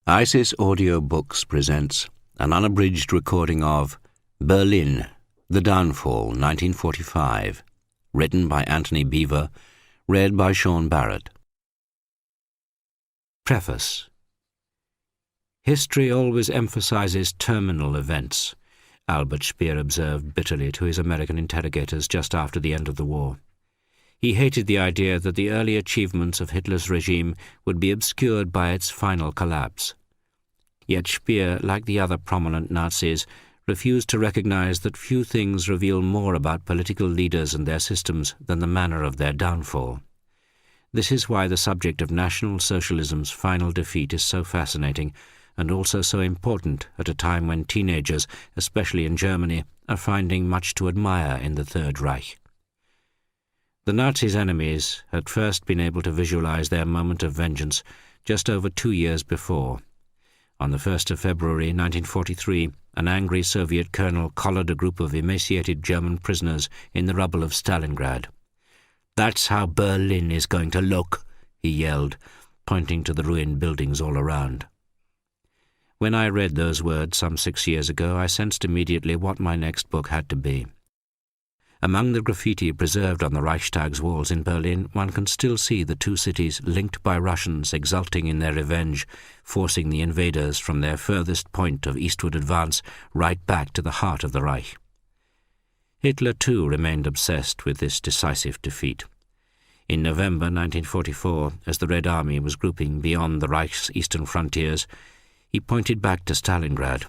ISIS Audiobooks presents an unabridged recording of Berlin, The Downfall, 1945, written by Antony Beevor, read by Sean Barrett. Preface. History always emphasizes terminal events, Albert Speer observed bitterly to his American interrogators just after the end of the war. He hated the idea that the early achievements of Hitler's regime would be obscured by its final collapse. Yet Speer, like the other prominent Nazis, refused to recognize that few things reveal more about political leaders and their systems than the manner of their downfall. This is why the subject of National Socialism's final defeat is so fascinating and also so important at a time when teenagers, especially in Germany, are finding much to admire in the Third Reich. The Nazis' enemies had first been able to visualize their moment of vengeance just over 2 years before. On the 1st of February 1943, an angry Soviet colonel collared a group of emaciated German prisoners in the rubble of Stalingrad. "That's how Berlin is going to look," he yelled, pointing to the ruined buildings all around. When I read those words some 6 years ago, I sensed immediately what my next book had to be. Among the graffiti preserved on the Reichstag's walls in Berlin, one can still see the two cities linked by Russians exulting in their revenge, forcing the invaders from their furthest point of eastward advance right back to the heart of the Reich. Hitler, too, remained obsessed with this decisive defeat. In November 1944, as the Red Army was grouping beyond the Reich's eastern frontiers, he pointed back to Stalingrad.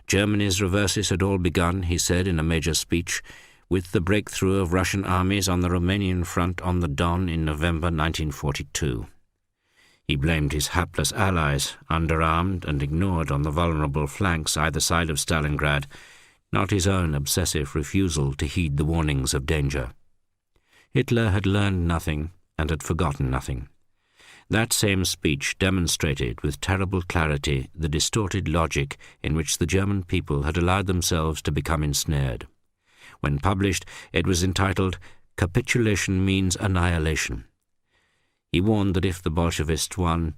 Germany's reverses had all begun, he said in a major speech, with the breakthrough of Russian armies on the Romanian front on the Don in November 1942. He blamed his hapless allies, underarmed and ignored on the vulnerable flanks either side of Stalingrad, not his own obsessive refusal to heed the warnings of danger. Hitler had learned nothing and had forgotten nothing. That same speech demonstrated with terrible clarity the distorted logic in which the German people had allowed themselves to become ensnared. When published, it was entitled "Capitulation Means Annihilation." He warned that if the Bolshevists won,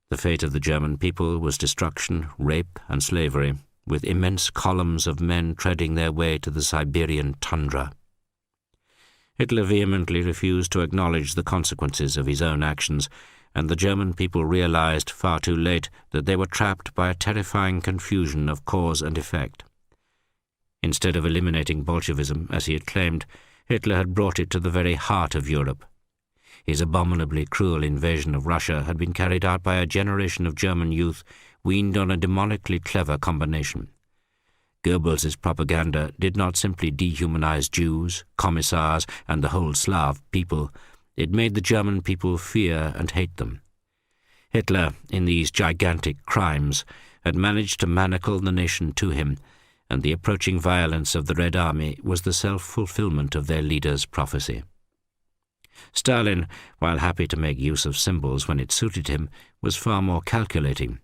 the fate of the German people was destruction, rape, and slavery, with immense columns of men treading their way to the Siberian tundra. Hitler vehemently refused to acknowledge the consequences of his own actions, and the German people realized far too late that they were trapped by a terrifying confusion of cause and effect. Instead of eliminating Bolshevism, as he had claimed, Hitler had brought it to the very heart of Europe. His abominably cruel invasion of Russia had been carried out by a generation of German youth weaned on a demonically clever combination. Goebbels' propaganda did not simply dehumanize Jews, commissars, and the whole Slav people. It made the German people fear and hate them. Hitler, in these gigantic crimes, had managed to manacle the nation to him, and the approaching violence of the Red Army was the self-fulfillment of their leader's prophecy. Stalin, while happy to make use of symbols when it suited him, was far more calculating.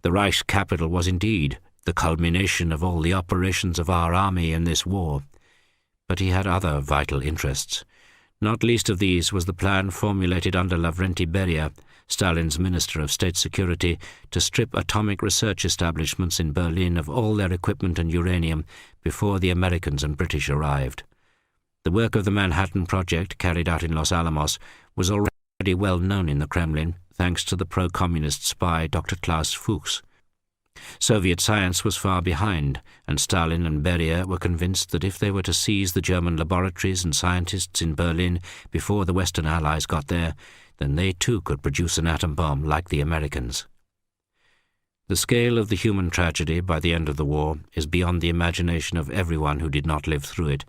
The Reich's capital was indeed the culmination of all the operations of our army in this war. But he had other vital interests. Not least of these was the plan formulated under Lavrenti Beria, Stalin's Minister of State Security, to strip atomic research establishments in Berlin of all their equipment and uranium before the Americans and British arrived. The work of the Manhattan Project, carried out in Los Alamos, was already well known in the Kremlin, thanks to the pro-communist spy Dr. Klaus Fuchs. Soviet science was far behind, and Stalin and Beria were convinced that if they were to seize the German laboratories and scientists in Berlin before the Western Allies got there, then they too could produce an atom bomb like the Americans. The scale of the human tragedy by the end of the war is beyond the imagination of everyone who did not live through it,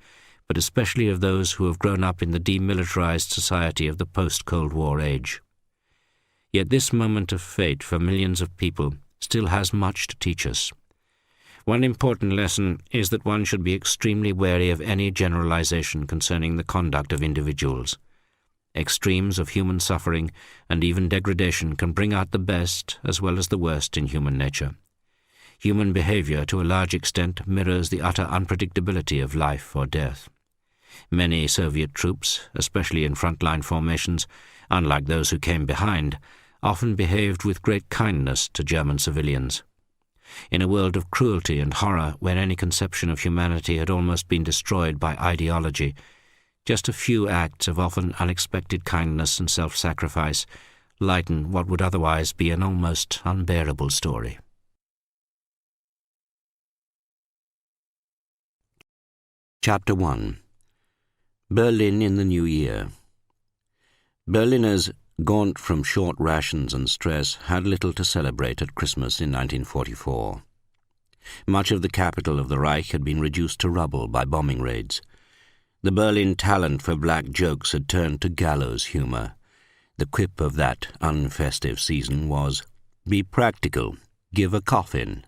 but especially of those who have grown up in the demilitarized society of the post-Cold War age. Yet this moment of fate for millions of people still has much to teach us. One important lesson is that one should be extremely wary of any generalization concerning the conduct of individuals. Extremes of human suffering and even degradation can bring out the best as well as the worst in human nature. Human behavior to a large extent mirrors the utter unpredictability of life or death. Many Soviet troops, especially in frontline formations, unlike those who came behind, often behaved with great kindness to German civilians. In a world of cruelty and horror where any conception of humanity had almost been destroyed by ideology, just a few acts of often unexpected kindness and self-sacrifice lighten what would otherwise be an almost unbearable story. Chapter 1. Berlin in the New Year. Berliners, gaunt from short rations and stress, had little to celebrate at Christmas in 1944. Much of the capital of the Reich had been reduced to rubble by bombing raids. The Berlin talent for black jokes had turned to gallows humour. The quip of that unfestive season was, "Be practical, give a coffin."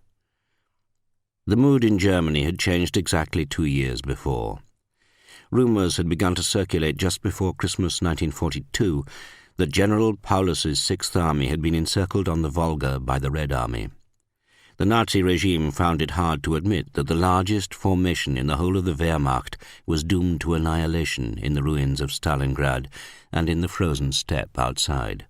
The mood in Germany had changed exactly 2 years before. Rumours had begun to circulate just before Christmas 1942 that General Paulus's Sixth Army had been encircled on the Volga by the Red Army. The Nazi regime found it hard to admit that the largest formation in the whole of the Wehrmacht was doomed to annihilation in the ruins of Stalingrad and in the frozen steppe outside.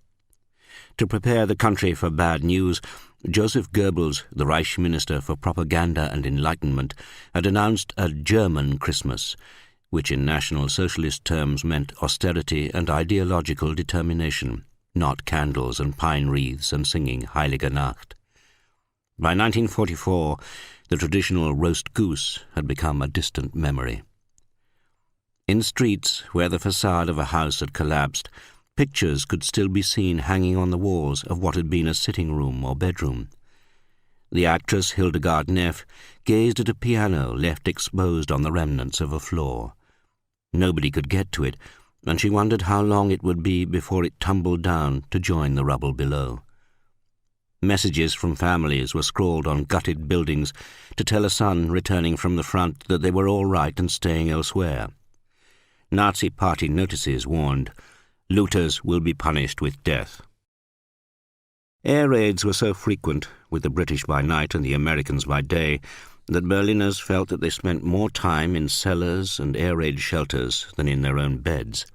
To prepare the country for bad news, Joseph Goebbels, the Reich Minister for Propaganda and Enlightenment, had announced a German Christmas, which in National Socialist terms meant austerity and ideological determination, not candles and pine wreaths and singing Heilige Nacht. By 1944, the traditional roast goose had become a distant memory. In streets where the facade of a house had collapsed, pictures could still be seen hanging on the walls of what had been a sitting room or bedroom. The actress Hildegard Neff gazed at a piano left exposed on the remnants of a floor. Nobody could get to it, and she wondered how long it would be before it tumbled down to join the rubble below. Messages from families were scrawled on gutted buildings to tell a son returning from the front that they were all right and staying elsewhere. Nazi party notices warned, "Looters will be punished with death." Air raids were so frequent, with the British by night and the Americans by day, that Berliners felt that they spent more time in cellars and air raid shelters than in their own beds.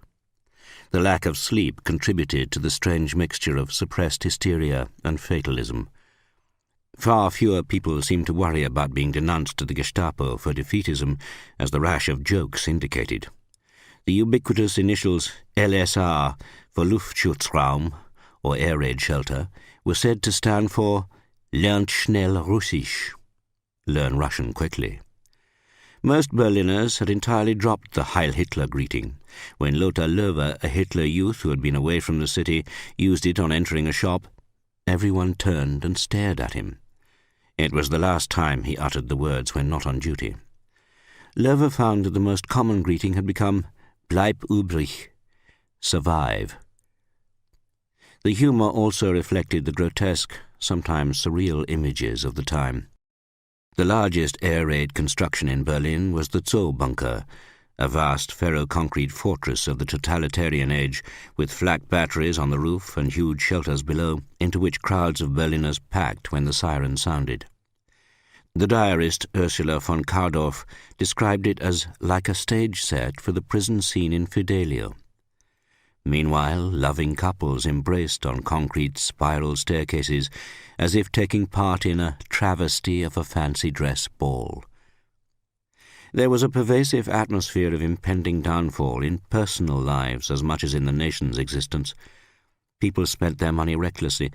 The lack of sleep contributed to the strange mixture of suppressed hysteria and fatalism. Far fewer people seemed to worry about being denounced to the Gestapo for defeatism, as the rash of jokes indicated. The ubiquitous initials LSR for Luftschutzraum, or air raid shelter, were said to stand for Lernt schnell Russisch, learn Russian quickly. Most Berliners had entirely dropped the Heil Hitler greeting. When Lothar Löwe, a Hitler youth who had been away from the city, used it on entering a shop, everyone turned and stared at him. It was the last time he uttered the words when not on duty. Löwe found that the most common greeting had become Bleib übrig, survive. The humour also reflected the grotesque, sometimes surreal images of the time. The largest air raid construction in Berlin was the Zoo bunker, a vast ferro-concrete fortress of the totalitarian age, with flak batteries on the roof and huge shelters below, into which crowds of Berliners packed when the siren sounded. The diarist Ursula von Kardorff described it as like a stage set for the prison scene in Fidelio. Meanwhile, loving couples embraced on concrete spiral staircases as if taking part in a travesty of a fancy dress ball. There was a pervasive atmosphere of impending downfall in personal lives as much as in the nation's existence. People spent their money recklessly,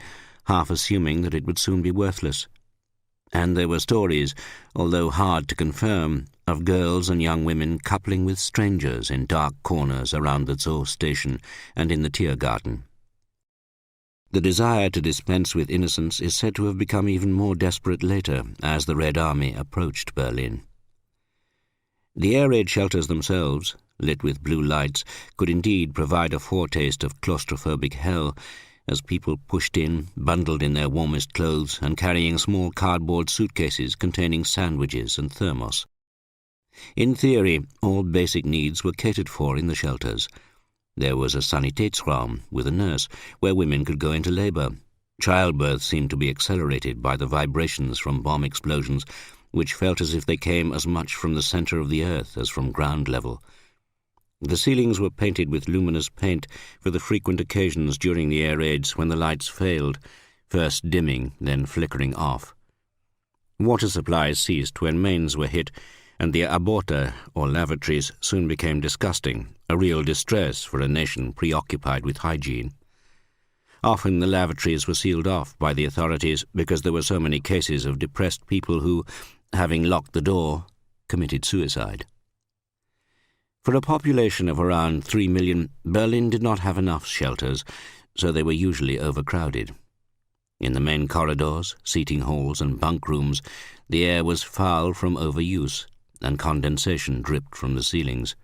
half assuming that it would soon be worthless. And there were stories, although hard to confirm, of girls and young women coupling with strangers in dark corners around the Zoo station and in the Tiergarten. The desire to dispense with innocence is said to have become even more desperate later as the Red Army approached Berlin. The air raid shelters themselves, lit with blue lights, could indeed provide a foretaste of claustrophobic hell, as people pushed in, bundled in their warmest clothes and carrying small cardboard suitcases containing sandwiches and thermos. In theory, all basic needs were catered for in the shelters. There was a Sanitätsraum with a nurse, where women could go into labour. Childbirth seemed to be accelerated by the vibrations from bomb explosions, which felt as if they came as much from the centre of the earth as from ground level. The ceilings were painted with luminous paint for the frequent occasions during the air raids when the lights failed, first dimming, then flickering off. Water supplies ceased when mains were hit, and the aborta, or lavatories, soon became disgusting, a real distress for a nation preoccupied with hygiene. Often the lavatories were sealed off by the authorities because there were so many cases of depressed people who, having locked the door, committed suicide. For a population of around 3 million, Berlin did not have enough shelters, so they were usually overcrowded. In the main corridors, seating halls, and bunk rooms, the air was foul from overuse, and condensation dripped from the ceilings.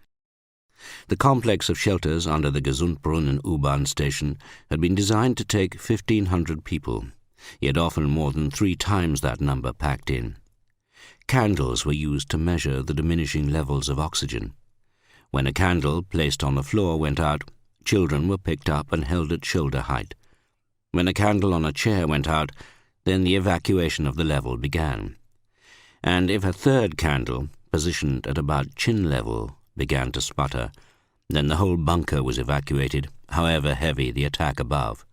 The complex of shelters under the Gesundbrunnen U-Bahn station had been designed to take 1,500 people, yet often more than 3 times that number packed in. Candles were used to measure the diminishing levels of oxygen. When a candle placed on the floor went out, children were picked up and held at shoulder height. When a candle on a chair went out, then the evacuation of the level began. And if a third candle, positioned at about chin level, began to sputter, then the whole bunker was evacuated, however heavy the attack above.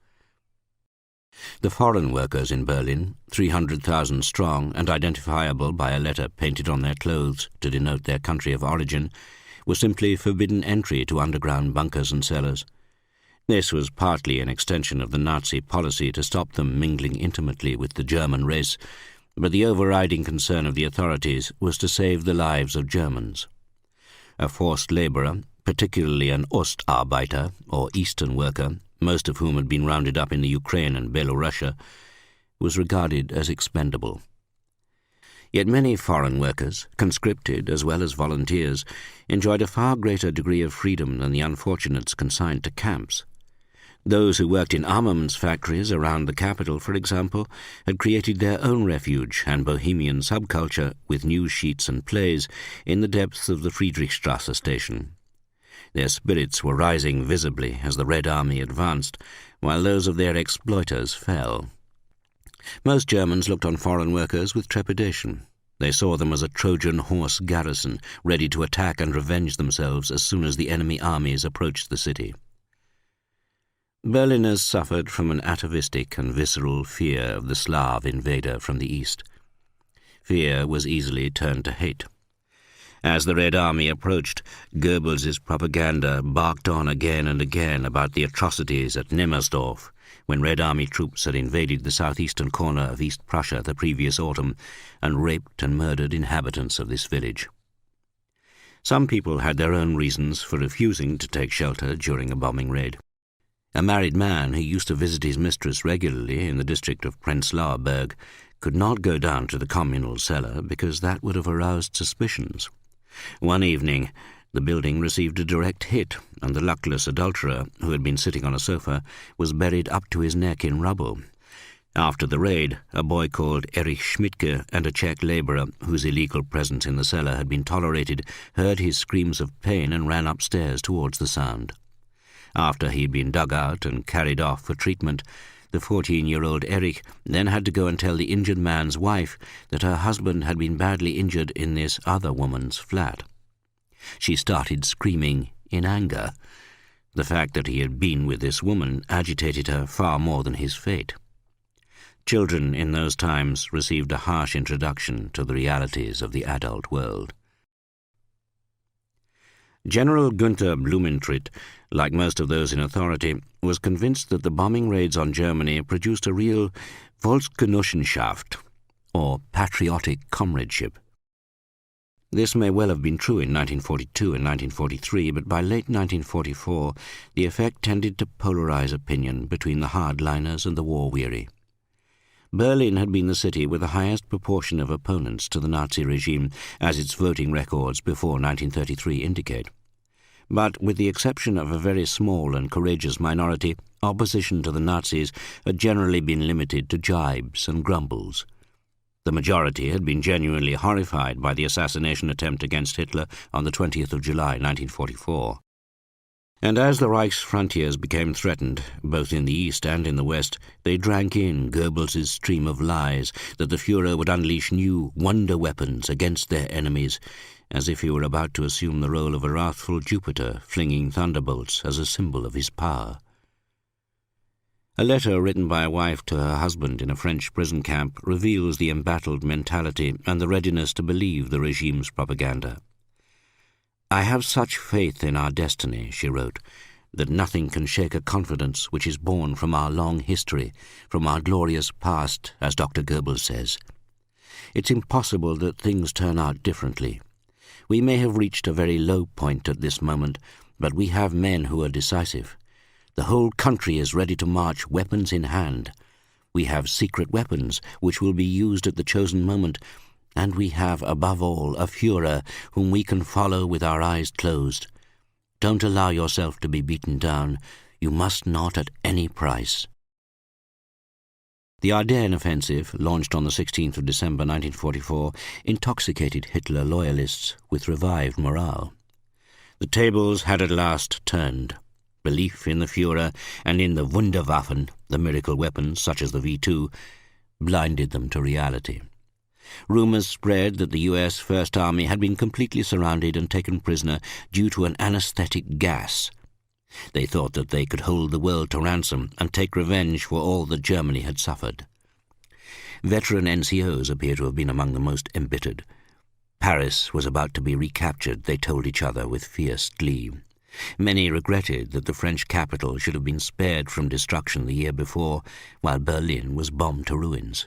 The foreign workers in Berlin, 300,000 strong and identifiable by a letter painted on their clothes to denote their country of origin, were simply forbidden entry to underground bunkers and cellars. This was partly an extension of the Nazi policy to stop them mingling intimately with the German race, but the overriding concern of the authorities was to save the lives of Germans. A forced labourer, particularly an Ostarbeiter, or Eastern worker, most of whom had been rounded up in the Ukraine and Belorussia, was regarded as expendable. Yet many foreign workers, conscripted as well as volunteers, enjoyed a far greater degree of freedom than the unfortunates consigned to camps. Those who worked in armaments factories around the capital, for example, had created their own refuge and bohemian subculture with news sheets and plays in the depths of the Friedrichstrasse station. Their spirits were rising visibly as the Red Army advanced, while those of their exploiters fell. Most Germans looked on foreign workers with trepidation. They saw them as a Trojan horse garrison, ready to attack and revenge themselves as soon as the enemy armies approached the city. Berliners suffered from an atavistic and visceral fear of the Slav invader from the east. Fear was easily turned to hate. As the Red Army approached, Goebbels's propaganda barked on again and again about the atrocities at Nemmersdorf, when Red Army troops had invaded the southeastern corner of East Prussia the previous autumn and raped and murdered inhabitants of this village. Some people had their own reasons for refusing to take shelter during a bombing raid. A married man who used to visit his mistress regularly in the district of Prenzlauer Berg could not go down to the communal cellar because that would have aroused suspicions. One evening, the building received a direct hit, and the luckless adulterer, who had been sitting on a sofa, was buried up to his neck in rubble. After the raid, a boy called Erich Schmidtke and a Czech labourer, whose illegal presence in the cellar had been tolerated, heard his screams of pain and ran upstairs towards the sound. After he had been dug out and carried off for treatment, the 14-year-old Erich then had to go and tell the injured man's wife that her husband had been badly injured in this other woman's flat. She started screaming in anger. The fact that he had been with this woman agitated her far more than his fate. Children in those times received a harsh introduction to the realities of the adult world. General Günther Blumentritt, like most of those in authority, was convinced that the bombing raids on Germany produced a real Volksgenossenschaft, or patriotic comradeship. This may well have been true in 1942 and 1943, but by late 1944 the effect tended to polarize opinion between the hardliners and the war-weary. Berlin had been the city with the highest proportion of opponents to the Nazi regime, as its voting records before 1933 indicate. But with the exception of a very small and courageous minority, opposition to the Nazis had generally been limited to jibes and grumbles. The majority had been genuinely horrified by the assassination attempt against Hitler on the 20th of July 1944. And as the Reich's frontiers became threatened, both in the east and in the west, they drank in Goebbels' stream of lies that the Führer would unleash new wonder weapons against their enemies, as if he were about to assume the role of a wrathful Jupiter flinging thunderbolts as a symbol of his power. A letter written by a wife to her husband in a French prison camp reveals the embattled mentality and the readiness to believe the regime's propaganda. "I have such faith in our destiny," she wrote, "that nothing can shake a confidence which is born from our long history, from our glorious past, as Dr. Goebbels says. It's impossible that things turn out differently. We may have reached a very low point at this moment, but we have men who are decisive. The whole country is ready to march, weapons in hand. We have secret weapons which will be used at the chosen moment, and we have, above all, a Führer whom we can follow with our eyes closed. Don't allow yourself to be beaten down. You must not at any price." The Ardennes offensive, launched on the 16th of December 1944, intoxicated Hitler loyalists with revived morale. The tables had at last turned. Belief in the Führer and in the Wunderwaffen, the miracle weapons such as the V2, blinded them to reality. Rumors spread that the U.S. First Army had been completely surrounded and taken prisoner due to an anesthetic gas. They thought that they could hold the world to ransom and take revenge for all that Germany had suffered. Veteran NCOs appear to have been among the most embittered. Paris was about to be recaptured, they told each other with fierce glee. Many regretted that the French capital should have been spared from destruction the year before, while Berlin was bombed to ruins.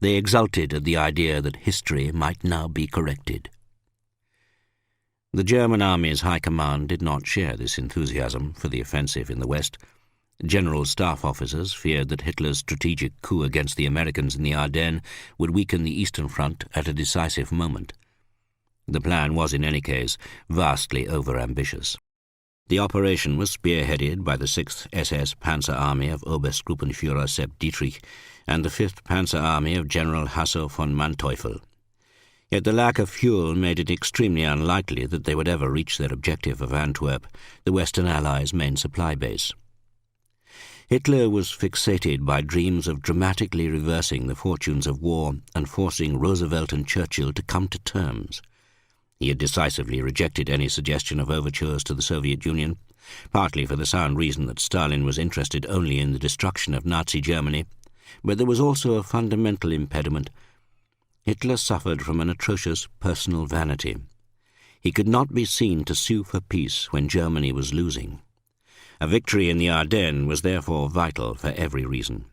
They exulted at the idea that history might now be corrected. The German army's high command did not share this enthusiasm for the offensive in the West. General staff officers feared that Hitler's strategic coup against the Americans in the Ardennes would weaken the Eastern Front at a decisive moment. The plan was, in any case, vastly overambitious. The operation was spearheaded by the 6th SS Panzer Army of Obergruppenführer Sepp Dietrich and the 5th Panzer Army of General Hasso von Manteuffel. Yet the lack of fuel made it extremely unlikely that they would ever reach their objective of Antwerp, the Western Allies' main supply base. Hitler was fixated by dreams of dramatically reversing the fortunes of war and forcing Roosevelt and Churchill to come to terms. He had decisively rejected any suggestion of overtures to the Soviet Union, partly for the sound reason that Stalin was interested only in the destruction of Nazi Germany, but there was also a fundamental impediment. Hitler suffered from an atrocious personal vanity. He could not be seen to sue for peace when Germany was losing. A victory in the Ardennes was therefore vital for every reason.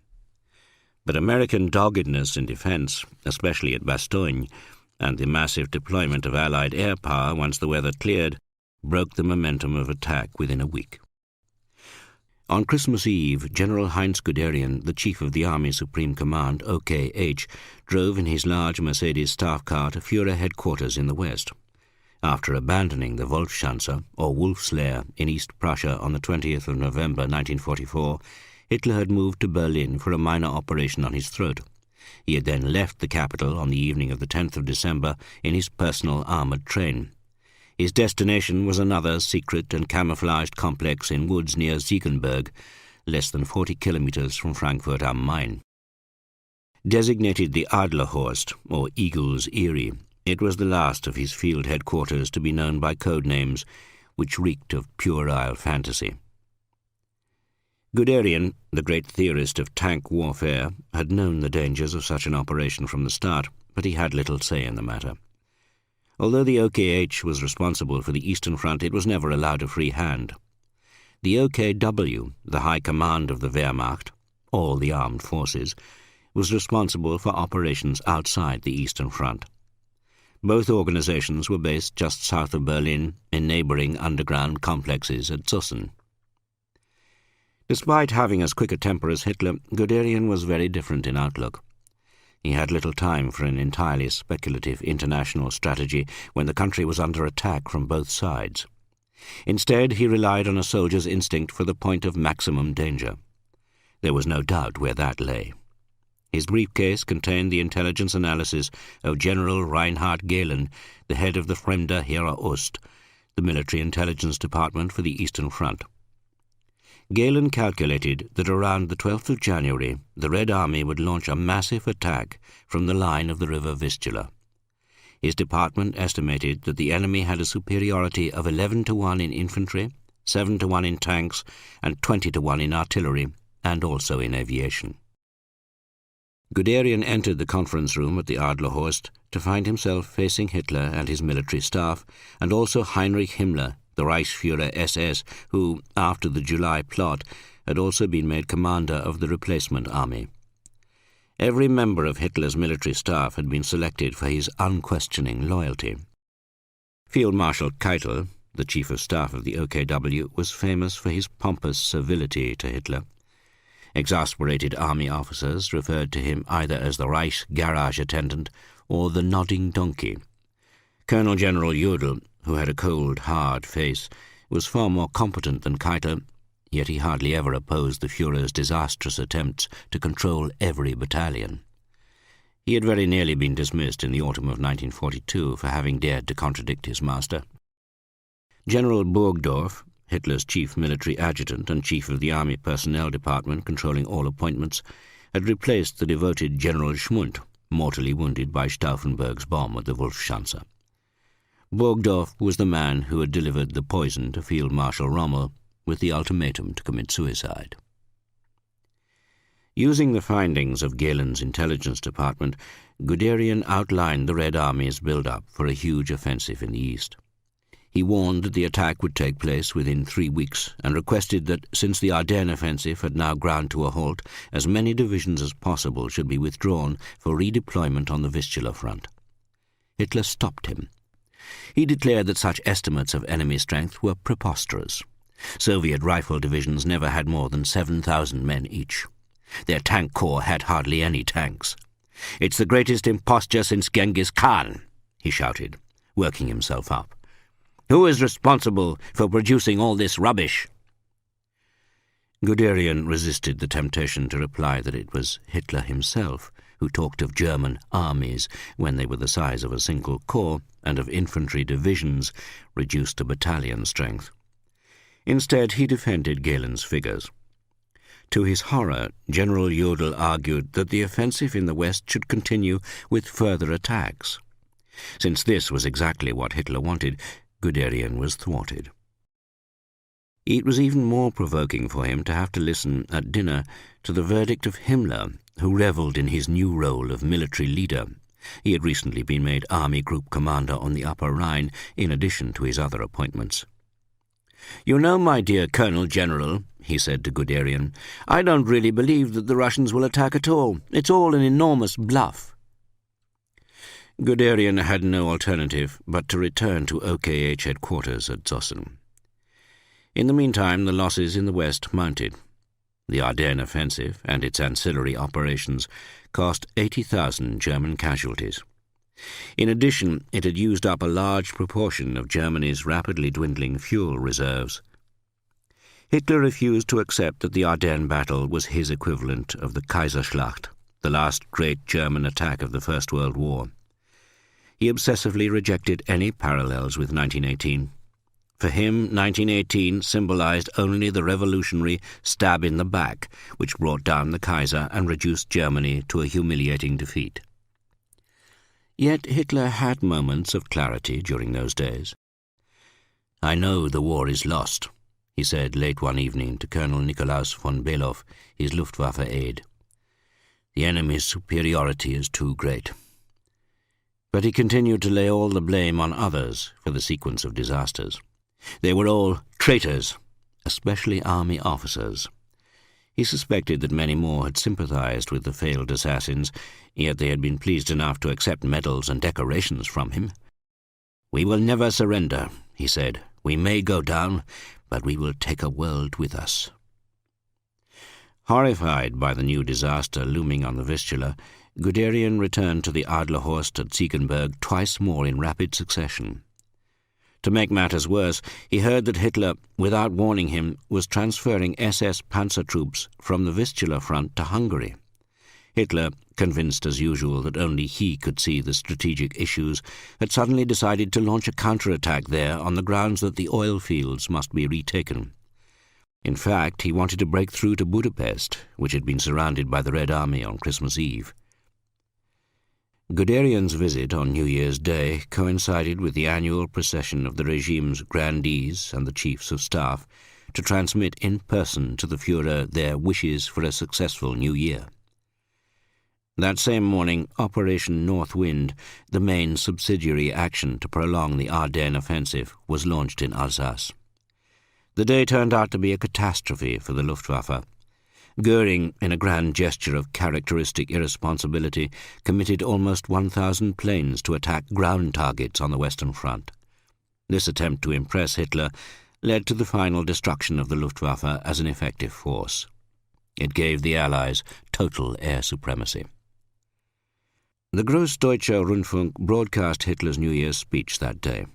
But American doggedness in defense, especially at Bastogne, and the massive deployment of Allied air power once the weather cleared, broke the momentum of attack within a week. On Christmas Eve, General Heinz Guderian, the chief of the Army Supreme Command, OKH, drove in his large Mercedes staff car to Führer headquarters in the west. After abandoning the Wolfschanze, or Wolf's Lair, in East Prussia on the 20th of November 1944, Hitler had moved to Berlin for a minor operation on his throat. He had then left the capital on the evening of the 10th of December in his personal armoured train. His destination was another secret and camouflaged complex in woods near Ziegenberg, less than 40 kilometres from Frankfurt am Main. Designated the Adlerhorst, or Eagle's Eyrie, it was the last of his field headquarters to be known by code names, which reeked of puerile fantasy. Guderian, the great theorist of tank warfare, had known the dangers of such an operation from the start, but he had little say in the matter. Although the OKH was responsible for the Eastern Front, it was never allowed a free hand. The OKW, the High Command of the Wehrmacht, all the armed forces, was responsible for operations outside the Eastern Front. Both organizations were based just south of Berlin in neighboring underground complexes at Zussen. Despite having as quick a temper as Hitler, Guderian was very different in outlook. He had little time for an entirely speculative international strategy when the country was under attack from both sides. Instead, he relied on a soldier's instinct for the point of maximum danger. There was no doubt where that lay. His briefcase contained the intelligence analysis of General Reinhard Gehlen, the head of the Fremde Heere Ost, the military intelligence department for the Eastern Front. Galen calculated that around the 12th of January the Red Army would launch a massive attack from the line of the river Vistula. His department estimated that the enemy had a superiority of 11-1 in infantry, 7-1 in tanks, and 20-1 in artillery, and also in aviation. Guderian entered the conference room at the Adlerhorst to find himself facing Hitler and his military staff, and also Heinrich Himmler, the Reichsführer SS, who, after the July plot, had also been made commander of the replacement army. Every member of Hitler's military staff had been selected for his unquestioning loyalty. Field Marshal Keitel, the chief of staff of the OKW, was famous for his pompous servility to Hitler. Exasperated army officers referred to him either as the Reichs garage attendant or the nodding donkey. Colonel General Jodl, who had a cold, hard face, was far more competent than Keitel, yet he hardly ever opposed the Führer's disastrous attempts to control every battalion. He had very nearly been dismissed in the autumn of 1942 for having dared to contradict his master. General Burgdorf, Hitler's chief military adjutant and chief of the Army Personnel Department controlling all appointments, had replaced the devoted General Schmundt, mortally wounded by Stauffenberg's bomb at the Wolfschanze. Burgdorf was the man who had delivered the poison to Field Marshal Rommel with the ultimatum to commit suicide. Using the findings of Galen's intelligence department, Guderian outlined the Red Army's build-up for a huge offensive in the east. He warned that the attack would take place within 3 weeks and requested that, since the Ardennes offensive had now ground to a halt, as many divisions as possible should be withdrawn for redeployment on the Vistula front. Hitler stopped him. He declared that such estimates of enemy strength were preposterous. Soviet rifle divisions never had more than 7,000 men each. Their tank corps had hardly any tanks. "It's the greatest imposture since Genghis Khan," he shouted, working himself up. "Who is responsible for producing all this rubbish?" Guderian resisted the temptation to reply that it was Hitler himself who talked of German armies when they were the size of a single corps and of infantry divisions reduced to battalion strength. Instead, he defended Galen's figures. To his horror, General Jodl argued that the offensive in the west should continue with further attacks. Since this was exactly what Hitler wanted, Guderian was thwarted. It was even more provoking for him to have to listen at dinner to the verdict of Himmler, who revelled in his new role of military leader. He had recently been made Army Group Commander on the Upper Rhine, in addition to his other appointments. "You know, my dear Colonel General," he said to Guderian, "I don't really believe that the Russians will attack at all. It's all an enormous bluff." Guderian had no alternative but to return to OKH headquarters at Zossen. In the meantime, the losses in the west mounted. The Ardennes offensive and its ancillary operations cost 80,000 German casualties. In addition, it had used up a large proportion of Germany's rapidly dwindling fuel reserves. Hitler refused to accept that the Ardennes battle was his equivalent of the Kaiserschlacht, the last great German attack of the First World War. He obsessively rejected any parallels with 1918. For him, 1918 symbolized only the revolutionary stab in the back, which brought down the Kaiser and reduced Germany to a humiliating defeat. Yet Hitler had moments of clarity during those days. "I know the war is lost," he said late one evening to Colonel Nikolaus von Below, his Luftwaffe aide. "The enemy's superiority is too great." But he continued to lay all the blame on others for the sequence of disasters. They were all traitors, especially army officers. He suspected that many more had sympathized with the failed assassins, yet they had been pleased enough to accept medals and decorations from him. "We will never surrender," he said. "We may go down, but we will take a world with us." Horrified by the new disaster looming on the Vistula, Guderian returned to the Adlerhorst at Ziegenberg twice more in rapid succession. To make matters worse, he heard that Hitler, without warning him, was transferring SS panzer troops from the Vistula front to Hungary. Hitler, convinced as usual that only he could see the strategic issues, had suddenly decided to launch a counterattack there on the grounds that the oil fields must be retaken. In fact, he wanted to break through to Budapest, which had been surrounded by the Red Army on Christmas Eve. Guderian's visit on New Year's Day coincided with the annual procession of the regime's grandees and the chiefs of staff to transmit in person to the Führer their wishes for a successful New Year. That same morning, Operation North Wind, the main subsidiary action to prolong the Ardennes offensive, was launched in Alsace. The day turned out to be a catastrophe for the Luftwaffe. Göring, in a grand gesture of characteristic irresponsibility, committed almost 1,000 planes to attack ground targets on the Western Front. This attempt to impress Hitler led to the final destruction of the Luftwaffe as an effective force. It gave the Allies total air supremacy. The Großdeutscher Rundfunk broadcast Hitler's New Year's speech that day.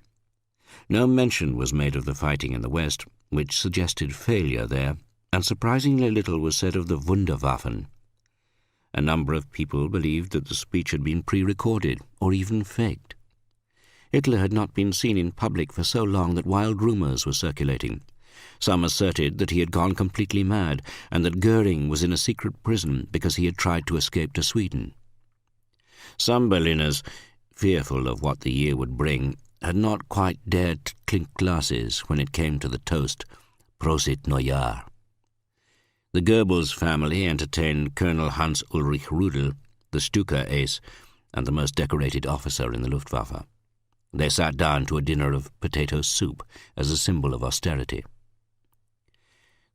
No mention was made of the fighting in the West, which suggested failure there, and surprisingly little was said of the Wunderwaffen. A number of people believed that the speech had been pre-recorded or even faked. Hitler had not been seen in public for so long that wild rumours were circulating. Some asserted that he had gone completely mad and that Göring was in a secret prison because he had tried to escape to Sweden. Some Berliners, fearful of what the year would bring, had not quite dared to clink glasses when it came to the toast, Prosit Neujahr. The Goebbels family entertained Colonel Hans Ulrich Rudel, the Stuka ace, and the most decorated officer in the Luftwaffe. They sat down to a dinner of potato soup as a symbol of austerity.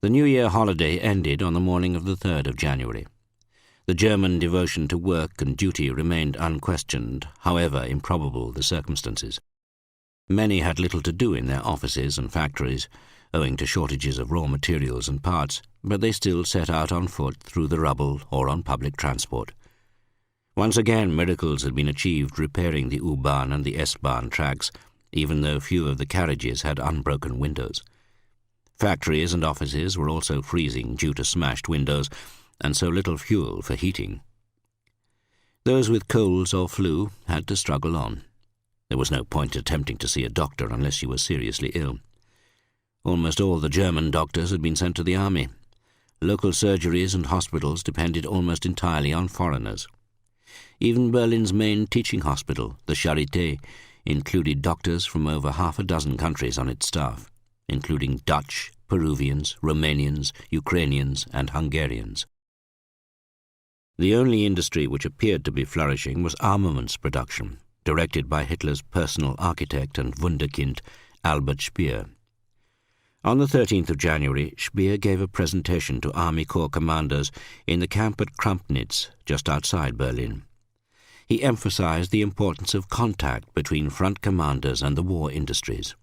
The New Year holiday ended on the morning of the 3rd of January. The German devotion to work and duty remained unquestioned, however improbable the circumstances. Many had little to do in their offices and factories, owing to shortages of raw materials and parts, but they still set out on foot through the rubble or on public transport. Once again miracles had been achieved repairing the U-Bahn and the S-Bahn tracks, even though few of the carriages had unbroken windows. Factories and offices were also freezing due to smashed windows, and so little fuel for heating. Those with colds or flu had to struggle on. There was no point attempting to see a doctor unless you were seriously ill. Almost all the German doctors had been sent to the army. Local surgeries and hospitals depended almost entirely on foreigners. Even Berlin's main teaching hospital, the Charité, included doctors from over half a dozen countries on its staff, including Dutch, Peruvians, Romanians, Ukrainians, and Hungarians. The only industry which appeared to be flourishing was armaments production, directed by Hitler's personal architect and wunderkind, Albert Speer. On the 13th of January, Speer gave a presentation to Army Corps commanders in the camp at Krampnitz, just outside Berlin. He emphasized the importance of contact between front commanders and the war industries.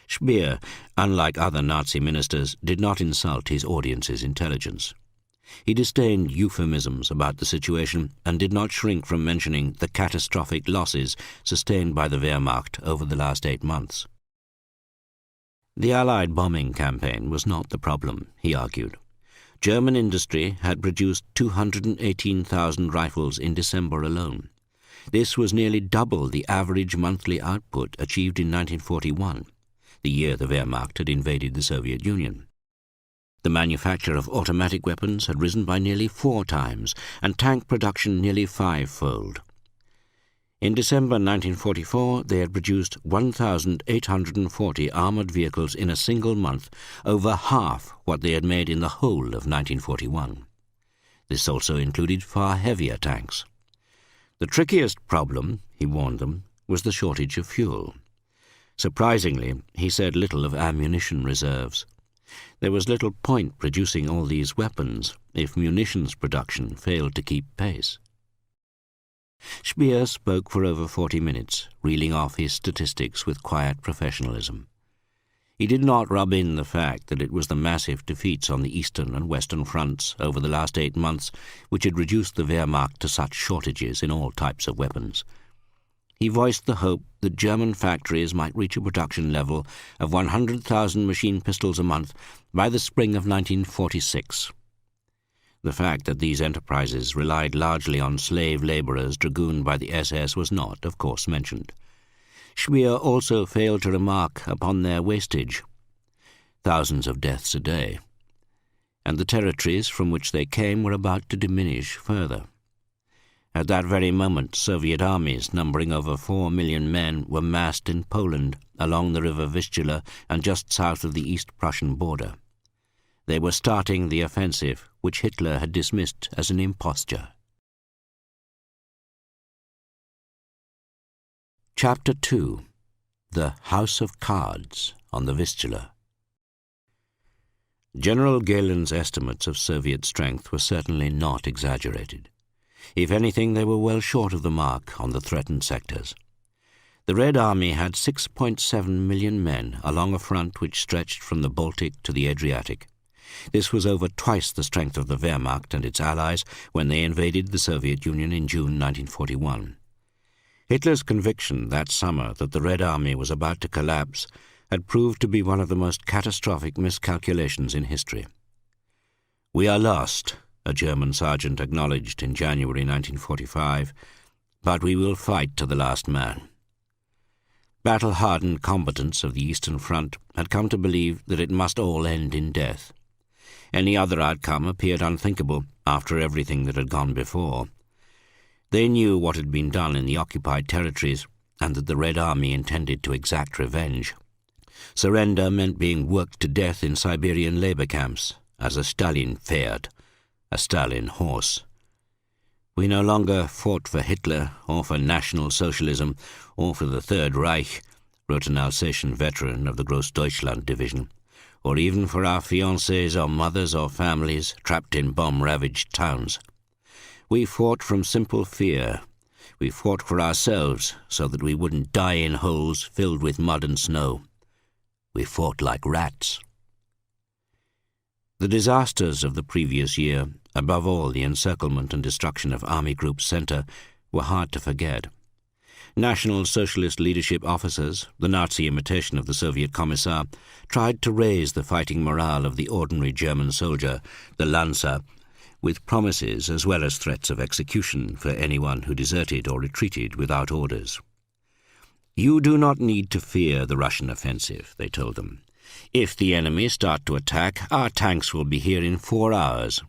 Speer, unlike other Nazi ministers, did not insult his audience's intelligence. He disdained euphemisms about the situation and did not shrink from mentioning the catastrophic losses sustained by the Wehrmacht over the last 8 months. The Allied bombing campaign was not the problem, he argued. German industry had produced 218,000 rifles in December alone. This was nearly double the average monthly output achieved in 1941, the year the Wehrmacht had invaded the Soviet Union. The manufacture of automatic weapons had risen by nearly 4 times, and tank production nearly 5-fold. In December 1944, they had produced 1,840 armoured vehicles in a single month, over half what they had made in the whole of 1941. This also included far heavier tanks. The trickiest problem, he warned them, was the shortage of fuel. Surprisingly, he said little of ammunition reserves. There was little point producing all these weapons if munitions production failed to keep pace. Speer spoke for over 40 minutes, reeling off his statistics with quiet professionalism. He did not rub in the fact that it was the massive defeats on the eastern and western fronts over the last 8 months which had reduced the Wehrmacht to such shortages in all types of weapons. He voiced the hope that German factories might reach a production level of 100,000 machine pistols a month by the spring of 1946. The fact that these enterprises relied largely on slave labourers dragooned by the SS was not, of course, mentioned. Speer also failed to remark upon their wastage. Thousands of deaths a day, and the territories from which they came were about to diminish further. At that very moment, Soviet armies numbering over 4 million men were massed in Poland, along the river Vistula and just south of the East Prussian border. They were starting the offensive, which Hitler had dismissed as an imposture. Chapter 2. The House of Cards on the Vistula. General Galen's estimates of Soviet strength were certainly not exaggerated. If anything, they were well short of the mark on the threatened sectors. The Red Army had 6.7 million men along a front which stretched from the Baltic to the Adriatic. This was over twice the strength of the Wehrmacht and its allies when they invaded the Soviet Union in June 1941. Hitler's conviction that summer that the Red Army was about to collapse had proved to be one of the most catastrophic miscalculations in history. "We are lost," a German sergeant acknowledged in January 1945, "but we will fight to the last man." Battle-hardened combatants of the Eastern Front had come to believe that it must all end in death. Any other outcome appeared unthinkable after everything that had gone before. They knew what had been done in the occupied territories and that the Red Army intended to exact revenge. Surrender meant being worked to death in Siberian labor camps as a Stalin Pferd, a Stalin horse. "We no longer fought for Hitler or for National Socialism or for the Third Reich," wrote an Alsatian veteran of the Grossdeutschland division, "or even for our fiancés or mothers or families trapped in bomb-ravaged towns. We fought from simple fear. We fought for ourselves so that we wouldn't die in holes filled with mud and snow. We fought like rats." The disasters of the previous year, above all the encirclement and destruction of Army Group Center, were hard to forget. National Socialist leadership officers, the Nazi imitation of the Soviet Commissar, tried to raise the fighting morale of the ordinary German soldier, the Lancer, with promises as well as threats of execution for anyone who deserted or retreated without orders. "You do not need to fear the Russian offensive," they told them. "If the enemy start to attack, our tanks will be here in 4 hours."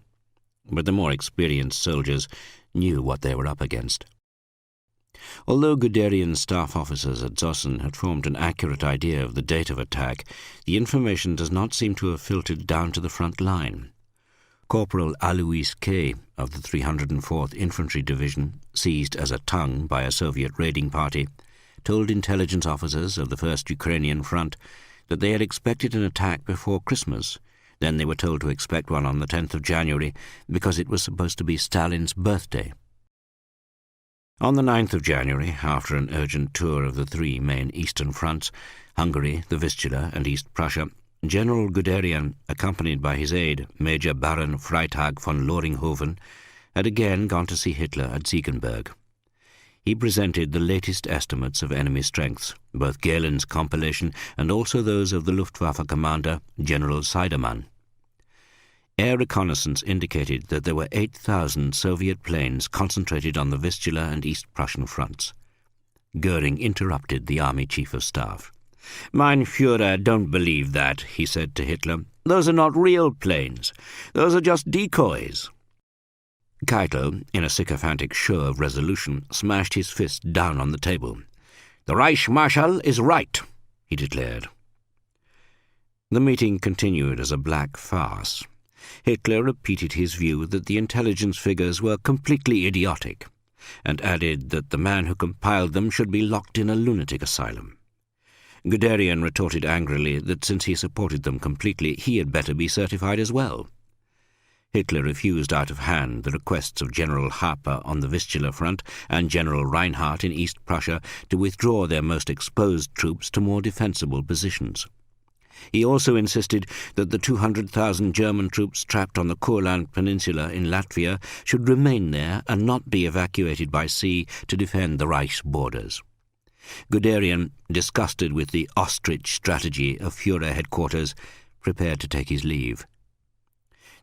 But the more experienced soldiers knew what they were up against. Although Guderian's staff officers at Zossen had formed an accurate idea of the date of attack, the information does not seem to have filtered down to the front line. Corporal Alois K. of the 304th Infantry Division, seized as a tongue by a Soviet raiding party, told intelligence officers of the 1st Ukrainian Front that they had expected an attack before Christmas. Then they were told to expect one on the 10th of January because it was supposed to be Stalin's birthday. On the 9th of January, after an urgent tour of the 3 main eastern fronts, Hungary, the Vistula, and East Prussia, General Guderian, accompanied by his aide, Major Baron Freitag von Loringhoven, had again gone to see Hitler at Ziegenberg. He presented the latest estimates of enemy strengths, both Galen's compilation and also those of the Luftwaffe commander, General Seidemann. Air reconnaissance indicated that there were 8,000 Soviet planes concentrated on the Vistula and East Prussian fronts. Goering interrupted the Army Chief of Staff. "Mein Führer, don't believe that," he said to Hitler. "Those are not real planes. Those are just decoys." Keitel, in a sycophantic show of resolution, smashed his fist down on the table. "The Reichsmarschall is right," he declared. The meeting continued as a black farce. Hitler repeated his view that the intelligence figures were completely idiotic, and added that the man who compiled them should be locked in a lunatic asylum. Guderian retorted angrily that since he supported them completely, he had better be certified as well. Hitler refused out of hand the requests of General Harper on the Vistula front and General Reinhardt in East Prussia to withdraw their most exposed troops to more defensible positions. He also insisted that the 200,000 German troops trapped on the Courland Peninsula in Latvia should remain there and not be evacuated by sea to defend the Reich's borders. Guderian, disgusted with the ostrich strategy of Führer headquarters, prepared to take his leave.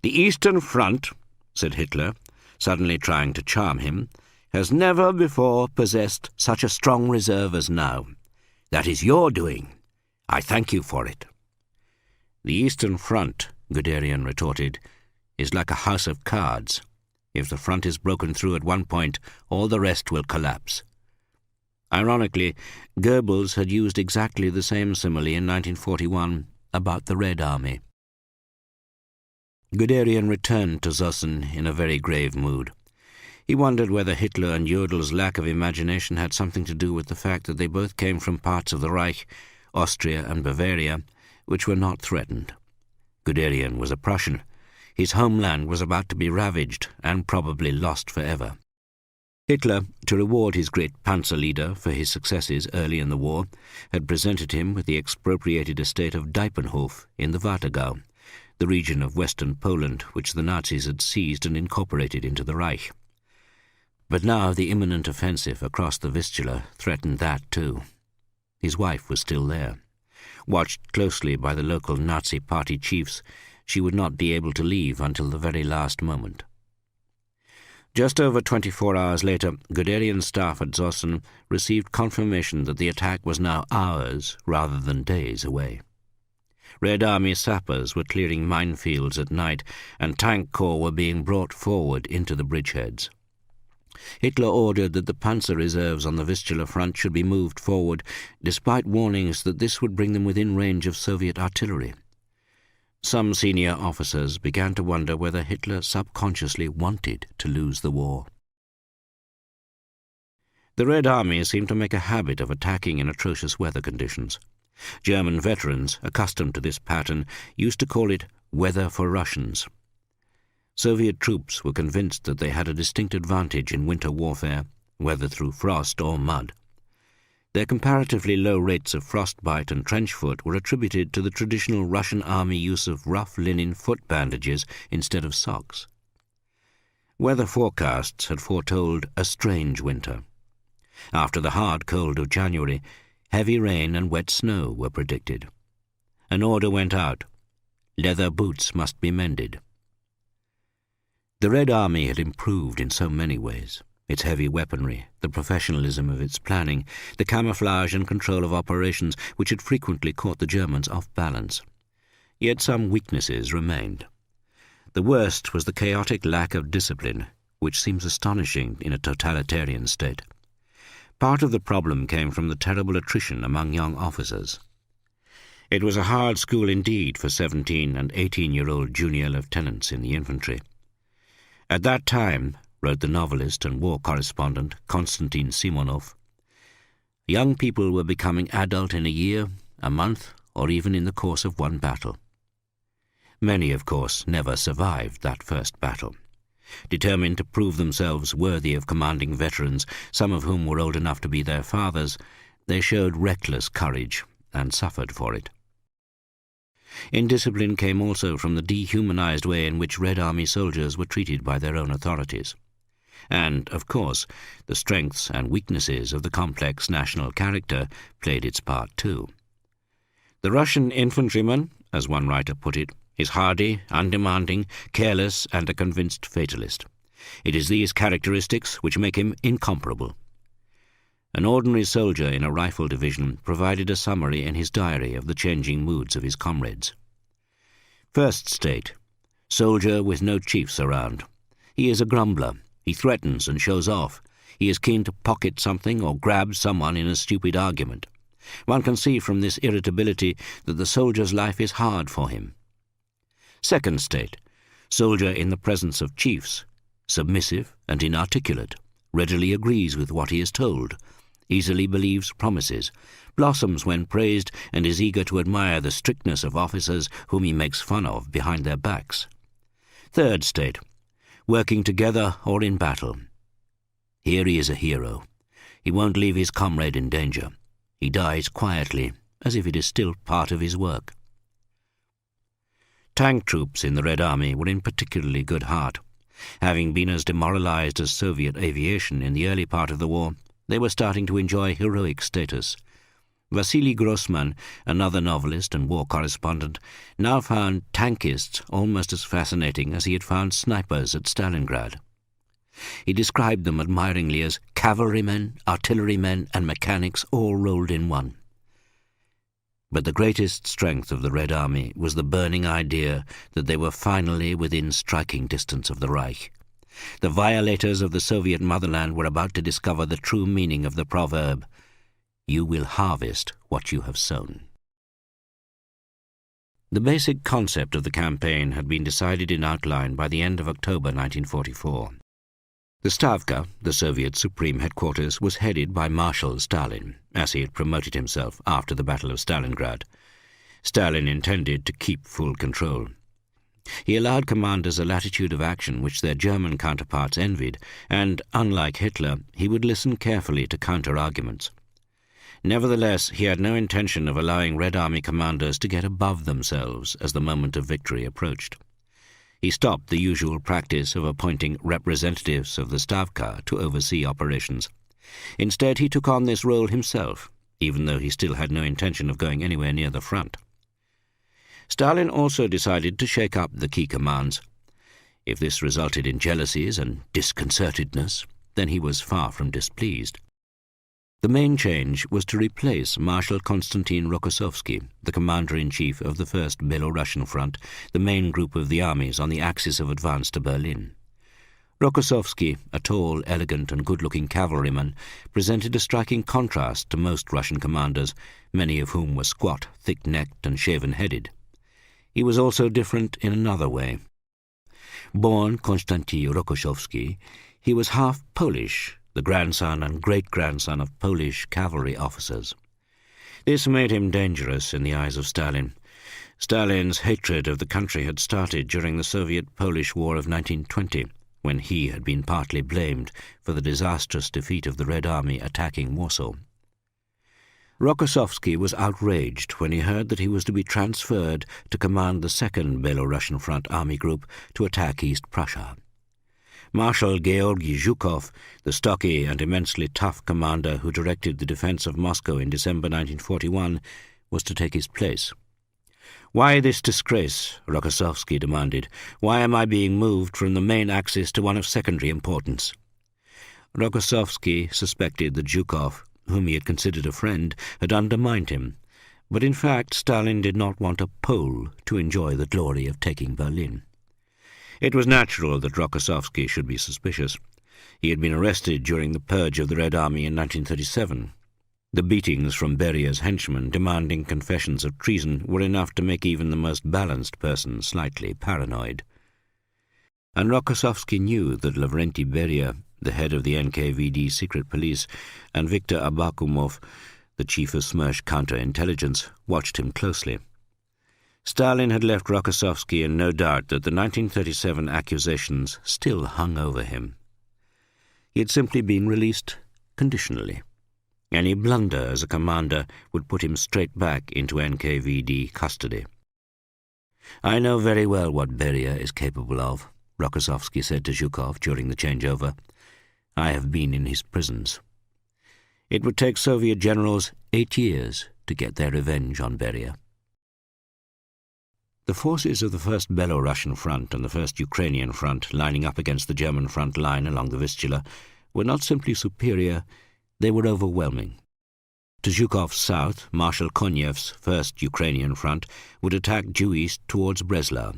"The Eastern Front," said Hitler, suddenly trying to charm him, "has never before possessed such a strong reserve as now. That is your doing. I thank you for it." "The Eastern Front," Guderian retorted, is like a house of cards. If the front is broken through at one point, all the rest will collapse. Ironically, Goebbels had used exactly the same simile in 1941 about the Red Army. Guderian returned to Zossen in a very grave mood. He wondered whether Hitler and Jodel's lack of imagination had something to do with the fact that they both came from parts of the Reich, Austria and Bavaria, which were not threatened. Guderian was a Prussian. His homeland was about to be ravaged and probably lost forever. Hitler, to reward his great panzer leader for his successes early in the war, had presented him with the expropriated estate of Diepenhof in the Warthegau, the region of western Poland which the Nazis had seized and incorporated into the Reich. But now the imminent offensive across the Vistula threatened that too. His wife was still there. Watched closely by the local Nazi party chiefs, she would not be able to leave until the very last moment. Just over 24 hours later, Guderian's staff at Zossen received confirmation that the attack was now hours rather than days away. Red Army sappers were clearing minefields at night, and tank corps were being brought forward into the bridgeheads. Hitler ordered that the panzer reserves on the Vistula front should be moved forward, despite warnings that this would bring them within range of Soviet artillery. Some senior officers began to wonder whether Hitler subconsciously wanted to lose the war. The Red Army seemed to make a habit of attacking in atrocious weather conditions. German veterans, accustomed to this pattern, used to call it weather for Russians. Soviet troops were convinced that they had a distinct advantage in winter warfare, whether through frost or mud. Their comparatively low rates of frostbite and trench foot were attributed to the traditional Russian army use of rough linen foot bandages instead of socks. Weather forecasts had foretold a strange winter. After the hard cold of January, heavy rain and wet snow were predicted. An order went out: leather boots must be mended. The Red Army had improved in so many ways. Its heavy weaponry, the professionalism of its planning, the camouflage and control of operations which had frequently caught the Germans off balance. Yet some weaknesses remained. The worst was the chaotic lack of discipline, which seems astonishing in a totalitarian state. Part of the problem came from the terrible attrition among young officers. It was a hard school indeed for 17- and 18-year-old junior lieutenants in the infantry. At that time, wrote the novelist and war correspondent Konstantin Simonov, young people were becoming adult in a year, a month, or even in the course of one battle. Many, of course, never survived that first battle. Determined to prove themselves worthy of commanding veterans, some of whom were old enough to be their fathers, they showed reckless courage and suffered for it. Indiscipline came also from the dehumanized way in which Red Army soldiers were treated by their own authorities. And, of course, the strengths and weaknesses of the complex national character played its part too. The Russian infantryman, as one writer put it, is hardy, undemanding, careless, and a convinced fatalist. It is these characteristics which make him incomparable. An ordinary soldier in a rifle division provided a summary in his diary of the changing moods of his comrades. First state: soldier with no chiefs around. He is a grumbler. He threatens and shows off. He is keen to pocket something or grab someone in a stupid argument. One can see from this irritability that the soldier's life is hard for him. Second state: soldier in the presence of chiefs. Submissive and inarticulate. Readily agrees with what he is told. Easily believes promises, blossoms when praised, and is eager to admire the strictness of officers whom he makes fun of behind their backs. Third state: working together or in battle. Here he is a hero. He won't leave his comrade in danger. He dies quietly, as if it is still part of his work. Tank troops in the Red Army were in particularly good heart. Having been as demoralized as Soviet aviation in the early part of the war, they were starting to enjoy heroic status. Vasily Grossman, another novelist and war correspondent, now found tankists almost as fascinating as he had found snipers at Stalingrad. He described them admiringly as cavalrymen, artillerymen, and mechanics all rolled in one. But the greatest strength of the Red Army was the burning idea that they were finally within striking distance of the Reich. The violators of the Soviet motherland were about to discover the true meaning of the proverb, "You will harvest what you have sown." The basic concept of the campaign had been decided in outline by the end of October 1944. The Stavka, the Soviet Supreme Headquarters, was headed by Marshal Stalin, as he had promoted himself after the Battle of Stalingrad. Stalin intended to keep full control. He allowed commanders a latitude of action which their German counterparts envied, and, unlike Hitler, he would listen carefully to counter-arguments. Nevertheless, he had no intention of allowing Red Army commanders to get above themselves as the moment of victory approached. He stopped the usual practice of appointing representatives of the Stavka to oversee operations. Instead, he took on this role himself, even though he still had no intention of going anywhere near the front. Stalin also decided to shake up the key commands. If this resulted in jealousies and disconcertedness, then he was far from displeased. The main change was to replace Marshal Konstantin Rokossovsky, the commander-in-chief of the First Belarusian Front, the main group of the armies on the axis of advance to Berlin. Rokossovsky, a tall, elegant and good-looking cavalryman, presented a striking contrast to most Russian commanders, many of whom were squat, thick-necked and shaven-headed. He was also different in another way. Born Konstantin Rokossovsky, he was half Polish, the grandson and great-grandson of Polish cavalry officers. This made him dangerous in the eyes of Stalin. Stalin's hatred of the country had started during the Soviet-Polish War of 1920, when he had been partly blamed for the disastrous defeat of the Red Army attacking Warsaw. Rokossovsky was outraged when he heard that he was to be transferred to command the Second Belarusian Front Army Group to attack East Prussia. Marshal Georgy Zhukov, the stocky and immensely tough commander who directed the defense of Moscow in December 1941, was to take his place. "Why this disgrace?" Rokossovsky demanded. "Why am I being moved from the main axis to one of secondary importance?" Rokossovsky suspected that Zhukov, whom he had considered a friend, had undermined him, but in fact Stalin did not want a Pole to enjoy the glory of taking Berlin. It was natural that Rokossovsky should be suspicious. He had been arrested during the purge of the Red Army in 1937. The beatings from Beria's henchmen demanding confessions of treason were enough to make even the most balanced person slightly paranoid. And Rokossovsky knew that Lavrenti Beria, the head of the NKVD secret police, and Viktor Abakumov, the chief of Smersh counterintelligence, watched him closely. Stalin had left Rokossovsky in no doubt that the 1937 accusations still hung over him. He had simply been released conditionally. Any blunder as a commander would put him straight back into NKVD custody. "I know very well what Beria is capable of," Rokossovsky said to Zhukov during the changeover. "I have been in his prisons." It would take Soviet generals 8 years to get their revenge on Beria. The forces of the First Belarusian Front and the First Ukrainian Front lining up against the German front line along the Vistula were not simply superior, they were overwhelming. To Zhukov's south, Marshal Konyev's First Ukrainian Front would attack due east towards Breslau.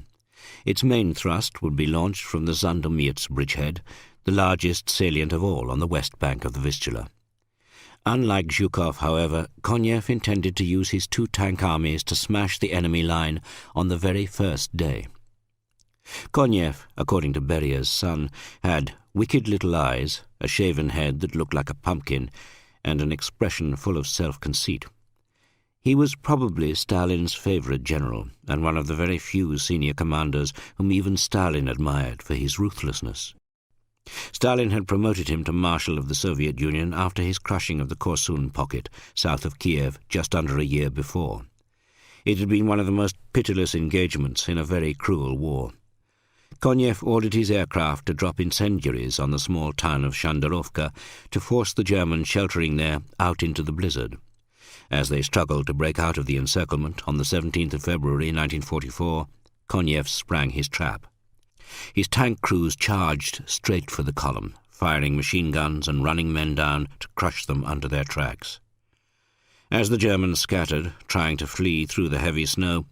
Its main thrust would be launched from the Sandomierz bridgehead, the largest salient of all on the west bank of the Vistula. Unlike Zhukov, however, Konyev intended to use his 2 tank armies to smash the enemy line on the very first day. Konyev, according to Beria's son, had wicked little eyes, a shaven head that looked like a pumpkin, and an expression full of self-conceit. He was probably Stalin's favorite general, and one of the very few senior commanders whom even Stalin admired for his ruthlessness. Stalin had promoted him to Marshal of the Soviet Union after his crushing of the Korsun pocket, south of Kiev, just under a year before. It had been one of the most pitiless engagements in a very cruel war. Konyev ordered his aircraft to drop incendiaries on the small town of Shandarovka to force the Germans sheltering there out into the blizzard. As they struggled to break out of the encirclement on the 17th of February 1944, Konyev sprang his trap. His tank crews charged straight for the column, firing machine guns and running men down to crush them under their tracks. As the Germans scattered, trying to flee through the heavy snow,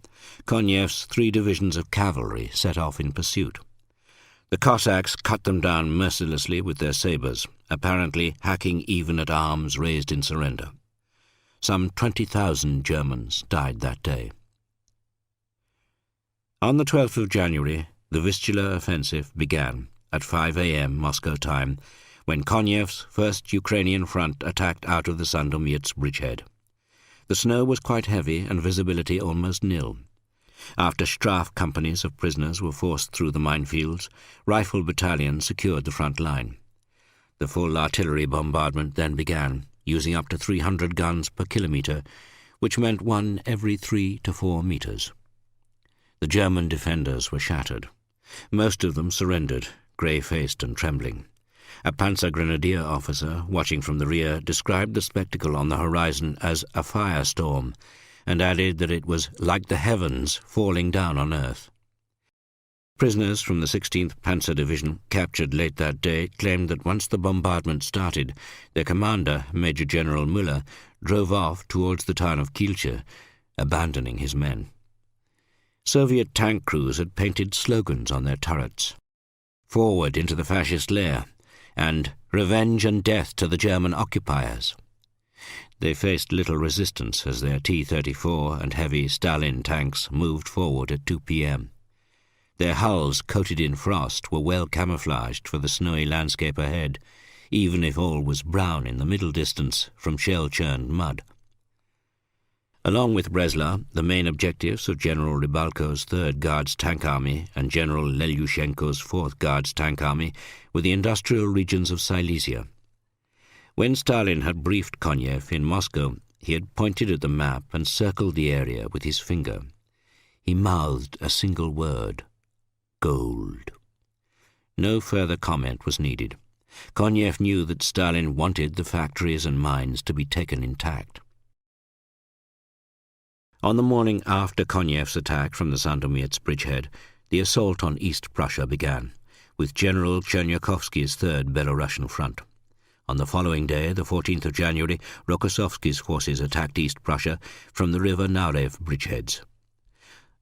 Konev's 3 divisions of cavalry set off in pursuit. The Cossacks cut them down mercilessly with their sabres, apparently hacking even at arms raised in surrender. Some 20,000 Germans died that day. On the 12th of January, the Vistula offensive began at 5 a.m. Moscow time, when Konev's 1st Ukrainian front attacked out of the Sandomierz bridgehead. The snow was quite heavy and visibility almost nil. After Straf companies of prisoners were forced through the minefields, rifle battalions secured the front line. The full artillery bombardment then began, using up to 300 guns per kilometre, which meant one every 3 to 4 metres. The German defenders were shattered. Most of them surrendered, grey-faced and trembling. A Panzer Grenadier officer, watching from the rear, described the spectacle on the horizon as a firestorm, and added that it was like the heavens falling down on earth. Prisoners from the 16th Panzer Division, captured late that day, claimed that once the bombardment started, their commander, Major General Müller, drove off towards the town of Kielce, abandoning his men. Soviet tank crews had painted slogans on their turrets: "Forward into the fascist lair," and "Revenge and death to the German occupiers." They faced little resistance as their T-34 and heavy Stalin tanks moved forward at 2 p.m. Their hulls, coated in frost, were well camouflaged for the snowy landscape ahead, even if all was brown in the middle distance from shell-churned mud. Along with Breslau, the main objectives of General Rybalko's 3rd Guards Tank Army and General Lelyushenko's 4th Guards Tank Army were the industrial regions of Silesia. When Stalin had briefed Konev in Moscow, he had pointed at the map and circled the area with his finger. He mouthed a single word: gold. No further comment was needed. Konev knew that Stalin wanted the factories and mines to be taken intact. On the morning after Konev's attack from the Sandomierz bridgehead, the assault on East Prussia began, with General Chernyakhovsky's 3rd Belarusian Front. On the following day, the 14th of January, Rokossovsky's forces attacked East Prussia from the river Narev bridgeheads.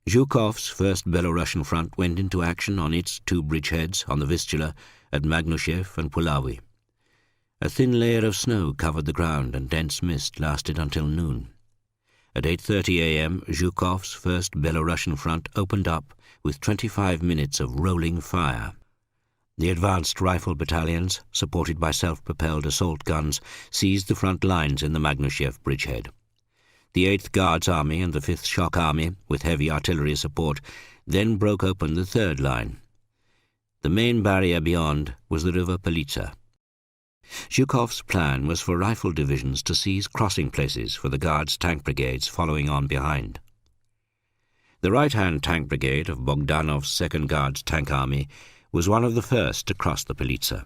Zhukov's 1st Belarusian Front went into action on its 2 bridgeheads on the Vistula at Magnushev and Puławy. A thin layer of snow covered the ground and dense mist lasted until noon. At 8:30 a.m., Zhukov's 1st Belarusian Front opened up with 25 minutes of rolling fire. The advanced rifle battalions, supported by self-propelled assault guns, seized the front lines in the Magnushev bridgehead. The 8th Guards Army and the 5th Shock Army, with heavy artillery support, then broke open the 3rd line. The main barrier beyond was the river Polica. Zhukov's plan was for rifle divisions to seize crossing places for the Guards tank brigades following on behind. The right-hand tank brigade of Bogdanov's 2nd Guards Tank Army was one of the first to cross the Polica.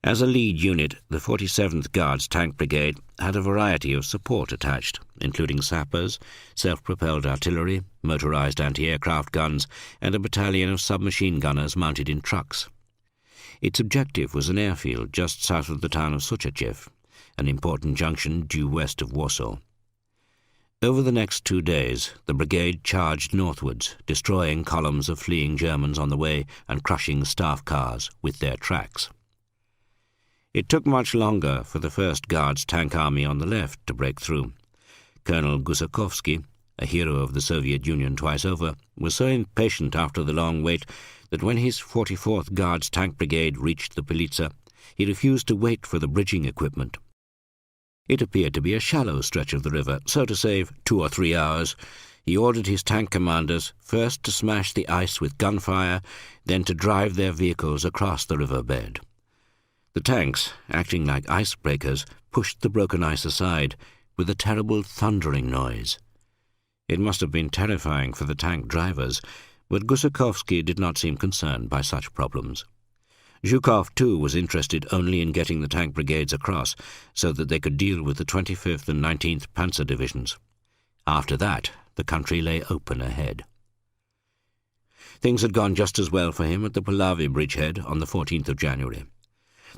As a lead unit, the 47th Guards Tank Brigade had a variety of support attached, including sappers, self-propelled artillery, motorized anti-aircraft guns, and a battalion of submachine gunners mounted in trucks. Its objective was an airfield just south of the town of Suchachev, an important junction due west of Warsaw. Over the next 2 days, the brigade charged northwards, destroying columns of fleeing Germans on the way and crushing staff cars with their tracks. It took much longer for the 1st Guards Tank Army on the left to break through. Colonel Gusakovsky, a hero of the Soviet Union twice over, was so impatient after the long wait that when his 44th Guards Tank Brigade reached the Polica, he refused to wait for the bridging equipment. It appeared to be a shallow stretch of the river, so to save 2 or 3 hours, he ordered his tank commanders first to smash the ice with gunfire, then to drive their vehicles across the riverbed. The tanks, acting like icebreakers, pushed the broken ice aside with a terrible thundering noise. It must have been terrifying for the tank drivers, but Gusakovsky did not seem concerned by such problems. Zhukov, too, was interested only in getting the tank brigades across so that they could deal with the 25th and 19th Panzer Divisions. After that, the country lay open ahead. Things had gone just as well for him at the Puławy bridgehead on the 14th of January.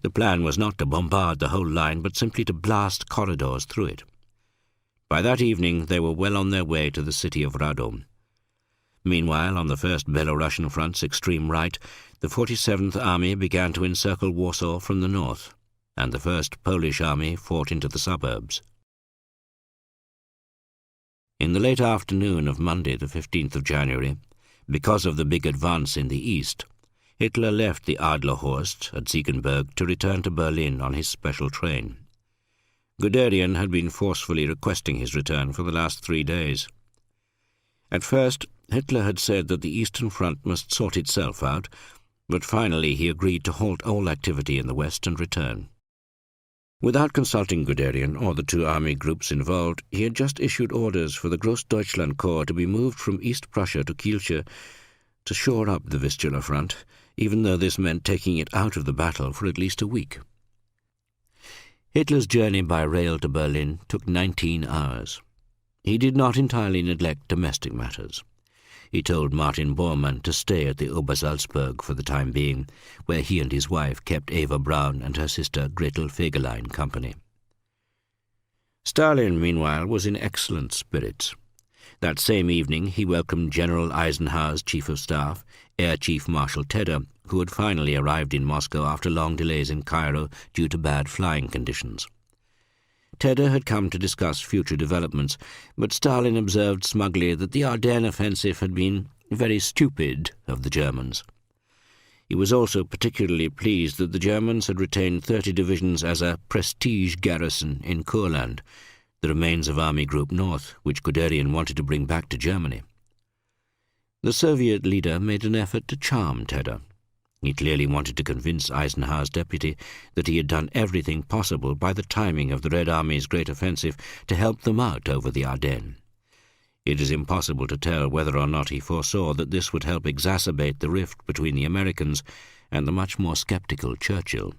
The plan was not to bombard the whole line, but simply to blast corridors through it. By that evening they were well on their way to the city of Radom. Meanwhile, on the first Belarusian front's extreme right, the 47th Army began to encircle Warsaw from the north, and the first Polish army fought into the suburbs. In the late afternoon of Monday, the 15th of January, because of the big advance in the east, Hitler left the Adlerhorst at Siegenberg to return to Berlin on his special train. Guderian had been forcefully requesting his return for the last 3 days. At first, Hitler had said that the Eastern Front must sort itself out, but finally he agreed to halt all activity in the West and return. Without consulting Guderian or the 2 army groups involved, he had just issued orders for the Grossdeutschland Corps to be moved from East Prussia to Kielce to shore up the Vistula front, even though this meant taking it out of the battle for at least a week. Hitler's journey by rail to Berlin took 19 hours. He did not entirely neglect domestic matters. He told Martin Bormann to stay at the Obersalzberg for the time being, where he and his wife kept Eva Braun and her sister Gretel Fegelein company. Stalin, meanwhile, was in excellent spirits. That same evening he welcomed General Eisenhower's Chief of Staff, Air Chief Marshal Tedder, who had finally arrived in Moscow after long delays in Cairo due to bad flying conditions. Tedder had come to discuss future developments, but Stalin observed smugly that the Ardennes offensive had been very stupid of the Germans. He was also particularly pleased that the Germans had retained 30 divisions as a prestige garrison in Courland, the remains of Army Group North, which Guderian wanted to bring back to Germany. The Soviet leader made an effort to charm Tedder. He clearly wanted to convince Eisenhower's deputy that he had done everything possible by the timing of the Red Army's great offensive to help them out over the Ardennes. It is impossible to tell whether or not he foresaw that this would help exacerbate the rift between the Americans and the much more sceptical Churchill.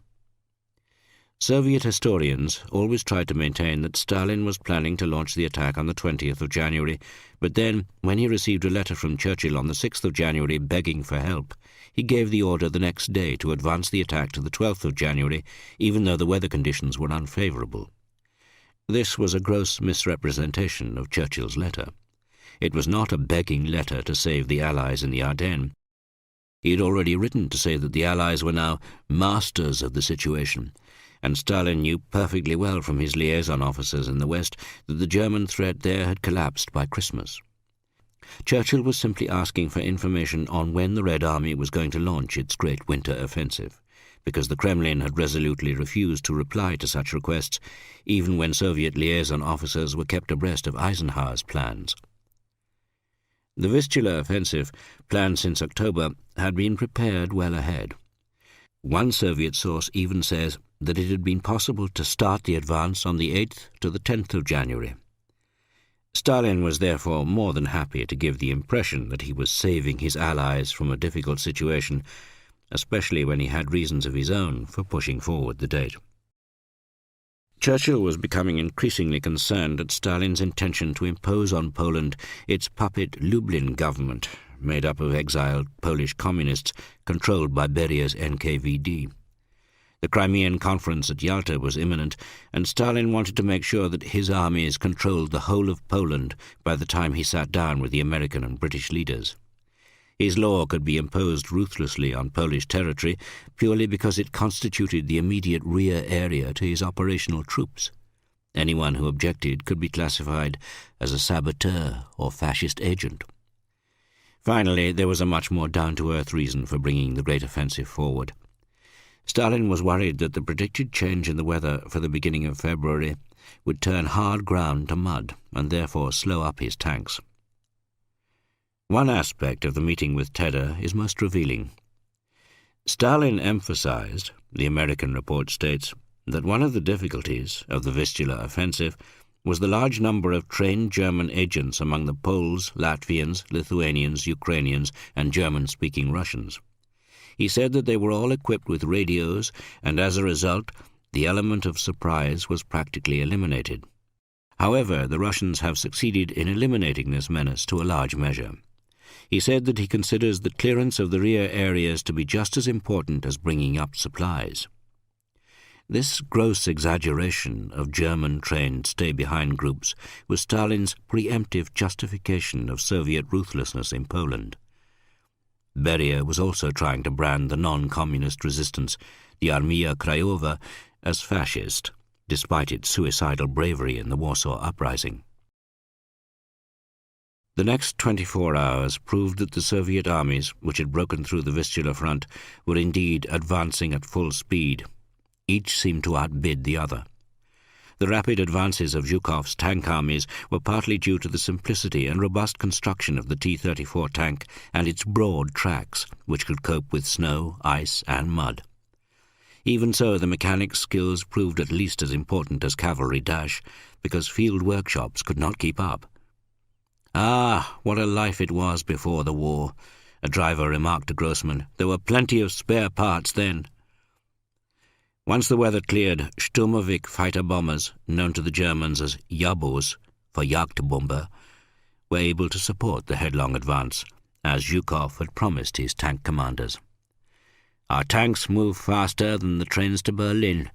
Soviet historians always tried to maintain that Stalin was planning to launch the attack on the 20th of January, but then, when he received a letter from Churchill on the 6th of January begging for help, he gave the order the next day to advance the attack to the 12th of January, even though the weather conditions were unfavourable. This was a gross misrepresentation of Churchill's letter. It was not a begging letter to save the Allies in the Ardennes. He had already written to say that the Allies were now masters of the situation, and Stalin knew perfectly well from his liaison officers in the West that the German threat there had collapsed by Christmas. Churchill was simply asking for information on when the Red Army was going to launch its great winter offensive, because the Kremlin had resolutely refused to reply to such requests, even when Soviet liaison officers were kept abreast of Eisenhower's plans. The Vistula offensive, planned since October, had been prepared well ahead. One Soviet source even says that it had been possible to start the advance on the 8th to the 10th of January. Stalin was therefore more than happy to give the impression that he was saving his allies from a difficult situation, especially when he had reasons of his own for pushing forward the date. Churchill was becoming increasingly concerned at Stalin's intention to impose on Poland its puppet Lublin government, made up of exiled Polish communists controlled by Beria's NKVD. The Crimean Conference at Yalta was imminent, and Stalin wanted to make sure that his armies controlled the whole of Poland by the time he sat down with the American and British leaders. His law could be imposed ruthlessly on Polish territory purely because it constituted the immediate rear area to his operational troops. Anyone who objected could be classified as a saboteur or fascist agent. Finally, there was a much more down-to-earth reason for bringing the great offensive forward. Stalin was worried that the predicted change in the weather for the beginning of February would turn hard ground to mud and therefore slow up his tanks. One aspect of the meeting with Tedder is most revealing. Stalin emphasized, the American report states, that one of the difficulties of the Vistula offensive was the large number of trained German agents among the Poles, Latvians, Lithuanians, Ukrainians, and German-speaking Russians. He said that they were all equipped with radios, and as a result, the element of surprise was practically eliminated. However, the Russians have succeeded in eliminating this menace to a large measure. He said that he considers the clearance of the rear areas to be just as important as bringing up supplies. This gross exaggeration of German-trained stay-behind groups was Stalin's preemptive justification of Soviet ruthlessness in Poland. Beria was also trying to brand the non-communist resistance, the Armia Krajowa, as fascist, despite its suicidal bravery in the Warsaw Uprising. The next 24 hours proved that the Soviet armies, which had broken through the Vistula front, were indeed advancing at full speed. Each seemed to outbid the other. The rapid advances of Zhukov's tank armies were partly due to the simplicity and robust construction of the T-34 tank and its broad tracks, which could cope with snow, ice, and mud. Even so, the mechanics' skills proved at least as important as cavalry dash, because field workshops could not keep up. "Ah, what a life it was before the war," a driver remarked to Grossman. "There were plenty of spare parts then." Once the weather cleared, Sturmovik fighter-bombers, known to the Germans as Jabos, for Jagdbomber, were able to support the headlong advance, as Zhukov had promised his tank commanders. "Our tanks move faster than the trains to Berlin,"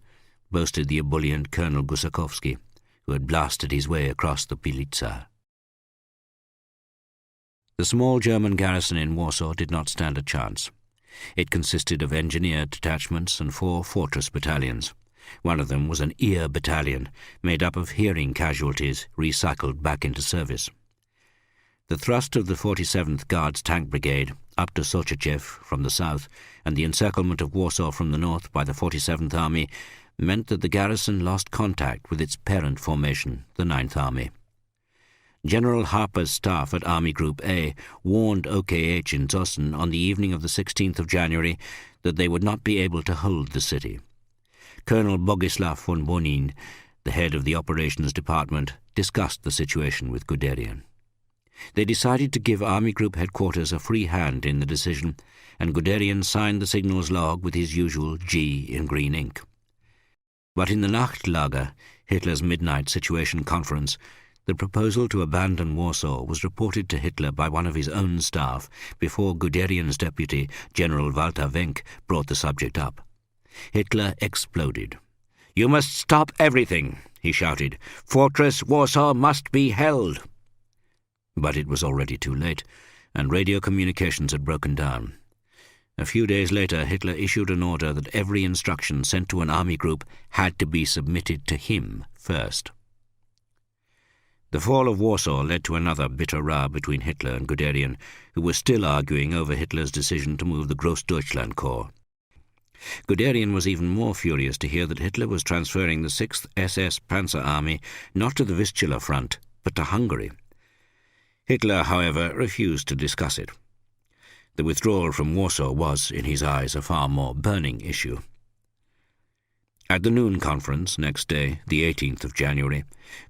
boasted the ebullient Colonel Gusakovsky, who had blasted his way across the Pilitsa. The small German garrison in Warsaw did not stand a chance. It consisted of engineer detachments and 4 fortress battalions. One of them was an ear battalion, made up of hearing casualties recycled back into service. The thrust of the 47th Guards Tank Brigade, up to Sochechev from the south, and the encirclement of Warsaw from the north by the 47th Army, meant that the garrison lost contact with its parent formation, the 9th Army. General Harper's staff at Army Group A warned OKH in Zossen on the evening of the 16th of January that they would not be able to hold the city. Colonel Bogislav von Bonin, the head of the operations department, discussed the situation with Guderian. They decided to give Army Group headquarters a free hand in the decision, and Guderian signed the signals log with his usual G in green ink. But in the Nachtlager, Hitler's midnight situation conference, the proposal to abandon Warsaw was reported to Hitler by one of his own staff before Guderian's deputy, General Walter Wenck, brought the subject up. Hitler exploded. "You must stop everything," he shouted. "Fortress Warsaw must be held." But it was already too late, and radio communications had broken down. A few days later, Hitler issued an order that every instruction sent to an army group had to be submitted to him first. The fall of Warsaw led to another bitter row between Hitler and Guderian, who were still arguing over Hitler's decision to move the Grossdeutschland Corps. Guderian was even more furious to hear that Hitler was transferring the 6th SS Panzer Army not to the Vistula front, but to Hungary. Hitler, however, refused to discuss it. The withdrawal from Warsaw was, in his eyes, a far more burning issue. At the noon conference next day, the 18th of January,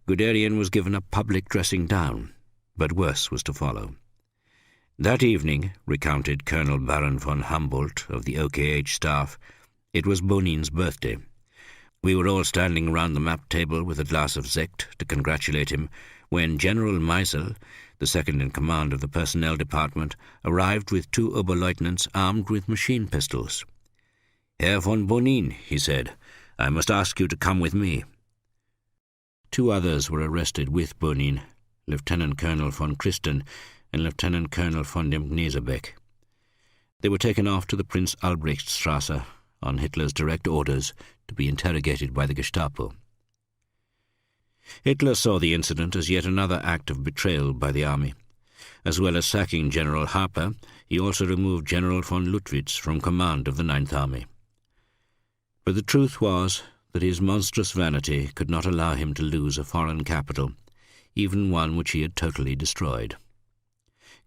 Guderian was given a public dressing down, but worse was to follow. That evening, recounted Colonel Baron von Humboldt of the OKH staff, it was Bonin's birthday. We were all standing round the map table with a glass of Sekt to congratulate him, when General Meisel, the second in command of the personnel department, arrived with 2 Oberleutnants armed with machine pistols. "Herr von Bonin," he said, "I must ask you to come with me." 2 others were arrested with Bonin, Lieutenant Colonel von Christen and Lieutenant Colonel von dem Gnesebeck. They were taken off to the Prince Albrechtstrasse on Hitler's direct orders to be interrogated by the Gestapo. Hitler saw the incident as yet another act of betrayal by the army. As well as sacking General Harper, he also removed General von Luttwitz from command of the 9th Army. But the truth was that his monstrous vanity could not allow him to lose a foreign capital, even one which he had totally destroyed.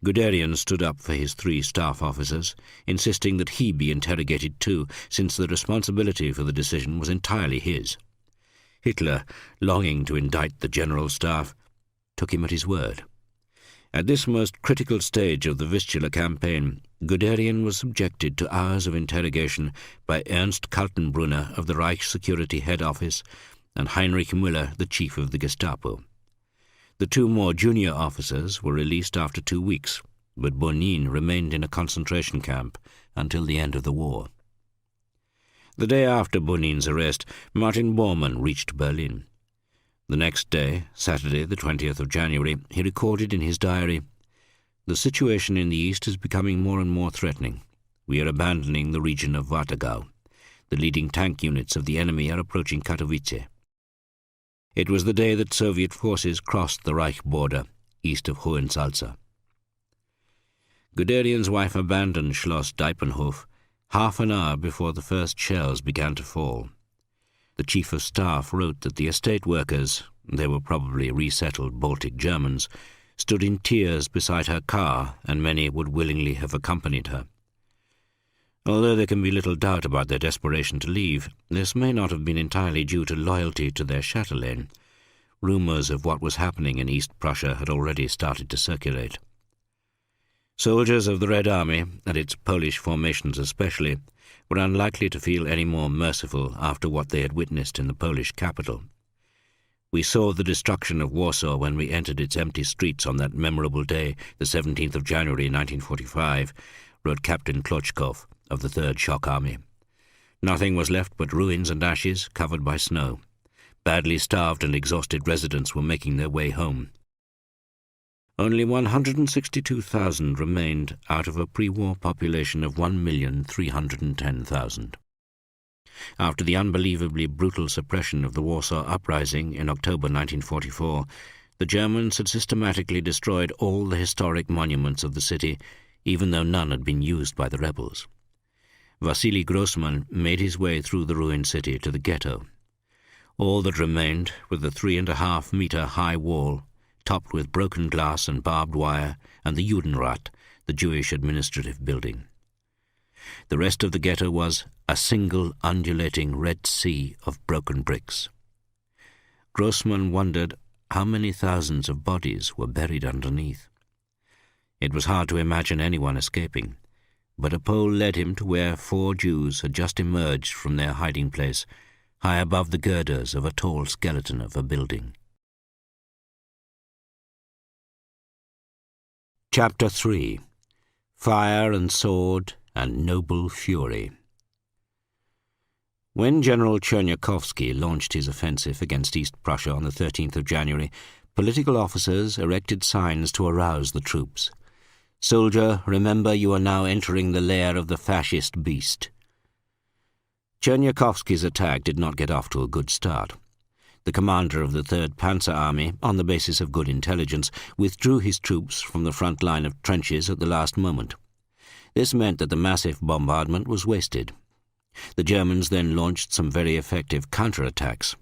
Guderian stood up for his 3 staff officers, insisting that he be interrogated too, since the responsibility for the decision was entirely his. Hitler, longing to indict the general staff, took him at his word. At this most critical stage of the Vistula campaign, Guderian was subjected to hours of interrogation by Ernst Kaltenbrunner of the Reich Security Head Office and Heinrich Müller, the chief of the Gestapo. The 2 more junior officers were released after 2 weeks, but Bonin remained in a concentration camp until the end of the war. The day after Bonin's arrest, Martin Bormann reached Berlin. The next day, Saturday, the 20th of January, he recorded in his diary, "The situation in the east is becoming more and more threatening. We are abandoning the region of Warthegau. The leading tank units of the enemy are approaching Katowice." It was the day that Soviet forces crossed the Reich border, east of Hohensalza. Guderian's wife abandoned Schloss Diepenhof half an hour before the first shells began to fall. The chief of staff wrote that the estate workers, they were probably resettled Baltic Germans, stood in tears beside her car, and many would willingly have accompanied her. Although there can be little doubt about their desperation to leave, this may not have been entirely due to loyalty to their chatelaine. Rumours of what was happening in East Prussia had already started to circulate. Soldiers of the Red Army, and its Polish formations especially, were unlikely to feel any more merciful after what they had witnessed in the Polish capital. "We saw the destruction of Warsaw when we entered its empty streets on that memorable day, the 17th of January 1945, wrote Captain Klochkov of the 3rd Shock Army. "Nothing was left but ruins and ashes covered by snow. Badly starved and exhausted residents were making their way home. Only 162,000 remained out of a pre-war population of 1,310,000. After the unbelievably brutal suppression of the Warsaw Uprising in October 1944, the Germans had systematically destroyed all the historic monuments of the city, even though none had been used by the rebels. Wassily Grossman made his way through the ruined city to the ghetto. All that remained were the 3.5-meter high wall, topped with broken glass and barbed wire, and the Judenrat, the Jewish administrative building. The rest of the ghetto was a single undulating red sea of broken bricks. Grossman wondered how many thousands of bodies were buried underneath. It was hard to imagine anyone escaping, but a pole led him to where 4 Jews had just emerged from their hiding place, high above the girders of a tall skeleton of a building. Chapter 3. Fire and Sword and Noble Fury. When General Chernyakhovsky launched his offensive against East Prussia on the 13th of January, political officers erected signs to arouse the troops. "Soldier, remember you are now entering the lair of the fascist beast." Chernyakhovsky's attack did not get off to a good start. The commander of the 3rd Panzer Army, on the basis of good intelligence, withdrew his troops from the front line of trenches at the last moment. This meant that the massive bombardment was wasted. The Germans then launched some very effective counterattacks,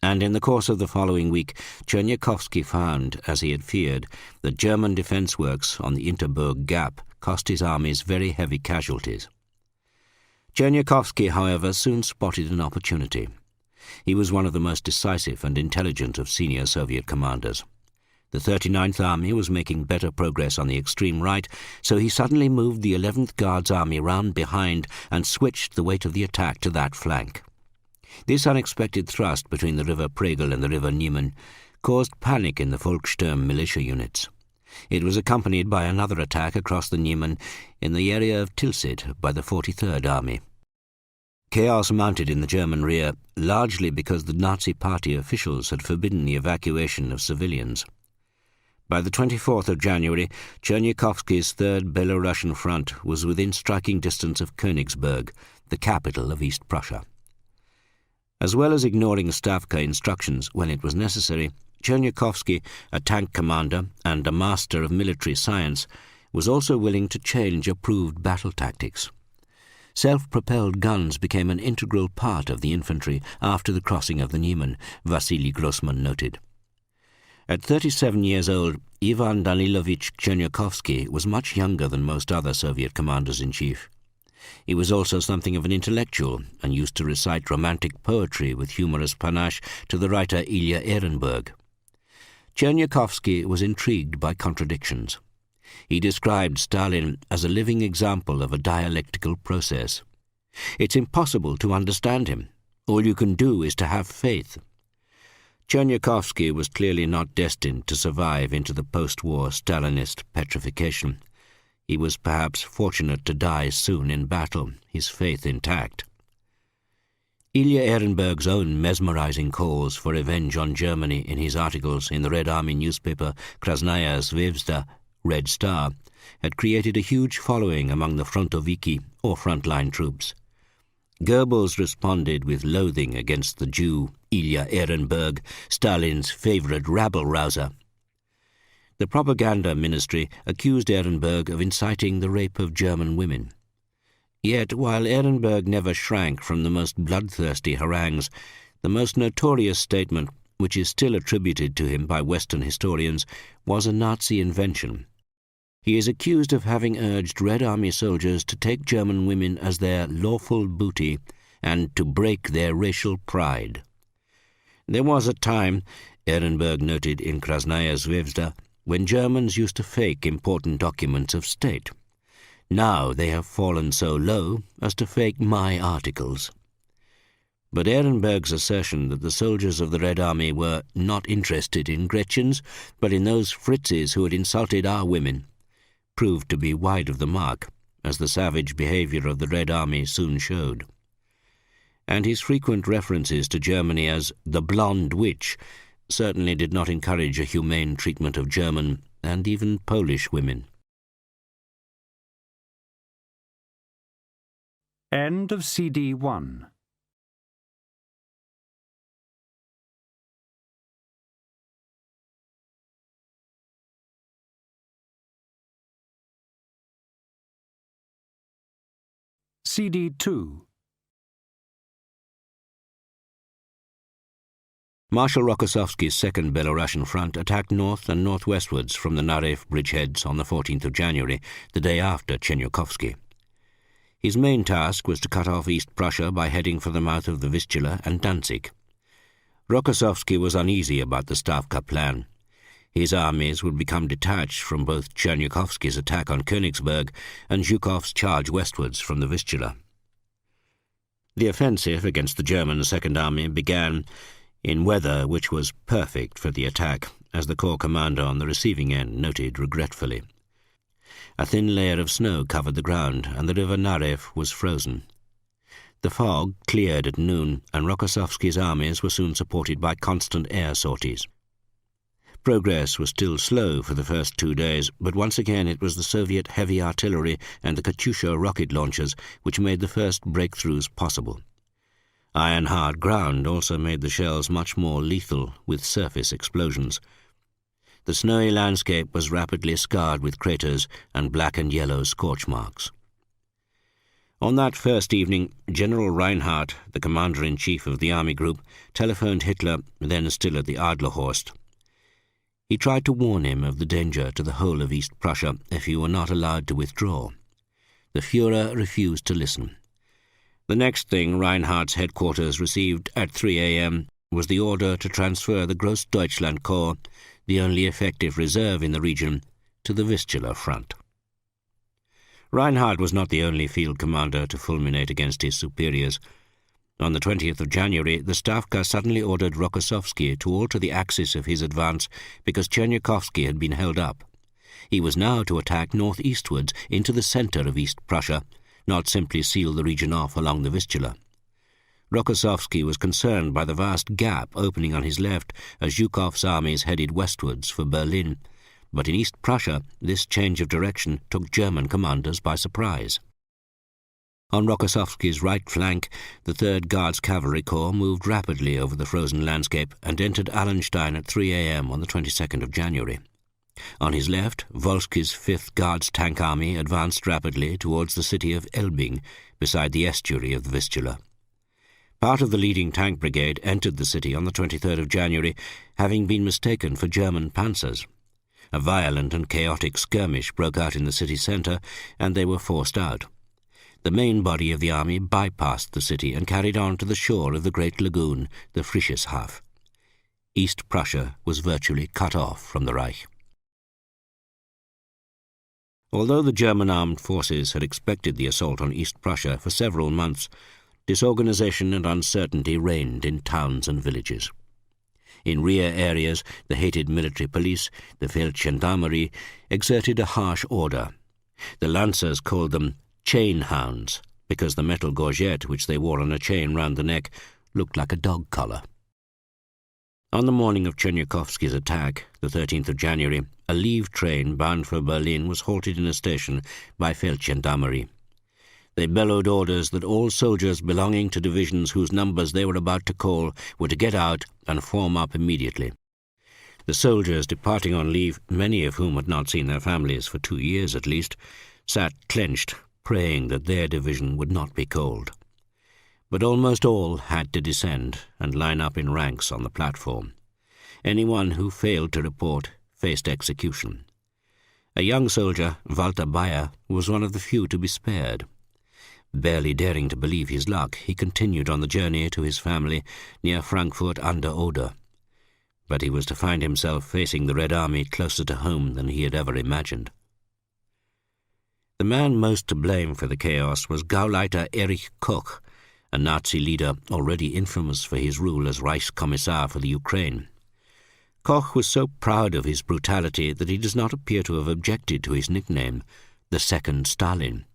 and in the course of the following week, Chernyakhovsky found, as he had feared, that German defence works on the Interburg Gap cost his armies very heavy casualties. Chernyakhovsky, however, soon spotted an opportunity. He was one of the most decisive and intelligent of senior Soviet commanders. The 39th Army was making better progress on the extreme right, so he suddenly moved the 11th Guards Army round behind and switched the weight of the attack to that flank. This unexpected thrust between the River Pregel and the River Niemen caused panic in the Volkssturm militia units. It was accompanied by another attack across the Niemen in the area of Tilsit by the 43rd Army. Chaos mounted in the German rear, largely because the Nazi Party officials had forbidden the evacuation of civilians. By the 24th of January, Chernyakhovsky's 3rd Belarusian Front was within striking distance of Königsberg, the capital of East Prussia. As well as ignoring Stavka instructions when it was necessary, Chernyakhovsky, a tank commander and a master of military science, was also willing to change approved battle tactics. Self-propelled guns became an integral part of the infantry after the crossing of the Niemen, Wassily Grossman noted. At 37 years old, Ivan Danilovich Chernyakhovsky was much younger than most other Soviet commanders-in-chief. He was also something of an intellectual and used to recite romantic poetry with humorous panache to the writer Ilya Ehrenburg. Chernyakhovsky was intrigued by contradictions. He described Stalin as a living example of a dialectical process. "It's impossible to understand him. All you can do is to have faith." Chernyakhovsky was clearly not destined to survive into the post-war Stalinist petrification. He was perhaps fortunate to die soon in battle, his faith intact. Ilya Ehrenberg's own mesmerizing calls for revenge on Germany in his articles in the Red Army newspaper Krasnaya Zvezda, Red Star, had created a huge following among the frontoviki, or frontline troops. Goebbels responded with loathing against the Jew Ilya Ehrenberg, Stalin's favorite rabble-rouser. The propaganda ministry accused Ehrenberg of inciting the rape of German women. Yet, while Ehrenberg never shrank from the most bloodthirsty harangues, the most notorious statement, which is still attributed to him by Western historians, was a Nazi invention. He is accused of having urged Red Army soldiers to take German women as their lawful booty and to break their racial pride. There was a time, Ehrenberg noted in Krasnaya Zvezda, when Germans used to fake important documents of state. Now they have fallen so low as to fake my articles. But Ehrenberg's assertion that the soldiers of the Red Army were not interested in Gretchens, but in those Fritzes who had insulted our women, proved to be wide of the mark, as the savage behavior of the Red Army soon showed. And his frequent references to Germany as the blonde witch certainly did not encourage a humane treatment of German and even Polish women. End of CD 1. CD 2. Marshal Rokossovsky's Second Belarusian Front attacked north and northwestwards from the Narev bridgeheads on the 14th of January, the day after Chernyakhovsky. His main task was to cut off East Prussia by heading for the mouth of the Vistula and Danzig. Rokossovsky was uneasy about the Stavka plan. His armies would become detached from both Chernyakhovsky's attack on Königsberg and Zhukov's charge westwards from the Vistula. The offensive against the German Second Army began in weather which was perfect for the attack, as the corps commander on the receiving end noted regretfully. A thin layer of snow covered the ground, and the river Narev was frozen. The fog cleared at noon, and Rokossovsky's armies were soon supported by constant air sorties. Progress was still slow for the first 2 days, but once again it was the Soviet heavy artillery and the Katyusha rocket launchers which made the first breakthroughs possible. Iron-hard ground also made the shells much more lethal with surface explosions. The snowy landscape was rapidly scarred with craters and black and yellow scorch marks. On that first evening, General Reinhardt, the commander-in-chief of the army group, telephoned Hitler, then still at the Adlerhorst. He tried to warn him of the danger to the whole of East Prussia if he were not allowed to withdraw. The Führer refused to listen. The next thing Reinhardt's headquarters received at 3 a.m. was the order to transfer the Grossdeutschland Corps, the only effective reserve in the region, to the Vistula front. Reinhardt was not the only field commander to fulminate against his superiors. On the 20th of January, the Stavka suddenly ordered Rokossovsky to alter the axis of his advance because Chernyakhovsky had been held up. He was now to attack northeastwards into the centre of East Prussia, not simply seal the region off along the Vistula. Rokossovsky was concerned by the vast gap opening on his left as Zhukov's armies headed westwards for Berlin, but in East Prussia this change of direction took German commanders by surprise. On Rokossovsky's right flank, the 3rd Guards Cavalry Corps moved rapidly over the frozen landscape and entered Allenstein at 3 a.m. on the 22nd of January. On his left, Volsky's 5th Guards Tank Army advanced rapidly towards the city of Elbing, beside the estuary of the Vistula. Part of the leading tank brigade entered the city on the 23rd of January, having been mistaken for German panzers. A violent and chaotic skirmish broke out in the city centre, and they were forced out. The main body of the army bypassed the city and carried on to the shore of the great lagoon, the Frischeshaff. East Prussia was virtually cut off from the Reich. Although the German armed forces had expected the assault on East Prussia for several months, disorganization and uncertainty reigned in towns and villages. In rear areas, the hated military police, the Feldgendarmerie, exerted a harsh order. The Lancers called them chain hounds, because the metal gorget which they wore on a chain round the neck looked like a dog collar. On the morning of Chernyakhovsky's attack, the 13th of January, a leave train bound for Berlin was halted in a station by Feldgendarmerie. They bellowed orders that all soldiers belonging to divisions whose numbers they were about to call were to get out and form up immediately. The soldiers departing on leave, many of whom had not seen their families for 2 years at least, sat clenched, praying that their division would not be called. But almost all had to descend and line up in ranks on the platform. Anyone who failed to report faced execution. A young soldier, Walter Bayer, was one of the few to be spared. Barely daring to believe his luck, he continued on the journey to his family near Frankfurt an der Oder. But he was to find himself facing the Red Army closer to home than he had ever imagined. The man most to blame for the chaos was Gauleiter Erich Koch, a Nazi leader already infamous for his rule as Reichskommissar for the Ukraine. Koch was so proud of his brutality that he does not appear to have objected to his nickname, the Second Stalin.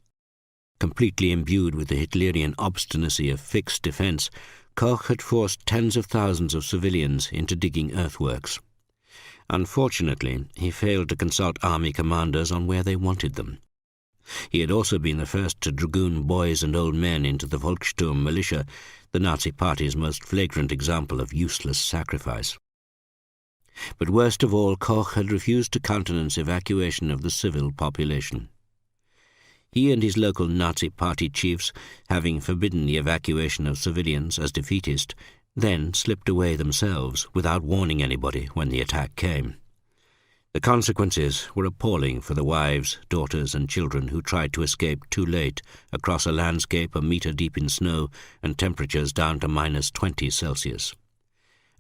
Completely imbued with the Hitlerian obstinacy of fixed defense, Koch had forced tens of thousands of civilians into digging earthworks. Unfortunately, he failed to consult army commanders on where they wanted them. He had also been the first to dragoon boys and old men into the Volkssturm militia, the Nazi Party's most flagrant example of useless sacrifice. But worst of all, Koch had refused to countenance evacuation of the civil population. He and his local Nazi Party chiefs, having forbidden the evacuation of civilians as defeatist, then slipped away themselves without warning anybody when the attack came. The consequences were appalling for the wives, daughters, and children who tried to escape too late across a landscape a metre deep in snow and temperatures down to -20 Celsius.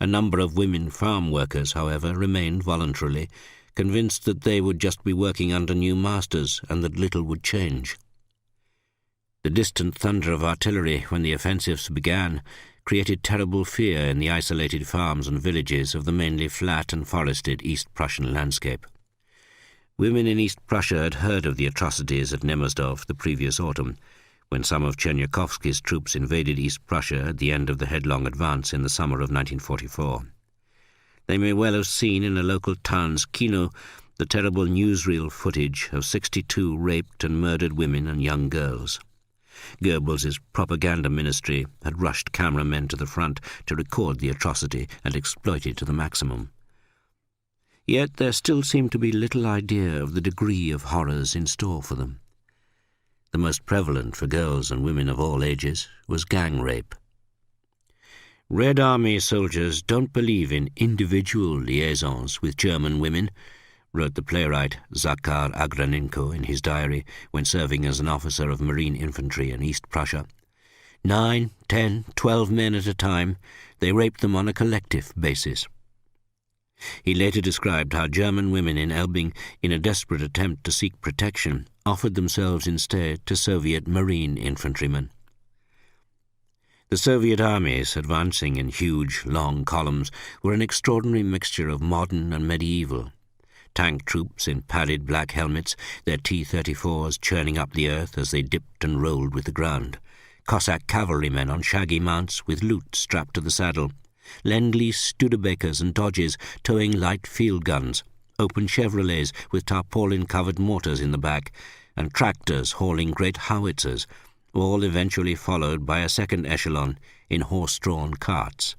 A number of women farm workers, however, remained voluntarily, convinced that they would just be working under new masters and that little would change. The distant thunder of artillery when the offensives began created terrible fear in the isolated farms and villages of the mainly flat and forested East Prussian landscape. Women in East Prussia had heard of the atrocities at Nemersdorf the previous autumn, when some of Chernyakhovsky's troops invaded East Prussia at the end of the headlong advance in the summer of 1944. They may well have seen in a local town's kino the terrible newsreel footage of 62 raped and murdered women and young girls. Goebbels's propaganda ministry had rushed cameramen to the front to record the atrocity and exploit it to the maximum. Yet there still seemed to be little idea of the degree of horrors in store for them. The most prevalent for girls and women of all ages was gang rape. Red Army soldiers don't believe in individual liaisons with German women, wrote the playwright Zakhar Agranenko in his diary when serving as an officer of Marine Infantry in East Prussia. 9, 10, 12 men at a time, they raped them on a collective basis. He later described how German women in Elbing, in a desperate attempt to seek protection, offered themselves instead to Soviet Marine infantrymen. The Soviet armies, advancing in huge, long columns, were an extraordinary mixture of modern and medieval. Tank troops in padded black helmets, their T-34s churning up the earth as they dipped and rolled with the ground. Cossack cavalrymen on shaggy mounts with loot strapped to the saddle. Lend-Lease Studebakers and Dodges towing light field guns. Open Chevrolets with tarpaulin-covered mortars in the back. And tractors hauling great howitzers, all eventually followed by a second echelon in horse-drawn carts.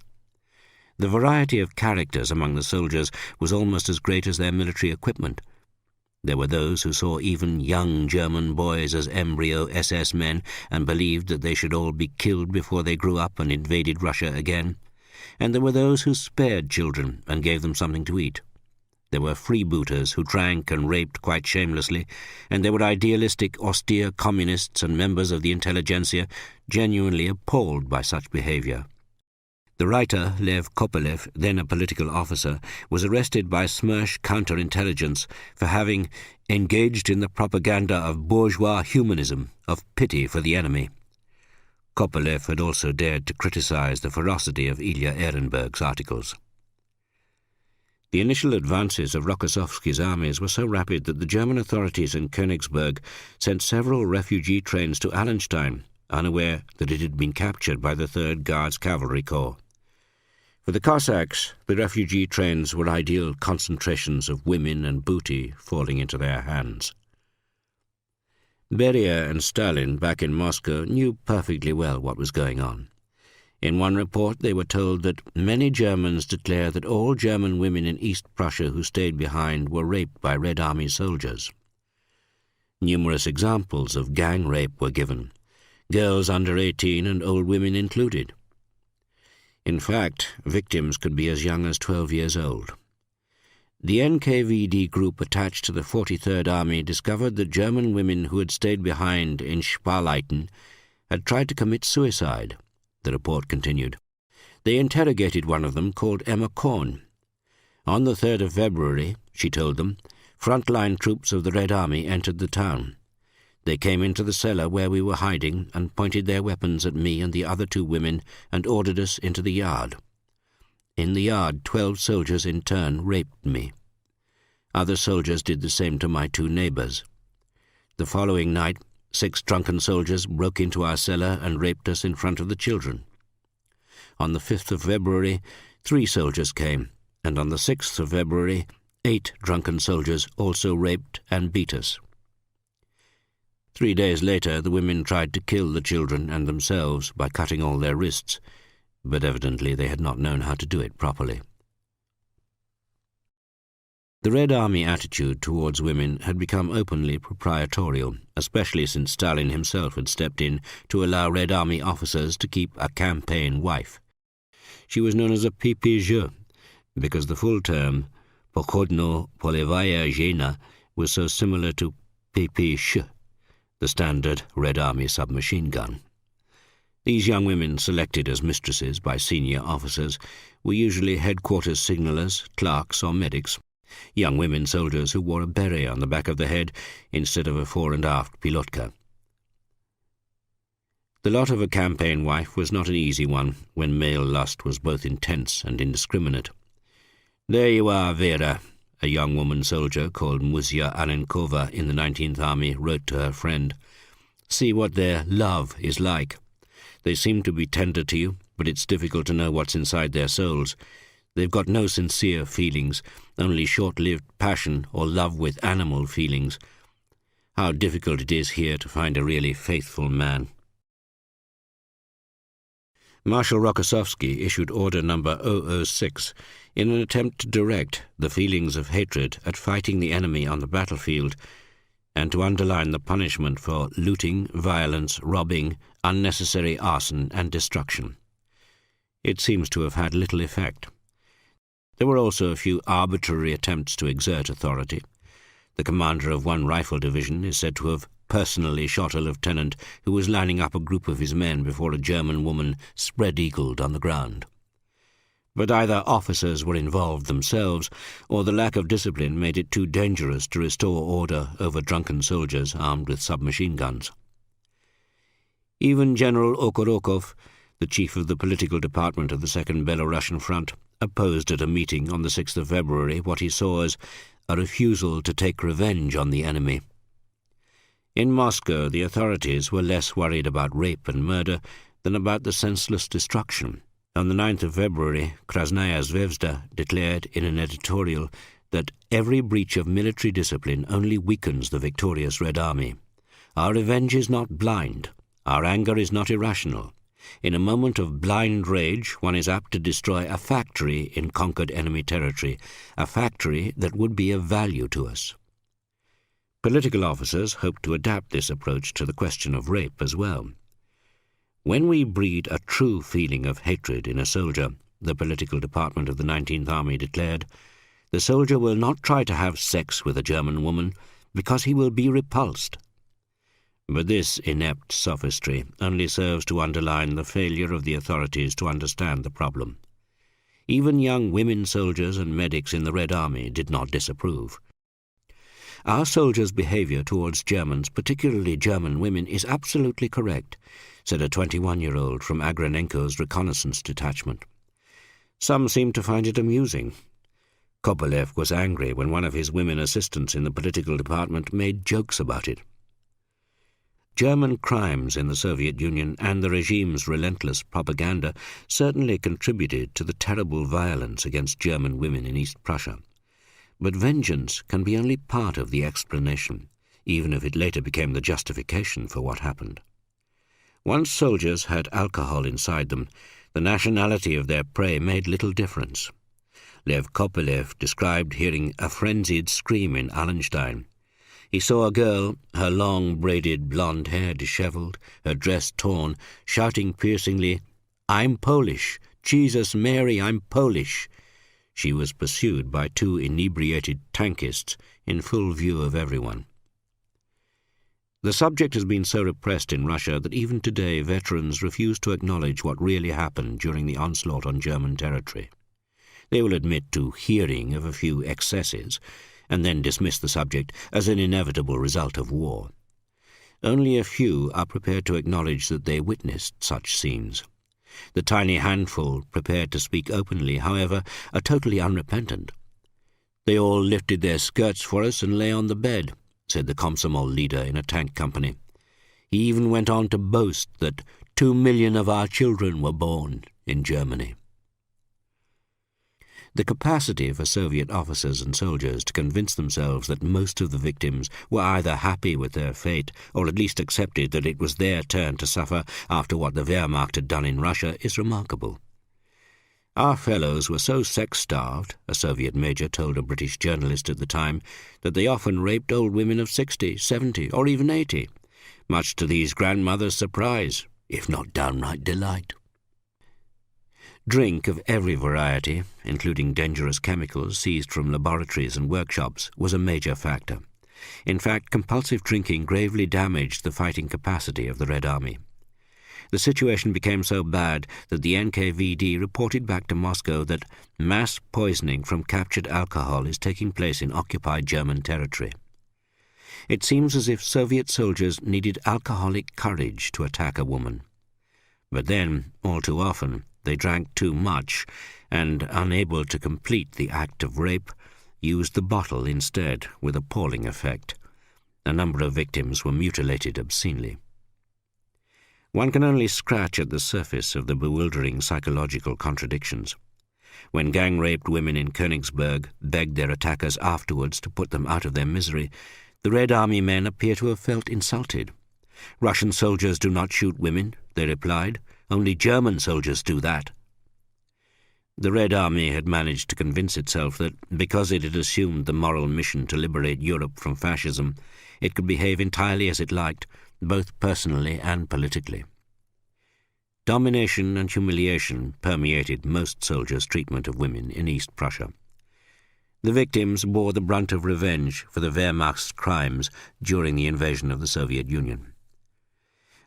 The variety of characters among the soldiers was almost as great as their military equipment. There were those who saw even young German boys as embryo SS men and believed that they should all be killed before they grew up and invaded Russia again. And there were those who spared children and gave them something to eat. There were freebooters who drank and raped quite shamelessly, and there were idealistic, austere communists and members of the intelligentsia genuinely appalled by such behavior. The writer, Lev Kopelev, then a political officer, was arrested by Smersh counterintelligence for having engaged in the propaganda of bourgeois humanism, of pity for the enemy. Kopelev had also dared to criticize the ferocity of Ilya Ehrenberg's articles. The initial advances of Rokossovsky's armies were so rapid that the German authorities in Königsberg sent several refugee trains to Allenstein, unaware that it had been captured by the 3rd Guards Cavalry Corps. For the Cossacks, the refugee trains were ideal concentrations of women and booty falling into their hands. Beria and Stalin, back in Moscow, knew perfectly well what was going on. In one report they were told that many Germans declare that all German women in East Prussia who stayed behind were raped by Red Army soldiers. Numerous examples of gang rape were given, girls under 18 and old women included. In fact, victims could be as young as 12 years old. The NKVD group attached to the 43rd Army discovered that German women who had stayed behind in Spaleiten had tried to commit suicide, the report continued. They interrogated one of them called Emma Korn. On the 3rd of February, she told them, frontline troops of the Red Army entered the town. They came into the cellar where we were hiding and pointed their weapons at me and the other 2 women and ordered us into the yard. In the yard, 12 soldiers in turn raped me. Other soldiers did the same to my 2 neighbors. The following night, 6 drunken soldiers broke into our cellar and raped us in front of the children. On the 5th of February, 3 soldiers came, and on the 6th of February, 8 drunken soldiers also raped and beat us. 3 days later, the women tried to kill the children and themselves by cutting all their wrists, but evidently they had not known how to do it properly. The Red Army attitude towards women had become openly proprietorial, especially since Stalin himself had stepped in to allow Red Army officers to keep a campaign wife. She was known as a PPJ, because the full term, Pochodno Polevaya Zhena, was so similar to PPSH, the standard Red Army submachine gun. These young women, selected as mistresses by senior officers, were usually headquarters signallers, clerks or medics, young women soldiers who wore a beret on the back of the head instead of a fore and aft pilotka. The lot of a campaign wife was not an easy one when male lust was both intense and indiscriminate. "There you are, Vera," a young woman soldier called Muzia Anenkova in the 19th Army wrote to her friend. "See what their love is like. They seem to be tender to you, but it's difficult to know what's inside their souls. They've got no sincere feelings, only short-lived passion or love with animal feelings. How difficult it is here to find a really faithful man." Marshal Rokossovsky issued Order number 006 in an attempt to direct the feelings of hatred at fighting the enemy on the battlefield and to underline the punishment for looting, violence, robbing, unnecessary arson and destruction. It seems to have had little effect. There were also a few arbitrary attempts to exert authority. The commander of one rifle division is said to have personally shot a lieutenant who was lining up a group of his men before a German woman spread-eagled on the ground. But either officers were involved themselves, or the lack of discipline made it too dangerous to restore order over drunken soldiers armed with submachine guns. Even General Okorokov, the chief of the political department of the Second Belarusian Front, opposed at a meeting on the 6th of February what he saw as a refusal to take revenge on the enemy. In Moscow, the authorities were less worried about rape and murder than about the senseless destruction. On the 9th of February, Krasnaya Zvezda declared in an editorial that every breach of military discipline only weakens the victorious Red Army. Our revenge is not blind. Our anger is not irrational. In a moment of blind rage, one is apt to destroy a factory in conquered enemy territory, a factory that would be of value to us. Political officers hope to adapt this approach to the question of rape as well. When we breed a true feeling of hatred in a soldier, the political department of the 19th Army declared, the soldier will not try to have sex with a German woman because he will be repulsed. But this inept sophistry only serves to underline the failure of the authorities to understand the problem. Even young women soldiers and medics in the Red Army did not disapprove. Our soldiers' behavior towards Germans, particularly German women, is absolutely correct, said a 21-year-old from Agranenko's reconnaissance detachment. Some seemed to find it amusing. Kopolev was angry when one of his women assistants in the political department made jokes about it. German crimes in the Soviet Union and the regime's relentless propaganda certainly contributed to the terrible violence against German women in East Prussia. But vengeance can be only part of the explanation, even if it later became the justification for what happened. Once soldiers had alcohol inside them, the nationality of their prey made little difference. Lev Kopelev described hearing a frenzied scream in Allenstein. He saw a girl, her long braided blonde hair dishevelled, her dress torn, shouting piercingly, "I'm Polish! Jesus Mary, I'm Polish!" She was pursued by two inebriated tankists in full view of everyone. The subject has been so repressed in Russia that even today veterans refuse to acknowledge what really happened during the onslaught on German territory. They will admit to hearing of a few excesses, and then dismiss the subject as an inevitable result of war. Only a few are prepared to acknowledge that they witnessed such scenes. The tiny handful prepared to speak openly, however, are totally unrepentant. "They all lifted their skirts for us and lay on the bed," said the Komsomol leader in a tank company. He even went on to boast that 2 million of our children were born in Germany. The capacity for Soviet officers and soldiers to convince themselves that most of the victims were either happy with their fate or at least accepted that it was their turn to suffer after what the Wehrmacht had done in Russia is remarkable. "Our fellows were so sex-starved," a Soviet major told a British journalist at the time, "that they often raped old women of 60, 70, or even 80, much to these grandmothers' surprise, if not downright delight." Drink of every variety, including dangerous chemicals seized from laboratories and workshops, was a major factor. In fact, compulsive drinking gravely damaged the fighting capacity of the Red Army. The situation became so bad that the NKVD reported back to Moscow that mass poisoning from captured alcohol is taking place in occupied German territory. It seems as if Soviet soldiers needed alcoholic courage to attack a woman. But then, all too often, they drank too much and, unable to complete the act of rape, used the bottle instead with appalling effect. A number of victims were mutilated obscenely. One can only scratch at the surface of the bewildering psychological contradictions. When gang-raped women in Königsberg begged their attackers afterwards to put them out of their misery, the Red Army men appear to have felt insulted. "Russian soldiers do not shoot women," they replied. "Only German soldiers do that." The Red Army had managed to convince itself that, because it had assumed the moral mission to liberate Europe from fascism, it could behave entirely as it liked, both personally and politically. Domination and humiliation permeated most soldiers' treatment of women in East Prussia. The victims bore the brunt of revenge for the Wehrmacht's crimes during the invasion of the Soviet Union.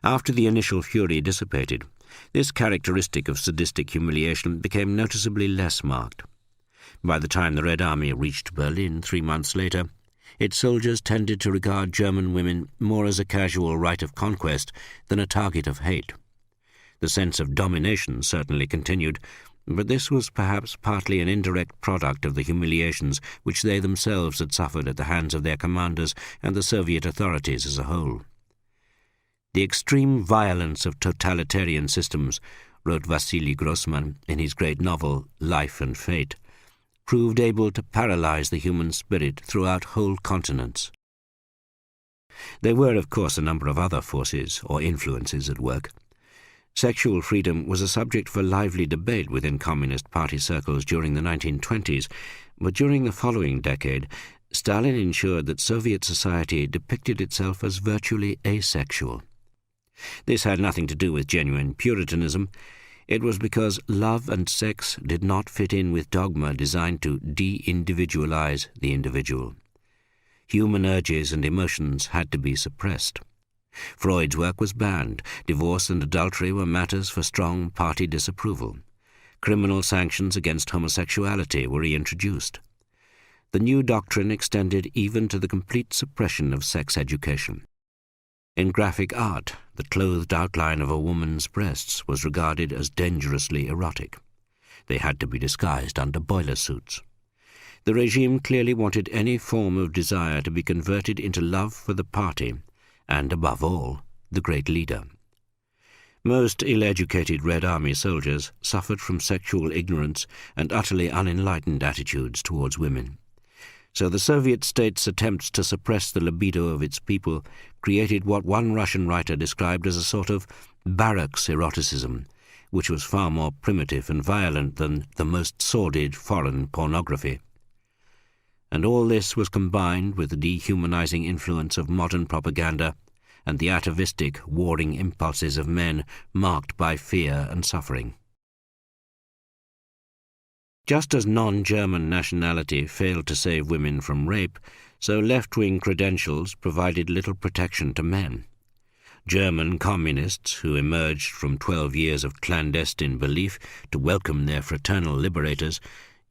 After the initial fury dissipated, this characteristic of sadistic humiliation became noticeably less marked. By the time the Red Army reached Berlin 3 months later, its soldiers tended to regard German women more as a casual rite of conquest than a target of hate. The sense of domination certainly continued, but this was perhaps partly an indirect product of the humiliations which they themselves had suffered at the hands of their commanders and the Soviet authorities as a whole. "The extreme violence of totalitarian systems," wrote Wassily Grossman in his great novel Life and Fate, "proved able to paralyze the human spirit throughout whole continents." There were, of course, a number of other forces or influences at work. Sexual freedom was a subject for lively debate within Communist Party circles during the 1920s, but during the following decade, Stalin ensured that Soviet society depicted itself as virtually asexual. This had nothing to do with genuine Puritanism. It was because love and sex did not fit in with dogma designed to de-individualize the individual. Human urges and emotions had to be suppressed. Freud's work was banned. Divorce and adultery were matters for strong party disapproval. Criminal sanctions against homosexuality were reintroduced. The new doctrine extended even to the complete suppression of sex education. In graphic art, the clothed outline of a woman's breasts was regarded as dangerously erotic. They had to be disguised under boiler suits. The regime clearly wanted any form of desire to be converted into love for the party and, above all, the great leader. Most ill-educated Red Army soldiers suffered from sexual ignorance and utterly unenlightened attitudes towards women. So the Soviet state's attempts to suppress the libido of its people created what one Russian writer described as a sort of barracks eroticism, which was far more primitive and violent than the most sordid foreign pornography. And all this was combined with the dehumanizing influence of modern propaganda and the atavistic, warring impulses of men marked by fear and suffering. Just as non-German nationality failed to save women from rape, so left-wing credentials provided little protection to men. German communists, who emerged from 12 years of clandestine belief to welcome their fraternal liberators,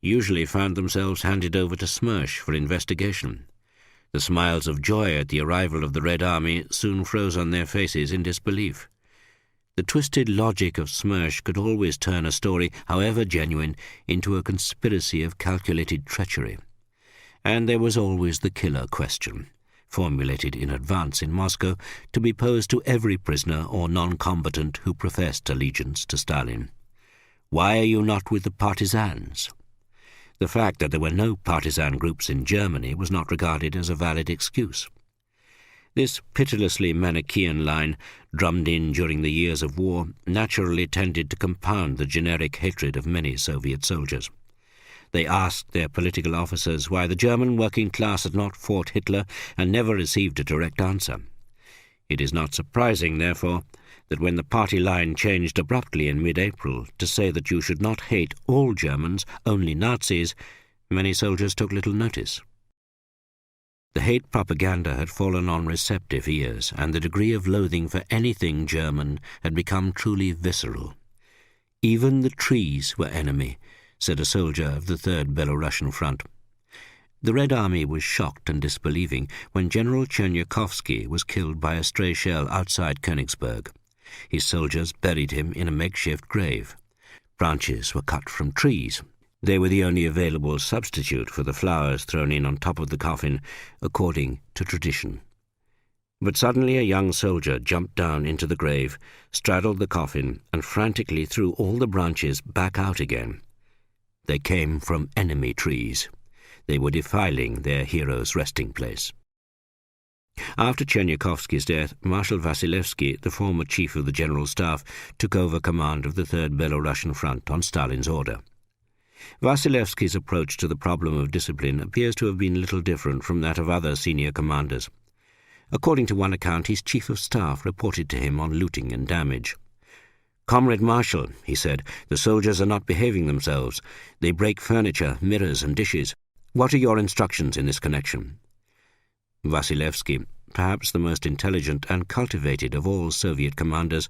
usually found themselves handed over to Smersh for investigation. The smiles of joy at the arrival of the Red Army soon froze on their faces in disbelief. The twisted logic of Smersh could always turn a story, however genuine, into a conspiracy of calculated treachery. And there was always the killer question, formulated in advance in Moscow, to be posed to every prisoner or non-combatant who professed allegiance to Stalin. Why are you not with the partisans? The fact that there were no partisan groups in Germany was not regarded as a valid excuse. This pitilessly Manichaean line, drummed in during the years of war, naturally tended to compound the generic hatred of many Soviet soldiers. They asked their political officers why the German working class had not fought Hitler and never received a direct answer. It is not surprising, therefore, that when the party line changed abruptly in mid-April to say that you should not hate all Germans, only Nazis, many soldiers took little notice. The hate propaganda had fallen on receptive ears, and the degree of loathing for anything German had become truly visceral. Even the trees were enemy, said a soldier of the Third Belorussian Front. The Red Army was shocked and disbelieving when General Chernyakhovsky was killed by a stray shell outside Königsberg. His soldiers buried him in a makeshift grave. Branches were cut from trees. They were the only available substitute for the flowers thrown in on top of the coffin, according to tradition. But suddenly a young soldier jumped down into the grave, straddled the coffin, and frantically threw all the branches back out again. They came from enemy trees. They were defiling their hero's resting place. After Chernyakhovsky's death, Marshal Vasilevsky, the former chief of the General Staff, took over command of the Third Belorussian Front on Stalin's order. Vasilevsky's approach to the problem of discipline appears to have been little different from that of other senior commanders. According to one account, his chief of staff reported to him on looting and damage. "Comrade Marshal," he said, "the soldiers are not behaving themselves. They break furniture, mirrors and dishes. What are your instructions in this connection?" Vasilevsky, perhaps the most intelligent and cultivated of all Soviet commanders,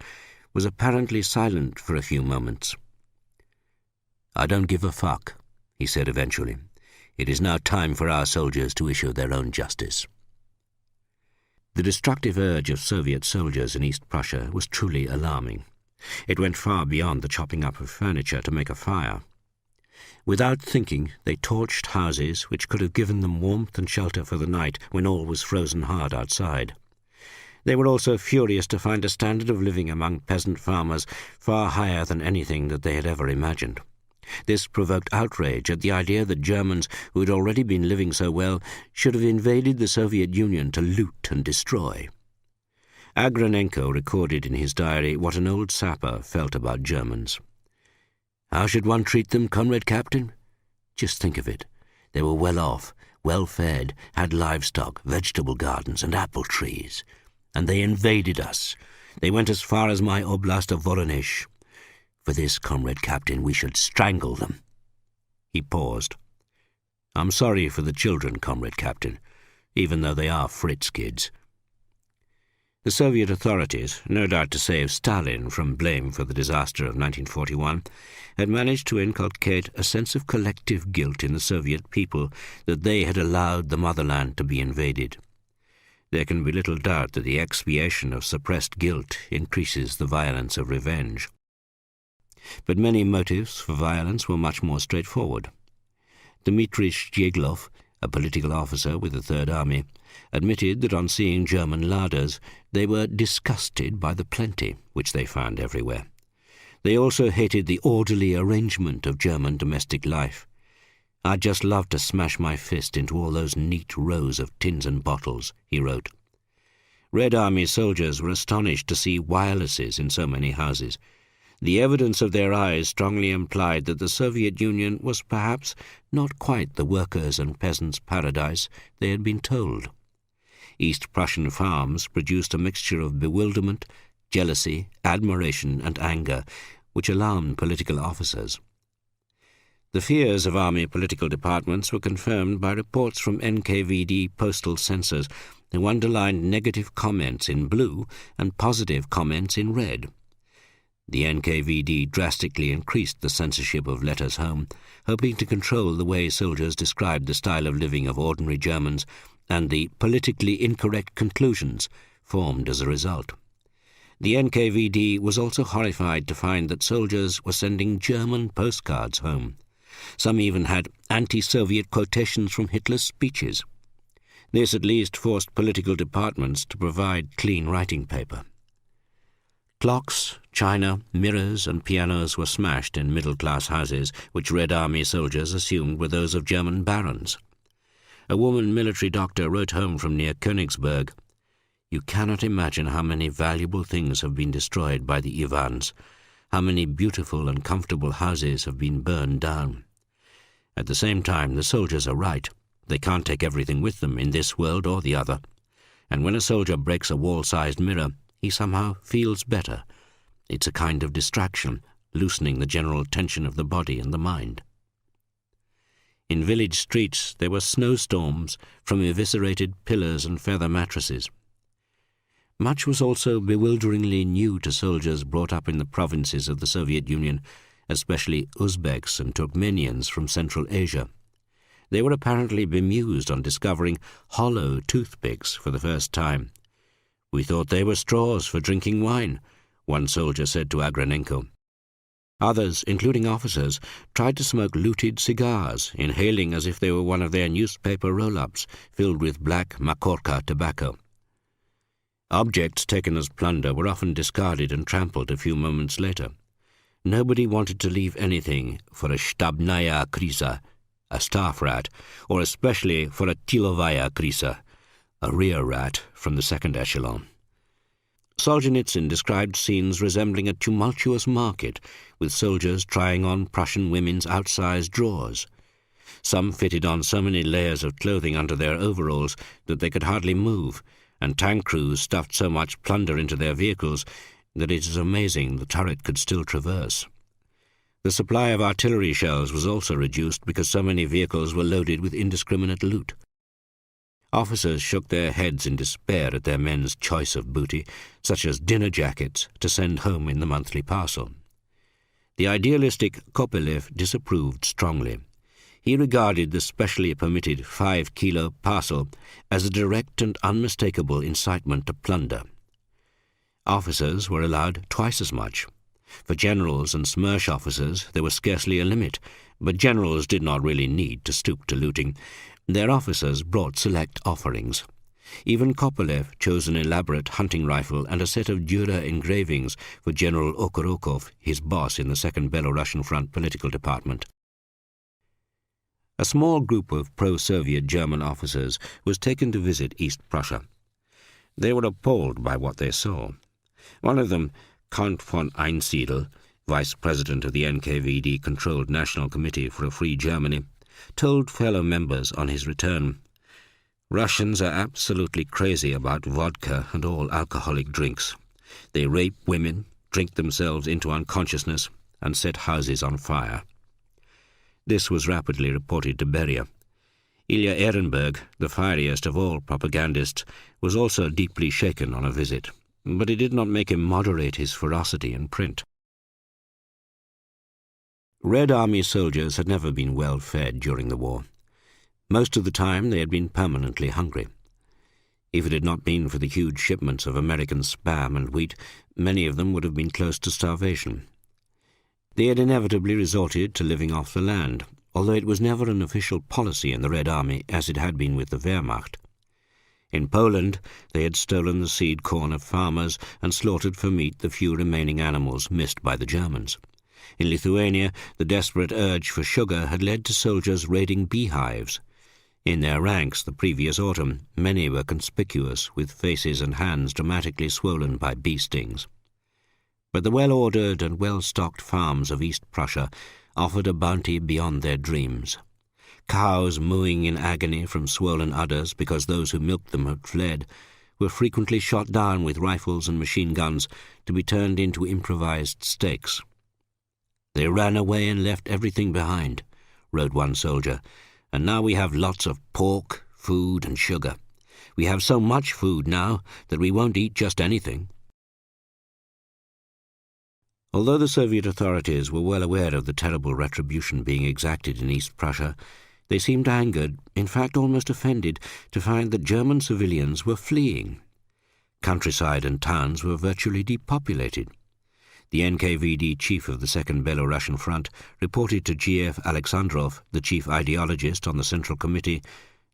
was apparently silent for a few moments. "I don't give a fuck," he said eventually. "It is now time for our soldiers to issue their own justice." The destructive urge of Soviet soldiers in East Prussia was truly alarming. It went far beyond the chopping up of furniture to make a fire. Without thinking, they torched houses which could have given them warmth and shelter for the night when all was frozen hard outside. They were also furious to find a standard of living among peasant farmers far higher than anything that they had ever imagined. This provoked outrage at the idea that Germans, who had already been living so well, should have invaded the Soviet Union to loot and destroy. Agranenko recorded in his diary what an old sapper felt about Germans. "How should one treat them, Comrade Captain? Just think of it. They were well off, well fed, had livestock, vegetable gardens and apple trees. And they invaded us. They went as far as my oblast of Voronezh. For this, Comrade Captain, we should strangle them." He paused. "I'm sorry for the children, Comrade Captain, even though they are Fritz kids." The Soviet authorities, no doubt to save Stalin from blame for the disaster of 1941, had managed to inculcate a sense of collective guilt in the Soviet people that they had allowed the motherland to be invaded. There can be little doubt that the expiation of suppressed guilt increases the violence of revenge. But many motives for violence were much more straightforward. Dmitry Shcheglov, a political officer with the Third Army, admitted that on seeing German larders they were disgusted by the plenty which they found everywhere. They also hated the orderly arrangement of German domestic life. "I'd just love to smash my fist into all those neat rows of tins and bottles," he wrote. Red Army soldiers were astonished to see wirelesses in so many houses. The evidence of their eyes strongly implied that the Soviet Union was perhaps not quite the workers' and peasants' paradise they had been told. East Prussian farms produced a mixture of bewilderment, jealousy, admiration, and anger, which alarmed political officers. The fears of army political departments were confirmed by reports from NKVD postal censors, who underlined negative comments in blue and positive comments in red. The NKVD drastically increased the censorship of letters home, hoping to control the way soldiers described the style of living of ordinary Germans and the politically incorrect conclusions formed as a result. The NKVD was also horrified to find that soldiers were sending German postcards home. Some even had anti-Soviet quotations from Hitler's speeches. This at least forced political departments to provide clean writing paper. Clocks, china, mirrors, and pianos were smashed in middle-class houses which Red Army soldiers assumed were those of German barons. A woman military doctor wrote home from near Königsberg, "You cannot imagine how many valuable things have been destroyed by the Ivans, how many beautiful and comfortable houses have been burned down. At the same time, the soldiers are right. They can't take everything with them in this world or the other. And when a soldier breaks a wall-sized mirror, he somehow feels better. It's a kind of distraction, loosening the general tension of the body and the mind." In village streets there were snowstorms from eviscerated pillars and feather mattresses. Much was also bewilderingly new to soldiers brought up in the provinces of the Soviet Union, especially Uzbeks and Turkmenians from Central Asia. They were apparently bemused on discovering hollow toothpicks for the first time. "We thought they were straws for drinking wine," one soldier said to Agranenko. Others, including officers, tried to smoke looted cigars, inhaling as if they were one of their newspaper roll-ups filled with black Makorka tobacco. Objects taken as plunder were often discarded and trampled a few moments later. Nobody wanted to leave anything for a Stabnaya Krisa, a staff rat, or especially for a Tilovaya Krisa, a rear rat from the second echelon. Solzhenitsyn described scenes resembling a tumultuous market, with soldiers trying on Prussian women's outsized drawers. Some fitted on so many layers of clothing under their overalls that they could hardly move, and tank crews stuffed so much plunder into their vehicles that it is amazing the turret could still traverse. The supply of artillery shells was also reduced because so many vehicles were loaded with indiscriminate loot. Officers shook their heads in despair at their men's choice of booty, such as dinner jackets, to send home in the monthly parcel. The idealistic Kopelev disapproved strongly. He regarded the specially permitted 5-kilo parcel as a direct and unmistakable incitement to plunder. Officers were allowed twice as much. For generals and Smersh officers there was scarcely a limit, but generals did not really need to stoop to looting. Their officers brought select offerings. Even Kopelev chose an elaborate hunting rifle and a set of Dürer engravings for General Okorokov, his boss in the Second Belarusian Front political department. A small group of pro-Soviet German officers was taken to visit East Prussia. They were appalled by what they saw. One of them, Count von Einsiedel, vice president of the NKVD-controlled National Committee for a Free Germany, told fellow members on his return, "Russians are absolutely crazy about vodka and all alcoholic drinks. They rape women, drink themselves into unconsciousness, and set houses on fire." This was rapidly reported to Beria. Ilya Ehrenberg, the fieriest of all propagandists, was also deeply shaken on a visit, but it did not make him moderate his ferocity in print. Red Army soldiers had never been well fed during the war. Most of the time they had been permanently hungry. If it had not been for the huge shipments of American spam and wheat, many of them would have been close to starvation. They had inevitably resorted to living off the land, although it was never an official policy in the Red Army as it had been with the Wehrmacht. In Poland, they had stolen the seed corn of farmers and slaughtered for meat the few remaining animals missed by the Germans. In Lithuania, the desperate urge for sugar had led to soldiers raiding beehives. In their ranks the previous autumn, many were conspicuous, with faces and hands dramatically swollen by bee stings. But the well-ordered and well-stocked farms of East Prussia offered a bounty beyond their dreams. Cows mooing in agony from swollen udders because those who milked them had fled were frequently shot down with rifles and machine guns to be turned into improvised steaks. "They ran away and left everything behind," wrote one soldier, "and now we have lots of pork, food and sugar. We have so much food now that we won't eat just anything." Although the Soviet authorities were well aware of the terrible retribution being exacted in East Prussia, they seemed angered, in fact almost offended, to find that German civilians were fleeing. Countryside and towns were virtually depopulated. The NKVD chief of the Second Belorussian Front reported to G.F. Alexandrov, the chief ideologist on the Central Committee,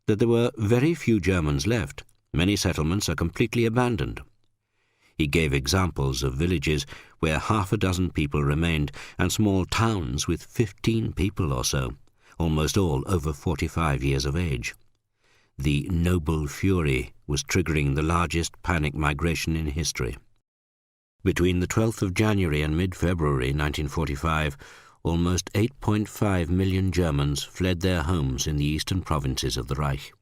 that there were very few Germans left. Many settlements are completely abandoned. He gave examples of villages where half a dozen people remained and small towns with 15 people or so, almost all over 45 years of age. The noble fury was triggering the largest panic migration in history. Between the 12th of January and mid-February 1945, almost 8.5 million Germans fled their homes in the eastern provinces of the Reich.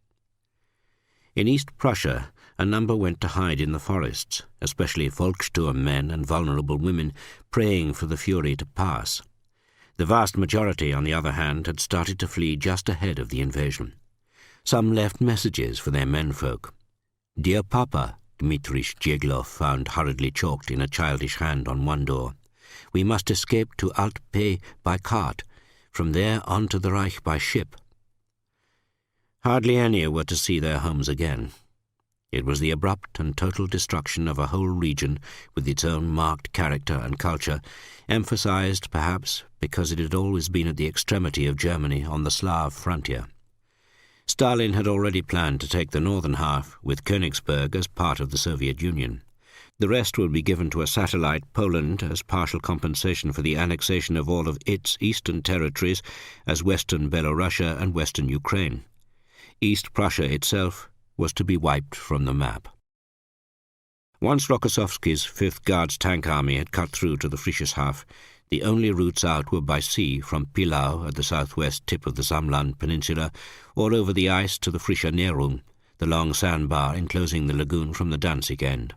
In East Prussia, a number went to hide in the forests, especially Volkssturm men and vulnerable women, praying for the fury to pass. The vast majority, on the other hand, had started to flee just ahead of the invasion. Some left messages for their menfolk. "Dear Papa," Dmitry Stjeglov found hurriedly chalked in a childish hand on one door, "we must escape to Alt-P by cart, from there on to the Reich by ship." Hardly any were to see their homes again. It was the abrupt and total destruction of a whole region with its own marked character and culture, emphasized perhaps because it had always been at the extremity of Germany on the Slav frontier. Stalin had already planned to take the northern half, with Königsberg as part of the Soviet Union. The rest would be given to a satellite, Poland, as partial compensation for the annexation of all of its eastern territories as Western Belorussia and Western Ukraine. East Prussia itself was to be wiped from the map. Once Rokossovsky's 5th Guards Tank Army had cut through to the Friesishaff, the only routes out were by sea from Pilau at the southwest tip of the Samland Peninsula, or over the ice to the Frischer Nährung, the long sandbar enclosing the lagoon from the Danzig end.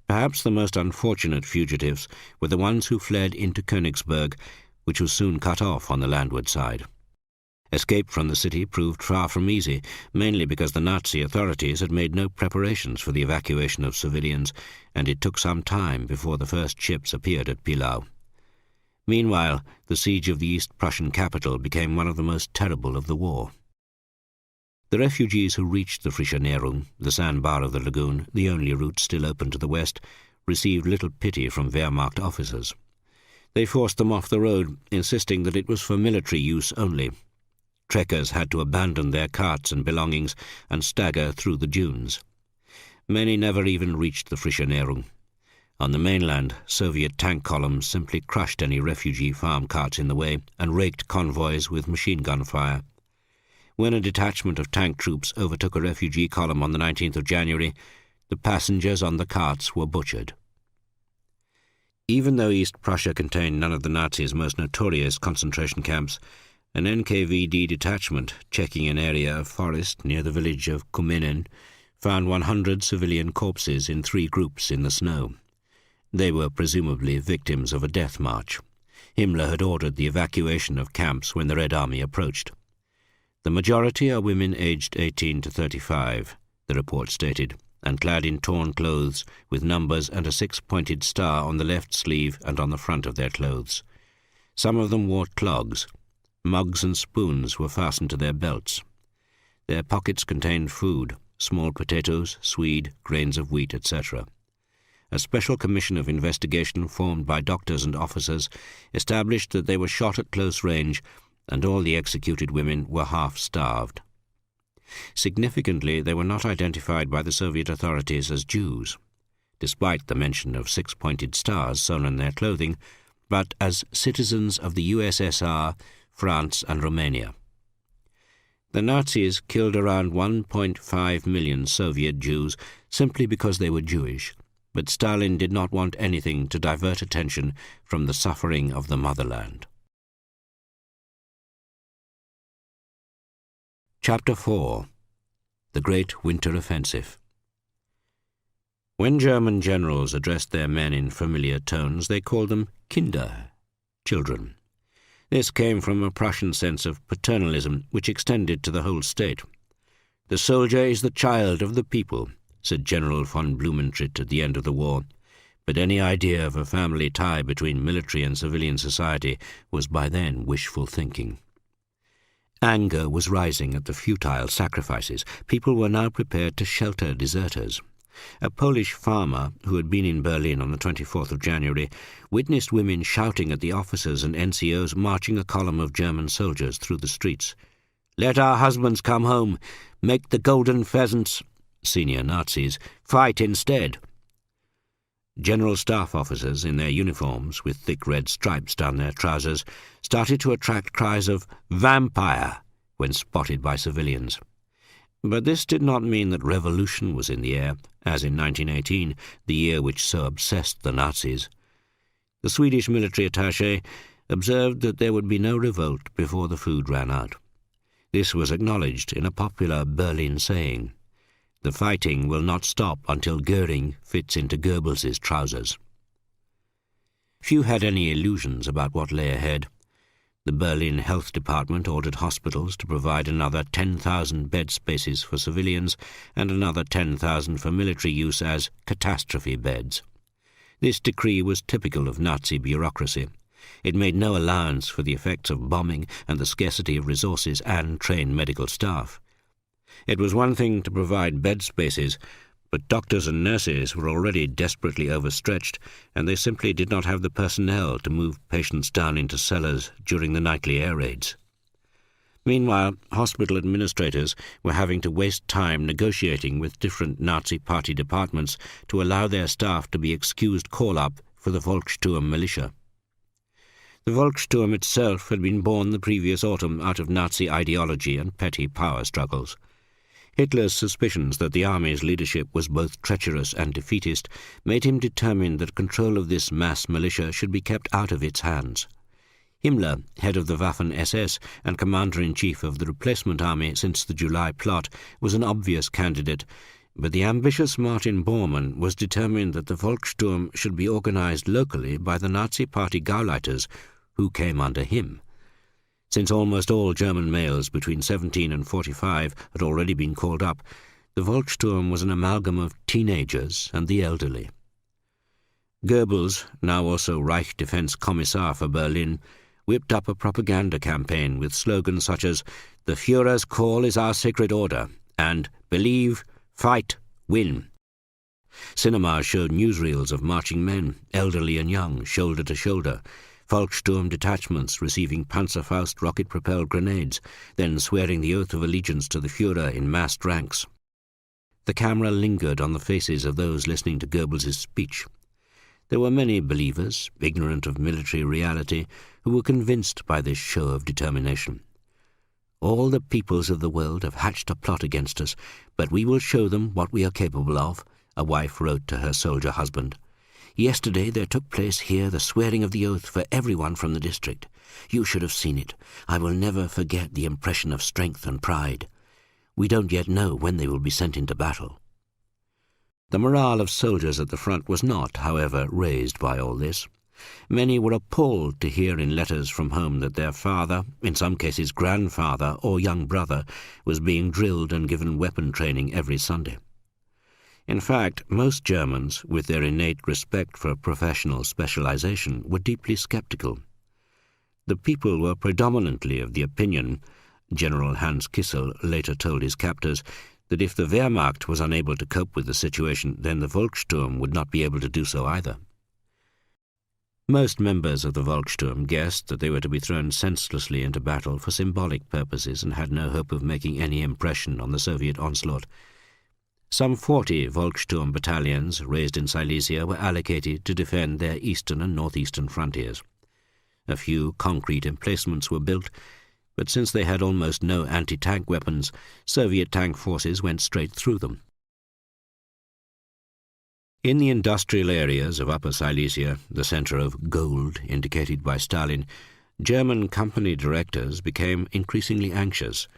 Perhaps the most unfortunate fugitives were the ones who fled into Königsberg, which was soon cut off on the landward side. Escape from the city proved far from easy, mainly because the Nazi authorities had made no preparations for the evacuation of civilians, and it took some time before the first ships appeared at Pilau. Meanwhile, the siege of the East Prussian capital became one of the most terrible of the war. The refugees who reached the Frischer Nährung, the sandbar of the lagoon, the only route still open to the west, received little pity from Wehrmacht officers. They forced them off the road, insisting that it was for military use only. Trekkers had to abandon their carts and belongings and stagger through the dunes. Many never even reached the Frischer Nährung. On the mainland, Soviet tank columns simply crushed any refugee farm carts in the way and raked convoys with machine gun fire. When a detachment of tank troops overtook a refugee column on the 19th of January, the passengers on the carts were butchered. Even though East Prussia contained none of the Nazis' most notorious concentration camps, an NKVD detachment checking an area of forest near the village of Kumenen found 100 civilian corpses in 3 groups in the snow. They were presumably victims of a death march. Himmler had ordered the evacuation of camps when the Red Army approached. The majority are women aged 18 to 35, the report stated, and clad in torn clothes with numbers and a 6-pointed star on the left sleeve and on the front of their clothes. Some of them wore clogs. Mugs and spoons were fastened to their belts. Their pockets contained food, small potatoes, swede, grains of wheat, etc. A special commission of investigation formed by doctors and officers established that they were shot at close range and all the executed women were half-starved. Significantly, they were not identified by the Soviet authorities as Jews, despite the mention of six-pointed stars sewn on their clothing, but as citizens of the USSR, France and Romania. The Nazis killed around 1.5 million Soviet Jews simply because they were Jewish, but Stalin did not want anything to divert attention from the suffering of the motherland. Chapter 4. The Great Winter Offensive. When German generals addressed their men in familiar tones, they called them Kinder, children. This came from a Prussian sense of paternalism which extended to the whole state. "The soldier is the child of the people," said General von Blumentritt at the end of the war, but any idea of a family tie between military and civilian society was by then wishful thinking. Anger was rising at the futile sacrifices. People were now prepared to shelter deserters. A Polish farmer, who had been in Berlin on the 24th of January, witnessed women shouting at the officers and NCOs marching a column of German soldiers through the streets. "Let our husbands come home. Make the golden pheasants," senior Nazis, "fight instead." General staff officers in their uniforms, with thick red stripes down their trousers, started to attract cries of "vampire" when spotted by civilians. But this did not mean that revolution was in the air, as in 1918, the year which so obsessed the Nazis. The Swedish military attaché observed that there would be no revolt before the food ran out. This was acknowledged in a popular Berlin saying, "The fighting will not stop until Goering fits into Goebbels's trousers." Few had any illusions about what lay ahead. The Berlin Health Department ordered hospitals to provide another 10,000 bed spaces for civilians and another 10,000 for military use as catastrophe beds. This decree was typical of Nazi bureaucracy. It made no allowance for the effects of bombing and the scarcity of resources and trained medical staff. It was one thing to provide bed spaces, but doctors and nurses were already desperately overstretched, and they simply did not have the personnel to move patients down into cellars during the nightly air raids. Meanwhile, hospital administrators were having to waste time negotiating with different Nazi party departments to allow their staff to be excused call-up for the Volkssturm militia. The Volkssturm itself had been born the previous autumn out of Nazi ideology and petty power struggles. Hitler's suspicions that the army's leadership was both treacherous and defeatist made him determined that control of this mass militia should be kept out of its hands. Himmler, head of the Waffen-SS and commander-in-chief of the replacement army since the July plot, was an obvious candidate, but the ambitious Martin Bormann was determined that the Volkssturm should be organized locally by the Nazi party Gauleiters, who came under him. Since almost all German males between 17 and 45 had already been called up, the Volkssturm was an amalgam of teenagers and the elderly. Goebbels, now also Reich Defense Commissar for Berlin, whipped up a propaganda campaign with slogans such as "The Führer's call is our sacred order" and "Believe, fight, win." Cinemas showed newsreels of marching men, elderly and young, shoulder to shoulder, Volkssturm detachments receiving Panzerfaust rocket-propelled grenades, then swearing the oath of allegiance to the Führer in massed ranks. The camera lingered on the faces of those listening to Goebbels' speech. There were many believers, ignorant of military reality, who were convinced by this show of determination. "All the peoples of the world have hatched a plot against us, but we will show them what we are capable of," a wife wrote to her soldier husband. "Yesterday there took place here the swearing of the oath for everyone from the district. You should have seen it. I will never forget the impression of strength and pride. We don't yet know when they will be sent into battle." The morale of soldiers at the front was not, however, raised by all this. Many were appalled to hear in letters from home that their father, in some cases grandfather or young brother, was being drilled and given weapon training every Sunday. In fact, most Germans, with their innate respect for professional specialization, were deeply skeptical. The people were predominantly of the opinion, General Hans Kissel later told his captors, that if the Wehrmacht was unable to cope with the situation, then the Volkssturm would not be able to do so either. Most members of the Volkssturm guessed that they were to be thrown senselessly into battle for symbolic purposes and had no hope of making any impression on the Soviet onslaught. Some 40 Volkssturm battalions raised in Silesia were allocated to defend their eastern and northeastern frontiers. A few concrete emplacements were built, but since they had almost no anti-tank weapons, Soviet tank forces went straight through them. In the industrial areas of Upper Silesia, the centre of gold indicated by Stalin, German company directors became increasingly anxious.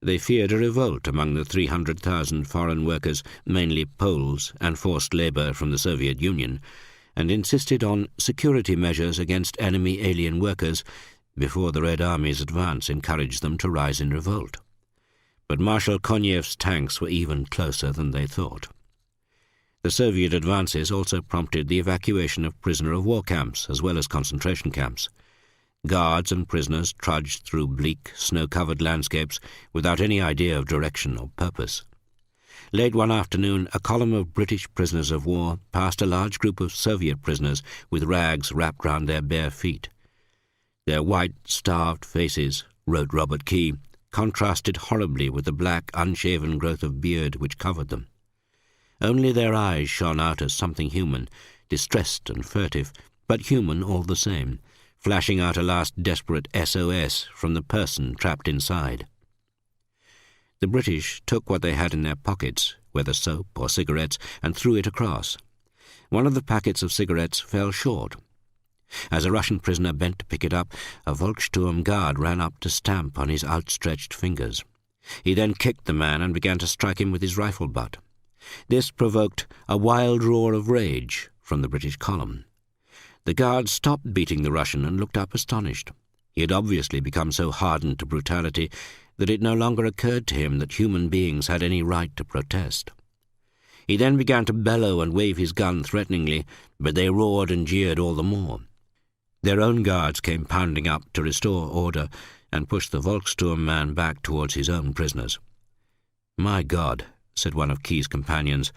They feared a revolt among the 300,000 foreign workers, mainly Poles, and forced labour from the Soviet Union, and insisted on security measures against enemy alien workers before the Red Army's advance encouraged them to rise in revolt. But Marshal Konev's tanks were even closer than they thought. The Soviet advances also prompted the evacuation of prisoner-of-war camps as well as concentration camps. Guards and prisoners trudged through bleak, snow-covered landscapes without any idea of direction or purpose. Late one afternoon, a column of British prisoners of war passed a large group of Soviet prisoners with rags wrapped round their bare feet. Their white, starved faces, wrote Robert Key, contrasted horribly with the black, unshaven growth of beard which covered them. Only their eyes shone out as something human, distressed and furtive, but human all the same, flashing out a last desperate SOS from the person trapped inside. The British took what they had in their pockets, whether soap or cigarettes, and threw it across. One of the packets of cigarettes fell short. As a Russian prisoner bent to pick it up, a Volkssturm guard ran up to stamp on his outstretched fingers. He then kicked the man and began to strike him with his rifle butt. This provoked a wild roar of rage from the British column. The guard stopped beating the Russian and looked up astonished. He had obviously become so hardened to brutality that it no longer occurred to him that human beings had any right to protest. He then began to bellow and wave his gun threateningly, but they roared and jeered all the more. Their own guards came pounding up to restore order and pushed the Volkssturm man back towards his own prisoners. "My God," said one of Key's companions,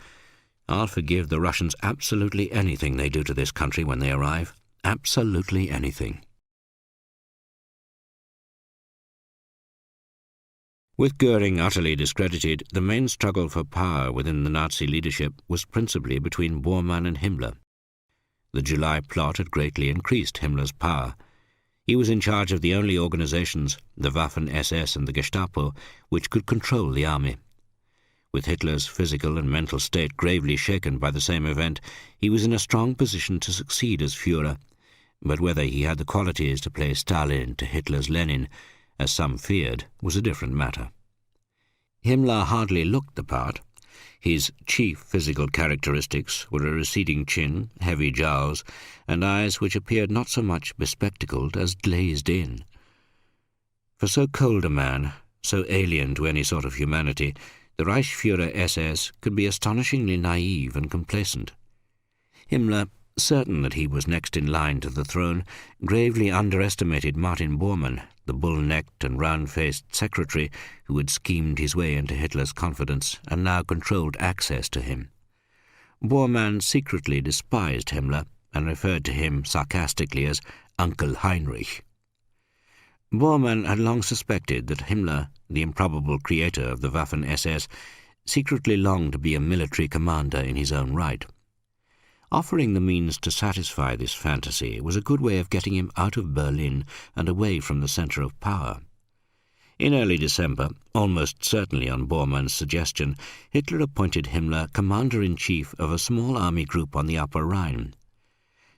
"I'll forgive the Russians absolutely anything they do to this country when they arrive. Absolutely anything." With Goering utterly discredited, the main struggle for power within the Nazi leadership was principally between Bormann and Himmler. The July plot had greatly increased Himmler's power. He was in charge of the only organizations, the Waffen-SS and the Gestapo, which could control the army. With Hitler's physical and mental state gravely shaken by the same event, he was in a strong position to succeed as Führer, but whether he had the qualities to play Stalin to Hitler's Lenin, as some feared, was a different matter. Himmler hardly looked the part. His chief physical characteristics were a receding chin, heavy jowls, and eyes which appeared not so much bespectacled as glazed in. For so cold a man, so alien to any sort of humanity, the Reichsführer SS could be astonishingly naive and complacent. Himmler, certain that he was next in line to the throne, gravely underestimated Martin Bormann, the bull-necked and round-faced secretary who had schemed his way into Hitler's confidence and now controlled access to him. Bormann secretly despised Himmler and referred to him sarcastically as Uncle Heinrich. Bormann had long suspected that Himmler, the improbable creator of the Waffen-SS, secretly longed to be a military commander in his own right. Offering the means to satisfy this fantasy was a good way of getting him out of Berlin and away from the centre of power. In early December, almost certainly on Bormann's suggestion, Hitler appointed Himmler commander-in-chief of a small army group on the Upper Rhine.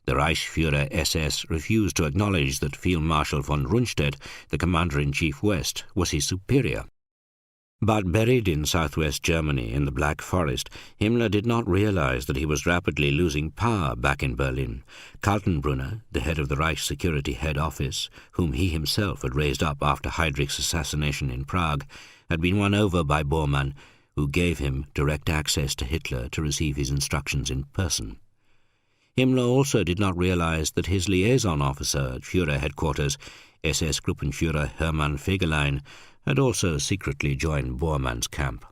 The Reichsführer SS refused to acknowledge that Field Marshal von Rundstedt, the commander-in-chief west, was his superior. But buried in southwest Germany in the Black Forest, Himmler did not realize that he was rapidly losing power back in Berlin. Kaltenbrunner, the head of the Reich Security Head Office, whom he himself had raised up after Heydrich's assassination in Prague, had been won over by Bormann, who gave him direct access to Hitler to receive his instructions in person. Himmler also did not realize that his liaison officer at Führer headquarters, SS Gruppenführer Hermann Fegelein, had also secretly joined Bormann's camp.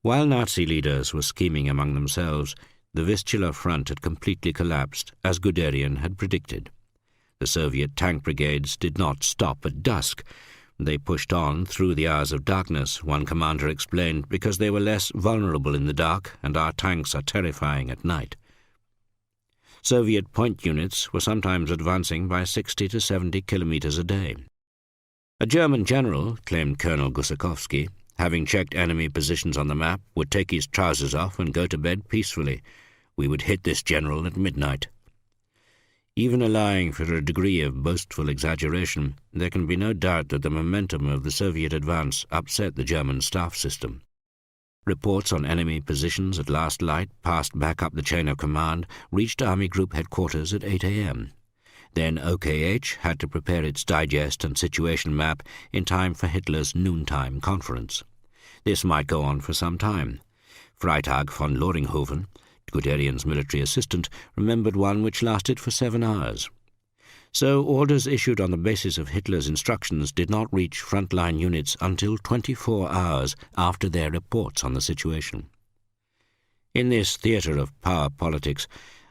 While Nazi leaders were scheming among themselves, The Vistula front had completely collapsed, as Guderian had predicted. The Soviet tank brigades did not stop at dusk. They pushed on through the hours of darkness, one commander explained, because they were less vulnerable in the dark and our tanks are terrifying at night. Soviet point units were sometimes advancing by 60 to 70 kilometers a day. A German general, claimed Colonel Gusakovsky, having checked enemy positions on the map, would take his trousers off and go to bed peacefully. We would hit this general at midnight. Even allowing for a degree of boastful exaggeration, there can be no doubt that the momentum of the Soviet advance upset the German staff system. Reports on enemy positions at last light, passed back up the chain of command, reached Army Group headquarters at 8 a.m. Then OKH had to prepare its digest and situation map in time for Hitler's noontime conference. This might go on for some time. Freitag von Loringhoven, Guderian's military assistant, remembered one which lasted for 7 hours. So orders issued on the basis of Hitler's instructions did not reach frontline units until 24 hours after their reports on the situation. In this theatre of power politics,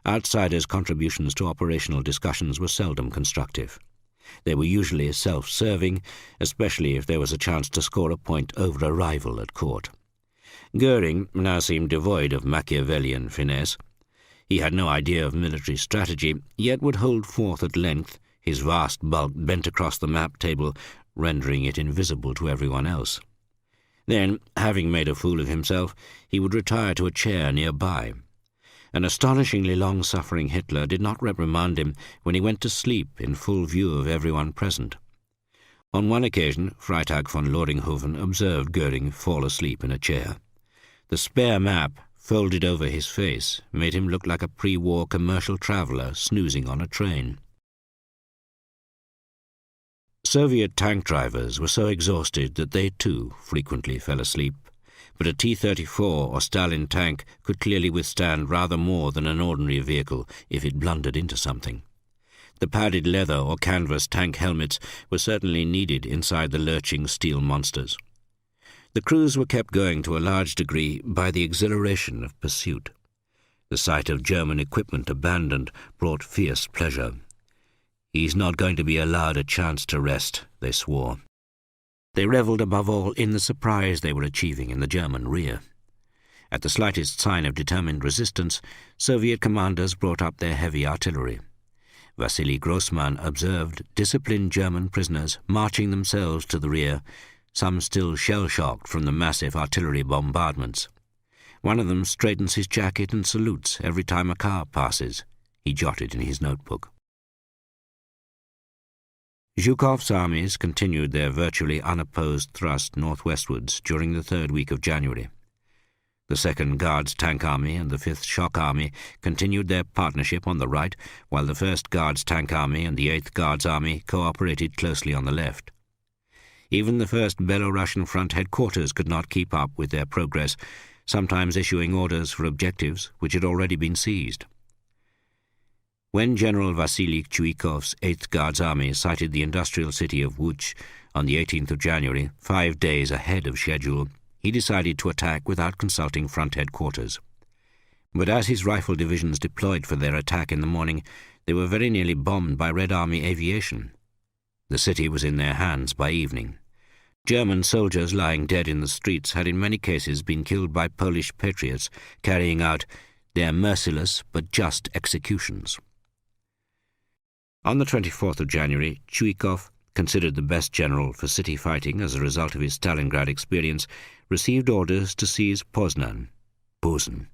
outsiders' contributions to operational discussions were seldom constructive. They were usually self-serving, especially if there was a chance to score a point over a rival at court. Goering now seemed devoid of Machiavellian finesse. He had no idea of military strategy, yet would hold forth at length, his vast bulk bent across the map table, rendering it invisible to everyone else. Then, having made a fool of himself, he would retire to a chair nearby. An astonishingly long-suffering Hitler did not reprimand him when he went to sleep in full view of everyone present. On one occasion, Freitag von Loringhoven observed Goering fall asleep in a chair. The spare map, folded over his face, made him look like a pre-war commercial traveller snoozing on a train. Soviet tank drivers were so exhausted that they too frequently fell asleep, but a T-34 or Stalin tank could clearly withstand rather more than an ordinary vehicle if it blundered into something. The padded leather or canvas tank helmets were certainly needed inside the lurching steel monsters. The crews were kept going to a large degree by the exhilaration of pursuit. The sight of German equipment abandoned brought fierce pleasure. "He's not going to be allowed a chance to rest," they swore. They revelled above all in the surprise they were achieving in the German rear. At the slightest sign of determined resistance, Soviet commanders brought up their heavy artillery. Wassily Grossmann observed disciplined German prisoners marching themselves to the rear, some still shell-shocked from the massive artillery bombardments. One of them straightens his jacket and salutes every time a car passes, he jotted in his notebook. Zhukov's armies continued their virtually unopposed thrust northwestwards during the 3rd week of January. The 2nd Guards Tank Army and the 5th Shock Army continued their partnership on the right, while the 1st Guards Tank Army and the 8th Guards Army cooperated closely on the left. Even the 1st Belorussian Front headquarters could not keep up with their progress, sometimes issuing orders for objectives which had already been seized. When General Vasily Chuikov's 8th Guards Army sighted the industrial city of Łódź on the 18th of January, 5 days ahead of schedule, he decided to attack without consulting front headquarters. But as his rifle divisions deployed for their attack in the morning, they were very nearly bombed by Red Army aviation. The city was in their hands by evening. German soldiers lying dead in the streets had in many cases been killed by Polish patriots carrying out their merciless but just executions. On the 24th of January, Chuikov, considered the best general for city fighting as a result of his Stalingrad experience, received orders to seize Poznan, Posen.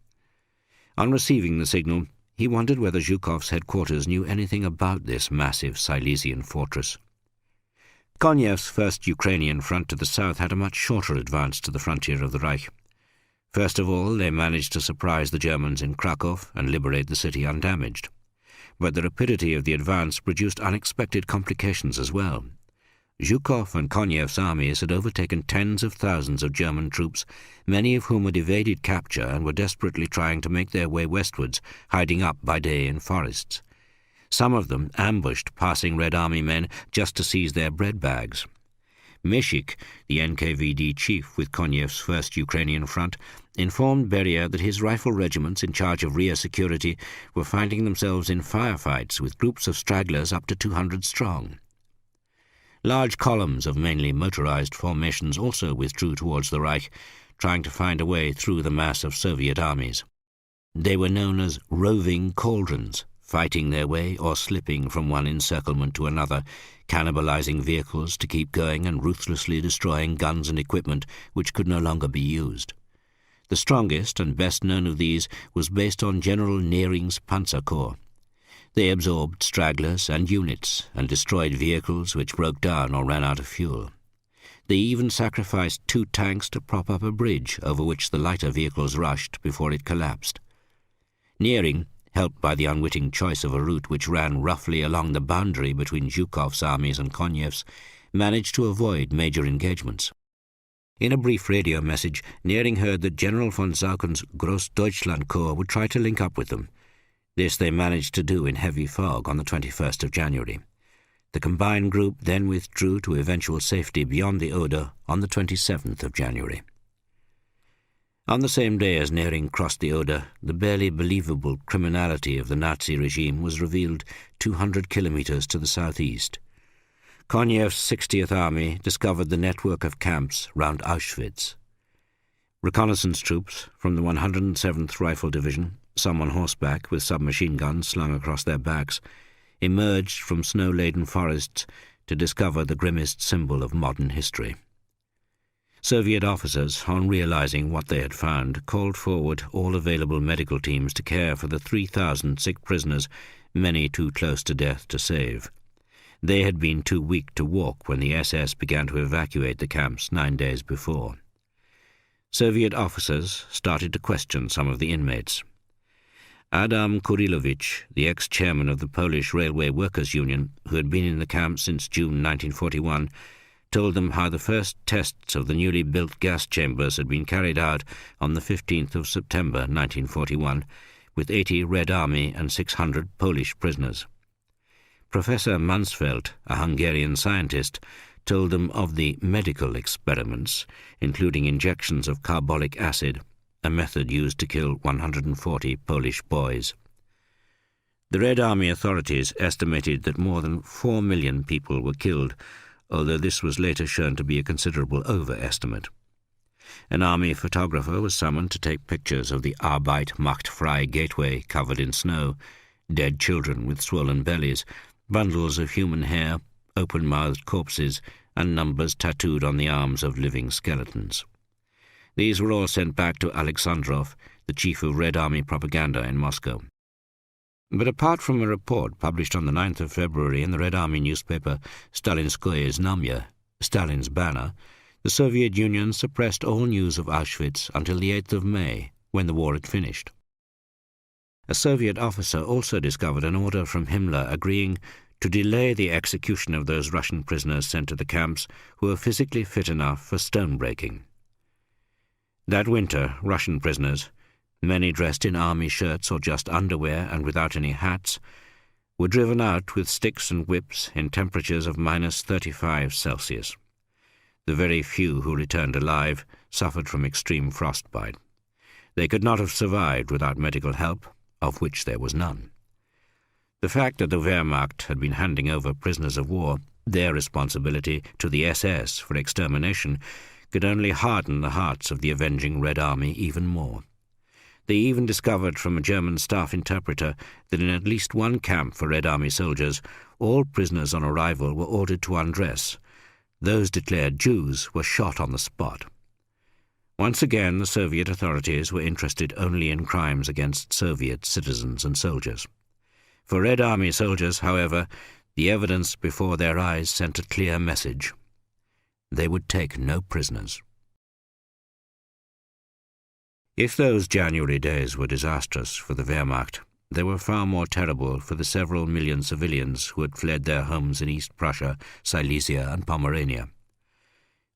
On receiving the signal, he wondered whether Zhukov's headquarters knew anything about this massive Silesian fortress. Konyev's 1st Ukrainian front to the south had a much shorter advance to the frontier of the Reich. First of all, they managed to surprise the Germans in Krakow and liberate the city undamaged. But the rapidity of the advance produced unexpected complications as well. Zhukov and Konyev's armies had overtaken tens of thousands of German troops, many of whom had evaded capture and were desperately trying to make their way westwards, hiding up by day in forests. Some of them ambushed passing Red Army men just to seize their bread bags. Meshik, the NKVD chief with Konyev's First Ukrainian Front, informed Beria that his rifle regiments in charge of rear security were finding themselves in firefights with groups of stragglers up to 200 strong. Large columns of mainly motorized formations also withdrew towards the Reich, trying to find a way through the mass of Soviet armies. They were known as roving cauldrons, fighting their way or slipping from one encirclement to another, cannibalizing vehicles to keep going and ruthlessly destroying guns and equipment which could no longer be used. The strongest and best known of these was based on General Nering's Panzer Corps. They absorbed stragglers and units and destroyed vehicles which broke down or ran out of fuel. They even sacrificed 2 tanks to prop up a bridge over which the lighter vehicles rushed before it collapsed. Neering, helped by the unwitting choice of a route which ran roughly along the boundary between Zhukov's armies and Konyev's, managed to avoid major engagements. In a brief radio message, Neering heard that General von Sauken's Grossdeutschland Corps would try to link up with them. This they managed to do in heavy fog on the 21st of January. The combined group then withdrew to eventual safety beyond the Oder on the 27th of January. On the same day as Neering crossed the Oder, the barely believable criminality of the Nazi regime was revealed 200 kilometers to the southeast. Konyev's 60th Army discovered the network of camps round Auschwitz. Reconnaissance troops from the 107th Rifle Division, some on horseback with submachine guns slung across their backs, emerged from snow-laden forests to discover the grimmest symbol of modern history. Soviet officers, on realizing what they had found, called forward all available medical teams to care for the 3,000 sick prisoners, many too close to death to save. They had been too weak to walk when the SS began to evacuate the camps 9 days before. Soviet officers started to question some of the inmates. Adam Kurilovich, the ex-chairman of the Polish Railway Workers' Union, who had been in the camp since June 1941, told them how the first tests of the newly built gas chambers had been carried out on the 15th of September 1941, with 80 Red Army and 600 Polish prisoners. Professor Mansfeld, a Hungarian scientist, told them of the medical experiments, including injections of carbolic acid, a method used to kill 140 Polish boys. The Red Army authorities estimated that more than 4 million people were killed, although this was later shown to be a considerable overestimate. An army photographer was summoned to take pictures of the Arbeit macht frei gateway covered in snow, dead children with swollen bellies, bundles of human hair, open-mouthed corpses, and numbers tattooed on the arms of living skeletons. These were all sent back to Alexandrov, the chief of Red Army propaganda in Moscow. But apart from a report published on the 9th of February in the Red Army newspaper Stalinskoye Znamya, Stalin's banner, the Soviet Union suppressed all news of Auschwitz until the 8th of May, when the war had finished. A Soviet officer also discovered an order from Himmler agreeing to delay the execution of those Russian prisoners sent to the camps who were physically fit enough for stone-breaking. That winter, Russian prisoners, many dressed in army shirts or just underwear and without any hats, were driven out with sticks and whips in temperatures of -35 Celsius. The very few who returned alive suffered from extreme frostbite. They could not have survived without medical help, of which there was none. The fact that the Wehrmacht had been handing over prisoners of war, their responsibility, to the SS for extermination, could only harden the hearts of the avenging Red Army even more. They even discovered from a German staff interpreter that in at least one camp for Red Army soldiers, all prisoners on arrival were ordered to undress. Those declared Jews were shot on the spot. Once again, the Soviet authorities were interested only in crimes against Soviet citizens and soldiers. For Red Army soldiers, however, the evidence before their eyes sent a clear message. They would take no prisoners. If those January days were disastrous for the Wehrmacht, they were far more terrible for the several million civilians who had fled their homes in East Prussia, Silesia, and Pomerania.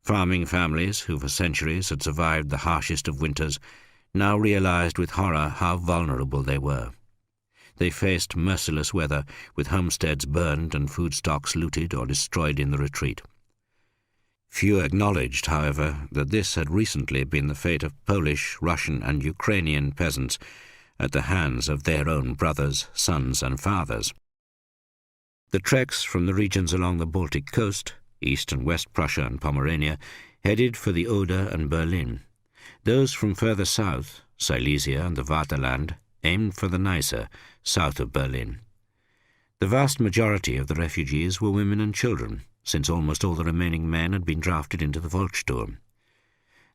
Farming families, who for centuries had survived the harshest of winters, now realized with horror how vulnerable they were. They faced merciless weather, with homesteads burned and food stocks looted or destroyed in the retreat. Few acknowledged, however, that this had recently been the fate of Polish, Russian and Ukrainian peasants at the hands of their own brothers, sons and fathers. The treks from the regions along the Baltic coast, East and West Prussia and Pomerania, headed for the Oder and Berlin. Those from further south, Silesia and the Vaterland, aimed for the Neisse, south of Berlin. The vast majority of the refugees were women and children, since almost all the remaining men had been drafted into the Volkssturm.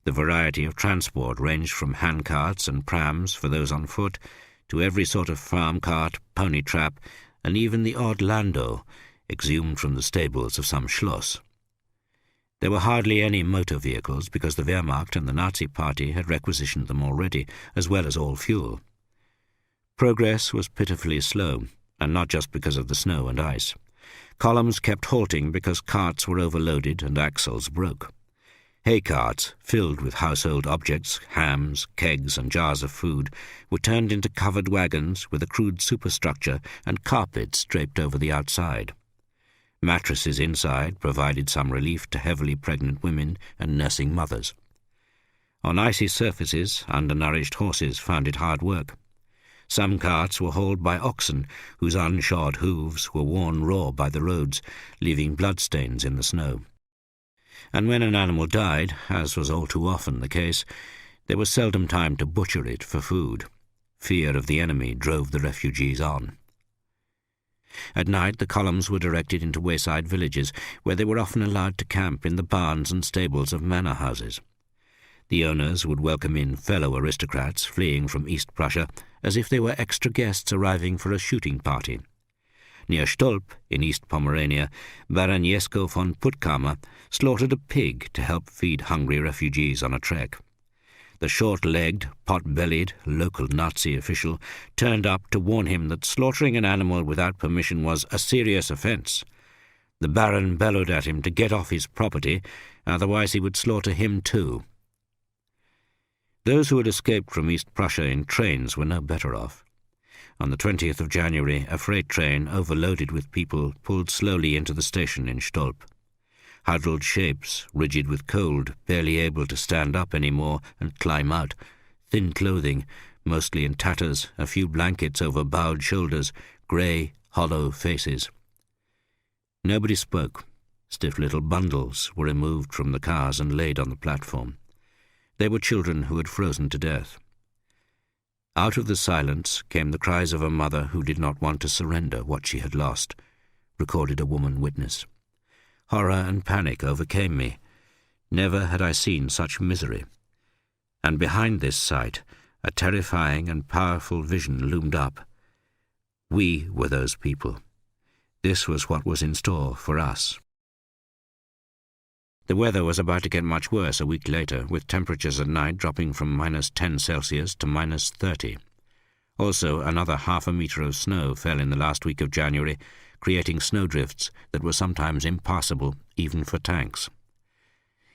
The variety of transport ranged from handcarts and prams for those on foot to every sort of farm cart, pony trap, and even the odd landau, exhumed from the stables of some Schloss. There were hardly any motor vehicles because the Wehrmacht and the Nazi Party had requisitioned them already, as well as all fuel. Progress was pitifully slow, and not just because of the snow and ice. Columns kept halting because carts were overloaded and axles broke. Hay carts, filled with household objects, hams, kegs and jars of food, were turned into covered wagons with a crude superstructure and carpets draped over the outside. Mattresses inside provided some relief to heavily pregnant women and nursing mothers. On icy surfaces, undernourished horses found it hard work. Some carts were hauled by oxen whose unshod hooves were worn raw by the roads, leaving bloodstains in the snow. And when an animal died, as was all too often the case, there was seldom time to butcher it for food. Fear of the enemy drove the refugees on. At night the columns were directed into wayside villages, where they were often allowed to camp in the barns and stables of manor houses. The owners would welcome in fellow aristocrats fleeing from East Prussia as if they were extra guests arriving for a shooting party. Near Stolp, in East Pomerania, Baron Jesko von Puttkamer slaughtered a pig to help feed hungry refugees on a trek. The short-legged, pot-bellied, local Nazi official turned up to warn him that slaughtering an animal without permission was a serious offence. The Baron bellowed at him to get off his property, otherwise he would slaughter him too. Those who had escaped from East Prussia in trains were no better off. On the 20th of January, a freight train, overloaded with people, pulled slowly into the station in Stolp. Huddled shapes, rigid with cold, barely able to stand up any more and climb out, thin clothing, mostly in tatters, a few blankets over bowed shoulders, grey, hollow faces. Nobody spoke. Stiff little bundles were removed from the cars and laid on the platform. They were children who had frozen to death. Out of the silence came the cries of a mother who did not want to surrender what she had lost, recorded a woman witness. Horror and panic overcame me. Never had I seen such misery. And behind this sight, a terrifying and powerful vision loomed up. We were those people. This was what was in store for us. The weather was about to get much worse a week later, with temperatures at night dropping from -10 Celsius to -30. Also, another 1/2 metre of snow fell in the last week of January, creating snowdrifts that were sometimes impassable even for tanks.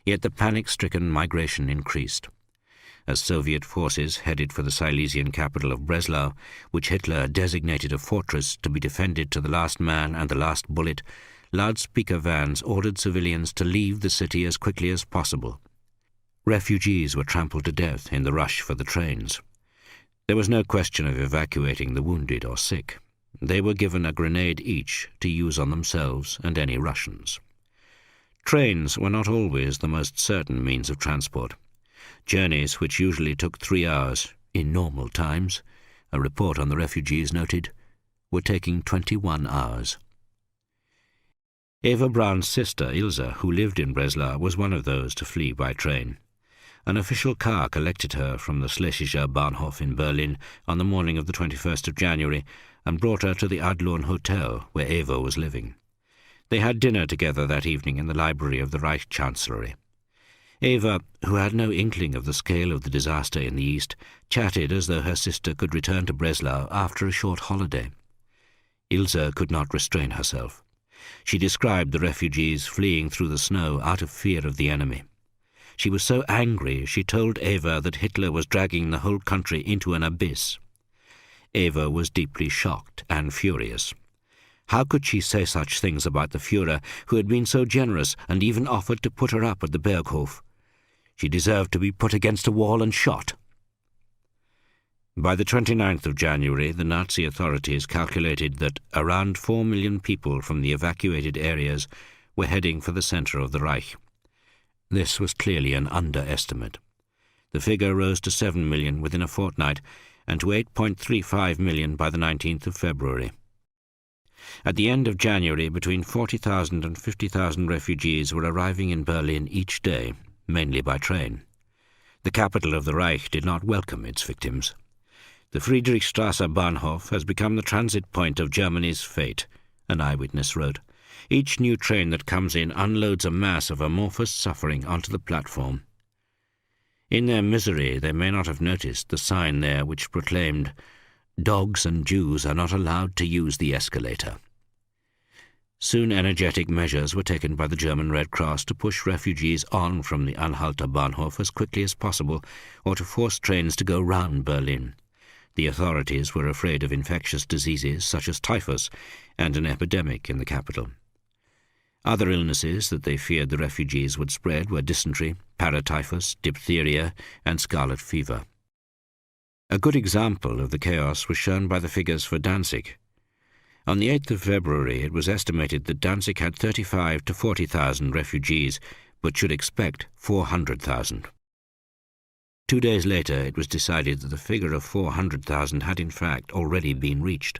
Yet the panic-stricken migration increased. As Soviet forces headed for the Silesian capital of Breslau, which Hitler designated a fortress to be defended to the last man and the last bullet, loudspeaker vans ordered civilians to leave the city as quickly as possible. Refugees were trampled to death in the rush for the trains. There was no question of evacuating the wounded or sick. They were given a grenade each to use on themselves and any Russians. Trains were not always the most certain means of transport. Journeys which usually took 3 hours, in normal times, a report on the refugees noted, were taking 21 hours. Eva Braun's sister, Ilse, who lived in Breslau, was one of those to flee by train. An official car collected her from the Schlesischer Bahnhof in Berlin on the morning of the 21st of January and brought her to the Adlon Hotel, where Eva was living. They had dinner together that evening in the library of the Reich Chancellery. Eva, who had no inkling of the scale of the disaster in the East, chatted as though her sister could return to Breslau after a short holiday. Ilse could not restrain herself. She described the refugees fleeing through the snow out of fear of the enemy. She was so angry she told Eva that Hitler was dragging the whole country into an abyss. Eva was deeply shocked and furious. How could she say such things about the Führer, who had been so generous and even offered to put her up at the Berghof? She deserved to be put against a wall and shot. By the 29th of January, the Nazi authorities calculated that around 4 million people from the evacuated areas were heading for the centre of the Reich. This was clearly an underestimate. The figure rose to 7 million within a fortnight and to 8.35 million by the 19th of February. At the end of January, between 40,000 and 50,000 refugees were arriving in Berlin each day, mainly by train. The capital of the Reich did not welcome its victims. The Friedrichstrasse Bahnhof has become the transit point of Germany's fate, an eyewitness wrote. Each new train that comes in unloads a mass of amorphous suffering onto the platform. In their misery, they may not have noticed the sign there which proclaimed, "Dogs and Jews are not allowed to use the escalator." Soon energetic measures were taken by the German Red Cross to push refugees on from the Anhalter Bahnhof as quickly as possible, or to force trains to go round Berlin. The authorities were afraid of infectious diseases such as typhus and an epidemic in the capital. Other illnesses that they feared the refugees would spread were dysentery, paratyphus, diphtheria, and scarlet fever. A good example of the chaos was shown by the figures for Danzig. On the 8th of February, it was estimated that Danzig had 35,000 to 40,000 refugees, but should expect 400,000. 2 days later, it was decided that the figure of 400,000 had in fact already been reached.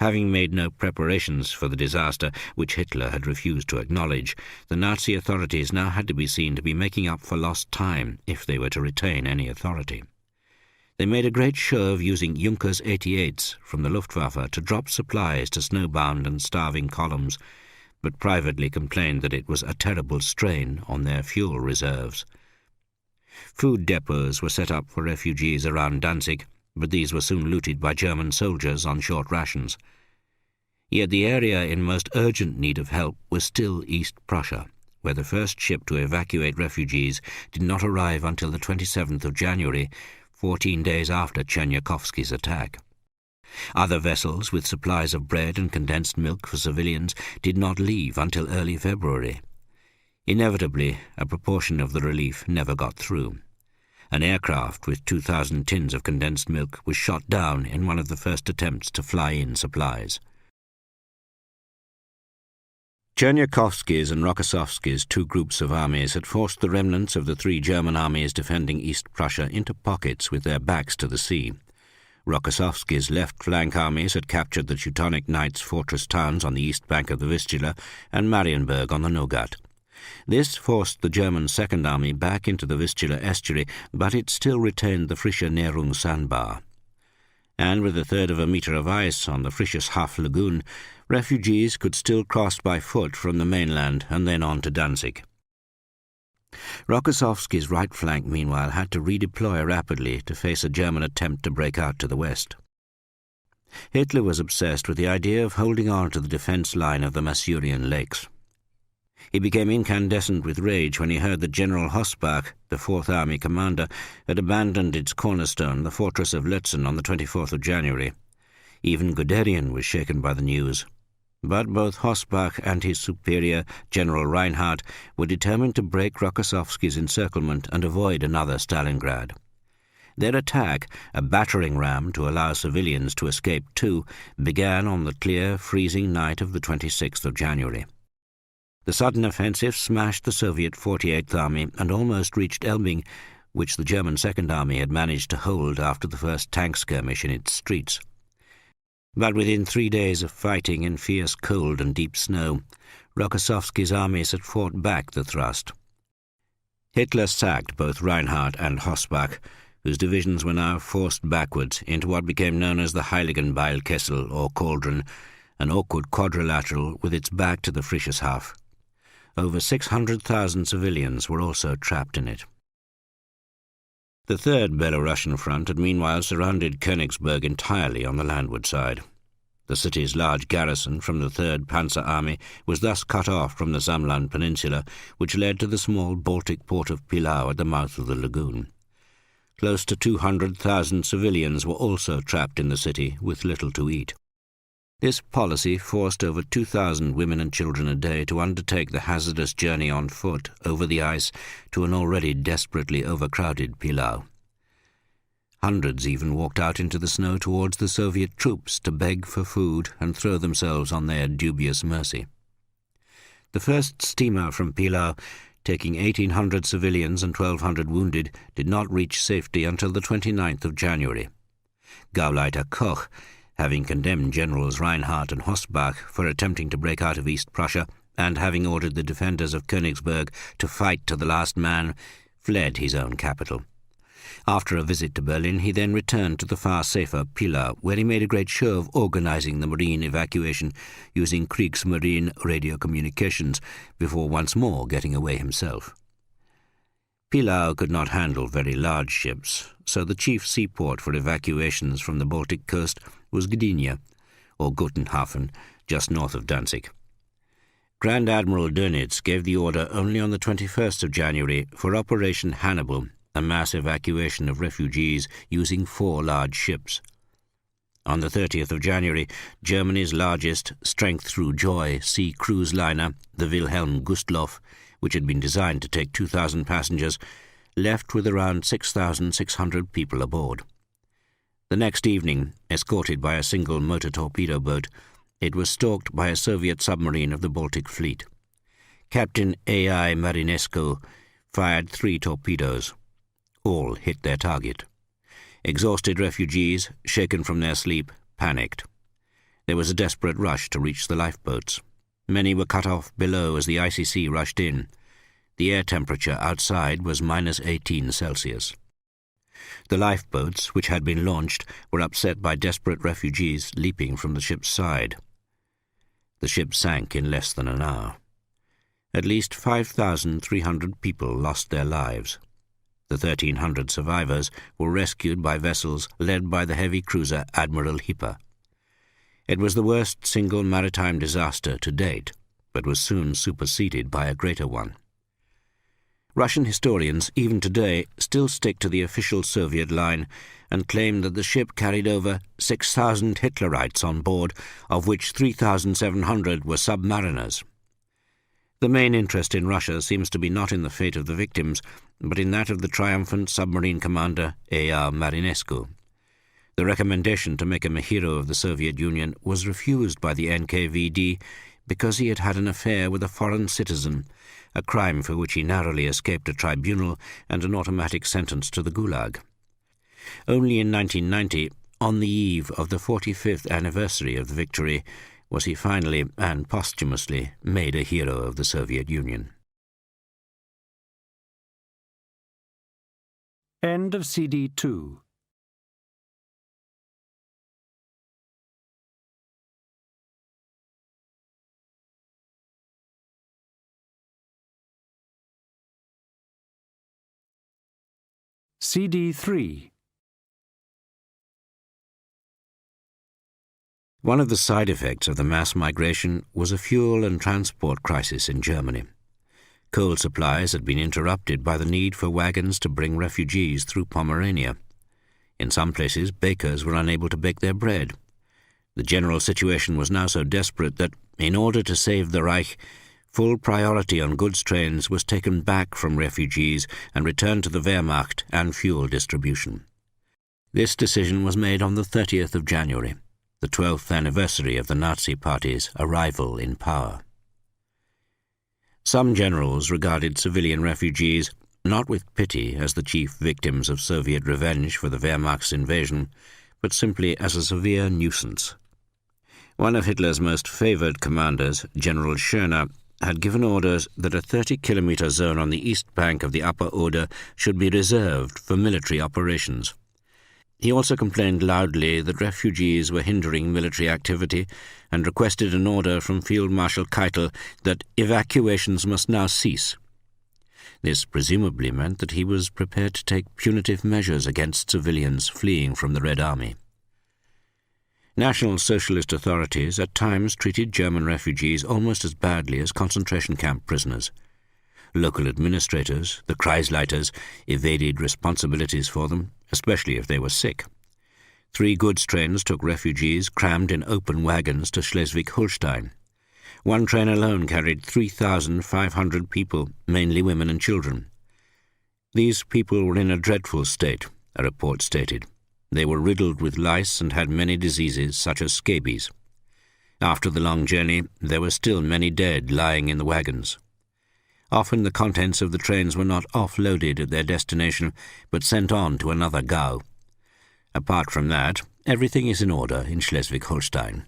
Having made no preparations for the disaster, which Hitler had refused to acknowledge, the Nazi authorities now had to be seen to be making up for lost time if they were to retain any authority. They made a great show of using Junkers 88s from the Luftwaffe to drop supplies to snowbound and starving columns, but privately complained that it was a terrible strain on their fuel reserves. Food depots were set up for refugees around Danzig, but these were soon looted by German soldiers on short rations. Yet the area in most urgent need of help was still East Prussia, where the first ship to evacuate refugees did not arrive until the 27th of January, 14 days after Chernyakhovsky's attack. Other vessels with supplies of bread and condensed milk for civilians did not leave until early February. Inevitably, a proportion of the relief never got through. An aircraft with 2,000 tins of condensed milk was shot down in one of the first attempts to fly in supplies. Chernyakhovsky's and Rokossovsky's two groups of armies had forced the remnants of the three German armies defending East Prussia into pockets with their backs to the sea. Rokossovsky's left flank armies had captured the Teutonic Knights' fortress towns on the east bank of the Vistula and Marienburg on the Nogat. This forced the German Second Army back into the Vistula estuary, but it still retained the Frische Nährung sandbar. And with a third of a metre of ice on the Frisches Haff lagoon, refugees could still cross by foot from the mainland and then on to Danzig. Rokossovsky's right flank, meanwhile, had to redeploy rapidly to face a German attempt to break out to the west. Hitler was obsessed with the idea of holding on to the defence line of the Masurian Lakes. He became incandescent with rage when he heard that General Hossbach, the Fourth Army commander, had abandoned its cornerstone, the fortress of Lutzen, on the 24th of January. Even Guderian was shaken by the news. But both Hossbach and his superior, General Reinhardt, were determined to break Rokossovsky's encirclement and avoid another Stalingrad. Their attack, a battering ram to allow civilians to escape too, began on the clear, freezing night of the 26th of January. The sudden offensive smashed the Soviet 48th Army and almost reached Elbing, which the German Second Army had managed to hold after the first tank skirmish in its streets. But within 3 days of fighting in fierce cold and deep snow, Rokossovsky's armies had fought back the thrust. Hitler sacked both Reinhardt and Hossbach, whose divisions were now forced backwards into what became known as the Heiligenbeilkessel, or cauldron, an awkward quadrilateral with its back to the Frisches Haff. Over 600,000 civilians were also trapped in it. The Third Belarusian Front had meanwhile surrounded Königsberg entirely on the landward side. The city's large garrison from the Third Panzer Army was thus cut off from the Samland Peninsula, which led to the small Baltic port of Pilau at the mouth of the lagoon. Close to 200,000 civilians were also trapped in the city with little to eat. This policy forced over 2,000 women and children a day to undertake the hazardous journey on foot over the ice to an already desperately overcrowded Pillau. Hundreds even walked out into the snow towards the Soviet troops to beg for food and throw themselves on their dubious mercy. The first steamer from Pillau, taking 1,800 civilians and 1,200 wounded, did not reach safety until the 29th of January. Gauleiter Koch, having condemned Generals Reinhardt and Hossbach for attempting to break out of East Prussia, and having ordered the defenders of Königsberg to fight to the last man, fled his own capital. After a visit to Berlin, he then returned to the far safer Pillau, where he made a great show of organizing the marine evacuation using Kriegsmarine radio communications, before once more getting away himself. Pillau could not handle very large ships, so the chief seaport for evacuations from the Baltic coast was Gdynia, or Gotenhafen, just north of Danzig. Grand Admiral Dönitz gave the order only on the 21st of January for Operation Hannibal, a mass evacuation of refugees using 4 large ships. On the 30th of January, Germany's largest strength-through-joy sea cruise liner, the Wilhelm Gustloff, which had been designed to take 2,000 passengers, left with around 6,600 people aboard. The next evening, escorted by a single motor torpedo boat, it was stalked by a Soviet submarine of the Baltic Fleet. Captain A.I. Marinescu fired 3 torpedoes. All hit their target. Exhausted refugees, shaken from their sleep, panicked. There was a desperate rush to reach the lifeboats. Many were cut off below as the icy sea rushed in. The air temperature outside was -18 Celsius. The lifeboats, which had been launched, were upset by desperate refugees leaping from the ship's side. The ship sank in less than an hour. At least 5,300 people lost their lives. The 1,300 survivors were rescued by vessels led by the heavy cruiser Admiral Hipper. It was the worst single maritime disaster to date, but was soon superseded by a greater one. Russian historians, even today, still stick to the official Soviet line and claim that the ship carried over 6,000 Hitlerites on board, of which 3,700 were submariners. The main interest in Russia seems to be not in the fate of the victims, but in that of the triumphant submarine commander A.R. Marinescu. The recommendation to make him a hero of the Soviet Union was refused by the NKVD because he had had an affair with a foreign citizen, a crime for which he narrowly escaped a tribunal and an automatic sentence to the Gulag. Only in 1990, on the eve of the 45th anniversary of the victory, was he finally and posthumously made a hero of the Soviet Union. End of CD 2. CD 3. One of the side effects of the mass migration was a fuel and transport crisis in Germany. Coal supplies had been interrupted by the need for wagons to bring refugees through Pomerania. In some places, bakers were unable to bake their bread. The general situation was now so desperate that, in order to save the Reich, full priority on goods trains was taken back from refugees and returned to the Wehrmacht and fuel distribution. This decision was made on the 30th of January, the 12th anniversary of the Nazi Party's arrival in power. Some generals regarded civilian refugees not with pity as the chief victims of Soviet revenge for the Wehrmacht's invasion, but simply as a severe nuisance. One of Hitler's most favored commanders, General Schöner, had given orders that a 30-kilometer zone on the east bank of the Upper Oder should be reserved for military operations. He also complained loudly that refugees were hindering military activity and requested an order from Field Marshal Keitel that evacuations must now cease. This presumably meant that he was prepared to take punitive measures against civilians fleeing from the Red Army. National Socialist authorities at times treated German refugees almost as badly as concentration camp prisoners. Local administrators, the Kreisleiters, evaded responsibilities for them, especially if they were sick. 3 goods trains took refugees crammed in open wagons to Schleswig-Holstein. One train alone carried 3,500 people, mainly women and children. These people were in a dreadful state, a report stated. They were riddled with lice and had many diseases, such as scabies. After the long journey, there were still many dead lying in the wagons. Often the contents of the trains were not offloaded at their destination, but sent on to another Gau. Apart from that, everything is in order in Schleswig-Holstein.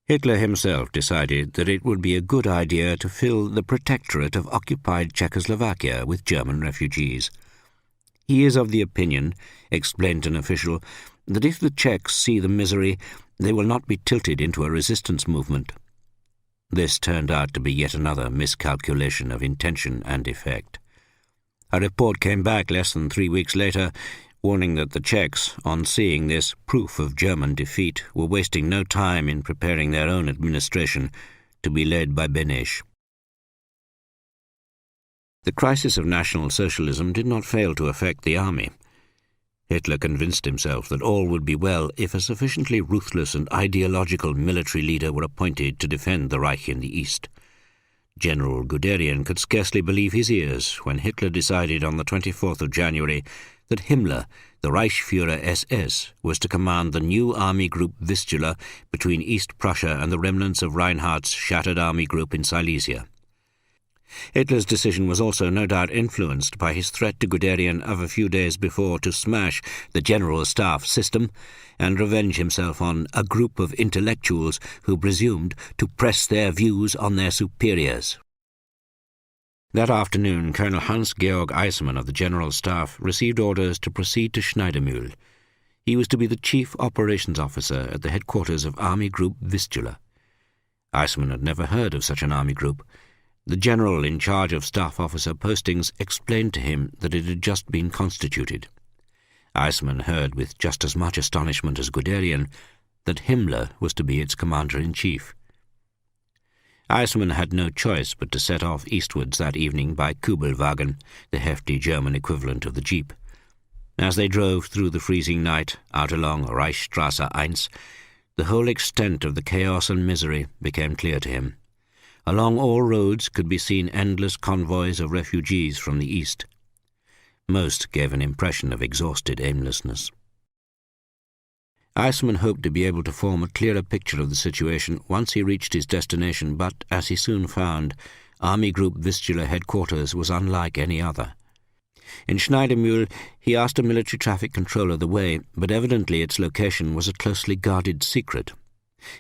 Hitler himself decided that it would be a good idea to fill the protectorate of occupied Czechoslovakia with German refugees. He is of the opinion, explained an official, that if the Czechs see the misery, they will not be tilted into a resistance movement. This turned out to be yet another miscalculation of intention and effect. A report came back less than 3 weeks later, warning that the Czechs, on seeing this proof of German defeat, were wasting no time in preparing their own administration to be led by Beneš. The crisis of National Socialism did not fail to affect the army. Hitler convinced himself that all would be well if a sufficiently ruthless and ideological military leader were appointed to defend the Reich in the East. General Guderian could scarcely believe his ears when Hitler decided on the 24th of January that Himmler, the Reichsführer SS, was to command the new army group Vistula between East Prussia and the remnants of Reinhardt's shattered army group in Silesia. Hitler's decision was also no doubt influenced by his threat to Guderian of a few days before to smash the General Staff system and revenge himself on a group of intellectuals who presumed to press their views on their superiors. That afternoon, Colonel Hans-Georg Eismann of the General Staff received orders to proceed to Schneidemühl. He was to be the chief operations officer at the headquarters of Army Group Vistula. Eismann had never heard of such an army group. The general in charge of staff officer postings explained to him that it had just been constituted. Eismann heard with just as much astonishment as Guderian that Himmler was to be its commander-in-chief. Eismann had no choice but to set off eastwards that evening by Kübelwagen, the hefty German equivalent of the jeep. As they drove through the freezing night out along Reichsstrasse 1, the whole extent of the chaos and misery became clear to him. Along all roads could be seen endless convoys of refugees from the east. Most gave an impression of exhausted aimlessness. Eismann hoped to be able to form a clearer picture of the situation once he reached his destination, but, as he soon found, Army Group Vistula headquarters was unlike any other. In Schneidemühl, he asked a military traffic controller the way, but evidently its location was a closely guarded secret.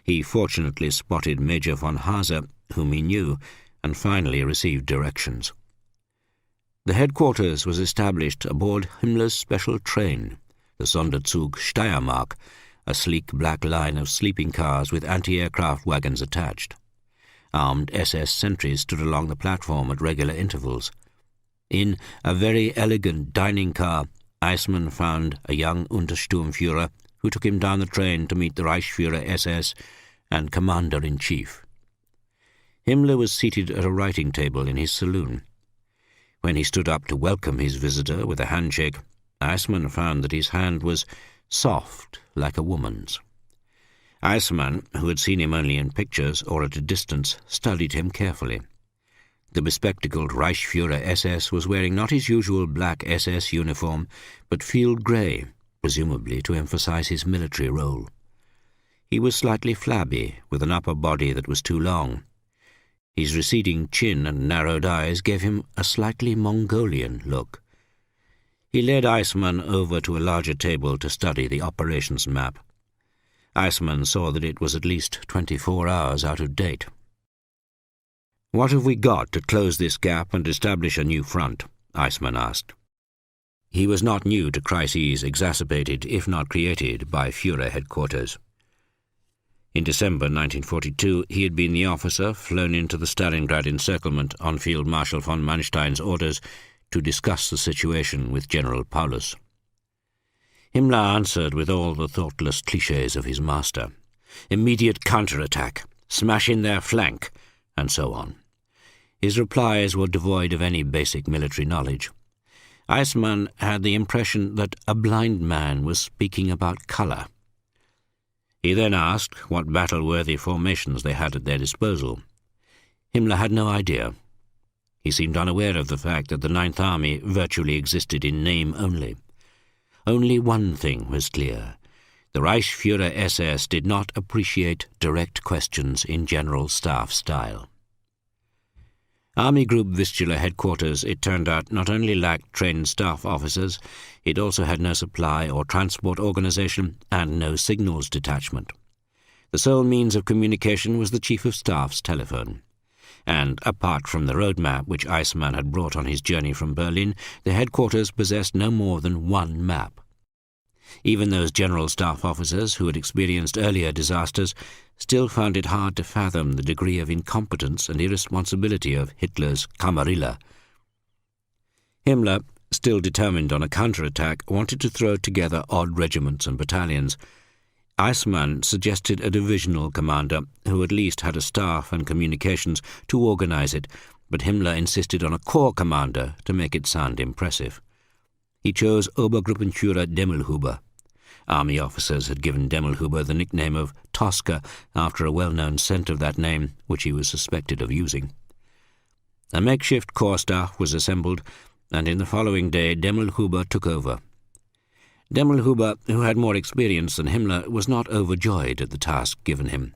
He fortunately spotted Major von Hase, whom he knew, and finally received directions. The headquarters was established aboard Himmler's special train, the Sonderzug Steiermark, a sleek black line of sleeping cars with anti-aircraft wagons attached. Armed SS sentries stood along the platform at regular intervals. In a very elegant dining car, Eismann found a young Untersturmführer who took him down the train to meet the Reichsführer SS and Commander-in-Chief. Himmler was seated at a writing table in his saloon. When he stood up to welcome his visitor with a handshake, Eismann found that his hand was soft like a woman's. Eismann, who had seen him only in pictures or at a distance, studied him carefully. The bespectacled Reichsführer SS was wearing not his usual black SS uniform, but field grey, presumably to emphasize his military role. He was slightly flabby, with an upper body that was too long. His receding chin and narrowed eyes gave him a slightly Mongolian look. He led Eismann over to a larger table to study the operations map. Eismann saw that it was at least 24 hours out of date. "What have we got to close this gap and establish a new front?" Eismann asked. He was not new to crises exacerbated, if not created, by Führer headquarters. In December 1942, he had been the officer flown into the Stalingrad encirclement on Field Marshal von Manstein's orders to discuss the situation with General Paulus. Himmler answered with all the thoughtless clichés of his master. Immediate counterattack, smash in their flank, and so on. His replies were devoid of any basic military knowledge. Iceman had the impression that a blind man was speaking about colour. He then asked what battle-worthy formations they had at their disposal. Himmler had no idea. He seemed unaware of the fact that the Ninth Army virtually existed in name only. Only one thing was clear. The Reichsführer SS did not appreciate direct questions in General Staff style. Army Group Vistula headquarters, it turned out, not only lacked trained staff officers, it also had no supply or transport organization and no signals detachment. The sole means of communication was the Chief of Staff's telephone. And, apart from the road map which Iceman had brought on his journey from Berlin, the headquarters possessed no more than one map. Even those General Staff officers who had experienced earlier disasters still found it hard to fathom the degree of incompetence and irresponsibility of Hitler's Kamerilla. Himmler, still determined on a counterattack, wanted to throw together odd regiments and battalions. Iceman suggested a divisional commander who at least had a staff and communications to organize it, but Himmler insisted on a corps commander to make it sound impressive. He chose Obergruppenführer Demmelhuber. Army officers had given Demmelhuber the nickname of Tosca after a well-known scent of that name, which he was suspected of using. A makeshift corps staff was assembled, and in the following day Demmelhuber took over. Demmelhuber, who had more experience than Himmler, was not overjoyed at the task given him.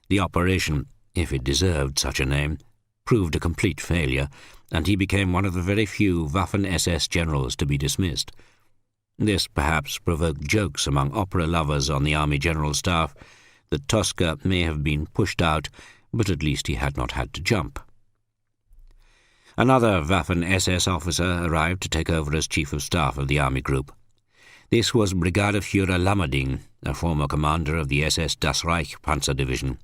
The operation, if it deserved such a name, proved a complete failure, and he became one of the very few Waffen-SS generals to be dismissed. This perhaps provoked jokes among opera lovers on the Army General Staff that Tosca may have been pushed out, but at least he had not had to jump. Another Waffen-SS officer arrived to take over as Chief of Staff of the Army Group. This was Brigadeführer Lammerding, a former commander of the SS Das Reich Panzer Division.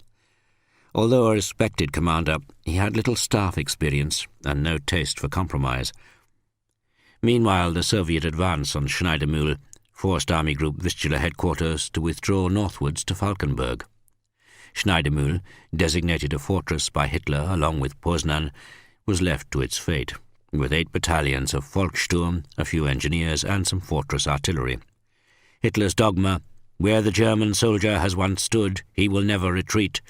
Although a respected commander, he had little staff experience and no taste for compromise. Meanwhile, the Soviet advance on Schneidermühl forced Army Group Vistula headquarters to withdraw northwards to Falkenberg. Schneidermühl, designated a fortress by Hitler along with Poznan, was left to its fate, with 8 battalions of Volkssturm, a few engineers, and some fortress artillery. Hitler's dogma, "Where the German soldier has once stood, he will never retreat,"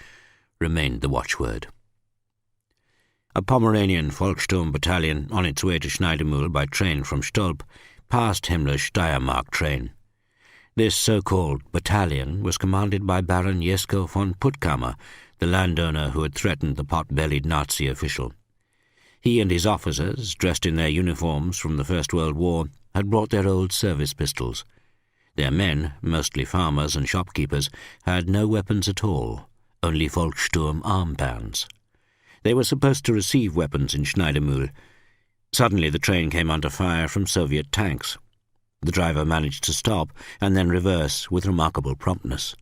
remained the watchword. A Pomeranian Volkssturm battalion, on its way to Schneidermühl by train from Stolp, passed Himmler's Steiermark train. This so-called battalion was commanded by Baron Jesko von Puttkamer, the landowner who had threatened the pot-bellied Nazi official. He and his officers, dressed in their uniforms from the First World War, had brought their old service pistols. Their men, mostly farmers and shopkeepers, had no weapons at all, only Volkssturm armbands. They were supposed to receive weapons in Schneidermühl. Suddenly the train came under fire from Soviet tanks. The driver managed to stop and then reverse with remarkable promptness.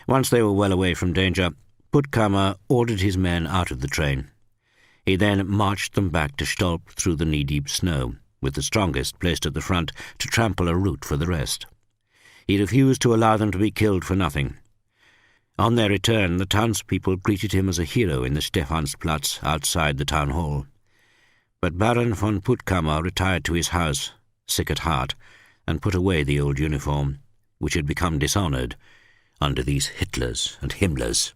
Once they were well away from danger, Puttkamer ordered his men out of the train. He then marched them back to Stolp through the knee-deep snow, with the strongest placed at the front to trample a route for the rest. He refused to allow them to be killed for nothing. On their return, the townspeople greeted him as a hero in the Stephansplatz outside the town hall. But Baron von Puttkamer retired to his house, sick at heart, and put away the old uniform, which had become dishonoured under these Hitlers and Himmlers.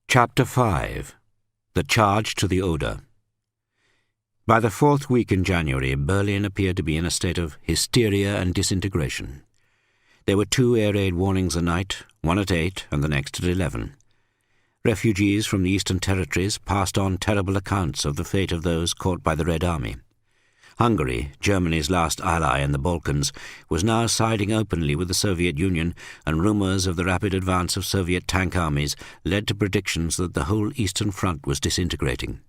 Chapter 5. The Charge to the Oder. By the 4th week in January, Berlin appeared to be in a state of hysteria and disintegration. There were 2 air raid warnings a night, one at 8 and the next at 11. Refugees from the Eastern Territories passed on terrible accounts of the fate of those caught by the Red Army. Hungary, Germany's last ally in the Balkans, was now siding openly with the Soviet Union, and rumours of the rapid advance of Soviet tank armies led to predictions that the whole Eastern Front was disintegrating.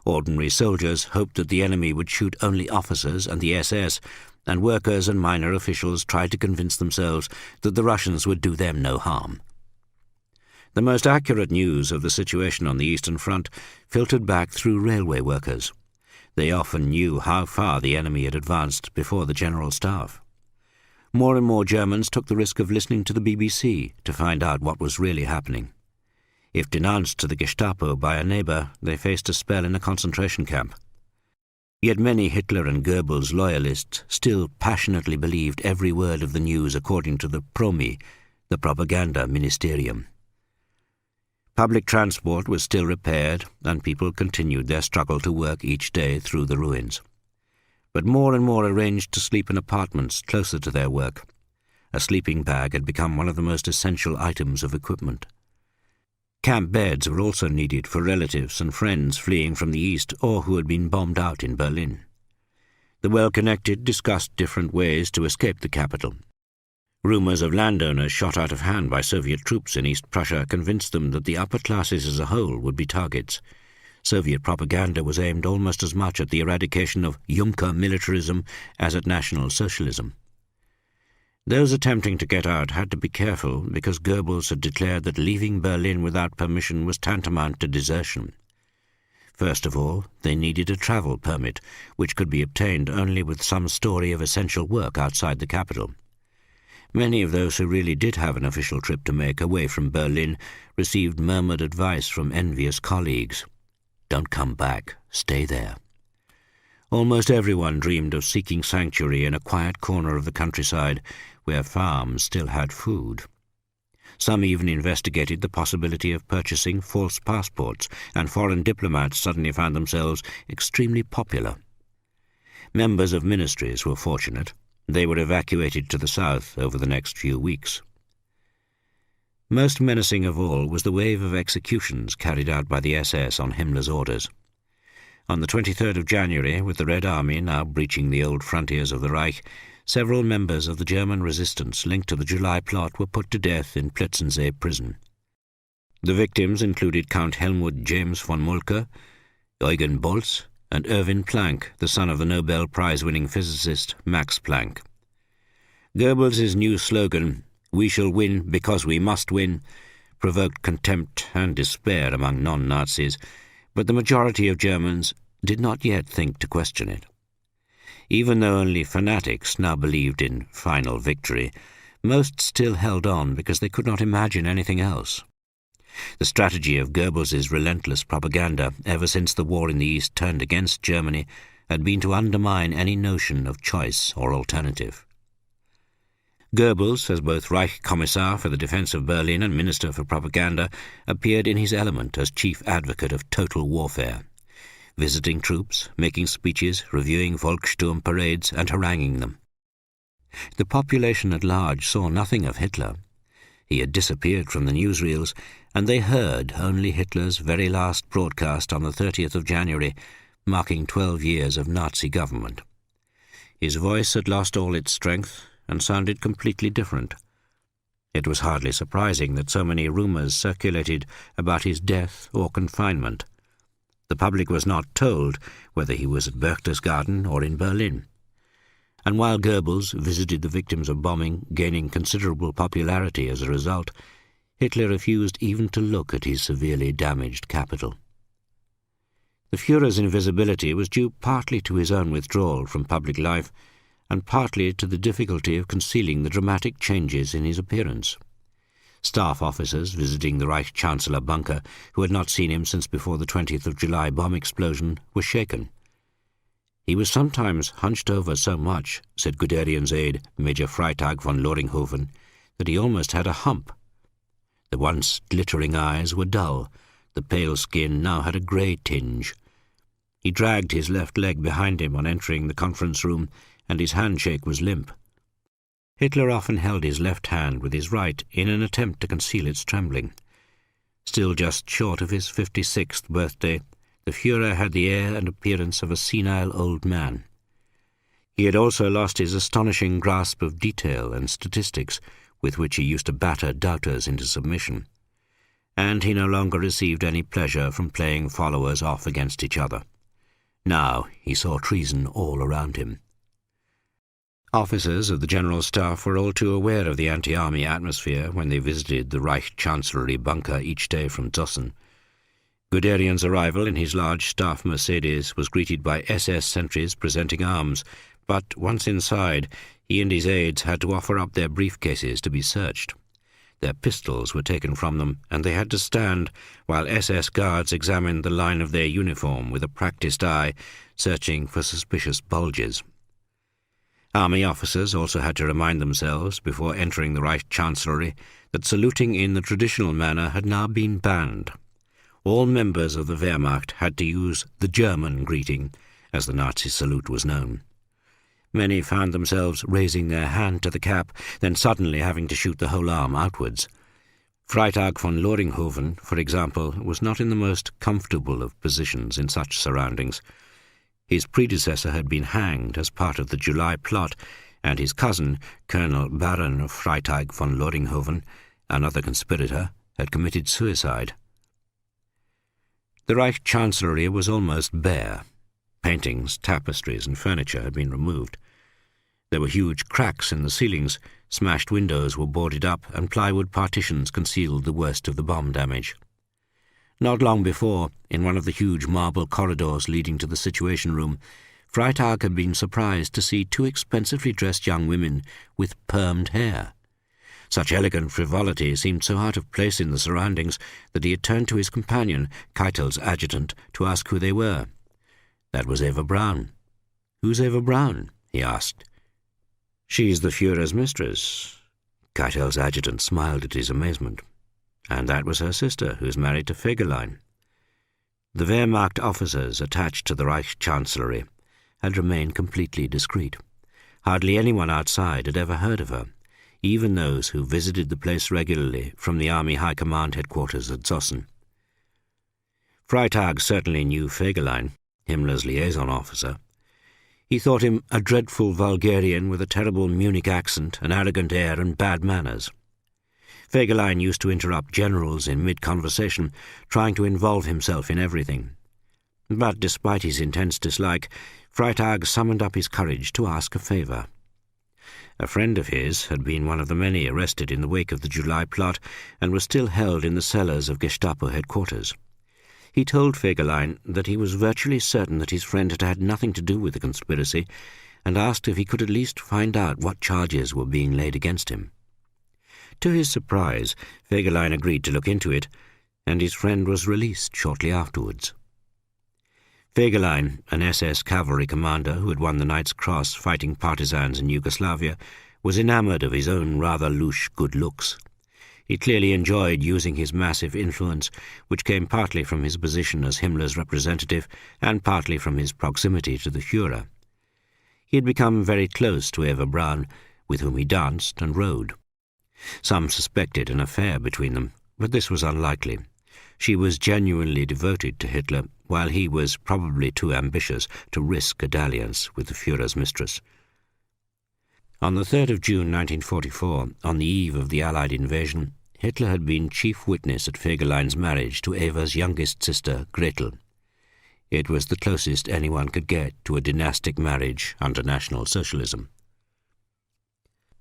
Ordinary soldiers hoped that the enemy would shoot only officers and the SS, and workers and minor officials tried to convince themselves that the Russians would do them no harm. The most accurate news of the situation on the Eastern Front filtered back through railway workers. They often knew how far the enemy had advanced before the General Staff. More and more Germans took the risk of listening to the BBC to find out what was really happening. If denounced to the Gestapo by a neighbour, they faced a spell in a concentration camp. Yet many Hitler and Goebbels loyalists still passionately believed every word of the news according to the Promi, the propaganda ministerium. Public transport was still repaired, and people continued their struggle to work each day through the ruins. But more and more arranged to sleep in apartments closer to their work. A sleeping bag had become one of the most essential items of equipment. Camp beds were also needed for relatives and friends fleeing from the east or who had been bombed out in Berlin. The well-connected discussed different ways to escape the capital. Rumours of landowners shot out of hand by Soviet troops in East Prussia convinced them that the upper classes as a whole would be targets. Soviet propaganda was aimed almost as much at the eradication of Junker militarism as at National Socialism. Those attempting to get out had to be careful because Goebbels had declared that leaving Berlin without permission was tantamount to desertion. First of all, they needed a travel permit, which could be obtained only with some story of essential work outside the capital. Many of those who really did have an official trip to make away from Berlin received murmured advice from envious colleagues. Don't come back, stay there. Almost everyone dreamed of seeking sanctuary in a quiet corner of the countryside where farms still had food. Some even investigated the possibility of purchasing false passports, and foreign diplomats suddenly found themselves extremely popular. Members of ministries were fortunate. They were evacuated to the south over the next few weeks. Most menacing of all was the wave of executions carried out by the SS on Himmler's orders. On the 23rd of January, with the Red Army now breaching the old frontiers of the Reich, several members of the German resistance linked to the July plot were put to death in Plötzensee prison. The victims included Count Helmut James von Moltke, Eugen Bolz, and Erwin Planck, the son of the Nobel Prize-winning physicist Max Planck. Goebbels' new slogan, "We shall win because we must win," provoked contempt and despair among non-Nazis, but the majority of Germans did not yet think to question it. Even though only fanatics now believed in final victory, most still held on because they could not imagine anything else. The strategy of Goebbels' relentless propaganda ever since the war in the East turned against Germany had been to undermine any notion of choice or alternative. Goebbels, as both Reich Commissar for the defense of Berlin and Minister for Propaganda, appeared in his element as chief advocate of total warfare, visiting troops, making speeches, reviewing Volkssturm parades, and haranguing them. The population at large saw nothing of Hitler. He had disappeared from the newsreels, and they heard only Hitler's very last broadcast on the 30th of January, marking 12 years of Nazi government. His voice had lost all its strength and sounded completely different. It was hardly surprising that so many rumours circulated about his death or confinement. The public was not told whether he was at Berchtesgaden or in Berlin. And while Goebbels visited the victims of bombing, gaining considerable popularity as a result, Hitler refused even to look at his severely damaged capital. The Führer's invisibility was due partly to his own withdrawal from public life and partly to the difficulty of concealing the dramatic changes in his appearance. Staff officers visiting the Reich Chancellor bunker, who had not seen him since before the 20th of July bomb explosion, were shaken. "He was sometimes hunched over so much," said Guderian's aide, Major Freitag von Loringhofen, "that he almost had a hump. The once glittering eyes were dull. The pale skin now had a grey tinge. He dragged his left leg behind him on entering the conference room, and his handshake was limp. Hitler often held his left hand with his right in an attempt to conceal its trembling. Still just short of his 56th birthday, the Führer had the air and appearance of a senile old man. He had also lost his astonishing grasp of detail and statistics with which he used to batter doubters into submission, and he no longer received any pleasure from playing followers off against each other. Now he saw treason all around him. Officers of the General Staff were all too aware of the anti-army atmosphere when they visited the Reich Chancellery bunker each day from Zossen. Guderian's arrival in his large staff Mercedes was greeted by SS sentries presenting arms, but once inside, he and his aides had to offer up their briefcases to be searched. Their pistols were taken from them, and they had to stand while SS guards examined the line of their uniform with a practiced eye, searching for suspicious bulges. Army officers also had to remind themselves, before entering the Reich Chancellery, that saluting in the traditional manner had now been banned. All members of the Wehrmacht had to use the German greeting, as the Nazi salute was known. Many found themselves raising their hand to the cap, then suddenly having to shoot the whole arm outwards. Freitag von Loringhoven, for example, was not in the most comfortable of positions in such surroundings. His predecessor had been hanged as part of the July plot, and his cousin, Colonel Baron Freitag von Loringhoven, another conspirator, had committed suicide. The Reich Chancellery was almost bare. Paintings, tapestries, and furniture had been removed. There were huge cracks in the ceilings, smashed windows were boarded up, and plywood partitions concealed the worst of the bomb damage. Not long before, in one of the huge marble corridors leading to the Situation Room, Freitag had been surprised to see two expensively dressed young women with permed hair. Such elegant frivolity seemed so out of place in the surroundings that he had turned to his companion, Keitel's adjutant, to ask who they were. That was Eva Braun. "Who's Eva Braun?" he asked. "She's the Führer's mistress." Keitel's adjutant smiled at his amazement. "And that was her sister, who's married to Fegelein." The Wehrmacht officers attached to the Reich Chancellery had remained completely discreet. Hardly anyone outside had ever heard of her, even those who visited the place regularly from the Army High Command headquarters at Zossen. Freitag certainly knew Fegelein, Himmler's liaison officer. He thought him a dreadful vulgarian with a terrible Munich accent, an arrogant air, and bad manners. Fegelein used to interrupt generals in mid-conversation, trying to involve himself in everything. But despite his intense dislike, Freitag summoned up his courage to ask a favour. A friend of his had been one of the many arrested in the wake of the July plot and was still held in the cellars of Gestapo headquarters. He told Fegelein that he was virtually certain that his friend had had nothing to do with the conspiracy, and asked if he could at least find out what charges were being laid against him. To his surprise, Fegelein agreed to look into it, and his friend was released shortly afterwards. Fegelein, an SS cavalry commander who had won the Knight's Cross fighting partisans in Yugoslavia, was enamoured of his own rather louche good looks. He clearly enjoyed using his massive influence, which came partly from his position as Himmler's representative and partly from his proximity to the Führer. He had become very close to Eva Braun, with whom he danced and rode. Some suspected an affair between them, but this was unlikely. She was genuinely devoted to Hitler, while he was probably too ambitious to risk a dalliance with the Führer's mistress. On the 3rd of June 1944, on the eve of the Allied invasion, Hitler had been chief witness at Fegelein's marriage to Eva's youngest sister, Gretel. It was the closest anyone could get to a dynastic marriage under National Socialism.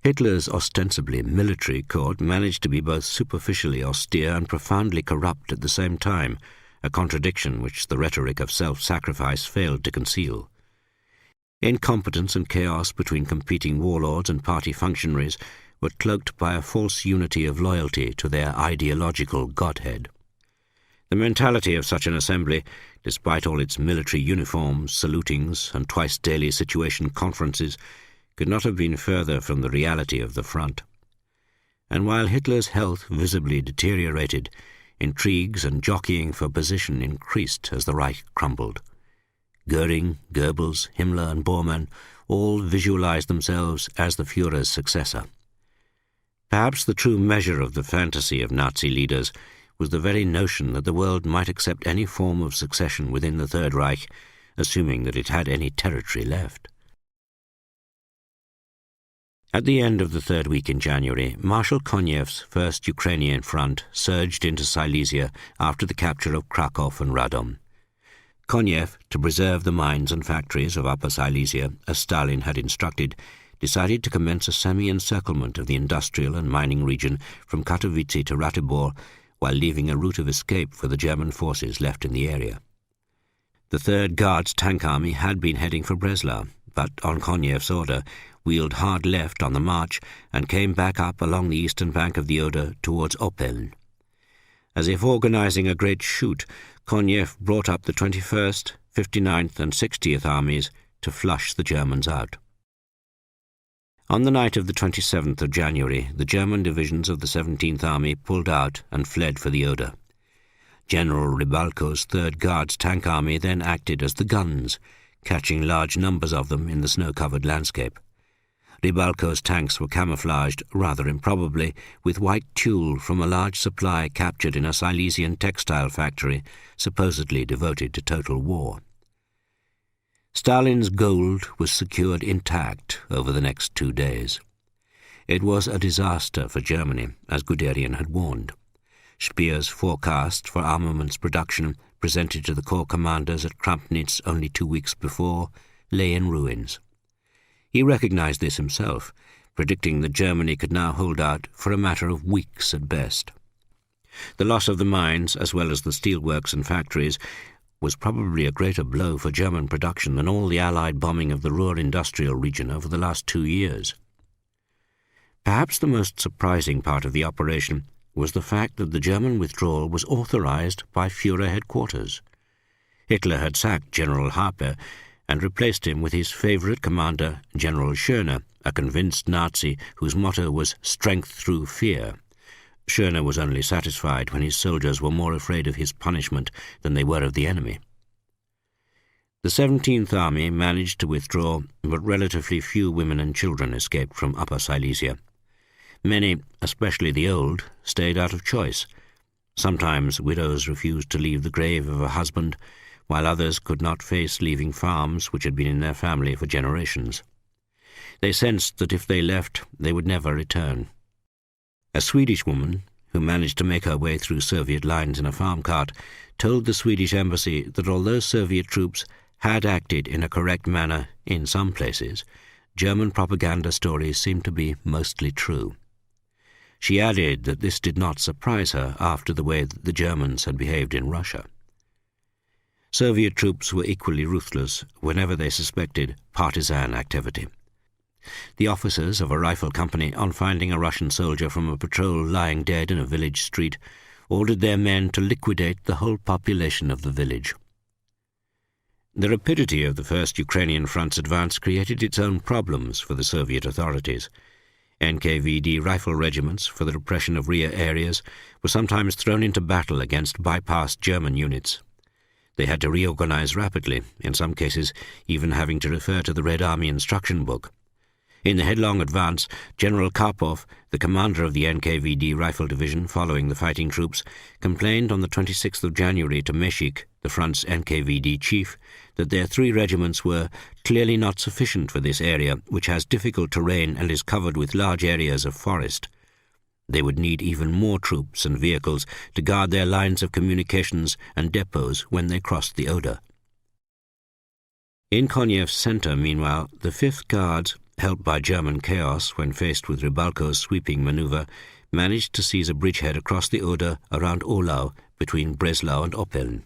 Hitler's ostensibly military court managed to be both superficially austere and profoundly corrupt at the same time, a contradiction which the rhetoric of self-sacrifice failed to conceal. Incompetence and chaos between competing warlords and party functionaries were cloaked by a false unity of loyalty to their ideological godhead. The mentality of such an assembly, despite all its military uniforms, salutings, and twice-daily situation conferences, could not have been further from the reality of the front. And while Hitler's health visibly deteriorated, intrigues and jockeying for position increased as the Reich crumbled. Goering, Goebbels, Himmler and Bormann all visualized themselves as the Führer's successor. Perhaps the true measure of the fantasy of Nazi leaders was the very notion that the world might accept any form of succession within the Third Reich, assuming that it had any territory left. At the end of the third week in January, Marshal Konyev's First Ukrainian Front surged into Silesia after the capture of Krakow and Radom. Konyev, to preserve the mines and factories of Upper Silesia, as Stalin had instructed, decided to commence a semi-encirclement of the industrial and mining region from Katowice to Ratibor, while leaving a route of escape for the German forces left in the area. The 3rd Guards Tank Army had been heading for Breslau, but on Konyev's order wheeled hard left on the march and came back up along the eastern bank of the Oder towards Oppeln. As if organizing a great shoot, Konev brought up the 21st, 59th and 60th Armies to flush the Germans out. On the night of the 27th of January, the German divisions of the 17th Army pulled out and fled for the Oder. General Rybalko's 3rd Guards Tank Army then acted as the guns, catching large numbers of them in the snow-covered landscape. Rybalko's tanks were camouflaged, rather improbably, with white tulle from a large supply captured in a Silesian textile factory, supposedly devoted to total war. Stalin's gold was secured intact over the next 2 days. It was a disaster for Germany, as Guderian had warned. Speer's forecast for armaments production, presented to the corps commanders at Krampnitz only 2 weeks before, lay in ruins. He recognized this himself, predicting that Germany could now hold out for a matter of weeks at best. The loss of the mines, as well as the steelworks and factories, was probably a greater blow for German production than all the Allied bombing of the Ruhr industrial region over the last 2 years. Perhaps the most surprising part of the operation was the fact that the German withdrawal was authorized by Führer headquarters. Hitler had sacked General Harper and replaced him with his favorite commander, General Schöne, a convinced Nazi whose motto was "strength through fear." Schöne was only satisfied when his soldiers were more afraid of his punishment than they were of the enemy. The 17th Army managed to withdraw, but relatively few women and children escaped from Upper Silesia. Many, especially the old, stayed out of choice. Sometimes widows refused to leave the grave of a husband, while others could not face leaving farms which had been in their family for generations. They sensed that if they left, they would never return. A Swedish woman, who managed to make her way through Soviet lines in a farm cart, told the Swedish embassy that although Soviet troops had acted in a correct manner in some places, German propaganda stories seemed to be mostly true. She added that this did not surprise her after the way that the Germans had behaved in Russia. Soviet troops were equally ruthless whenever they suspected partisan activity. The officers of a rifle company, on finding a Russian soldier from a patrol lying dead in a village street, ordered their men to liquidate the whole population of the village. The rapidity of the First Ukrainian Front's advance created its own problems for the Soviet authorities. NKVD rifle regiments for the repression of rear areas were sometimes thrown into battle against bypassed German units. They had to reorganize rapidly, in some cases even having to refer to the Red Army instruction book. In the headlong advance, General Karpov, the commander of the NKVD Rifle Division following the fighting troops, complained on the 26th of January to Meshik, the front's NKVD chief, that their 3 regiments were clearly not sufficient for this area, which has difficult terrain and is covered with large areas of forest. They would need even more troops and vehicles to guard their lines of communications and depots when they crossed the Oder. In Konev's center, meanwhile, the 5th Guards, helped by German chaos when faced with Rybalko's sweeping maneuver, managed to seize a bridgehead across the Oder around Ohlau between Breslau and Oppeln.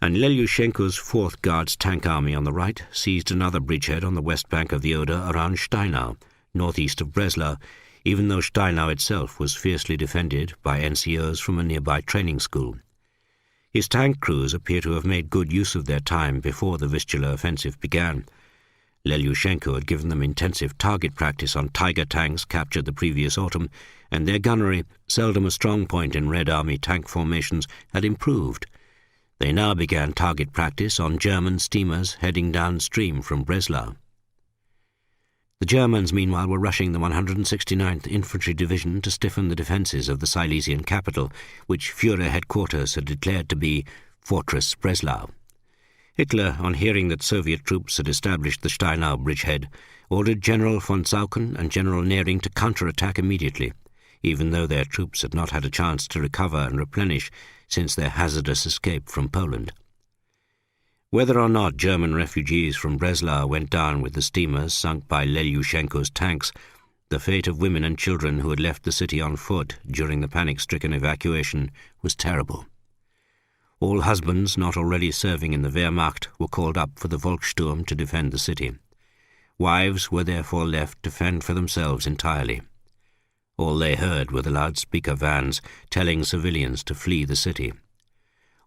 And Lelushenko's 4th Guards Tank Army on the right seized another bridgehead on the west bank of the Oder around Steinau, northeast of Breslau, even though Steinau itself was fiercely defended by NCOs from a nearby training school. His tank crews appear to have made good use of their time before the Vistula offensive began. Lelushenko had given them intensive target practice on Tiger tanks captured the previous autumn, and their gunnery, seldom a strong point in Red Army tank formations, had improved. They now began target practice on German steamers heading downstream from Breslau. The Germans, meanwhile, were rushing the 169th Infantry Division to stiffen the defences of the Silesian capital, which Führer headquarters had declared to be Fortress Breslau. Hitler, on hearing that Soviet troops had established the Steinau bridgehead, ordered General von Sauken and General Nering to counterattack immediately, even though their troops had not had a chance to recover and replenish since their hazardous escape from Poland. Whether or not German refugees from Breslau went down with the steamers sunk by Lelushenko's tanks, the fate of women and children who had left the city on foot during the panic-stricken evacuation was terrible. All husbands not already serving in the Wehrmacht were called up for the Volkssturm to defend the city. Wives were therefore left to fend for themselves entirely. All they heard were the loudspeaker vans telling civilians to flee the city.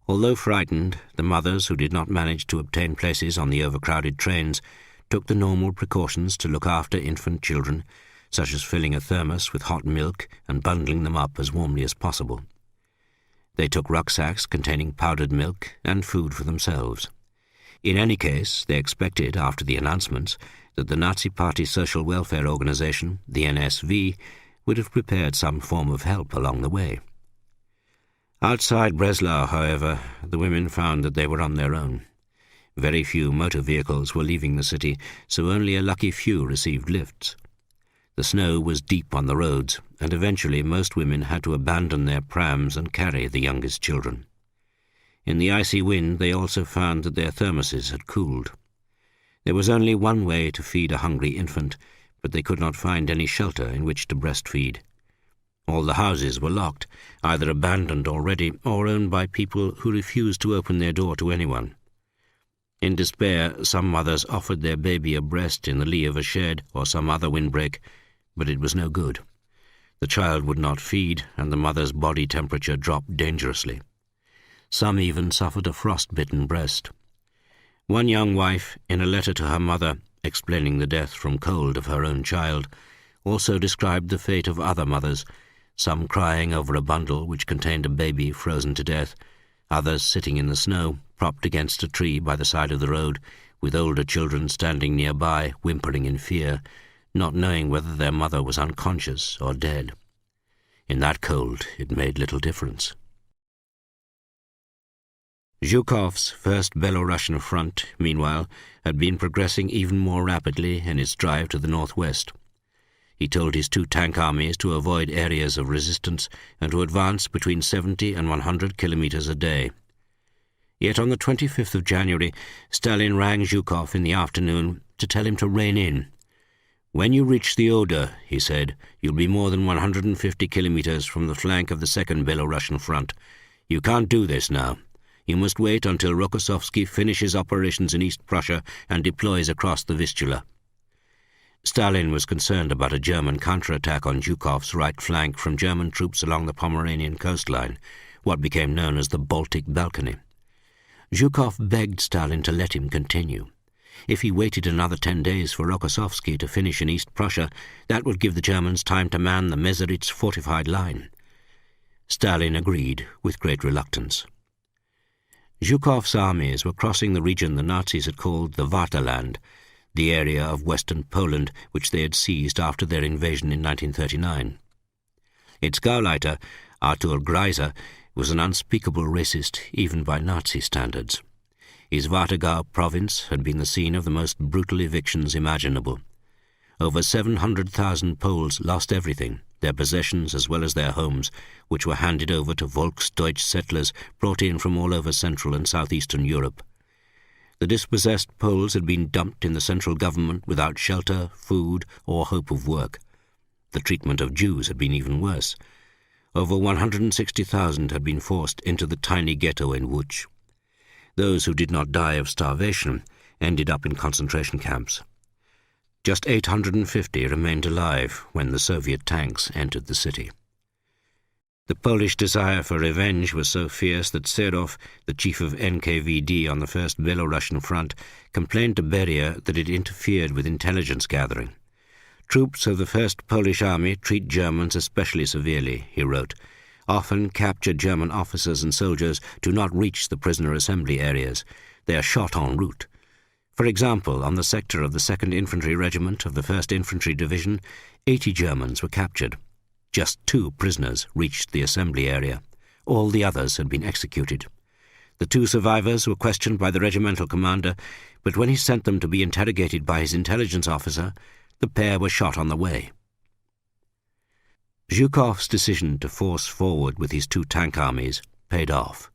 Although frightened, the mothers who did not manage to obtain places on the overcrowded trains took the normal precautions to look after infant children, such as filling a thermos with hot milk and bundling them up as warmly as possible. They took rucksacks containing powdered milk and food for themselves. In any case, they expected, after the announcements, that the Nazi Party Social Welfare Organization, the NSV, would have prepared some form of help along the way. Outside Breslau, however, the women found that they were on their own. Very few motor vehicles were leaving the city, so only a lucky few received lifts. The snow was deep on the roads, and eventually most women had to abandon their prams and carry the youngest children. In the icy wind they also found that their thermoses had cooled. There was only one way to feed a hungry infant, but they could not find any shelter in which to breastfeed. All the houses were locked, either abandoned already or owned by people who refused to open their door to anyone. In despair, some mothers offered their baby a breast in the lee of a shed or some other windbreak, but it was no good. The child would not feed, and the mother's body temperature dropped dangerously. Some even suffered a frost-bitten breast. One young wife, in a letter to her mother, explaining the death from cold of her own child, also described the fate of other mothers, some crying over a bundle which contained a baby frozen to death, others sitting in the snow, propped against a tree by the side of the road, with older children standing nearby, whimpering in fear, not knowing whether their mother was unconscious or dead. In that cold, it made little difference. Zhukov's First Belorussian Front, meanwhile, had been progressing even more rapidly in its drive to the northwest. He told his two tank armies to avoid areas of resistance and to advance between 70 and 100 kilometers a day. Yet on the 25th of January, Stalin rang Zhukov in the afternoon to tell him to rein in. "When you reach the Oder," he said, "you'll be more than 150 kilometers from the flank of the Second Belorussian Front. You can't do this now. You must wait until Rokossovsky finishes operations in East Prussia and deploys across the Vistula." Stalin was concerned about a German counterattack on Zhukov's right flank from German troops along the Pomeranian coastline, what became known as the Baltic Balcony. Zhukov begged Stalin to let him continue. If he waited another 10 days for Rokossovsky to finish in East Prussia, that would give the Germans time to man the Meseritz fortified line. Stalin agreed with great reluctance. Zhukov's armies were crossing the region the Nazis had called the Vaterland, the area of western Poland which they had seized after their invasion in 1939. Its Gauleiter, Artur Greiser, was an unspeakable racist even by Nazi standards. His Warthegau province had been the scene of the most brutal evictions imaginable. Over 700,000 Poles lost everything, their possessions as well as their homes, which were handed over to Volksdeutsch settlers brought in from all over Central and Southeastern Europe. The dispossessed Poles had been dumped in the central government without shelter, food, or hope of work. The treatment of Jews had been even worse. Over 160,000 had been forced into the tiny ghetto in Łódź. Those who did not die of starvation ended up in concentration camps. Just 850 remained alive when the Soviet tanks entered the city. The Polish desire for revenge was so fierce that Serov, the chief of NKVD on the First Belorussian Front, complained to Beria that it interfered with intelligence gathering. "Troops of the First Polish Army treat Germans especially severely," he wrote. "Often captured German officers and soldiers do not reach the prisoner assembly areas. They are shot en route. For example, on the sector of the 2nd Infantry Regiment of the 1st Infantry Division, 80 Germans were captured. Just 2 prisoners reached the assembly area. All the others had been executed. The 2 survivors were questioned by the regimental commander, but when he sent them to be interrogated by his intelligence officer, the pair were shot on the way." Zhukov's decision to force forward with his 2 tank armies paid off.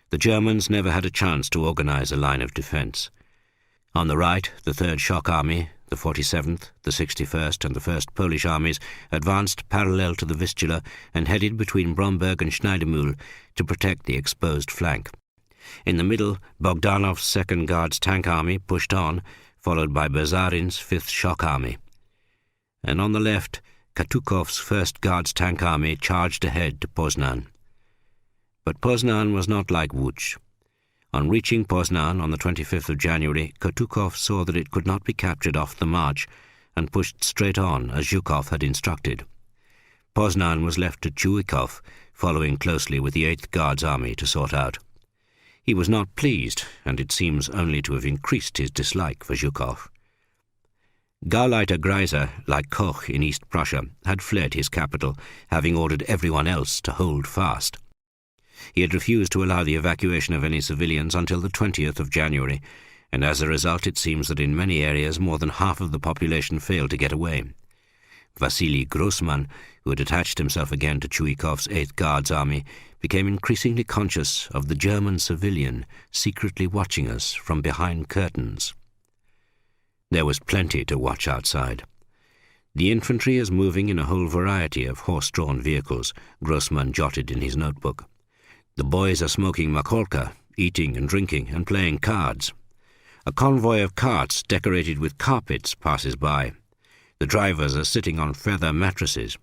The Germans never had a chance to organize a line of defense. On the right, the 3rd Shock Army, the 47th, the 61st and the 1st Polish armies advanced parallel to the Vistula and headed between Bromberg and Schneidemühl to protect the exposed flank. In the middle, Bogdanov's 2nd Guards Tank Army pushed on, followed by Bazarin's 5th Shock Army. And on the left, Katukov's 1st Guards Tank Army charged ahead to Poznan. But Poznan was not like Łódź. On reaching Poznan on the 25th of January, Katukov saw that it could not be captured off the march and pushed straight on as Zhukov had instructed. Poznan was left to Chuikov, following closely with the 8th Guards Army to sort out. He was not pleased, and it seems only to have increased his dislike for Zhukov. Gauleiter Greiser, like Koch in East Prussia, had fled his capital, having ordered everyone else to hold fast. He had refused to allow the evacuation of any civilians until the 20th of January, and as a result it seems that in many areas more than half of the population failed to get away. Vasily Grossman, who had attached himself again to Chuikov's 8th Guards Army, became increasingly conscious of the German civilian secretly watching us from behind curtains. There was plenty to watch outside. The infantry is moving in a whole variety of horse-drawn vehicles, Grossman jotted in his notebook. The boys are smoking makolka, eating and drinking and playing cards. A convoy of carts decorated with carpets passes by. The drivers are sitting on feather mattresses.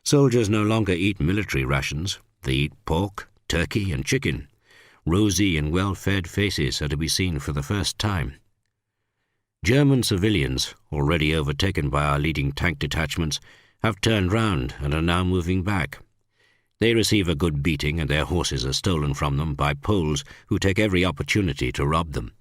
Soldiers no longer eat military rations. They eat pork, turkey and chicken. Rosy and well-fed faces are to be seen for the first time. German civilians, already overtaken by our leading tank detachments, have turned round and are now moving back. They receive a good beating and their horses are stolen from them by Poles who take every opportunity to rob them.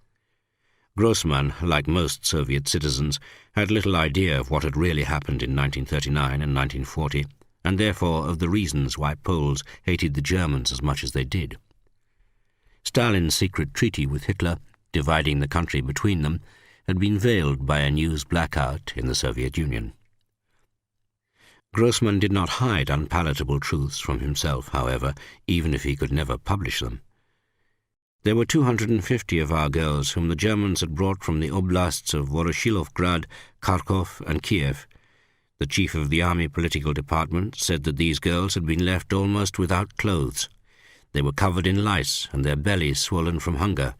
Grossman, like most Soviet citizens, had little idea of what had really happened in 1939 and 1940, and therefore of the reasons why Poles hated the Germans as much as they did. Stalin's secret treaty with Hitler, dividing the country between them, had been veiled by a news blackout in the Soviet Union. Grossman did not hide unpalatable truths from himself, however, even if he could never publish them. There were 250 of our girls whom the Germans had brought from the oblasts of Voroshilovgrad, Kharkov and Kiev. The chief of the army political department said that these girls had been left almost without clothes. They were covered in lice and their bellies swollen from hunger.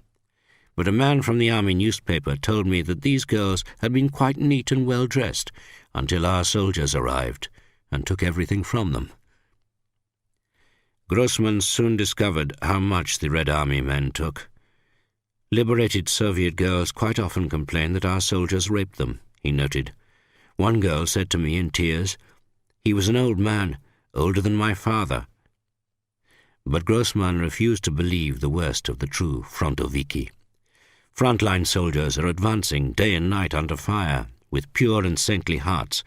But a man from the army newspaper told me that these girls had been quite neat and well dressed until our soldiers arrived and took everything from them. Grossman soon discovered how much the Red Army men took. Liberated Soviet girls quite often complained that our soldiers raped them, he noted. One girl said to me in tears, "He was an old man, older than my father." But Grossman refused to believe the worst of the true frontoviki. Frontline soldiers are advancing day and night under fire, with pure and saintly hearts.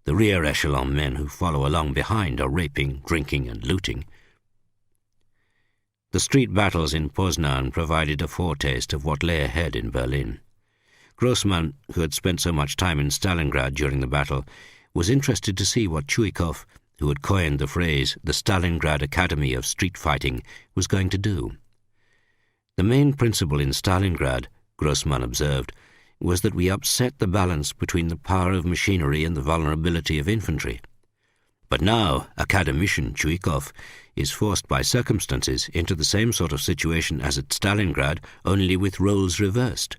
The rear echelon men who follow along behind are raping, drinking and looting. The street battles in Poznan provided a foretaste of what lay ahead in Berlin. Grossman, who had spent so much time in Stalingrad during the battle, was interested to see what Chuikov, who had coined the phrase the Stalingrad Academy of Street Fighting, was going to do. The main principle in Stalingrad, Grossman observed, was that we upset the balance between the power of machinery and the vulnerability of infantry. But now academician Chuikov is forced by circumstances into the same sort of situation as at Stalingrad, only with roles reversed.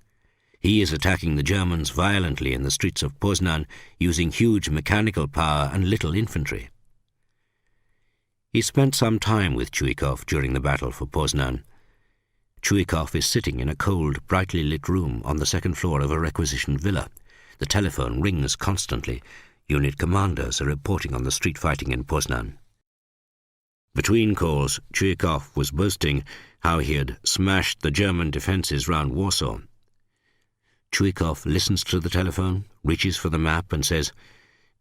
He is attacking the Germans violently in the streets of Poznan, using huge mechanical power and little infantry. He spent some time with Chuikov during the battle for Poznan. Chuikov is sitting in a cold, brightly lit room on the second floor of a requisition villa. The telephone rings constantly. Unit commanders are reporting on the street fighting in Poznan. Between calls, Chuikov was boasting how he had smashed the German defences round Warsaw. Chuikov listens to the telephone, reaches for the map and says,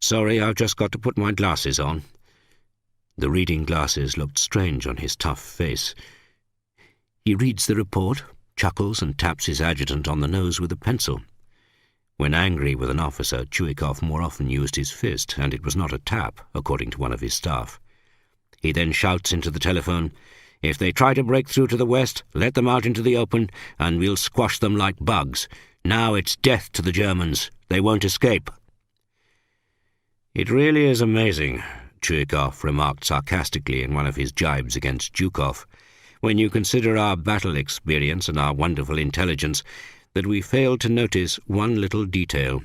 "Sorry, I've just got to put my glasses on." The reading glasses looked strange on his tough face. He reads the report, chuckles and taps his adjutant on the nose with a pencil. When angry with an officer, Chuikov more often used his fist, and it was not a tap, according to one of his staff. He then shouts into the telephone, "If they try to break through to the west, let them out into the open, and we'll squash them like bugs. Now it's death to the Germans. They won't escape." "It really is amazing," Chuikov remarked sarcastically in one of his jibes against Zhukov, when you consider our battle experience and our wonderful intelligence, that we failed to notice one little detail.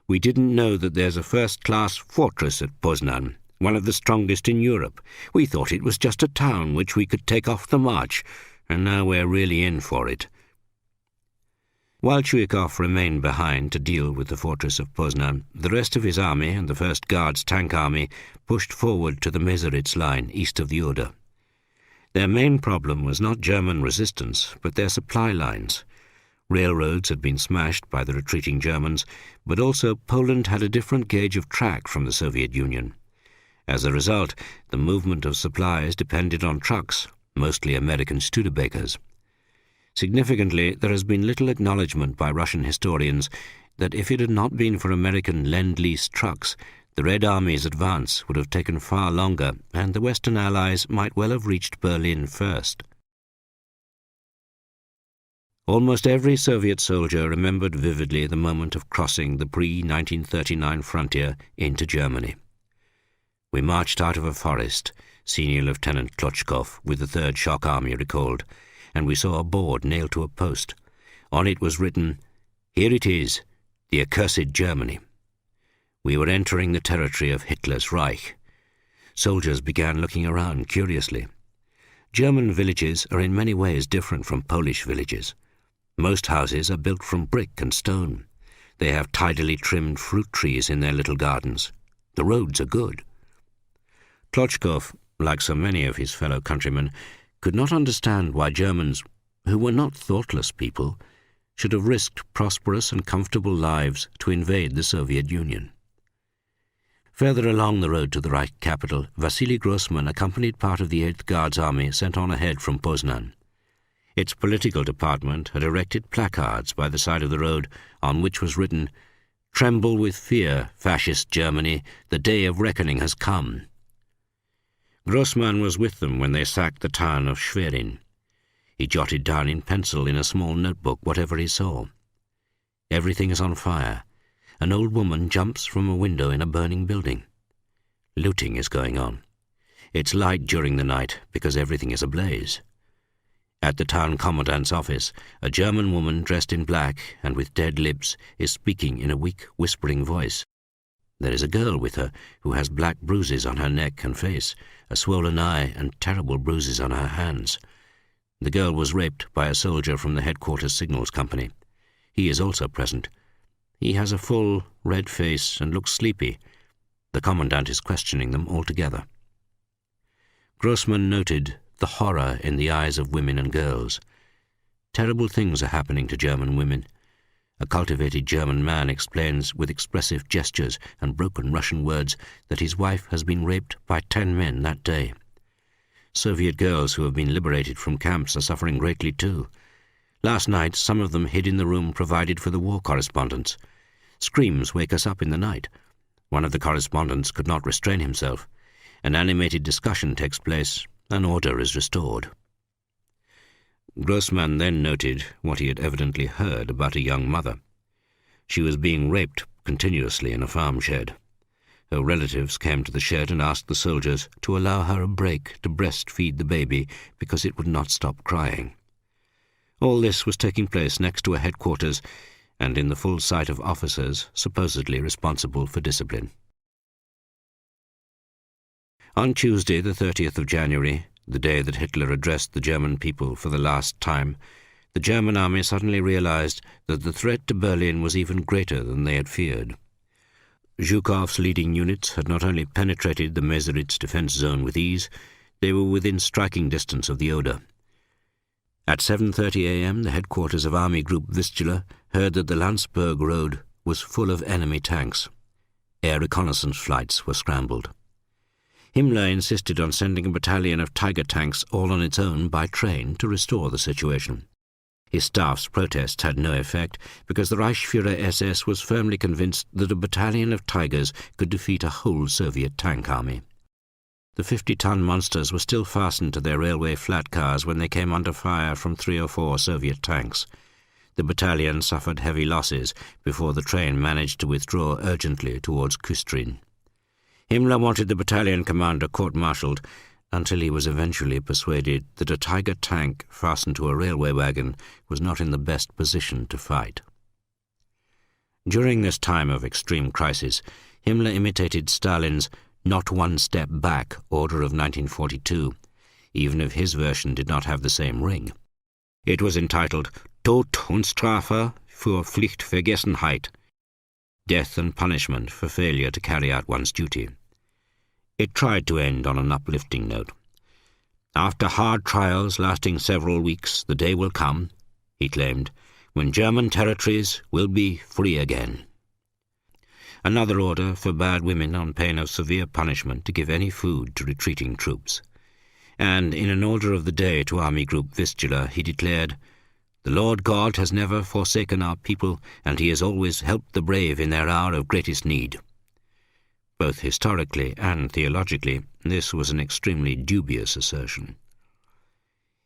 We didn't know that there's a first-class fortress at Poznan, one of the strongest in Europe. We thought it was just a town which we could take off the march, and now we're really in for it." While Chuikov remained behind to deal with the fortress of Poznan, the rest of his army and the 1st Guards Tank Army pushed forward to the Meseritz line east of the Oder. Their main problem was not German resistance, but their supply lines. Railroads had been smashed by the retreating Germans, but also Poland had a different gauge of track from the Soviet Union. As a result, the movement of supplies depended on trucks, mostly American Studebakers. Significantly, there has been little acknowledgement by Russian historians that if it had not been for American Lend-Lease trucks, the Red Army's advance would have taken far longer, and the Western Allies might well have reached Berlin first. Almost every Soviet soldier remembered vividly the moment of crossing the pre-1939 frontier into Germany. "We marched out of a forest," Senior Lieutenant Klochkov with the 3rd Shock Army recalled, "and we saw a board nailed to a post. On it was written, 'Here it is, the accursed Germany.' We were entering the territory of Hitler's Reich. Soldiers began looking around curiously. German villages are in many ways different from Polish villages. Most houses are built from brick and stone. They have tidily trimmed fruit trees in their little gardens. The roads are good." Klochkov, like so many of his fellow countrymen, could not understand why Germans, who were not thoughtless people, should have risked prosperous and comfortable lives to invade the Soviet Union. Further along the road to the Reich capital, Vasily Grossman accompanied part of the 8th Guards Army sent on ahead from Poznan. Its political department had erected placards by the side of the road on which was written, "Tremble with fear, fascist Germany, the day of reckoning has come." Grossman was with them when they sacked the town of Schwerin. He jotted down in pencil in a small notebook whatever he saw. "Everything is on fire. An old woman jumps from a window in a burning building. Looting is going on. It's light during the night because everything is ablaze. At the town commandant's office, a German woman dressed in black and with dead lips is speaking in a weak, whispering voice. There is a girl with her who has black bruises on her neck and face, a swollen eye and terrible bruises on her hands. The girl was raped by a soldier from the headquarters signals company. He is also present. He has a full, red face and looks sleepy. The commandant is questioning them all together." Grossman noted the horror in the eyes of women and girls. Terrible things are happening to German women. A cultivated German man explains with expressive gestures and broken Russian words that his wife has been raped by 10 men that day. Soviet girls who have been liberated from camps are suffering greatly too. Last night, some of them hid in the room provided for the war correspondents. Screams wake us up in the night. One of the correspondents could not restrain himself. An animated discussion takes place. An order is restored. Grossman then noted what he had evidently heard about a young mother. She was being raped continuously in a farm shed. Her relatives came to the shed and asked the soldiers to allow her a break to breastfeed the baby because it would not stop crying. All this was taking place next to a headquarters and in the full sight of officers supposedly responsible for discipline. On Tuesday, the 30th of January, the day that Hitler addressed the German people for the last time, the German army suddenly realized that the threat to Berlin was even greater than they had feared. Zhukov's leading units had not only penetrated the Meseritz defense zone with ease, they were within striking distance of the Oder. At 7:30 a.m., the headquarters of Army Group Vistula heard that the Landsberg road was full of enemy tanks. Air reconnaissance flights were scrambled. Himmler insisted on sending a battalion of Tiger tanks all on its own by train to restore the situation. His staff's protests had no effect because the Reichsführer SS was firmly convinced that a battalion of Tigers could defeat a whole Soviet tank army. The 50-ton monsters were still fastened to their railway flat cars when they came under fire from 3 or 4 Soviet tanks. The battalion suffered heavy losses before the train managed to withdraw urgently towards Küstrin. Himmler wanted the battalion commander court-martialed, until he was eventually persuaded that a Tiger tank fastened to a railway wagon was not in the best position to fight. During this time of extreme crisis, Himmler imitated Stalin's "not one step back" order of 1942, even if his version did not have the same ring. It was entitled Tod und Strafe für Pflichtvergessenheit, death and punishment for failure to carry out one's duty. It tried to end on an uplifting note. After hard trials lasting several weeks, the day will come, he claimed, when German territories will be free again. Another order forbade women on pain of severe punishment to give any food to retreating troops. And in an order of the day to Army Group Vistula, he declared, "The Lord God has never forsaken our people, and he has always helped the brave in their hour of greatest need." Both historically and theologically, this was an extremely dubious assertion.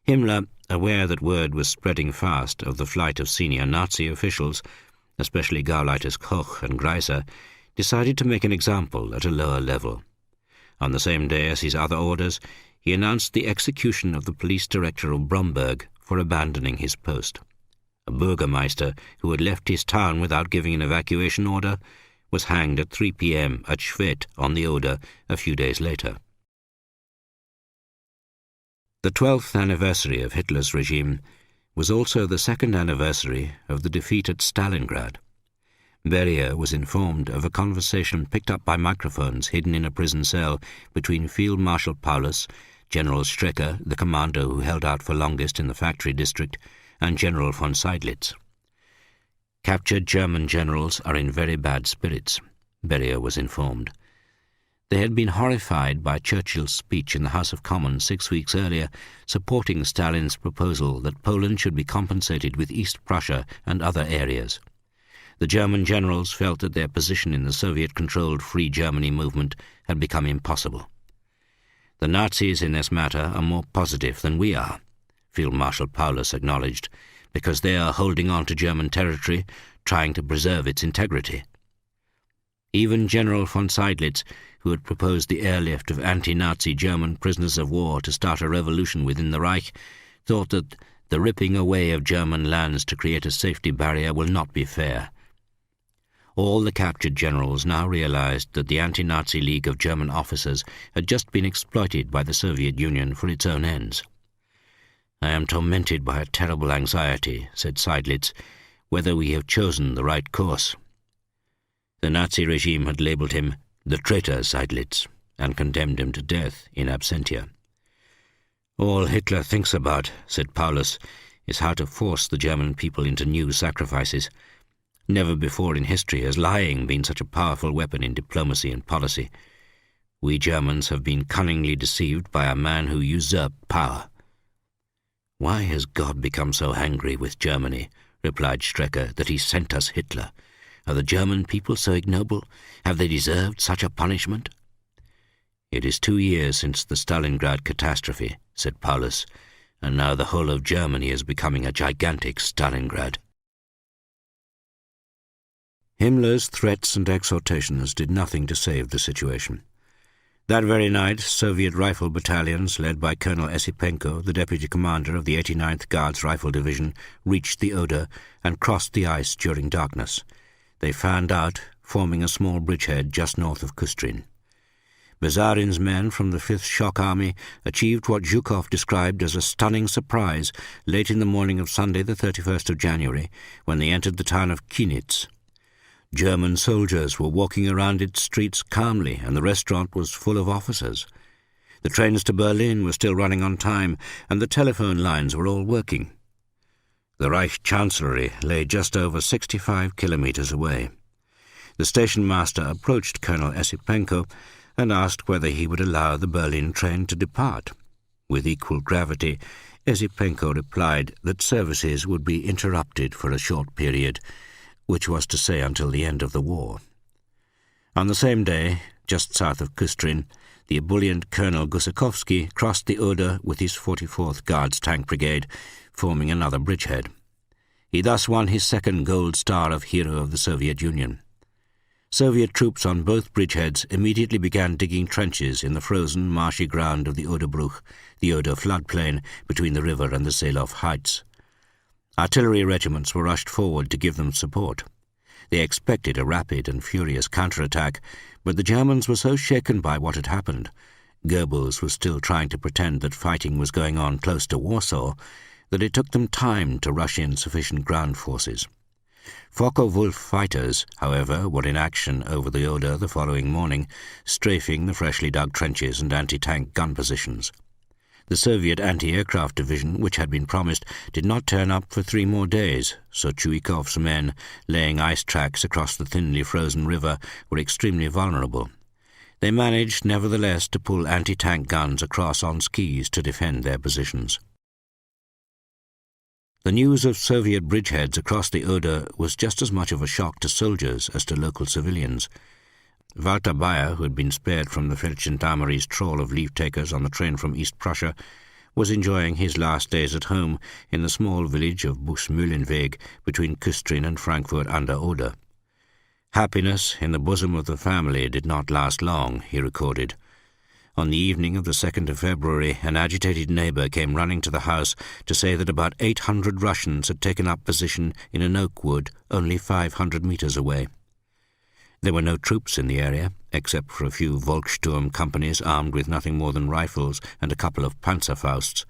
Himmler, aware that word was spreading fast of the flight of senior Nazi officials, especially Gauleiters Koch and Greiser, decided to make an example at a lower level. On the same day as his other orders, he announced the execution of the police director of Bromberg for abandoning his post. A Bürgermeister who had left his town without giving an evacuation order was hanged at 3 p.m. at Schwedt on the Oder a few days later. The 12th anniversary of Hitler's regime was also the second anniversary of the defeat at Stalingrad. Beria was informed of a conversation picked up by microphones hidden in a prison cell between Field Marshal Paulus, General Strecker, the commander who held out for longest in the factory district, and General von Seydlitz. Captured German generals are in very bad spirits, Beria was informed. They had been horrified by Churchill's speech in the House of Commons 6 weeks earlier, supporting Stalin's proposal that Poland should be compensated with East Prussia and other areas. The German generals felt that their position in the Soviet-controlled Free Germany movement had become impossible. "The Nazis in this matter are more positive than we are," Field Marshal Paulus acknowledged, "because they are holding on to German territory, trying to preserve its integrity." Even General von Seydlitz, who had proposed the airlift of anti-Nazi German prisoners of war to start a revolution within the Reich, thought that the ripping away of German lands to create a safety barrier will not be fair. All the captured generals now realized that the anti-Nazi League of German officers had just been exploited by the Soviet Union for its own ends. "I am tormented by a terrible anxiety," said Seydlitz, "whether we have chosen the right course." The Nazi regime had labelled him the traitor Seydlitz and condemned him to death in absentia. "All Hitler thinks about," said Paulus, "is how to force the German people into new sacrifices. Never before in history has lying been such a powerful weapon in diplomacy and policy. We Germans have been cunningly deceived by a man who usurped power." "Why has God become so angry with Germany," replied Strecker, "that he sent us Hitler? Are the German people so ignoble? Have they deserved such a punishment?" "It is 2 years since the Stalingrad catastrophe," said Paulus, "and now the whole of Germany is becoming a gigantic Stalingrad." Himmler's threats and exhortations did nothing to save the situation. That very night, Soviet rifle battalions, led by Colonel Esipenko, the deputy commander of the 89th Guards Rifle Division, reached the Oder and crossed the ice during darkness. They fanned out, forming a small bridgehead just north of Kustrin. Bazarin's men from the 5th Shock Army achieved what Zhukov described as a stunning surprise late in the morning of Sunday the 31st of January, when they entered the town of Kienitz. German soldiers were walking around its streets calmly, and the restaurant was full of officers. The trains to Berlin were still running on time, and the telephone lines were all working. The Reich Chancellery lay just over 65 kilometers away. The station master approached Colonel Esipenko and asked whether he would allow the Berlin train to depart. With equal gravity, Esipenko replied that services would be interrupted for a short period, which was to say until the end of the war. On the same day, just south of Kustrin, the ebullient Colonel Gusakovsky crossed the Oder with his 44th Guards Tank Brigade, forming another bridgehead. He thus won his second Gold Star of Hero of the Soviet Union. Soviet troops on both bridgeheads immediately began digging trenches in the frozen, marshy ground of the Oderbruch, the Oder floodplain between the river and the Seelow heights. Artillery regiments were rushed forward to give them support. They expected a rapid and furious counterattack, but the Germans were so shaken by what had happened — Goebbels was still trying to pretend that fighting was going on close to Warsaw — that it took them time to rush in sufficient ground forces. Focke-Wulf fighters, however, were in action over the Oder the following morning, strafing the freshly dug trenches and anti-tank gun positions. The Soviet anti-aircraft division, which had been promised, did not turn up for 3 more days, so Chuikov's men, laying ice tracks across the thinly frozen river, were extremely vulnerable. They managed, nevertheless, to pull anti-tank guns across on skis to defend their positions. The news of Soviet bridgeheads across the Oder was just as much of a shock to soldiers as to local civilians. Walter Bayer, who had been spared from the Feldgendarmerie's trawl of leave-takers on the train from East Prussia, was enjoying his last days at home in the small village of Buchmühlenweg between Küstrin and Frankfurt an der Oder. Happiness in the bosom of the family did not last long, he recorded. On the evening of the 2nd of February, an agitated neighbour came running to the house to say that about 800 Russians had taken up position in an oak wood only 500 metres away. There were no troops in the area, except for a few Volkssturm companies armed with nothing more than rifles and a couple of Panzerfausts.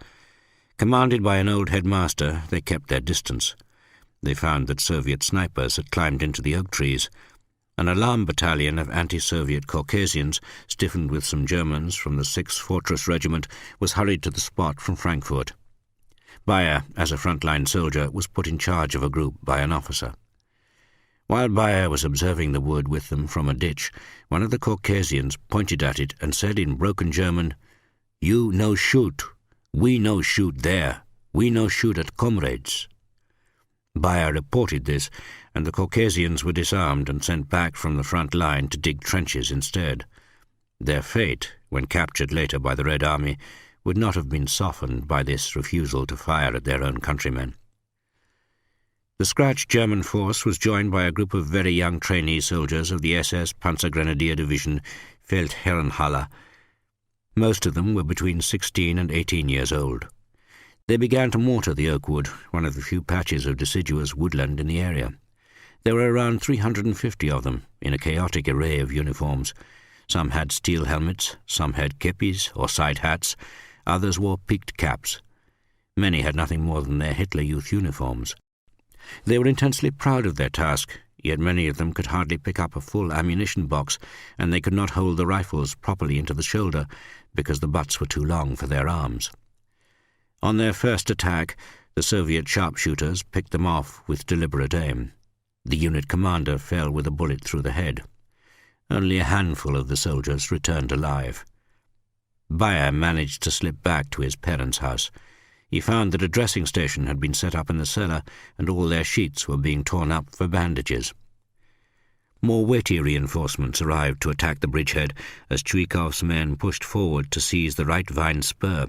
Commanded by an old headmaster, they kept their distance. They found that Soviet snipers had climbed into the oak trees. An alarm battalion of anti-Soviet Caucasians, stiffened with some Germans from the 6th Fortress Regiment, was hurried to the spot from Frankfurt. Bayer, as a frontline soldier, was put in charge of a group by an officer. While Bayer was observing the wood with them from a ditch, one of the Caucasians pointed at it and said in broken German, "You no shoot. We no shoot there. We no shoot at comrades." Bayer reported this, and the Caucasians were disarmed and sent back from the front line to dig trenches instead. Their fate, when captured later by the Red Army, would not have been softened by this refusal to fire at their own countrymen. The scratch German force was joined by a group of very young trainee soldiers of the SS Panzergrenadier Division Feldherrenhalle. Most of them were between 16 and 18 years old. They began to mortar the oak wood, one of the few patches of deciduous woodland in the area. There were around 350 of them, in a chaotic array of uniforms. Some had steel helmets, some had kepis or side hats, others wore peaked caps. Many had nothing more than their Hitler Youth uniforms. They were intensely proud of their task, yet many of them could hardly pick up a full ammunition box, and they could not hold the rifles properly into the shoulder because the butts were too long for their arms. On their first attack, the Soviet sharpshooters picked them off with deliberate aim. The unit commander fell with a bullet through the head. Only a handful of the soldiers returned alive. Bayer managed to slip back to his parents' house. He found that a dressing station had been set up in the cellar, and all their sheets were being torn up for bandages. More weighty reinforcements arrived to attack the bridgehead as Chuikov's men pushed forward to seize the right Vine spur,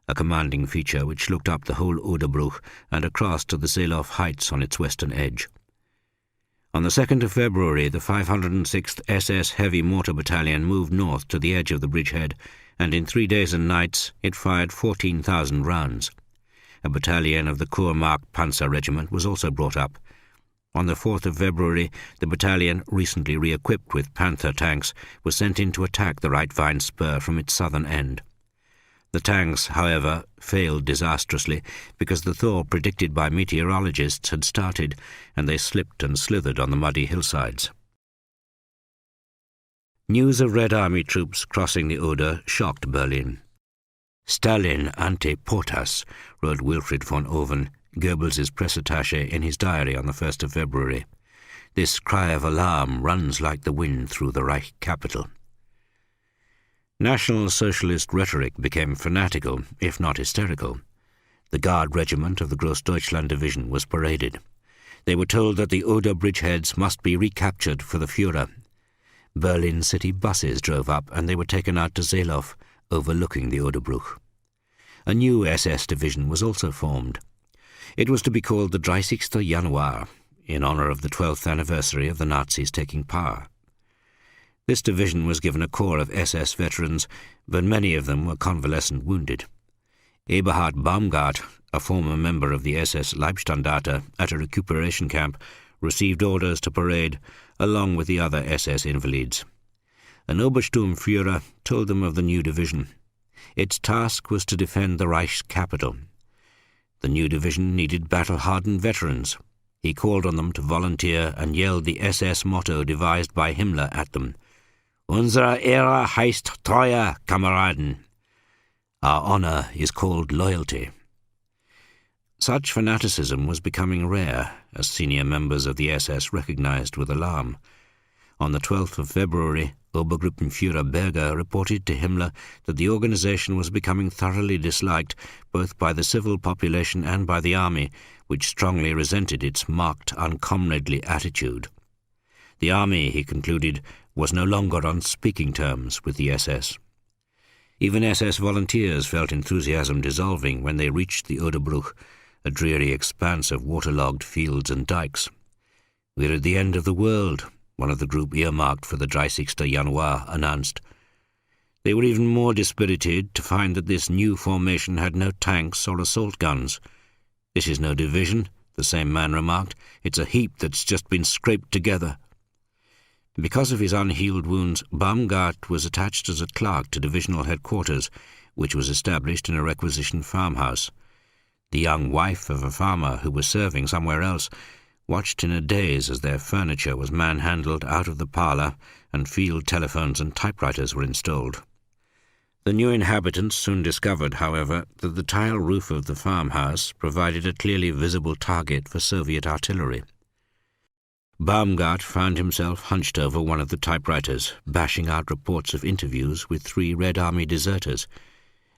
a commanding feature which looked up the whole Oderbruch and across to the Seelow heights on its western edge. On the 2nd of February, the 506th SS Heavy Mortar Battalion moved north to the edge of the bridgehead, and in 3 days and nights it fired 14,000 rounds. A battalion of the Kurmark Panzer Regiment was also brought up. On the 4th of February, the battalion, recently re-equipped with Panther tanks, was sent in to attack the right Vine spur from its southern end. The tanks, however, failed disastrously because the thaw predicted by meteorologists had started, and they slipped and slithered on the muddy hillsides. News of Red Army troops crossing the Oder shocked Berlin. "Stalin ante portas," wrote Wilfried von Oven, Goebbels' press attaché, in his diary on the 1st of February. "This cry of alarm runs like the wind through the Reich capital." National Socialist rhetoric became fanatical, if not hysterical. The Guard Regiment of the Grossdeutschland Division was paraded. They were told that the Oder bridgeheads must be recaptured for the Führer. Berlin city buses drove up, and they were taken out to Seelow, overlooking the Oderbruch. A new SS division was also formed. It was to be called the 30. Januar, in honour of the 12th anniversary of the Nazis taking power. This division was given a corps of SS veterans, but many of them were convalescent wounded. Eberhard Baumgart, a former member of the SS Leibstandarte at a recuperation camp, received orders to parade along with the other SS invalids. An Obersturmführer told them of the new division. Its task was to defend the Reich's capital. The new division needed battle-hardened veterans. He called on them to volunteer and yelled the SS motto devised by Himmler at them: "Unsere Ehre heißt Treue, Kameraden." Our honour is called loyalty. Such fanaticism was becoming rare, as senior members of the SS recognized with alarm. On the 12th of February, Obergruppenführer Berger reported to Himmler that the organization was becoming thoroughly disliked both by the civil population and by the army, which strongly resented its marked, uncomradely attitude. The army, he concluded, was no longer on speaking terms with the SS. Even SS volunteers felt enthusiasm dissolving when they reached the Oderbruch, a dreary expanse of waterlogged fields and dikes. "We're at the end of the world," one of the group earmarked for the 30. Januar announced. They were even more dispirited to find that this new formation had no tanks or assault guns. "This is no division," the same man remarked. "It's a heap that's just been scraped together." Because of his unhealed wounds, Baumgart was attached as a clerk to divisional headquarters, which was established in a requisitioned farmhouse. The young wife of a farmer who was serving somewhere else watched in a daze as their furniture was manhandled out of the parlour and field telephones and typewriters were installed. The new inhabitants soon discovered, however, that the tile roof of the farmhouse provided a clearly visible target for Soviet artillery. Baumgart found himself hunched over one of the typewriters, bashing out reports of interviews with 3 Red Army deserters.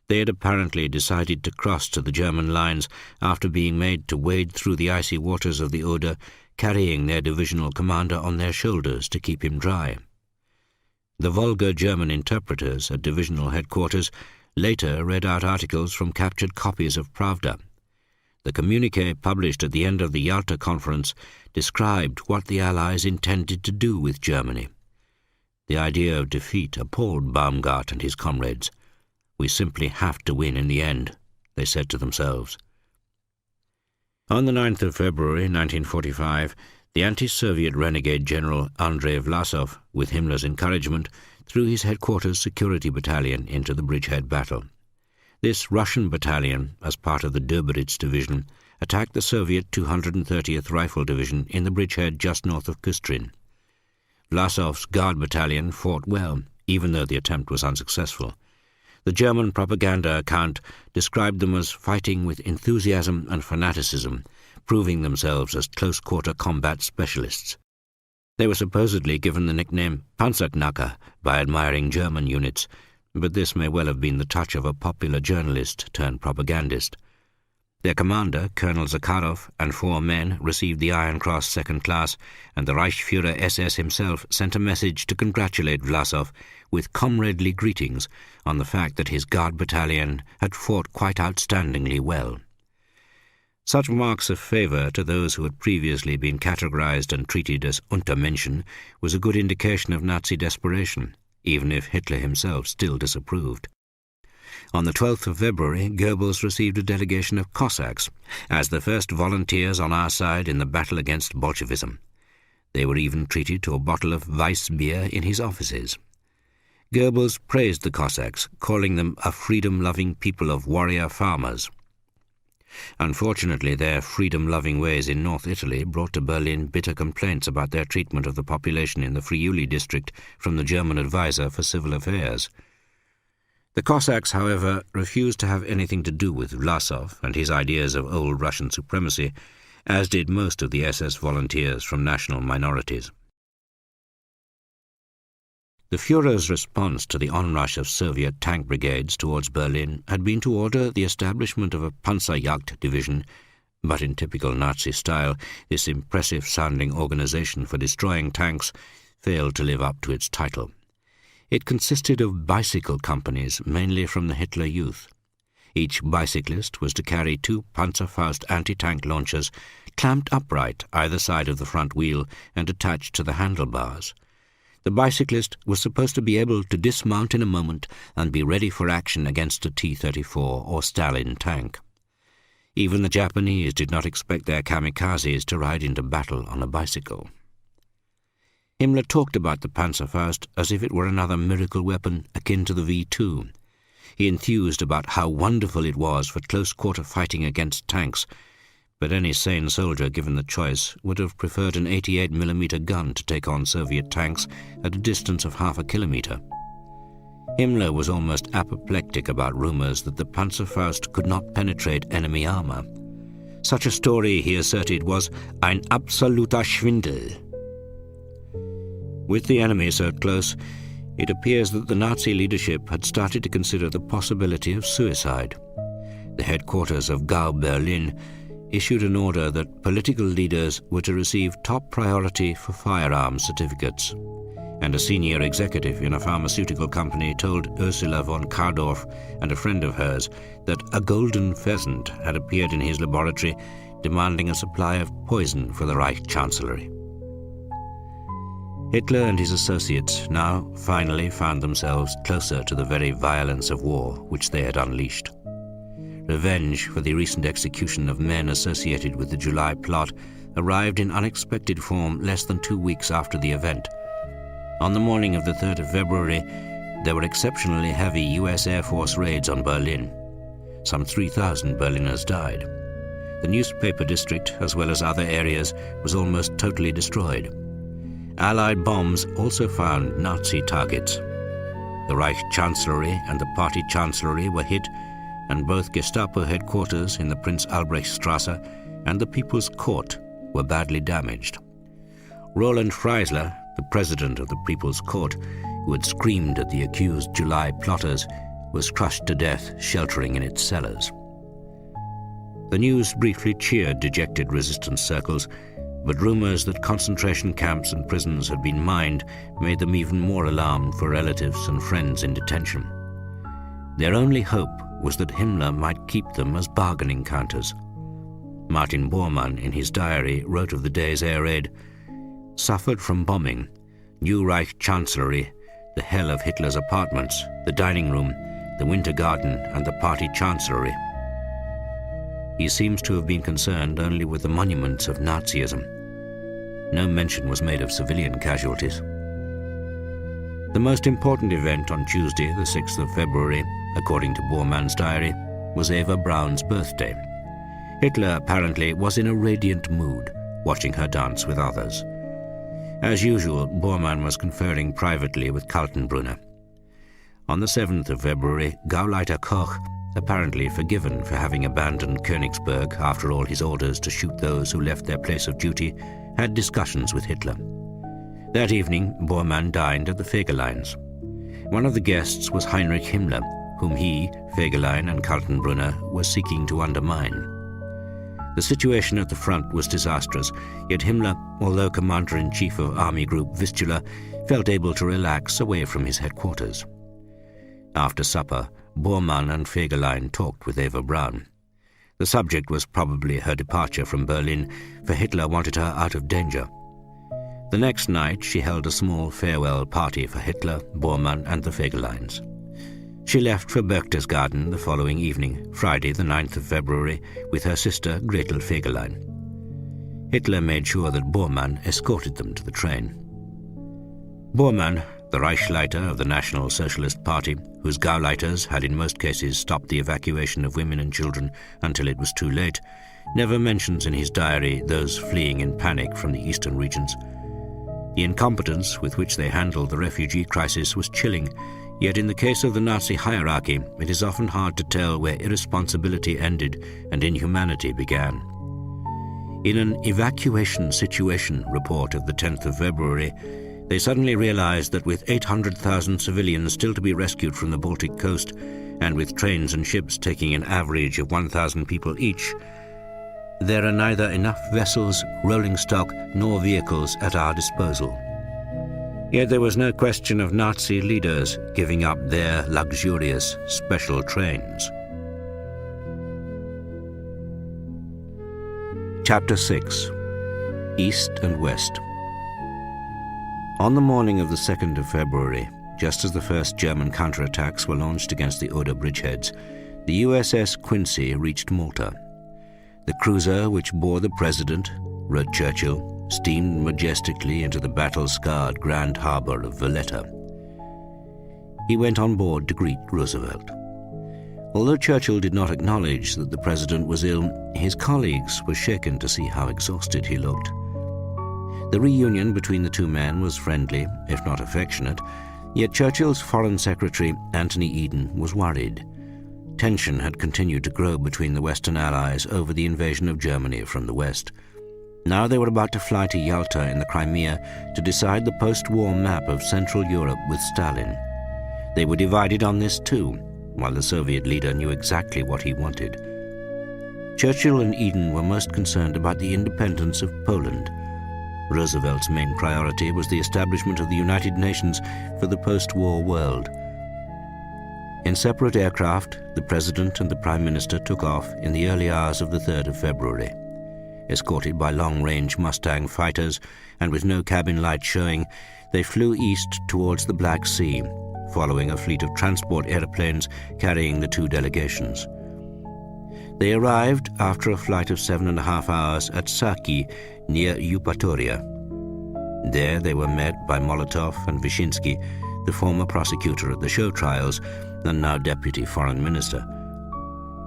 They had apparently decided to cross to the German lines after being made to wade through the icy waters of the Oder, carrying their divisional commander on their shoulders to keep him dry. The vulgar German interpreters at divisional headquarters later read out articles from captured copies of Pravda. The communiqué published at the end of the Yalta Conference described what the Allies intended to do with Germany. The idea of defeat appalled Baumgart and his comrades. "We simply have to win in the end," they said to themselves. On the 9th of February 1945, the anti-Soviet renegade general Andrei Vlasov, with Himmler's encouragement, threw his headquarters security battalion into the bridgehead battle. This Russian battalion, as part of the Döberitz division, attacked the Soviet 230th Rifle Division in the bridgehead just north of Kustrin. Vlasov's Guard battalion fought well, even though the attempt was unsuccessful. The German propaganda account described them as fighting with enthusiasm and fanaticism, proving themselves as close-quarter combat specialists. They were supposedly given the nickname Panzerknacker by admiring German units, but this may well have been the touch of a popular journalist turned propagandist. Their commander, Colonel Zakharov, and 4 men received the Iron Cross Second Class, and the Reichsführer SS himself sent a message to congratulate Vlasov with comradely greetings on the fact that his Guard battalion had fought quite outstandingly well. Such marks of favour to those who had previously been categorized and treated as Untermenschen was a good indication of Nazi desperation, even if Hitler himself still disapproved. On the 12th of February, Goebbels received a delegation of Cossacks as the first volunteers on our side in the battle against Bolshevism. They were even treated to a bottle of Weissbier in his offices. Goebbels praised the Cossacks, calling them a freedom-loving people of warrior farmers. Unfortunately, their freedom-loving ways in North Italy brought to Berlin bitter complaints about their treatment of the population in the Friuli district from the German advisor for civil affairs. The Cossacks, however, refused to have anything to do with Vlasov and his ideas of old Russian supremacy, as did most of the SS volunteers from national minorities. The Führer's response to the onrush of Soviet tank brigades towards Berlin had been to order the establishment of a Panzerjagd division, but in typical Nazi style, this impressive-sounding organization for destroying tanks failed to live up to its title. It consisted of bicycle companies, mainly from the Hitler Youth. Each bicyclist was to carry 2 Panzerfaust anti-tank launchers clamped upright either side of the front wheel and attached to the handlebars. The bicyclist was supposed to be able to dismount in a moment and be ready for action against a T-34 or Stalin tank. Even the Japanese did not expect their kamikazes to ride into battle on a bicycle. Himmler talked about the Panzerfaust as if it were another miracle weapon akin to the V2. He enthused about how wonderful it was for close-quarter fighting against tanks, but any sane soldier given the choice would have preferred an 88mm gun to take on Soviet tanks at a distance of half a kilometer. Himmler was almost apoplectic about rumors that the Panzerfaust could not penetrate enemy armor. Such a story, he asserted, was ein absoluter Schwindel. With the enemy so close, it appears that the Nazi leadership had started to consider the possibility of suicide. The headquarters of Gau Berlin issued an order that political leaders were to receive top priority for firearms certificates, and a senior executive in a pharmaceutical company told Ursula von Kardorf and a friend of hers that a golden pheasant had appeared in his laboratory demanding a supply of poison for the Reich Chancellery. Hitler and his associates now finally found themselves closer to the very violence of war which they had unleashed. Revenge for the recent execution of men associated with the July plot arrived in unexpected form less than 2 weeks after the event. On the morning of the 3rd of February, there were exceptionally heavy US Air Force raids on Berlin. Some 3,000 Berliners died. The newspaper district, as well as other areas, was almost totally destroyed. Allied bombs also found Nazi targets. The Reich Chancellery and the Party Chancellery were hit, and both Gestapo headquarters in the Prince Albrechtstrasse and the People's Court were badly damaged. Roland Freisler, the president of the People's Court, who had screamed at the accused July plotters, was crushed to death sheltering in its cellars. The news briefly cheered dejected resistance circles, but rumors that concentration camps and prisons had been mined made them even more alarmed for relatives and friends in detention. Their only hope was that Himmler might keep them as bargaining counters. Martin Bormann, in his diary, wrote of the day's air raid, "Suffered from bombing, New Reich Chancellery, the hell of Hitler's apartments, the dining room, the Winter Garden, and the Party Chancellery." He seems to have been concerned only with the monuments of Nazism. No mention was made of civilian casualties. The most important event on Tuesday, the 6th of February, according to Bormann's diary, was Eva Braun's birthday. Hitler apparently was in a radiant mood, watching her dance with others. As usual, Bormann was conferring privately with Kaltenbrunner. On the 7th of February, Gauleiter Koch, apparently forgiven for having abandoned Königsberg after all his orders to shoot those who left their place of duty, had discussions with Hitler. That evening, Bormann dined at the Fegeleins. One of the guests was Heinrich Himmler, whom he, Fegelein, and Kaltenbrunner were seeking to undermine. The situation at the front was disastrous, yet Himmler, although Commander-in-Chief of Army Group Vistula, felt able to relax away from his headquarters. After supper, Bormann and Fegelein talked with Eva Braun. The subject was probably her departure from Berlin, for Hitler wanted her out of danger. The next night she held a small farewell party for Hitler, Bormann, and the Fegeleins. She left for Berchtesgaden the following evening, Friday the 9th of February, with her sister Gretel Fegelein. Hitler made sure that Bormann escorted them to the train. Bormann, the Reichsleiter of the National Socialist Party, whose Gauleiters had in most cases stopped the evacuation of women and children until it was too late, never mentions in his diary those fleeing in panic from the eastern regions. The incompetence with which they handled the refugee crisis was chilling, yet in the case of the Nazi hierarchy, it is often hard to tell where irresponsibility ended and inhumanity began. In an evacuation situation report of the 10th of February, they suddenly realized that with 800,000 civilians still to be rescued from the Baltic coast, and with trains and ships taking an average of 1,000 people each, there are neither enough vessels, rolling stock, nor vehicles at our disposal. Yet there was no question of Nazi leaders giving up their luxurious special trains. Chapter 6. East and West. On the morning of the 2nd of February, just as the first German counterattacks were launched against the Oder bridgeheads, the USS Quincy reached Malta. The cruiser which bore the President, wrote Churchill, steamed majestically into the battle-scarred Grand Harbour of Valletta. He went on board to greet Roosevelt. Although Churchill did not acknowledge that the President was ill, his colleagues were shaken to see how exhausted he looked. The reunion between the two men was friendly, if not affectionate, yet Churchill's Foreign Secretary, Antony Eden, was worried. Tension had continued to grow between the Western Allies over the invasion of Germany from the West. Now they were about to fly to Yalta in the Crimea to decide the post-war map of Central Europe with Stalin. They were divided on this too, while the Soviet leader knew exactly what he wanted. Churchill and Eden were most concerned about the independence of Poland. Roosevelt's main priority was the establishment of the United Nations for the post-war world. In separate aircraft, the President and the Prime Minister took off in the early hours of the 3rd of February. Escorted by long-range Mustang fighters and with no cabin light showing, they flew east towards the Black Sea, following a fleet of transport aeroplanes carrying the two delegations. They arrived after a flight of 7.5 hours at Saki, near Eupatoria. There they were met by Molotov and Wyszynski, the former prosecutor at the show trials and now deputy foreign minister.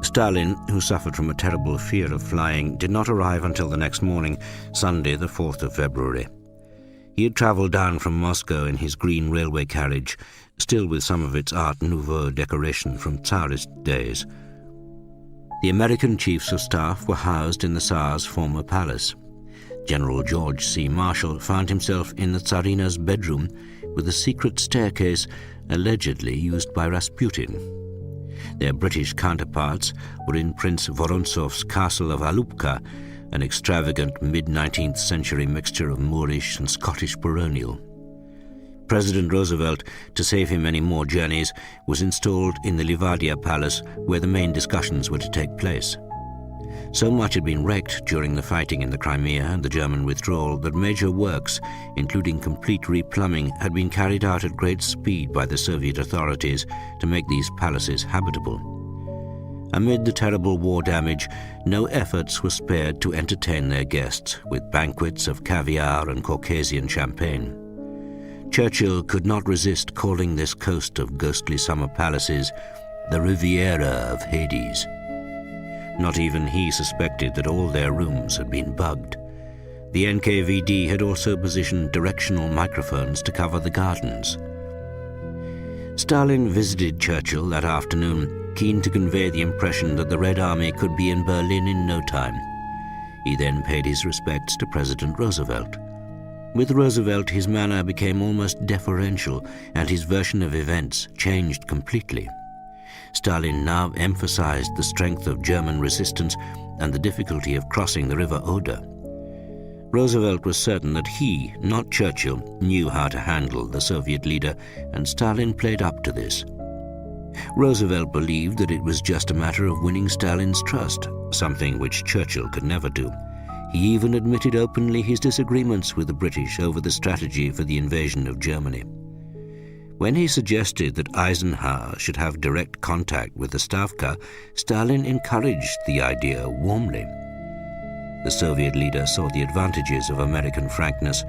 Stalin, who suffered from a terrible fear of flying, did not arrive until the next morning, Sunday the 4th of February. He had travelled down from Moscow in his green railway carriage, still with some of its Art Nouveau decoration from Tsarist days. The American chiefs of staff were housed in the Tsar's former palace. General George C. Marshall found himself in the Tsarina's bedroom with a secret staircase allegedly used by Rasputin. Their British counterparts were in Prince Vorontsov's castle of Alupka, an extravagant mid-19th century mixture of Moorish and Scottish baronial. President Roosevelt, to save him any more journeys, was installed in the Livadia Palace where the main discussions were to take place. So much had been wrecked during the fighting in the Crimea and the German withdrawal that major works, including complete replumbing, had been carried out at great speed by the Soviet authorities to make these palaces habitable. Amid the terrible war damage, no efforts were spared to entertain their guests with banquets of caviar and Caucasian champagne. Churchill could not resist calling this coast of ghostly summer palaces the Riviera of Hades. Not even he suspected that all their rooms had been bugged. The NKVD had also positioned directional microphones to cover the gardens. Stalin visited Churchill that afternoon, keen to convey the impression that the Red Army could be in Berlin in no time. He then paid his respects to President Roosevelt. With Roosevelt, his manner became almost deferential, and his version of events changed completely. Stalin now emphasized the strength of German resistance and the difficulty of crossing the river Oder. Roosevelt was certain that he, not Churchill, knew how to handle the Soviet leader, and Stalin played up to this. Roosevelt believed that it was just a matter of winning Stalin's trust, something which Churchill could never do. He even admitted openly his disagreements with the British over the strategy for the invasion of Germany. When he suggested that Eisenhower should have direct contact with the Stavka, Stalin encouraged the idea warmly. The Soviet leader saw the advantages of American frankness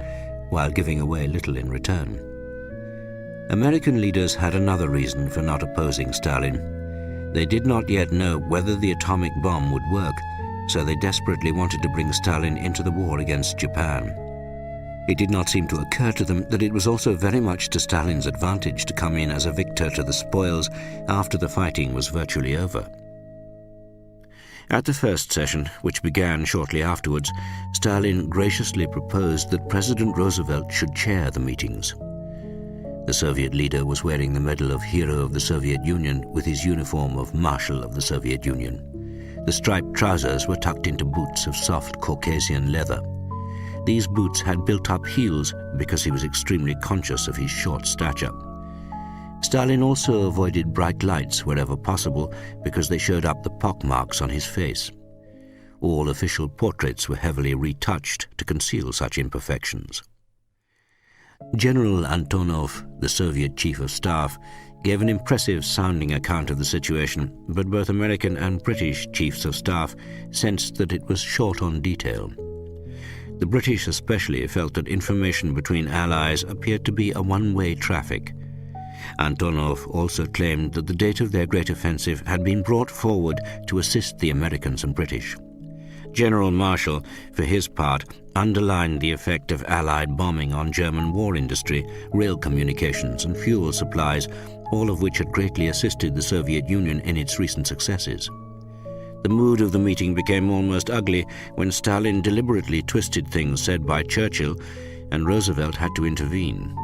while giving away little in return. American leaders had another reason for not opposing Stalin. They did not yet know whether the atomic bomb would work, so they desperately wanted to bring Stalin into the war against Japan. It did not seem to occur to them that it was also very much to Stalin's advantage to come in as a victor to the spoils after the fighting was virtually over. At the first session, which began shortly afterwards, Stalin graciously proposed that President Roosevelt should chair the meetings. The Soviet leader was wearing the Medal of Hero of the Soviet Union with his uniform of Marshal of the Soviet Union. The striped trousers were tucked into boots of soft Caucasian leather. These boots had built-up heels because he was extremely conscious of his short stature. Stalin also avoided bright lights wherever possible because they showed up the pockmarks on his face. All official portraits were heavily retouched to conceal such imperfections. General Antonov, the Soviet Chief of Staff, gave an impressive-sounding account of the situation, but both American and British Chiefs of Staff sensed that it was short on detail. The British especially felt that information between allies appeared to be a one-way traffic. Antonov also claimed that the date of their great offensive had been brought forward to assist the Americans and British. General Marshall, for his part, underlined the effect of Allied bombing on German war industry, rail communications and fuel supplies, all of which had greatly assisted the Soviet Union in its recent successes. The mood of the meeting became almost ugly when Stalin deliberately twisted things said by Churchill, and Roosevelt had to intervene.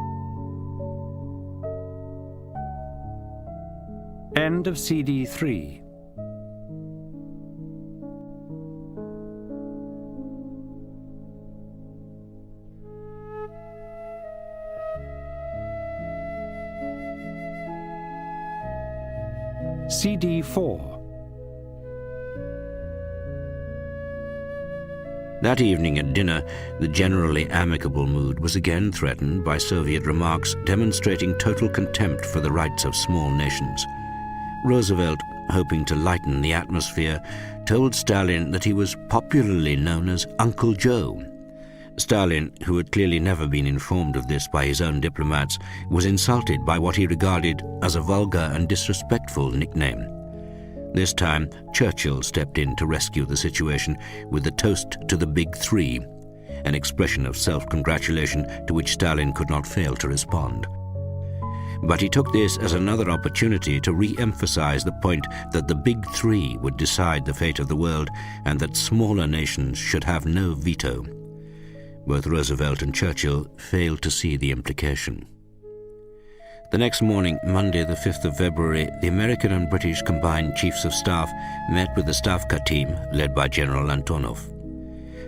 End of CD 3. CD 4. That evening at dinner, the generally amicable mood was again threatened by Soviet remarks demonstrating total contempt for the rights of small nations. Roosevelt, hoping to lighten the atmosphere, told Stalin that he was popularly known as Uncle Joe. Stalin, who had clearly never been informed of this by his own diplomats, was insulted by what he regarded as a vulgar and disrespectful nickname. This time, Churchill stepped in to rescue the situation with a toast to the Big Three, an expression of self-congratulation to which Stalin could not fail to respond. But he took this as another opportunity to re-emphasize the point that the Big Three would decide the fate of the world and that smaller nations should have no veto. Both Roosevelt and Churchill failed to see the implication. The next morning, Monday the 5th of February, the American and British combined Chiefs of Staff met with the Stavka team led by General Antonov.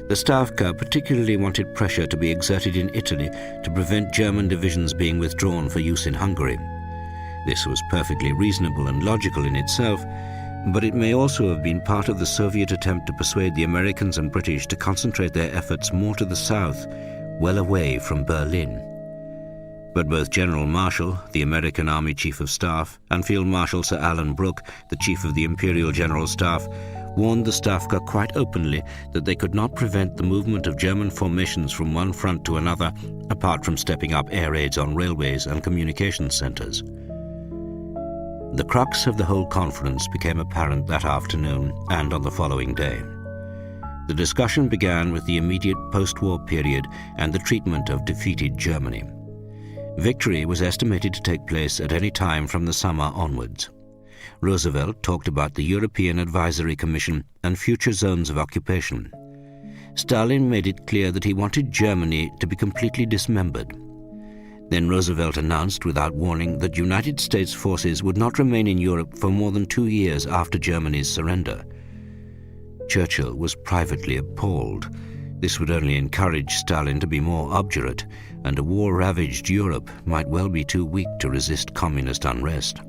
The Stavka particularly wanted pressure to be exerted in Italy to prevent German divisions being withdrawn for use in Hungary. This was perfectly reasonable and logical in itself, but it may also have been part of the Soviet attempt to persuade the Americans and British to concentrate their efforts more to the south, well away from Berlin. But both General Marshall, the American Army Chief of Staff, and Field Marshal Sir Alan Brooke, the Chief of the Imperial General Staff, warned the Stavka quite openly that they could not prevent the movement of German formations from one front to another, apart from stepping up air raids on railways and communications centres. The crux of the whole conference became apparent that afternoon and on the following day. The discussion began with the immediate post-war period and the treatment of defeated Germany. Victory was estimated to take place at any time from the summer onwards. Roosevelt talked about the European Advisory Commission and future zones of occupation. Stalin made it clear that he wanted Germany to be completely dismembered. Then Roosevelt announced without warning that United States forces would not remain in Europe for more than 2 years after Germany's surrender. Churchill was privately appalled. This would only encourage Stalin to be more obdurate, and a war-ravaged Europe might well be too weak to resist communist unrest.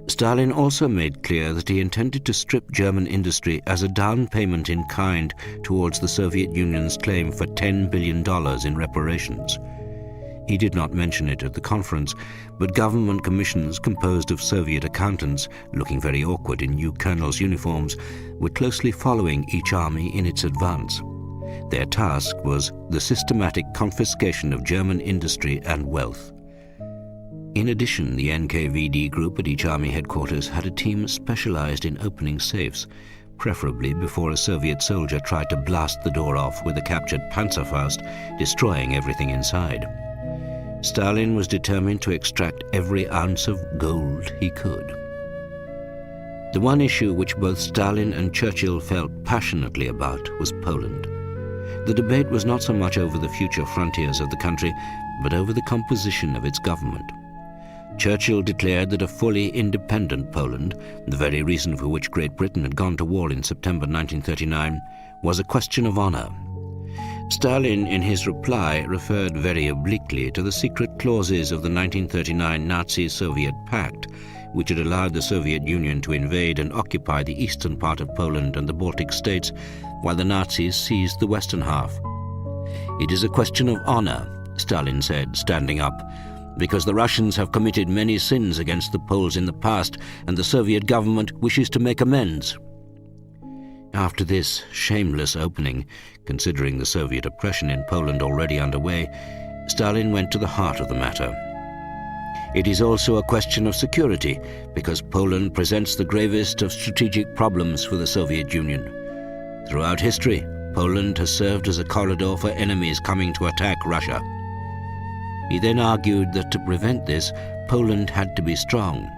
Stalin also made clear that he intended to strip German industry as a down payment in kind towards the Soviet Union's claim for $10 billion in reparations. He did not mention it at the conference, but government commissions composed of Soviet accountants, looking very awkward in new colonels' uniforms, were closely following each army in its advance. Their task was the systematic confiscation of German industry and wealth. In addition, the NKVD group at each army headquarters had a team specialized in opening safes, preferably before a Soviet soldier tried to blast the door off with a captured Panzerfaust, destroying everything inside. Stalin was determined to extract every ounce of gold he could. The one issue which both Stalin and Churchill felt passionately about was Poland. The debate was not so much over the future frontiers of the country, but over the composition of its government. Churchill declared that a fully independent Poland, the very reason for which Great Britain had gone to war in September 1939, was a question of honor. Stalin, in his reply, referred very obliquely to the secret clauses of the 1939 Nazi-Soviet pact, which had allowed the Soviet Union to invade and occupy the eastern part of Poland and the Baltic states, while the Nazis seized the western half. "It is a question of honor," Stalin said, standing up, "because the Russians have committed many sins against the Poles in the past, and the Soviet government wishes to make amends." After this shameless opening, considering the Soviet oppression in Poland already underway, Stalin went to the heart of the matter. It is also a question of security, because Poland presents the gravest of strategic problems for the Soviet Union. Throughout history, Poland has served as a corridor for enemies coming to attack Russia. He then argued that to prevent this, Poland had to be strong.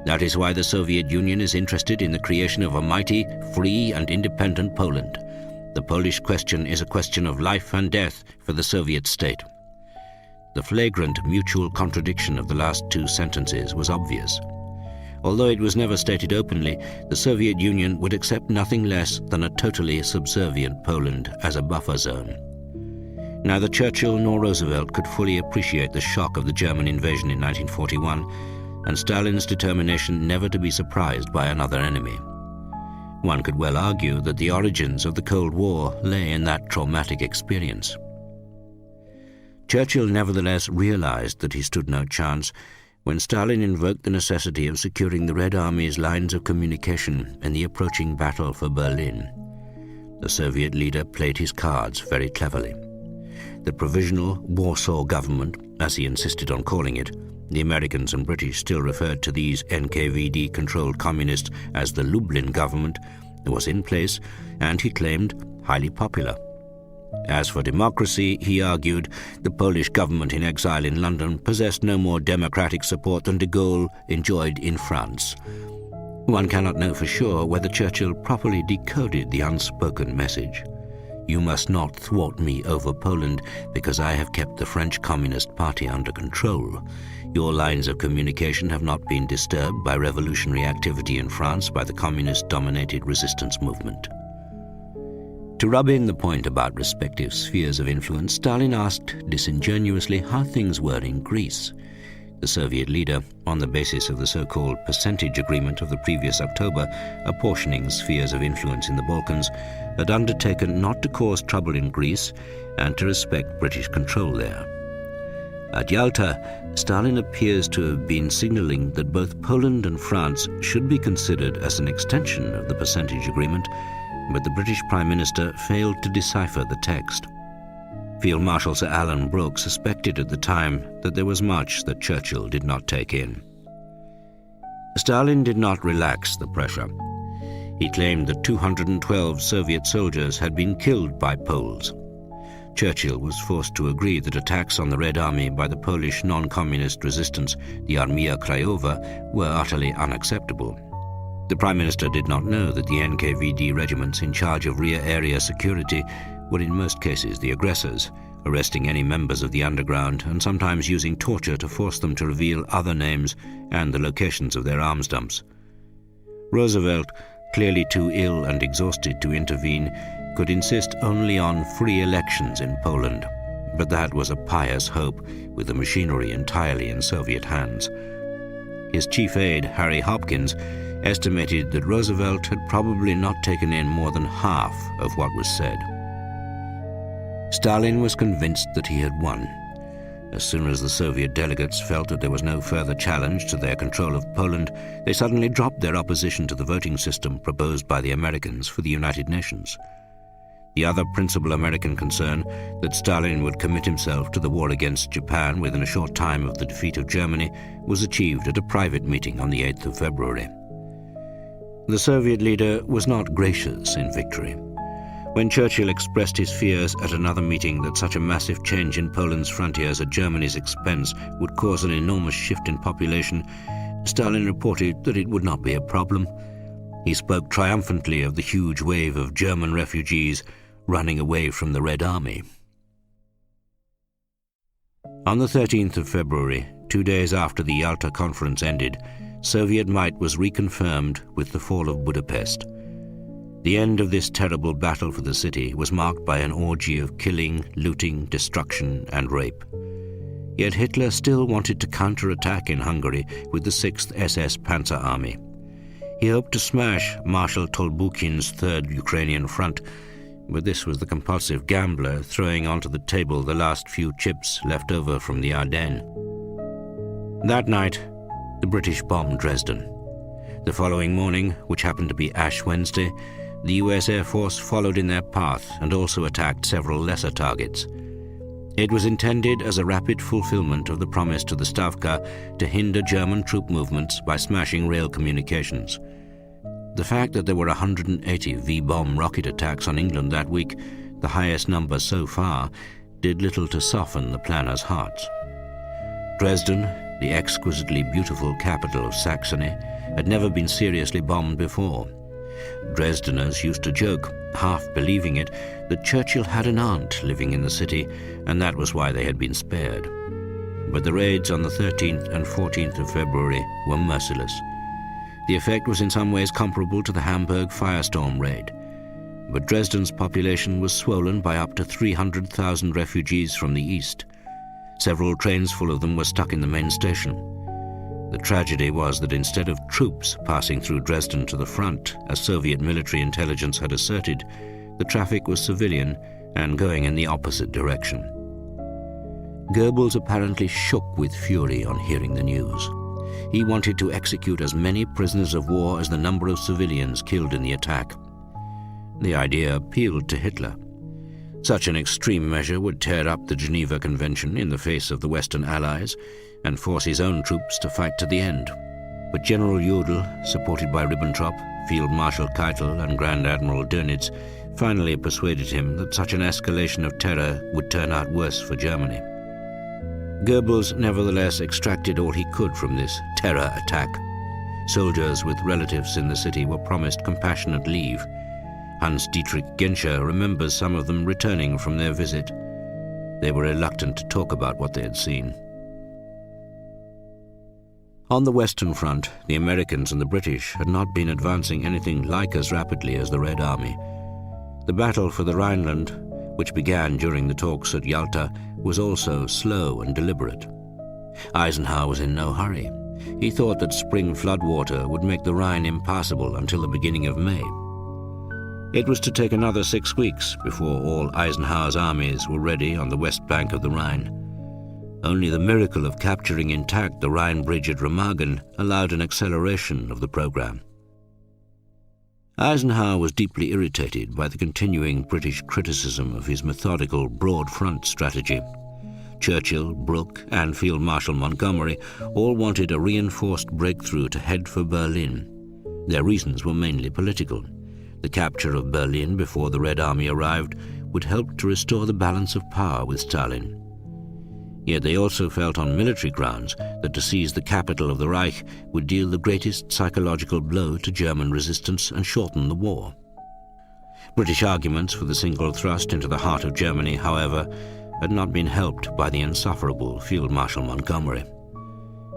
That is why the Soviet Union is interested in the creation of a mighty, free and independent Poland. The Polish question is a question of life and death for the Soviet state. The flagrant mutual contradiction of the last two sentences was obvious. Although it was never stated openly, the Soviet Union would accept nothing less than a totally subservient Poland as a buffer zone. Neither Churchill nor Roosevelt could fully appreciate the shock of the German invasion in 1941, and Stalin's determination never to be surprised by another enemy. One could well argue that the origins of the Cold War lay in that traumatic experience. Churchill nevertheless realized that he stood no chance when Stalin invoked the necessity of securing the Red Army's lines of communication in the approaching battle for Berlin. The Soviet leader played his cards very cleverly. The Provisional Warsaw Government, as he insisted on calling it — the Americans and British still referred to these NKVD-controlled communists as the Lublin government — was in place and, he claimed, highly popular. As for democracy, he argued, the Polish government in exile in London possessed no more democratic support than de Gaulle enjoyed in France. One cannot know for sure whether Churchill properly decoded the unspoken message. You must not thwart me over Poland because I have kept the French Communist Party under control. Your lines of communication have not been disturbed by revolutionary activity in France by the communist-dominated resistance movement. To rub in the point about respective spheres of influence, Stalin asked disingenuously how things were in Greece. The Soviet leader, on the basis of the so-called percentage agreement of the previous October, apportioning spheres of influence in the Balkans, had undertaken not to cause trouble in Greece and to respect British control there. At Yalta, Stalin appears to have been signaling that both Poland and France should be considered as an extension of the percentage agreement, but the British Prime Minister failed to decipher the text. Field Marshal Sir Alan Brooke suspected at the time that there was much that Churchill did not take in. Stalin did not relax the pressure. He claimed that 212 Soviet soldiers had been killed by Poles. Churchill was forced to agree that attacks on the Red Army by the Polish non-communist resistance, the Armia Krajowa, were utterly unacceptable. The Prime Minister did not know that the NKVD regiments in charge of rear area security were in most cases the aggressors, arresting any members of the underground and sometimes using torture to force them to reveal other names and the locations of their arms dumps. Roosevelt, clearly too ill and exhausted to intervene, could insist only on free elections in Poland, but that was a pious hope, with the machinery entirely in Soviet hands. His chief aide, Harry Hopkins, estimated that Roosevelt had probably not taken in more than half of what was said. Stalin was convinced that he had won. As soon as the Soviet delegates felt that there was no further challenge to their control of Poland, they suddenly dropped their opposition to the voting system proposed by the Americans for the United Nations. The other principal American concern, that Stalin would commit himself to the war against Japan within a short time of the defeat of Germany, was achieved at a private meeting on the 8th of February. The Soviet leader was not gracious in victory. When Churchill expressed his fears at another meeting that such a massive change in Poland's frontiers at Germany's expense would cause an enormous shift in population, Stalin reported that it would not be a problem. He spoke triumphantly of the huge wave of German refugees running away from the Red Army. On the 13th of February, 2 days after the Yalta Conference ended, Soviet might was reconfirmed with the fall of Budapest. The end of this terrible battle for the city was marked by an orgy of killing, looting, destruction, and rape. Yet Hitler still wanted to counterattack in Hungary with the 6th SS Panzer Army. He hoped to smash Marshal Tolbukin's 3rd Ukrainian Front, but this was the compulsive gambler throwing onto the table the last few chips left over from the Ardennes. That night, the British bombed Dresden. The following morning, which happened to be Ash Wednesday, the US Air Force followed in their path and also attacked several lesser targets. It was intended as a rapid fulfillment of the promise to the Stavka to hinder German troop movements by smashing rail communications. The fact that there were 180 V-bomb rocket attacks on England that week, the highest number so far, did little to soften the planners' hearts. Dresden, the exquisitely beautiful capital of Saxony, had never been seriously bombed before. Dresdeners used to joke, half believing it, that Churchill had an aunt living in the city, and that was why they had been spared. But the raids on the 13th and 14th of February were merciless. The effect was in some ways comparable to the Hamburg firestorm raid. But Dresden's population was swollen by up to 300,000 refugees from the east. Several trains full of them were stuck in the main station. The tragedy was that instead of troops passing through Dresden to the front, as Soviet military intelligence had asserted, the traffic was civilian and going in the opposite direction. Goebbels apparently shook with fury on hearing the news. He wanted to execute as many prisoners of war as the number of civilians killed in the attack. The idea appealed to Hitler. Such an extreme measure would tear up the Geneva Convention in the face of the Western Allies and force his own troops to fight to the end. But General Jodl, supported by Ribbentrop, Field Marshal Keitel and Grand Admiral Dönitz, finally persuaded him that such an escalation of terror would turn out worse for Germany. Goebbels nevertheless extracted all he could from this terror attack. Soldiers with relatives in the city were promised compassionate leave. Hans-Dietrich Genscher remembers some of them returning from their visit. They were reluctant to talk about what they had seen. On the Western Front, the Americans and the British had not been advancing anything like as rapidly as the Red Army. The battle for the Rhineland, which began during the talks at Yalta, was also slow and deliberate. Eisenhower was in no hurry. He thought that spring floodwater would make the Rhine impassable until the beginning of May. It was to take another 6 weeks before all Eisenhower's armies were ready on the west bank of the Rhine. Only the miracle of capturing intact the Rhine bridge at Remagen allowed an acceleration of the program. Eisenhower was deeply irritated by the continuing British criticism of his methodical broad front strategy. Churchill, Brooke, and Field Marshal Montgomery all wanted a reinforced breakthrough to head for Berlin. Their reasons were mainly political. The capture of Berlin before the Red Army arrived would help to restore the balance of power with Stalin. Yet they also felt on military grounds that to seize the capital of the Reich would deal the greatest psychological blow to German resistance and shorten the war. British arguments for the single thrust into the heart of Germany, however, had not been helped by the insufferable Field Marshal Montgomery.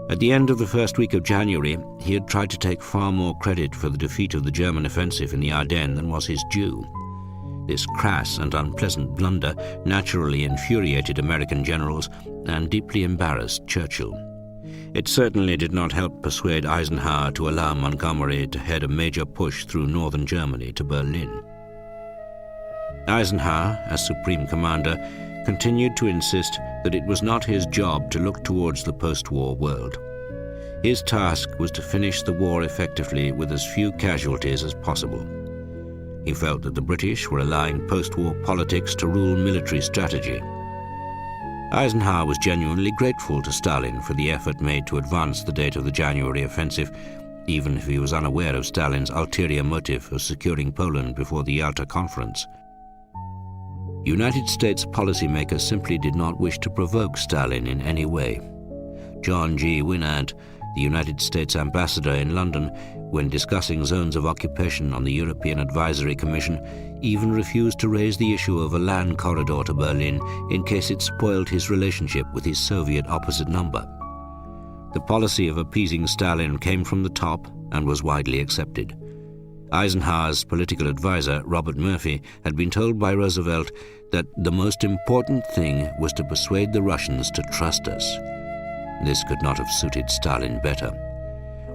At the end of the first week of January, he had tried to take far more credit for the defeat of the German offensive in the Ardennes than was his due. This crass and unpleasant blunder naturally infuriated American generals and deeply embarrassed Churchill. It certainly did not help persuade Eisenhower to allow Montgomery to head a major push through northern Germany to Berlin. Eisenhower, as Supreme Commander, continued to insist that it was not his job to look towards the post-war world. His task was to finish the war effectively with as few casualties as possible. He felt that the British were allowing post-war politics to rule military strategy. Eisenhower was genuinely grateful to Stalin for the effort made to advance the date of the January offensive, even if he was unaware of Stalin's ulterior motive of securing Poland before the Yalta Conference. United States policymakers simply did not wish to provoke Stalin in any way. John G. Winant, the United States ambassador in London, when discussing zones of occupation on the European Advisory Commission, even refused to raise the issue of a land corridor to Berlin in case it spoiled his relationship with his Soviet opposite number. The policy of appeasing Stalin came from the top and was widely accepted. Eisenhower's political advisor, Robert Murphy, had been told by Roosevelt that the most important thing was to persuade the Russians to trust us. This could not have suited Stalin better.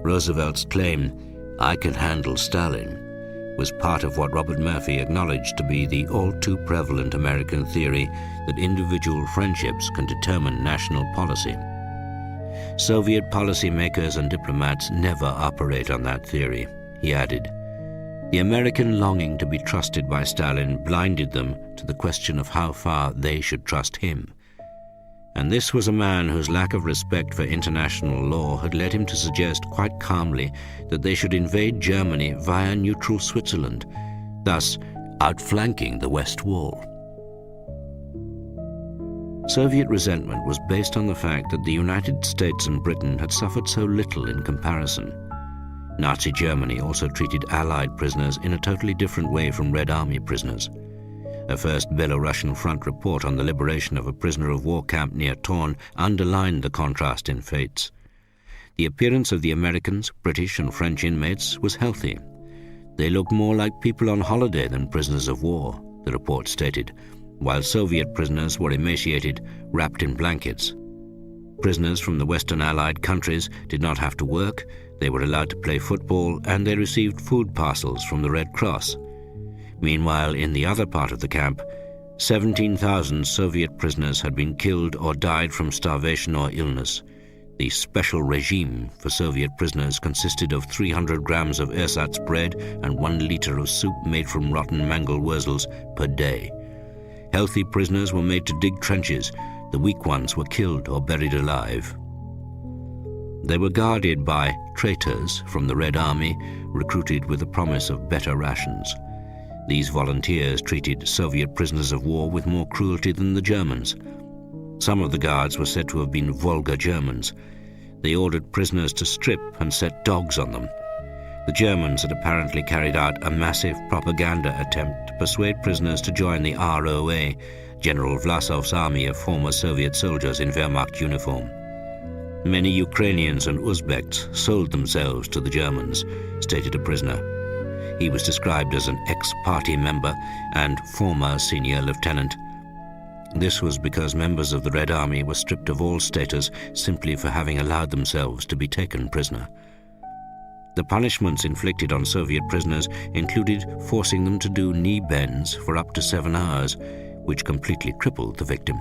Roosevelt's claim, "I can handle Stalin," was part of what Robert Murphy acknowledged to be the all-too-prevalent American theory that individual friendships can determine national policy. Soviet policymakers and diplomats never operate on that theory, he added. The American longing to be trusted by Stalin blinded them to the question of how far they should trust him. And this was a man whose lack of respect for international law had led him to suggest quite calmly that they should invade Germany via neutral Switzerland, thus outflanking the West Wall. Soviet resentment was based on the fact that the United States and Britain had suffered so little in comparison. Nazi Germany also treated Allied prisoners in a totally different way from Red Army prisoners. A first Belarusian front report on the liberation of a prisoner of war camp near Thorn underlined the contrast in fates. The appearance of the Americans, British and French inmates was healthy. They looked more like people on holiday than prisoners of war, the report stated, while Soviet prisoners were emaciated, wrapped in blankets. Prisoners from the Western Allied countries did not have to work, they were allowed to play football, and they received food parcels from the Red Cross. Meanwhile, in the other part of the camp, 17,000 Soviet prisoners had been killed or died from starvation or illness. The special regime for Soviet prisoners consisted of 300 grams of ersatz bread and 1 liter of soup made from rotten mangel wurzels per day. Healthy prisoners were made to dig trenches. The weak ones were killed or buried alive. They were guarded by traitors from the Red Army, recruited with the promise of better rations. These volunteers treated Soviet prisoners of war with more cruelty than the Germans. Some of the guards were said to have been vulgar Germans. They ordered prisoners to strip and set dogs on them. The Germans had apparently carried out a massive propaganda attempt to persuade prisoners to join the ROA, General Vlasov's army of former Soviet soldiers in Wehrmacht uniform. Many Ukrainians and Uzbeks sold themselves to the Germans, stated a prisoner. He was described as an ex-party member and former senior lieutenant. This was because members of the Red Army were stripped of all status simply for having allowed themselves to be taken prisoner. The punishments inflicted on Soviet prisoners included forcing them to do knee bends for up to 7 hours, which completely crippled the victim.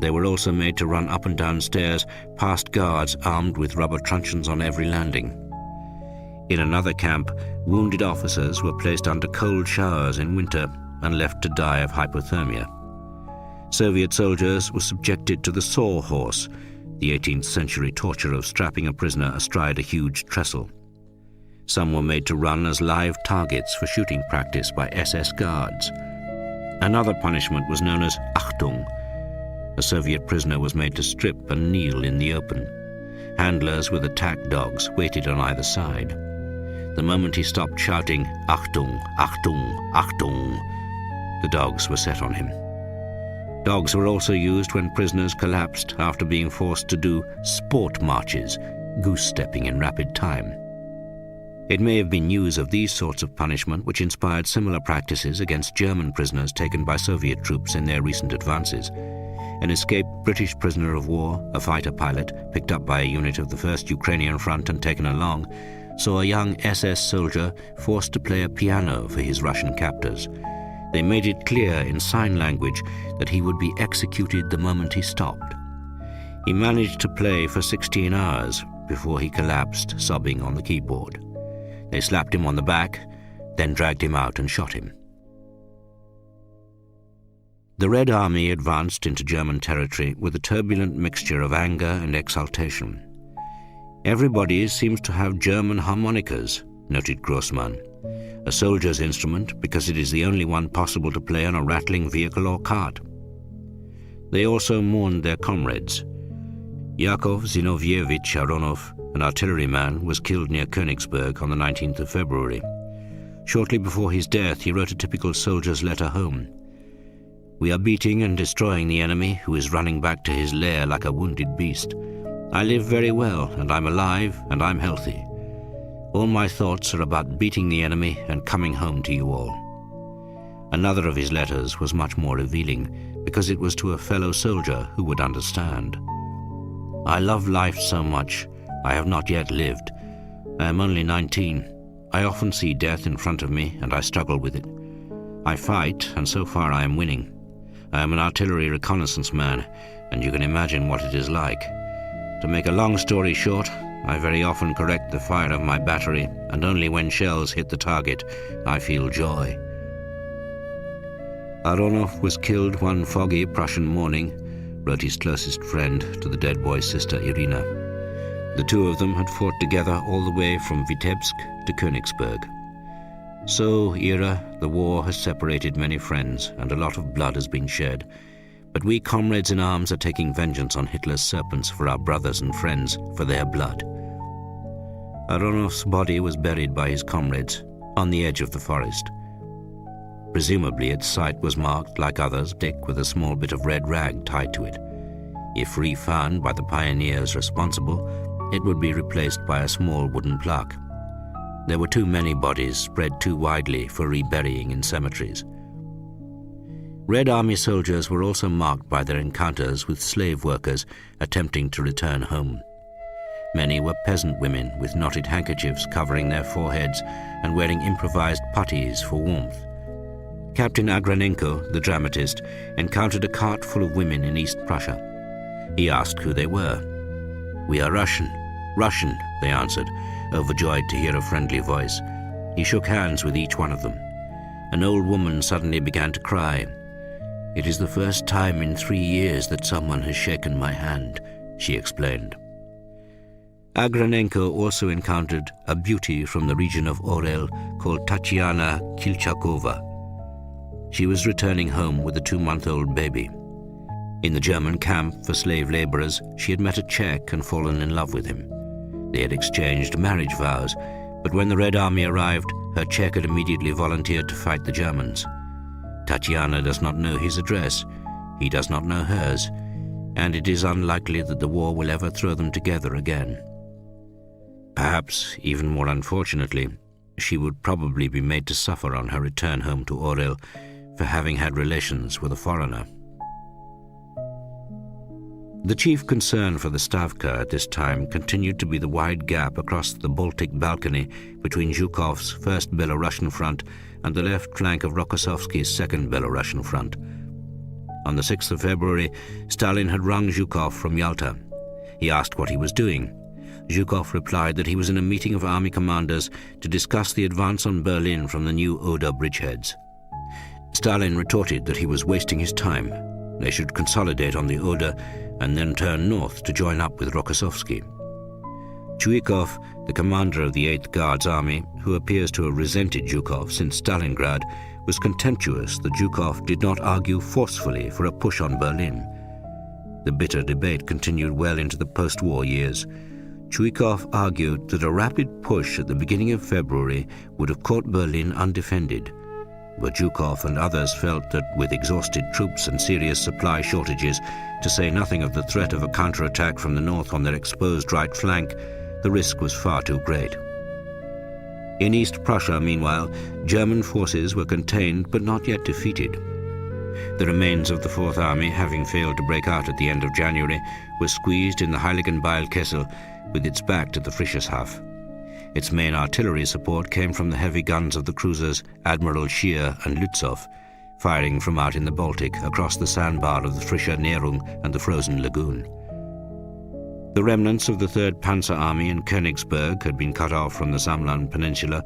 They were also made to run up and down stairs past guards armed with rubber truncheons on every landing. In another camp, wounded officers were placed under cold showers in winter and left to die of hypothermia. Soviet soldiers were subjected to the sawhorse, the 18th century torture of strapping a prisoner astride a huge trestle. Some were made to run as live targets for shooting practice by SS guards. Another punishment was known as Achtung. A Soviet prisoner was made to strip and kneel in the open. Handlers with attack dogs waited on either side. The moment he stopped shouting, Achtung, Achtung, Achtung, the dogs were set on him. Dogs were also used when prisoners collapsed after being forced to do sport marches, goose-stepping in rapid time. It may have been news of these sorts of punishment which inspired similar practices against German prisoners taken by Soviet troops in their recent advances. An escaped British prisoner of war, a fighter pilot, picked up by a unit of the 1st Ukrainian Front and taken along, saw a young SS soldier forced to play a piano for his Russian captors. They made it clear in sign language that he would be executed the moment he stopped. He managed to play for 16 hours before he collapsed, sobbing on the keyboard. They slapped him on the back, then dragged him out and shot him. The Red Army advanced into German territory with a turbulent mixture of anger and exultation. Everybody seems to have German harmonicas, noted Grossmann, a soldier's instrument because it is the only one possible to play on a rattling vehicle or cart. They also mourned their comrades. Yakov Zinovievich Aronov, an artilleryman, was killed near Königsberg on the 19th of February. Shortly before his death, he wrote a typical soldier's letter home. "We are beating and destroying the enemy, who is running back to his lair like a wounded beast. I live very well, and I'm alive, and I'm healthy. All my thoughts are about beating the enemy and coming home to you all." Another of his letters was much more revealing, because it was to a fellow soldier who would understand. "I love life so much. I have not yet lived. I am only 19. I often see death in front of me, and I struggle with it. I fight, and so far I am winning. I am an artillery reconnaissance man, and you can imagine what it is like. To make a long story short, I very often correct the fire of my battery, and only when shells hit the target, I feel joy. Aronov was killed one foggy Prussian morning, wrote his closest friend to the dead boy's sister Irina. The two of them had fought together all the way from Vitebsk to Königsberg. So, Ira, the war has separated many friends, and a lot of blood has been shed. But we comrades in arms are taking vengeance on Hitler's serpents for our brothers and friends, for their blood. Aronov's body was buried by his comrades on the edge of the forest. Presumably its site was marked, like others, Dick, with a small bit of red rag tied to it. If refound by the pioneers responsible, it would be replaced by a small wooden plaque. There were too many bodies spread too widely for reburying in cemeteries. Red Army soldiers were also marked by their encounters with slave workers attempting to return home. Many were peasant women with knotted handkerchiefs covering their foreheads and wearing improvised puttees for warmth. Captain Agranenko, the dramatist, encountered a cart full of women in East Prussia. He asked who they were. "We are Russian, Russian," they answered, overjoyed to hear a friendly voice. He shook hands with each one of them. An old woman suddenly began to cry. "It is the first time in 3 years that someone has shaken my hand," she explained. Agranenko also encountered a beauty from the region of Orel called Tatiana Kilchakova. She was returning home with a 2-month-old baby. In the German camp for slave laborers, she had met a Czech and fallen in love with him. They had exchanged marriage vows, but when the Red Army arrived, her Czech had immediately volunteered to fight the Germans. Tatiana does not know his address, he does not know hers, and it is unlikely that the war will ever throw them together again. Perhaps, even more unfortunately, she would probably be made to suffer on her return home to Orel for having had relations with a foreigner. The chief concern for the Stavka at this time continued to be the wide gap across the Baltic balcony between Zhukov's 1st Belarusian Front and the left flank of Rokossovsky's 2nd Belarusian Front. On the 6th of February, Stalin had rung Zhukov from Yalta. He asked what he was doing. Zhukov replied that he was in a meeting of army commanders to discuss the advance on Berlin from the new Oder bridgeheads. Stalin retorted that he was wasting his time. They should consolidate on the Oder and then turn north to join up with Rokossovsky. Chuikov, the commander of the 8th Guards Army, who appears to have resented Zhukov since Stalingrad, was contemptuous that Zhukov did not argue forcefully for a push on Berlin. The bitter debate continued well into the post-war years. Chuikov argued that a rapid push at the beginning of February would have caught Berlin undefended. But Zhukov and others felt that with exhausted troops and serious supply shortages, to say nothing of the threat of a counterattack from the north on their exposed right flank, the risk was far too great. In East Prussia, meanwhile, German forces were contained but not yet defeated. The remains of the Fourth Army, having failed to break out at the end of January, were squeezed in the Heiligenbeil-Kessel with its back to the Frischeshaff. Its main artillery support came from the heavy guns of the cruisers Admiral Scheer and Lützow, firing from out in the Baltic across the sandbar of the Frischer Nährung and the frozen lagoon. The remnants of the 3rd Panzer Army in Königsberg had been cut off from the Samland Peninsula,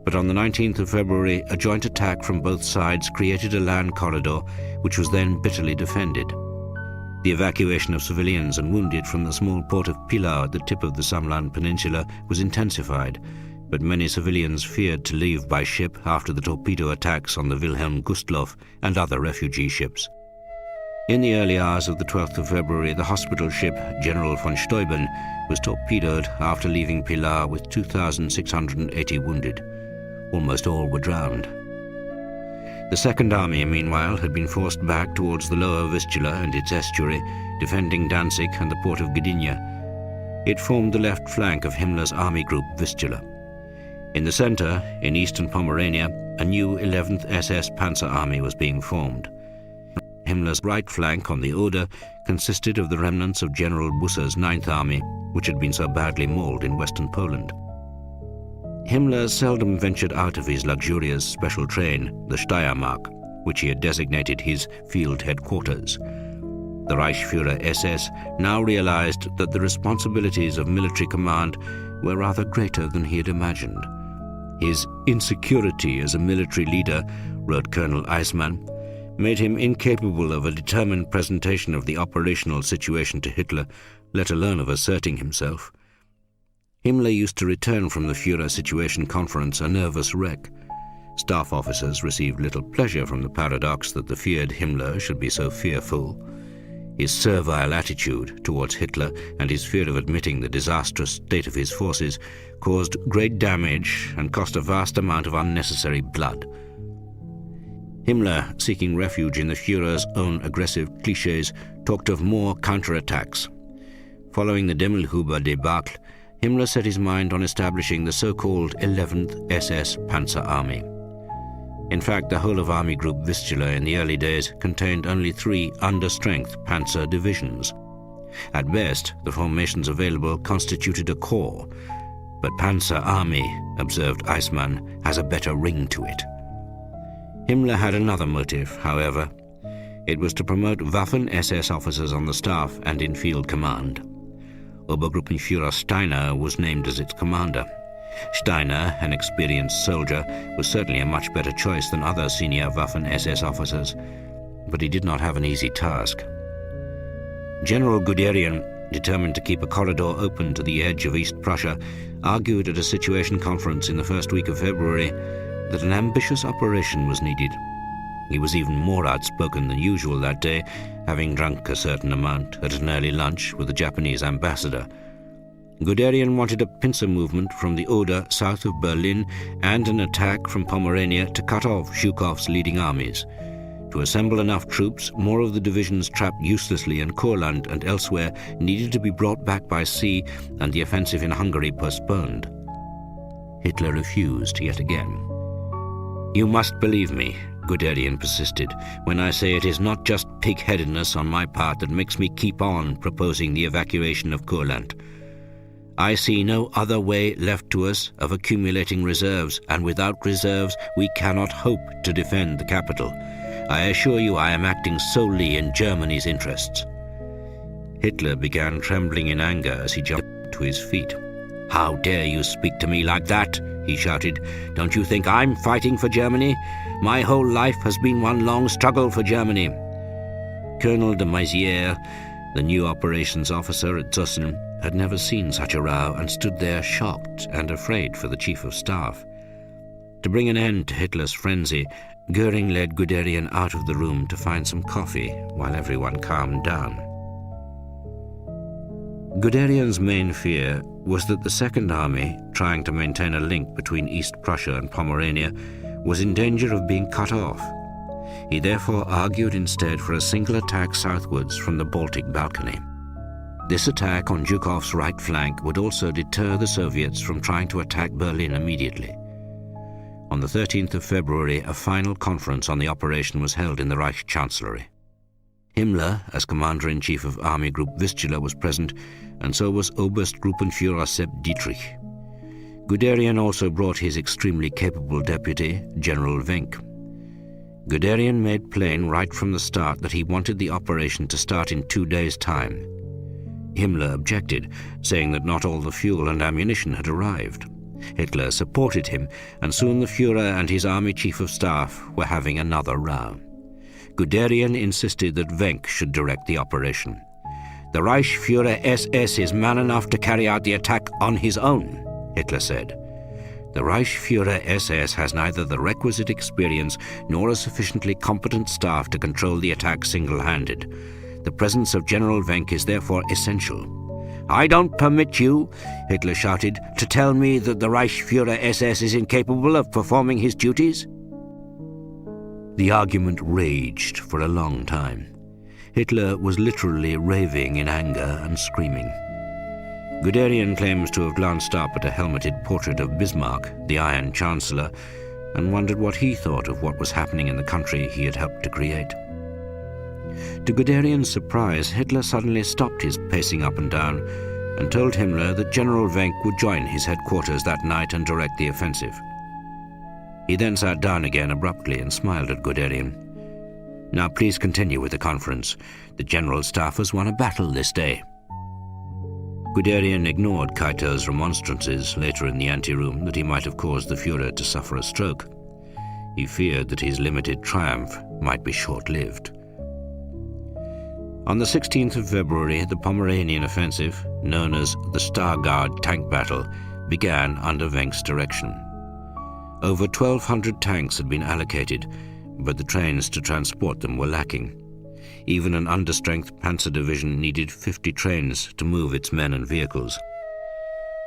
but on the 19th of February a joint attack from both sides created a land corridor which was then bitterly defended. The evacuation of civilians and wounded from the small port of Pilau at the tip of the Samland Peninsula was intensified, but many civilians feared to leave by ship after the torpedo attacks on the Wilhelm Gustloff and other refugee ships. In the early hours of the 12th of February, the hospital ship General von Steuben was torpedoed after leaving Pilau with 2,680 wounded. Almost all were drowned. The Second Army, meanwhile, had been forced back towards the lower Vistula and its estuary, defending Danzig and the port of Gdynia. It formed the left flank of Himmler's army group Vistula. In the center, in eastern Pomerania, a new 11th SS Panzer Army was being formed. Himmler's right flank on the Oder consisted of the remnants of General Busser's 9th Army, which had been so badly mauled in western Poland. Himmler seldom ventured out of his luxurious special train, the Steiermark, which he had designated his field headquarters. The Reichsführer SS now realized that the responsibilities of military command were rather greater than he had imagined. His insecurity as a military leader, wrote Colonel Eismann, made him incapable of a determined presentation of the operational situation to Hitler, let alone of asserting himself. Himmler used to return from the Führer Situation Conference a nervous wreck. Staff officers received little pleasure from the paradox that the feared Himmler should be so fearful. His servile attitude towards Hitler and his fear of admitting the disastrous state of his forces caused great damage and cost a vast amount of unnecessary blood. Himmler, seeking refuge in the Führer's own aggressive clichés, talked of more counterattacks. Following the Demmelhuber debacle, Himmler set his mind on establishing the so-called 11th SS Panzer Army. In fact, the whole of Army Group Vistula in the early days contained only 3 under-strength panzer divisions. At best, the formations available constituted a corps, but Panzer Army, observed Eismann, has a better ring to it. Himmler had another motive, however. It was to promote Waffen-SS officers on the staff and in field command. Obergruppenführer Steiner was named as its commander. Steiner, an experienced soldier, was certainly a much better choice than other senior Waffen-SS officers, but he did not have an easy task. General Guderian, determined to keep a corridor open to the edge of East Prussia, argued at a situation conference in the first week of February that an ambitious operation was needed. He was even more outspoken than usual that day, having drunk a certain amount at an early lunch with the Japanese ambassador. Guderian wanted a pincer movement from the Oder south of Berlin and an attack from Pomerania to cut off Zhukov's leading armies. To assemble enough troops, more of the divisions trapped uselessly in Courland and elsewhere needed to be brought back by sea and the offensive in Hungary postponed. Hitler refused yet again. "You must believe me," Guderian persisted, "when I say it is not just pig-headedness on my part that makes me keep on proposing the evacuation of Courland. I see no other way left to us of accumulating reserves, and without reserves we cannot hope to defend the capital. I assure you I am acting solely in Germany's interests." Hitler began trembling in anger as he jumped to his feet. "How dare you speak to me like that?" he shouted. "Don't you think I'm fighting for Germany? My whole life has been one long struggle for Germany." Colonel de Maizière, the new operations officer at Zossen, had never seen such a row and stood there shocked and afraid for the chief of staff. To bring an end to Hitler's frenzy, Goering led Guderian out of the room to find some coffee while everyone calmed down. Guderian's main fear was that the Second Army, trying to maintain a link between East Prussia and Pomerania, was in danger of being cut off. He therefore argued instead for a single attack southwards from the Baltic balcony. This attack on Zhukov's right flank would also deter the Soviets from trying to attack Berlin immediately. On the 13th of February, a final conference on the operation was held in the Reich Chancellery. Himmler, as Commander-in-Chief of Army Group Vistula, was present, and so was Oberstgruppenführer Sepp Dietrich. Guderian also brought his extremely capable deputy, General Wenck. Guderian made plain right from the start that he wanted the operation to start in 2 days' time. Himmler objected, saying that not all the fuel and ammunition had arrived. Hitler supported him, and soon the Führer and his army chief of staff were having another row. Guderian insisted that Wenck should direct the operation. "The Reichsführer SS is man enough to carry out the attack on his own," Hitler said. "The Reichsführer SS has neither the requisite experience nor a sufficiently competent staff to control the attack single-handed. The presence of General Wenck is therefore essential." "I don't permit you," Hitler shouted, "to tell me that the Reichsführer SS is incapable of performing his duties." The argument raged for a long time. Hitler was literally raving in anger and screaming. Guderian claims to have glanced up at a helmeted portrait of Bismarck, the Iron Chancellor, and wondered what he thought of what was happening in the country he had helped to create. To Guderian's surprise, Hitler suddenly stopped his pacing up and down and told Himmler that General Wenck would join his headquarters that night and direct the offensive. He then sat down again abruptly and smiled at Guderian. "Now please continue with the conference. The General Staff has won a battle this day." Guderian ignored Kaito's remonstrances later in the anteroom that he might have caused the Führer to suffer a stroke. He feared that his limited triumph might be short-lived. On the 16th of February, the Pomeranian offensive, known as the Stargard Tank Battle, began under Wenck's direction. Over 1,200 tanks had been allocated, but the trains to transport them were lacking. Even an understrength panzer division needed 50 trains to move its men and vehicles.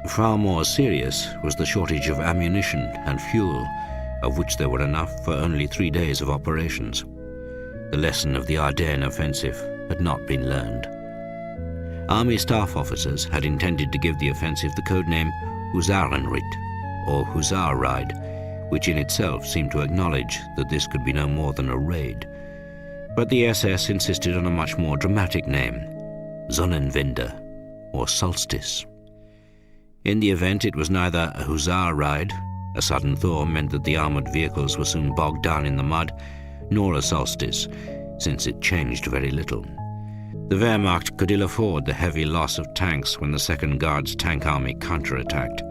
Far more serious was the shortage of ammunition and fuel, of which there were enough for only 3 days of operations. The lesson of the Ardennes offensive had not been learned. Army staff officers had intended to give the offensive the codename Husarenritt, or Hussar Ride, which in itself seemed to acknowledge that this could be no more than a raid. But the SS insisted on a much more dramatic name, Sonnenwende, or Solstice. In the event, it was neither a Hussar Ride, a sudden thaw meant that the armoured vehicles were soon bogged down in the mud, nor a solstice, since it changed very little. The Wehrmacht could ill afford the heavy loss of tanks when the Second Guards Tank Army counterattacked.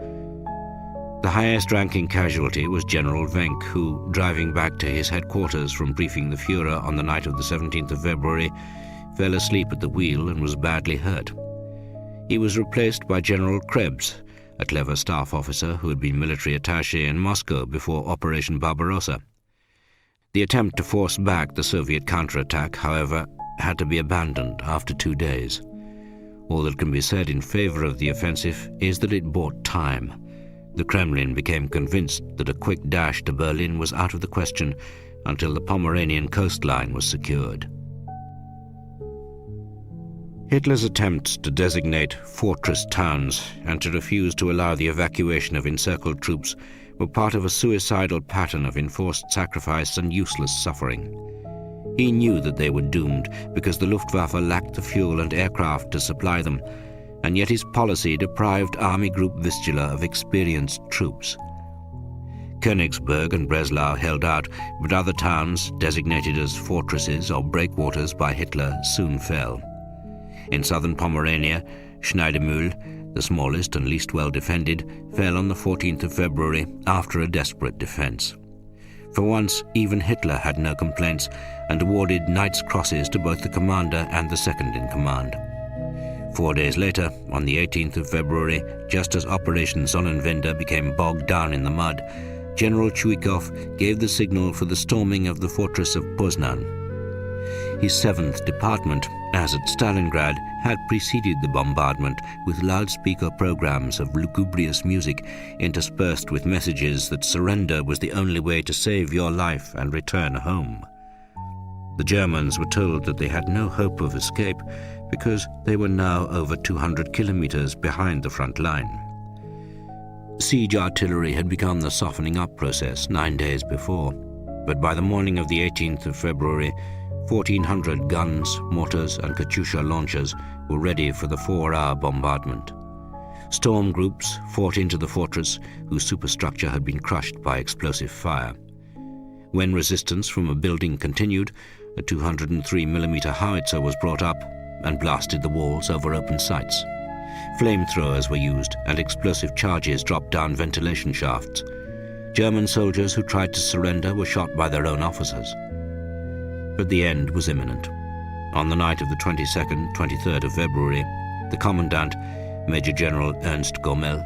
The highest-ranking casualty was General Wenck, who, driving back to his headquarters from briefing the Führer on the night of the 17th of February, fell asleep at the wheel and was badly hurt. He was replaced by General Krebs, a clever staff officer who had been military attaché in Moscow before Operation Barbarossa. The attempt to force back the Soviet counterattack, however, had to be abandoned after 2 days. All that can be said in favor of the offensive is that it bought time. The Kremlin became convinced that a quick dash to Berlin was out of the question until the Pomeranian coastline was secured. Hitler's attempts to designate fortress towns and to refuse to allow the evacuation of encircled troops were part of a suicidal pattern of enforced sacrifice and useless suffering. He knew that they were doomed because the Luftwaffe lacked the fuel and aircraft to supply them, and yet his policy deprived Army Group Vistula of experienced troops. Königsberg and Breslau held out, but other towns, designated as fortresses or breakwaters by Hitler, soon fell. In southern Pomerania, Schneidemühl, the smallest and least well defended, fell on the 14th of February after a desperate defense. For once, even Hitler had no complaints and awarded Knight's Crosses to both the commander and the second-in-command. 4 days later, on the 18th of February, just as Operation Sonnenwende became bogged down in the mud, General Chuikov gave the signal for the storming of the fortress of Poznan. His 7th Department, as at Stalingrad, had preceded the bombardment with loudspeaker programs of lugubrious music interspersed with messages that surrender was the only way to save your life and return home. The Germans were told that they had no hope of escape because they were now over 200 kilometers behind the front line. Siege artillery had begun the softening up process 9 days before, but by the morning of the 18th of February, 1,400 guns, mortars and Katyusha launchers were ready for the 4-hour bombardment. Storm groups fought into the fortress, whose superstructure had been crushed by explosive fire. When resistance from a building continued, a 203mm howitzer was brought up and blasted the walls over open sights. Flamethrowers were used and explosive charges dropped down ventilation shafts. German soldiers who tried to surrender were shot by their own officers. But the end was imminent. On the night of the 22nd, 23rd of February, the commandant, Major General Ernst Gommel,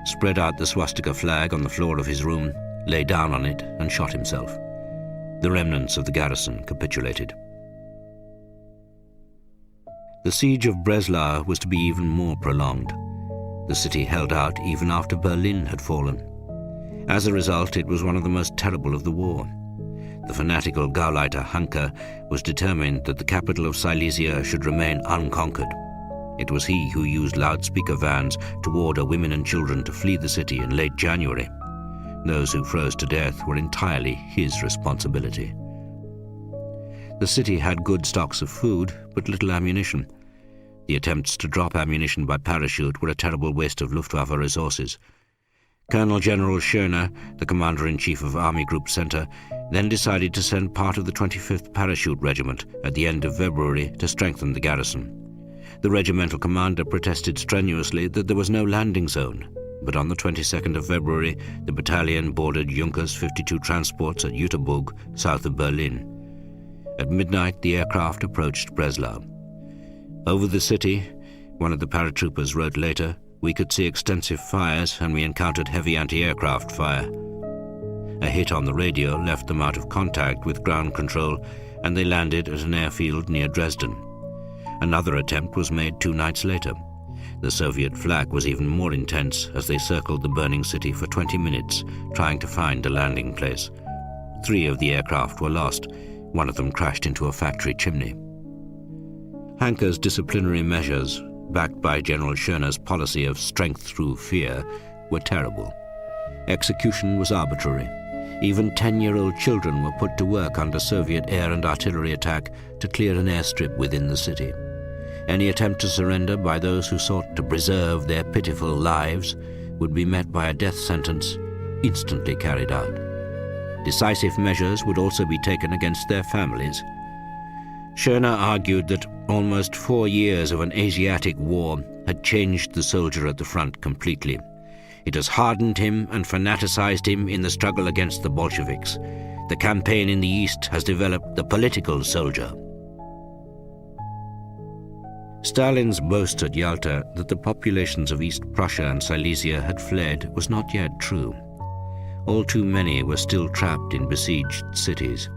spread out the swastika flag on the floor of his room, lay down on it and shot himself. The remnants of the garrison capitulated. The siege of Breslau was to be even more prolonged. The city held out even after Berlin had fallen. As a result, it was one of the most terrible of the war. The fanatical Gauleiter Hanke was determined that the capital of Silesia should remain unconquered. It was he who used loudspeaker vans to order women and children to flee the city in late January. Those who froze to death were entirely his responsibility. The city had good stocks of food, but little ammunition. The attempts to drop ammunition by parachute were a terrible waste of Luftwaffe resources. Colonel General Schöner, the Commander-in-Chief of Army Group Center, then decided to send part of the 25th Parachute Regiment at the end of February to strengthen the garrison. The regimental commander protested strenuously that there was no landing zone, but on the 22nd of February, the battalion boarded Junkers 52 transports at Jüterbog, south of Berlin. At midnight, the aircraft approached Breslau. Over the city, one of the paratroopers wrote later, we could see extensive fires and we encountered heavy anti-aircraft fire. A hit on the radio left them out of contact with ground control and they landed at an airfield near Dresden. Another attempt was made 2 nights later. The Soviet flak was even more intense as they circled the burning city for 20 minutes, trying to find a landing place. 3 of the aircraft were lost. One of them crashed into a factory chimney. Hanke's disciplinary measures, backed by General Schöner's policy of strength through fear, were terrible. Execution was arbitrary. Even 10-year-old children were put to work under Soviet air and artillery attack to clear an airstrip within the city. Any attempt to surrender by those who sought to preserve their pitiful lives would be met by a death sentence instantly carried out. Decisive measures would also be taken against their families. Schöner argued that almost 4 years of an Asiatic war had changed the soldier at the front completely. It has hardened him and fanaticized him in the struggle against the Bolsheviks. The campaign in the East has developed the political soldier. Stalin's boast at Yalta that the populations of East Prussia and Silesia had fled was not yet true. All too many were still trapped in besieged cities.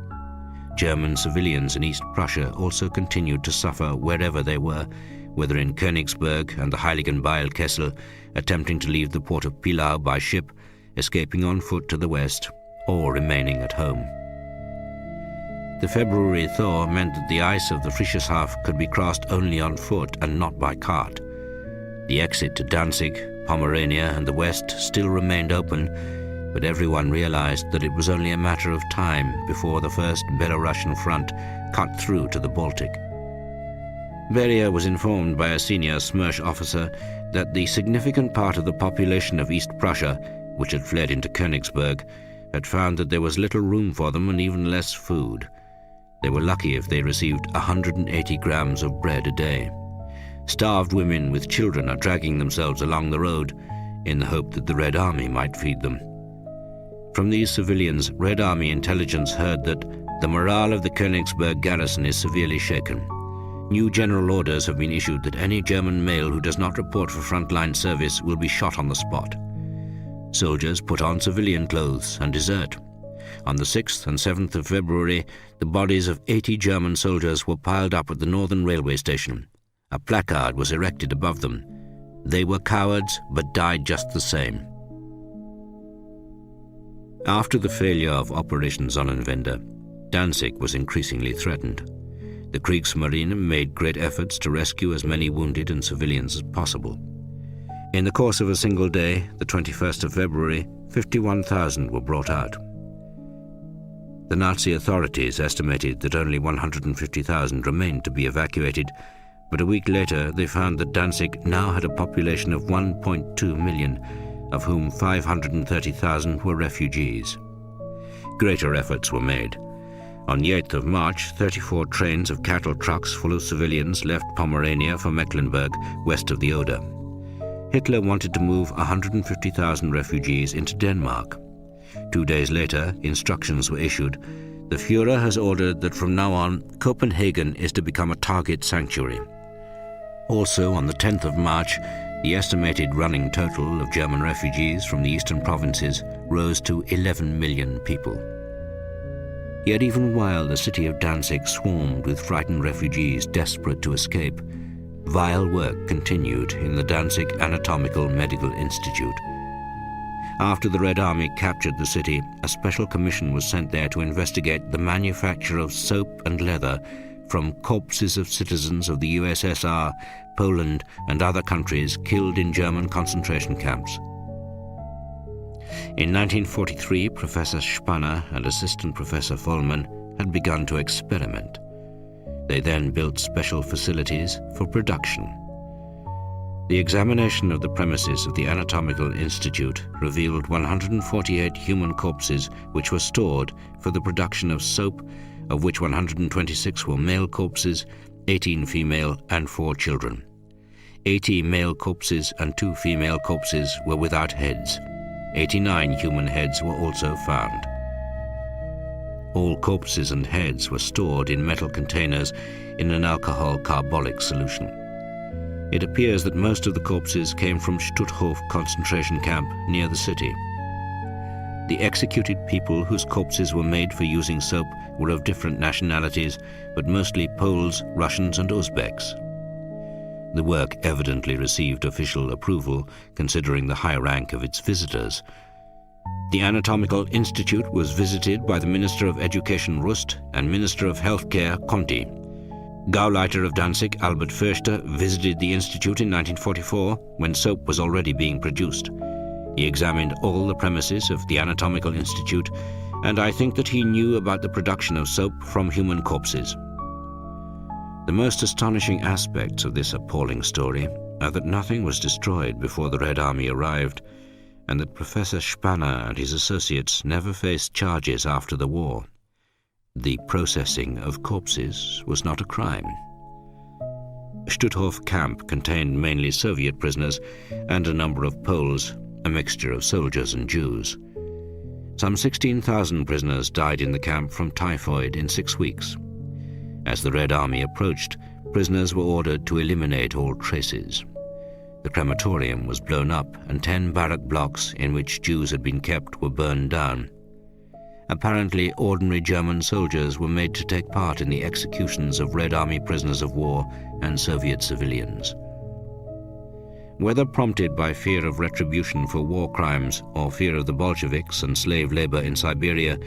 German civilians in East Prussia also continued to suffer wherever they were, whether in Königsberg and the Heiligenbeil-Kessel, attempting to leave the port of Pilau by ship, escaping on foot to the west, or remaining at home. The February thaw meant that the ice of the Friesishaff could be crossed only on foot and not by cart. The exit to Danzig, Pomerania and the west still remained open, but everyone realized that it was only a matter of time before the first Belarusian front cut through to the Baltic. Beria was informed by a senior Smersh officer that the significant part of the population of East Prussia, which had fled into Königsberg, had found that there was little room for them and even less food. They were lucky if they received 180 grams of bread a day. Starved women with children are dragging themselves along the road in the hope that the Red Army might feed them. From these civilians, Red Army intelligence heard that the morale of the Königsberg garrison is severely shaken. New general orders have been issued that any German male who does not report for frontline service will be shot on the spot. Soldiers put on civilian clothes and desert. On the 6th and 7th of February, the bodies of 80 German soldiers were piled up at the northern railway station. A placard was erected above them. They were cowards, but died just the same. After the failure of Operation Sonnenwende, Danzig was increasingly threatened. The Kriegsmarine made great efforts to rescue as many wounded and civilians as possible. In the course of a single day, the 21st of February, 51,000 were brought out. The Nazi authorities estimated that only 150,000 remained to be evacuated, but a week later they found that Danzig now had a population of 1.2 million, of whom 530,000 were refugees. Greater efforts were made. On the 8th of March, 34 trains of cattle trucks full of civilians left Pomerania for Mecklenburg, west of the Oder. Hitler wanted to move 150,000 refugees into Denmark. 2 days later, instructions were issued. The Führer has ordered that from now on, Copenhagen is to become a target sanctuary. Also, on the 10th of March, the estimated running total of German refugees from the eastern provinces rose to 11 million people. Yet even while the city of Danzig swarmed with frightened refugees desperate to escape, vile work continued in the Danzig Anatomical Medical Institute. After the Red Army captured the city, a special commission was sent there to investigate the manufacture of soap and leather from corpses of citizens of the USSR, Poland, and other countries killed in German concentration camps. In 1943, Professor Spanner and Assistant Professor Vollmann had begun to experiment. They then built special facilities for production. The examination of the premises of the Anatomical Institute revealed 148 human corpses which were stored for the production of soap, of which 126 were male corpses, 18 female, and 4 children. 80 male corpses and 2 female corpses were without heads. 89 human heads were also found. All corpses and heads were stored in metal containers in an alcohol carbolic solution. It appears that most of the corpses came from Stutthof concentration camp near the city. The executed people whose corpses were made for using soap were of different nationalities, but mostly Poles, Russians, and Uzbeks. The work evidently received official approval, considering the high rank of its visitors. The Anatomical Institute was visited by the Minister of Education Rust and Minister of Healthcare Conti. Gauleiter of Danzig, Albert Förster, visited the institute in 1944 when soap was already being produced. He examined all the premises of the Anatomical Institute, and I think that he knew about the production of soap from human corpses. The most astonishing aspects of this appalling story are that nothing was destroyed before the Red Army arrived, and that Professor Spanner and his associates never faced charges after the war. The processing of corpses was not a crime. Stutthof camp contained mainly Soviet prisoners and a number of Poles, a mixture of soldiers and Jews. Some 16,000 prisoners died in the camp from typhoid in 6 weeks. As the Red Army approached, prisoners were ordered to eliminate all traces. The crematorium was blown up and 10 barrack blocks in which Jews had been kept were burned down. Apparently, ordinary German soldiers were made to take part in the executions of Red Army prisoners of war and Soviet civilians. Whether prompted by fear of retribution for war crimes or fear of the Bolsheviks and slave labor in Siberia,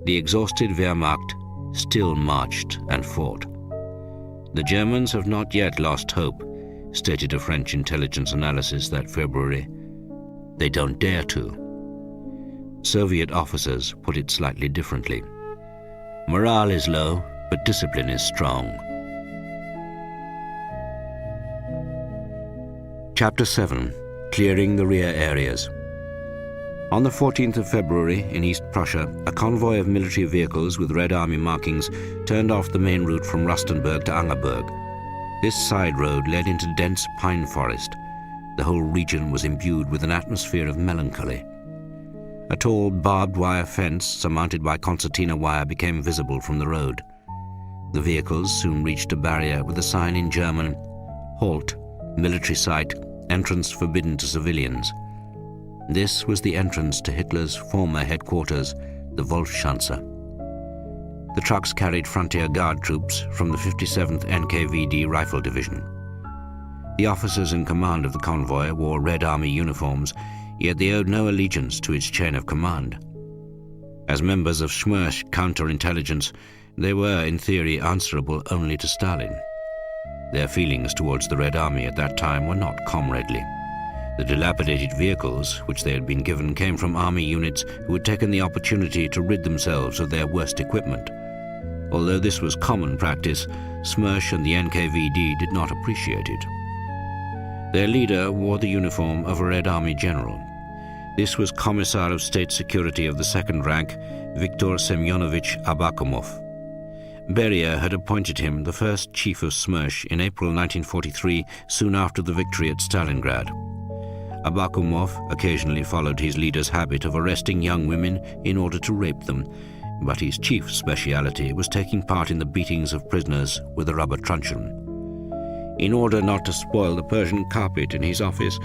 the exhausted Wehrmacht still marched and fought. The Germans have not yet lost hope, stated a French intelligence analysis that February. They don't dare to. Soviet officers put it slightly differently. Morale is low, but discipline is strong. Chapter 7. Clearing the Rear Areas. On the 14th of February, in East Prussia, a convoy of military vehicles with Red Army markings turned off the main route from Rustenburg to Angerburg. This side road led into dense pine forest. The whole region was imbued with an atmosphere of melancholy. A tall barbed wire fence surmounted by concertina wire became visible from the road. The vehicles soon reached a barrier with a sign in German, "Halt, military site, entrance forbidden to civilians." This was the entrance to Hitler's former headquarters, the Wolfschanze. The trucks carried Frontier Guard troops from the 57th NKVD Rifle Division. The officers in command of the convoy wore Red Army uniforms, yet they owed no allegiance to its chain of command. As members of Schmerz counterintelligence, they were, in theory, answerable only to Stalin. Their feelings towards the Red Army at that time were not comradely. The dilapidated vehicles which they had been given came from army units who had taken the opportunity to rid themselves of their worst equipment. Although this was common practice, Schmerz and the NKVD did not appreciate it. Their leader wore the uniform of a Red Army general. This was Commissar of State Security of the second rank, Viktor Semyonovich Abakumov. Beria had appointed him the first chief of Schmerz in April 1943, soon after the victory at Stalingrad. Abakumov occasionally followed his leader's habit of arresting young women in order to rape them, but his chief speciality was taking part in the beatings of prisoners with a rubber truncheon. In order not to spoil the Persian carpet in his office,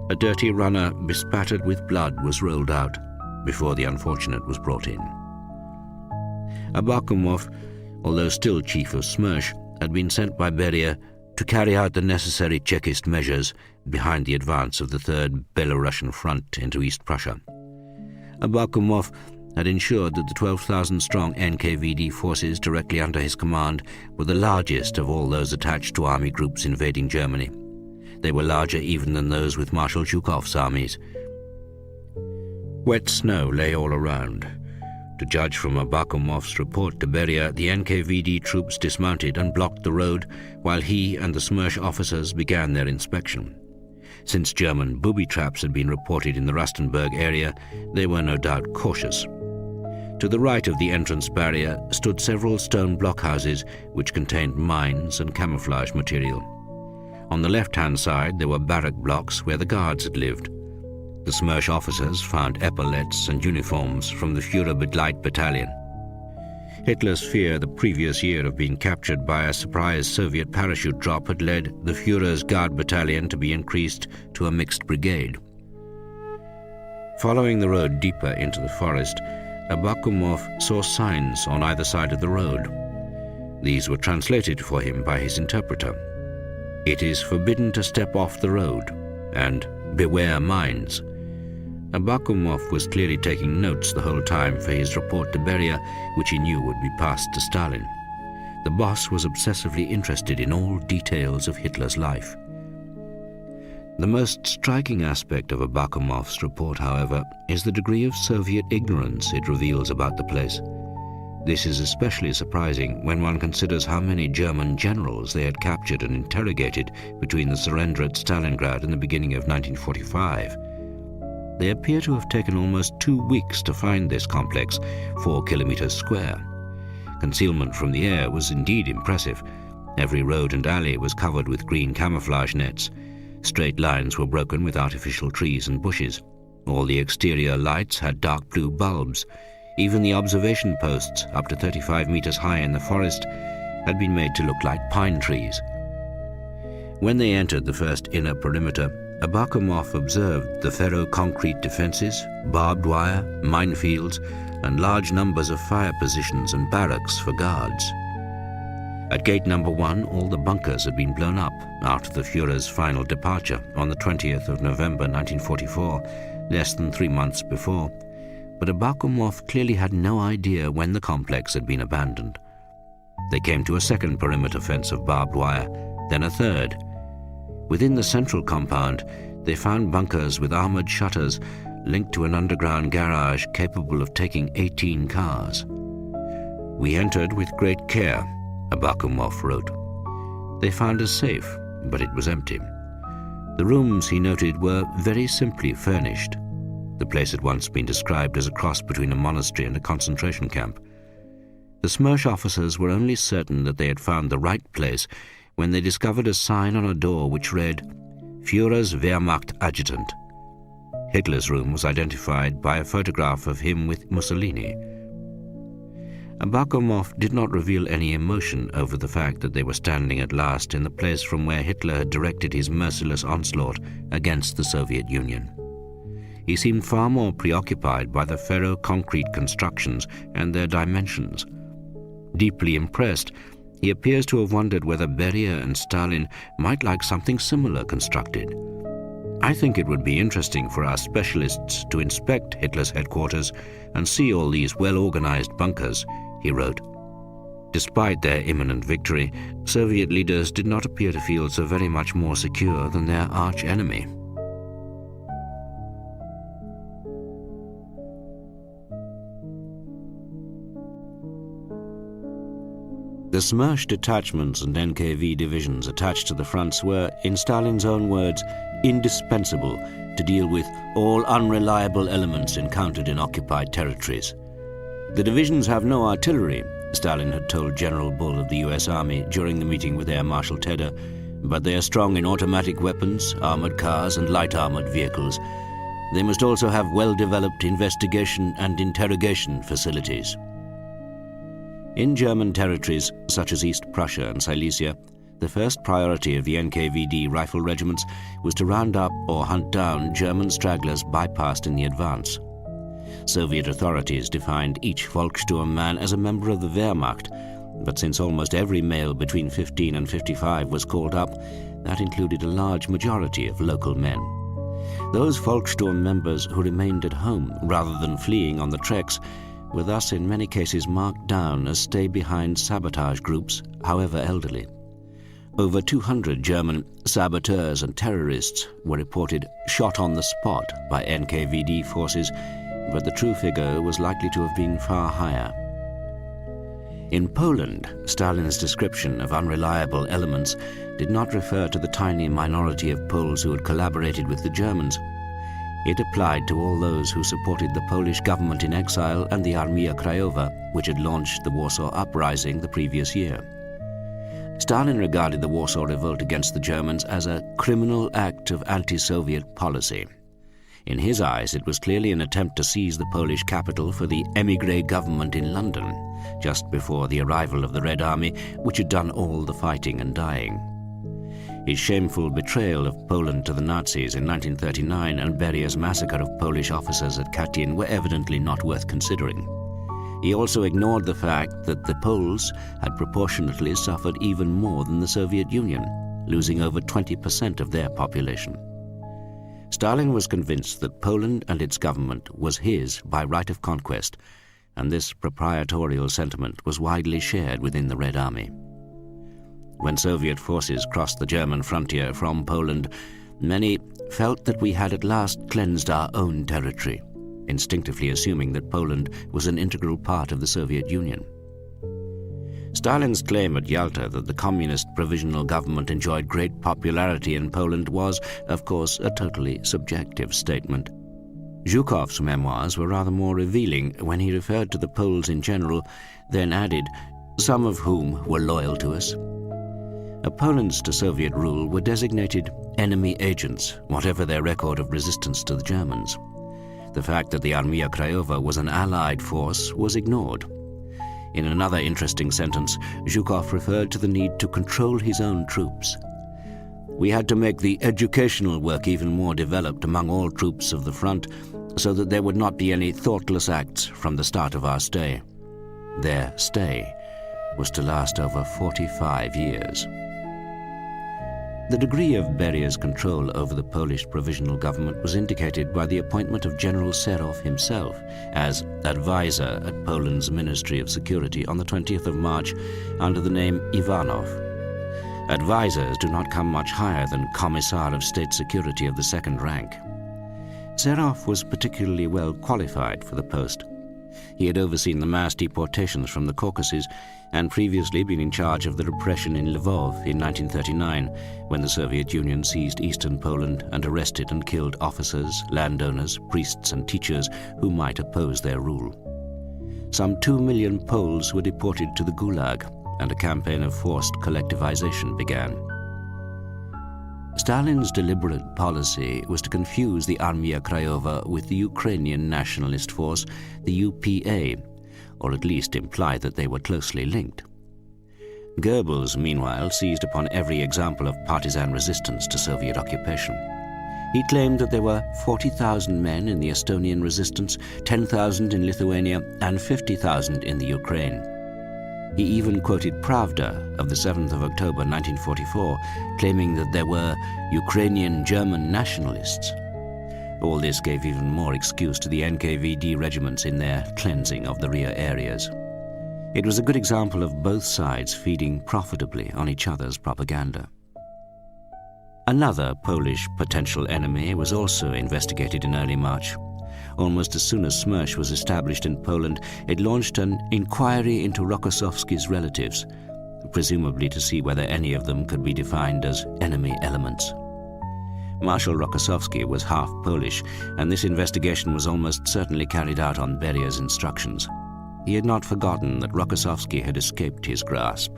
a dirty runner bespattered with blood was rolled out before the unfortunate was brought in. Abakumov, although still chief of Schmerz, had been sent by Beria to carry out the necessary Chekist measures behind the advance of the Third Belarusian Front into East Prussia. Abakumov had ensured that the 12,000-strong NKVD forces directly under his command were the largest of all those attached to army groups invading Germany. They were larger even than those with Marshal Zhukov's armies. Wet snow lay all around. To judge from Abakumov's report to Beria, the NKVD troops dismounted and blocked the road while he and the Schmerz officers began their inspection. Since German booby traps had been reported in the Rustenburg area, they were no doubt cautious. To the right of the entrance barrier stood several stone blockhouses which contained mines and camouflage material. On the left-hand side there were barrack blocks where the guards had lived. The Smersh officers found epaulettes and uniforms from the Führerbegleitbattalion. Battalion. Hitler's fear the previous year of being captured by a surprise Soviet parachute drop had led the Führer's Guard Battalion to be increased to a mixed brigade. Following the road deeper into the forest, Abakumov saw signs on either side of the road. These were translated for him by his interpreter. "It is forbidden to step off the road," and "Beware mines." Abakumov was clearly taking notes the whole time for his report to Beria, which he knew would be passed to Stalin. The boss was obsessively interested in all details of Hitler's life. The most striking aspect of Abakumov's report, however, is the degree of Soviet ignorance it reveals about the place. This is especially surprising when one considers how many German generals they had captured and interrogated between the surrender at Stalingrad and the beginning of 1945. They appear to have taken almost 2 weeks to find this complex, 4 kilometers square. Concealment from the air was indeed impressive. Every road and alley was covered with green camouflage nets. Straight lines were broken with artificial trees and bushes. All the exterior lights had dark blue bulbs. Even the observation posts, up to 35 meters high in the forest, had been made to look like pine trees. When they entered the first inner perimeter, Abakumov observed the ferro-concrete defenses, barbed wire, minefields, and large numbers of fire positions and barracks for guards. At gate number 1, all the bunkers had been blown up after the Führer's final departure on the 20th of November 1944, less than 3 months before. But Abakumov clearly had no idea when the complex had been abandoned. They came to a second perimeter fence of barbed wire, then a third. Within the central compound, they found bunkers with armored shutters linked to an underground garage capable of taking 18 cars. "We entered with great care," Abakumov wrote. They found a safe, but it was empty. The rooms, he noted, were very simply furnished. The place had once been described as a cross between a monastery and a concentration camp. The Smersh officers were only certain that they had found the right place when they discovered a sign on a door which read, "Führer's Wehrmacht Adjutant." Hitler's room was identified by a photograph of him with Mussolini. Abakumov did not reveal any emotion over the fact that they were standing at last in the place from where Hitler had directed his merciless onslaught against the Soviet Union. He seemed far more preoccupied by the ferro-concrete constructions and their dimensions. Deeply impressed, he appears to have wondered whether Beria and Stalin might like something similar constructed. "I think it would be interesting for our specialists to inspect Hitler's headquarters and see all these well-organized bunkers," he wrote. Despite their imminent victory, Soviet leaders did not appear to feel so very much more secure than their arch-enemy. The Smersh detachments and NKV divisions attached to the fronts were, in Stalin's own words, indispensable to deal with all unreliable elements encountered in occupied territories. "The divisions have no artillery," Stalin had told General Bull of the US Army during the meeting with Air Marshal Tedder, "but they are strong in automatic weapons, armored cars, and light armored vehicles. They must also have well-developed investigation and interrogation facilities." In German territories such as East Prussia and Silesia, the first priority of the NKVD rifle regiments was to round up or hunt down German stragglers bypassed in the advance. Soviet authorities defined each Volkssturm man as a member of the Wehrmacht, but since almost every male between 15 and 55 was called up, that included a large majority of local men. Those Volkssturm members who remained at home rather than fleeing on the treks were thus in many cases marked down as stay-behind sabotage groups, however elderly. Over 200 German saboteurs and terrorists were reported shot on the spot by NKVD forces, but the true figure was likely to have been far higher. In Poland, Stalin's description of unreliable elements did not refer to the tiny minority of Poles who had collaborated with the Germans. It applied to all those who supported the Polish government in exile and the Armia Krajowa, which had launched the Warsaw Uprising the previous year. Stalin regarded the Warsaw Revolt against the Germans as a criminal act of anti-Soviet policy. In his eyes, it was clearly an attempt to seize the Polish capital for the émigré government in London, just before the arrival of the Red Army, which had done all the fighting and dying. His shameful betrayal of Poland to the Nazis in 1939 and Berier's massacre of Polish officers at Katyn were evidently not worth considering. He also ignored the fact that the Poles had proportionately suffered even more than the Soviet Union, losing over 20% of their population. Stalin was convinced that Poland and its government was his by right of conquest, and this proprietorial sentiment was widely shared within the Red Army. When Soviet forces crossed the German frontier from Poland, many felt that we had at last cleansed our own territory, instinctively assuming that Poland was an integral part of the Soviet Union. Stalin's claim at Yalta that the communist provisional government enjoyed great popularity in Poland was, of course, a totally subjective statement. Zhukov's memoirs were rather more revealing when he referred to the Poles in general, then added, some of whom were loyal to us. Opponents to Soviet rule were designated enemy agents, whatever their record of resistance to the Germans. The fact that the Armia Krajowa was an allied force was ignored. In another interesting sentence, Zhukov referred to the need to control his own troops. We had to make the educational work even more developed among all troops of the front so that there would not be any thoughtless acts from the start of our stay. Their stay was to last over 45 years. The degree of Berier's control over the Polish provisional government was indicated by the appointment of General Serov himself as advisor at Poland's Ministry of Security on the 20th of March under the name Ivanov. Advisors do not come much higher than Commissar of State Security of the second rank. Serov was particularly well qualified for the post. He had overseen the mass deportations from the Caucasus and previously been in charge of the repression in Lvov in 1939, when the Soviet Union seized eastern Poland and arrested and killed officers, landowners, priests and teachers who might oppose their rule. Some 2 million Poles were deported to the Gulag, and a campaign of forced collectivization began. Stalin's deliberate policy was to confuse the Armia Krajowa with the Ukrainian nationalist force, the UPA, or at least imply that they were closely linked. Goebbels, meanwhile, seized upon every example of partisan resistance to Soviet occupation. He claimed that there were 40,000 men in the Estonian resistance, 10,000 in Lithuania, and 50,000 in the Ukraine. He even quoted Pravda of the 7th of October 1944, claiming that there were Ukrainian German nationalists. All this gave even more excuse to the NKVD regiments in their cleansing of the rear areas. It was a good example of both sides feeding profitably on each other's propaganda. Another Polish potential enemy was also investigated in early March. Almost as soon as Smersh was established in Poland, it launched an inquiry into Rokossovski's relatives, presumably to see whether any of them could be defined as enemy elements. Marshal Rokossovski was half Polish, and this investigation was almost certainly carried out on Berier's instructions. He had not forgotten that Rokossovski had escaped his grasp.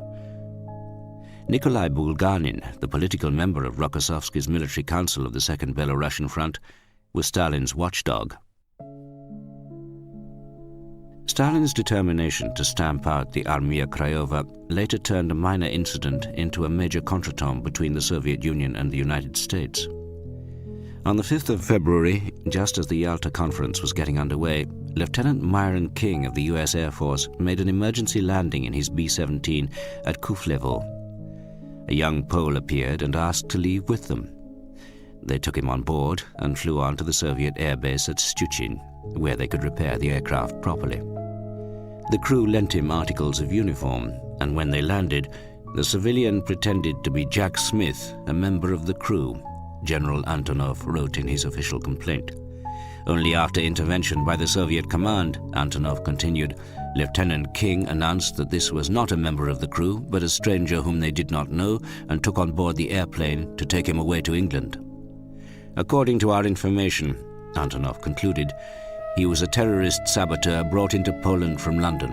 Nikolai Bulganin, the political member of Rokossovski's military council of the Second Belorussian Front, was Stalin's watchdog. Stalin's determination to stamp out the Armia Krajowa later turned a minor incident into a major contretemps between the Soviet Union and the United States. On the 5th of February, just as the Yalta Conference was getting underway, Lieutenant Myron King of the U.S. Air Force made an emergency landing in his B-17 at Kuflevo. A young Pole appeared and asked to leave with them. They took him on board and flew on to the Soviet airbase at Stuchin, where they could repair the aircraft properly. The crew lent him articles of uniform, and when they landed, the civilian pretended to be Jack Smith, a member of the crew, General Antonov wrote in his official complaint. Only after intervention by the Soviet command, Antonov continued, Lieutenant King announced that this was not a member of the crew, but a stranger whom they did not know, and took on board the airplane to take him away to England. According to our information, Antonov concluded, he was a terrorist saboteur brought into Poland from London.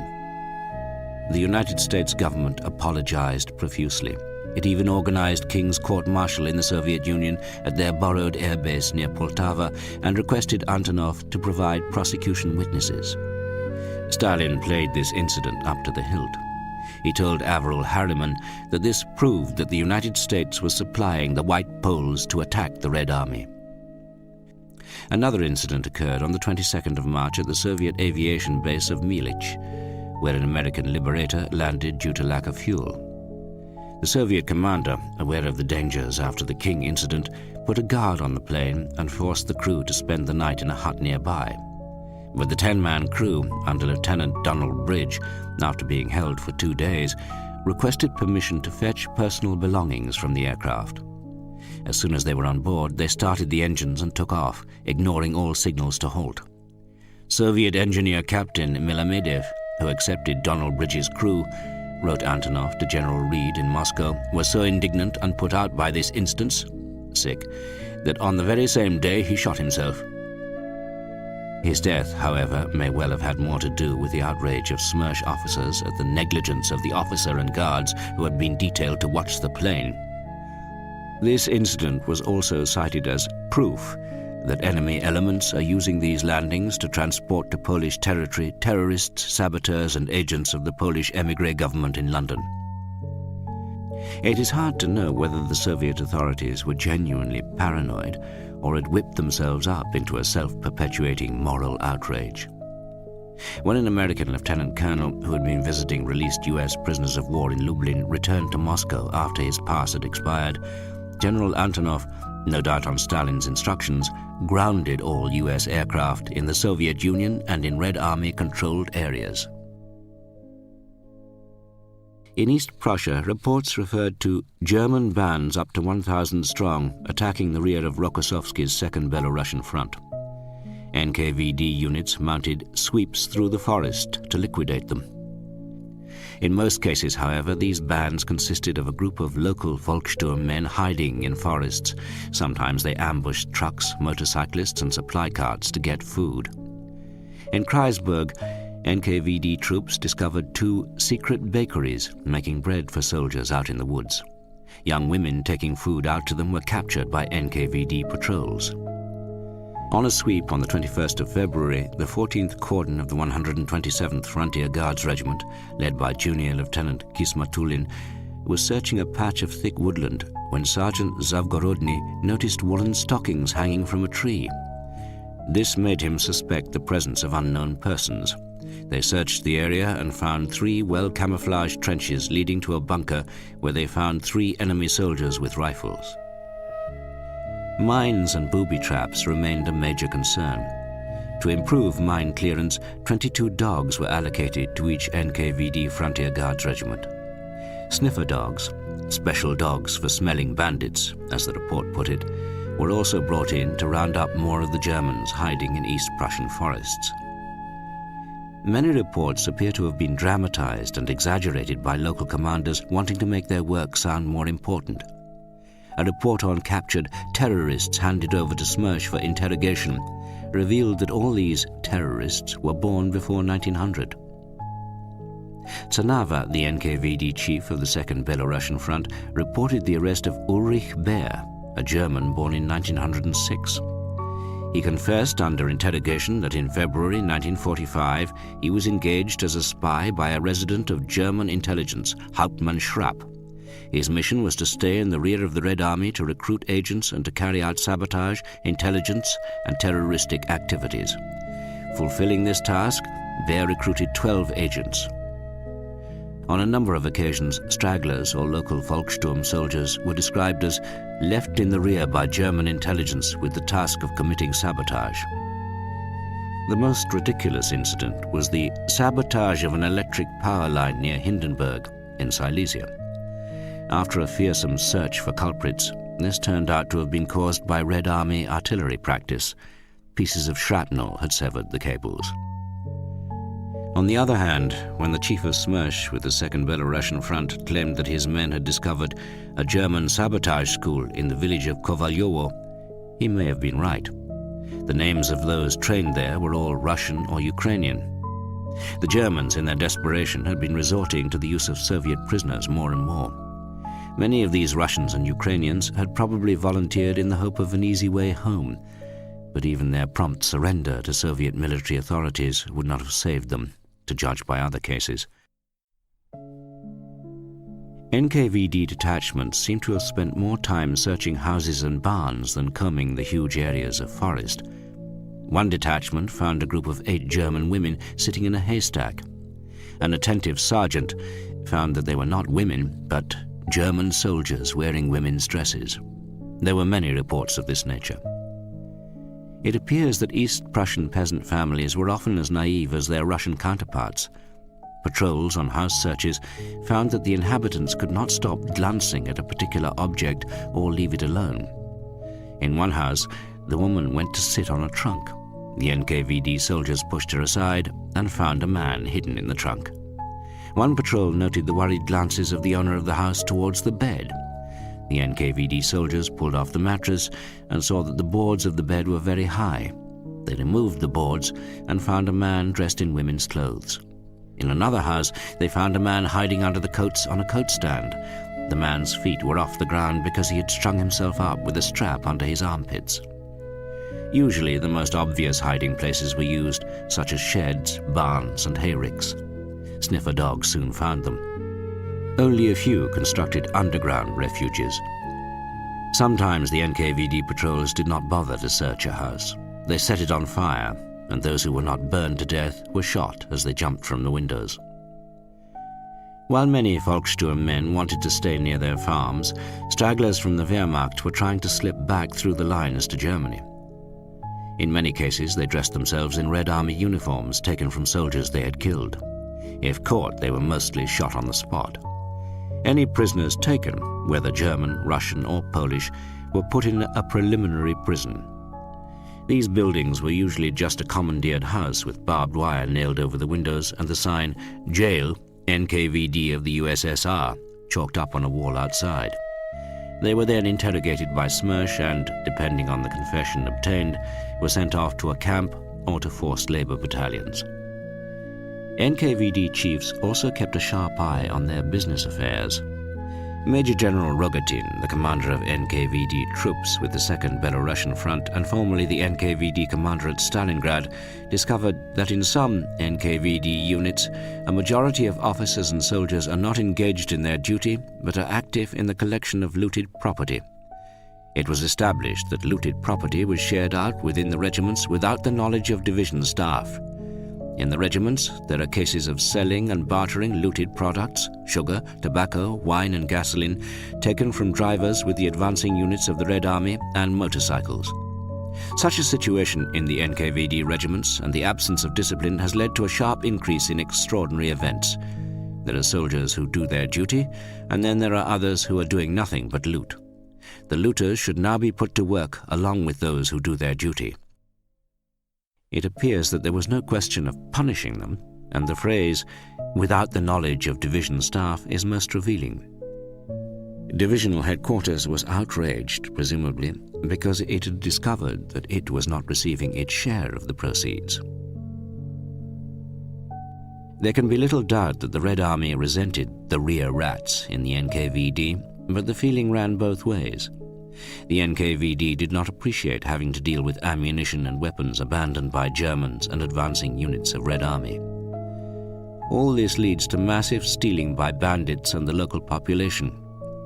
The United States government apologized profusely. It even organized King's court-martial in the Soviet Union at their borrowed airbase near Poltava and requested Antonov to provide prosecution witnesses. Stalin played this incident up to the hilt. He told Averell Harriman that this proved that the United States was supplying the White Poles to attack the Red Army. Another incident occurred on the 22nd of March at the Soviet aviation base of Mielich, where an American Liberator landed due to lack of fuel. The Soviet commander, aware of the dangers after the King incident, put a guard on the plane and forced the crew to spend the night in a hut nearby. But the 10-man crew, under Lieutenant Donald Bridge, after being held for 2 days, requested permission to fetch personal belongings from the aircraft. As soon as they were on board, they started the engines and took off, ignoring all signals to halt. Soviet engineer Captain Milamedev, who accepted Donald Bridge's crew, wrote Antonov to General Reed in Moscow, was so indignant and put out by this instance, that on the very same day he shot himself. His death, however, may well have had more to do with the outrage of Smersh officers at the negligence of the officer and guards who had been detailed to watch the plane. This incident was also cited as proof that enemy elements are using these landings to transport to Polish territory terrorists, saboteurs, and agents of the Polish émigré government in London. It is hard to know whether the Soviet authorities were genuinely paranoid or had whipped themselves up into a self-perpetuating moral outrage. When an American lieutenant colonel who had been visiting released U.S. prisoners of war in Lublin returned to Moscow after his pass had expired, General Antonov, no doubt on Stalin's instructions, grounded all U.S. aircraft in the Soviet Union and in Red Army-controlled areas. In East Prussia, reports referred to German bands up to 1,000 strong attacking the rear of Rokossovsky's Second Belarusian Front. NKVD units mounted sweeps through the forest to liquidate them. In most cases, however, these bands consisted of a group of local Volkssturm men hiding in forests. Sometimes they ambushed trucks, motorcyclists, and supply carts to get food. In Kreisberg, NKVD troops discovered 2 secret bakeries making bread for soldiers out in the woods. Young women taking food out to them were captured by NKVD patrols. On a sweep on the 21st of February, the 14th Cordon of the 127th Frontier Guards Regiment, led by Junior Lieutenant Kismatulin, was searching a patch of thick woodland when Sergeant Zavgorodny noticed woolen stockings hanging from a tree. This made him suspect the presence of unknown persons. They searched the area and found 3 well-camouflaged trenches leading to a bunker where they found 3 enemy soldiers with rifles. Mines and booby traps remained a major concern. To improve mine clearance, 22 dogs were allocated to each NKVD Frontier Guards Regiment. Sniffer dogs, special dogs for smelling bandits, as the report put it, were also brought in to round up more of the Germans hiding in East Prussian forests. Many reports appear to have been dramatized and exaggerated by local commanders wanting to make their work sound more important. A report on captured terrorists handed over to Smersh for interrogation revealed that all these terrorists were born before 1900. Tsanava, the NKVD chief of the Second Belarusian Front, reported the arrest of Ulrich Baer, a German born in 1906. He confessed under interrogation that in February 1945 he was engaged as a spy by a resident of German intelligence, Hauptmann Schrapp. His mission was to stay in the rear of the Red Army to recruit agents and to carry out sabotage, intelligence, and terroristic activities. Fulfilling this task, Baer recruited 12 agents. On a number of occasions, stragglers or local Volkssturm soldiers were described as left in the rear by German intelligence with the task of committing sabotage. The most ridiculous incident was the sabotage of an electric power line near Hindenburg in Silesia. After a fearsome search for culprits, this turned out to have been caused by Red Army artillery practice. Pieces of shrapnel had severed the cables. On the other hand, when the chief of Smersh with the Second Belarusian Front claimed that his men had discovered a German sabotage school in the village of Kovalyovo, he may have been right. The names of those trained there were all Russian or Ukrainian. The Germans, in their desperation, had been resorting to the use of Soviet prisoners more and more. Many of these Russians and Ukrainians had probably volunteered in the hope of an easy way home, but even their prompt surrender to Soviet military authorities would not have saved them, to judge by other cases. NKVD detachments seem to have spent more time searching houses and barns than combing the huge areas of forest. One detachment found a group of 8 German women sitting in a haystack. An attentive sergeant found that they were not women, but German soldiers wearing women's dresses. There were many reports of this nature. It appears that East Prussian peasant families were often as naive as their Russian counterparts. Patrols on house searches found that the inhabitants could not stop glancing at a particular object or leave it alone. In one house, the woman went to sit on a trunk. The NKVD soldiers pushed her aside and found a man hidden in the trunk. One patrol noted the worried glances of the owner of the house towards the bed. The NKVD soldiers pulled off the mattress and saw that the boards of the bed were very high. They removed the boards and found a man dressed in women's clothes. In another house, they found a man hiding under the coats on a coat stand. The man's feet were off the ground because he had strung himself up with a strap under his armpits. Usually, the most obvious hiding places were used, such as sheds, barns, and hayricks. Sniffer dogs soon found them. Only a few constructed underground refuges. Sometimes the NKVD patrols did not bother to search a house. They set it on fire, and those who were not burned to death were shot as they jumped from the windows. While many Volkssturm men wanted to stay near their farms, stragglers from the Wehrmacht were trying to slip back through the lines to Germany. In many cases, they dressed themselves in Red Army uniforms taken from soldiers they had killed. If caught, they were mostly shot on the spot. Any prisoners taken, whether German, Russian, or Polish, were put in a preliminary prison. These buildings were usually just a commandeered house with barbed wire nailed over the windows and the sign, Jail, NKVD of the USSR, chalked up on a wall outside. They were then interrogated by Smersh and, depending on the confession obtained, were sent off to a camp or to forced labor battalions. NKVD chiefs also kept a sharp eye on their business affairs. Major General Rogatin, the commander of NKVD troops with the Second Belarusian Front and formerly the NKVD commander at Stalingrad, discovered that in some NKVD units, a majority of officers and soldiers are not engaged in their duty but are active in the collection of looted property. It was established that looted property was shared out within the regiments without the knowledge of division staff. In the regiments, there are cases of selling and bartering looted products, sugar, tobacco, wine and gasoline, taken from drivers with the advancing units of the Red Army and motorcycles. Such a situation in the NKVD regiments and the absence of discipline has led to a sharp increase in extraordinary events. There are soldiers who do their duty, and then there are others who are doing nothing but loot. The looters should now be put to work along with those who do their duty. It appears that there was no question of punishing them, and the phrase, "without the knowledge of division staff," is most revealing. Divisional headquarters was outraged, presumably, because it had discovered that it was not receiving its share of the proceeds. There can be little doubt that the Red Army resented the rear rats in the NKVD, but the feeling ran both ways. The NKVD did not appreciate having to deal with ammunition and weapons abandoned by Germans and advancing units of Red Army. All this leads to massive stealing by bandits and the local population.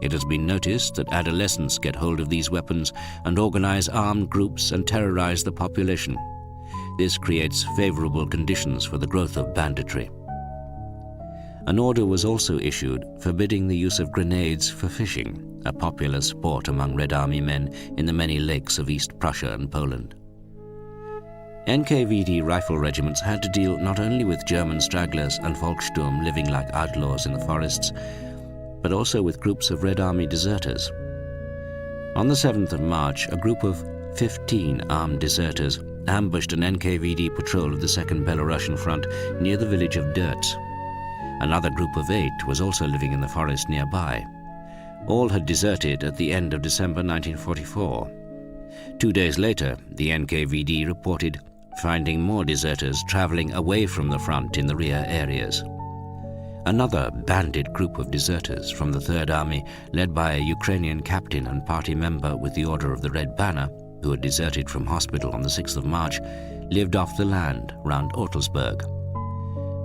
It has been noticed that adolescents get hold of these weapons and organize armed groups and terrorize the population. This creates favorable conditions for the growth of banditry. An order was also issued forbidding the use of grenades for fishing, a popular sport among Red Army men in the many lakes of East Prussia and Poland. NKVD rifle regiments had to deal not only with German stragglers and Volkssturm living like outlaws in the forests, but also with groups of Red Army deserters. On the 7th of March, a group of 15 armed deserters ambushed an NKVD patrol of the 2nd Belarusian Front near the village of Dirts. Another group of 8 was also living in the forest nearby. All had deserted at the end of December 1944. 2 days later, the NKVD reported finding more deserters traveling away from the front in the rear areas. Another banded group of deserters from the Third Army, led by a Ukrainian captain and party member with the Order of the Red Banner, who had deserted from hospital on the 6th of March, lived off the land round Ortelsburg.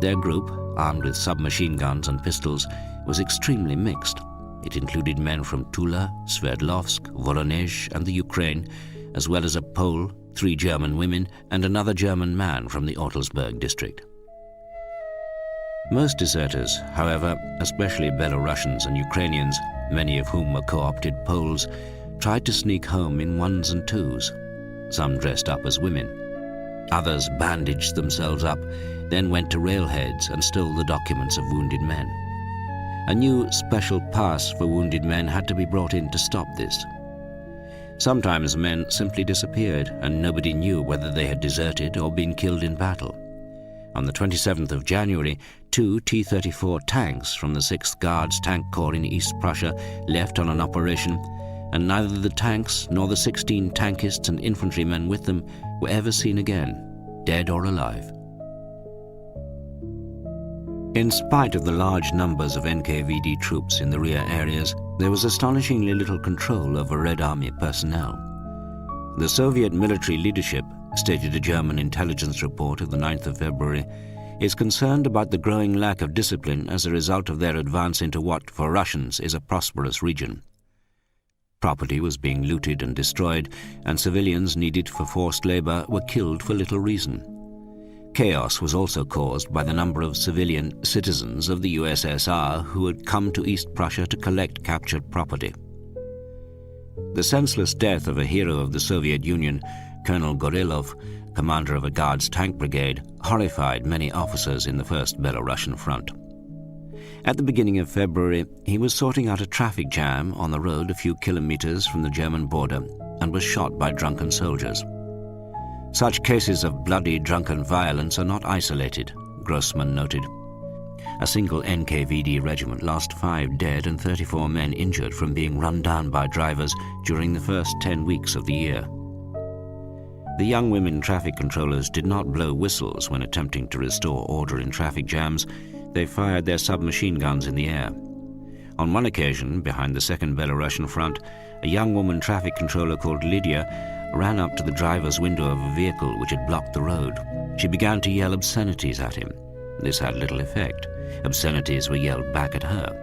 Their group, armed with submachine guns and pistols, was extremely mixed. It included men from Tula, Sverdlovsk, Voronezh and the Ukraine, as well as a Pole, 3 German women and another German man from the Ortelsburg district. Most deserters, however, especially Belarusians and Ukrainians, many of whom were co-opted Poles, tried to sneak home in 1s and 2s. Some dressed up as women. Others bandaged themselves up, then went to railheads and stole the documents of wounded men. A new special pass for wounded men had to be brought in to stop this. Sometimes men simply disappeared and nobody knew whether they had deserted or been killed in battle. On the 27th of January, 2 T-34 tanks from the 6th Guards Tank Corps in East Prussia left on an operation, and neither the tanks nor the 16 tankists and infantrymen with them were ever seen again, dead or alive. In spite of the large numbers of NKVD troops in the rear areas, there was astonishingly little control over Red Army personnel. The Soviet military leadership, stated a German intelligence report of the 9th of February, is concerned about the growing lack of discipline as a result of their advance into what, for Russians, is a prosperous region. Property was being looted and destroyed, and civilians needed for forced labor were killed for little reason. Chaos was also caused by the number of civilian citizens of the USSR who had come to East Prussia to collect captured property. The senseless death of a hero of the Soviet Union, Colonel Gorilov, commander of a Guards tank brigade, horrified many officers in the 1st Belarusian Front. At the beginning of February, he was sorting out a traffic jam on the road a few kilometers from the German border and was shot by drunken soldiers. Such cases of bloody drunken violence are not isolated, Grossman noted. A single NKVD regiment lost 5 dead and 34 men injured from being run down by drivers during the first 10 weeks of the year. The young women traffic controllers did not blow whistles when attempting to restore order in traffic jams. They fired their submachine guns in the air. On one occasion, behind the 2nd Belarusian Front, a young woman traffic controller called Lydia ran up to the driver's window of a vehicle which had blocked the road. She began to yell obscenities at him. This had little effect. Obscenities were yelled back at her.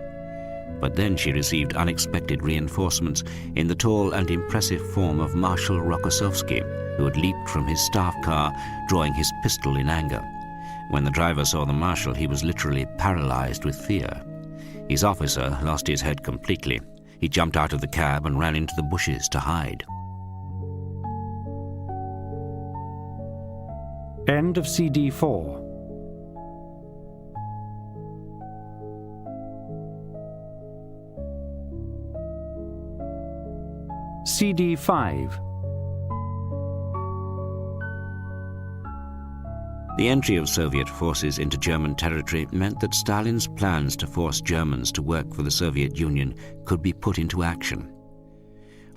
But then she received unexpected reinforcements in the tall and impressive form of Marshal Rokossovsky, who had leaped from his staff car, drawing his pistol in anger. When the driver saw the marshal, he was literally paralyzed with fear. His officer lost his head completely. He jumped out of the cab and ran into the bushes to hide. End of CD 4. CD 5. The entry of Soviet forces into German territory meant that Stalin's plans to force Germans to work for the Soviet Union could be put into action.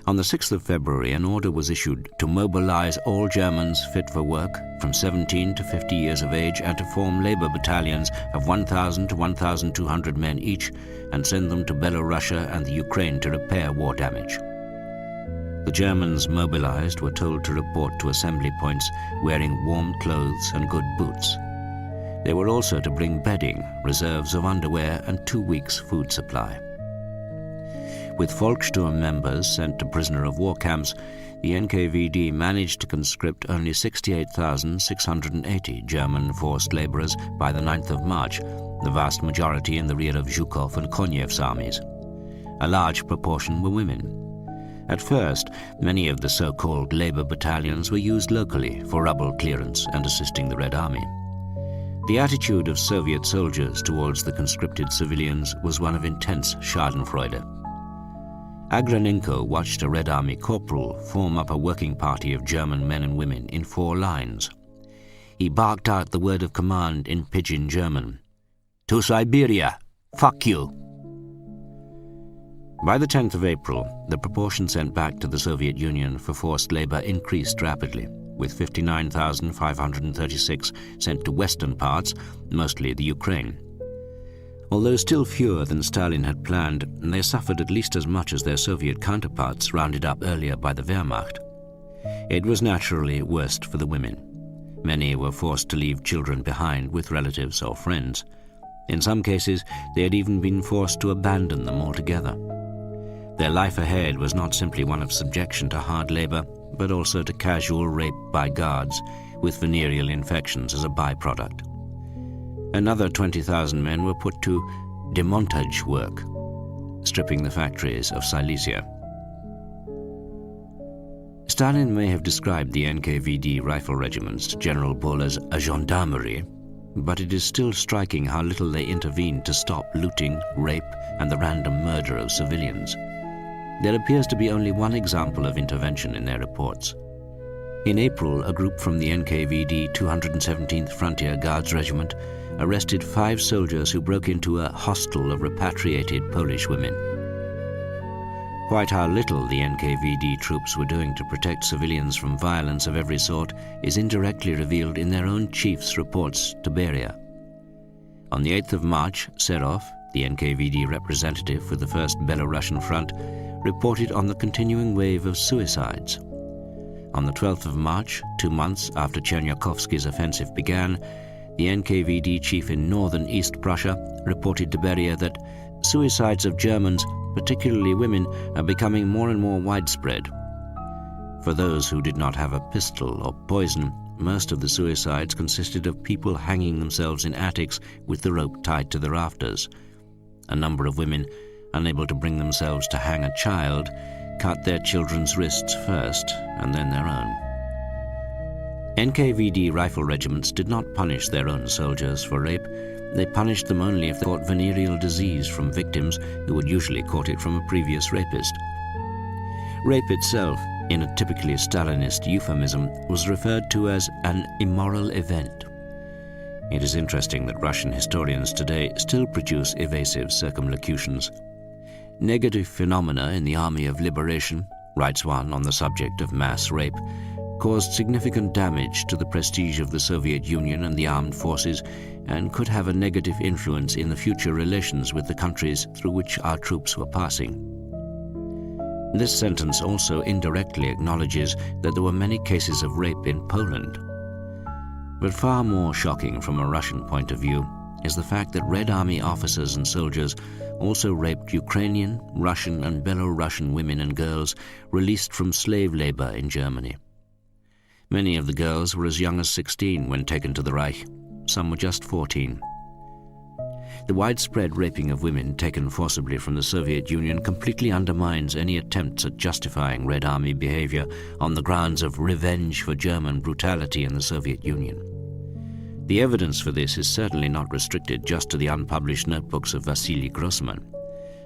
On the 6th of February, an order was issued to mobilize all Germans fit for work from 17 to 50 years of age and to form labor battalions of 1,000 to 1,200 men each and send them to Belorussia and the Ukraine to repair war damage. The Germans mobilized were told to report to assembly points wearing warm clothes and good boots. They were also to bring bedding, reserves of underwear, and 2 weeks' food supply. With Volkssturm members sent to prisoner of war camps, the NKVD managed to conscript only 68,680 German forced laborers by the 9th of March, the vast majority in the rear of Zhukov and Konyev's armies. A large proportion were women. At first, many of the so-called labor battalions were used locally for rubble clearance and assisting the Red Army. The attitude of Soviet soldiers towards the conscripted civilians was one of intense schadenfreude. Agranenko watched a Red Army corporal form up a working party of German men and women in 4 lines. He barked out the word of command in pidgin German. "To Siberia! Fuck you!" By the 10th of April, the proportion sent back to the Soviet Union for forced labor increased rapidly, with 59,536 sent to western parts, mostly the Ukraine. Although still fewer than Stalin had planned, they suffered at least as much as their Soviet counterparts rounded up earlier by the Wehrmacht. It was naturally worst for the women. Many were forced to leave children behind with relatives or friends. In some cases, they had even been forced to abandon them altogether. Their life ahead was not simply one of subjection to hard labor, but also to casual rape by guards, with venereal infections as a byproduct. Another 20,000 men were put to demontage work, stripping the factories of Silesia. Stalin may have described the NKVD rifle regiments to General Bull as a gendarmerie, but it is still striking how little they intervened to stop looting, rape, and the random murder of civilians. There appears to be only one example of intervention in their reports. In April, a group from the NKVD 217th Frontier Guards Regiment arrested 5 soldiers who broke into a hostel of repatriated Polish women. Quite how little the NKVD troops were doing to protect civilians from violence of every sort is indirectly revealed in their own chief's reports to Beria. On the 8th of March, Serov, the NKVD representative for the 1st Belarusian Front, reported on the continuing wave of suicides. On the 12th of March, 2 months after Chernyakhovsky's offensive began, the NKVD chief in northern East Prussia reported to Beria that suicides of Germans, particularly women, are becoming more and more widespread. For those who did not have a pistol or poison, most of the suicides consisted of people hanging themselves in attics with the rope tied to the rafters. A number of women, unable to bring themselves to hang a child, cut their children's wrists first and then their own. NKVD rifle regiments did not punish their own soldiers for rape. They punished them only if they caught venereal disease from victims who had usually caught it from a previous rapist. Rape itself, in a typically Stalinist euphemism, was referred to as an immoral event. It is interesting that Russian historians today still produce evasive circumlocutions. Negative phenomena in the Army of Liberation, writes one on the subject of mass rape, caused significant damage to the prestige of the Soviet Union and the armed forces, and could have a negative influence in the future relations with the countries through which our troops were passing. This sentence also indirectly acknowledges that there were many cases of rape in Poland. But far more shocking from a Russian point of view is the fact that Red Army officers and soldiers also raped Ukrainian, Russian, and Belarusian women and girls released from slave labor in Germany. Many of the girls were as young as 16 when taken to the Reich. Some were just 14. The widespread raping of women taken forcibly from the Soviet Union completely undermines any attempts at justifying Red Army behavior on the grounds of revenge for German brutality in the Soviet Union. The evidence for this is certainly not restricted just to the unpublished notebooks of Vasily Grossman.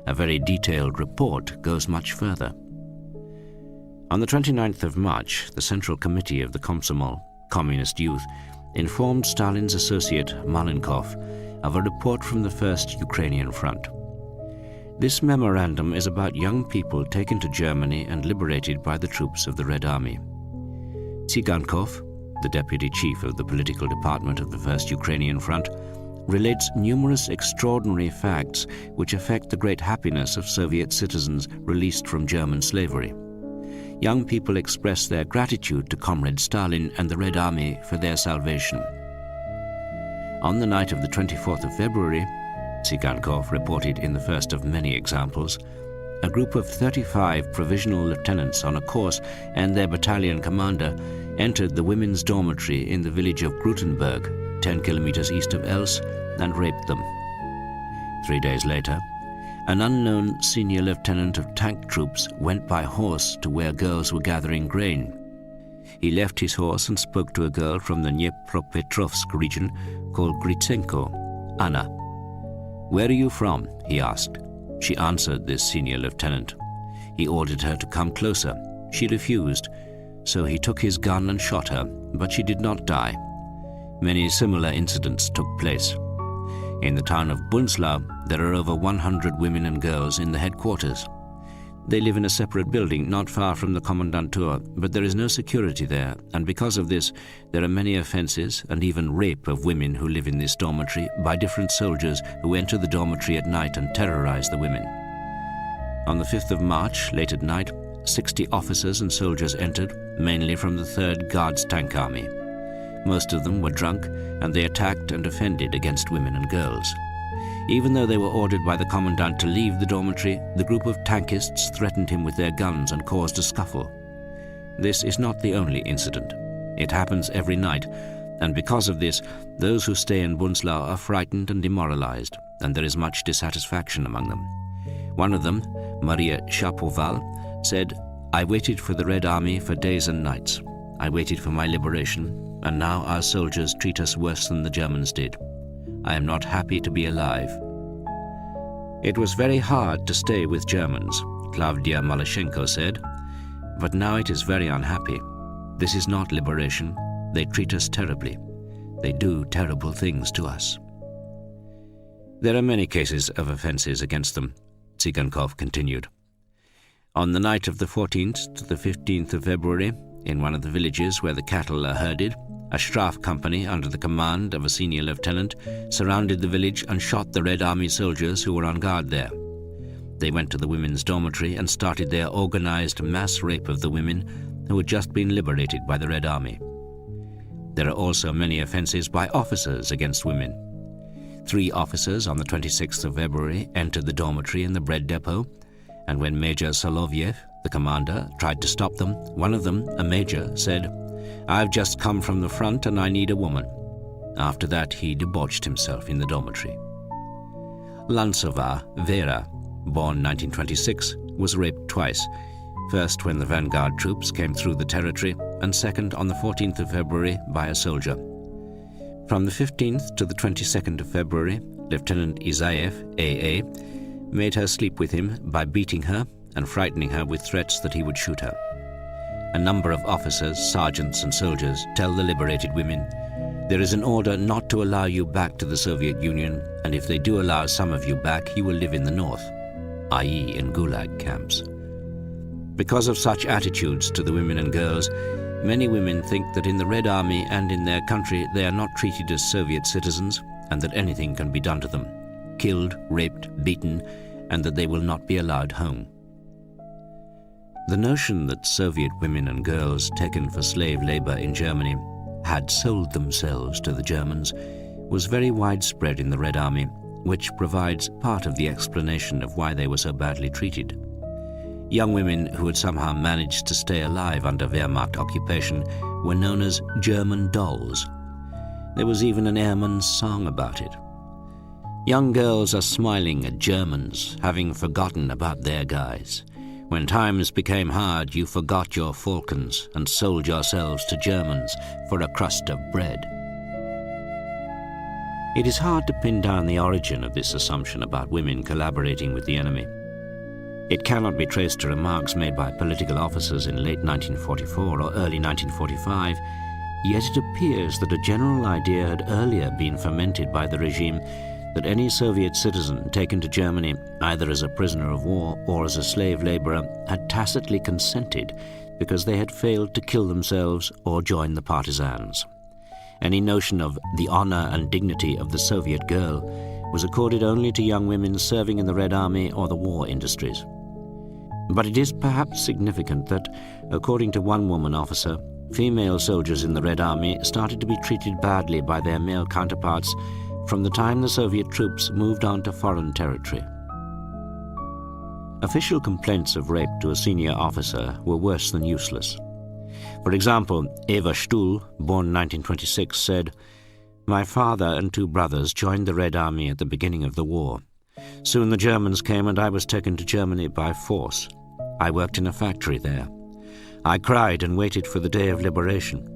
A very detailed report goes much further. On the 29th of March, the Central Committee of the Komsomol, Communist Youth, informed Stalin's associate Malenkov of a report from the First Ukrainian Front. This memorandum is about young people taken to Germany and liberated by the troops of the Red Army. Tsigankov, the deputy chief of the political department of the First Ukrainian Front, relates numerous extraordinary facts which affect the great happiness of Soviet citizens released from German slavery. Young people express their gratitude to Comrade Stalin and the Red Army for their salvation. On the night of the 24th of February, Tsigankov reported in the first of many examples, a group of 35 provisional lieutenants on a course and their battalion commander entered the women's dormitory in the village of Grutenberg, 10 kilometers east of Els, and raped them. 3 days later, an unknown senior lieutenant of tank troops went by horse to where girls were gathering grain. He left his horse and spoke to a girl from the Dnipropetrovsk region called Gritsenko, Anna. "Where are you from?" he asked. She answered this senior lieutenant. He ordered her to come closer. She refused, so he took his gun and shot her, but she did not die. Many similar incidents took place. In the town of Bunzlau, there are over 100 women and girls in the headquarters. They live in a separate building not far from the Kommandantur, but there is no security there, and because of this, there are many offences and even rape of women who live in this dormitory by different soldiers who enter the dormitory at night and terrorize the women. On the 5th of March, late at night, 60 officers and soldiers entered, mainly from the 3rd Guards Tank Army. Most of them were drunk, and they attacked and offended against women and girls. Even though they were ordered by the commandant to leave the dormitory, the group of tankists threatened him with their guns and caused a scuffle. This is not the only incident. It happens every night, and because of this, those who stay in Bunzlau are frightened and demoralized, and there is much dissatisfaction among them. One of them, Maria Shapoval, said, "I waited for the Red Army for days and nights. I waited for my liberation, and now our soldiers treat us worse than the Germans did. I am not happy to be alive." It was very hard to stay with Germans, Klavdia Malyshenko said, but now it is very unhappy. This is not liberation. They treat us terribly. They do terrible things to us. There are many cases of offences against them, Tsigankov continued. On the night of the 14th to the 15th of February, in one of the villages where the cattle are herded, a Straf company under the command of a senior lieutenant surrounded the village and shot the Red Army soldiers who were on guard there. They went to the women's dormitory and started their organized mass rape of the women who had just been liberated by the Red Army. There are also many offences by officers against women. 3 officers on the 26th of February entered the dormitory in the bread depot, and when Major Soloviev, the commander, tried to stop them, one of them, a major, said, "I've just come from the front and I need a woman." After that, he debauched himself in the dormitory. Lantsova Vera, born 1926, was raped twice, first when the vanguard troops came through the territory, and second on the 14th of February by a soldier. From the 15th to the 22nd of February, Lieutenant Isaev, AA, made her sleep with him by beating her and frightening her with threats that he would shoot her. A number of officers, sergeants and soldiers tell the liberated women, "There is an order not to allow you back to the Soviet Union, and if they do allow some of you back, you will live in the north," i.e. in Gulag camps. Because of such attitudes to the women and girls, many women think that in the Red Army and in their country they are not treated as Soviet citizens and that anything can be done to them, killed, raped, beaten, and that they will not be allowed home. The notion that Soviet women and girls taken for slave labor in Germany had sold themselves to the Germans was very widespread in the Red Army, which provides part of the explanation of why they were so badly treated. Young women who had somehow managed to stay alive under Wehrmacht occupation were known as German dolls. There was even an airman's song about it. Young girls are smiling at Germans, having forgotten about their guys. When times became hard, you forgot your falcons and sold yourselves to Germans for a crust of bread. It is hard to pin down the origin of this assumption about women collaborating with the enemy. It cannot be traced to remarks made by political officers in late 1944 or early 1945, yet it appears that a general idea had earlier been fermented by the regime that any Soviet citizen taken to Germany, either as a prisoner of war or as a slave laborer, had tacitly consented because they had failed to kill themselves or join the partisans. Any notion of the honor and dignity of the Soviet girl was accorded only to young women serving in the Red Army or the war industries. But it is perhaps significant that, according to one woman officer, female soldiers in the Red Army started to be treated badly by their male counterparts from the time the Soviet troops moved on to foreign territory. Official complaints of rape to a senior officer were worse than useless. For example, Eva Stuhl, born 1926, said, "My father and 2 brothers joined the Red Army at the beginning of the war. Soon the Germans came and I was taken to Germany by force. I worked in a factory there. I cried and waited for the day of liberation.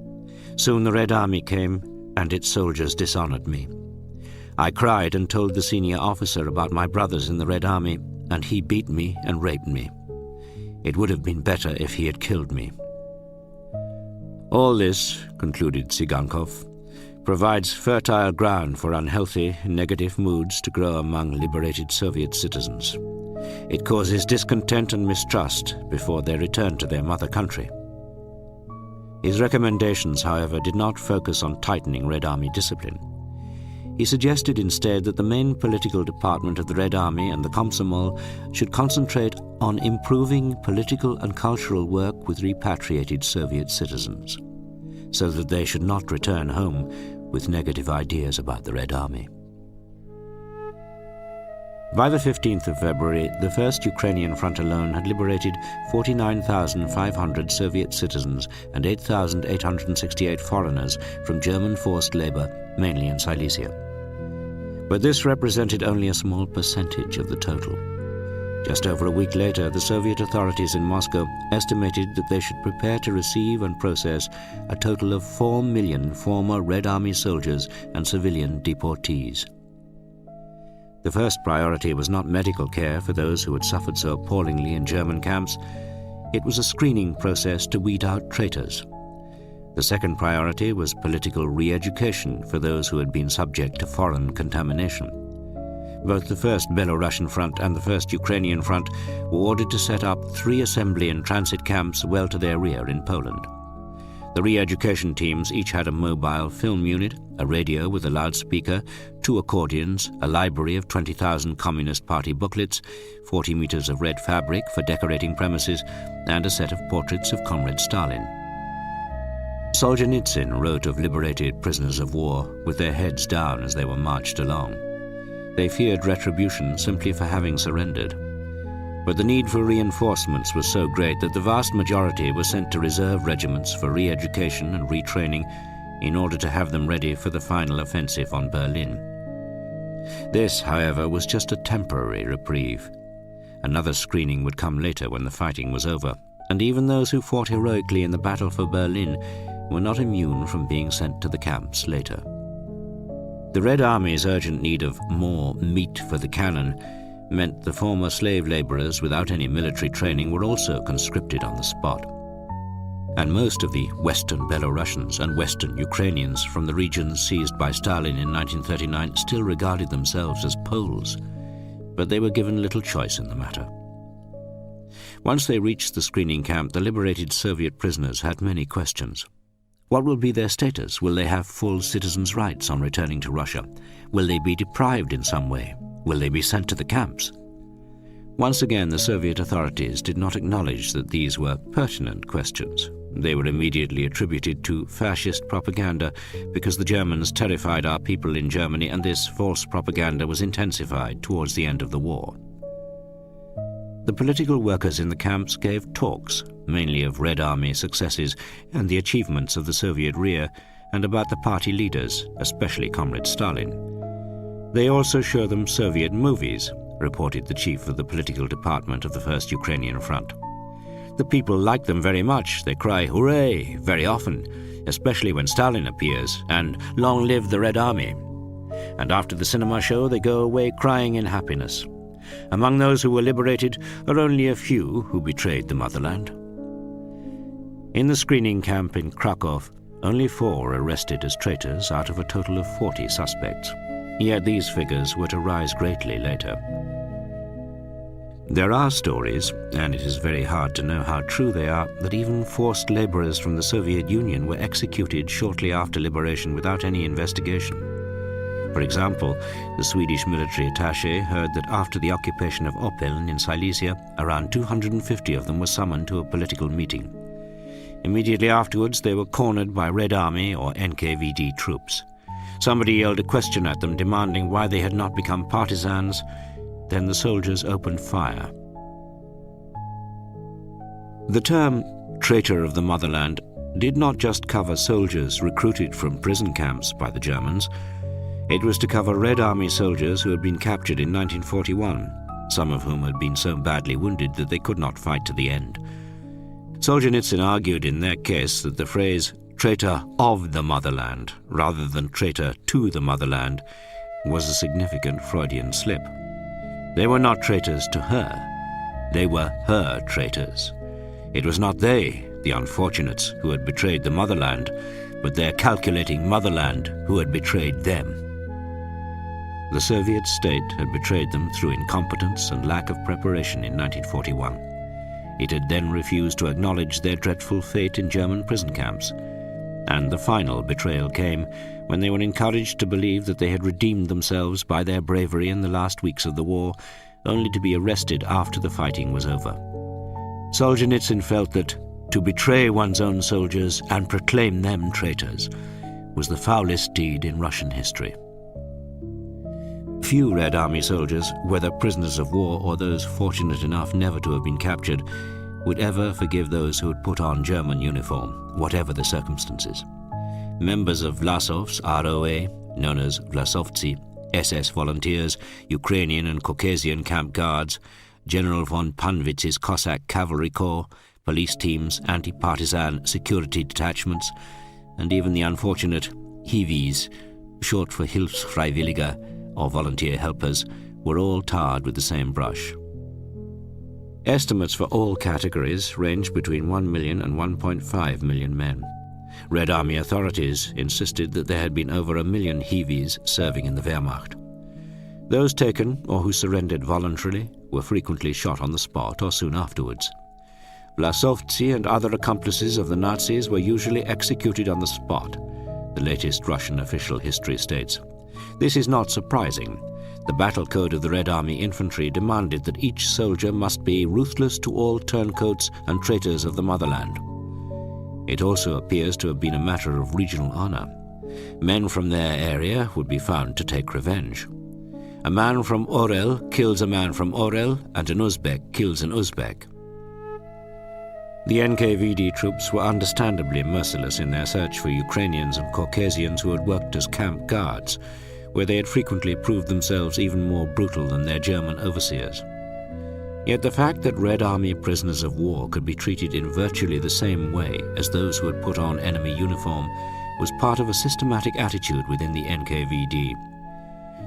Soon the Red Army came and its soldiers dishonored me. I cried and told the senior officer about my brothers in the Red Army, and he beat me and raped me. It would have been better if he had killed me. All this, concluded Tsigankov, provides fertile ground for unhealthy, negative moods to grow among liberated Soviet citizens. It causes discontent and mistrust before they return to their mother country. His recommendations, however, did not focus on tightening Red Army discipline. He suggested instead that the main political department of the Red Army and the Komsomol should concentrate on improving political and cultural work with repatriated Soviet citizens, so that they should not return home with negative ideas about the Red Army. By the 15th of February, the First Ukrainian Front alone had liberated 49,500 Soviet citizens and 8,868 foreigners from German forced labor, mainly in Silesia. But this represented only a small percentage of the total. Just over a week later, the Soviet authorities in Moscow estimated that they should prepare to receive and process a total of 4 million former Red Army soldiers and civilian deportees. The first priority was not medical care for those who had suffered so appallingly in German camps. It was a screening process to weed out traitors. The second priority was political re-education for those who had been subject to foreign contamination. Both the First Belarusian Front and the First Ukrainian Front were ordered to set up 3 assembly and transit camps well to their rear in Poland. The re-education teams each had a mobile film unit, a radio with a loudspeaker, 2 accordions, a library of 20,000 Communist Party booklets, 40 meters of red fabric for decorating premises, and a set of portraits of Comrade Stalin. Solzhenitsyn wrote of liberated prisoners of war with their heads down as they were marched along. They feared retribution simply for having surrendered. But the need for reinforcements was so great that the vast majority were sent to reserve regiments for re-education and retraining in order to have them ready for the final offensive on Berlin. This, however, was just a temporary reprieve. Another screening would come later when the fighting was over, and even those who fought heroically in the battle for Berlin were not immune from being sent to the camps later. The Red Army's urgent need of more meat for the cannon meant the former slave laborers without any military training were also conscripted on the spot. And most of the Western Belarusians and Western Ukrainians from the regions seized by Stalin in 1939 still regarded themselves as Poles, but they were given little choice in the matter. Once they reached the screening camp, the liberated Soviet prisoners had many questions. What will be their status? Will they have full citizens' rights on returning to Russia? Will they be deprived in some way? Will they be sent to the camps? Once again, the Soviet authorities did not acknowledge that these were pertinent questions. They were immediately attributed to fascist propaganda because the Germans terrified our people in Germany, and this false propaganda was intensified towards the end of the war. The political workers in the camps gave talks, mainly of Red Army successes and the achievements of the Soviet rear, and about the party leaders, especially Comrade Stalin. They also show them Soviet movies, reported the chief of the political department of the First Ukrainian Front. The people like them very much. They cry, "Hooray!" very often, especially when Stalin appears, and "Long live the Red Army!" And after the cinema show, they go away crying in happiness. Among those who were liberated are only a few who betrayed the motherland. In the screening camp in Krakow, only 4 were arrested as traitors out of a total of 40 suspects. Yet these figures were to rise greatly later. There are stories, and it is very hard to know how true they are, that even forced laborers from the Soviet Union were executed shortly after liberation without any investigation. For example, the Swedish military attaché heard that after the occupation of Opeln in Silesia, around 250 of them were summoned to a political meeting. Immediately afterwards, they were cornered by Red Army or NKVD troops. Somebody yelled a question at them, demanding why they had not become partisans. Then the soldiers opened fire. The term traitor of the motherland did not just cover soldiers recruited from prison camps by the Germans. It was to cover Red Army soldiers who had been captured in 1941, some of whom had been so badly wounded that they could not fight to the end. Solzhenitsyn argued in their case that the phrase traitor of the motherland, rather than traitor to the motherland, was a significant Freudian slip. They were not traitors to her. They were her traitors. It was not they, the unfortunates, who had betrayed the motherland, but their calculating motherland who had betrayed them. The Soviet state had betrayed them through incompetence and lack of preparation in 1941. It had then refused to acknowledge their dreadful fate in German prison camps. And the final betrayal came when they were encouraged to believe that they had redeemed themselves by their bravery in the last weeks of the war, only to be arrested after the fighting was over. Solzhenitsyn felt that to betray one's own soldiers and proclaim them traitors was the foulest deed in Russian history. Few Red Army soldiers, whether prisoners of war or those fortunate enough never to have been captured, would ever forgive those who had put on German uniform, whatever the circumstances. Members of Vlasov's ROA, known as Vlasovci, SS volunteers, Ukrainian and Caucasian camp guards, General von Panwitz's Cossack cavalry corps, police teams, anti-partisan security detachments, and even the unfortunate Hiwis, short for Hilfsfreiwilliger, or volunteer helpers, were all tarred with the same brush. Estimates for all categories ranged between 1 million and 1.5 million men. Red Army authorities insisted that there had been over 1 million Hiwis serving in the Wehrmacht. Those taken or who surrendered voluntarily were frequently shot on the spot or soon afterwards. Vlasovci and other accomplices of the Nazis were usually executed on the spot, the latest Russian official history states. This is not surprising. The battle code of the Red Army infantry demanded that each soldier must be ruthless to all turncoats and traitors of the motherland. It also appears to have been a matter of regional honor. Men from their area would be found to take revenge. A man from Orel kills a man from Orel, and an Uzbek kills an Uzbek. The NKVD troops were understandably merciless in their search for Ukrainians and Caucasians who had worked as camp guards, where they had frequently proved themselves even more brutal than their German overseers. Yet the fact that Red Army prisoners of war could be treated in virtually the same way as those who had put on enemy uniform was part of a systematic attitude within the NKVD.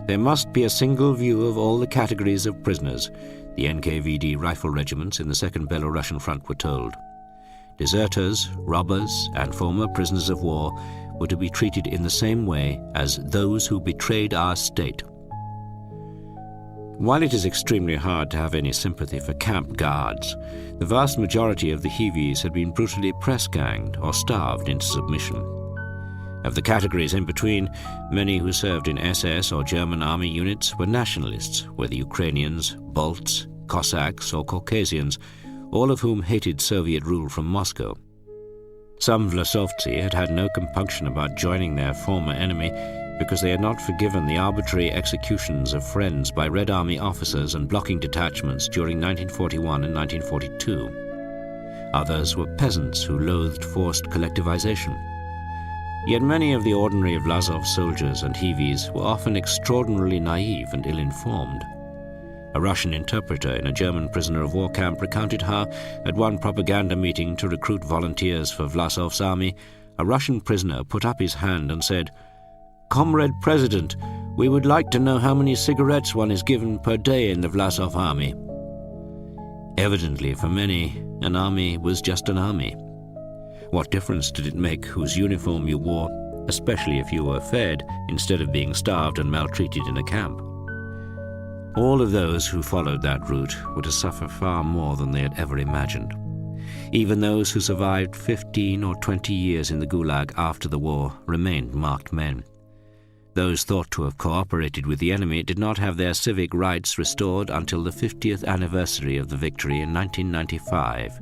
There must be a single view of all the categories of prisoners, the NKVD rifle regiments in the Second Belarusian Front were told. Deserters, robbers, and former prisoners of war were to be treated in the same way as those who betrayed our state. While it is extremely hard to have any sympathy for camp guards, the vast majority of the Hiwis had been brutally press-ganged or starved into submission. Of the categories in between, many who served in SS or German army units were nationalists, whether Ukrainians, Balts, Cossacks, or Caucasians, all of whom hated Soviet rule from Moscow. Some Vlasovci had had no compunction about joining their former enemy because they had not forgiven the arbitrary executions of friends by Red Army officers and blocking detachments during 1941 and 1942. Others were peasants who loathed forced collectivization. Yet many of the ordinary Vlasov soldiers and Hiwis were often extraordinarily naive and ill-informed. A Russian interpreter in a German prisoner of war camp recounted how, at one propaganda meeting to recruit volunteers for Vlasov's army, a Russian prisoner put up his hand and said, "Comrade President, we would like to know how many cigarettes one is given per day in the Vlasov army." Evidently, for many, an army was just an army. What difference did it make whose uniform you wore, especially if you were fed instead of being starved and maltreated in a camp? All of those who followed that route were to suffer far more than they had ever imagined. Even those who survived 15 or 20 years in the Gulag after the war remained marked men. Those thought to have cooperated with the enemy did not have their civic rights restored until the 50th anniversary of the victory in 1995.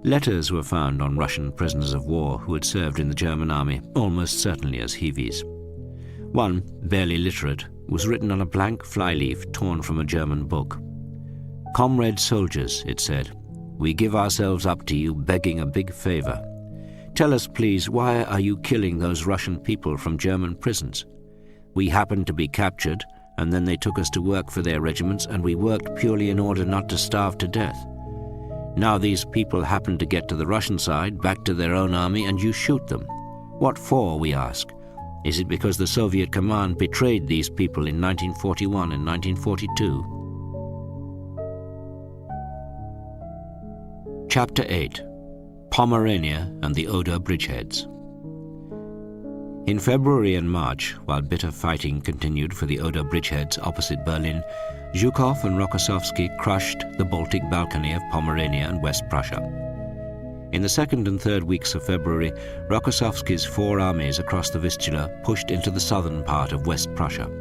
Letters were found on Russian prisoners of war who had served in the German army, almost certainly as Hiwis. One, barely literate, was written on a blank flyleaf torn from a German book. "Comrade soldiers," it said, "we give ourselves up to you begging a big favor. Tell us, please, why are you killing those Russian people from German prisons? We happened to be captured, and then they took us to work for their regiments, and we worked purely in order not to starve to death. Now these people happen to get to the Russian side, back to their own army, and you shoot them. What for, we ask? Is it because the Soviet command betrayed these people in 1941 and 1942? Chapter 8. Pomerania and the Oder bridgeheads. In February and March, while bitter fighting continued for the Oder bridgeheads opposite Berlin, Zhukov and Rokossovsky crushed the Baltic Balcony of Pomerania and West Prussia. In the second and third weeks of February, Rokossovsky's 4 armies across the Vistula pushed into the southern part of West Prussia.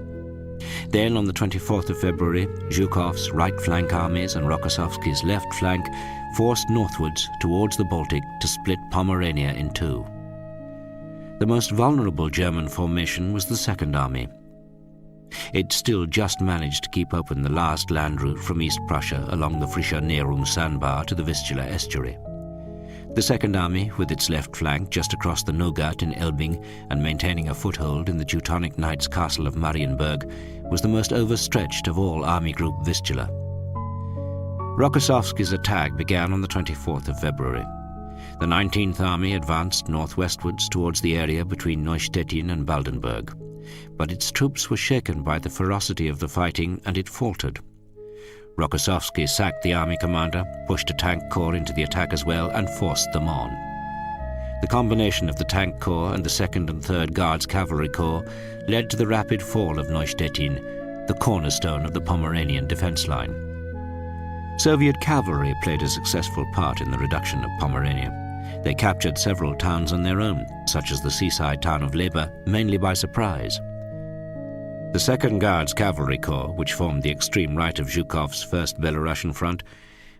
Then, on the 24th of February, Zhukov's right flank armies and Rokossovsky's left flank forced northwards towards the Baltic to split Pomerania in two. The most vulnerable German formation was the Second Army. It still just managed to keep open the last land route from East Prussia along the Frischer Nährung sandbar to the Vistula estuary. The Second Army, with its left flank just across the Nogat in Elbing and maintaining a foothold in the Teutonic Knights' castle of Marienburg, was the most overstretched of all Army Group Vistula. Rokossovsky's attack began on the 24th of February. The 19th Army advanced northwestwards towards the area between Neustädtin and Baldenburg, but its troops were shaken by the ferocity of the fighting and it faltered. Rokossovsky sacked the army commander, pushed a tank corps into the attack as well, and forced them on. The combination of the tank corps and the 2nd and 3rd Guards Cavalry Corps led to the rapid fall of Neustädtin, the cornerstone of the Pomeranian defense line. Soviet cavalry played a successful part in the reduction of Pomerania. They captured several towns on their own, such as the seaside town of Leber, mainly by surprise. The 2nd Guards Cavalry Corps, which formed the extreme right of Zhukov's 1st Belarusian front,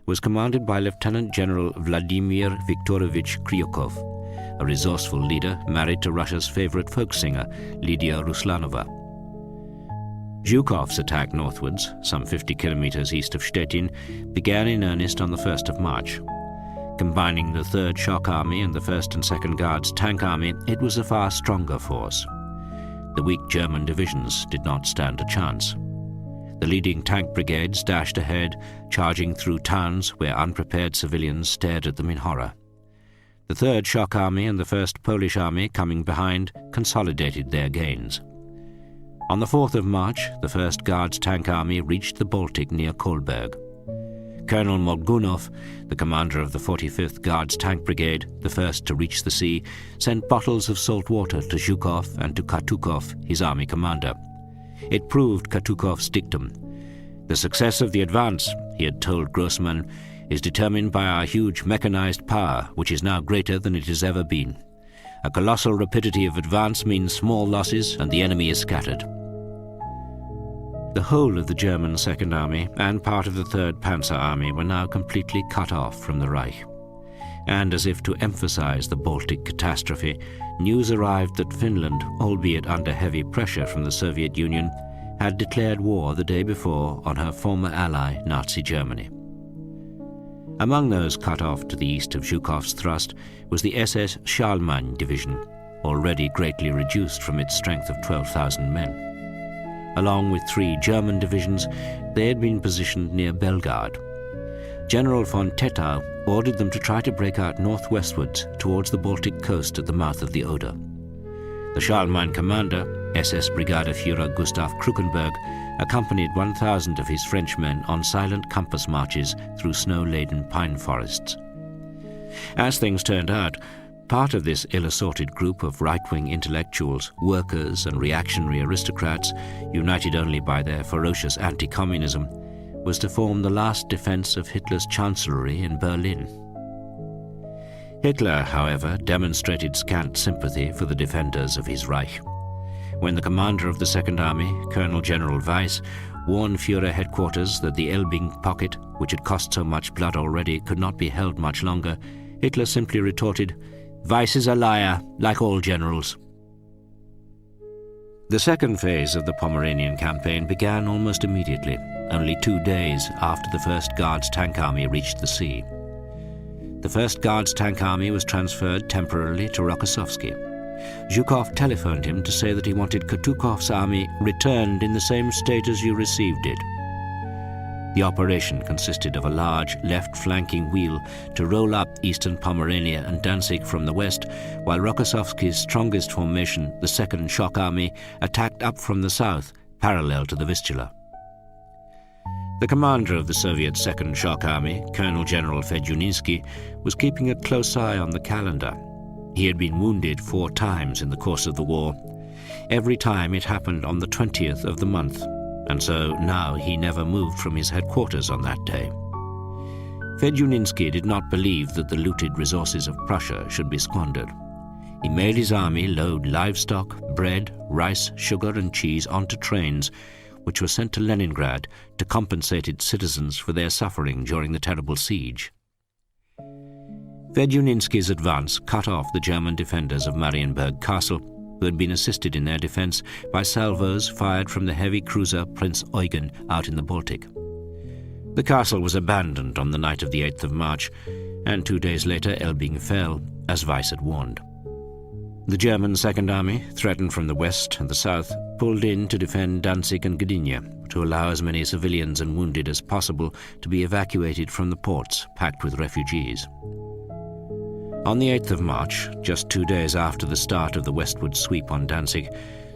was commanded by Lieutenant General Vladimir Viktorovich Kryukov, a resourceful leader married to Russia's favorite folk singer, Lydia Ruslanova. Zhukov's attack northwards, some 50 kilometers east of Stettin, began in earnest on the 1st of March. Combining the 3rd Shock Army and the 1st and 2nd Guards Tank Army, it was a far stronger force. The weak German divisions did not stand a chance. The leading tank brigades dashed ahead, charging through towns where unprepared civilians stared at them in horror. The 3rd Shock Army and the 1st Polish Army, coming behind, consolidated their gains. On the 4th of March, the 1st Guards Tank Army reached the Baltic near Kolberg. Colonel Molgunov, the commander of the 45th Guards Tank Brigade, the first to reach the sea, sent bottles of salt water to Zhukov and to Katukov, his army commander. It proved Katukov's dictum. "The success of the advance," he had told Grossmann, "is determined by our huge mechanized power, which is now greater than it has ever been. A colossal rapidity of advance means small losses and the enemy is scattered." The whole of the German Second Army and part of the 3rd Panzer Army were now completely cut off from the Reich. And as if to emphasize the Baltic catastrophe, news arrived that Finland, albeit under heavy pressure from the Soviet Union, had declared war the day before on her former ally, Nazi Germany. Among those cut off to the east of Zhukov's thrust was the SS Schalman Division, already greatly reduced from its strength of 12,000 men. Along with 3 German divisions, they had been positioned near Belgrade. General von Tettau ordered them to try to break out northwestwards towards the Baltic coast at the mouth of the Oder. The Schalman commander, SS Brigadeführer Gustav Krukenberg, accompanied 1,000 of his French men on silent compass marches through snow-laden pine forests. As things turned out, part of this ill-assorted group of right-wing intellectuals, workers and reactionary aristocrats, united only by their ferocious anti-communism, was to form the last defense of Hitler's chancellery in Berlin. Hitler, however, demonstrated scant sympathy for the defenders of his Reich. When the commander of the Second Army, Colonel General Weiss, warned Führer headquarters that the Elbing pocket, which had cost so much blood already, could not be held much longer, Hitler simply retorted, "Weiss is a liar, like all generals." The second phase of the Pomeranian campaign began almost immediately, only 2 days after the 1st Guards Tank Army reached the sea. The 1st Guards Tank Army was transferred temporarily to Rokossovsky. Zhukov telephoned him to say that he wanted Katukov's army returned in the same state as you received it. The operation consisted of a large left-flanking wheel to roll up eastern Pomerania and Danzig from the west, while Rokossovsky's strongest formation, the 2nd Shock Army, attacked up from the south, parallel to the Vistula. The commander of the Soviet Second Shock Army, Colonel General Fedyuninsky, was keeping a close eye on the calendar. He had been wounded 4 times in the course of the war. Every time it happened on the 20th of the month, and so now he never moved from his headquarters on that day. Fedyuninsky did not believe that the looted resources of Prussia should be squandered. He made his army load livestock, bread, rice, sugar and cheese onto trains, which were sent to Leningrad to compensate its citizens for their suffering during the terrible siege. Fedyuninsky's advance cut off the German defenders of Marienburg Castle, who had been assisted in their defense by salvos fired from the heavy cruiser Prince Eugen out in the Baltic. The castle was abandoned on the night of the 8th of March, and 2 days later Elbing fell, as Weiss had warned. The German Second Army, threatened from the west and the south, pulled in to defend Danzig and Gdynia, to allow as many civilians and wounded as possible to be evacuated from the ports packed with refugees. On the 8th of March, just 2 days after the start of the westward sweep on Danzig,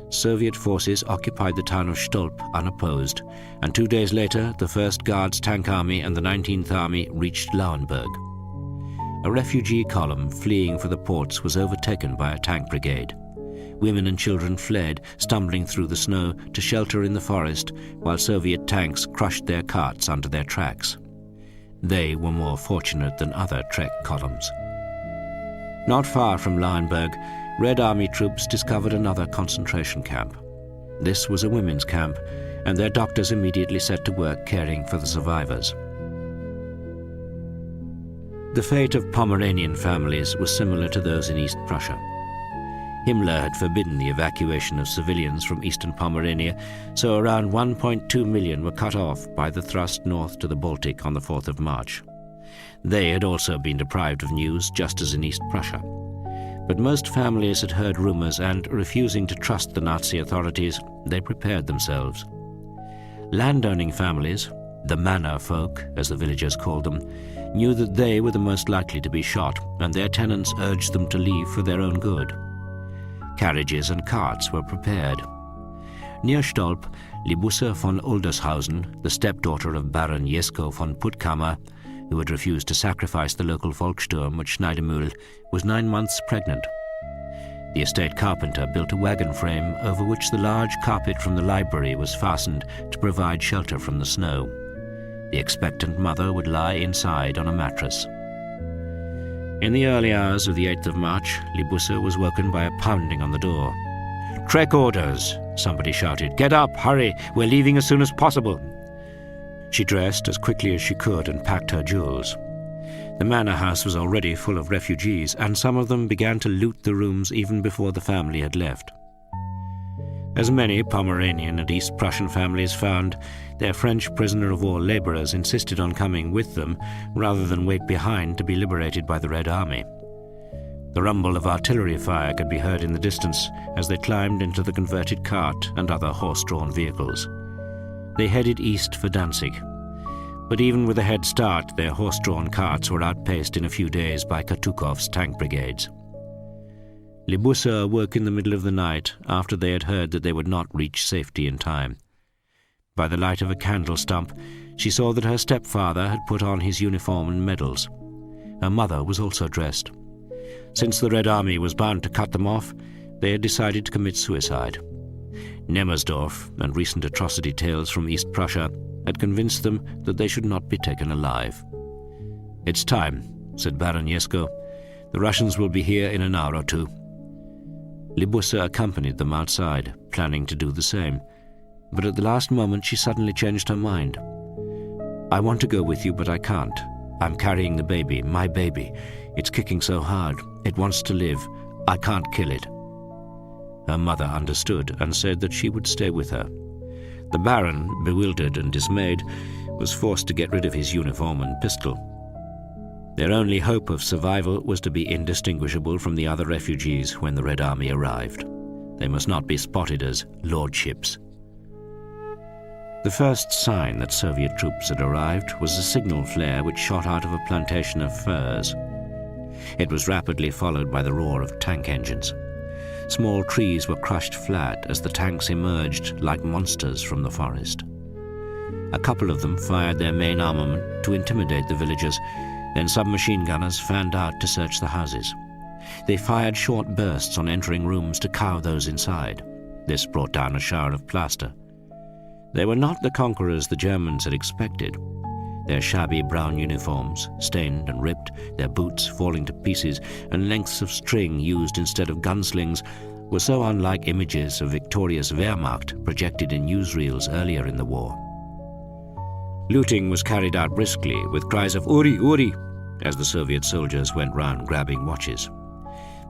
Soviet forces occupied the town of Stolp unopposed, and 2 days later the 1st Guards Tank Army and the 19th Army reached Lauenburg. A refugee column fleeing for the ports was overtaken by a tank brigade. Women and children fled, stumbling through the snow to shelter in the forest, while Soviet tanks crushed their carts under their tracks. They were more fortunate than other trek columns. Not far from Lauenburg, Red Army troops discovered another concentration camp. This was a women's camp, and their doctors immediately set to work caring for the survivors. The fate of Pomeranian families was similar to those in East Prussia. Himmler had forbidden the evacuation of civilians from eastern Pomerania, so around 1.2 million were cut off by the thrust north to the Baltic on the 4th of March. They had also been deprived of news, just as in East Prussia. But most families had heard rumors and, refusing to trust the Nazi authorities, they prepared themselves. Landowning families, the manor folk, as the villagers called them, knew that they were the most likely to be shot, and their tenants urged them to leave for their own good. Carriages and carts were prepared. Near Stolp, Libusse von Oldershausen, the stepdaughter of Baron Jesko von Puttkammer, who had refused to sacrifice the local Volkssturm at Schneidemühl, was 9 months pregnant. The estate carpenter built a wagon frame over which the large carpet from the library was fastened to provide shelter from the snow. The expectant mother would lie inside on a mattress. In the early hours of the 8th of March, Libusse was woken by a pounding on the door. "Trek orders," somebody shouted. "Get up, hurry, we're leaving as soon as possible." She dressed as quickly as she could and packed her jewels. The manor house was already full of refugees, and some of them began to loot the rooms even before the family had left. As many Pomeranian and East Prussian families found, their French prisoner-of-war labourers insisted on coming with them rather than wait behind to be liberated by the Red Army. The rumble of artillery fire could be heard in the distance as they climbed into the converted cart and other horse-drawn vehicles. They headed east for Danzig. But even with a head start, their horse-drawn carts were outpaced in a few days by Katukov's tank brigades. Libusse awoke in the middle of the night after they had heard that they would not reach safety in time. By the light of a candle stump, she saw that her stepfather had put on his uniform and medals. Her mother was also dressed. Since the Red Army was bound to cut them off, they had decided to commit suicide. Nemmersdorf and recent atrocity tales from East Prussia had convinced them that they should not be taken alive. "It's time," said Baron Jesko. "The Russians will be here in an hour or two." Libusse accompanied them outside, planning to do the same. But at the last moment she suddenly changed her mind. "I want to go with you, but I can't. I'm carrying the baby, my baby. It's kicking so hard. It wants to live. I can't kill it." Her mother understood and said that she would stay with her. The Baron, bewildered and dismayed, was forced to get rid of his uniform and pistol. Their only hope of survival was to be indistinguishable from the other refugees when the Red Army arrived. They must not be spotted as lordships. The first sign that Soviet troops had arrived was a signal flare which shot out of a plantation of firs. It was rapidly followed by the roar of tank engines. Small trees were crushed flat as the tanks emerged like monsters from the forest. A couple of them fired their main armament to intimidate the villagers, then submachine gunners fanned out to search the houses. They fired short bursts on entering rooms to cow those inside. This brought down a shower of plaster. They were not the conquerors the Germans had expected. Their shabby brown uniforms, stained and ripped, their boots falling to pieces, and lengths of string used instead of gunslings were so unlike images of victorious Wehrmacht projected in newsreels earlier in the war. Looting was carried out briskly with cries of "Uri, Uri!" as the Soviet soldiers went round grabbing watches.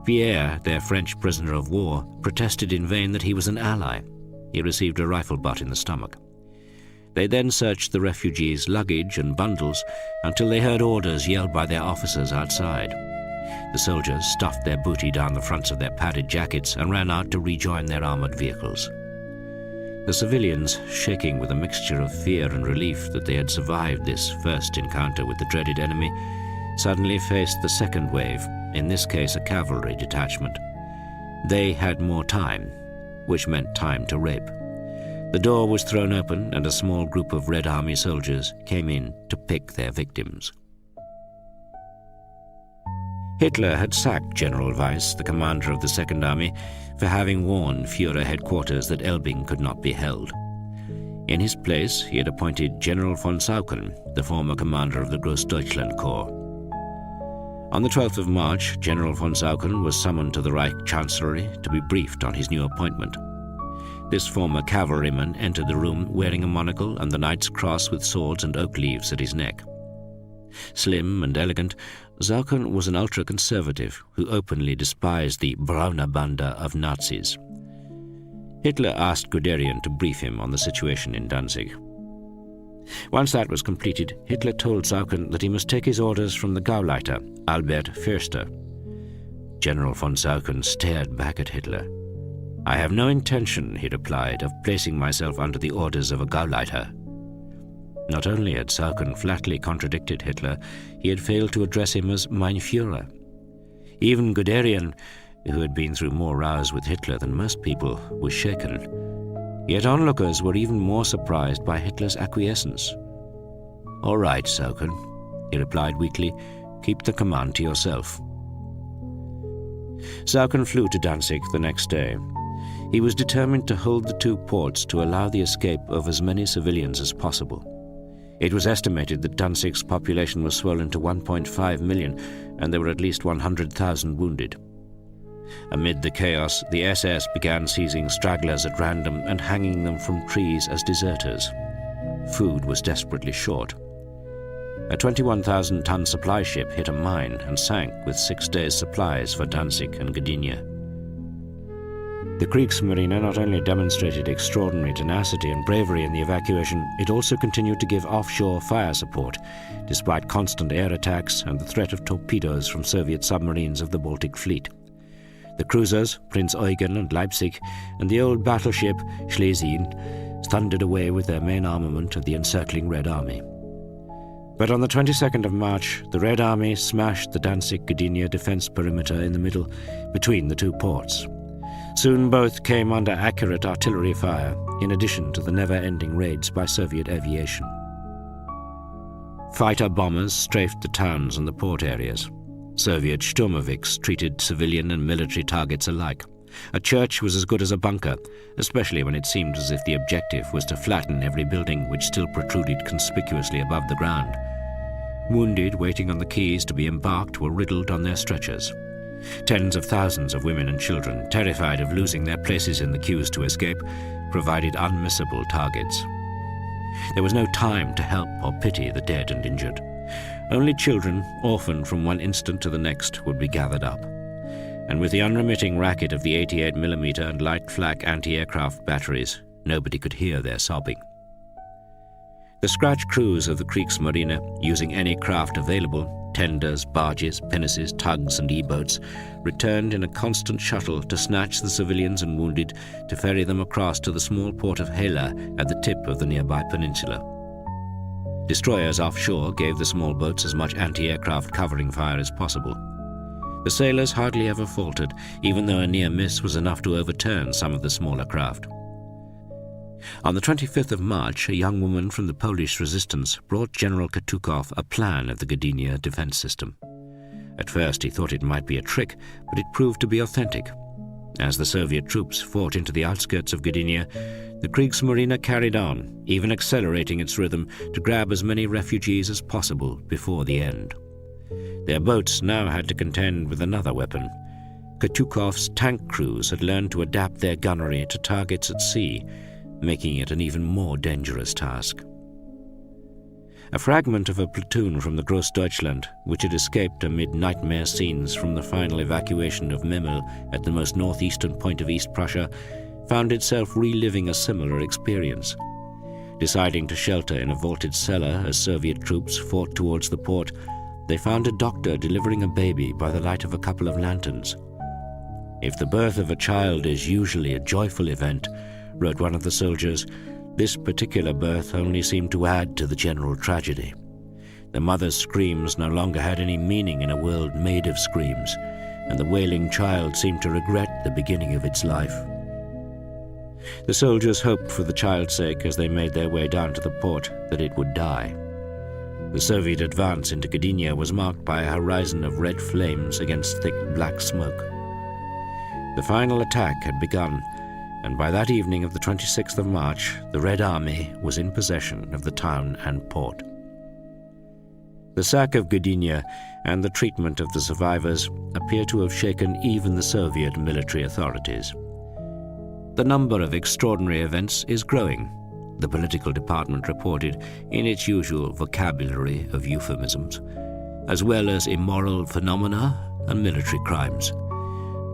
Pierre, their French prisoner of war, protested in vain that he was an ally. He received a rifle butt in the stomach. They then searched the refugees' luggage and bundles until they heard orders yelled by their officers outside. The soldiers stuffed their booty down the fronts of their padded jackets and ran out to rejoin their armored vehicles. The civilians, shaking with a mixture of fear and relief that they had survived this first encounter with the dreaded enemy, suddenly faced the second wave, in this case a cavalry detachment. They had more time, which meant time to rape. The door was thrown open and a small group of Red Army soldiers came in to pick their victims. Hitler had sacked General Weiss, the commander of the Second Army, for having warned Führer headquarters that Elbing could not be held. In his place, he had appointed General von Sauken, the former commander of the Großdeutschland Corps. On the 12th of March, General von Sauken was summoned to the Reich Chancellery to be briefed on his new appointment. This former cavalryman entered the room wearing a monocle and the Knight's Cross with swords and oak leaves at his neck. Slim and elegant, Sauken was an ultra-conservative who openly despised the Braune Bande of Nazis. Hitler asked Guderian to brief him on the situation in Danzig. Once that was completed, Hitler told Sauken that he must take his orders from the Gauleiter, Albert Förster. General von Sauken stared back at Hitler. "I have no intention," he replied, "of placing myself under the orders of a Gauleiter." Not only had Sauken flatly contradicted Hitler, he had failed to address him as Mein Führer. Even Guderian, who had been through more rows with Hitler than most people, was shaken. Yet onlookers were even more surprised by Hitler's acquiescence. "All right, Sauken," he replied weakly, "keep the command to yourself." Sauken flew to Danzig the next day. He was determined to hold the two ports to allow the escape of as many civilians as possible. It was estimated that Danzig's population was swollen to 1.5 million, and there were at least 100,000 wounded. Amid the chaos, the SS began seizing stragglers at random and hanging them from trees as deserters. Food was desperately short. A 21,000-ton supply ship hit a mine and sank with 6 days' supplies for Danzig and Gdynia. The Kriegsmarine not only demonstrated extraordinary tenacity and bravery in the evacuation, it also continued to give offshore fire support, despite constant air attacks and the threat of torpedoes from Soviet submarines of the Baltic Fleet. The cruisers, Prinz Eugen and Leipzig, and the old battleship Schlesien thundered away with their main armament of the encircling Red Army. But on the 22nd of March, the Red Army smashed the Danzig-Gdynia defense perimeter in the middle, between the two ports. Soon both came under accurate artillery fire, in addition to the never-ending raids by Soviet aviation. Fighter bombers strafed the towns and the port areas. Soviet Sturmovix treated civilian and military targets alike. A church was as good as a bunker, especially when it seemed as if the objective was to flatten every building which still protruded conspicuously above the ground. Wounded waiting on the quays to be embarked were riddled on their stretchers. Tens of thousands of women and children, terrified of losing their places in the queues to escape, provided unmissable targets. There was no time to help or pity the dead and injured. Only children, orphaned from one instant to the next, would be gathered up. And with the unremitting racket of the 88mm and light flak anti-aircraft batteries, nobody could hear their sobbing. The scratch crews of the Kriegsmarine, using any craft available, tenders, barges, pinnaces, tugs and e-boats, returned in a constant shuttle to snatch the civilians and wounded to ferry them across to the small port of Hela at the tip of the nearby peninsula. Destroyers offshore gave the small boats as much anti-aircraft covering fire as possible. The sailors hardly ever faltered, even though a near miss was enough to overturn some of the smaller craft. On the 25th of March, a young woman from the Polish resistance brought General Katukov a plan of the Gdynia defense system. At first he thought it might be a trick, but it proved to be authentic. As the Soviet troops fought into the outskirts of Gdynia, the Kriegsmarine carried on, even accelerating its rhythm to grab as many refugees as possible before the end. Their boats now had to contend with another weapon. Katukov's tank crews had learned to adapt their gunnery to targets at sea, making it an even more dangerous task. A fragment of a platoon from the Großdeutschland, which had escaped amid nightmare scenes from the final evacuation of Memel at the most northeastern point of East Prussia, found itself reliving a similar experience. Deciding to shelter in a vaulted cellar as Soviet troops fought towards the port, they found a doctor delivering a baby by the light of a couple of lanterns. "If the birth of a child is usually a joyful event," wrote one of the soldiers, "this particular birth only seemed to add to the general tragedy. The mother's screams no longer had any meaning in a world made of screams, and the wailing child seemed to regret the beginning of its life." The soldiers hoped for the child's sake as they made their way down to the port that it would die. The Soviet advance into Gdynia was marked by a horizon of red flames against thick black smoke. The final attack had begun, and by that evening of the 26th of March, the Red Army was in possession of the town and port. The sack of Gdynia and the treatment of the survivors appear to have shaken even the Soviet military authorities. "The number of extraordinary events is growing," the political department reported in its usual vocabulary of euphemisms, "as well as immoral phenomena and military crimes.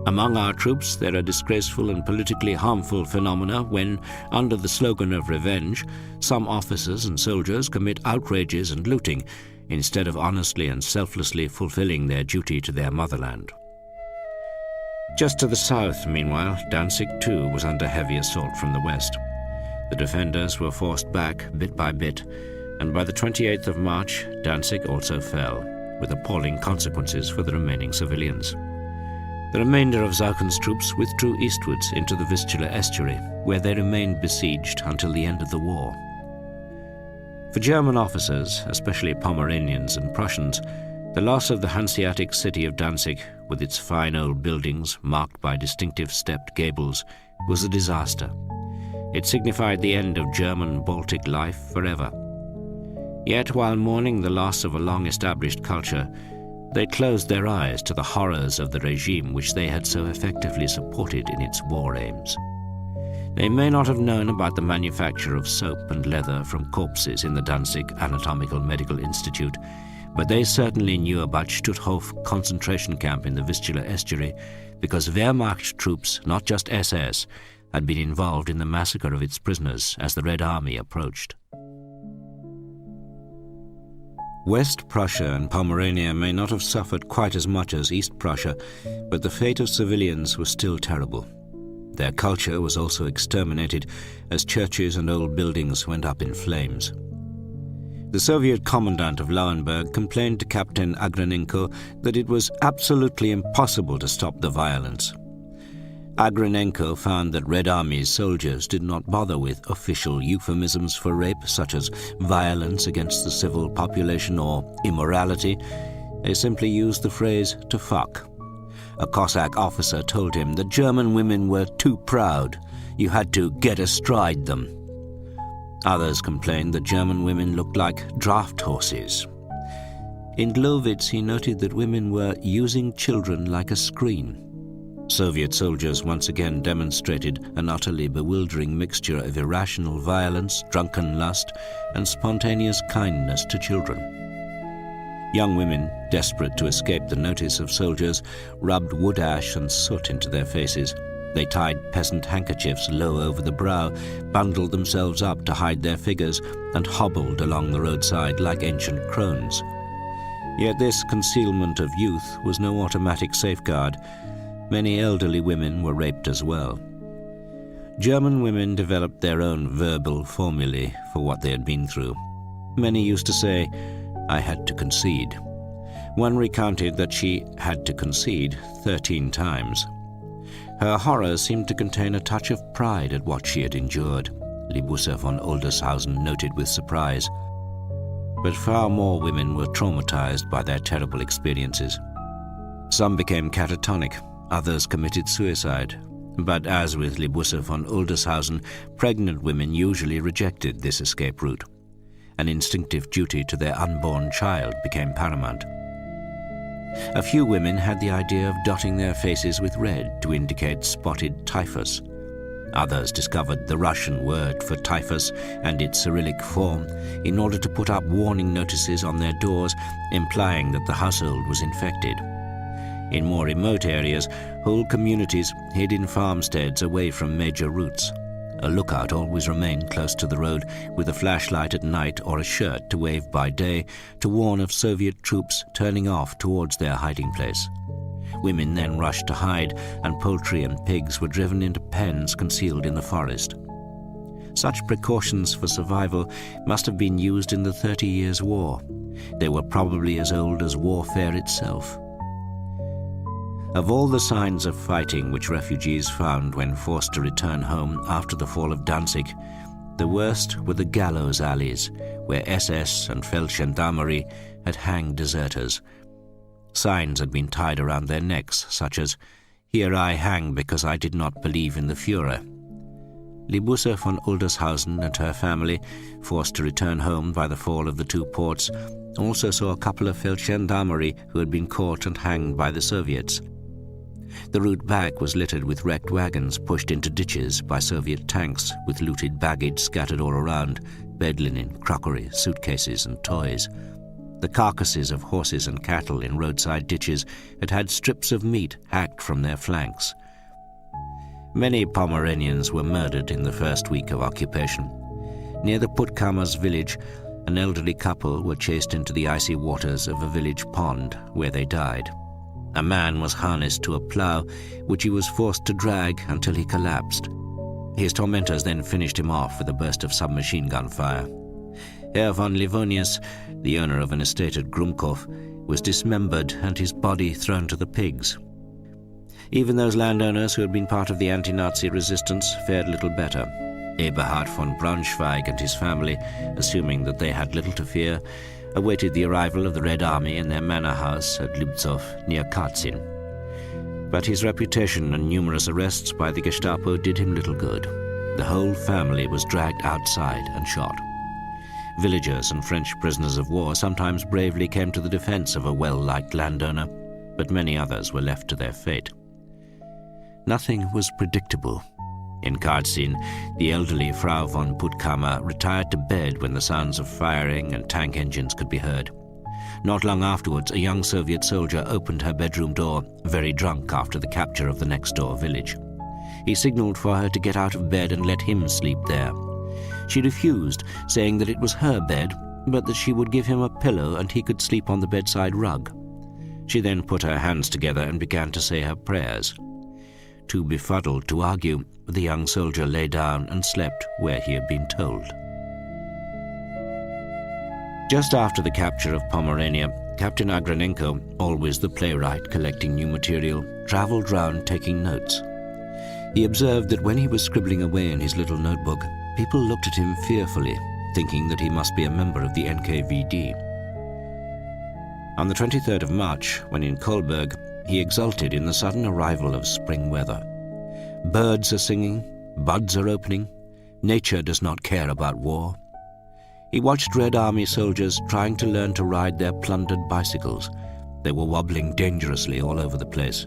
Among our troops there are disgraceful and politically harmful phenomena when, under the slogan of revenge, some officers and soldiers commit outrages and looting instead of honestly and selflessly fulfilling their duty to their motherland." Just to the south, meanwhile, Danzig too was under heavy assault from the west. The defenders were forced back bit by bit, and by the 28th of March, Danzig also fell, with appalling consequences for the remaining civilians. The remainder of Zauchen's troops withdrew eastwards into the Vistula estuary, where they remained besieged until the end of the war. For German officers, especially Pomeranians and Prussians, the loss of the Hanseatic city of Danzig, with its fine old buildings marked by distinctive stepped gables, was a disaster. It signified the end of German Baltic life forever. Yet, while mourning the loss of a long-established culture, they closed their eyes to the horrors of the regime which they had so effectively supported in its war aims. They may not have known about the manufacture of soap and leather from corpses in the Danzig Anatomical Medical Institute, but they certainly knew about Stutthof concentration camp in the Vistula estuary because Wehrmacht troops, not just SS, had been involved in the massacre of its prisoners as the Red Army approached. West Prussia and Pomerania may not have suffered quite as much as East Prussia, but the fate of civilians was still terrible. Their culture was also exterminated as churches and old buildings went up in flames. The Soviet commandant of Lauenburg complained to Captain Agranenko that it was absolutely impossible to stop the violence. Agranenko found that Red Army's soldiers did not bother with official euphemisms for rape, such as violence against the civil population or immorality. They simply used the phrase to fuck. A Cossack officer told him that German women were too proud. You had to get astride them. Others complained that German women looked like draft horses. In Glowitz, he noted that women were using children like a screen. Soviet soldiers once again demonstrated an utterly bewildering mixture of irrational violence, drunken lust, and spontaneous kindness to children. Young women, desperate to escape the notice of soldiers, rubbed wood ash and soot into their faces. They tied peasant handkerchiefs low over the brow, bundled themselves up to hide their figures, and hobbled along the roadside like ancient crones. Yet this concealment of youth was no automatic safeguard. Many elderly women were raped as well. German women developed their own verbal formulae for what they had been through. Many used to say, "I had to concede." One recounted that she had to concede 13 times. Her horror seemed to contain a touch of pride at what she had endured. Libusse von Oldershausen noted with surprise. But far more women were traumatized by their terrible experiences. Some became catatonic, others committed suicide. But as with Libusse von Oldershausen, pregnant women usually rejected this escape route. An instinctive duty to their unborn child became paramount. A few women had the idea of dotting their faces with red to indicate spotted typhus. Others discovered the Russian word for typhus and its Cyrillic form in order to put up warning notices on their doors implying that the household was infected. In more remote areas, whole communities hid in farmsteads away from major routes. A lookout always remained close to the road with a flashlight at night or a shirt to wave by day to warn of Soviet troops turning off towards their hiding place. Women then rushed to hide, and poultry and pigs were driven into pens concealed in the forest. Such precautions for survival must have been used in the 30 Years' War. They were probably as old as warfare itself. Of all the signs of fighting which refugees found when forced to return home after the fall of Danzig, the worst were the gallows alleys, where SS and Feldgendarmerie had hanged deserters. Signs had been tied around their necks, such as, "Here I hang because I did not believe in the Führer." Libusse von Oldershausen and her family, forced to return home by the fall of the two ports, also saw a couple of Feldgendarmerie who had been caught and hanged by the Soviets. The route back was littered with wrecked wagons pushed into ditches by Soviet tanks with looted baggage scattered all around, bed linen, crockery, suitcases and toys. The carcasses of horses and cattle in roadside ditches had had strips of meat hacked from their flanks. Many Pomeranians were murdered in the first week of occupation. Near the Puttkamers village, an elderly couple were chased into the icy waters of a village pond, where they died. A man was harnessed to a plough, which he was forced to drag until he collapsed. His tormentors then finished him off with a burst of submachine gun fire. Herr von Livonius, the owner of an estate at Grumkopf, was dismembered and his body thrown to the pigs. Even those landowners who had been part of the anti-Nazi resistance fared little better. Eberhard von Braunschweig and his family, assuming that they had little to fear, awaited the arrival of the Red Army in their manor house at Lübzow near Karzin. But his reputation and numerous arrests by the Gestapo did him little good. The whole family was dragged outside and shot. Villagers and French prisoners of war sometimes bravely came to the defense of a well-liked landowner, but many others were left to their fate. Nothing was predictable. In Karzin, the elderly Frau von Puttkamer retired to bed when the sounds of firing and tank engines could be heard. Not long afterwards, a young Soviet soldier opened her bedroom door, very drunk after the capture of the next-door village. He signaled for her to get out of bed and let him sleep there. She refused, saying that it was her bed, but that she would give him a pillow and he could sleep on the bedside rug. She then put her hands together and began to say her prayers. Too befuddled to argue, the young soldier lay down and slept where he had been told. Just after the capture of Pomerania, Captain Agranenko, always the playwright collecting new material, travelled round taking notes. He observed that when he was scribbling away in his little notebook, people looked at him fearfully, thinking that he must be a member of the NKVD. On the 23rd of March, when in Kolberg, he exulted in the sudden arrival of spring weather. Birds are singing, buds are opening, nature does not care about war. He watched Red Army soldiers trying to learn to ride their plundered bicycles. They were wobbling dangerously all over the place.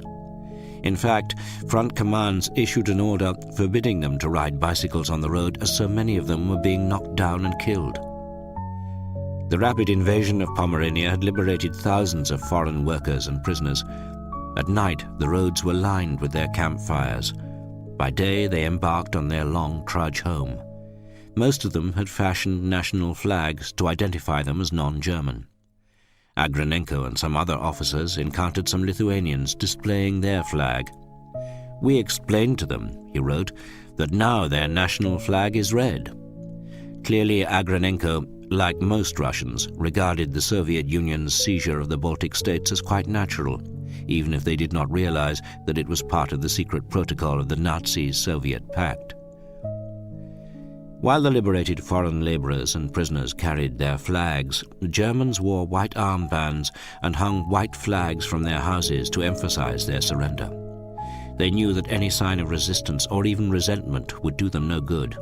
In fact, front commands issued an order forbidding them to ride bicycles on the road, as so many of them were being knocked down and killed. The rapid invasion of Pomerania had liberated thousands of foreign workers and prisoners. At night, the roads were lined with their campfires. By day, they embarked on their long trudge home. Most of them had fashioned national flags to identify them as non-German. Agranenko and some other officers encountered some Lithuanians displaying their flag. "We explained to them," he wrote, "that now their national flag is red." Clearly, Agranenko, like most Russians, regarded the Soviet Union's seizure of the Baltic states as quite natural, even if they did not realize that it was part of the secret protocol of the Nazi-Soviet pact. While the liberated foreign labourers and prisoners carried their flags, the Germans wore white armbands and hung white flags from their houses to emphasize their surrender. They knew that any sign of resistance or even resentment would do them no good.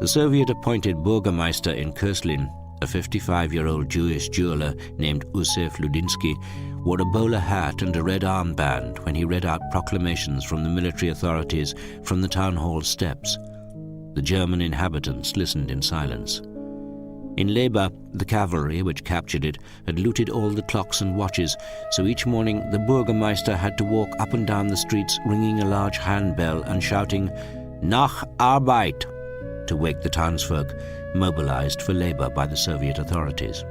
The Soviet-appointed Burgermeister in Köslin, a 55-year-old Jewish jeweler named Usef Ludinsky, wore a bowler hat and a red armband when he read out proclamations from the military authorities from the town hall steps. The German inhabitants listened in silence. In Leber, the cavalry, which captured it, had looted all the clocks and watches, so each morning the Burgermeister had to walk up and down the streets ringing a large handbell and shouting, "Nach Arbeit!" to wake the townsfolk, mobilized for labor by the Soviet authorities.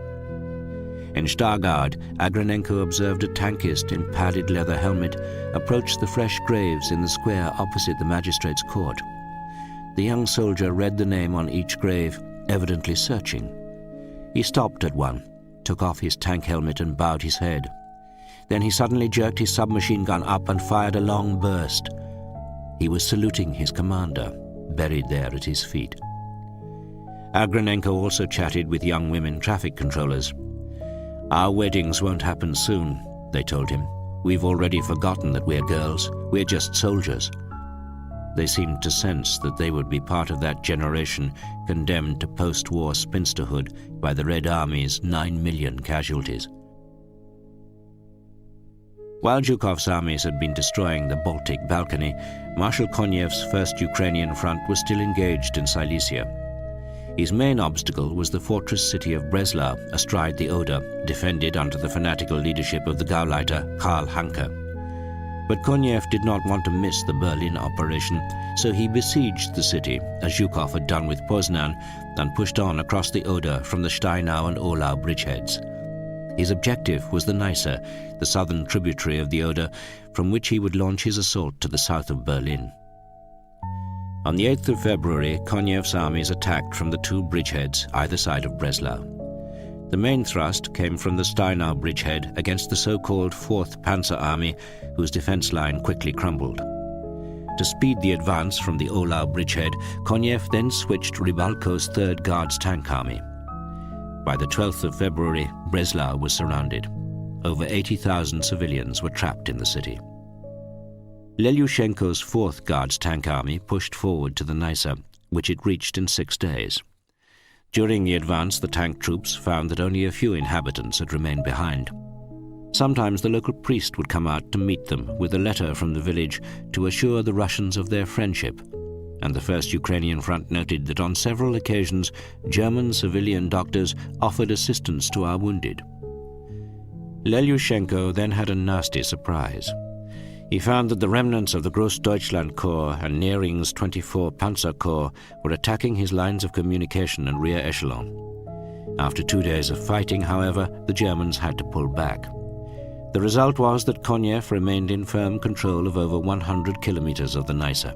In Stargard, Agranenko observed a tankist in padded leather helmet approach the fresh graves in the square opposite the magistrate's court. The young soldier read the name on each grave, evidently searching. He stopped at one, took off his tank helmet and bowed his head. Then he suddenly jerked his submachine gun up and fired a long burst. He was saluting his commander, buried there at his feet. Agranenko also chatted with young women traffic controllers. "Our weddings won't happen soon," they told him. "We've already forgotten that we're girls. We're just soldiers." They seemed to sense that they would be part of that generation condemned to post-war spinsterhood by the Red Army's 9 million casualties. While Zhukov's armies had been destroying the Baltic Balcony, Marshal Konyev's First Ukrainian Front was still engaged in Silesia. His main obstacle was the fortress city of Breslau, astride the Oder, defended under the fanatical leadership of the Gauleiter Karl Hanke. But Konyev did not want to miss the Berlin operation, so he besieged the city, as Zhukov had done with Poznan, and pushed on across the Oder from the Steinau and Ohlau bridgeheads. His objective was the Neisse, the southern tributary of the Oder, from which he would launch his assault to the south of Berlin. On the 8th of February, Konyev's armies attacked from the two bridgeheads either side of Breslau. The main thrust came from the Steinau bridgehead against the so-called 4th Panzer Army, whose defense line quickly crumbled. To speed the advance from the Ohlau bridgehead, Konyev then switched Rybalko's 3rd Guards Tank Army. By the 12th of February, Breslau was surrounded. Over 80,000 civilians were trapped in the city. Lelushenko's 4th Guards Tank Army pushed forward to the Neisse, which it reached in 6 days. During the advance, the tank troops found that only a few inhabitants had remained behind. Sometimes the local priest would come out to meet them with a letter from the village to assure the Russians of their friendship, and the First Ukrainian Front noted that on several occasions German civilian doctors offered assistance to our wounded. Lelushenko then had a nasty surprise. He found that the remnants of the Grossdeutschland Corps and Nering's 24 Panzer Corps were attacking his lines of communication and rear echelon. After 2 days of fighting, however, the Germans had to pull back. The result was that Konyev remained in firm control of over 100 kilometers of the Neisse.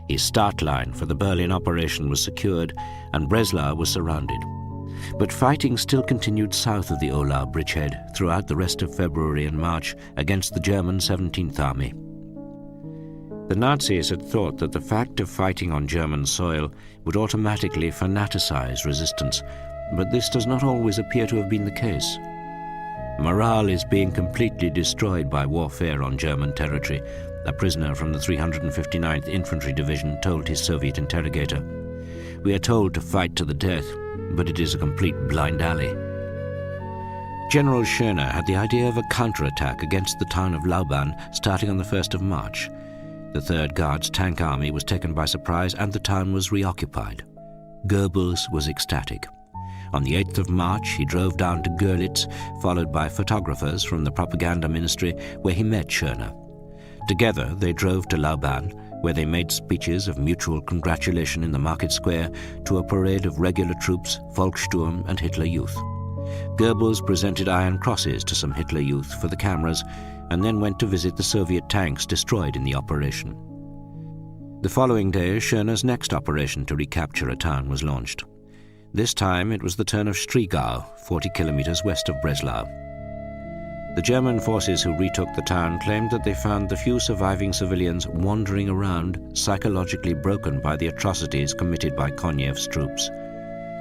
His start line for the Berlin operation was secured and Breslau was surrounded. But fighting still continued south of the Ohlau bridgehead throughout the rest of February and March against the German 17th Army. The Nazis had thought that the fact of fighting on German soil would automatically fanaticize resistance, but this does not always appear to have been the case. Morale is being completely destroyed by warfare on German territory, a prisoner from the 359th Infantry Division told his Soviet interrogator. "We are told to fight to the death, but it is a complete blind alley." General Schöner had the idea of a counterattack against the town of Lauban starting on the 1st of March. The 3rd Guards Tank Army was taken by surprise and the town was reoccupied. Goebbels was ecstatic. On the 8th of March, he drove down to Görlitz, followed by photographers from the propaganda ministry, where he met Schöner. Together, they drove to Lauban, where they made speeches of mutual congratulation in the market square to a parade of regular troops, Volkssturm and Hitler Youth. Goebbels presented iron crosses to some Hitler Youth for the cameras and then went to visit the Soviet tanks destroyed in the operation. The following day, Schöner's next operation to recapture a town was launched. This time it was the turn of Striegau, 40 kilometers west of Breslau. The German forces who retook the town claimed that they found the few surviving civilians wandering around, psychologically broken by the atrocities committed by Konev's troops.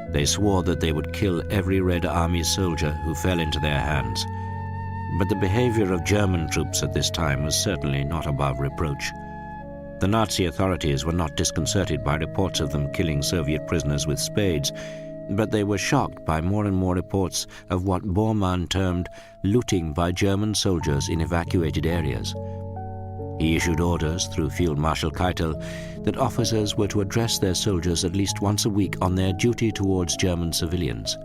They swore that they would kill every Red Army soldier who fell into their hands. But the behavior of German troops at this time was certainly not above reproach. The Nazi authorities were not disconcerted by reports of them killing Soviet prisoners with spades, but they were shocked by more and more reports of what Bormann termed looting by German soldiers in evacuated areas. He issued orders through Field Marshal Keitel that officers were to address their soldiers at least once a week on their duty towards German civilians.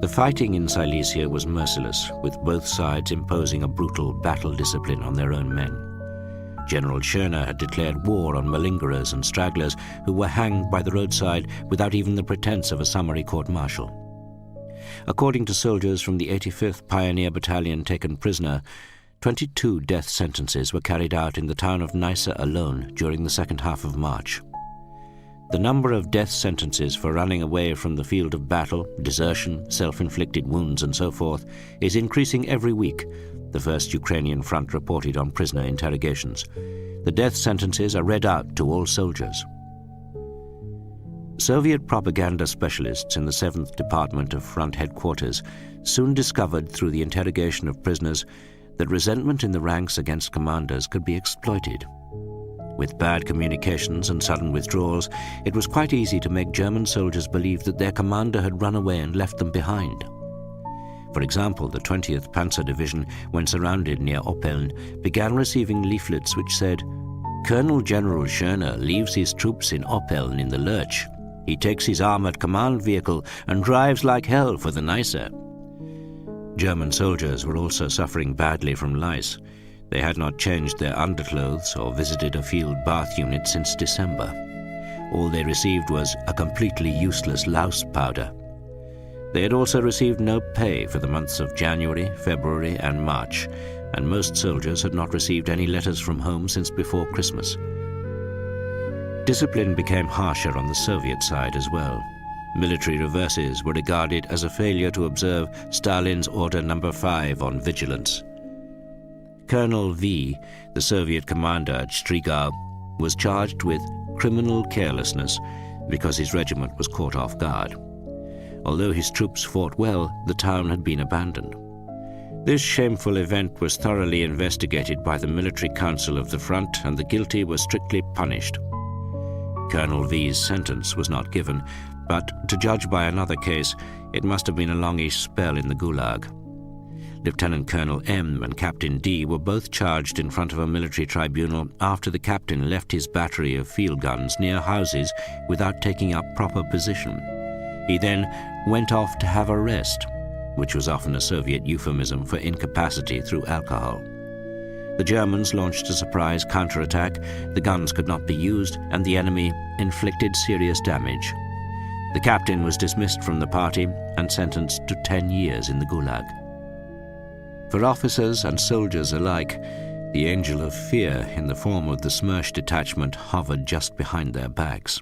The fighting in Silesia was merciless, with both sides imposing a brutal battle discipline on their own men. General Schörner had declared war on malingerers and stragglers who were hanged by the roadside without even the pretense of a summary court-martial. According to soldiers from the 85th Pioneer Battalion taken prisoner, 22 death sentences were carried out in the town of Neisse alone during the second half of March. The number of death sentences for running away from the field of battle, desertion, self-inflicted wounds and so forth is increasing every week, the First Ukrainian Front reported on prisoner interrogations. The death sentences are read out to all soldiers. Soviet propaganda specialists in the 7th Department of Front Headquarters soon discovered through the interrogation of prisoners that resentment in the ranks against commanders could be exploited. With bad communications and sudden withdrawals, it was quite easy to make German soldiers believe that their commander had run away and left them behind. For example, the 20th Panzer Division, when surrounded near Oppeln, began receiving leaflets which said, "Colonel General Schörner leaves his troops in Oppeln in the lurch. He takes his armored command vehicle and drives like hell for the Neisse." German soldiers were also suffering badly from lice. They had not changed their underclothes or visited a field bath unit since December. All they received was a completely useless louse powder. They had also received no pay for the months of January, February, and March, and most soldiers had not received any letters from home since before Christmas. Discipline became harsher on the Soviet side as well. Military reverses were regarded as a failure to observe Stalin's Order No. 5 on vigilance. Colonel V, the Soviet commander at Striegau, was charged with criminal carelessness because his regiment was caught off guard. Although his troops fought well, the town had been abandoned. This shameful event was thoroughly investigated by the Military Council of the Front, and the guilty were strictly punished. Colonel V's sentence was not given, but to judge by another case, it must have been a longish spell in the Gulag. Lieutenant Colonel M and Captain D were both charged in front of a military tribunal after the captain left his battery of field guns near houses without taking up proper position. He then went off to have a rest, which was often a Soviet euphemism for incapacity through alcohol. The Germans launched a surprise counterattack, the guns could not be used, and the enemy inflicted serious damage. The captain was dismissed from the party and sentenced to 10 years in the Gulag. For officers and soldiers alike, the angel of fear in the form of the Smersh detachment hovered just behind their backs.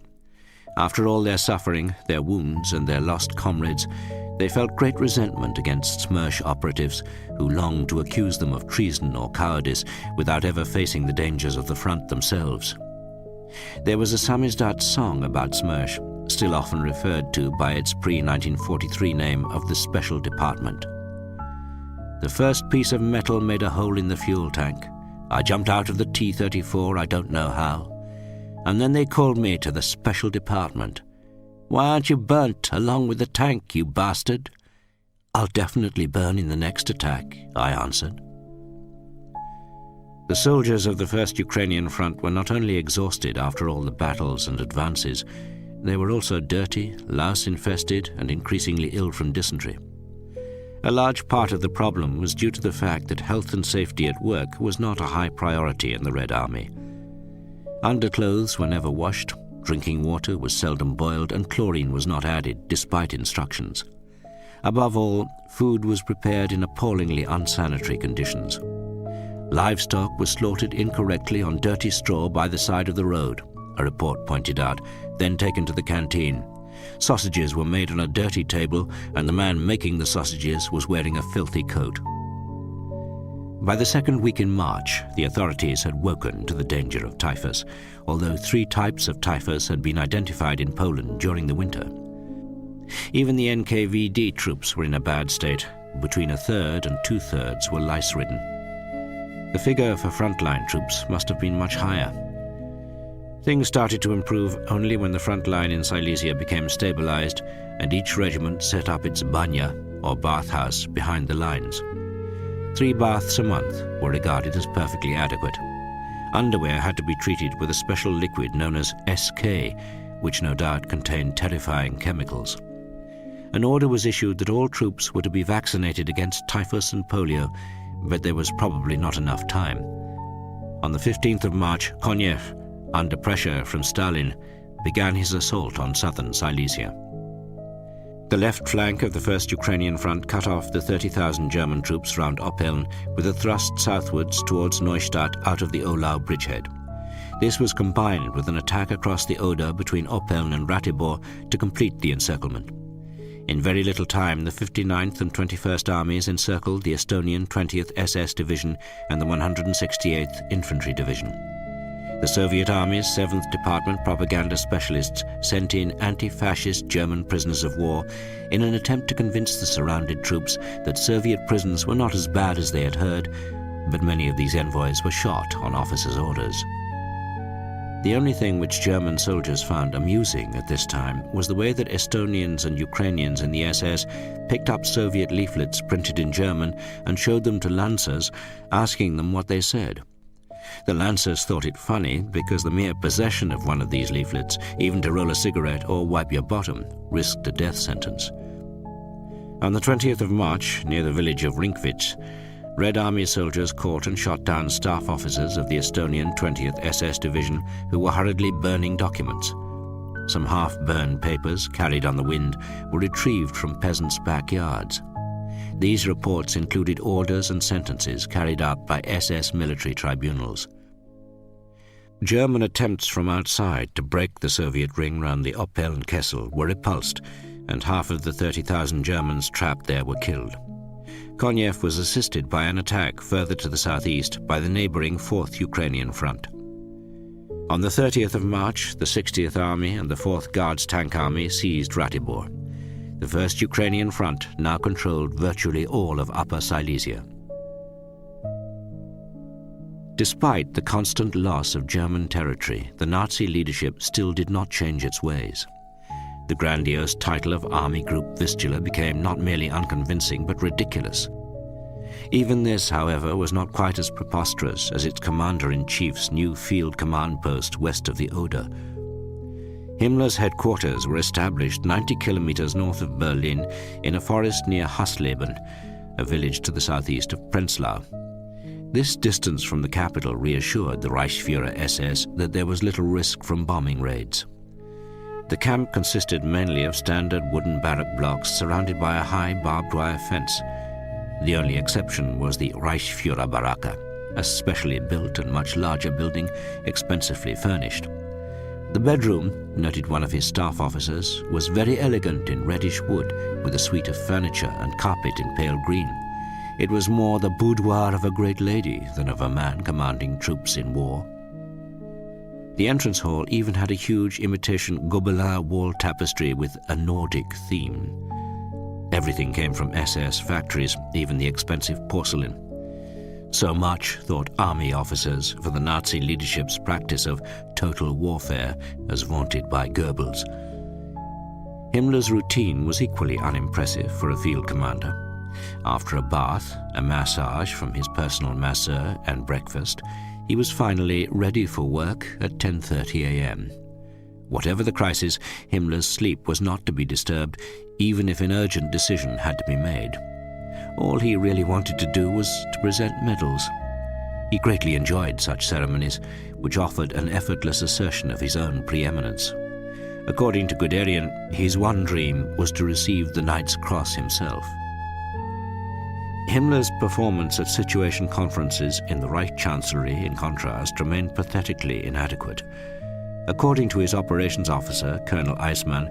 After all their suffering, their wounds, and their lost comrades, they felt great resentment against Smersh operatives who longed to accuse them of treason or cowardice without ever facing the dangers of the front themselves. There was a samizdat song about Smersh, still often referred to by its pre-1943 name of the Special Department. The first piece of metal made a hole in the fuel tank. I jumped out of the T-34, I don't know how. And then they called me to the Special Department. Why aren't you burnt along with the tank, you bastard? I'll definitely burn in the next attack, I answered. The soldiers of the First Ukrainian Front were not only exhausted after all the battles and advances, they were also dirty, louse-infested, and increasingly ill from dysentery. A large part of the problem was due to the fact that health and safety at work was not a high priority in the Red Army. Underclothes were never washed, drinking water was seldom boiled, and chlorine was not added, despite instructions. Above all, food was prepared in appallingly unsanitary conditions. Livestock was slaughtered incorrectly on dirty straw by the side of the road, a report pointed out, then taken to the canteen. Sausages were made on a dirty table, and the man making the sausages was wearing a filthy coat. By the second week in March, the authorities had woken to the danger of typhus, although 3 types of typhus had been identified in Poland during the winter. Even the NKVD troops were in a bad state. Between 1/3 and 2/3 were lice-ridden. The figure for frontline troops must have been much higher. Things started to improve only when the front line in Silesia became stabilized and each regiment set up its banya, or bathhouse, behind the lines. 3 baths a month were regarded as perfectly adequate. Underwear had to be treated with a special liquid known as SK, which no doubt contained terrifying chemicals. An order was issued that all troops were to be vaccinated against typhus and polio, but there was probably not enough time. On the 15th of March, Konev, under pressure from Stalin, began his assault on southern Silesia. The left flank of the First Ukrainian Front cut off the 30,000 German troops round Oppeln with a thrust southwards towards Neustadt out of the Ohlau bridgehead. This was combined with an attack across the Oder between Oppeln and Ratibor to complete the encirclement. In very little time, the 59th and 21st Armies encircled the Estonian 20th SS Division and the 168th Infantry Division. The Soviet Army's 7th Department propaganda specialists sent in anti-fascist German prisoners of war in an attempt to convince the surrounded troops that Soviet prisons were not as bad as they had heard, but many of these envoys were shot on officers' orders. The only thing which German soldiers found amusing at this time was the way that Estonians and Ukrainians in the SS picked up Soviet leaflets printed in German and showed them to Lancers, asking them what they said. The Lancers thought it funny because the mere possession of one of these leaflets, even to roll a cigarette or wipe your bottom, risked a death sentence. On the 20th of March, near the village of Rinkwitz, Red Army soldiers caught and shot down staff officers of the Estonian 20th SS Division who were hurriedly burning documents. Some half-burned papers, carried on the wind, were retrieved from peasants' backyards. These reports included orders and sentences carried out by SS military tribunals. German attempts from outside to break the Soviet ring round the Oppeln Kessel were repulsed, and half of the 30,000 Germans trapped there were killed. Konev was assisted by an attack further to the southeast by the neighboring 4th Ukrainian Front. On the 30th of March, the 60th Army and the 4th Guards Tank Army seized Ratibor. The 1st Ukrainian Front now controlled virtually all of Upper Silesia. Despite the constant loss of German territory, the Nazi leadership still did not change its ways. The grandiose title of Army Group Vistula became not merely unconvincing but ridiculous. Even this, however, was not quite as preposterous as its commander-in-chief's new field command post west of the Oder. Himmler's headquarters were established 90 kilometers north of Berlin in a forest near Hasleben, a village to the southeast of Prenzlau. This distance from the capital reassured the Reichsführer SS that there was little risk from bombing raids. The camp consisted mainly of standard wooden barrack blocks surrounded by a high barbed wire fence. The only exception was the Reichsführer Baracke, a specially built and much larger building, expensively furnished. The bedroom, noted one of his staff officers, was very elegant in reddish wood with a suite of furniture and carpet in pale green. It was more the boudoir of a great lady than of a man commanding troops in war. The entrance hall even had a huge imitation Gobelin wall tapestry with a Nordic theme. Everything came from SS factories, even the expensive porcelain. So much, thought army officers, for the Nazi leadership's practice of total warfare as vaunted by Goebbels. Himmler's routine was equally unimpressive for a field commander. After a bath, a massage from his personal masseur, and breakfast, he was finally ready for work at 10:30 a.m. Whatever the crisis, Himmler's sleep was not to be disturbed, even if an urgent decision had to be made. All he really wanted to do was to present medals. He greatly enjoyed such ceremonies, which offered an effortless assertion of his own preeminence. According to Guderian, his one dream was to receive the Knight's Cross himself. Himmler's performance at situation conferences in the Reich Chancellery, in contrast, remained pathetically inadequate. According to his operations officer, Colonel Eismann,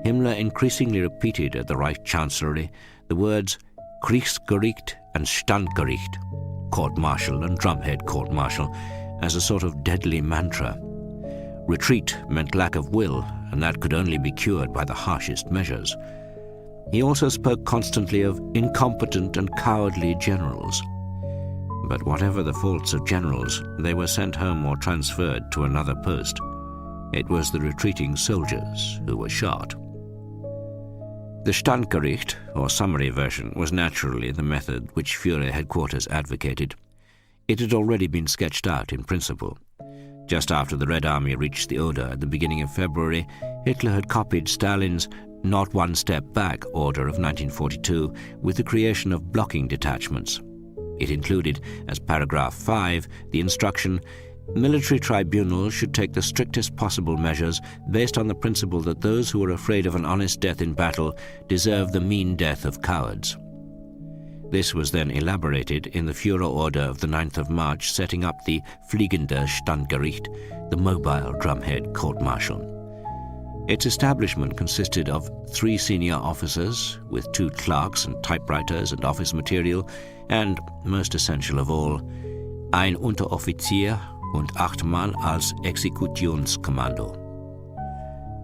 Himmler increasingly repeated at the Reich Chancellery the words Kriegsgericht and Standgericht, court-martial and drumhead court-martial, as a sort of deadly mantra. Retreat meant lack of will, and that could only be cured by the harshest measures. He also spoke constantly of incompetent and cowardly generals. But whatever the faults of generals, they were sent home or transferred to another post. It was the retreating soldiers who were shot. The Standgericht, or summary version, was naturally the method which Führer headquarters advocated. It had already been sketched out in principle. Just after the Red Army reached the Oder at the beginning of February, Hitler had copied Stalin's "not one step back" order of 1942 with the creation of blocking detachments. It included, as paragraph 5, the instruction, military tribunals should take the strictest possible measures based on the principle that those who are afraid of an honest death in battle deserve the mean death of cowards. This was then elaborated in the Führer order of the 9th of March, setting up the Fliegende Standgericht, the mobile drumhead court-martial. Its establishment consisted of 3 senior officers with 2 clerks and typewriters and office material, and, most essential of all, ein Unteroffizier und 8 Mann als Exekutionskommando.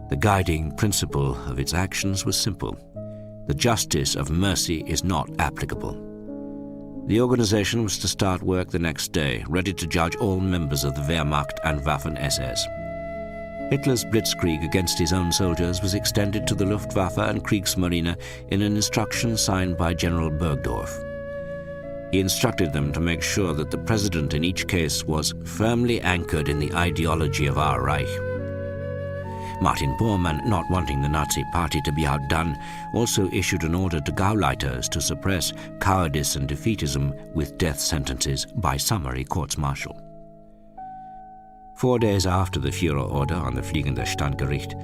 The guiding principle of its actions was simple. The justice of mercy is not applicable. The organization was to start work the next day, ready to judge all members of the Wehrmacht and Waffen-SS. Hitler's blitzkrieg against his own soldiers was extended to the Luftwaffe and Kriegsmarine in an instruction signed by General Burgdorf. He instructed them to make sure that the president in each case was firmly anchored in the ideology of our Reich. Martin Bormann, not wanting the Nazi party to be outdone, also issued an order to Gauleiters to suppress cowardice and defeatism with death sentences by summary courts-martial. 4 days after the Führer order on the Fliegende Standgericht,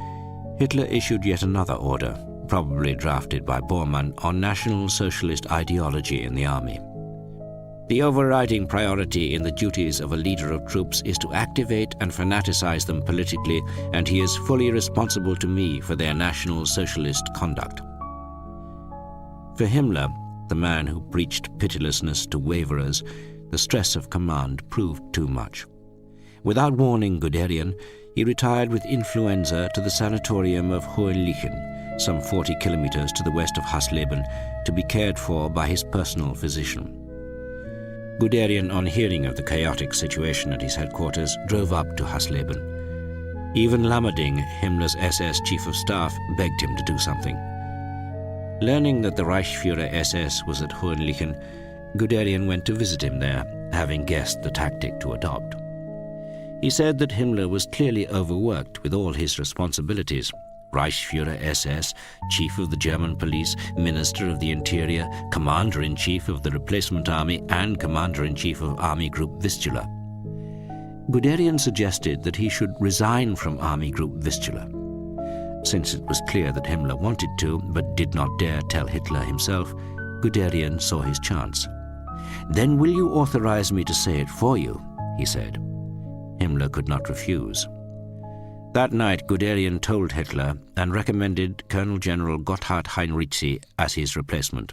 Hitler issued yet another order, probably drafted by Bormann, on National Socialist ideology in the army. The overriding priority in the duties of a leader of troops is to activate and fanaticize them politically, and he is fully responsible to me for their National Socialist conduct. For Himmler, the man who preached pitilessness to waverers, the stress of command proved too much. Without warning Guderian, he retired with influenza to the sanatorium of Hohenlychen, some 40 kilometers to the west of Hasleben, to be cared for by his personal physician. Guderian, on hearing of the chaotic situation at his headquarters, drove up to Hasleben. Even Lammerding, Himmler's SS chief of staff, begged him to do something. Learning that the Reichsführer SS was at Hohenlychen, Guderian went to visit him there, having guessed the tactic to adopt. He said that Himmler was clearly overworked with all his responsibilities: Reichsführer SS, Chief of the German Police, Minister of the Interior, Commander-in-Chief of the Replacement Army, and Commander-in-Chief of Army Group Vistula. Guderian suggested that he should resign from Army Group Vistula. Since it was clear that Himmler wanted to, but did not dare tell Hitler himself, Guderian saw his chance. "Then will you authorize me to say it for you?" he said. Himmler could not refuse. That night, Guderian told Hitler and recommended Colonel General Gotthard Heinrizi as his replacement.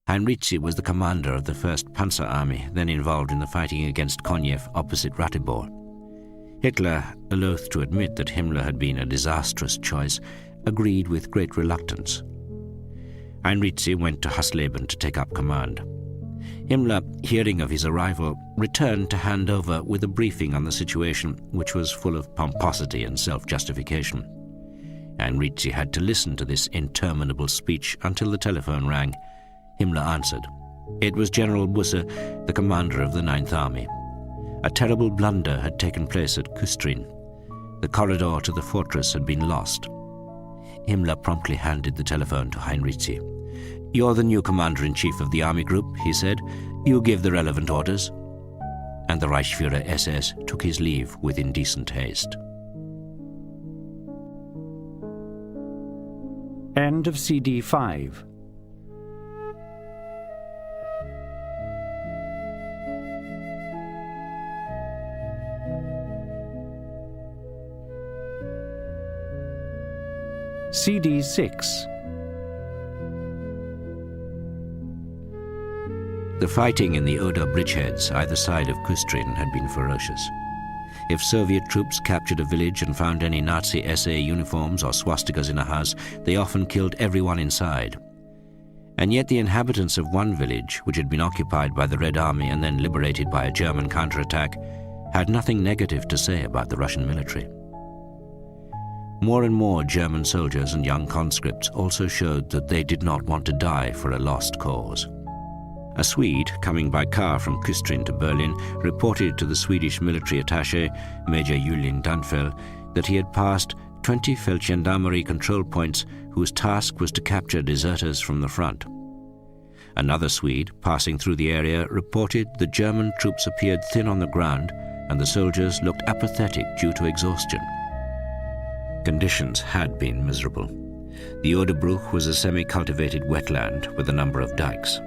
Heinrizi was the commander of the 1st Panzer Army, then involved in the fighting against Konev opposite Ratibor. Hitler, loath to admit that Himmler had been a disastrous choice, agreed with great reluctance. Heinrizi went to Hasleben to take up command. Himmler, hearing of his arrival, returned to hand over with a briefing on the situation, which was full of pomposity and self-justification. Heinrizi had to listen to this interminable speech until the telephone rang. Himmler answered. It was General Busse, the commander of the 9th Army. A terrible blunder had taken place at Küstrin. The corridor to the fortress had been lost. Himmler promptly handed the telephone to Heinrizi. "You're the new commander-in-chief of the army group," he said. "You give the relevant orders." And the Reichsführer SS took his leave with indecent haste. End of CD 5. CD6. The fighting in the Oder bridgeheads either side of Kustrin had been ferocious. If Soviet troops captured a village and found any Nazi SA uniforms or swastikas in a house, they often killed everyone inside. And yet the inhabitants of one village, which had been occupied by the Red Army and then liberated by a German counterattack, had nothing negative to say about the Russian military. More and more German soldiers and young conscripts also showed that they did not want to die for a lost cause. A Swede, coming by car from Kustrin to Berlin, reported to the Swedish military attaché, Major Julian Dunfell, that he had passed 20 Feldgendarmerie control points whose task was to capture deserters from the front. Another Swede, passing through the area, reported the German troops appeared thin on the ground and the soldiers looked apathetic due to exhaustion. Conditions had been miserable. The Audiobook was a semi-cultivated wetland with a number of dikes.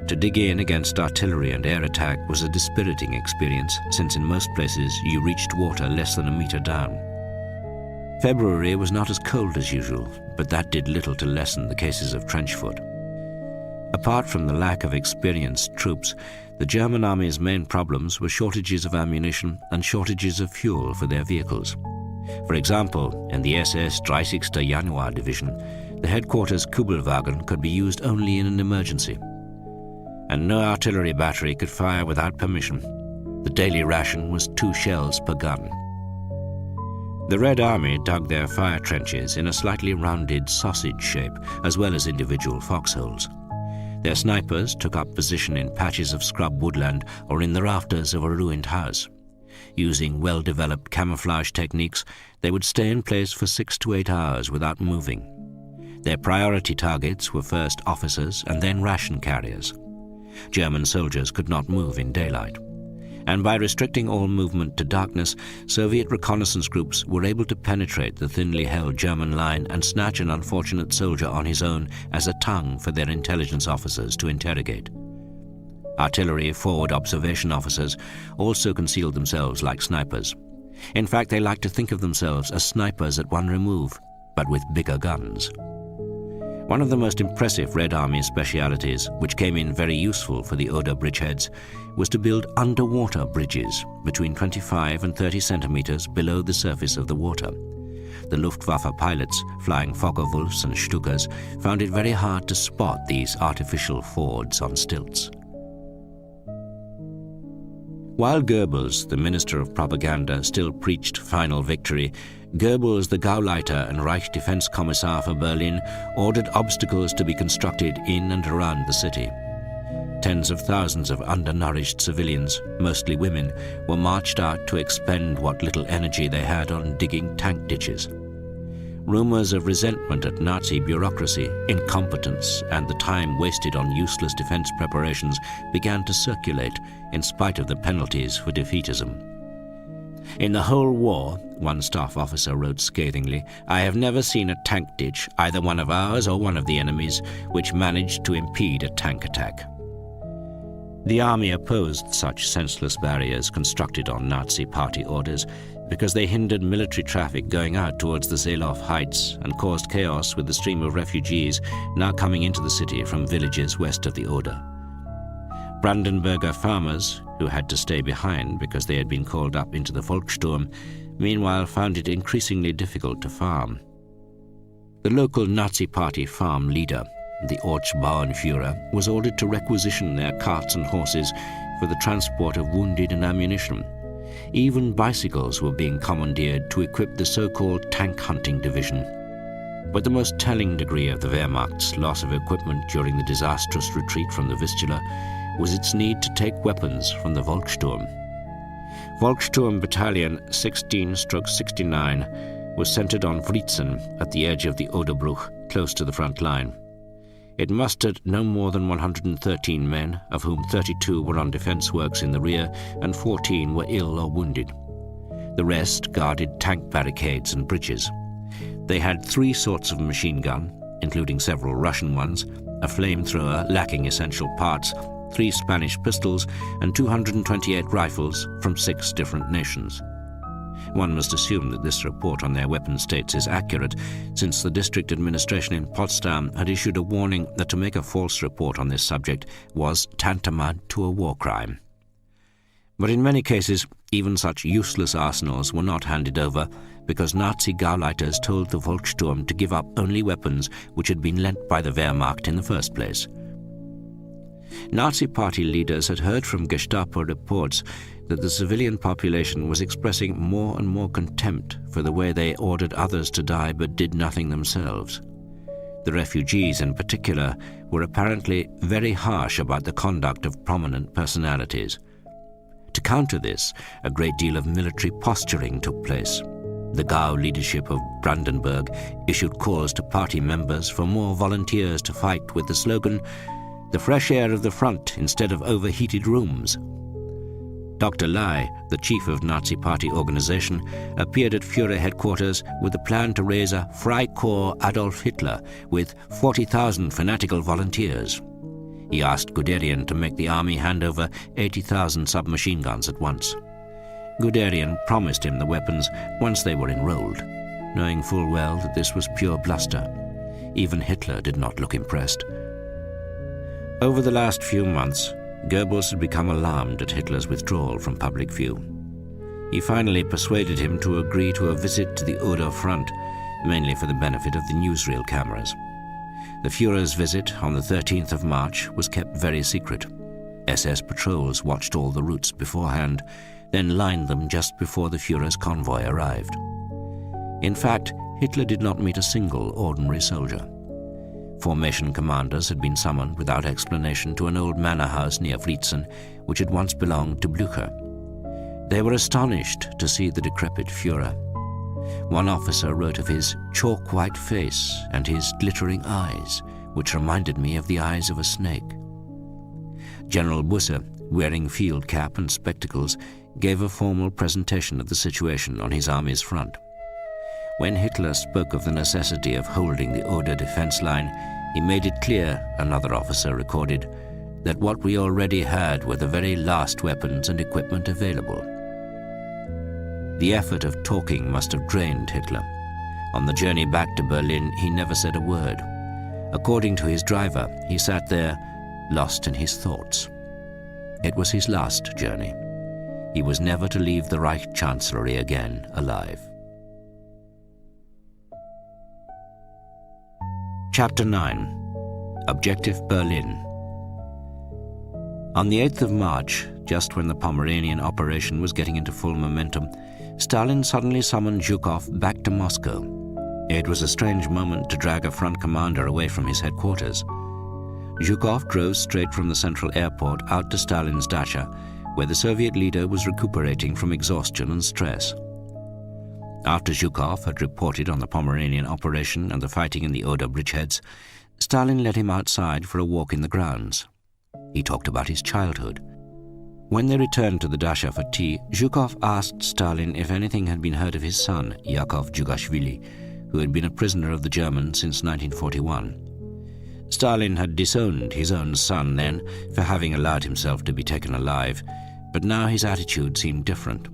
To dig in against artillery and air attack was a dispiriting experience, since in most places you reached water less than a meter down. February was not as cold as usual, but that did little to lessen the cases of trench foot. Apart from the lack of experienced troops, the German army's main problems were shortages of ammunition and shortages of fuel for their vehicles. For example, in the SS 30. Januar Division, the headquarters Kubelwagen could be used only in an emergency. And no artillery battery could fire without permission. The daily ration was 2 shells per gun. The Red Army dug their fire trenches in a slightly rounded sausage shape, as well as individual foxholes. Their snipers took up position in patches of scrub woodland or in the rafters of a ruined house. Using well-developed camouflage techniques, they would stay in place for 6 to 8 hours without moving. Their priority targets were first officers and then ration carriers. German soldiers could not move in daylight. And by restricting all movement to darkness, Soviet reconnaissance groups were able to penetrate the thinly held German line and snatch an unfortunate soldier on his own as a tongue for their intelligence officers to interrogate. Artillery forward observation officers also concealed themselves like snipers. In fact, they liked to think of themselves as snipers at one remove, but with bigger guns. One of the most impressive Red Army specialities, which came in very useful for the Oder bridgeheads, was to build underwater bridges between 25 and 30 centimeters below the surface of the water. The Luftwaffe pilots, flying Focke-Wulfs and Stukas, found it very hard to spot these artificial fords on stilts. While Goebbels, the Minister of Propaganda, still preached final victory, Goebbels, the Gauleiter and Reich Defense Kommissar for Berlin, ordered obstacles to be constructed in and around the city. Tens of thousands of undernourished civilians, mostly women, were marched out to expend what little energy they had on digging tank ditches. Rumors of resentment at Nazi bureaucracy, incompetence, and the time wasted on useless defense preparations began to circulate in spite of the penalties for defeatism. "In the whole war," one staff officer wrote scathingly, "I have never seen a tank ditch, either one of ours or one of the enemy's, which managed to impede a tank attack." The army opposed such senseless barriers constructed on Nazi party orders because they hindered military traffic going out towards the Seelow Heights and caused chaos with the stream of refugees now coming into the city from villages west of the Oder. Brandenburger farmers, who had to stay behind because they had been called up into the Volkssturm, meanwhile found it increasingly difficult to farm. The local Nazi party farm leader, the Ortsbauernführer, was ordered to requisition their carts and horses for the transport of wounded and ammunition. Even bicycles were being commandeered to equip the so-called tank hunting division. But the most telling degree of the Wehrmacht's loss of equipment during the disastrous retreat from the Vistula was its need to take weapons from the Volkssturm. Volkssturm Battalion 16/69 was centered on Wriezen at the edge of the Oderbruch, close to the front line. It mustered no more than 113 men, of whom 32 were on defense works in the rear and 14 were ill or wounded. The rest guarded tank barricades and bridges. They had 3 sorts of machine gun, including several Russian ones, a flamethrower lacking essential parts, 3 Spanish pistols, and 228 rifles from 6 different nations. One must assume that this report on their weapon states is accurate, since the district administration in Potsdam had issued a warning that to make a false report on this subject was tantamount to a war crime. But in many cases, even such useless arsenals were not handed over because Nazi Gauleiters told the Volkssturm to give up only weapons which had been lent by the Wehrmacht in the first place. Nazi party leaders had heard from Gestapo reports that the civilian population was expressing more and more contempt for the way they ordered others to die but did nothing themselves. The refugees in particular were apparently very harsh about the conduct of prominent personalities. To counter this, a great deal of military posturing took place. The Gau leadership of Brandenburg issued calls to party members for more volunteers to fight with the slogan, "The fresh air of the front instead of overheated rooms." Dr. Lai, the chief of Nazi Party organization, appeared at Führer headquarters with a plan to raise a Freikorps Adolf Hitler with 40,000 fanatical volunteers. He asked Guderian to make the army hand over 80,000 submachine guns at once. Guderian promised him the weapons once they were enrolled, knowing full well that this was pure bluster. Even Hitler did not look impressed. Over the last few months, Goebbels had become alarmed at Hitler's withdrawal from public view. He finally persuaded him to agree to a visit to the Oder front, mainly for the benefit of the newsreel cameras. The Führer's visit on the 13th of March was kept very secret. SS patrols watched all the routes beforehand, then lined them just before the Führer's convoy arrived. In fact, Hitler did not meet a single ordinary soldier. Formation commanders had been summoned without explanation to an old manor house near Wriezen, which had once belonged to Blücher. They were astonished to see the decrepit Führer. One officer wrote of his chalk-white face and his glittering eyes, which reminded me of the eyes of a snake. General Busse, wearing field cap and spectacles, gave a formal presentation of the situation on his army's front. When Hitler spoke of the necessity of holding the Oder defense line, he made it clear, another officer recorded, that what we already had were the very last weapons and equipment available. The effort of talking must have drained Hitler. On the journey back to Berlin, he never said a word. According to his driver, he sat there, lost in his thoughts. It was his last journey. He was never to leave the Reich Chancellery again alive. Chapter 9. Objective Berlin. On the 8th of March, just when the Pomeranian operation was getting into full momentum, Stalin suddenly summoned Zhukov back to Moscow. It was a strange moment to drag a front commander away from his headquarters. Zhukov drove straight from the central airport out to Stalin's dacha, where the Soviet leader was recuperating from exhaustion and stress. After Zhukov had reported on the Pomeranian operation and the fighting in the Oder bridgeheads, Stalin led him outside for a walk in the grounds. He talked about his childhood. When they returned to the dacha for tea, Zhukov asked Stalin if anything had been heard of his son, Yakov Djugashvili, who had been a prisoner of the Germans since 1941. Stalin had disowned his own son then for having allowed himself to be taken alive, but now his attitude seemed different.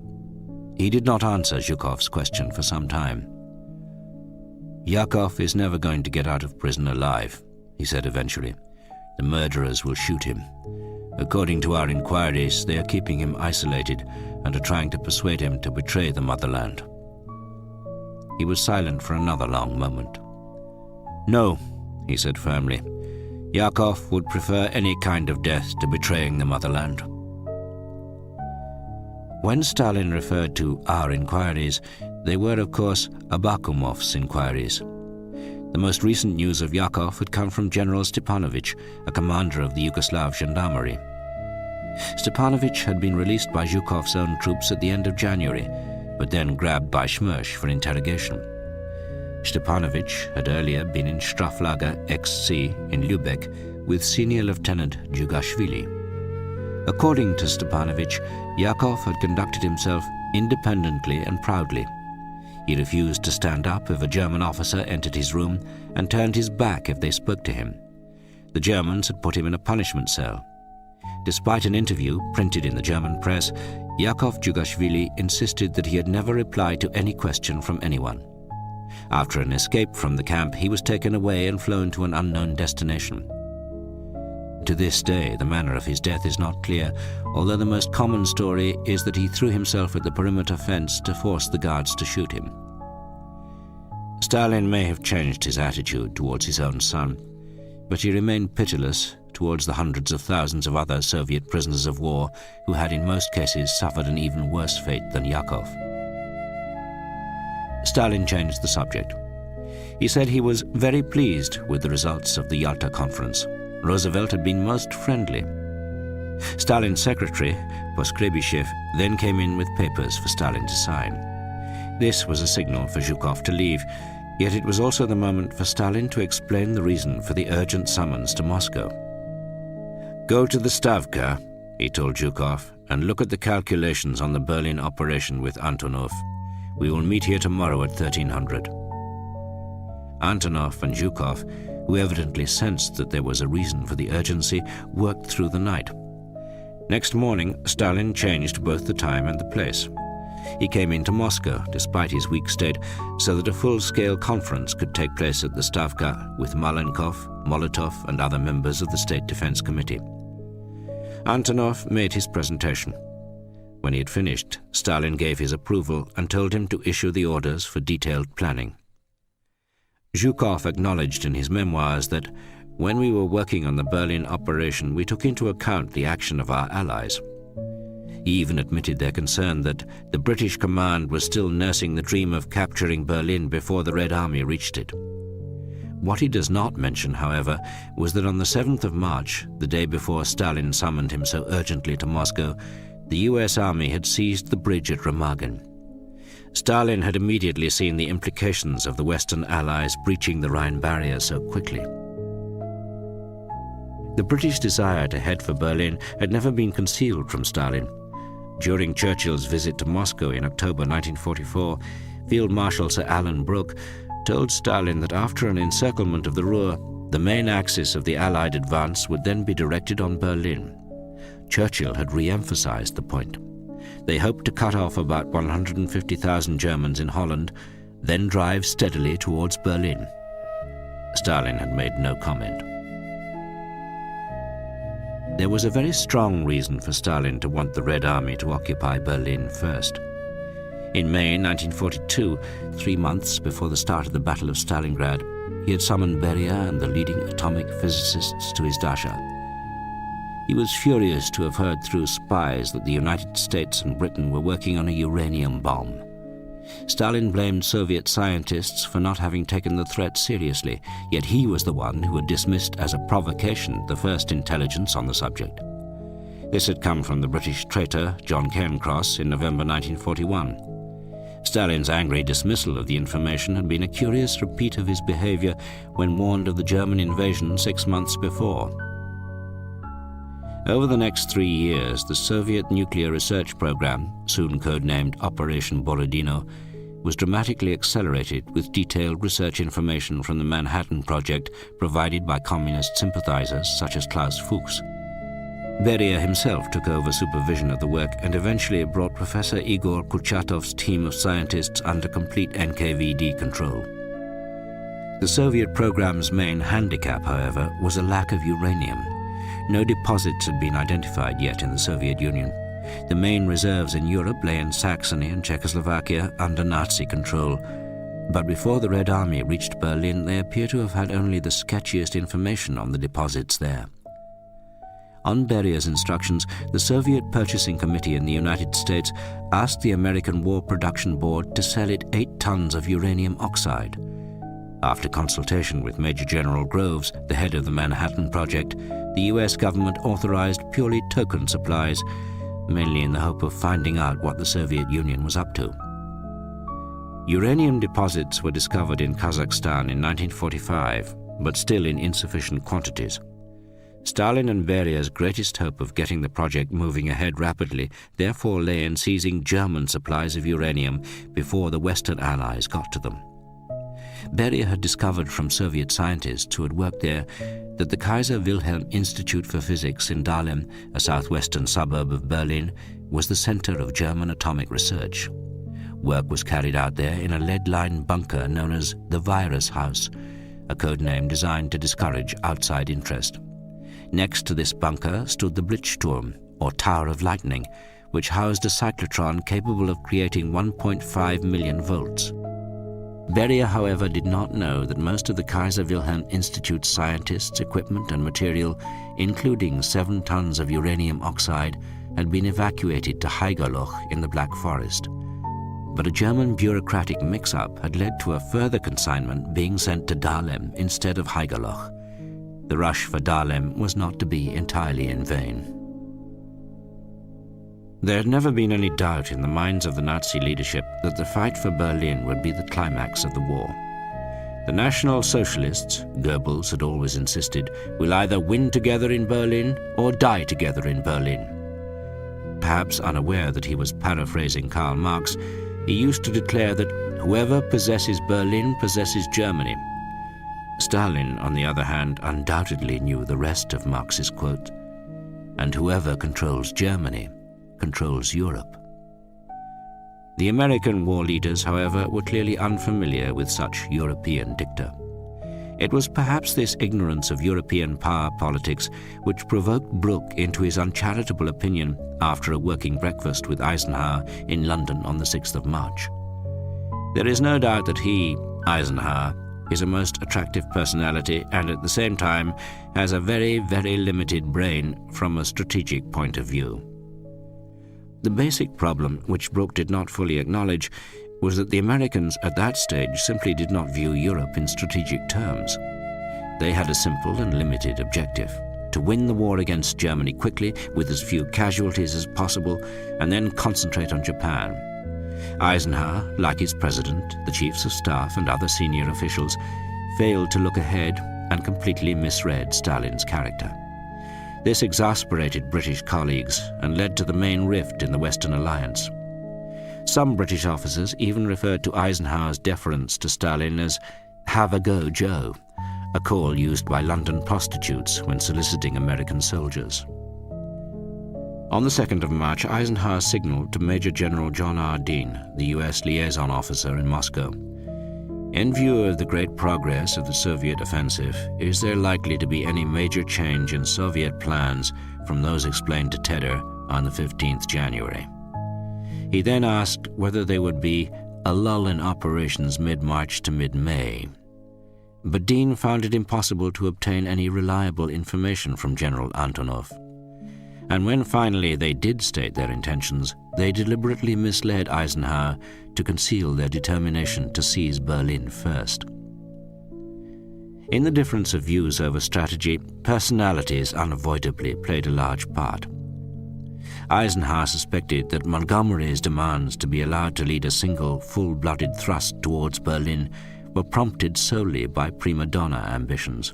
He did not answer Zhukov's question for some time. "Yakov is never going to get out of prison alive," he said eventually. "The murderers will shoot him. According to our inquiries, they are keeping him isolated and are trying to persuade him to betray the motherland." He was silent for another long moment. "No," he said firmly. "Yakov would prefer any kind of death to betraying the motherland." When Stalin referred to our inquiries, they were, of course, Abakumov's inquiries. The most recent news of Yakov had come from General Stepanovich, a commander of the Yugoslav gendarmerie. Stepanovich had been released by Zhukov's own troops at the end of January, but then grabbed by Schmersch for interrogation. Stepanovich had earlier been in Straflager XC in Lübeck with Senior Lieutenant Djugashvili. According to Stepanovich, Yakov had conducted himself independently and proudly. He refused to stand up if a German officer entered his room and turned his back if they spoke to him. The Germans had put him in a punishment cell. Despite an interview printed in the German press, Yakov Djugashvili insisted that he had never replied to any question from anyone. After an escape from the camp, he was taken away and flown to an unknown destination. To this day, the manner of his death is not clear, although the most common story is that he threw himself at the perimeter fence to force the guards to shoot him. Stalin may have changed his attitude towards his own son, but he remained pitiless towards the hundreds of thousands of other Soviet prisoners of war who had in most cases suffered an even worse fate than Yakov. Stalin changed the subject. He said he was very pleased with the results of the Yalta Conference. Roosevelt had been most friendly. Stalin's secretary, Poskrebyshev, then came in with papers for Stalin to sign. This was a signal for Zhukov to leave, yet it was also the moment for Stalin to explain the reason for the urgent summons to Moscow. "Go to the Stavka," he told Zhukov, "and look at the calculations on the Berlin operation with Antonov. We will meet here tomorrow at 1300. Antonov and Zhukov, who evidently sensed that there was a reason for the urgency, worked through the night. Next morning, Stalin changed both the time and the place. He came into Moscow, despite his weak state, so that a full-scale conference could take place at the Stavka with Malenkov, Molotov, and other members of the State Defense Committee. Antonov made his presentation. When he had finished, Stalin gave his approval and told him to issue the orders for detailed planning. Zhukov acknowledged in his memoirs that when we were working on the Berlin operation, we took into account the action of our allies. He even admitted their concern that the British command was still nursing the dream of capturing Berlin before the Red Army reached it. What he does not mention, however, was that on the 7th of March, the day before Stalin summoned him so urgently to Moscow, the US Army had seized the bridge at Remagen. Stalin had immediately seen the implications of the Western Allies breaching the Rhine barrier so quickly. The British desire to head for Berlin had never been concealed from Stalin. During Churchill's visit to Moscow in October 1944, Field Marshal Sir Alan Brooke told Stalin that after an encirclement of the Ruhr, the main axis of the Allied advance would then be directed on Berlin. Churchill had re-emphasized the point. They hoped to cut off about 150,000 Germans in Holland, then drive steadily towards Berlin. Stalin had made no comment. There was a very strong reason for Stalin to want the Red Army to occupy Berlin first. In May 1942, 3 months before the start of the Battle of Stalingrad, he had summoned Beria and the leading atomic physicists to his dacha. He was furious to have heard through spies that the United States and Britain were working on a uranium bomb. Stalin blamed Soviet scientists for not having taken the threat seriously, yet he was the one who had dismissed as a provocation the first intelligence on the subject. This had come from the British traitor John Cairncross in November 1941. Stalin's angry dismissal of the information had been a curious repeat of his behavior when warned of the German invasion 6 months before. Over the next 3 years, the Soviet nuclear research program, soon codenamed Operation Borodino, was dramatically accelerated with detailed research information from the Manhattan Project provided by communist sympathizers such as Klaus Fuchs. Beria himself took over supervision of the work and eventually brought Professor Igor Kurchatov's team of scientists under complete NKVD control. The Soviet program's main handicap, however, was a lack of uranium. No deposits had been identified yet in the Soviet Union. The main reserves in Europe lay in Saxony and Czechoslovakia under Nazi control. But before the Red Army reached Berlin, they appear to have had only the sketchiest information on the deposits there. On Beria's instructions, the Soviet Purchasing Committee in the United States asked the American War Production Board to sell it 8 tons of uranium oxide. After consultation with Major General Groves, the head of the Manhattan Project, the US government authorized purely token supplies, mainly in the hope of finding out what the Soviet Union was up to. Uranium deposits were discovered in Kazakhstan in 1945, but still in insufficient quantities. Stalin and Beria's greatest hope of getting the project moving ahead rapidly therefore lay in seizing German supplies of uranium before the Western Allies got to them. Beria had discovered from Soviet scientists who had worked there that the Kaiser Wilhelm Institute for Physics in Dahlem, a southwestern suburb of Berlin, was the center of German atomic research. Work was carried out there in a lead-lined bunker known as the Virus House, a code name designed to discourage outside interest. Next to this bunker stood the Blitzsturm, or Tower of Lightning, which housed a cyclotron capable of creating 1.5 million volts. Beria, however, did not know that most of the Kaiser Wilhelm Institute's scientists, equipment and material, including 7 tons of uranium oxide, had been evacuated to Haigerloch in the Black Forest. But a German bureaucratic mix-up had led to a further consignment being sent to Dahlem instead of Haigerloch. The rush for Dahlem was not to be entirely in vain. There had never been any doubt in the minds of the Nazi leadership that the fight for Berlin would be the climax of the war. The National Socialists, Goebbels had always insisted, will either win together in Berlin or die together in Berlin. Perhaps unaware that he was paraphrasing Karl Marx, he used to declare that whoever possesses Berlin possesses Germany. Stalin, on the other hand, undoubtedly knew the rest of Marx's quote, and whoever controls Germany controls Europe. The American war leaders, however, were clearly unfamiliar with such European dicta. It was perhaps this ignorance of European power politics which provoked Brooke into his uncharitable opinion after a working breakfast with Eisenhower in London on the 6th of March. There is no doubt that he, Eisenhower, is a most attractive personality and at the same time has a very, very limited brain from a strategic point of view. The basic problem, which Brooke did not fully acknowledge, was that the Americans at that stage simply did not view Europe in strategic terms. They had a simple and limited objective: to win the war against Germany quickly with as few casualties as possible and then concentrate on Japan. Eisenhower, like his president, the chiefs of staff and other senior officials, failed to look ahead and completely misread Stalin's character. This exasperated British colleagues and led to the main rift in the Western Alliance. Some British officers even referred to Eisenhower's deference to Stalin as "have a go, Joe," a call used by London prostitutes when soliciting American soldiers. On the 2nd of March, Eisenhower signaled to Major General John R. Dean, the U.S. liaison officer in Moscow, "In view of the great progress of the Soviet offensive, is there likely to be any major change in Soviet plans from those explained to Tedder on the 15th January?" He then asked whether there would be a lull in operations mid-March to mid-May. But Dean found it impossible to obtain any reliable information from General Antonov. And when finally they did state their intentions, they deliberately misled Eisenhower to conceal their determination to seize Berlin first. In the difference of views over strategy, personalities unavoidably played a large part. Eisenhower suspected that Montgomery's demands to be allowed to lead a single, full-blooded thrust towards Berlin were prompted solely by prima donna ambitions.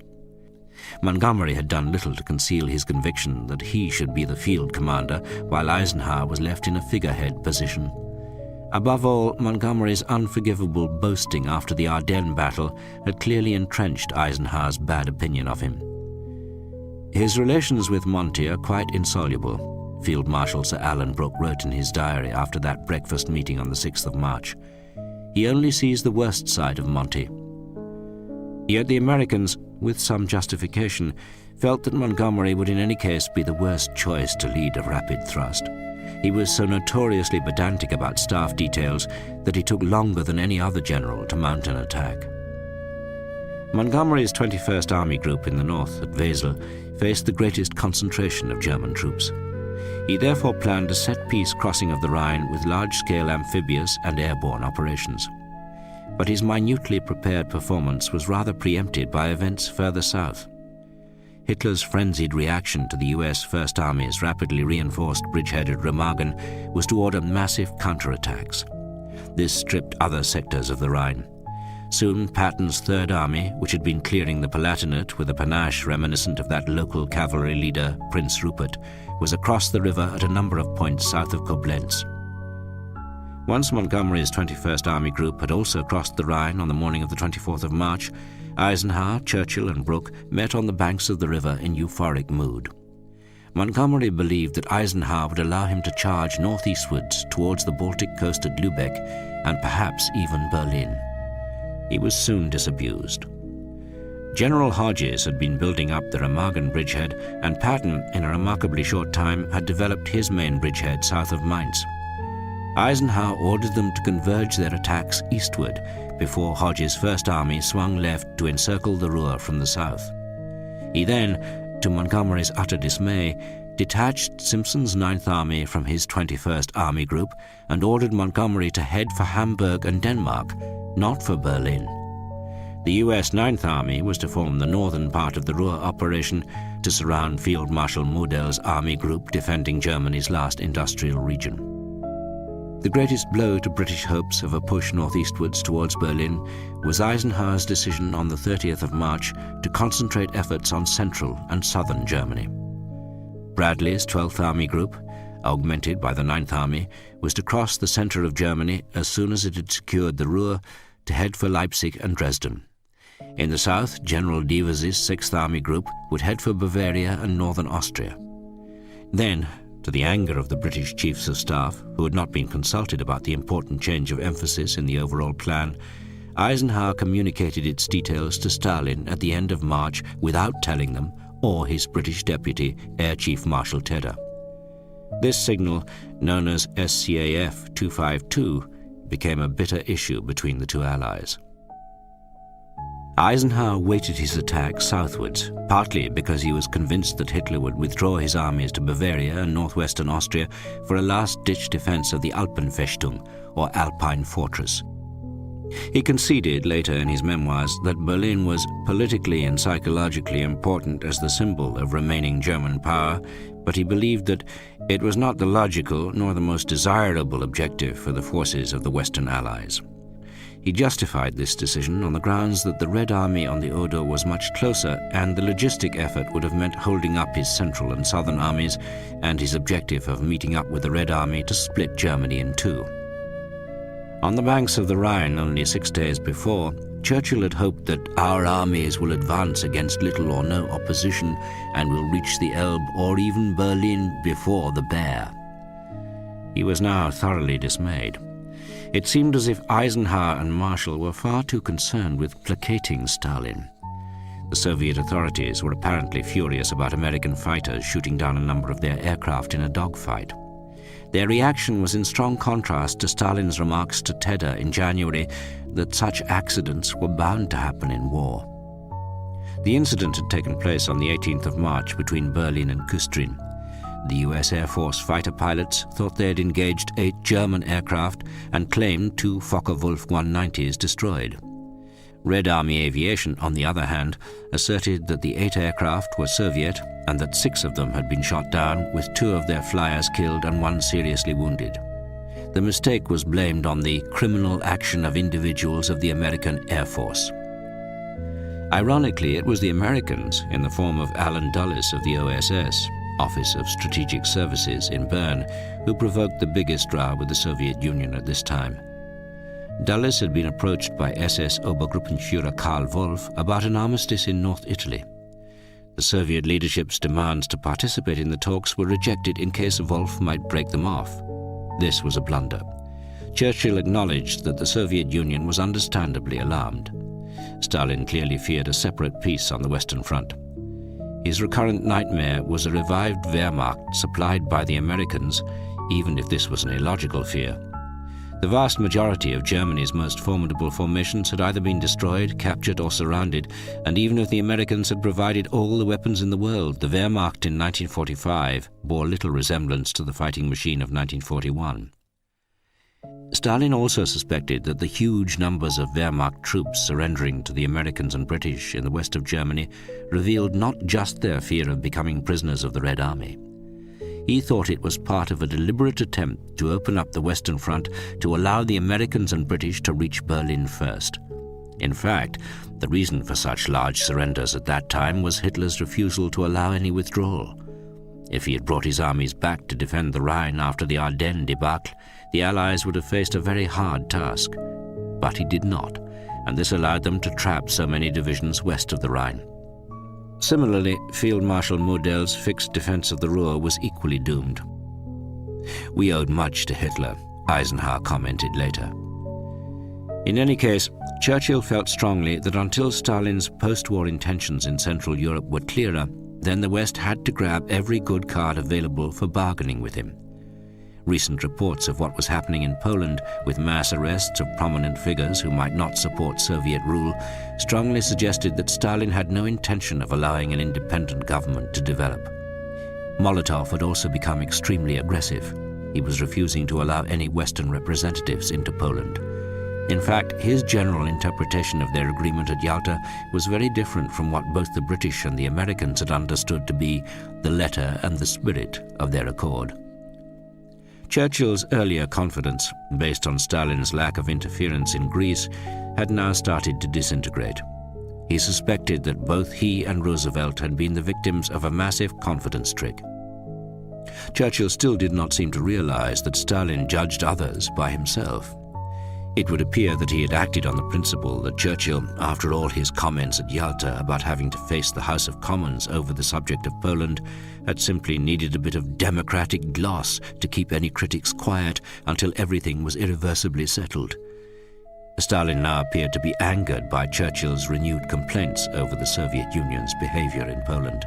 Montgomery had done little to conceal his conviction that he should be the field commander, while Eisenhower was left in a figurehead position. Above all, Montgomery's unforgivable boasting after the Ardennes battle had clearly entrenched Eisenhower's bad opinion of him. His relations with Monty are quite insoluble, Field Marshal Sir Alan Brooke wrote in his diary after that breakfast meeting on the 6th of March. He only sees the worst side of Monty. Yet the Americans, with some justification, felt that Montgomery would in any case be the worst choice to lead a rapid thrust. He was so notoriously pedantic about staff details that he took longer than any other general to mount an attack. Montgomery's 21st Army Group in the north, at Wesel, faced the greatest concentration of German troops. He therefore planned a set-piece crossing of the Rhine with large-scale amphibious and airborne operations. But his minutely prepared performance was rather preempted by events further south. Hitler's frenzied reaction to the US First Army's rapidly reinforced bridgeheaded Remagen was to order massive counterattacks. This stripped other sectors of the Rhine. Soon Patton's Third Army, which had been clearing the Palatinate with a panache reminiscent of that local cavalry leader, Prince Rupert, was across the river at a number of points south of Koblenz. Once Montgomery's 21st Army Group had also crossed the Rhine on the morning of the 24th of March, Eisenhower, Churchill and Brooke met on the banks of the river in euphoric mood. Montgomery believed that Eisenhower would allow him to charge northeastwards towards the Baltic coast at Lübeck and perhaps even Berlin. He was soon disabused. General Hodges had been building up the Remagen bridgehead, and Patton, in a remarkably short time, had developed his main bridgehead south of Mainz. Eisenhower ordered them to converge their attacks eastward before Hodges' First Army swung left to encircle the Ruhr from the south. He then, to Montgomery's utter dismay, detached Simpson's 9th Army from his 21st Army Group and ordered Montgomery to head for Hamburg and Denmark, not for Berlin. The U.S. 9th Army was to form the northern part of the Ruhr operation to surround Field Marshal Model's Army Group defending Germany's last industrial region. The greatest blow to British hopes of a push northeastwards towards Berlin was Eisenhower's decision on the 30th of March to concentrate efforts on central and southern Germany. Bradley's 12th Army Group, augmented by the 9th Army, was to cross the center of Germany as soon as it had secured the Ruhr to head for Leipzig and Dresden. In the south, General Devers' 6th Army Group would head for Bavaria and northern Austria. Then, to the anger of the British Chiefs of Staff, who had not been consulted about the important change of emphasis in the overall plan, Eisenhower communicated its details to Stalin at the end of March without telling them or his British deputy, Air Chief Marshal Tedder. This signal, known as SCAF 252, became a bitter issue between the two allies. Eisenhower weighted his attack southwards, partly because he was convinced that Hitler would withdraw his armies to Bavaria and northwestern Austria for a last-ditch defense of the Alpenfestung, or Alpine Fortress. He conceded later in his memoirs that Berlin was politically and psychologically important as the symbol of remaining German power, but he believed that it was not the logical nor the most desirable objective for the forces of the Western Allies. He justified this decision on the grounds that the Red Army on the Oder was much closer, and the logistic effort would have meant holding up his central and southern armies, and his objective of meeting up with the Red Army to split Germany in two. On the banks of the Rhine only 6 days before, Churchill had hoped that our armies will advance against little or no opposition and will reach the Elbe or even Berlin before the Bear. He was now thoroughly dismayed. It seemed as if Eisenhower and Marshall were far too concerned with placating Stalin. The Soviet authorities were apparently furious about American fighters shooting down a number of their aircraft in a dogfight. Their reaction was in strong contrast to Stalin's remarks to Tedder in January that such accidents were bound to happen in war. The incident had taken place on the 18th of March between Berlin and Küstrin. The U.S. Air Force fighter pilots thought they had engaged 8 German aircraft and claimed 2 Focke-Wulf 190s destroyed. Red Army Aviation, on the other hand, asserted that the 8 aircraft were Soviet and that 6 of them had been shot down, with 2 of their flyers killed and 1 seriously wounded. The mistake was blamed on the criminal action of individuals of the American Air Force. Ironically, it was the Americans, in the form of Alan Dulles of the OSS, Office of Strategic Services in Bern, who provoked the biggest row with the Soviet Union at this time. Dulles had been approached by SS Obergruppenführer Karl Wolff about an armistice in North Italy. The Soviet leadership's demands to participate in the talks were rejected in case Wolff might break them off. This was a blunder. Churchill acknowledged that the Soviet Union was understandably alarmed. Stalin clearly feared a separate peace on the Western Front. His recurrent nightmare was a revived Wehrmacht supplied by the Americans, even if this was an illogical fear. The vast majority of Germany's most formidable formations had either been destroyed, captured, or surrounded, and even if the Americans had provided all the weapons in the world, the Wehrmacht in 1945 bore little resemblance to the fighting machine of 1941. Stalin also suspected that the huge numbers of Wehrmacht troops surrendering to the Americans and British in the west of Germany revealed not just their fear of becoming prisoners of the Red Army. He thought it was part of a deliberate attempt to open up the Western Front to allow the Americans and British to reach Berlin first. In fact, the reason for such large surrenders at that time was Hitler's refusal to allow any withdrawal. If he had brought his armies back to defend the Rhine after the Ardennes debacle, the Allies would have faced a very hard task. But he did not, and this allowed them to trap so many divisions west of the Rhine. Similarly, Field Marshal Model's fixed defense of the Ruhr was equally doomed. "We owed much to Hitler," Eisenhower commented later. In any case, Churchill felt strongly that until Stalin's post-war intentions in Central Europe were clearer, then the West had to grab every good card available for bargaining with him. Recent reports of what was happening in Poland, with mass arrests of prominent figures who might not support Soviet rule, strongly suggested that Stalin had no intention of allowing an independent government to develop. Molotov had also become extremely aggressive. He was refusing to allow any Western representatives into Poland. In fact, his general interpretation of their agreement at Yalta was very different from what both the British and the Americans had understood to be the letter and the spirit of their accord. Churchill's earlier confidence, based on Stalin's lack of interference in Greece, had now started to disintegrate. He suspected that both he and Roosevelt had been the victims of a massive confidence trick. Churchill still did not seem to realize that Stalin judged others by himself. It would appear that he had acted on the principle that Churchill, after all his comments at Yalta about having to face the House of Commons over the subject of Poland, had simply needed a bit of democratic gloss to keep any critics quiet until everything was irreversibly settled. Stalin now appeared to be angered by Churchill's renewed complaints over the Soviet Union's behavior in Poland.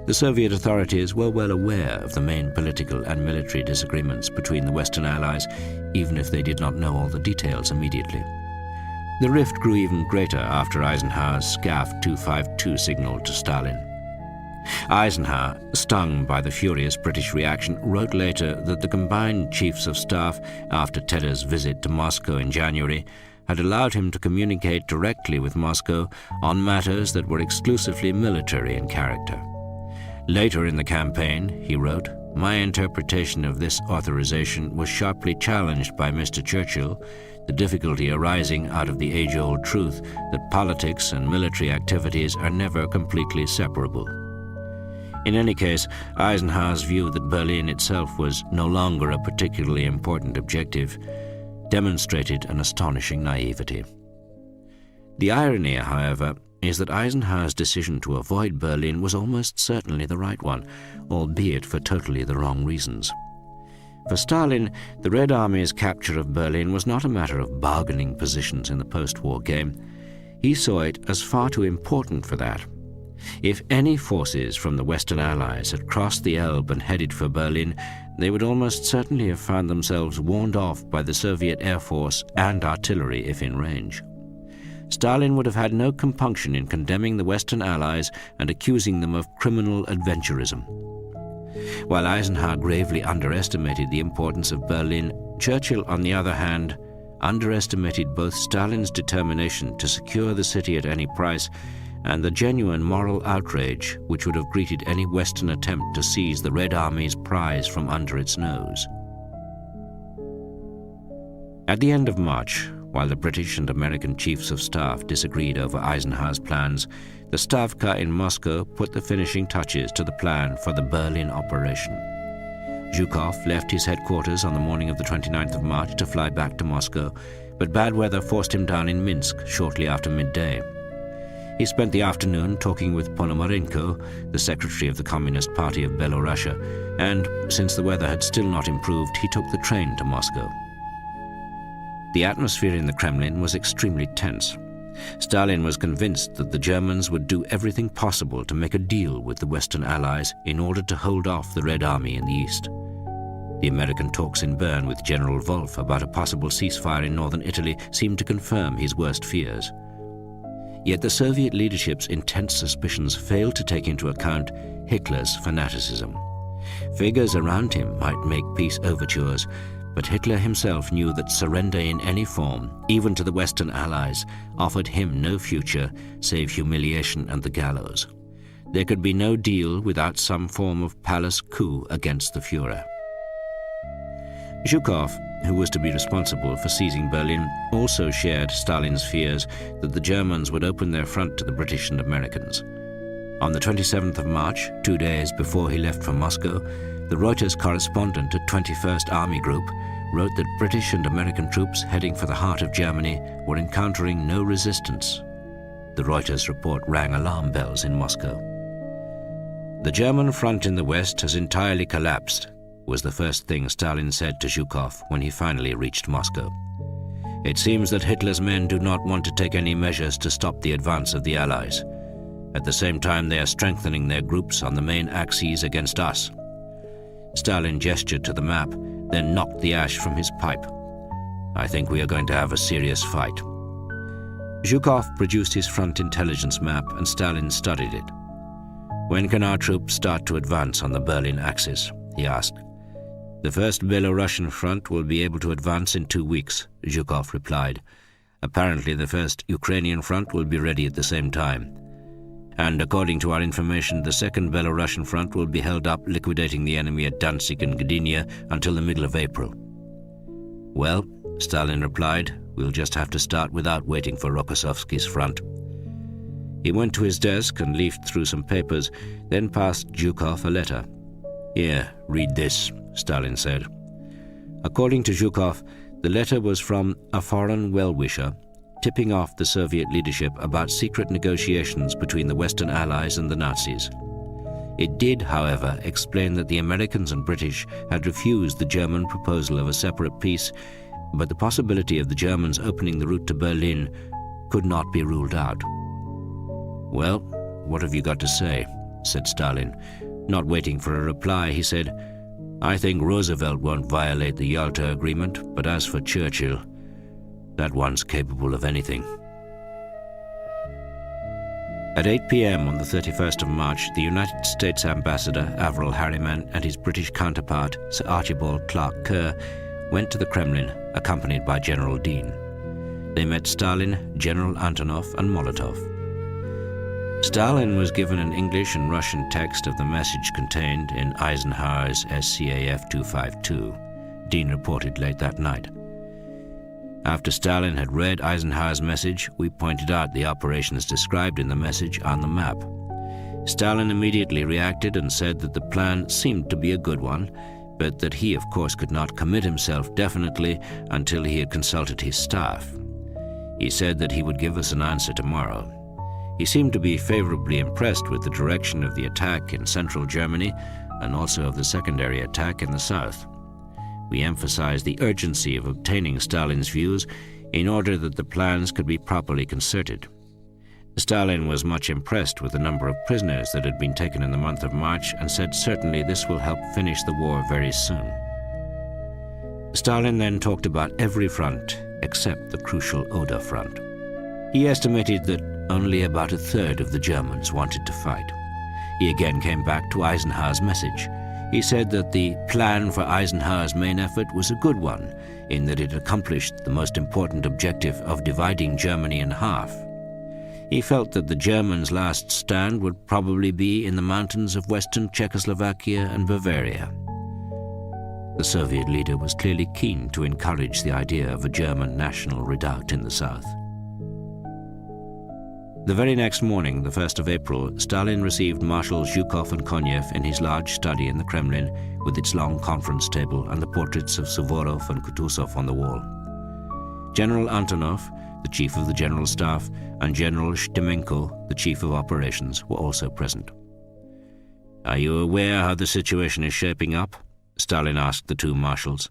The Soviet authorities were well aware of the main political and military disagreements between the Western Allies, even if they did not know all the details immediately. The rift grew even greater after Eisenhower's SCAF 252 signal to Stalin. Eisenhower, stung by the furious British reaction, wrote later that the combined chiefs of staff, after Tedder's visit to Moscow in January, had allowed him to communicate directly with Moscow on matters that were exclusively military in character. Later in the campaign, he wrote, "My interpretation of this authorization was sharply challenged by Mr. Churchill, the difficulty arising out of the age-old truth that politics and military activities are never completely separable." In any case, Eisenhower's view that Berlin itself was no longer a particularly important objective demonstrated an astonishing naivety. The irony, however, is that Eisenhower's decision to avoid Berlin was almost certainly the right one, albeit for totally the wrong reasons. For Stalin, the Red Army's capture of Berlin was not a matter of bargaining positions in the post-war game. He saw it as far too important for that. If any forces from the Western Allies had crossed the Elbe and headed for Berlin, they would almost certainly have found themselves warned off by the Soviet Air Force and artillery if in range. Stalin would have had no compunction in condemning the Western Allies and accusing them of criminal adventurism. While Eisenhower gravely underestimated the importance of Berlin, Churchill, on the other hand, underestimated both Stalin's determination to secure the city at any price and the genuine moral outrage which would have greeted any Western attempt to seize the Red Army's prize from under its nose. At the end of March, while the British and American chiefs of staff disagreed over Eisenhower's plans, the Stavka in Moscow put the finishing touches to the plan for the Berlin operation. Zhukov left his headquarters on the morning of the 29th of March to fly back to Moscow, but bad weather forced him down in Minsk shortly after midday. He spent the afternoon talking with Ponomarenko, the secretary of the Communist Party of Belorussia, and, since the weather had still not improved, he took the train to Moscow. The atmosphere in the Kremlin was extremely tense. Stalin was convinced that the Germans would do everything possible to make a deal with the Western Allies in order to hold off the Red Army in the east. The American talks in Bern with General Wolf about a possible ceasefire in northern Italy seemed to confirm his worst fears. Yet the Soviet leadership's intense suspicions failed to take into account Hitler's fanaticism. Figures around him might make peace overtures, but Hitler himself knew that surrender in any form, even to the Western Allies, offered him no future save humiliation and the gallows. There could be no deal without some form of palace coup against the Führer. Zhukov, who was to be responsible for seizing Berlin, also shared Stalin's fears that the Germans would open their front to the British and Americans. On the 27th of March, 2 days before he left for Moscow, the Reuters correspondent at 21st Army Group wrote that British and American troops heading for the heart of Germany were encountering no resistance. The Reuters report rang alarm bells in Moscow. "The German front in the west has entirely collapsed," was the first thing Stalin said to Zhukov when he finally reached Moscow. "It seems that Hitler's men do not want to take any measures to stop the advance of the Allies. At the same time, they are strengthening their groups on the main axes against us." Stalin gestured to the map, then knocked the ash from his pipe. "I think we are going to have a serious fight." Zhukov produced his front intelligence map and Stalin studied it. "When can our troops start to advance on the Berlin axis?" he asked. "The first Belarusian front will be able to advance in 2 weeks," Zhukov replied. "Apparently the first Ukrainian front will be ready at the same time. And according to our information, the second Belarusian front will be held up liquidating the enemy at Danzig and Gdynia until the middle of April." "Well," Stalin replied, "we'll just have to start without waiting for Rokossovsky's front." He went to his desk and leafed through some papers, then passed Zhukov a letter. "Here, read this," Stalin said. According to Zhukov, the letter was from a foreign well-wisher, tipping off the Soviet leadership about secret negotiations between the Western Allies and the Nazis. It did, however, explain that the Americans and British had refused the German proposal of a separate peace, but the possibility of the Germans opening the route to Berlin could not be ruled out. "Well, what have you got to say?" said Stalin. Not waiting for a reply, he said, "I think Roosevelt won't violate the Yalta Agreement, but as for Churchill, that one's capable of anything." At 8 p.m. on the 31st of March, the United States Ambassador Averell Harriman and his British counterpart, Sir Archibald Clark Kerr, went to the Kremlin, accompanied by General Dean. They met Stalin, General Antonov, and Molotov. Stalin was given an English and Russian text of the message contained in Eisenhower's SCAF 252, Dean reported late that night. After Stalin had read Eisenhower's message, we pointed out the operations described in the message on the map. Stalin immediately reacted and said that the plan seemed to be a good one, but that he, of course, could not commit himself definitely until he had consulted his staff. He said that he would give us an answer tomorrow. He seemed to be favorably impressed with the direction of the attack in central Germany and also of the secondary attack in the south. We emphasized the urgency of obtaining Stalin's views in order that the plans could be properly concerted. Stalin was much impressed with the number of prisoners that had been taken in the month of March and said certainly this will help finish the war very soon. Stalin then talked about every front except the crucial Oder front. He estimated that only about a third of the Germans wanted to fight. He again came back to Eisenhower's message. He said that the plan for Eisenhower's main effort was a good one, in that it accomplished the most important objective of dividing Germany in half. He felt that the Germans' last stand would probably be in the mountains of western Czechoslovakia and Bavaria. The Soviet leader was clearly keen to encourage the idea of a German national redoubt in the south. The very next morning, the 1st of April, Stalin received Marshals Zhukov and Konev in his large study in the Kremlin with its long conference table and the portraits of Suvorov and Kutuzov on the wall. General Antonov, the chief of the General Staff, and General Shtimenko, the chief of operations, were also present. "Are you aware how the situation is shaping up?" Stalin asked the two marshals.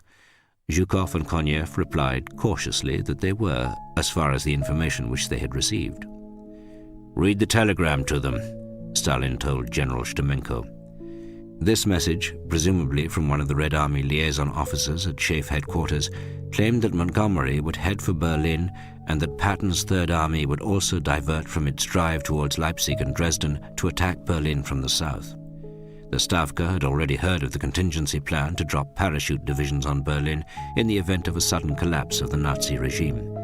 Zhukov and Konev replied cautiously that they were, as far as the information which they had received. "Read the telegram to them," Stalin told General Shtimenko. This message, presumably from one of the Red Army liaison officers at Schaeff headquarters, claimed that Montgomery would head for Berlin and that Patton's Third Army would also divert from its drive towards Leipzig and Dresden to attack Berlin from the south. The Stavka had already heard of the contingency plan to drop parachute divisions on Berlin in the event of a sudden collapse of the Nazi regime.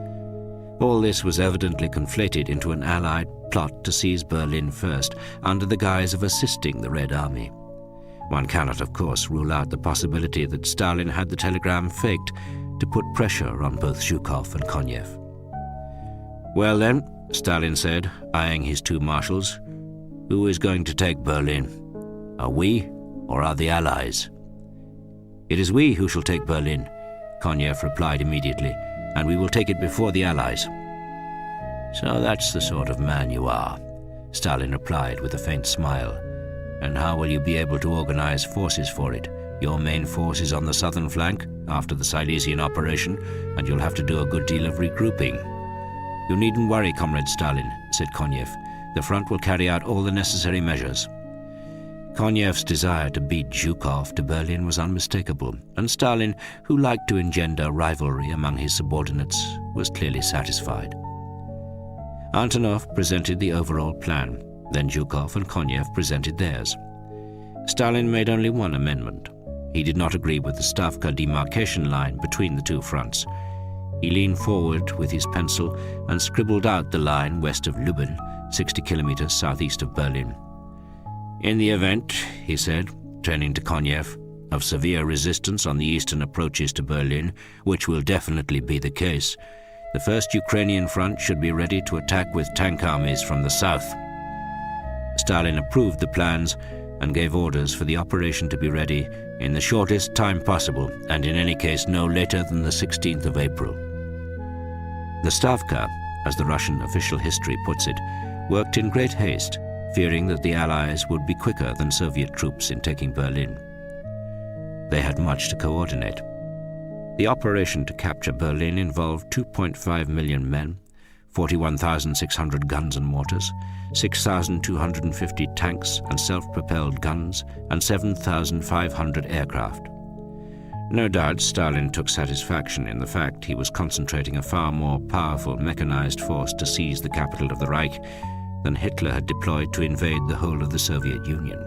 All this was evidently conflated into an Allied plot to seize Berlin first, under the guise of assisting the Red Army. One cannot, of course, rule out the possibility that Stalin had the telegram faked to put pressure on both Zhukov and Konev. "Well then," Stalin said, eyeing his two marshals, "who is going to take Berlin? Are we or are the Allies?" "It is we who shall take Berlin," Konev replied immediately, "and we will take it before the Allies." "So that's the sort of man you are," Stalin replied with a faint smile. "And how will you be able to organize forces for it? Your main force is on the southern flank after the Silesian operation, and you'll have to do a good deal of regrouping." "You needn't worry, Comrade Stalin," said Konyev. "The front will carry out all the necessary measures." Konyev's desire to beat Zhukov to Berlin was unmistakable, and Stalin, who liked to engender rivalry among his subordinates, was clearly satisfied. Antonov presented the overall plan. Then Zhukov and Konyev presented theirs. Stalin made only one amendment. He did not agree with the Stavka demarcation line between the two fronts. He leaned forward with his pencil and scribbled out the line west of Lubin, 60 kilometers southeast of Berlin. "In the event," he said, turning to Konyev, "of severe resistance on the eastern approaches to Berlin, which will definitely be the case, the First Ukrainian Front should be ready to attack with tank armies from the south." Stalin approved the plans and gave orders for the operation to be ready in the shortest time possible, and in any case no later than the 16th of April. The Stavka, as the Russian official history puts it, worked in great haste, fearing that the Allies would be quicker than Soviet troops in taking Berlin. They had much to coordinate. The operation to capture Berlin involved 2.5 million men, 41,600 guns and mortars, 6,250 tanks and self-propelled guns, and 7,500 aircraft. No doubt Stalin took satisfaction in the fact he was concentrating a far more powerful mechanized force to seize the capital of the Reich than Hitler had deployed to invade the whole of the Soviet Union.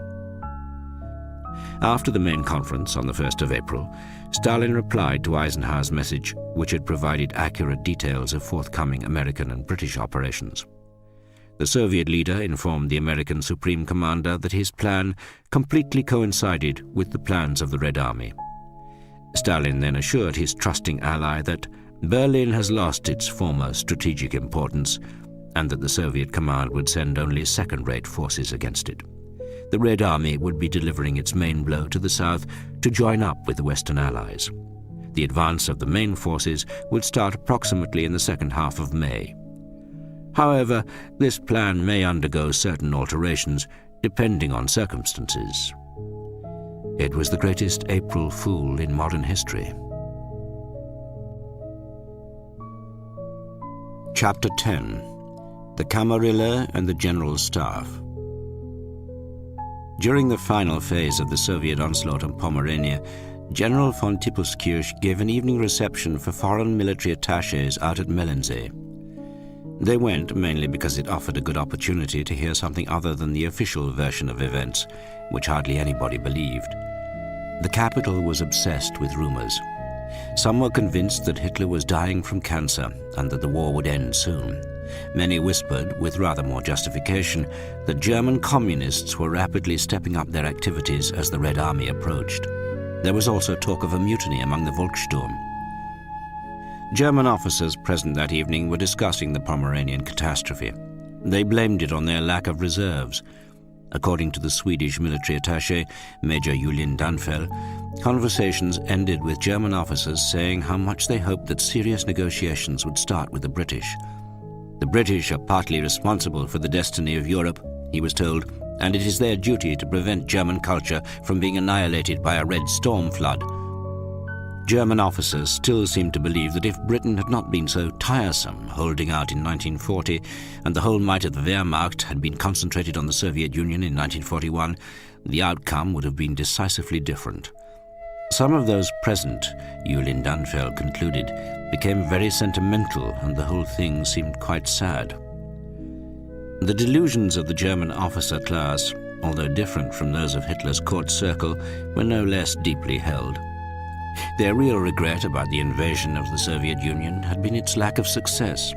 After the main conference on the 1st of April, Stalin replied to Eisenhower's message, which had provided accurate details of forthcoming American and British operations. The Soviet leader informed the American Supreme Commander that his plan completely coincided with the plans of the Red Army. Stalin then assured his trusting ally that Berlin has lost its former strategic importance and that the Soviet command would send only second-rate forces against it. The Red Army would be delivering its main blow to the south to join up with the Western Allies. The advance of the main forces would start approximately in the second half of May. However, this plan may undergo certain alterations depending on circumstances. It was the greatest April Fool in modern history. Chapter 10. The Camarilla and the General Staff. During the final phase of the Soviet onslaught on Pomerania, General von Tipuskirch gave an evening reception for foreign military attachés out at Melensee. They went mainly because it offered a good opportunity to hear something other than the official version of events, which hardly anybody believed. The capital was obsessed with rumors. Some were convinced that Hitler was dying from cancer and that the war would end soon. Many whispered, with rather more justification, that German communists were rapidly stepping up their activities as the Red Army approached. There was also talk of a mutiny among the Volkssturm. German officers present that evening were discussing the Pomeranian catastrophe. They blamed it on their lack of reserves. According to the Swedish military attaché, Major Julin Danfel, conversations ended with German officers saying how much they hoped that serious negotiations would start with the British. "The British are partly responsible for the destiny of Europe," he was told, "and it is their duty to prevent German culture from being annihilated by a red storm flood." German officers still seemed to believe that if Britain had not been so tiresome holding out in 1940 and the whole might of the Wehrmacht had been concentrated on the Soviet Union in 1941, the outcome would have been decisively different. Some of those present, Julin Danfel concluded, became very sentimental and the whole thing seemed quite sad. The delusions of the German officer class, although different from those of Hitler's court circle, were no less deeply held. Their real regret about the invasion of the Soviet Union had been its lack of success.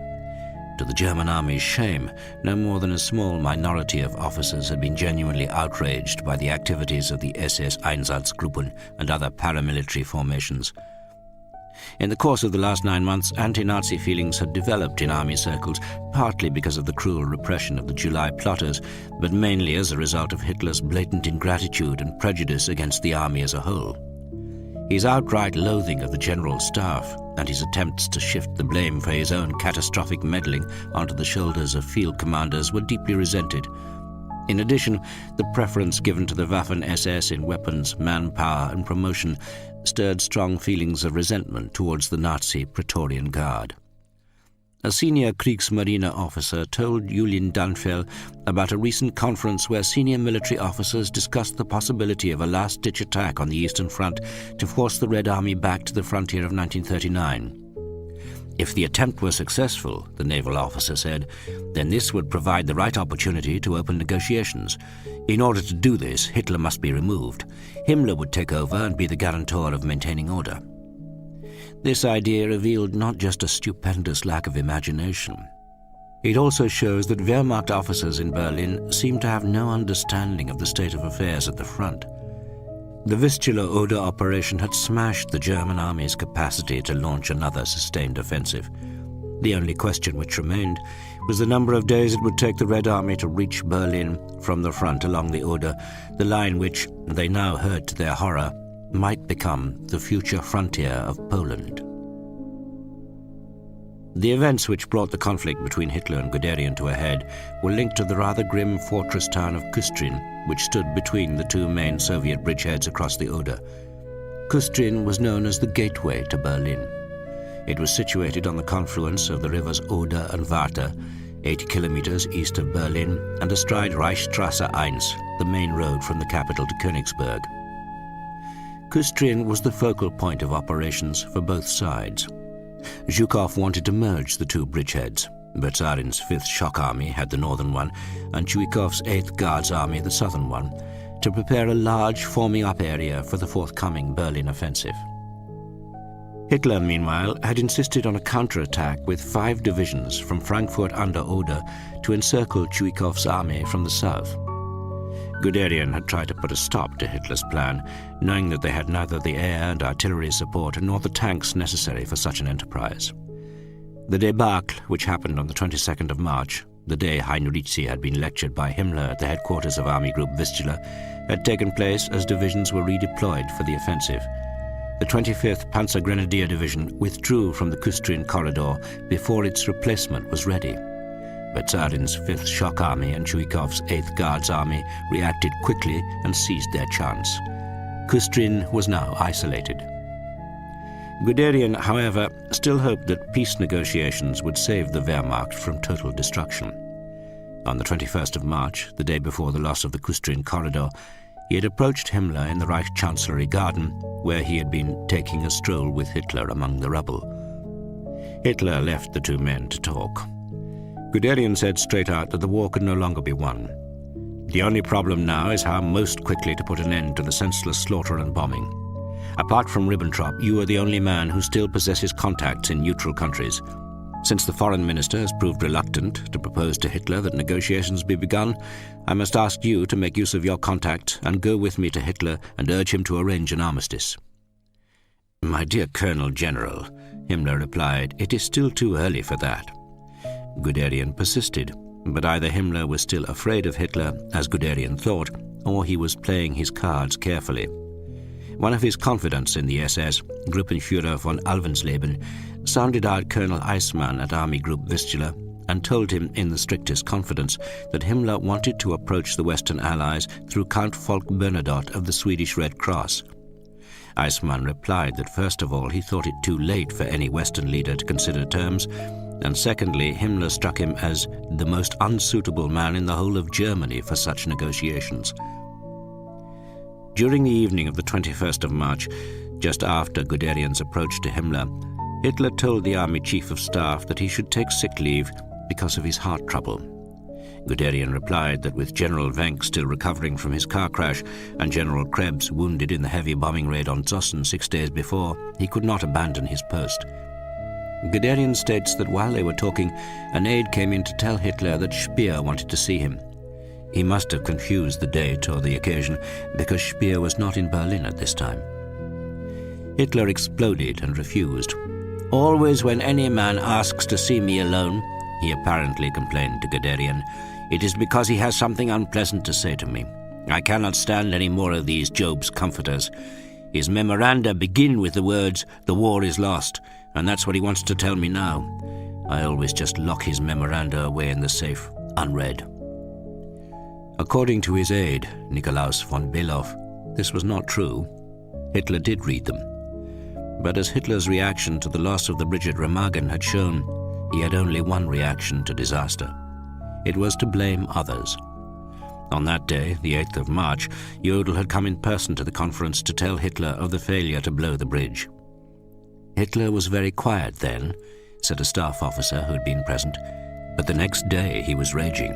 To the German army's shame, no more than a small minority of officers had been genuinely outraged by the activities of the SS Einsatzgruppen and other paramilitary formations. In the course of the last 9 months, anti-Nazi feelings had developed in army circles, partly because of the cruel repression of the July plotters, but mainly as a result of Hitler's blatant ingratitude and prejudice against the army as a whole. His outright loathing of the General Staff, and his attempts to shift the blame for his own catastrophic meddling onto the shoulders of field commanders were deeply resented. In addition, the preference given to the Waffen-SS in weapons, manpower, and promotion stirred strong feelings of resentment towards the Nazi Praetorian Guard. A senior Kriegsmarine officer told Julian Dunfell about a recent conference where senior military officers discussed the possibility of a last-ditch attack on the Eastern Front to force the Red Army back to the frontier of 1939. If the attempt were successful, the naval officer said, then this would provide the right opportunity to open negotiations. In order to do this, Hitler must be removed. Himmler would take over and be the guarantor of maintaining order. This idea revealed not just a stupendous lack of imagination. It also shows that Wehrmacht officers in Berlin seemed to have no understanding of the state of affairs at the front. The Vistula-Oder operation had smashed the German army's capacity to launch another sustained offensive. The only question which remained was the number of days it would take the Red Army to reach Berlin from the front along the Oder, the line which, they now heard to their horror, might become the future frontier of Poland. The events which brought the conflict between Hitler and Guderian to a head were linked to the rather grim fortress town of Kustrin, which stood between the two main Soviet bridgeheads across the Oder. Kustrin was known as the gateway to Berlin. It was situated on the confluence of the rivers Oder and Warta, 80 kilometers east of Berlin, and astride Reichsstrasse 1, the main road from the capital to Königsberg. Kustrin was the focal point of operations for both sides. Zhukov wanted to merge the two bridgeheads. Berzarin's 5th Shock Army had the northern one, and Chuikov's 8th Guards Army the southern one, to prepare a large forming-up area for the forthcoming Berlin offensive. Hitler, meanwhile, had insisted on a counterattack with 5 divisions from Frankfurt an der Oder to encircle Chuikov's army from the south. Guderian had tried to put a stop to Hitler's plan, knowing that they had neither the air and artillery support nor the tanks necessary for such an enterprise. The debacle, which happened on the 22nd of March, the day Heinrici had been lectured by Himmler at the headquarters of Army Group Vistula, had taken place as divisions were redeployed for the offensive. The 25th Panzergrenadier Division withdrew from the Kustrin corridor before its replacement was ready. Berzarin's 5th Shock Army and Chuikov's 8th Guards Army reacted quickly and seized their chance. Kustrin was now isolated. Guderian, however, still hoped that peace negotiations would save the Wehrmacht from total destruction. On the 21st of March, the day before the loss of the Kustrin corridor, he had approached Himmler in the Reich Chancellery garden, where he had been taking a stroll with Hitler among the rubble. Hitler left the two men to talk. Guderian said straight out that the war could no longer be won. The only problem now is how most quickly to put an end to the senseless slaughter and bombing. Apart from Ribbentrop, you are the only man who still possesses contacts in neutral countries. Since the foreign minister has proved reluctant to propose to Hitler that negotiations be begun, I must ask you to make use of your contact and go with me to Hitler and urge him to arrange an armistice. My dear Colonel General, Himmler replied, it is still too early for that. Guderian persisted, but either Himmler was still afraid of Hitler, as Guderian thought, or he was playing his cards carefully. One of his confidants in the SS, Gruppenführer von Alvensleben, sounded out Colonel Eismann at Army Group Vistula and told him in the strictest confidence that Himmler wanted to approach the Western Allies through Count Folke Bernadotte of the Swedish Red Cross. Eismann replied that first of all he thought it too late for any Western leader to consider terms, and secondly, Himmler struck him as the most unsuitable man in the whole of Germany for such negotiations. During the evening of the 21st of March, just after Guderian's approach to Himmler, Hitler told the Army Chief of Staff that he should take sick leave because of his heart trouble. Guderian replied that with General Wenck still recovering from his car crash and General Krebs wounded in the heavy bombing raid on Zossen 6 days before, he could not abandon his post. Guderian states that while they were talking, an aide came in to tell Hitler that Speer wanted to see him. He must have confused the date or the occasion, because Speer was not in Berlin at this time. Hitler exploded and refused. Always when any man asks to see me alone, he apparently complained to Guderian, it is because he has something unpleasant to say to me. I cannot stand any more of these Job's comforters. His memoranda begin with the words, "The war is lost," And that's what he wants to tell me now. I always just lock his memoranda away in the safe, unread. According to his aide, Nikolaus von Below, this was not true. Hitler did read them. But as Hitler's reaction to the loss of the Brigid Remagen had shown, he had only one reaction to disaster. It was to blame others. On that day, the 8th of March, Jodl had come in person to the conference to tell Hitler of the failure to blow the bridge. Hitler was very quiet then, said a staff officer who had been present, but the next day he was raging.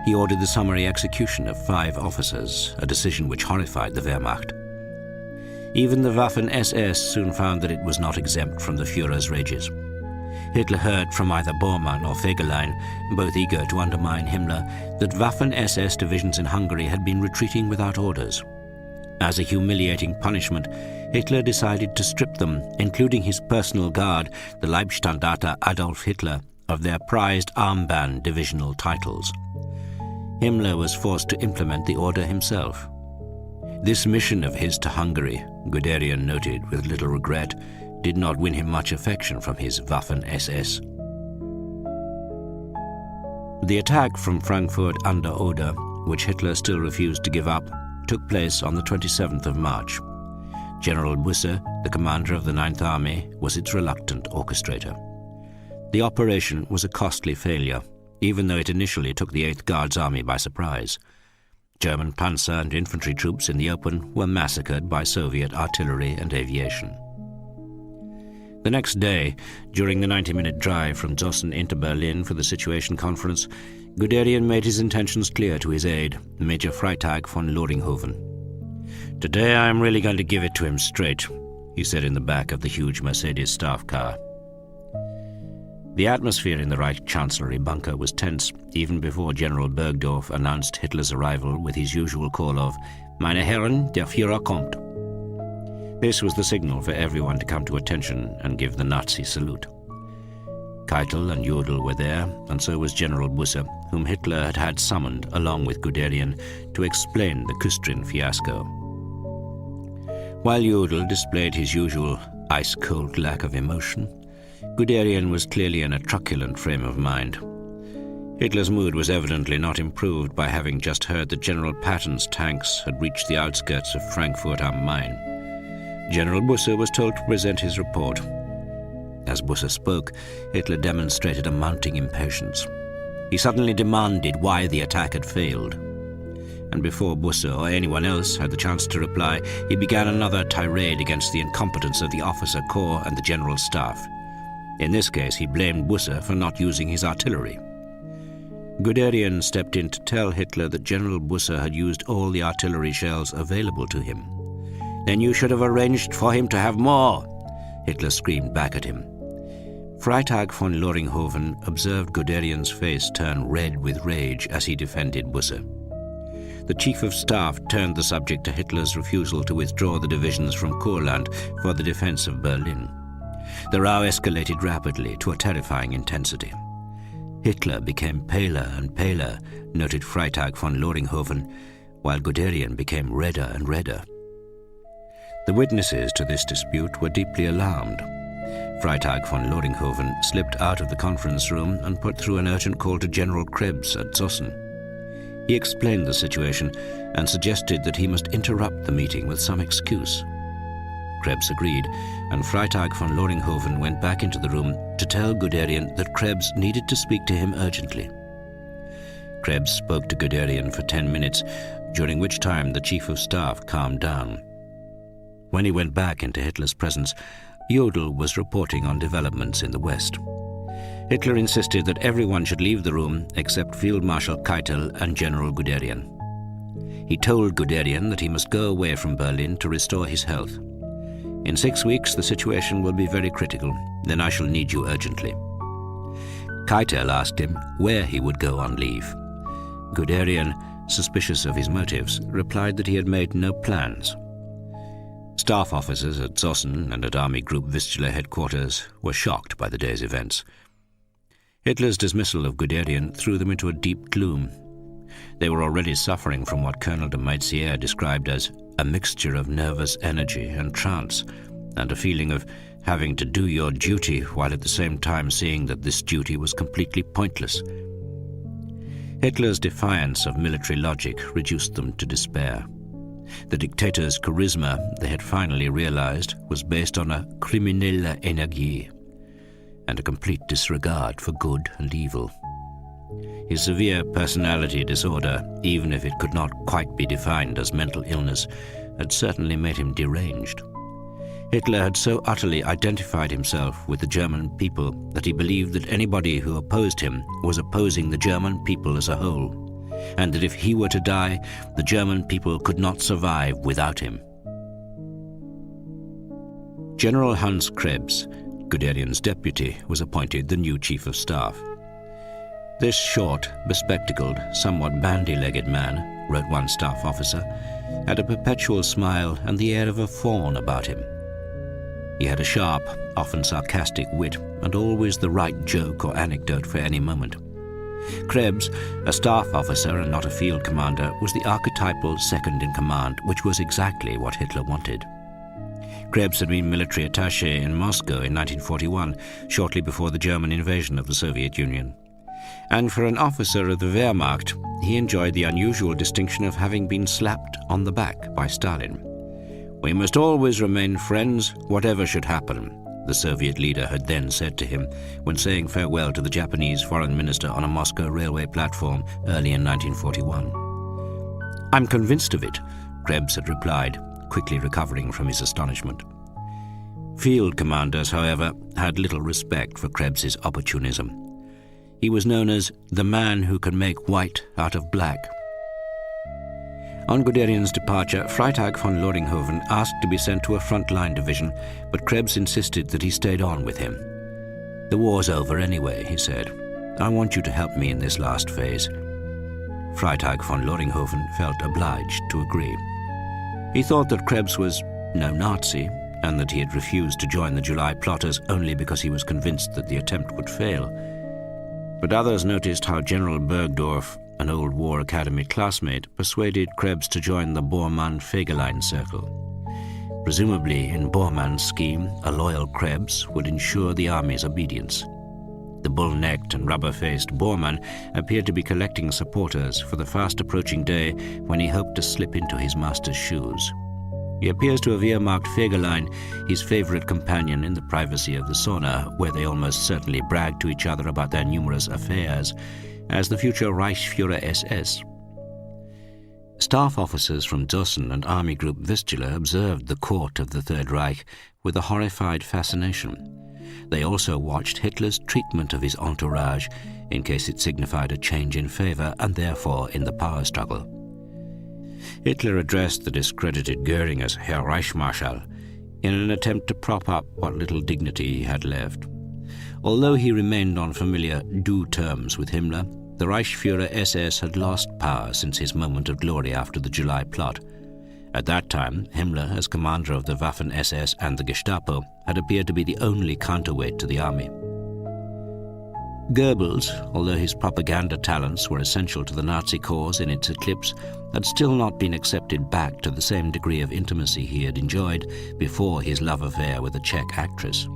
He ordered the summary execution of 5 officers, a decision which horrified the Wehrmacht. Even the Waffen-SS soon found that it was not exempt from the Führer's rages. Hitler heard from either Bormann or Fegelein, both eager to undermine Himmler, that Waffen-SS divisions in Hungary had been retreating without orders. As a humiliating punishment, Hitler decided to strip them, including his personal guard, the Leibstandarte Adolf Hitler, of their prized armband divisional titles. Himmler was forced to implement the order himself. This mission of his to Hungary, Guderian noted with little regret, did not win him much affection from his Waffen-SS. The attack from Frankfurt an der Oder, which Hitler still refused to give up, took place on the 27th of March. General Busse, the commander of the 9th Army, was its reluctant orchestrator. The operation was a costly failure, even though it initially took the 8th Guards Army by surprise. German panzer and infantry troops in the open were massacred by Soviet artillery and aviation. The next day, during the 90-minute drive from Zossen into Berlin for the Situation Conference, Guderian made his intentions clear to his aide, Major Freitag von Loringhoven. "Today I am really going to give it to him straight," he said in the back of the huge Mercedes staff car. The atmosphere in the Reich Chancellery bunker was tense even before General Bergdorf announced Hitler's arrival with his usual call of "Meine Herren, der Führer kommt." This was the signal for everyone to come to attention and give the Nazi salute. Keitel and Jodl were there, and so was General Busse, whom Hitler had summoned along with Guderian to explain the Küstrin fiasco. While Jodl displayed his usual ice-cold lack of emotion, Guderian was clearly in a truculent frame of mind. Hitler's mood was evidently not improved by having just heard that General Patton's tanks had reached the outskirts of Frankfurt am Main. General Busse was told to present his report. As Busse spoke, Hitler demonstrated a mounting impatience. He suddenly demanded why the attack had failed. And before Busse or anyone else had the chance to reply, he began another tirade against the incompetence of the officer corps and the general staff. In this case, he blamed Busse for not using his artillery. Guderian stepped in to tell Hitler that General Busse had used all the artillery shells available to him. "Then you should have arranged for him to have more," Hitler screamed back at him. Freitag von Loringhoven observed Guderian's face turn red with rage as he defended Busse. The Chief of Staff turned the subject to Hitler's refusal to withdraw the divisions from Kurland for the defense of Berlin. The row escalated rapidly to a terrifying intensity. Hitler became paler and paler, noted Freitag von Loringhoven, while Guderian became redder and redder. The witnesses to this dispute were deeply alarmed. Freitag von Loringhoven slipped out of the conference room and put through an urgent call to General Krebs at Zossen. He explained the situation and suggested that he must interrupt the meeting with some excuse. Krebs agreed, and Freitag von Loringhoven went back into the room to tell Guderian that Krebs needed to speak to him urgently. Krebs spoke to Guderian for 10 minutes, during which time the Chief of Staff calmed down. When he went back into Hitler's presence, Jodl was reporting on developments in the West. Hitler insisted that everyone should leave the room except Field Marshal Keitel and General Guderian. He told Guderian that he must go away from Berlin to restore his health. "In 6 weeks the situation will be very critical. Then I shall need you urgently." Keitel asked him where he would go on leave. Guderian, suspicious of his motives, replied that he had made no plans. Staff officers at Zossen and at Army Group Vistula headquarters were shocked by the day's events. Hitler's dismissal of Guderian threw them into a deep gloom. They were already suffering from what Colonel de Maizière described as a mixture of nervous energy and trance, and a feeling of having to do your duty while at the same time seeing that this duty was completely pointless. Hitler's defiance of military logic reduced them to despair. The dictator's charisma, they had finally realized, was based on a kriminelle Energie and a complete disregard for good and evil. His severe personality disorder, even if it could not quite be defined as mental illness, had certainly made him deranged. Hitler had so utterly identified himself with the German people that he believed that anybody who opposed him was opposing the German people as a whole, and that if he were to die, the German people could not survive without him. General Hans Krebs, Guderian's deputy, was appointed the new chief of staff. This short, bespectacled, somewhat bandy-legged man, wrote one staff officer, had a perpetual smile and the air of a faun about him. He had a sharp, often sarcastic wit, and always the right joke or anecdote for any moment. Krebs, a staff officer and not a field commander, was the archetypal second-in-command, which was exactly what Hitler wanted. Krebs had been military attaché in Moscow in 1941, shortly before the German invasion of the Soviet Union. And for an officer of the Wehrmacht, he enjoyed the unusual distinction of having been slapped on the back by Stalin. "We must always remain friends, whatever should happen," the Soviet leader had then said to him when saying farewell to the Japanese foreign minister on a Moscow railway platform early in 1941. "I'm convinced of it," Krebs had replied, quickly recovering from his astonishment. Field commanders, however, had little respect for Krebs's opportunism. He was known as the man who can make white out of black. On Guderian's departure, Freitag von Loringhoven asked to be sent to a front-line division, but Krebs insisted that he stayed on with him. "The war's over anyway," he said. "I want you to help me in this last phase." Freitag von Loringhoven felt obliged to agree. He thought that Krebs was no Nazi, and that he had refused to join the July plotters only because he was convinced that the attempt would fail. But others noticed how General Bergdorf, an old War Academy classmate, persuaded Krebs to join the Bormann-Fegelein circle. Presumably, in Bormann's scheme, a loyal Krebs would ensure the army's obedience. The bull-necked and rubber-faced Bormann appeared to be collecting supporters for the fast-approaching day when he hoped to slip into his master's shoes. He appears to have earmarked Fegelein, his favorite companion, in the privacy of the sauna, where they almost certainly bragged to each other about their numerous affairs, as the future Reichsführer SS. Staff officers from Dossen and Army Group Vistula observed the court of the Third Reich with a horrified fascination. They also watched Hitler's treatment of his entourage, in case it signified a change in favor and therefore in the power struggle. Hitler addressed the discredited Goering as Herr Reichsmarschall in an attempt to prop up what little dignity he had left. Although he remained on familiar du terms with Himmler, the Reichsführer SS had lost power since his moment of glory after the July plot. At that time, Himmler, as commander of the Waffen-SS and the Gestapo, had appeared to be the only counterweight to the army. Goebbels, although his propaganda talents were essential to the Nazi cause in its eclipse, had still not been accepted back to the same degree of intimacy he had enjoyed before his love affair with a Czech actress.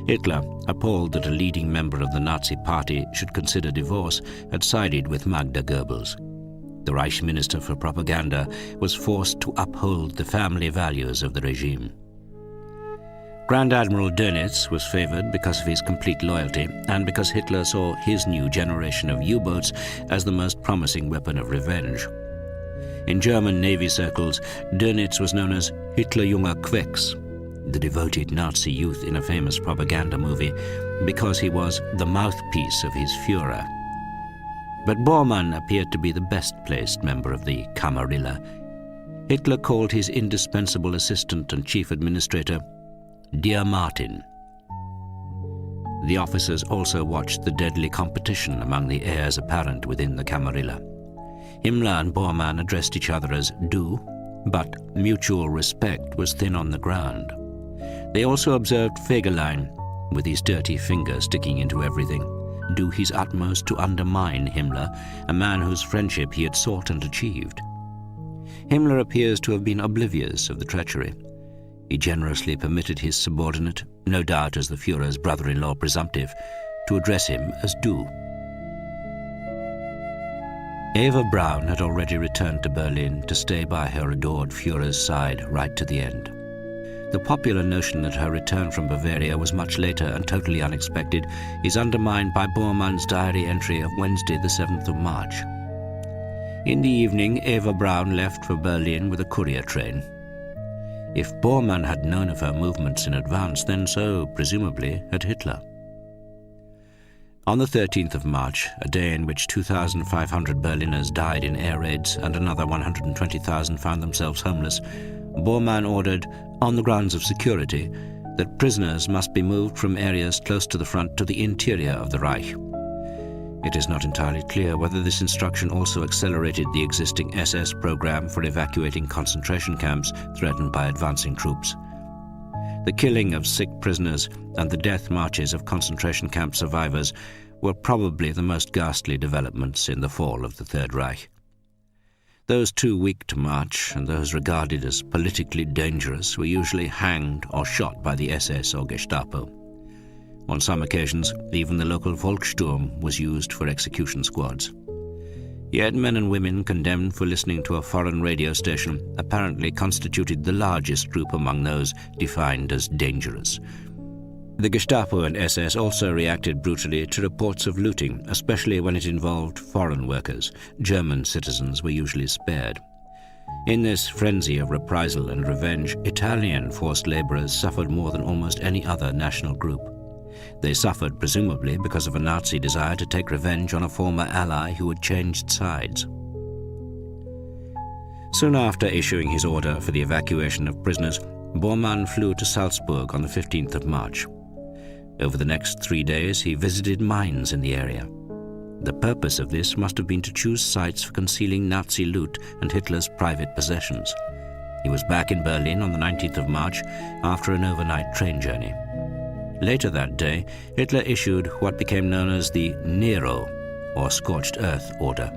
Hitler, appalled that a leading member of the Nazi party should consider divorce, had sided with Magda Goebbels. The Reich Minister for Propaganda was forced to uphold the family values of the regime. Grand Admiral Dönitz was favored because of his complete loyalty and because Hitler saw his new generation of U-boats as the most promising weapon of revenge. In German Navy circles, Dönitz was known as Hitlerjunger Quecks, the devoted Nazi youth in a famous propaganda movie, because he was the mouthpiece of his Führer. But Bormann appeared to be the best-placed member of the Camarilla. Hitler called his indispensable assistant and chief administrator Dear Martin. The officers also watched the deadly competition among the heirs apparent within the Camarilla. Himmler and Bormann addressed each other as Du, but mutual respect was thin on the ground. They also observed Fegelein, with his dirty finger sticking into everything, do his utmost to undermine Himmler, a man whose friendship he had sought and achieved. Himmler appears to have been oblivious of the treachery. He generously permitted his subordinate, no doubt as the Führer's brother-in-law presumptive, to address him as Du. Eva Braun had already returned to Berlin to stay by her adored Führer's side right to the end. The popular notion that her return from Bavaria was much later and totally unexpected is undermined by Bormann's diary entry of Wednesday the 7th of March. In the evening, Eva Braun left for Berlin with a courier train. If Bormann had known of her movements in advance, then so, presumably, had Hitler. On the 13th of March, a day in which 2,500 Berliners died in air raids and another 120,000 found themselves homeless, Bormann ordered, on the grounds of security, that prisoners must be moved from areas close to the front to the interior of the Reich. It is not entirely clear whether this instruction also accelerated the existing SS program for evacuating concentration camps threatened by advancing troops. The killing of sick prisoners and the death marches of concentration camp survivors were probably the most ghastly developments in the fall of the Third Reich. Those too weak to march and those regarded as politically dangerous were usually hanged or shot by the SS or Gestapo. On some occasions, even the local Volkssturm was used for execution squads. Yet men and women condemned for listening to a foreign radio station apparently constituted the largest group among those defined as dangerous. The Gestapo and SS also reacted brutally to reports of looting, especially when it involved foreign workers. German citizens were usually spared. In this frenzy of reprisal and revenge, Italian forced laborers suffered more than almost any other national group. They suffered presumably because of a Nazi desire to take revenge on a former ally who had changed sides. Soon after issuing his order for the evacuation of prisoners, Bormann flew to Salzburg on the 15th of March. Over the next 3 days, he visited mines in the area. The purpose of this must have been to choose sites for concealing Nazi loot and Hitler's private possessions. He was back in Berlin on the 19th of March after an overnight train journey. Later that day, Hitler issued what became known as the Nero, or Scorched Earth Order.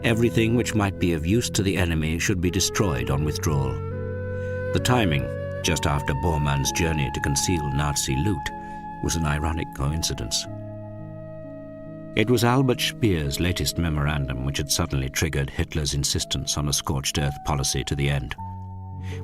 Everything which might be of use to the enemy should be destroyed on withdrawal. The timing, just after Bormann's journey to conceal Nazi loot, was an ironic coincidence. It was Albert Speer's latest memorandum which had suddenly triggered Hitler's insistence on a scorched earth policy to the end.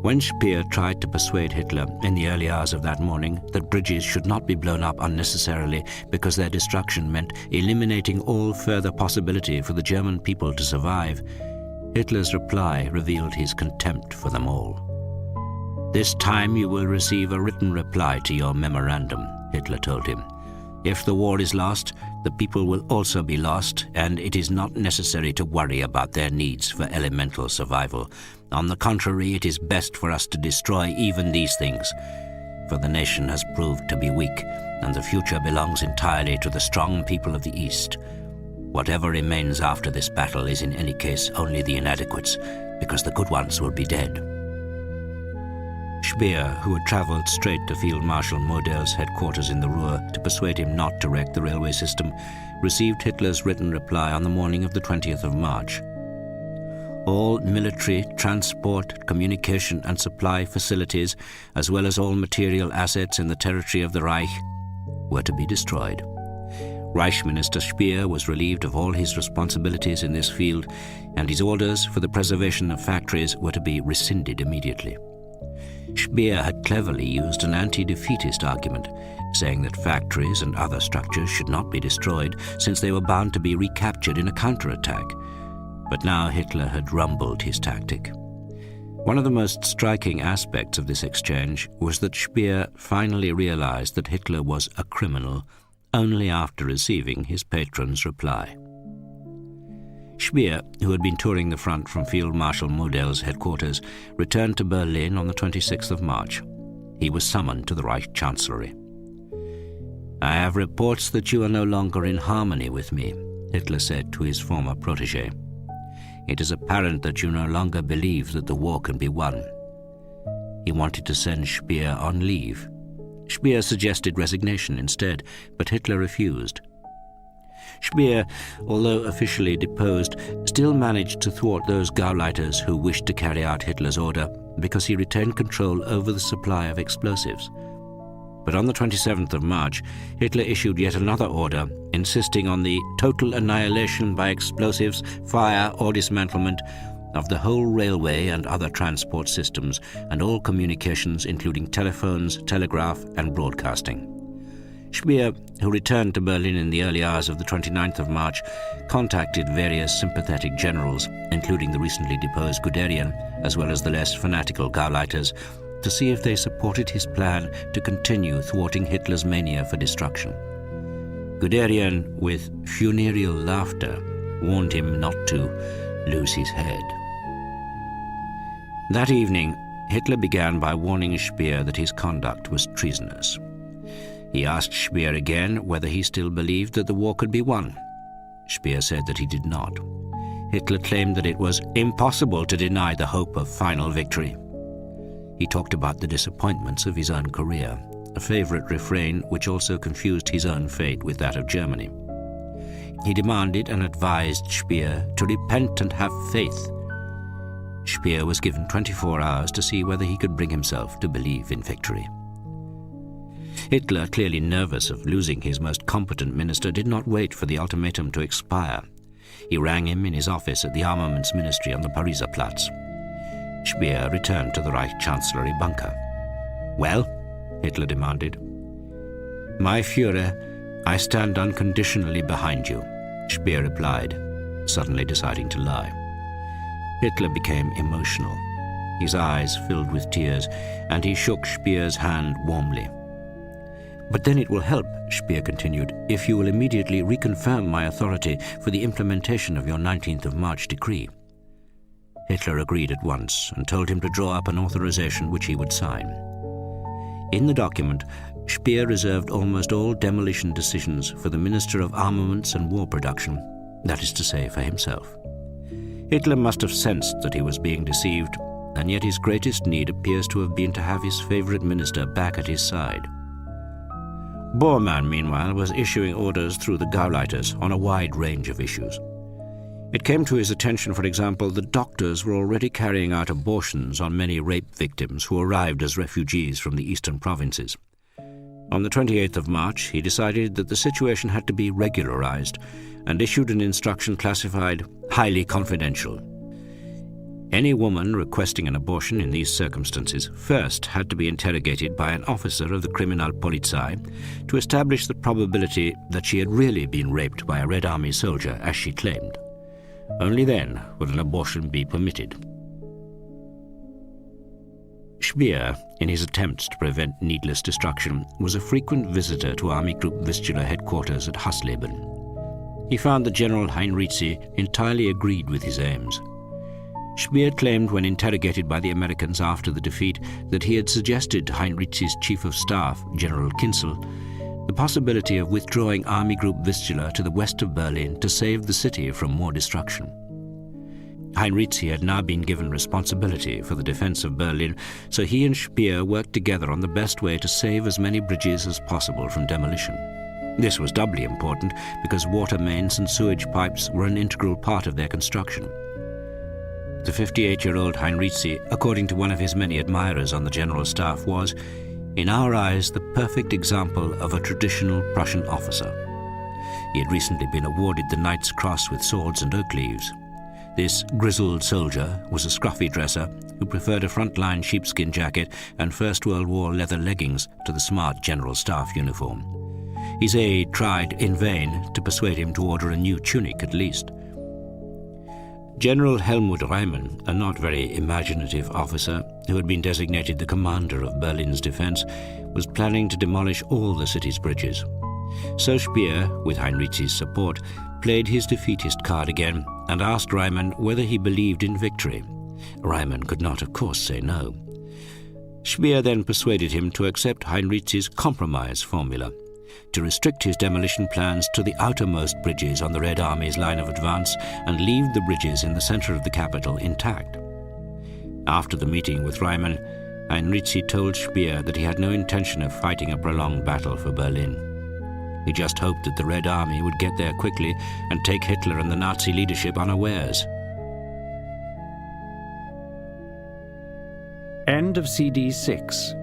When Speer tried to persuade Hitler in the early hours of that morning that bridges should not be blown up unnecessarily because their destruction meant eliminating all further possibility for the German people to survive, Hitler's reply revealed his contempt for them all. "This time you will receive a written reply to your memorandum," Hitler told him. "If the war is lost, the people will also be lost, and it is not necessary to worry about their needs for elemental survival. On the contrary, it is best for us to destroy even these things, for the nation has proved to be weak, and the future belongs entirely to the strong people of the East. Whatever remains after this battle is in any case only the inadequates, because the good ones will be dead." Speer, who had travelled straight to Field Marshal Model's headquarters in the Ruhr to persuade him not to wreck the railway system, received Hitler's written reply on the morning of the 20th of March. All military, transport, communication and supply facilities, as well as all material assets in the territory of the Reich, were to be destroyed. Reich Minister Speer was relieved of all his responsibilities in this field, and his orders for the preservation of factories were to be rescinded immediately. Speer had cleverly used an anti-defeatist argument, saying that factories and other structures should not be destroyed since they were bound to be recaptured in a counterattack. But now Hitler had rumbled his tactic. One of the most striking aspects of this exchange was that Speer finally realized that Hitler was a criminal only after receiving his patron's reply. Speer, who had been touring the front from Field Marshal Model's headquarters, returned to Berlin on the 26th of March. He was summoned to the Reich Chancellery. "I have reports that you are no longer in harmony with me," Hitler said to his former protégé. "It is apparent that you no longer believe that the war can be won." He wanted to send Speer on leave. Speer suggested resignation instead, but Hitler refused. Speer, although officially deposed, still managed to thwart those Gauleiters who wished to carry out Hitler's order because he retained control over the supply of explosives. But on the 27th of March, Hitler issued yet another order insisting on the total annihilation by explosives, fire or dismantlement of the whole railway and other transport systems and all communications including telephones, telegraph and broadcasting. Speer, who returned to Berlin in the early hours of the 29th of March, contacted various sympathetic generals, including the recently deposed Guderian, as well as the less fanatical Gauleiters, to see if they supported his plan to continue thwarting Hitler's mania for destruction. Guderian, with funereal laughter, warned him not to lose his head. That evening, Hitler began by warning Speer that his conduct was treasonous. He asked Speer again whether he still believed that the war could be won. Speer said that he did not. Hitler claimed that it was impossible to deny the hope of final victory. He talked about the disappointments of his own career, a favorite refrain which also confused his own fate with that of Germany. He demanded and advised Speer to repent and have faith. Speer was given 24 hours to see whether he could bring himself to believe in victory. Hitler, clearly nervous of losing his most competent minister, did not wait for the ultimatum to expire. He rang him in his office at the Armaments Ministry on the Pariser Platz. Speer returned to the Reich Chancellery bunker. "Well?" Hitler demanded. "My Führer, I stand unconditionally behind you," Speer replied, suddenly deciding to lie. Hitler became emotional. His eyes filled with tears, and he shook Speer's hand warmly. "But then it will help," Speer continued, "if you will immediately reconfirm my authority for the implementation of your 19th of March decree." Hitler agreed at once and told him to draw up an authorization which he would sign. In the document, Speer reserved almost all demolition decisions for the Minister of Armaments and War Production, that is to say, for himself. Hitler must have sensed that he was being deceived, and yet his greatest need appears to have been to have his favorite minister back at his side. Bormann, meanwhile, was issuing orders through the Gauleiters on a wide range of issues. It came to his attention, for example, that doctors were already carrying out abortions on many rape victims who arrived as refugees from the eastern provinces. On the 28th of March, he decided that the situation had to be regularized and issued an instruction classified highly confidential. Any woman requesting an abortion in these circumstances first had to be interrogated by an officer of the Kriminalpolizei to establish the probability that she had really been raped by a Red Army soldier, as she claimed. Only then would an abortion be permitted. Speer, in his attempts to prevent needless destruction, was a frequent visitor to Army Group Vistula headquarters at Hasleben. He found that General Heinrizi entirely agreed with his aims. Speer claimed when interrogated by the Americans after the defeat that he had suggested to Heinrizi's chief of staff, General Kinzel, the possibility of withdrawing Army Group Vistula to the west of Berlin to save the city from more destruction. Heinrizi had now been given responsibility for the defense of Berlin, so he and Speer worked together on the best way to save as many bridges as possible from demolition. This was doubly important because water mains and sewage pipes were an integral part of their construction. The 58-year-old Heinrizi, according to one of his many admirers on the general staff, was, in our eyes, the perfect example of a traditional Prussian officer. He had recently been awarded the Knight's Cross with swords and oak leaves. This grizzled soldier was a scruffy dresser who preferred a frontline sheepskin jacket and First World War leather leggings to the smart general staff uniform. His aide tried in vain to persuade him to order a new tunic at least. General Helmut Reimann, a not very imaginative officer who had been designated the commander of Berlin's defense, was planning to demolish all the city's bridges. So Speer, with Heinrizi's support, played his defeatist card again and asked Reimann whether he believed in victory. Reimann could not, of course, say no. Speer then persuaded him to accept Heinrizi's compromise formula, to restrict his demolition plans to the outermost bridges on the Red Army's line of advance and leave the bridges in the center of the capital intact. After the meeting with Reimann, Heinrizi told Speer that he had no intention of fighting a prolonged battle for Berlin. He just hoped that the Red Army would get there quickly and take Hitler and the Nazi leadership unawares. End of CD 6.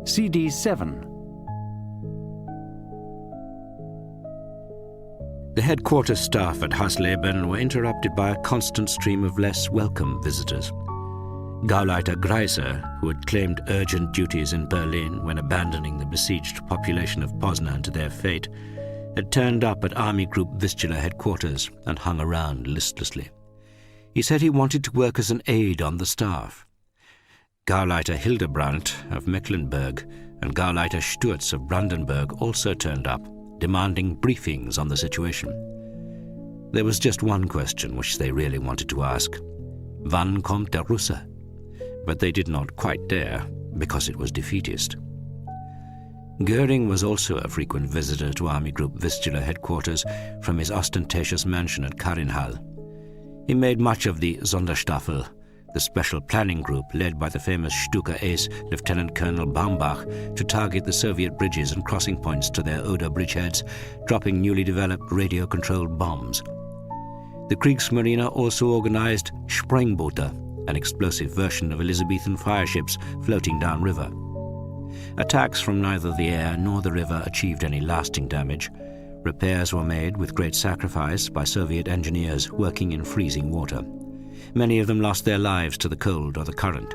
CD 7. The headquarters staff at Hasleben were interrupted by a constant stream of less welcome visitors. Gauleiter Greiser, who had claimed urgent duties in Berlin when abandoning the besieged population of Poznan to their fate, had turned up at Army Group Vistula headquarters and hung around listlessly. He said he wanted to work as an aide on the staff. Gauleiter Hildebrandt of Mecklenburg and Gauleiter Sturz of Brandenburg also turned up, demanding briefings on the situation. There was just one question which they really wanted to ask: Wann kommt der Russe? But they did not quite dare, because it was defeatist. Goering was also a frequent visitor to Army Group Vistula headquarters from his ostentatious mansion at Karinhal. He made much of the Sonderstaffel, the special planning group led by the famous Stuka ace Lieutenant Colonel Baumbach, to target the Soviet bridges and crossing points to their Oder bridgeheads, dropping newly developed radio-controlled bombs. The Kriegsmarine also organized Sprengboote, an explosive version of Elizabethan fireships floating downriver. Attacks from neither the air nor the river achieved any lasting damage. Repairs were made with great sacrifice by Soviet engineers working in freezing water. Many of them lost their lives to the cold or the current.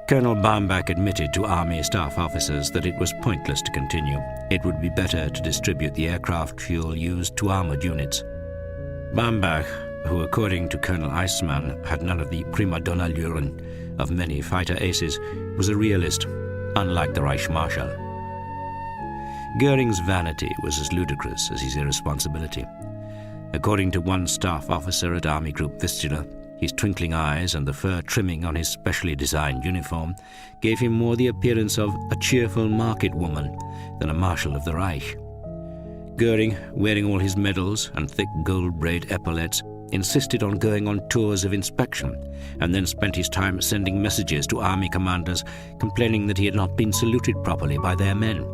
Colonel Baumbach admitted to Army staff officers that it was pointless to continue. It would be better to distribute the aircraft fuel used to armored units. Baumbach, who according to Colonel Eismann had none of the prima donna luren of many fighter aces, was a realist, unlike the Reichsmarschall. Goering's vanity was as ludicrous as his irresponsibility. According to one staff officer at Army Group Vistula, his twinkling eyes and the fur trimming on his specially designed uniform gave him more the appearance of a cheerful market woman than a marshal of the Reich. Goering, wearing all his medals and thick gold braid epaulets, insisted on going on tours of inspection and then spent his time sending messages to army commanders complaining that he had not been saluted properly by their men.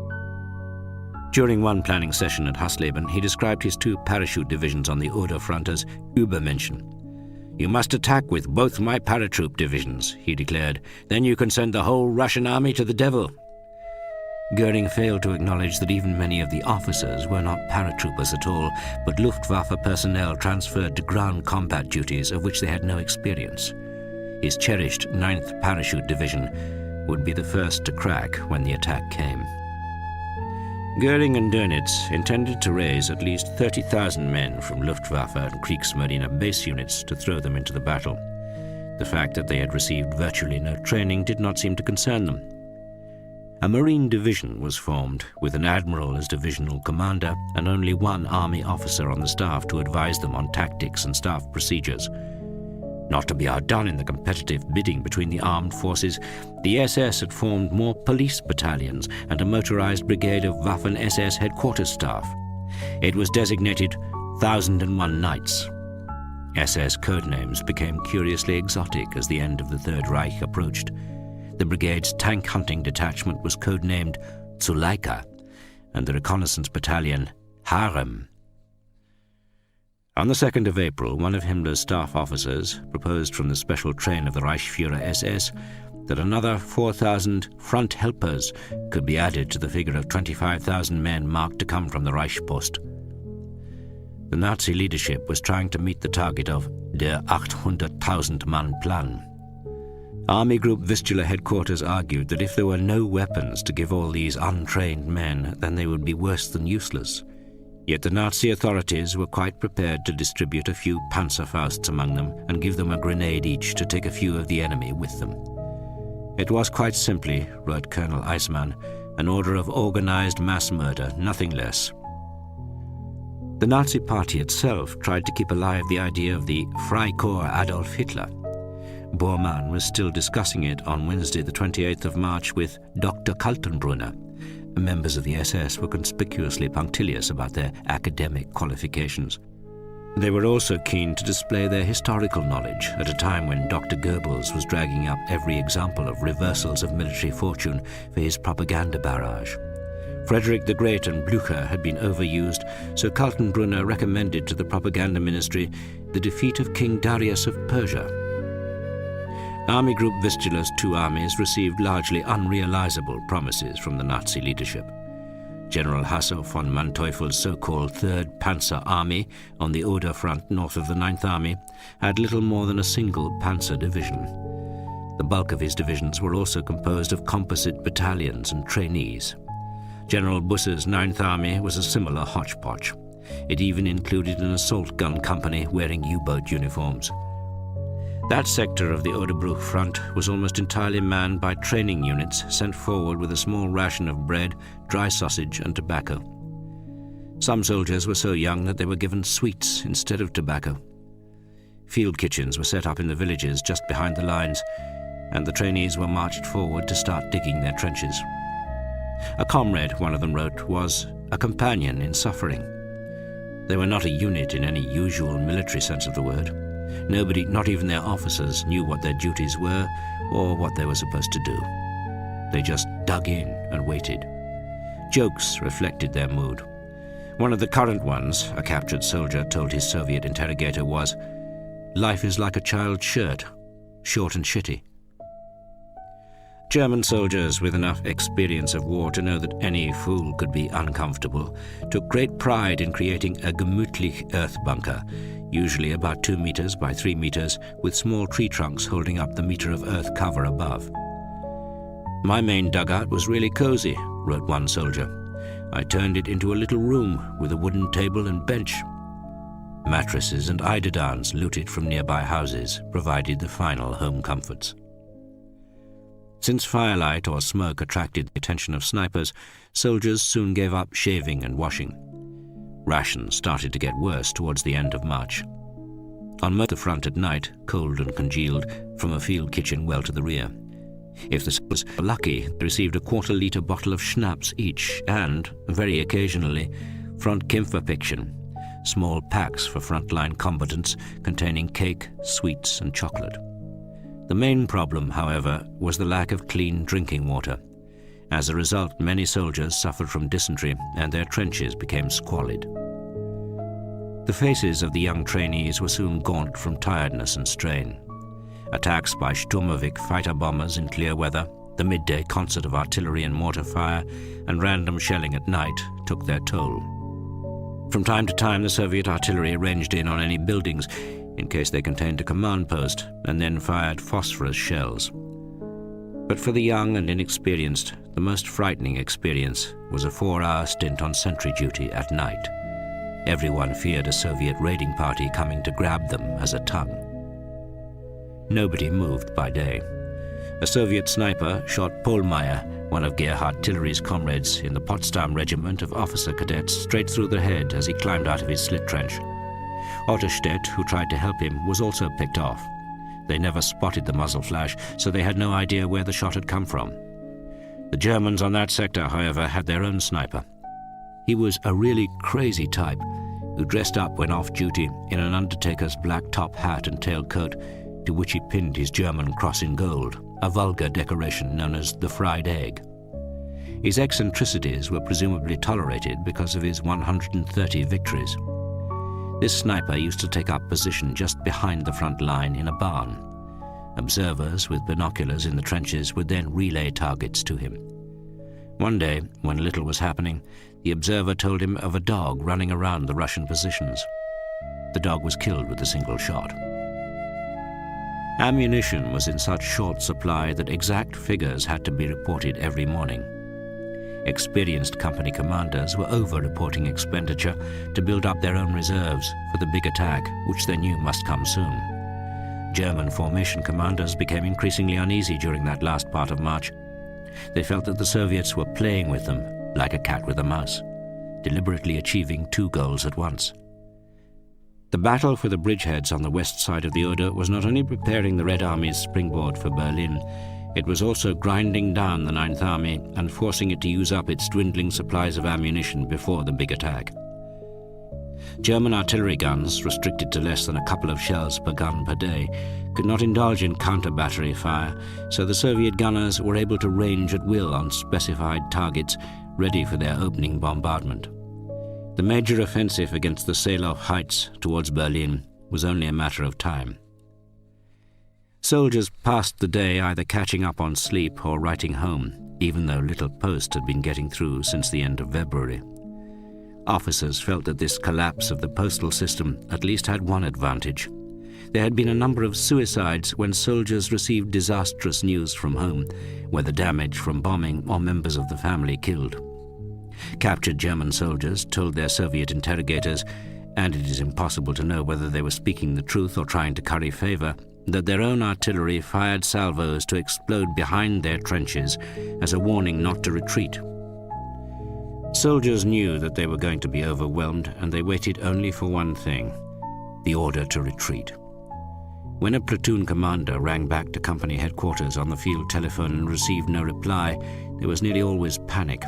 During one planning session at Hasleben, he described his 2 parachute divisions on the Oder front as Übermenschen. "You must attack with both my paratroop divisions," he declared. "Then you can send the whole Russian army to the devil." Goering failed to acknowledge that even many of the officers were not paratroopers at all, but Luftwaffe personnel transferred to ground combat duties of which they had no experience. His cherished 9th Parachute Division would be the first to crack when the attack came. Goering and Dönitz intended to raise at least 30,000 men from Luftwaffe and Kriegsmarine base units to throw them into the battle. The fact that they had received virtually no training did not seem to concern them. A Marine division was formed, with an admiral as divisional commander and only one army officer on the staff to advise them on tactics and staff procedures. Not to be outdone in the competitive bidding between the armed forces, the SS had formed more police battalions and a motorized brigade of Waffen-SS headquarters staff. It was designated 1001 Knights. SS codenames became curiously exotic as the end of the Third Reich approached. The brigade's tank hunting detachment was codenamed Zuleika, and the reconnaissance battalion Harem. On the 2nd of April, one of Himmler's staff officers proposed from the special train of the Reichsführer SS that another 4,000 front helpers could be added to the figure of 25,000 men marked to come from the Reichspost. The Nazi leadership was trying to meet the target of der 800,000 Mann Plan. Army Group Vistula headquarters argued that if there were no weapons to give all these untrained men, then they would be worse than useless. Yet the Nazi authorities were quite prepared to distribute a few Panzerfausts among them and give them a grenade each to take a few of the enemy with them. It was quite simply, wrote Colonel Eismann, an order of organized mass murder, nothing less. The Nazi Party itself tried to keep alive the idea of the Freikorps Adolf Hitler. Bormann was still discussing it on Wednesday the 28th of March with Dr. Kaltenbrunner, Members of the SS were conspicuously punctilious about their academic qualifications. They were also keen to display their historical knowledge at a time when Dr. Goebbels was dragging up every example of reversals of military fortune for his propaganda barrage. Frederick the Great and Blücher had been overused, so Kaltenbrunner recommended to the propaganda ministry the defeat of King Darius of Persia. Army Group Vistula's two armies received largely unrealizable promises from the Nazi leadership. General Hasso von Manteuffel's so-called Third Panzer Army on the Oder front north of the Ninth Army had little more than a single panzer division. The bulk of his divisions were also composed of composite battalions and trainees. General Busse's Ninth Army was a similar hodgepodge. It even included an assault gun company wearing U-boat uniforms. That sector of the Oderbruch front was almost entirely manned by training units sent forward with a small ration of bread, dry sausage, and tobacco. Some soldiers were so young that they were given sweets instead of tobacco. Field kitchens were set up in the villages just behind the lines, and the trainees were marched forward to start digging their trenches. A comrade, one of them wrote, was a companion in suffering. They were not a unit in any usual military sense of the word. Nobody, not even their officers, knew what their duties were or what they were supposed to do. They just dug in and waited. Jokes reflected their mood. One of the current ones, a captured soldier told his Soviet interrogator, was, "Life is like a child's shirt, short and shitty." German soldiers with enough experience of war to know that any fool could be uncomfortable took great pride in creating a gemütlich earth bunker, usually about 2 meters by 3 meters, with small tree trunks holding up the meter of earth cover above. "My main dugout was really cozy," wrote one soldier. "I turned it into a little room with a wooden table and bench." Mattresses and eiderdowns looted from nearby houses provided the final home comforts. Since firelight or smoke attracted the attention of snipers, soldiers soon gave up shaving and washing. Rations started to get worse towards the end of March. On most of the front at night, cold and congealed, from a field kitchen well to the rear. If the soldiers were lucky, they received a quarter-litre bottle of schnapps each and, very occasionally, front Kämpferpäckchen, small packs for frontline combatants containing cake, sweets and chocolate. The main problem, however, was the lack of clean drinking water. As a result, many soldiers suffered from dysentery and their trenches became squalid. The faces of the young trainees were soon gaunt from tiredness and strain. Attacks by Sturmovik fighter bombers in clear weather, the midday concert of artillery and mortar fire, and random shelling at night took their toll. From time to time, the Soviet artillery ranged in on any buildings in case they contained a command post, and then fired phosphorus shells. But for the young and inexperienced, the most frightening experience was a 4-hour stint on sentry duty at night. Everyone feared a Soviet raiding party coming to grab them as a tongue. Nobody moved by day. A Soviet sniper shot Pohlmeier, one of Gerhard Tillery's comrades in the Potsdam regiment of officer cadets, straight through the head as he climbed out of his slit trench. Otterstedt, who tried to help him, was also picked off. They never spotted the muzzle flash, so they had no idea where the shot had come from. The Germans on that sector, however, had their own sniper. He was a really crazy type who dressed up when off duty in an undertaker's black top hat and tailcoat, to which he pinned his German cross in gold, a vulgar decoration known as the fried egg. His eccentricities were presumably tolerated because of his 130 victories. This sniper used to take up position just behind the front line in a barn. Observers with binoculars in the trenches would then relay targets to him. One day, when little was happening, the observer told him of a dog running around the Russian positions. The dog was killed with a single shot. Ammunition was in such short supply that exact figures had to be reported every morning. Experienced company commanders were over-reporting expenditure to build up their own reserves for the big attack, which they knew must come soon. German formation commanders became increasingly uneasy during that last part of March. They felt that the Soviets were playing with them like a cat with a mouse, deliberately achieving 2 goals at once. The battle for the bridgeheads on the west side of the Oder was not only preparing the Red Army's springboard for Berlin, It was also grinding down the Ninth Army and forcing it to use up its dwindling supplies of ammunition before the big attack. German artillery guns, restricted to less than a couple of shells per gun per day, could not indulge in counter-battery fire, so the Soviet gunners were able to range at will on specified targets, ready for their opening bombardment. The major offensive against the Seelow Heights towards Berlin was only a matter of time. Soldiers passed the day either catching up on sleep or writing home, even though little post had been getting through since the end of February. Officers felt that this collapse of the postal system at least had one advantage. There had been a number of suicides when soldiers received disastrous news from home, whether damage from bombing or members of the family killed. Captured German soldiers told their Soviet interrogators, and it is impossible to know whether they were speaking the truth or trying to curry favor, that their own artillery fired salvos to explode behind their trenches as a warning not to retreat. Soldiers knew that they were going to be overwhelmed, and they waited only for one thing: the order to retreat. When a platoon commander rang back to company headquarters on the field telephone and received no reply, there was nearly always panic.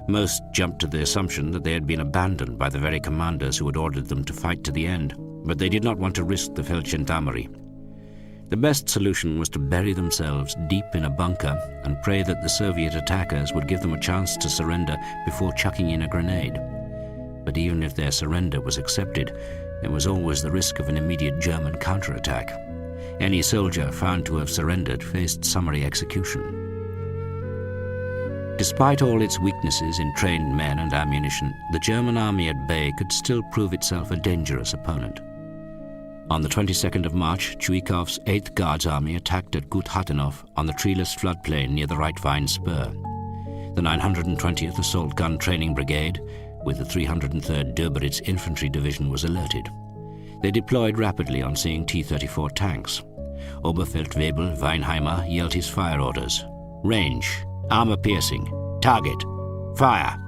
Most jumped to the assumption that they had been abandoned by the very commanders who had ordered them to fight to the end, but they did not want to risk the Feldgendarmerie. The best solution was to bury themselves deep in a bunker and pray that the Soviet attackers would give them a chance to surrender before chucking in a grenade. But even if their surrender was accepted, there was always the risk of an immediate German counterattack. Any soldier found to have surrendered faced summary execution. Despite all its weaknesses in trained men and ammunition, the German army at bay could still prove itself a dangerous opponent. On the 22nd of March, Chuikov's 8th Guards Army attacked at Gut-Hattenhof on the treeless floodplain near the Reitvine Spur. The 920th Assault Gun Training Brigade, with the 303rd Döberitz Infantry Division, was alerted. They deployed rapidly on seeing T-34 tanks. Oberfeldwebel Weinheimer yelled his fire orders: range, armor piercing, target, fire.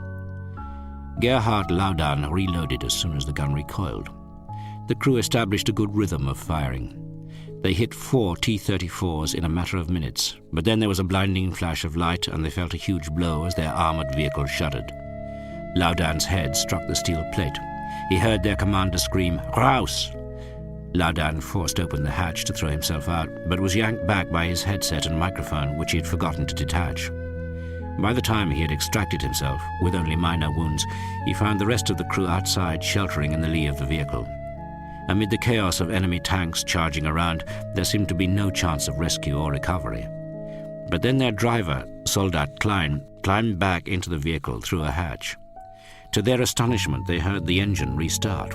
Gerhard Laudan reloaded as soon as the gun recoiled. The crew established a good rhythm of firing. They hit 4 T-34s in a matter of minutes, but then there was a blinding flash of light and they felt a huge blow as their armored vehicle shuddered. Laudan's head struck the steel plate. He heard their commander scream, "Raus!" Laudan forced open the hatch to throw himself out, but was yanked back by his headset and microphone, which he had forgotten to detach. By the time he had extracted himself, with only minor wounds, he found the rest of the crew outside, sheltering in the lee of the vehicle. Amid the chaos of enemy tanks charging around, there seemed to be no chance of rescue or recovery. But then their driver, Soldat Klein, climbed back into the vehicle through a hatch. To their astonishment, they heard the engine restart.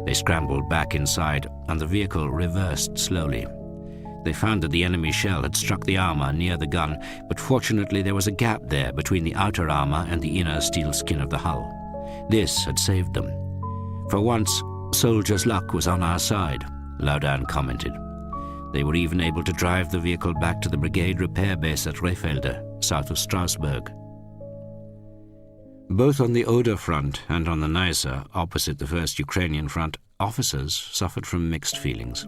They scrambled back inside, and the vehicle reversed slowly. They found that the enemy shell had struck the armor near the gun, but fortunately there was a gap there between the outer armor and the inner steel skin of the hull. This had saved them. For once, soldiers' luck was on our side, Laudan commented. They were even able to drive the vehicle back to the brigade repair base at Rehfelde, south of Strasbourg. Both on the Oder front and on the Neisse, opposite the First Ukrainian Front, officers suffered from mixed feelings.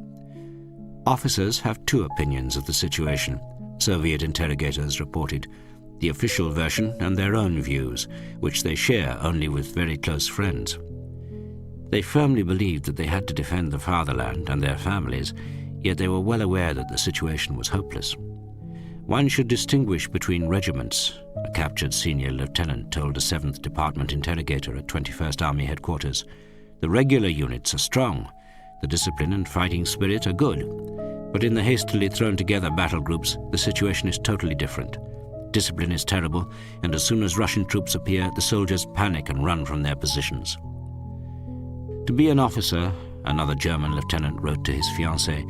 Officers have two opinions of the situation, Soviet interrogators reported: the official version and their own views, which they share only with very close friends. They firmly believed that they had to defend the fatherland and their families, yet they were well aware that the situation was hopeless. One should distinguish between regiments, a captured senior lieutenant told a 7th Department interrogator at 21st Army headquarters. The regular units are strong, the discipline and fighting spirit are good, but in the hastily thrown together battle groups, the situation is totally different. Discipline is terrible, and as soon as Russian troops appear, the soldiers panic and run from their positions. To be an officer, another German lieutenant wrote to his fiancée,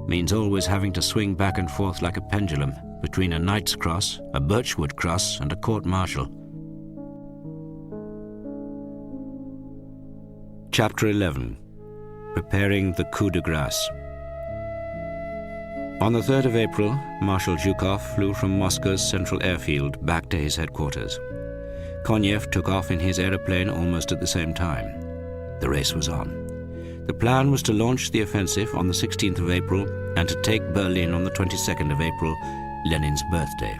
means always having to swing back and forth like a pendulum between a knight's cross, a birchwood cross, and a court-martial. Chapter 11. Preparing the coup de grace. On the 3rd of April, Marshal Zhukov flew from Moscow's central airfield back to his headquarters. Konev took off in his aeroplane almost at the same time. The race was on. The plan was to launch the offensive on the 16th of April and to take Berlin on the 22nd of April, Lenin's birthday.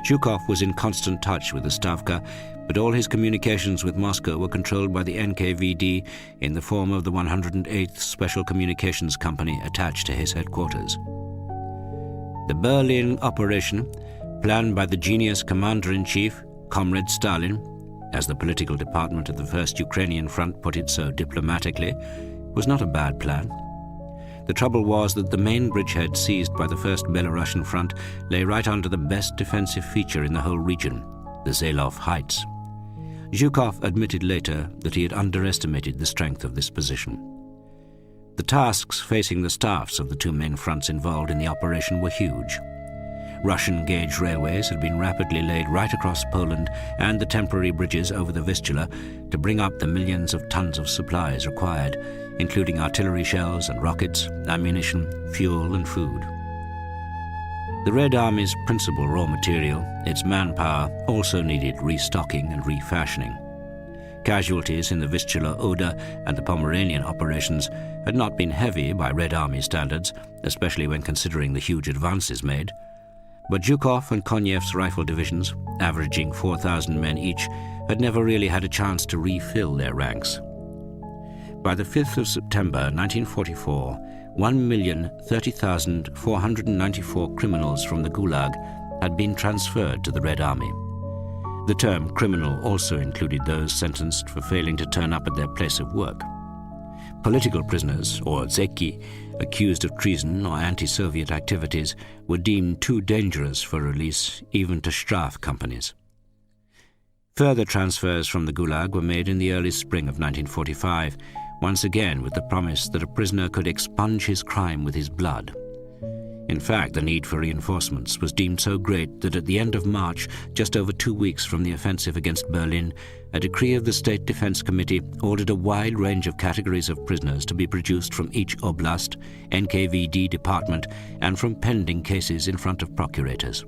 Zhukov was in constant touch with the Stavka, but all his communications with Moscow were controlled by the NKVD in the form of the 108th Special Communications Company attached to his headquarters. The Berlin operation, planned by the genius commander-in-chief, Comrade Stalin, as the political department of the First Ukrainian Front put it so diplomatically, was not a bad plan. The trouble was that the main bridgehead seized by the First Belarusian Front lay right under the best defensive feature in the whole region, the Zhelov Heights. Zhukov admitted later that he had underestimated the strength of this position. The tasks facing the staffs of the two main fronts involved in the operation were huge. Russian gauge railways had been rapidly laid right across Poland and the temporary bridges over the Vistula to bring up the millions of tons of supplies required, including artillery shells and rockets, ammunition, fuel and food. The Red Army's principal raw material, its manpower, also needed restocking and refashioning. Casualties in the Vistula Oder and the Pomeranian operations had not been heavy by Red Army standards, especially when considering the huge advances made. But Zhukov and Konyev's rifle divisions, averaging 4,000 men each, had never really had a chance to refill their ranks. By the 5th of September 1944, 1,030,494 criminals from the Gulag had been transferred to the Red Army. The term criminal also included those sentenced for failing to turn up at their place of work. Political prisoners, or zeki, accused of treason or anti-Soviet activities, were deemed too dangerous for release even to Straf companies. Further transfers from the Gulag were made in the early spring of 1945, once again with the promise that a prisoner could expunge his crime with his blood. In fact, the need for reinforcements was deemed so great that at the end of March, just over 2 weeks from the offensive against Berlin, a decree of the State Defense Committee ordered a wide range of categories of prisoners to be produced from each oblast, NKVD department, and from pending cases in front of procurators.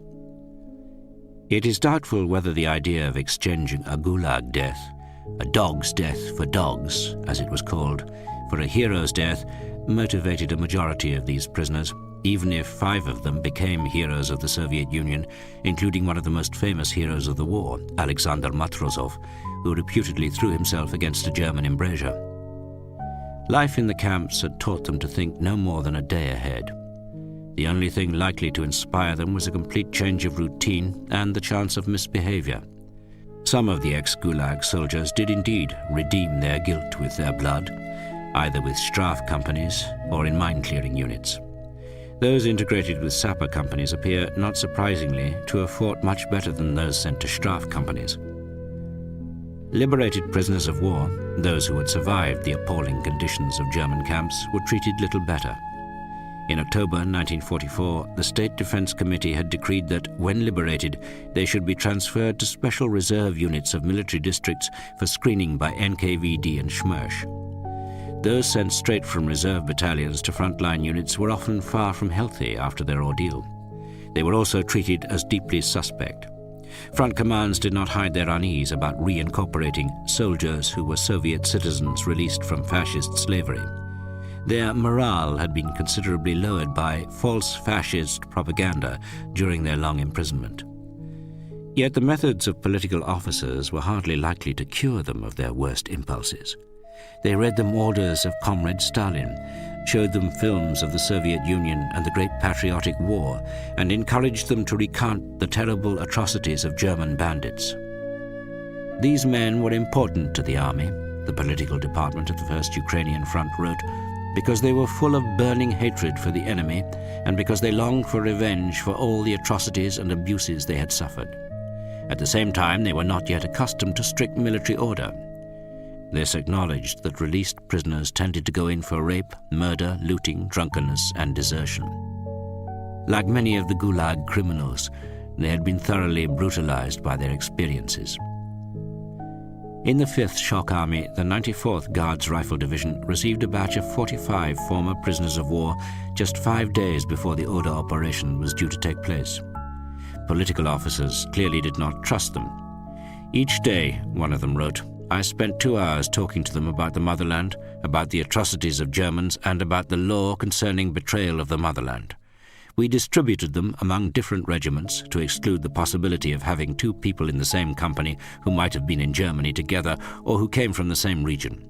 It is doubtful whether the idea of exchanging a gulag death, a dog's death for dogs, as it was called, for a hero's death, motivated a majority of these prisoners, even if 5 of them became heroes of the Soviet Union, including one of the most famous heroes of the war, Alexander Matrosov, who reputedly threw himself against a German embrasure. Life in the camps had taught them to think no more than a day ahead. The only thing likely to inspire them was a complete change of routine and the chance of misbehavior. Some of the ex-Gulag soldiers did indeed redeem their guilt with their blood, either with Straf companies or in mine-clearing units. Those integrated with sapper companies appear, not surprisingly, to have fought much better than those sent to Straf companies. Liberated prisoners of war, those who had survived the appalling conditions of German camps, were treated little better. In October 1944, the State Defense Committee had decreed that, when liberated, they should be transferred to special reserve units of military districts for screening by NKVD and Schmersch. Those sent straight from reserve battalions to frontline units were often far from healthy after their ordeal. They were also treated as deeply suspect. Front commands did not hide their unease about reincorporating soldiers who were Soviet citizens released from fascist slavery. Their morale had been considerably lowered by false fascist propaganda during their long imprisonment. Yet the methods of political officers were hardly likely to cure them of their worst impulses. They read them orders of Comrade Stalin, showed them films of the Soviet Union and the Great Patriotic War, and encouraged them to recount the terrible atrocities of German bandits. These men were important to the army, the political department of the First Ukrainian Front wrote, because they were full of burning hatred for the enemy and because they longed for revenge for all the atrocities and abuses they had suffered. At the same time, they were not yet accustomed to strict military order. This acknowledged that released prisoners tended to go in for rape, murder, looting, drunkenness, and desertion. Like many of the Gulag criminals, they had been thoroughly brutalized by their experiences. In the 5th Shock Army, the 94th Guards Rifle Division received a batch of 45 former prisoners of war just 5 days before the Oder operation was due to take place. Political officers clearly did not trust them. Each day, one of them wrote, I spent 2 hours talking to them about the motherland, about the atrocities of Germans, and about the law concerning betrayal of the motherland. We distributed them among different regiments to exclude the possibility of having two people in the same company who might have been in Germany together or who came from the same region.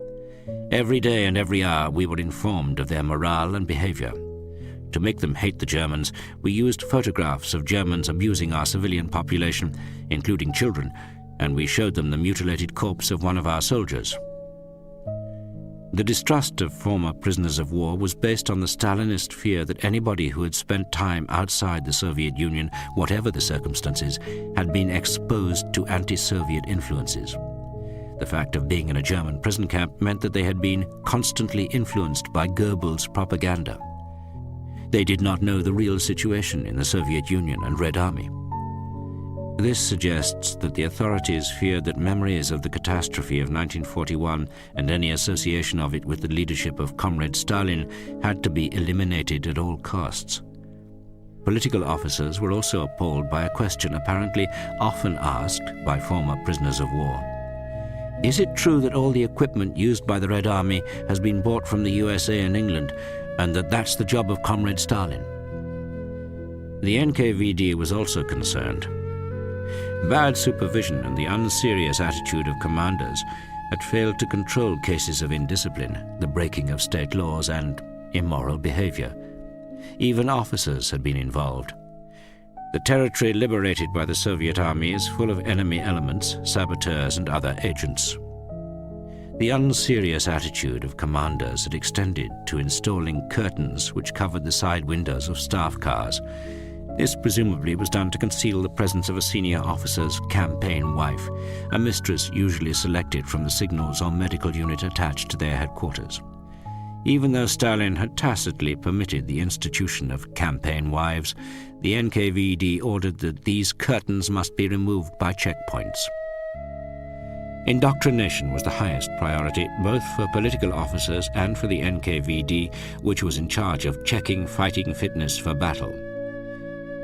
Every day and every hour we were informed of their morale and behavior. To make them hate the Germans, we used photographs of Germans abusing our civilian population, including children, and we showed them the mutilated corpse of one of our soldiers. The distrust of former prisoners of war was based on the Stalinist fear that anybody who had spent time outside the Soviet Union, whatever the circumstances, had been exposed to anti-Soviet influences. The fact of being in a German prison camp meant that they had been constantly influenced by Goebbels' propaganda. They did not know the real situation in the Soviet Union and Red Army. This suggests that the authorities feared that memories of the catastrophe of 1941 and any association of it with the leadership of Comrade Stalin had to be eliminated at all costs. Political officers were also appalled by a question apparently often asked by former prisoners of war. Is it true that all the equipment used by the Red Army has been bought from the USA and England, and that that's the job of Comrade Stalin? The NKVD was also concerned. Bad supervision and the unserious attitude of commanders had failed to control cases of indiscipline, the breaking of state laws, and immoral behavior. Even officers had been involved. The territory liberated by the Soviet Army is full of enemy elements, saboteurs, and other agents. The unserious attitude of commanders had extended to installing curtains which covered the side windows of staff cars. This presumably was done to conceal the presence of a senior officer's campaign wife, a mistress usually selected from the signals or medical unit attached to their headquarters. Even though Stalin had tacitly permitted the institution of campaign wives, the NKVD ordered that these curtains must be removed by checkpoints. Indoctrination was the highest priority, both for political officers and for the NKVD, which was in charge of checking fighting fitness for battle.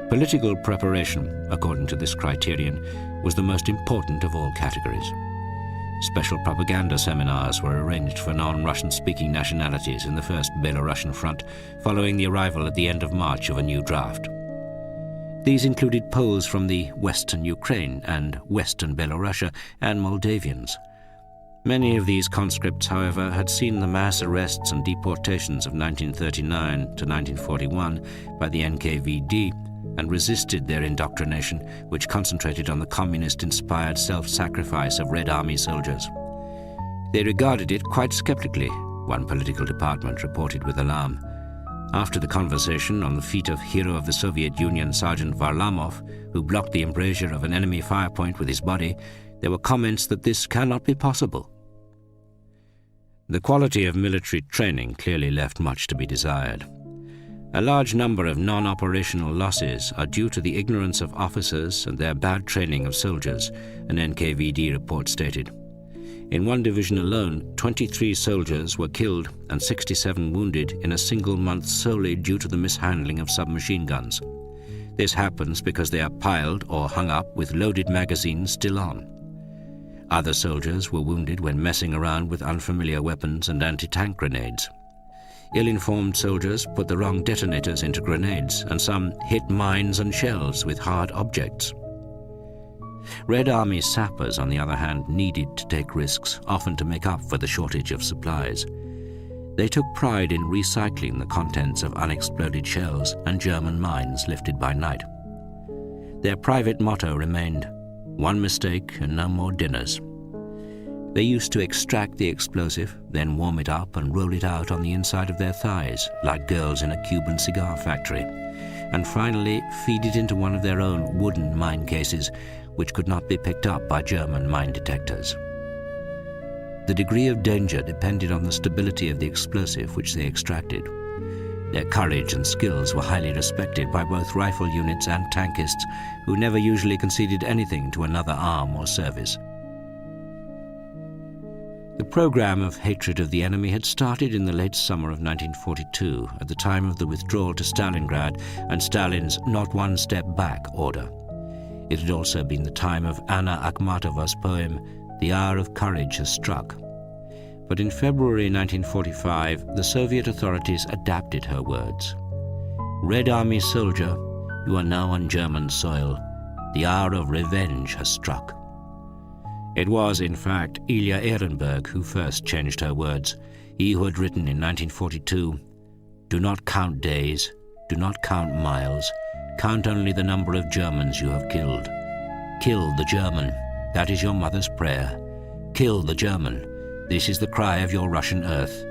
Political preparation, according to this criterion, was the most important of all categories. Special propaganda seminars were arranged for non-Russian-speaking nationalities in the First Belarusian Front, following the arrival at the end of March of a new draft. These included Poles from the Western Ukraine and Western Belorussia and Moldavians. Many of these conscripts, however, had seen the mass arrests and deportations of 1939 to 1941 by the NKVD and resisted their indoctrination, which concentrated on the communist-inspired self-sacrifice of Red Army soldiers. They regarded it quite skeptically, one political department reported with alarm. After the conversation on the feet of hero of the Soviet Union Sergeant Varlamov, who blocked the embrasure of an enemy firepoint with his body, there were comments that this cannot be possible. The quality of military training clearly left much to be desired. A large number of non-operational losses are due to the ignorance of officers and their bad training of soldiers, an NKVD report stated. In one division alone, 23 soldiers were killed and 67 wounded in a single month solely due to the mishandling of submachine guns. This happens because they are piled or hung up with loaded magazines still on. Other soldiers were wounded when messing around with unfamiliar weapons and anti-tank grenades. Ill-informed soldiers put the wrong detonators into grenades, and some hit mines and shells with hard objects. Red Army sappers, on the other hand, needed to take risks, often to make up for the shortage of supplies. They took pride in recycling the contents of unexploded shells and German mines lifted by night. Their private motto remained, "One mistake and no more dinners." They used to extract the explosive, then warm it up and roll it out on the inside of their thighs, like girls in a Cuban cigar factory, and finally feed it into one of their own wooden mine cases, which could not be picked up by German mine detectors. The degree of danger depended on the stability of the explosive which they extracted. Their courage and skills were highly respected by both rifle units and tankists, who never usually conceded anything to another arm or service. The program of hatred of the enemy had started in the late summer of 1942, at the time of the withdrawal to Stalingrad and Stalin's "not one step back" order. It had also been the time of Anna Akhmatova's poem, "The Hour of Courage Has Struck." But in February 1945, the Soviet authorities adapted her words. Red Army soldier, you are now on German soil. The hour of revenge has struck." It was, in fact, Ilya Ehrenberg who first changed her words, he who had written in 1942, "Do not count days, do not count miles, count only the number of Germans you have killed. Kill the German, that is your mother's prayer. Kill the German, this is the cry of your Russian earth.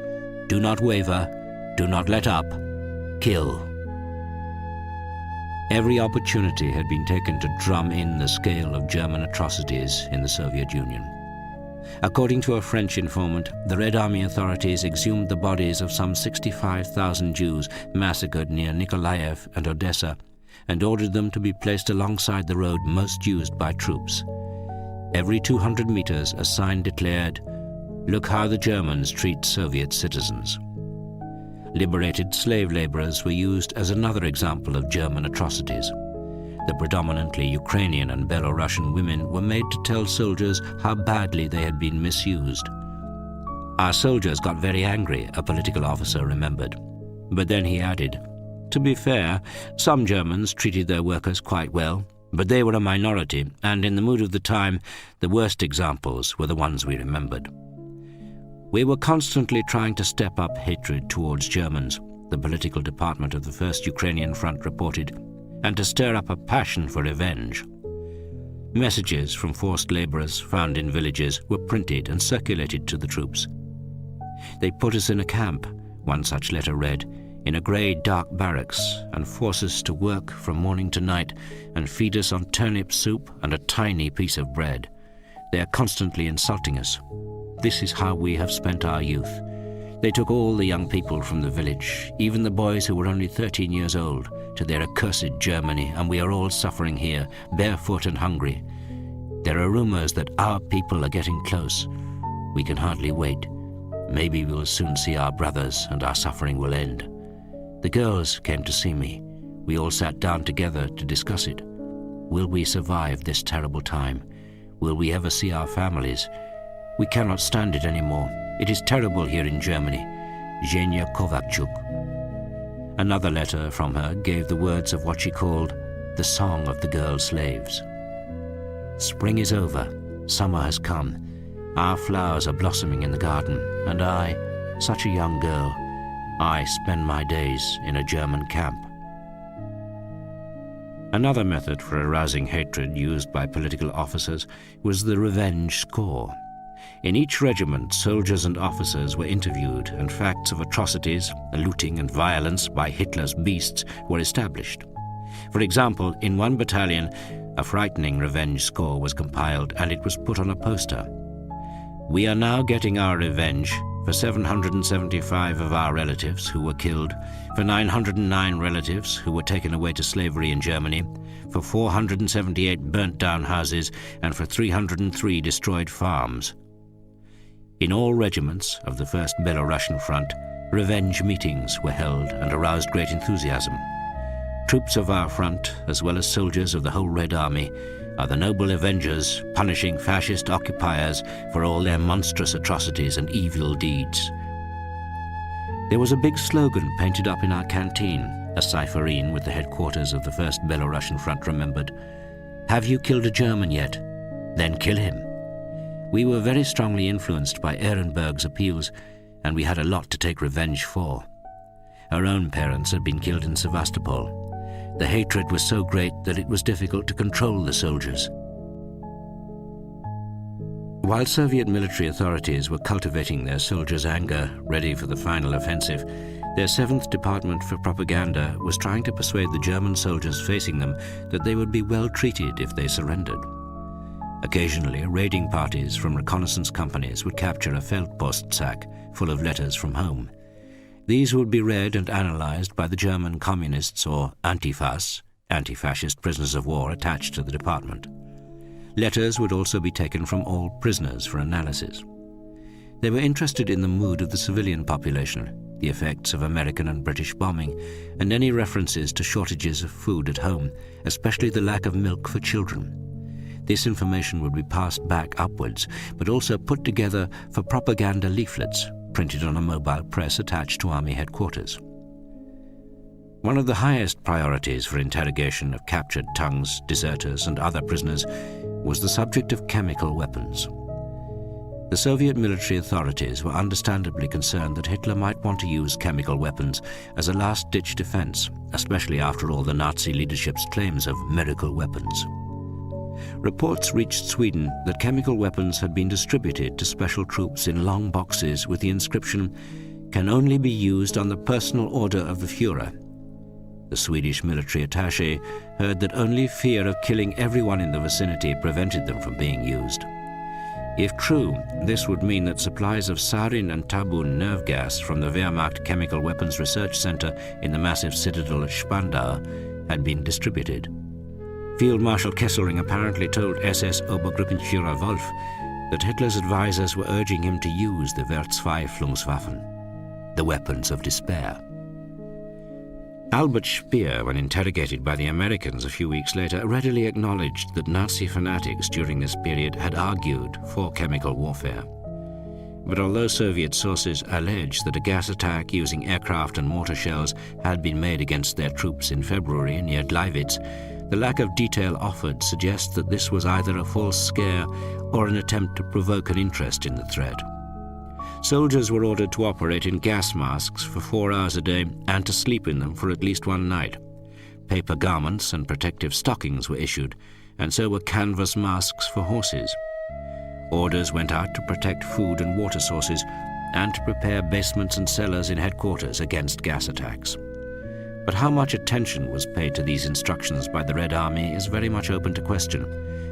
Do not waver, do not let up, kill." Every opportunity had been taken to drum in the scale of German atrocities in the Soviet Union. According to a French informant, the Red Army authorities exhumed the bodies of some 65,000 Jews massacred near Nikolaev and Odessa and ordered them to be placed alongside the road most used by troops. Every 200 meters, a sign declared, "Look how the Germans treat Soviet citizens." Liberated slave laborers were used as another example of German atrocities. The predominantly Ukrainian and Belarusian women were made to tell soldiers how badly they had been misused. "Our soldiers got very angry," a political officer remembered. But then he added, "To be fair, some Germans treated their workers quite well, but they were a minority, and in the mood of the time, the worst examples were the ones we remembered." We were constantly trying to step up hatred towards Germans, the political department of the First Ukrainian Front reported, and to stir up a passion for revenge. Messages from forced laborers found in villages were printed and circulated to the troops. "They put us in a camp," one such letter read, "in a grey, dark barracks, and force us to work from morning to night and feed us on turnip soup and a tiny piece of bread. They are constantly insulting us. This is how we have spent our youth. They took all the young people from the village, even the boys who were only 13 years old, to their accursed Germany, and we are all suffering here, barefoot and hungry. There are rumors that our people are getting close. We can hardly wait. Maybe we will soon see our brothers and our suffering will end." The girls came to see me. We all sat down together to discuss it. Will we survive this terrible time? Will we ever see our families? We cannot stand it anymore. It is terrible here in Germany. Zhenya Kovalchuk. Another letter from her gave the words of what she called the song of the girl slaves. "Spring is over. Summer has come. Our flowers are blossoming in the garden, and I, such a young girl, I spend my days in a German camp." Another method for arousing hatred used by political officers was the revenge score. In each regiment, soldiers and officers were interviewed, and facts of atrocities, looting and violence by Hitler's beasts were established. For example, in one battalion, a frightening revenge score was compiled, and it was put on a poster. "We are now getting our revenge for 775 of our relatives who were killed, for 909 relatives who were taken away to slavery in Germany, for 478 burnt-down houses, and for 303 destroyed farms." In all regiments of the First Belarusian Front, revenge meetings were held and aroused great enthusiasm. Troops of our front, as well as soldiers of the whole Red Army, are the noble avengers punishing fascist occupiers for all their monstrous atrocities and evil deeds. There was a big slogan painted up in our canteen, a cypherine with the headquarters of the First Belarusian Front remembered. "Have you killed a German yet? Then kill him." We were very strongly influenced by Ehrenberg's appeals, and we had a lot to take revenge for. Our own parents had been killed in Sevastopol. The hatred was so great that it was difficult to control the soldiers. While Soviet military authorities were cultivating their soldiers' anger, ready for the final offensive, their 7th Department for Propaganda was trying to persuade the German soldiers facing them that they would be well treated if they surrendered. Occasionally, raiding parties from reconnaissance companies would capture a Feldpost sack full of letters from home. These would be read and analyzed by the German communists or Antifas, anti-fascist prisoners of war attached to the department. Letters would also be taken from all prisoners for analysis. They were interested in the mood of the civilian population, the effects of American and British bombing, and any references to shortages of food at home, especially the lack of milk for children. This information would be passed back upwards, but also put together for propaganda leaflets printed on a mobile press attached to Army headquarters. One of the highest priorities for interrogation of captured tongues, deserters, and other prisoners was the subject of chemical weapons. The Soviet military authorities were understandably concerned that Hitler might want to use chemical weapons as a last-ditch defense, especially after all the Nazi leadership's claims of miracle weapons. Reports reached Sweden that chemical weapons had been distributed to special troops in long boxes with the inscription, "Can only be used on the personal order of the Führer." The Swedish military attaché heard that only fear of killing everyone in the vicinity prevented them from being used. If true, this would mean that supplies of sarin and tabun nerve gas from the Wehrmacht Chemical Weapons Research Center in the massive citadel at Spandau had been distributed. Field Marshal Kesselring apparently told SS Obergruppenführer Wolf that Hitler's advisors were urging him to use the Verzweiflungswaffen, the weapons of despair. Albert Speer, when interrogated by the Americans a few weeks later, readily acknowledged that Nazi fanatics during this period had argued for chemical warfare. But although Soviet sources allege that a gas attack using aircraft and mortar shells had been made against their troops in February near Gleiwitz, the lack of detail offered suggests that this was either a false scare or an attempt to provoke an interest in the threat. Soldiers were ordered to operate in gas masks for 4 hours a day and to sleep in them for at least one night. Paper garments and protective stockings were issued, and so were canvas masks for horses. Orders went out to protect food and water sources and to prepare basements and cellars in headquarters against gas attacks. But how much attention was paid to these instructions by the Red Army is very much open to question,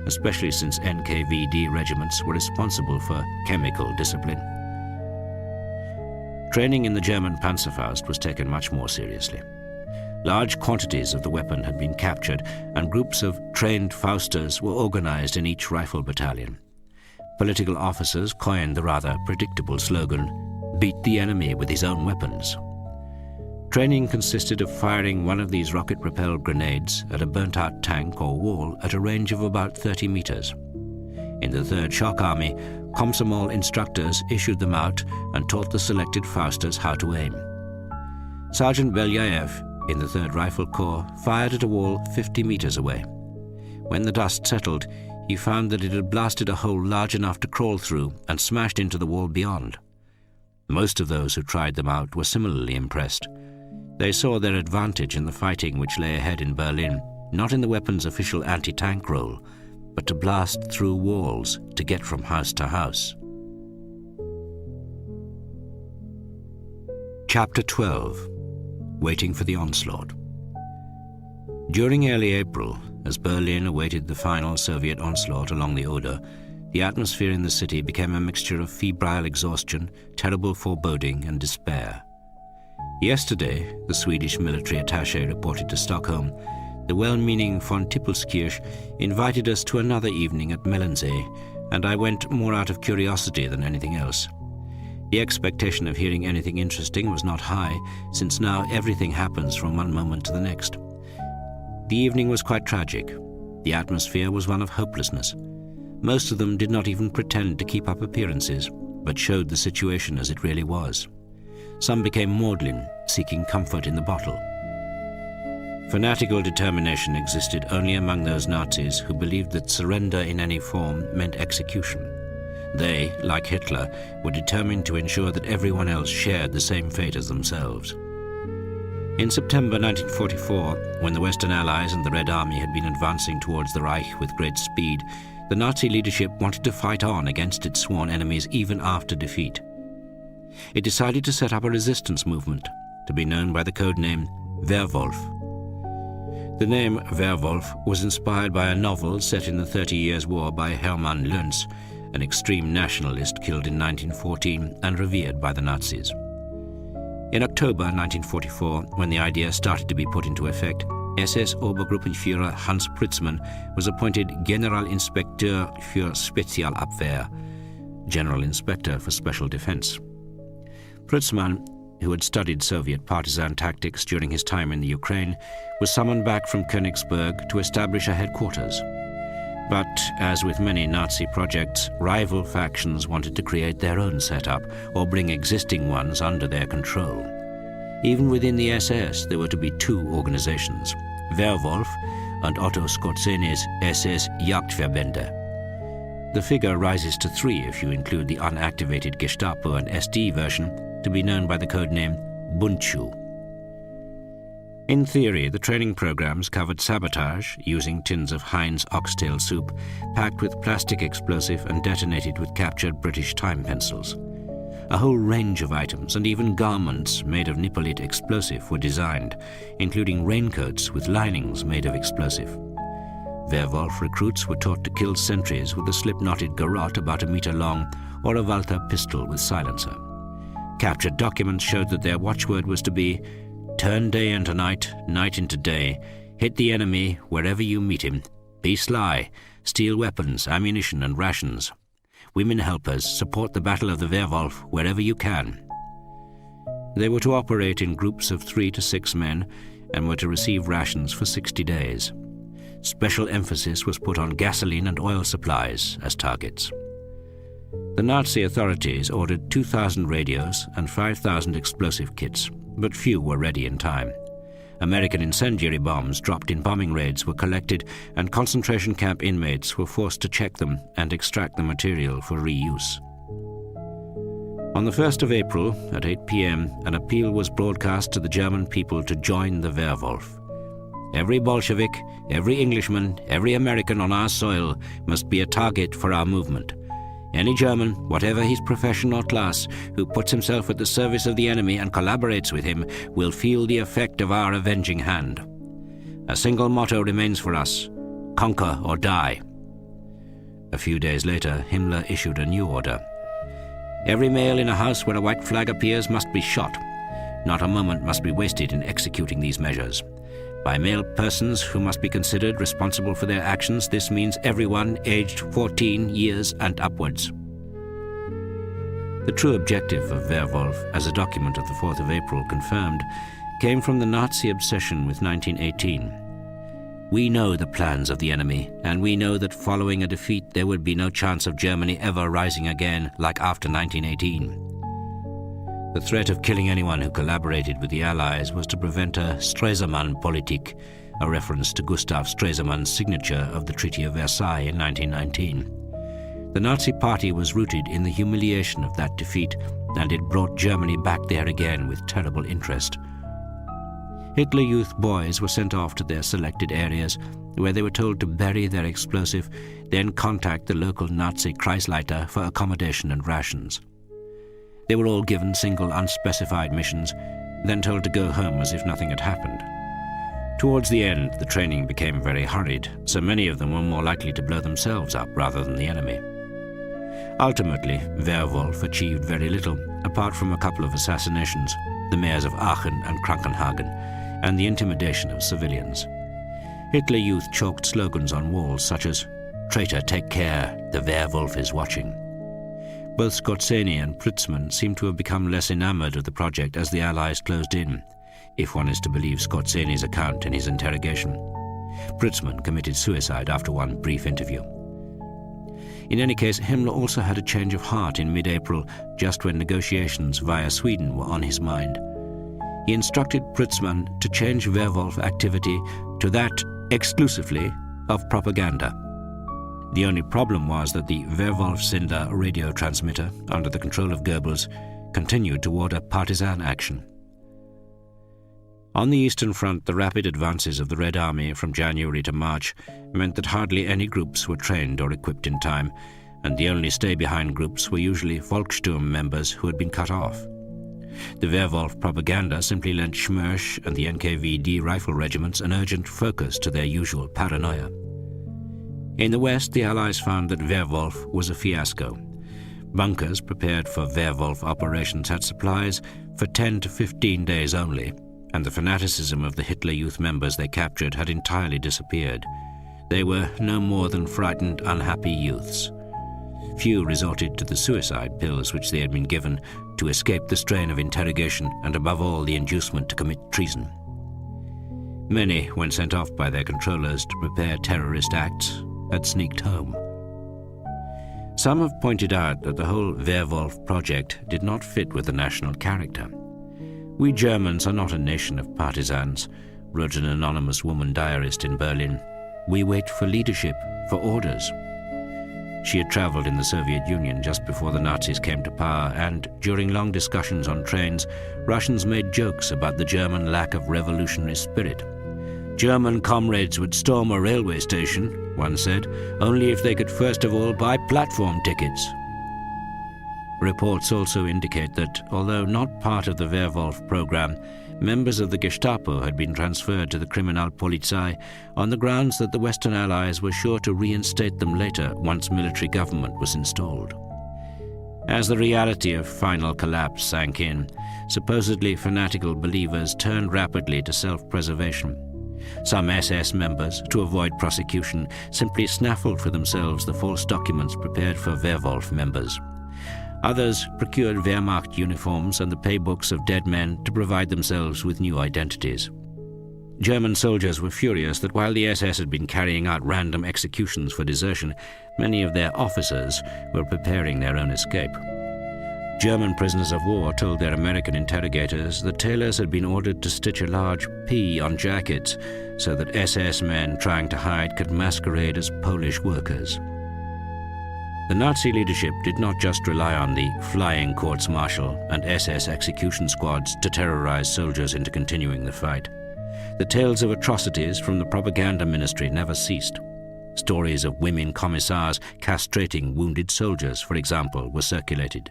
especially since NKVD regiments were responsible for chemical discipline. Training in the German Panzerfaust was taken much more seriously. Large quantities of the weapon had been captured, and groups of trained Fausters were organized in each rifle battalion. Political officers coined the rather predictable slogan, "Beat the enemy with his own weapons." Training consisted of firing one of these rocket-propelled grenades at a burnt-out tank or wall at a range of about 30 meters. In the 3rd Shock Army, Komsomol instructors issued them out and taught the selected Fausters how to aim. Sergeant Belyaev, in the 3rd Rifle Corps, fired at a wall 50 meters away. When the dust settled, he found that it had blasted a hole large enough to crawl through and smashed into the wall beyond. Most of those who tried them out were similarly impressed. They saw their advantage in the fighting which lay ahead in Berlin, not in the weapon's official anti-tank role, but to blast through walls to get from house to house. Chapter 12. Waiting for the Onslaught. During early April, as Berlin awaited the final Soviet onslaught along the Oder, the atmosphere in the city became a mixture of febrile exhaustion, terrible foreboding, and despair. Yesterday, the Swedish military attaché reported to Stockholm, the well-meaning von Tippelskirch invited us to another evening at Mellensee, and I went more out of curiosity than anything else. The expectation of hearing anything interesting was not high, since now everything happens from one moment to the next. The evening was quite tragic. The atmosphere was one of hopelessness. Most of them did not even pretend to keep up appearances, but showed the situation as it really was. Some became maudlin, seeking comfort in the bottle. Fanatical determination existed only among those Nazis who believed that surrender in any form meant execution. They, like Hitler, were determined to ensure that everyone else shared the same fate as themselves. In September 1944, when the Western Allies and the Red Army had been advancing towards the Reich with great speed, the Nazi leadership wanted to fight on against its sworn enemies even after defeat. It decided to set up a resistance movement, to be known by the code name Werwolf. The name Werwolf was inspired by a novel set in the 30 Years' War by Hermann Löns, an extreme nationalist killed in 1914 and revered by the Nazis. In October 1944, when the idea started to be put into effect, SS Obergruppenführer Hans Pritzmann was appointed Generalinspekteur für Spezialabwehr, General Inspector for Special Defense. Pritzmann, who had studied Soviet partisan tactics during his time in the Ukraine, was summoned back from Königsberg to establish a headquarters. But, as with many Nazi projects, rival factions wanted to create their own setup or bring existing ones under their control. Even within the SS, there were to be two organizations, Werwolf and Otto Skorzeny's SS Jagdverbände. The figure rises to 3 if you include the unactivated Gestapo and SD version, to be known by the code name Bundschuh. In theory, the training programs covered sabotage, using tins of Heinz oxtail soup packed with plastic explosive and detonated with captured British time pencils. A whole range of items and even garments made of Nippolit explosive were designed, including raincoats with linings made of explosive. Werwolf recruits were taught to kill sentries with a slip-knotted garrote about 1 meter long or a Walther pistol with silencer. Captured documents showed that their watchword was to be, "Turn day into night, night into day, hit the enemy wherever you meet him, be sly, steal weapons, ammunition and rations. Women helpers, support the Battle of the Werwolf wherever you can." They were to operate in groups of 3 to 6 men and were to receive rations for 60 days. Special emphasis was put on gasoline and oil supplies as targets. The Nazi authorities ordered 2,000 radios and 5,000 explosive kits, but few were ready in time. American incendiary bombs dropped in bombing raids were collected, and concentration camp inmates were forced to check them and extract the material for reuse. On the 1st of April, at 8 p.m., an appeal was broadcast to the German people to join the Werwolf. Every Bolshevik, every Englishman, every American on our soil must be a target for our movement. Any German, whatever his profession or class, who puts himself at the service of the enemy and collaborates with him will feel the effect of our avenging hand. A single motto remains for us: conquer or die. A few days later, Himmler issued a new order. Every male in a house where a white flag appears must be shot. Not a moment must be wasted in executing these measures. By male persons who must be considered responsible for their actions, this means everyone aged 14 years and upwards. The true objective of Werwolf, as a document of the 4th of April confirmed, came from the Nazi obsession with 1918. We know the plans of the enemy, and we know that following a defeat there would be no chance of Germany ever rising again like after 1918. The threat of killing anyone who collaborated with the Allies was to prevent a Stresemann-Politik, a reference to Gustav Stresemann's signature of the Treaty of Versailles in 1919. The Nazi Party was rooted in the humiliation of that defeat, and it brought Germany back there again with terrible interest. Hitler Youth boys were sent off to their selected areas, where they were told to bury their explosive, then contact the local Nazi Kreisleiter for accommodation and rations. They were all given single unspecified missions, then told to go home as if nothing had happened. Towards the end, the training became very hurried, so many of them were more likely to blow themselves up rather than the enemy. Ultimately, Werwolf achieved very little, apart from a couple of assassinations, the mayors of Aachen and Krankenhagen, and the intimidation of civilians. Hitler Youth chalked slogans on walls such as, "Traitor, take care, the Werwolf is watching." Both Skorzeny and Pritzman seem to have become less enamored of the project as the Allies closed in, if one is to believe Skorzeny's account in his interrogation. Pritzman committed suicide after one brief interview. In any case, Himmler also had a change of heart in mid-April, just when negotiations via Sweden were on his mind. He instructed Pritzman to change Werwolf activity to that exclusively of propaganda. The only problem was that the Werwolf-Sender radio transmitter, under the control of Goebbels, continued to order partisan action. On the Eastern Front, the rapid advances of the Red Army from January to March meant that hardly any groups were trained or equipped in time, and the only stay-behind groups were usually Volkssturm members who had been cut off. The Werwolf propaganda simply lent Schmörsch and the NKVD rifle regiments an urgent focus to their usual paranoia. In the West, the Allies found that Werwolf was a fiasco. Bunkers prepared for Werwolf operations had supplies for 10 to 15 days only, and the fanaticism of the Hitler Youth members they captured had entirely disappeared. They were no more than frightened, unhappy youths. Few resorted to the suicide pills which they had been given to escape the strain of interrogation and, above all, the inducement to commit treason. Many, when sent off by their controllers to prepare terrorist acts, had sneaked home. Some have pointed out that the whole Werwolf project did not fit with the national character. "We Germans are not a nation of partisans," wrote an anonymous woman diarist in Berlin. "We wait for leadership, for orders." She had travelled in the Soviet Union just before the Nazis came to power, and during long discussions on trains, Russians made jokes about the German lack of revolutionary spirit. "German comrades would storm a railway station," one said, "only if they could first of all buy platform tickets." Reports also indicate that, although not part of the Werwolf program, members of the Gestapo had been transferred to the Kriminalpolizei on the grounds that the Western Allies were sure to reinstate them later once military government was installed. As the reality of final collapse sank in, supposedly fanatical believers turned rapidly to self-preservation. Some SS members, to avoid prosecution, simply snaffled for themselves the false documents prepared for Werwolf members. Others procured Wehrmacht uniforms and the paybooks of dead men to provide themselves with new identities. German soldiers were furious that while the SS had been carrying out random executions for desertion, many of their officers were preparing their own escape. German prisoners of war told their American interrogators that tailors had been ordered to stitch a large P on jackets so that SS men trying to hide could masquerade as Polish workers. The Nazi leadership did not just rely on the flying courts-martial and SS execution squads to terrorize soldiers into continuing the fight. The tales of atrocities from the propaganda ministry never ceased. Stories of women commissars castrating wounded soldiers, for example, were circulated.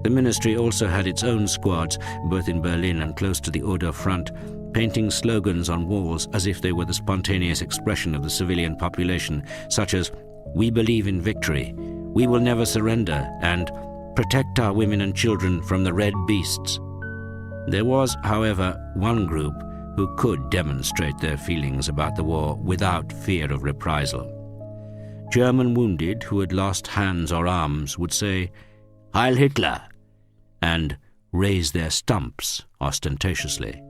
The ministry also had its own squads, both in Berlin and close to the Oder front, painting slogans on walls as if they were the spontaneous expression of the civilian population, such as "We believe in victory," "We will never surrender," and "Protect our women and children from the red beasts." There was, however, one group who could demonstrate their feelings about the war without fear of reprisal. German wounded who had lost hands or arms would say, "Heil Hitler," and raise their stumps ostentatiously.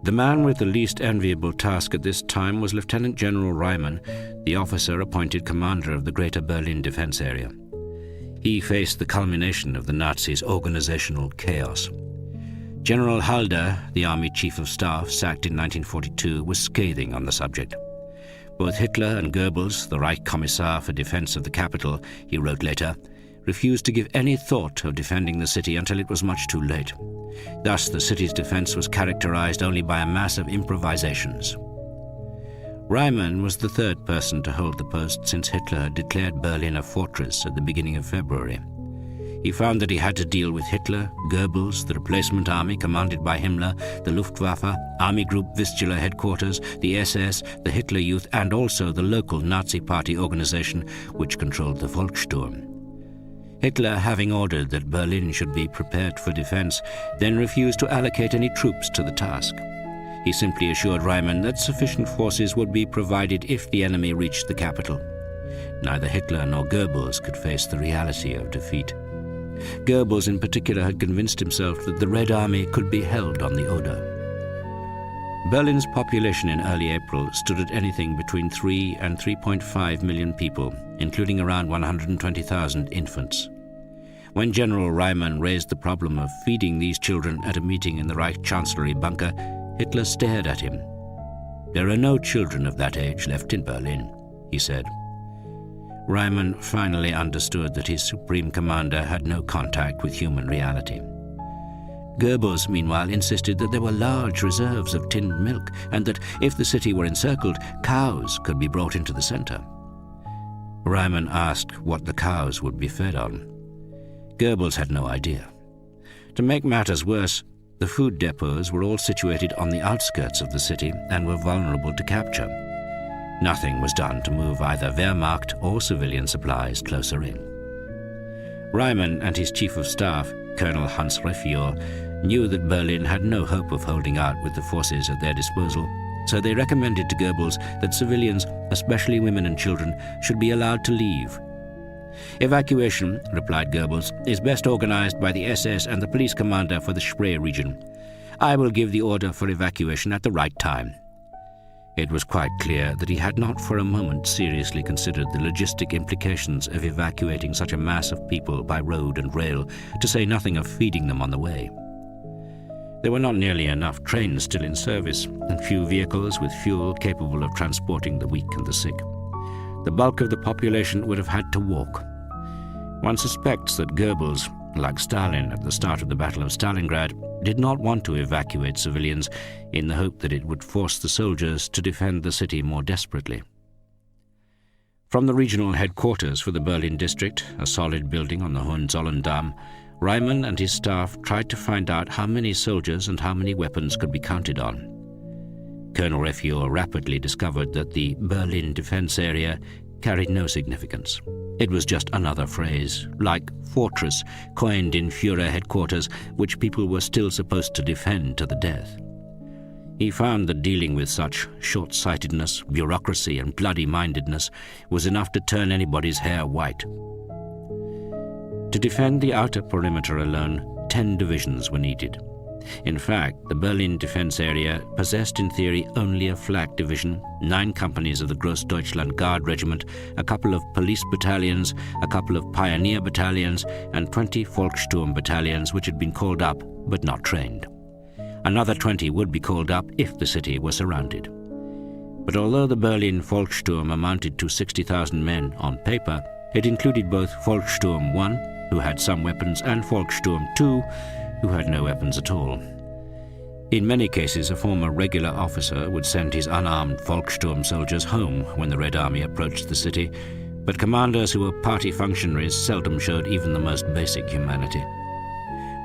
The man with the least enviable task at this time was Lieutenant General Reimann, the officer appointed commander of the Greater Berlin Defense Area. He faced the culmination of the Nazis' organizational chaos. General Halder, the Army Chief of Staff, sacked in 1942, was scathing on the subject. Both Hitler and Goebbels, the Reich Commissar for Defense of the Capital, he wrote later, refused to give any thought of defending the city until it was much too late. Thus, the city's defense was characterized only by a mass of improvisations. Reimann was the third person to hold the post since Hitler had declared Berlin a fortress at the beginning of February. He found that he had to deal with Hitler, Goebbels, the replacement army commanded by Himmler, the Luftwaffe, Army Group Vistula headquarters, the SS, the Hitler Youth, and also the local Nazi Party organization which controlled the Volkssturm. Hitler, having ordered that Berlin should be prepared for defense, then refused to allocate any troops to the task. He simply assured Reimann that sufficient forces would be provided if the enemy reached the capital. Neither Hitler nor Goebbels could face the reality of defeat. Goebbels in particular had convinced himself that the Red Army could be held on the Oder. Berlin's population in early April stood at anything between 3 and 3.5 million people, including around 120,000 infants. When General Reimann raised the problem of feeding these children at a meeting in the Reich Chancellery bunker, Hitler stared at him. "There are no children of that age left in Berlin," he said. Reimann finally understood that his supreme commander had no contact with human reality. Goebbels, meanwhile, insisted that there were large reserves of tinned milk and that if the city were encircled, cows could be brought into the center. Reimann asked what the cows would be fed on. Goebbels had no idea. To make matters worse, the food depots were all situated on the outskirts of the city and were vulnerable to capture. Nothing was done to move either Wehrmacht or civilian supplies closer in. Reimann and his chief of staff, Colonel Hans Refior, knew that Berlin had no hope of holding out with the forces at their disposal, so they recommended to Goebbels that civilians, especially women and children, should be allowed to leave. "Evacuation," replied Goebbels, "is best organized by the SS and the police commander for the Spree region. I will give the order for evacuation at the right time." It was quite clear that he had not for a moment seriously considered the logistic implications of evacuating such a mass of people by road and rail, to say nothing of feeding them on the way. There were not nearly enough trains still in service, and few vehicles with fuel capable of transporting the weak and the sick. The bulk of the population would have had to walk. One suspects that Goebbels, like Stalin at the start of the Battle of Stalingrad, did not want to evacuate civilians in the hope that it would force the soldiers to defend the city more desperately. From the regional headquarters for the Berlin district, a solid building on the Hohenzollern-Damm, Reimann and his staff tried to find out how many soldiers and how many weapons could be counted on. Colonel Refior rapidly discovered that the Berlin defense area carried no significance. It was just another phrase, like fortress, coined in Führer headquarters, which people were still supposed to defend to the death. He found that dealing with such short-sightedness, bureaucracy, and bloody-mindedness was enough to turn anybody's hair white. To defend the outer perimeter alone, 10 divisions were needed. In fact, the Berlin defense area possessed in theory only a flak division, 9 companies of the Grossdeutschland Guard regiment, a couple of police battalions, a couple of pioneer battalions, and 20 Volkssturm battalions which had been called up but not trained. Another 20 would be called up if the city were surrounded. But although the Berlin Volkssturm amounted to 60,000 men on paper, it included both Volkssturm I, who had some weapons, and Volkssturm II, who had no weapons at all. In many cases, a former regular officer would send his unarmed Volkssturm soldiers home when the Red Army approached the city, but commanders who were party functionaries seldom showed even the most basic humanity.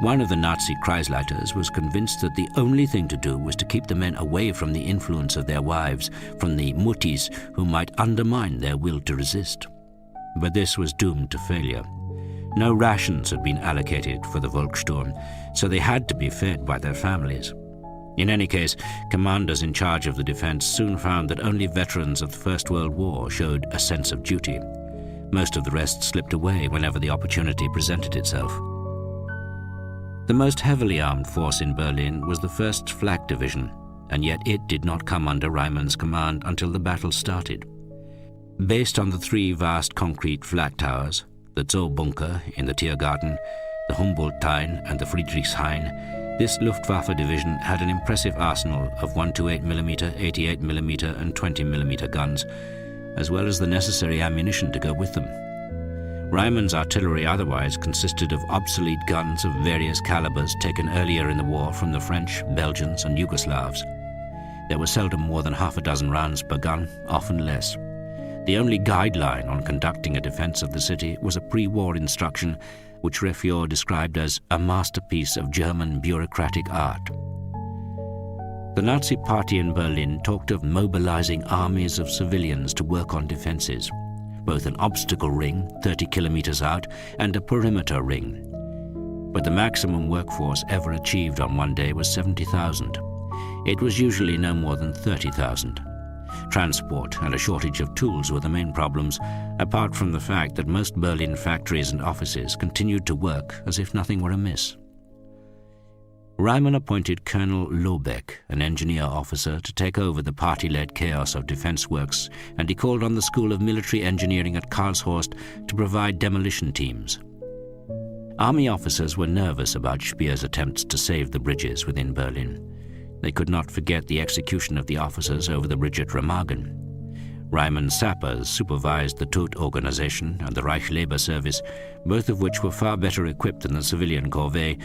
One of the Nazi Kreisleiters was convinced that the only thing to do was to keep the men away from the influence of their wives, from the Muttis who might undermine their will to resist. But this was doomed to failure. No rations had been allocated for the Volkssturm, so they had to be fed by their families. In any case, commanders in charge of the defense soon found that only veterans of the First World War showed a sense of duty. Most of the rest slipped away whenever the opportunity presented itself. The most heavily armed force in Berlin was the 1st Flak Division, and yet it did not come under Reimann's command until the battle started. Based on the 3 vast concrete flak towers, the Zoobunker in the Tiergarten, the Humboldthain and the Friedrichshain, this Luftwaffe division had an impressive arsenal of 128mm, 88mm and 20mm guns, as well as the necessary ammunition to go with them. Reimann's artillery otherwise consisted of obsolete guns of various calibers taken earlier in the war from the French, Belgians and Yugoslavs. There were seldom more than half a dozen rounds per gun, often less. The only guideline on conducting a defense of the city was a pre-war instruction which Refior described as a masterpiece of German bureaucratic art. The Nazi Party in Berlin talked of mobilizing armies of civilians to work on defenses, both an obstacle ring 30 kilometers out and a perimeter ring. But the maximum workforce ever achieved on one day was 70,000. It was usually no more than 30,000. Transport and a shortage of tools were the main problems, apart from the fact that most Berlin factories and offices continued to work as if nothing were amiss. Reimann appointed Colonel Lobeck, an engineer officer, to take over the party-led chaos of defense works, and he called on the School of Military Engineering at Karlshorst to provide demolition teams. Army officers were nervous about Speer's attempts to save the bridges within Berlin. They could not forget the execution of the officers over the bridge at Remagen. Reimann's sappers supervised the Tod organization and the Reich Labor Service, both of which were far better equipped than the civilian corvée,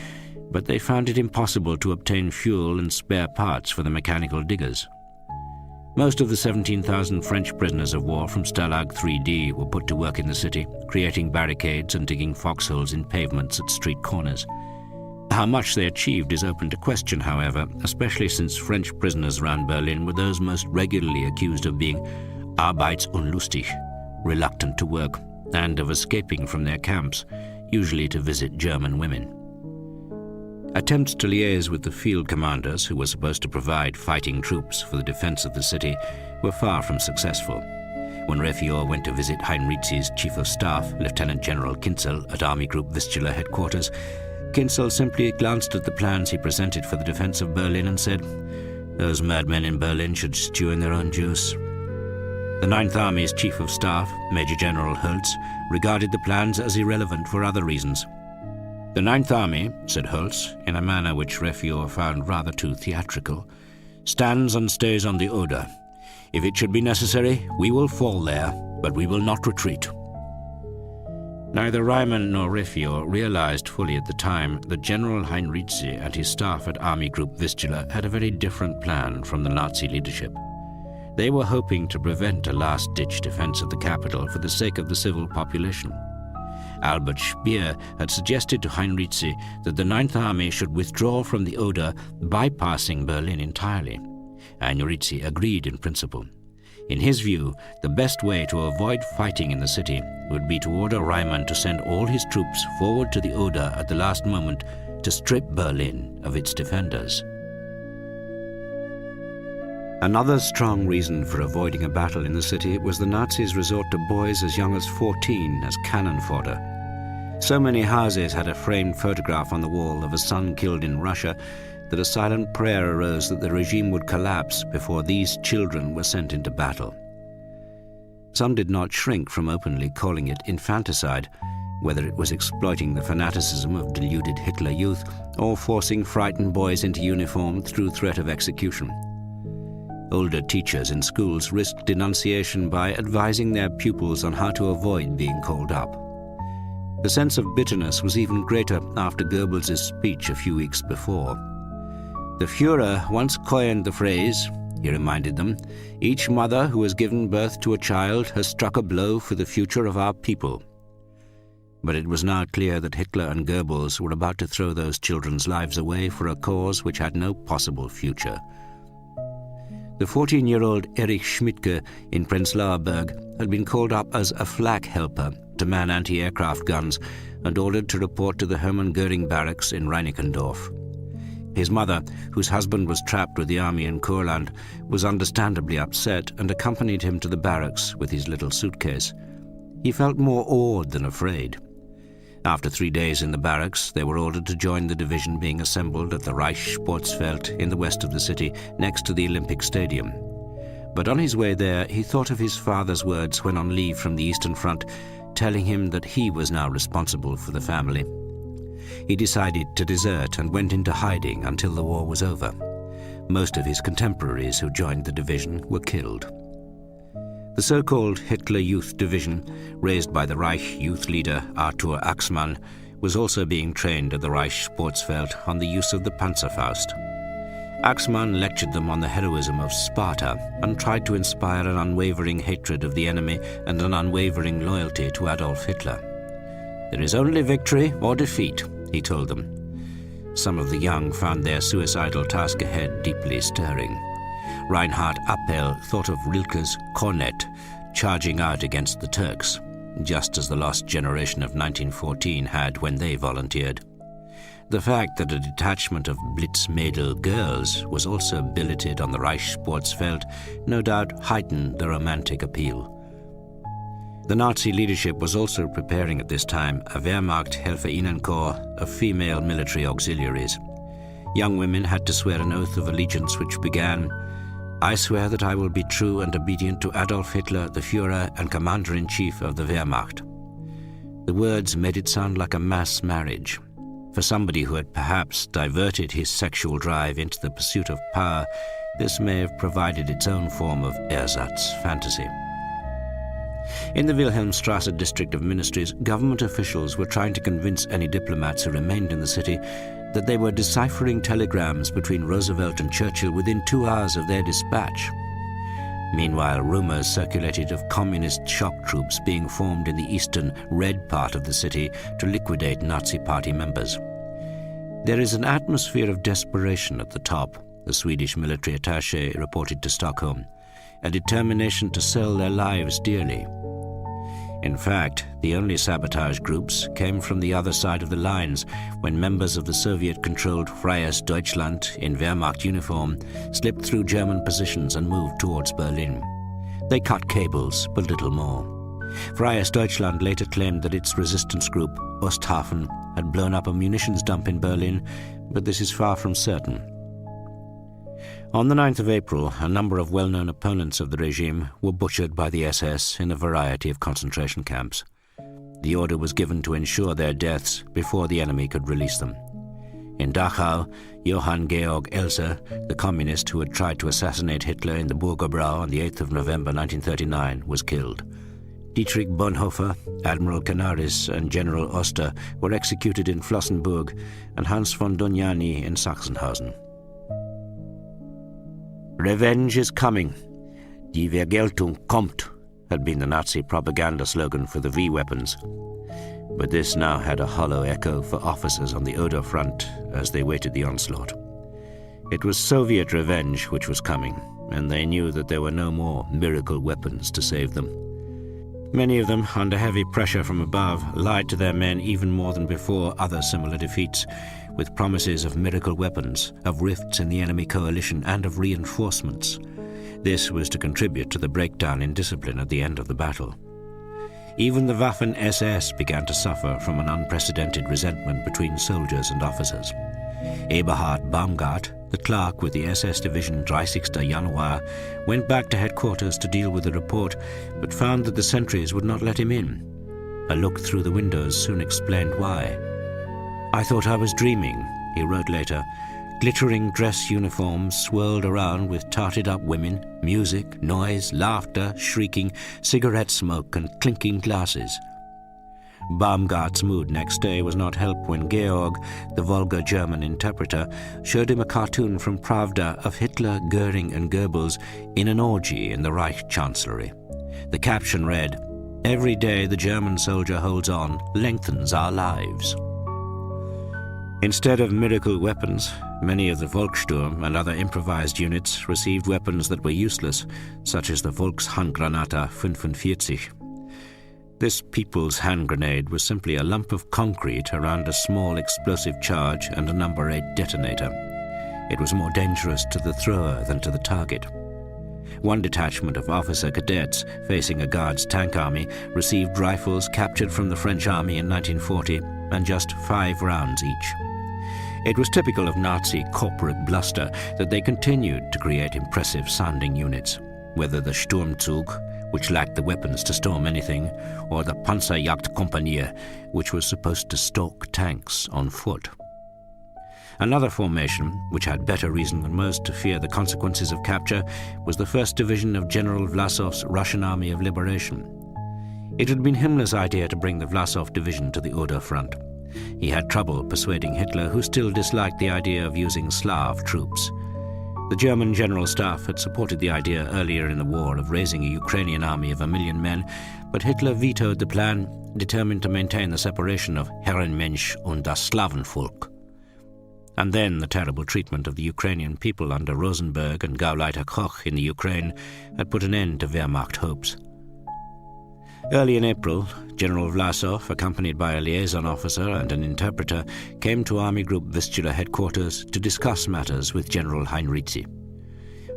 but they found it impossible to obtain fuel and spare parts for the mechanical diggers. Most of the 17,000 French prisoners of war from Stalag 3D were put to work in the city, creating barricades and digging foxholes in pavements at street corners. How much they achieved is open to question, however, especially since French prisoners around Berlin were those most regularly accused of being arbeitsunlustig, reluctant to work, and of escaping from their camps, usually to visit German women. Attempts to liaise with the field commanders, who were supposed to provide fighting troops for the defense of the city, were far from successful. When Refior went to visit Heinrichs' Chief of Staff, Lieutenant General Kinzel, at Army Group Vistula headquarters, Kinzel simply glanced at the plans he presented for the defense of Berlin and said, Those madmen in Berlin should stew in their own juice. The Ninth Army's Chief of Staff, Major General Holtz, regarded the plans as irrelevant for other reasons. "The Ninth Army," said Holtz, in a manner which Refior found rather too theatrical, "stands and stays on the Oder. If it should be necessary, we will fall there, but we will not retreat." Neither Reimann nor Refior realized fully at the time that General Heinrizi and his staff at Army Group Vistula had a very different plan from the Nazi leadership. They were hoping to prevent a last-ditch defense of the capital for the sake of the civil population. Albert Speer had suggested to Heinrizi that the Ninth Army should withdraw from the Oder, bypassing Berlin entirely. Heinrizi agreed in principle. In his view, the best way to avoid fighting in the city would be to order Reimann to send all his troops forward to the Oder at the last moment to strip Berlin of its defenders. Another strong reason for avoiding a battle in the city was the Nazis' resort to boys as young as 14 as cannon fodder. So many houses had a framed photograph on the wall of a son killed in Russia that a silent prayer arose that the regime would collapse before these children were sent into battle. Some did not shrink from openly calling it infanticide, whether it was exploiting the fanaticism of deluded Hitler youth or forcing frightened boys into uniform through threat of execution. Older teachers in schools risked denunciation by advising their pupils on how to avoid being called up. The sense of bitterness was even greater after Goebbels' speech a few weeks before. "The Führer once coined the phrase," he reminded them, "each mother who has given birth to a child has struck a blow for the future of our people." But it was now clear that Hitler and Goebbels were about to throw those children's lives away for a cause which had no possible future. The 14-year-old Erich Schmidtke in Prenzlauer Berg had been called up as a flak helper to man anti-aircraft guns and ordered to report to the Hermann Göring barracks in Reinickendorf. His mother, whose husband was trapped with the army in Courland, was understandably upset and accompanied him to the barracks with his little suitcase. He felt more awed than afraid. After 3 days in the barracks, they were ordered to join the division being assembled at the Reichssportfeld in the west of the city, next to the Olympic Stadium. But on his way there, he thought of his father's words when on leave from the Eastern Front, telling him that he was now responsible for the family. He decided to desert and went into hiding until the war was over. Most of his contemporaries who joined the division were killed. The so-called Hitler Youth Division, raised by the Reich youth leader Arthur Axmann, was also being trained at the Reichssportfeld on the use of the Panzerfaust. Axmann lectured them on the heroism of Sparta and tried to inspire an unwavering hatred of the enemy and an unwavering loyalty to Adolf Hitler. "There is only victory or defeat," he told them. Some of the young found their suicidal task ahead deeply stirring. Reinhard Appel thought of Rilke's Kornet charging out against the Turks, just as the lost generation of 1914 had when they volunteered. The fact that a detachment of Blitzmädel girls was also billeted on the Reichssportfeld no doubt heightened the romantic appeal. The Nazi leadership was also preparing at this time a Wehrmacht Helferinnenkorps of female military auxiliaries. Young women had to swear an oath of allegiance which began, "I swear that I will be true and obedient to Adolf Hitler, the Führer and Commander-in-Chief of the Wehrmacht." The words made it sound like a mass marriage. For somebody who had perhaps diverted his sexual drive into the pursuit of power, this may have provided its own form of ersatz fantasy. In the Wilhelmstrasse district of ministries, government officials were trying to convince any diplomats who remained in the city that they were deciphering telegrams between Roosevelt and Churchill within 2 hours of their dispatch. Meanwhile, rumors circulated of communist shock troops being formed in the eastern, red part of the city to liquidate Nazi Party members. "There is an atmosphere of desperation at the top," the Swedish military attaché reported to Stockholm, "a determination to sell their lives dearly." In fact, the only sabotage groups came from the other side of the lines when members of the Soviet-controlled Freies Deutschland in Wehrmacht uniform slipped through German positions and moved towards Berlin. They cut cables, but little more. Freies Deutschland later claimed that its resistance group, Osthafen, had blown up a munitions dump in Berlin, but this is far from certain. On the 9th of April, a number of well-known opponents of the regime were butchered by the SS in a variety of concentration camps. The order was given to ensure their deaths before the enemy could release them. In Dachau, Johann Georg Elser, the communist who had tried to assassinate Hitler in the Burgerbrau on the 8th of November 1939, was killed. Dietrich Bonhoeffer, Admiral Canaris, and General Oster were executed in Flossenburg, and Hans von Dohnanyi in Sachsenhausen. "Revenge is coming. Die Vergeltung kommt," had been the Nazi propaganda slogan for the V-weapons. But this now had a hollow echo for officers on the Oder front as they waited the onslaught. It was Soviet revenge which was coming, and they knew that there were no more miracle weapons to save them. Many of them, under heavy pressure from above, lied to their men even more than before other similar defeats, with promises of miracle weapons, of rifts in the enemy coalition, and of reinforcements. This was to contribute to the breakdown in discipline at the end of the battle. Even the Waffen-SS began to suffer from an unprecedented resentment between soldiers and officers. Eberhard Baumgart, the clerk with the SS division 30. Januar, went back to headquarters to deal with the report, but found that the sentries would not let him in. A look through the windows soon explained why. "I thought I was dreaming," he wrote later. Glittering dress uniforms swirled around with tarted-up women, music, noise, laughter, shrieking, cigarette smoke, and clinking glasses. Baumgart's mood next day was not helped when Georg, the vulgar German interpreter, showed him a cartoon from Pravda of Hitler, Goering, and Goebbels in an orgy in the Reich Chancellery. The caption read, "Every day the German soldier holds on lengthens our lives." Instead of miracle weapons, many of the Volkssturm and other improvised units received weapons that were useless, such as the Volkshandgranate 45. This people's hand grenade was simply a lump of concrete around a small explosive charge and a number 8 detonator. It was more dangerous to the thrower than to the target. One detachment of officer cadets facing a Guards tank army received rifles captured from the French army in 1940 and just 5 rounds each. It was typical of Nazi corporate bluster that they continued to create impressive-sounding units, whether the Sturmzug, which lacked the weapons to storm anything, or the Panzerjagdkompanie, which was supposed to stalk tanks on foot. Another formation, which had better reason than most to fear the consequences of capture, was the 1st Division of General Vlasov's Russian Army of Liberation. It had been Himmler's idea to bring the Vlasov Division to the Oder front. He had trouble persuading Hitler, who still disliked the idea of using Slav troops. The German General Staff had supported the idea earlier in the war of raising a Ukrainian army of 1 million men, but Hitler vetoed the plan, determined to maintain the separation of Herrenmensch und das Slavenvolk. And then the terrible treatment of the Ukrainian people under Rosenberg and Gauleiter Koch in the Ukraine had put an end to Wehrmacht hopes. Early in April, General Vlasov, accompanied by a liaison officer and an interpreter, came to Army Group Vistula headquarters to discuss matters with General Heinrizi.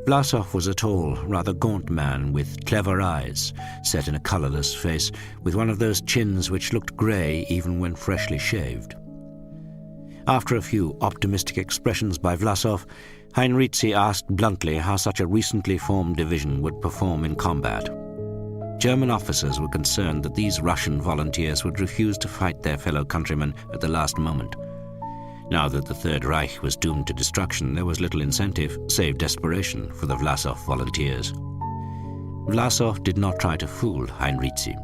Vlasov was a tall, rather gaunt man with clever eyes, set in a colourless face, with one of those chins which looked grey even when freshly shaved. After a few optimistic expressions by Vlasov, Heinrizi asked bluntly how such a recently formed division would perform in combat. German officers were concerned that these Russian volunteers would refuse to fight their fellow countrymen at the last moment. Now that the Third Reich was doomed to destruction, there was little incentive, save desperation, for the Vlasov volunteers. Vlasov did not try to fool Heinrizi.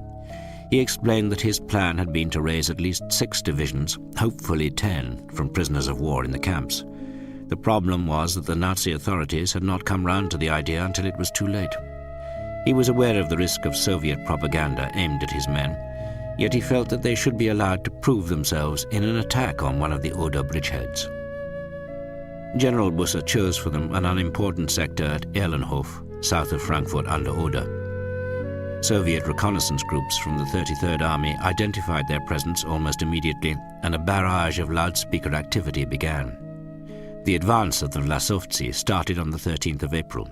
He explained that his plan had been to raise at least 6 divisions, hopefully 10, from prisoners of war in the camps. The problem was that the Nazi authorities had not come round to the idea until it was too late. He was aware of the risk of Soviet propaganda aimed at his men, yet he felt that they should be allowed to prove themselves in an attack on one of the Oder bridgeheads. General Busse chose for them an unimportant sector at Erlenhof, south of Frankfurt under Oder. Soviet reconnaissance groups from the 33rd Army identified their presence almost immediately, and a barrage of loudspeaker activity began. The advance of the Vlasovci started on the 13th of April.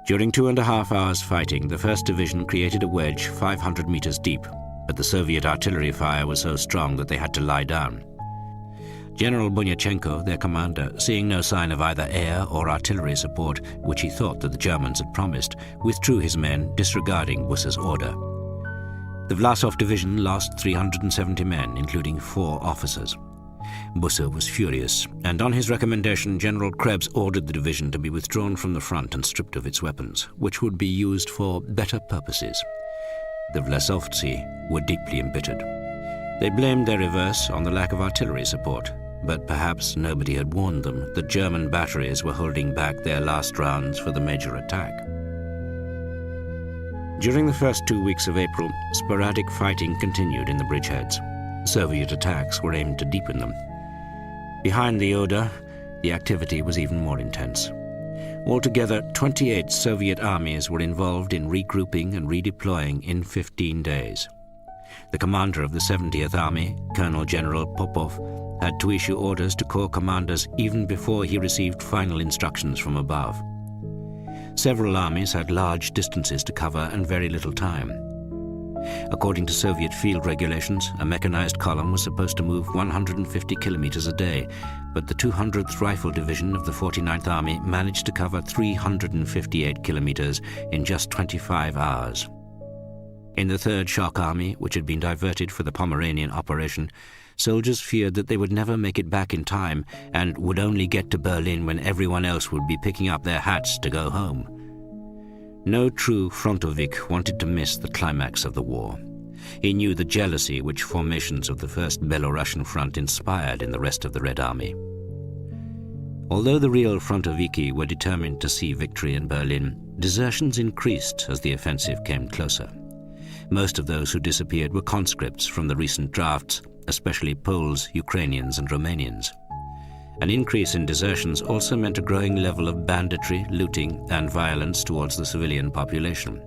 During 2.5 hours fighting, the 1st Division created a wedge 500 meters deep, but the Soviet artillery fire was so strong that they had to lie down. General Bunyachenko, their commander, seeing no sign of either air or artillery support, which he thought that the Germans had promised, withdrew his men, disregarding Busse's order. The Vlasov division lost 370 men, including 4 officers. Busse was furious, and on his recommendation, General Krebs ordered the division to be withdrawn from the front and stripped of its weapons, which would be used for better purposes. The Vlasovtsi were deeply embittered. They blamed their reverse on the lack of artillery support, but perhaps nobody had warned them that German batteries were holding back their last rounds for the major attack. During the first 2 weeks of April, sporadic fighting continued in the bridgeheads. Soviet attacks were aimed to deepen them. Behind the Oder, the activity was even more intense. Altogether, 28 Soviet armies were involved in regrouping and redeploying in 15 days. The commander of the 70th Army, Colonel General Popov, had to issue orders to corps commanders even before he received final instructions from above. Several armies had large distances to cover and very little time. According to Soviet field regulations, a mechanized column was supposed to move 150 kilometers a day, but the 200th Rifle Division of the 49th Army managed to cover 358 kilometers in just 25 hours. In the 3rd Shock Army, which had been diverted for the Pomeranian operation, soldiers feared that they would never make it back in time and would only get to Berlin when everyone else would be picking up their hats to go home. No true frontovik wanted to miss the climax of the war. He knew the jealousy which formations of the First Belorussian Front inspired in the rest of the Red Army. Although the real frontoviki were determined to see victory in Berlin, desertions increased as the offensive came closer. Most of those who disappeared were conscripts from the recent drafts, especially Poles, Ukrainians, and Romanians. An increase in desertions also meant a growing level of banditry, looting, and violence towards the civilian population.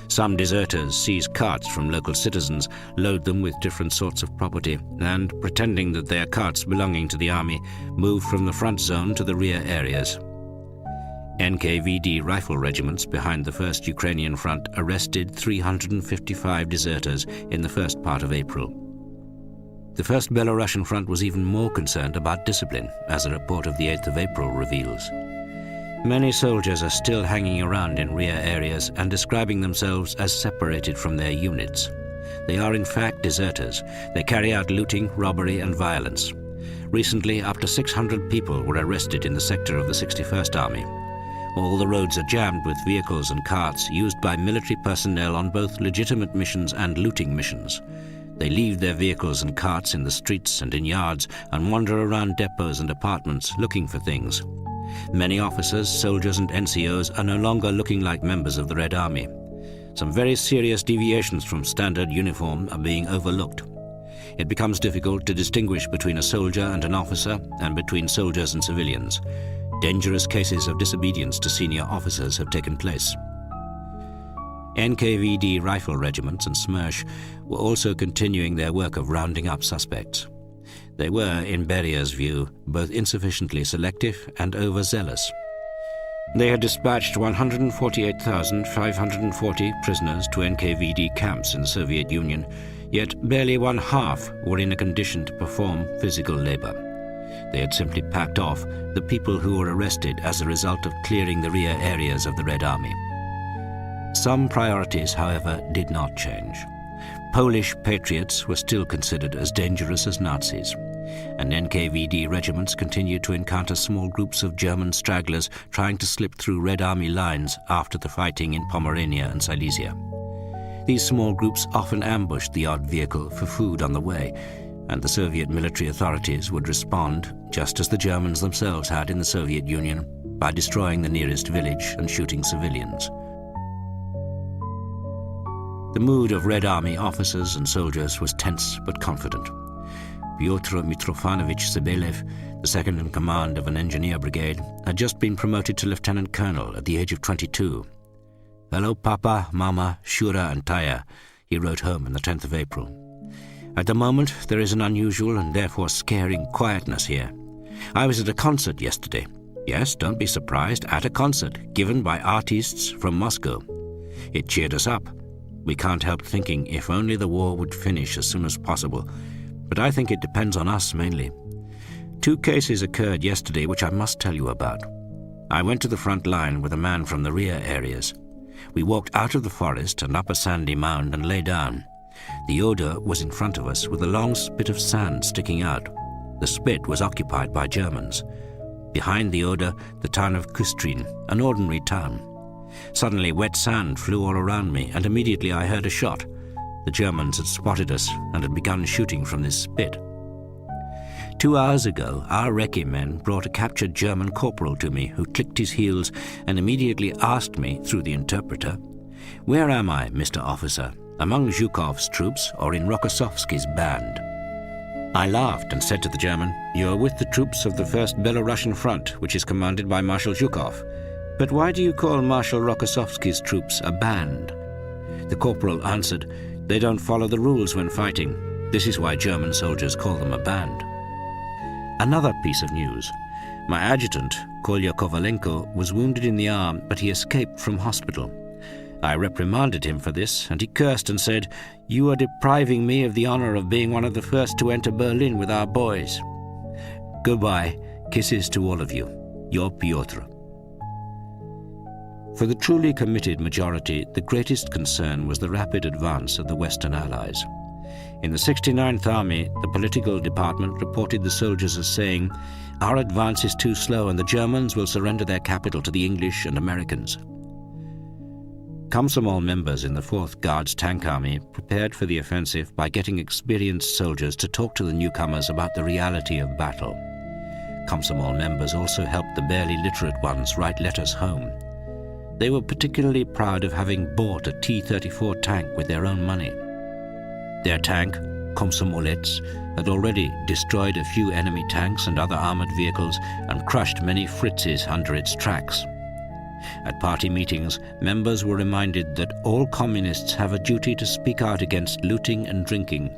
Some deserters seize carts from local citizens, load them with different sorts of property, and, pretending that they are carts belonging to the army, move from the front zone to the rear areas. NKVD rifle regiments behind the 1st Ukrainian Front arrested 355 deserters in the first part of April. The 1st Belarusian Front was even more concerned about discipline, as a report of the 8th of April reveals. Many soldiers are still hanging around in rear areas and describing themselves as separated from their units. They are in fact deserters. They carry out looting, robbery, and violence. Recently, up to 600 people were arrested in the sector of the 61st Army. All the roads are jammed with vehicles and carts used by military personnel on both legitimate missions and looting missions. They leave their vehicles and carts in the streets and in yards and wander around depots and apartments looking for things. Many officers, soldiers, and NCOs are no longer looking like members of the Red Army. Some very serious deviations from standard uniform are being overlooked. It becomes difficult to distinguish between a soldier and an officer and between soldiers and civilians. Dangerous cases of disobedience to senior officers have taken place. NKVD rifle regiments and SMERSH were also continuing their work of rounding up suspects. They were, in Beria's view, both insufficiently selective and overzealous. They had dispatched 148,540 prisoners to NKVD camps in the Soviet Union, yet barely one half were in a condition to perform physical labor. They had simply packed off the people who were arrested as a result of clearing the rear areas of the Red Army. Some priorities, however, did not change. Polish patriots were still considered as dangerous as Nazis, and NKVD regiments continued to encounter small groups of German stragglers trying to slip through Red Army lines after the fighting in Pomerania and Silesia. These small groups often ambushed the odd vehicle for food on the way, and the Soviet military authorities would respond, just as the Germans themselves had in the Soviet Union, by destroying the nearest village and shooting civilians. The mood of Red Army officers and soldiers was tense but confident. Pyotr Mitrofanovich Sebelev, the second in command of an engineer brigade, had just been promoted to lieutenant colonel at the age of 22. "Hello, Papa, Mama, Shura, and Taya," he wrote home on the 10th of April. "At the moment, there is an unusual and therefore scaring quietness here. I was at a concert yesterday. Yes, don't be surprised, at a concert given by artists from Moscow. It cheered us up. We can't help thinking if only the war would finish as soon as possible, but I think it depends on us mainly. 2 cases occurred yesterday which I must tell you about. I went to the front line with a man from the rear areas. We walked out of the forest and up a sandy mound and lay down. The Oder was in front of us with a long spit of sand sticking out. The spit was occupied by Germans. Behind the Oder, the town of Küstrin, an ordinary town. Suddenly wet sand flew all around me, and immediately I heard a shot. The Germans had spotted us and had begun shooting from this spit. 2 hours ago, our recce men brought a captured German corporal to me who clicked his heels and immediately asked me, through the interpreter, "Where am I, Mr. Officer, among Zhukov's troops or in Rokossovsky's band?" I laughed and said to the German, "You are with the troops of the 1st Belarusian Front, which is commanded by Marshal Zhukov. But why do you call Marshal Rokossovsky's troops a band?" The corporal answered, "They don't follow the rules when fighting. This is why German soldiers call them a band." Another piece of news. My adjutant, Kolya Kovalenko, was wounded in the arm, but he escaped from hospital. I reprimanded him for this, and he cursed and said, "You are depriving me of the honor of being one of the first to enter Berlin with our boys." Goodbye. Kisses to all of you. Your Piotr. For the truly committed majority, the greatest concern was the rapid advance of the Western Allies. In the 69th Army, the political department reported the soldiers as saying, "Our advance is too slow and the Germans will surrender their capital to the English and Americans." Komsomol members in the 4th Guards Tank Army prepared for the offensive by getting experienced soldiers to talk to the newcomers about the reality of battle. Komsomol members also helped the barely literate ones write letters home. They were particularly proud of having bought a T-34 tank with their own money. Their tank, Komsomolets, had already destroyed a few enemy tanks and other armored vehicles and crushed many Fritzes under its tracks. At party meetings, members were reminded that all communists have a duty to speak out against looting and drinking.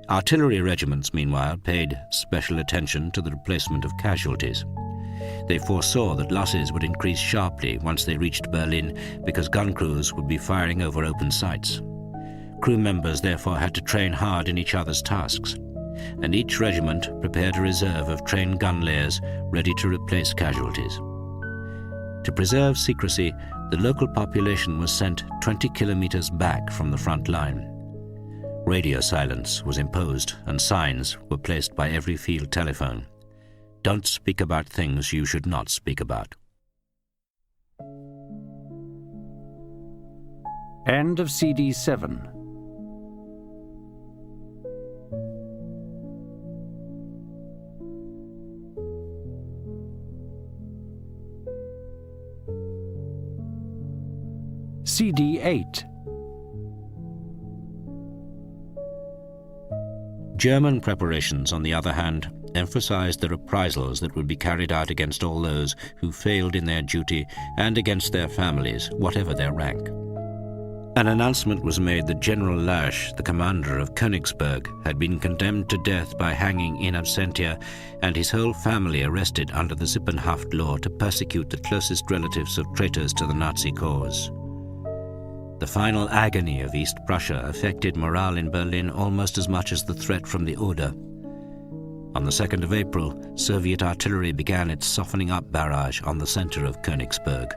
Artillery regiments, meanwhile, paid special attention to the replacement of casualties. They foresaw that losses would increase sharply once they reached Berlin because gun crews would be firing over open sights. Crew members therefore had to train hard in each other's tasks, and each regiment prepared a reserve of trained gun layers ready to replace casualties. To preserve secrecy, the local population was sent 20 kilometers back from the front line. Radio silence was imposed and signs were placed by every field telephone. Don't speak about things you should not speak about. End of CD 7. CD 8. German preparations, on the other hand, emphasized the reprisals that would be carried out against all those who failed in their duty and against their families, whatever their rank. An announcement was made that General Lasch, the commander of Königsberg, had been condemned to death by hanging in absentia and his whole family arrested under the Sippenhaft law to persecute the closest relatives of traitors to the Nazi cause. The final agony of East Prussia affected morale in Berlin almost as much as the threat from the Oder. On the 2nd of April, Soviet artillery began its softening up barrage on the center of Königsberg.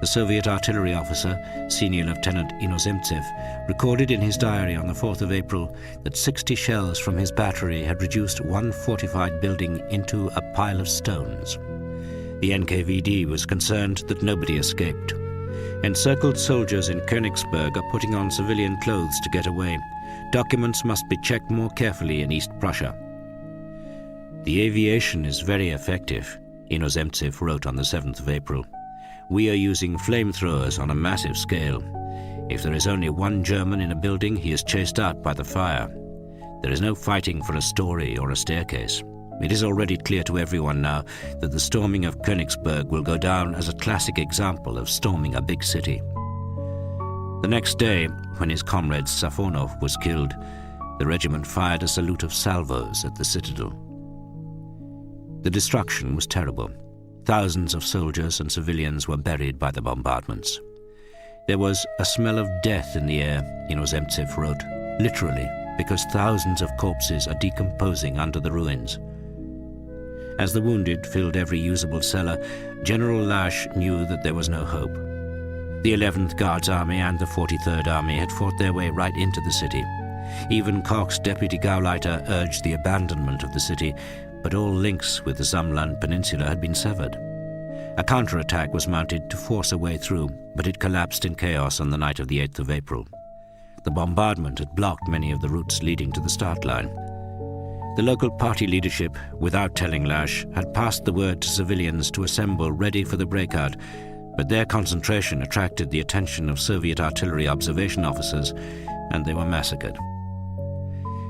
The Soviet artillery officer, Senior Lieutenant Inozemtsev, recorded in his diary on the 4th of April that 60 shells from his battery had reduced one fortified building into a pile of stones. The NKVD was concerned that nobody escaped. Encircled soldiers in Königsberg are putting on civilian clothes to get away. Documents must be checked more carefully in East Prussia. The aviation is very effective, Inozemtsev wrote on the 7th of April. We are using flamethrowers on a massive scale. If there is only one German in a building, he is chased out by the fire. There is no fighting for a story or a staircase. It is already clear to everyone now that the storming of Königsberg will go down as a classic example of storming a big city. The next day, when his comrade Safonov was killed, the regiment fired a salute of salvos at the citadel. The destruction was terrible. Thousands of soldiers and civilians were buried by the bombardments. There was a smell of death in the air, Inozemtsev wrote, literally. because thousands of corpses are decomposing under the ruins. As the wounded filled every usable cellar, General Lash knew that there was no hope. The 11th Guards Army and the 43rd Army had fought their way right into the city. Even Koch's deputy Gauleiter urged the abandonment of the city, but all links with the Zamland Peninsula had been severed. A counterattack was mounted to force a way through, but it collapsed in chaos on the night of the 8th of April. The bombardment had blocked many of the routes leading to the start line. The local party leadership, without telling Lash, had passed the word to civilians to assemble ready for the breakout, but their concentration attracted the attention of Soviet artillery observation officers, and they were massacred.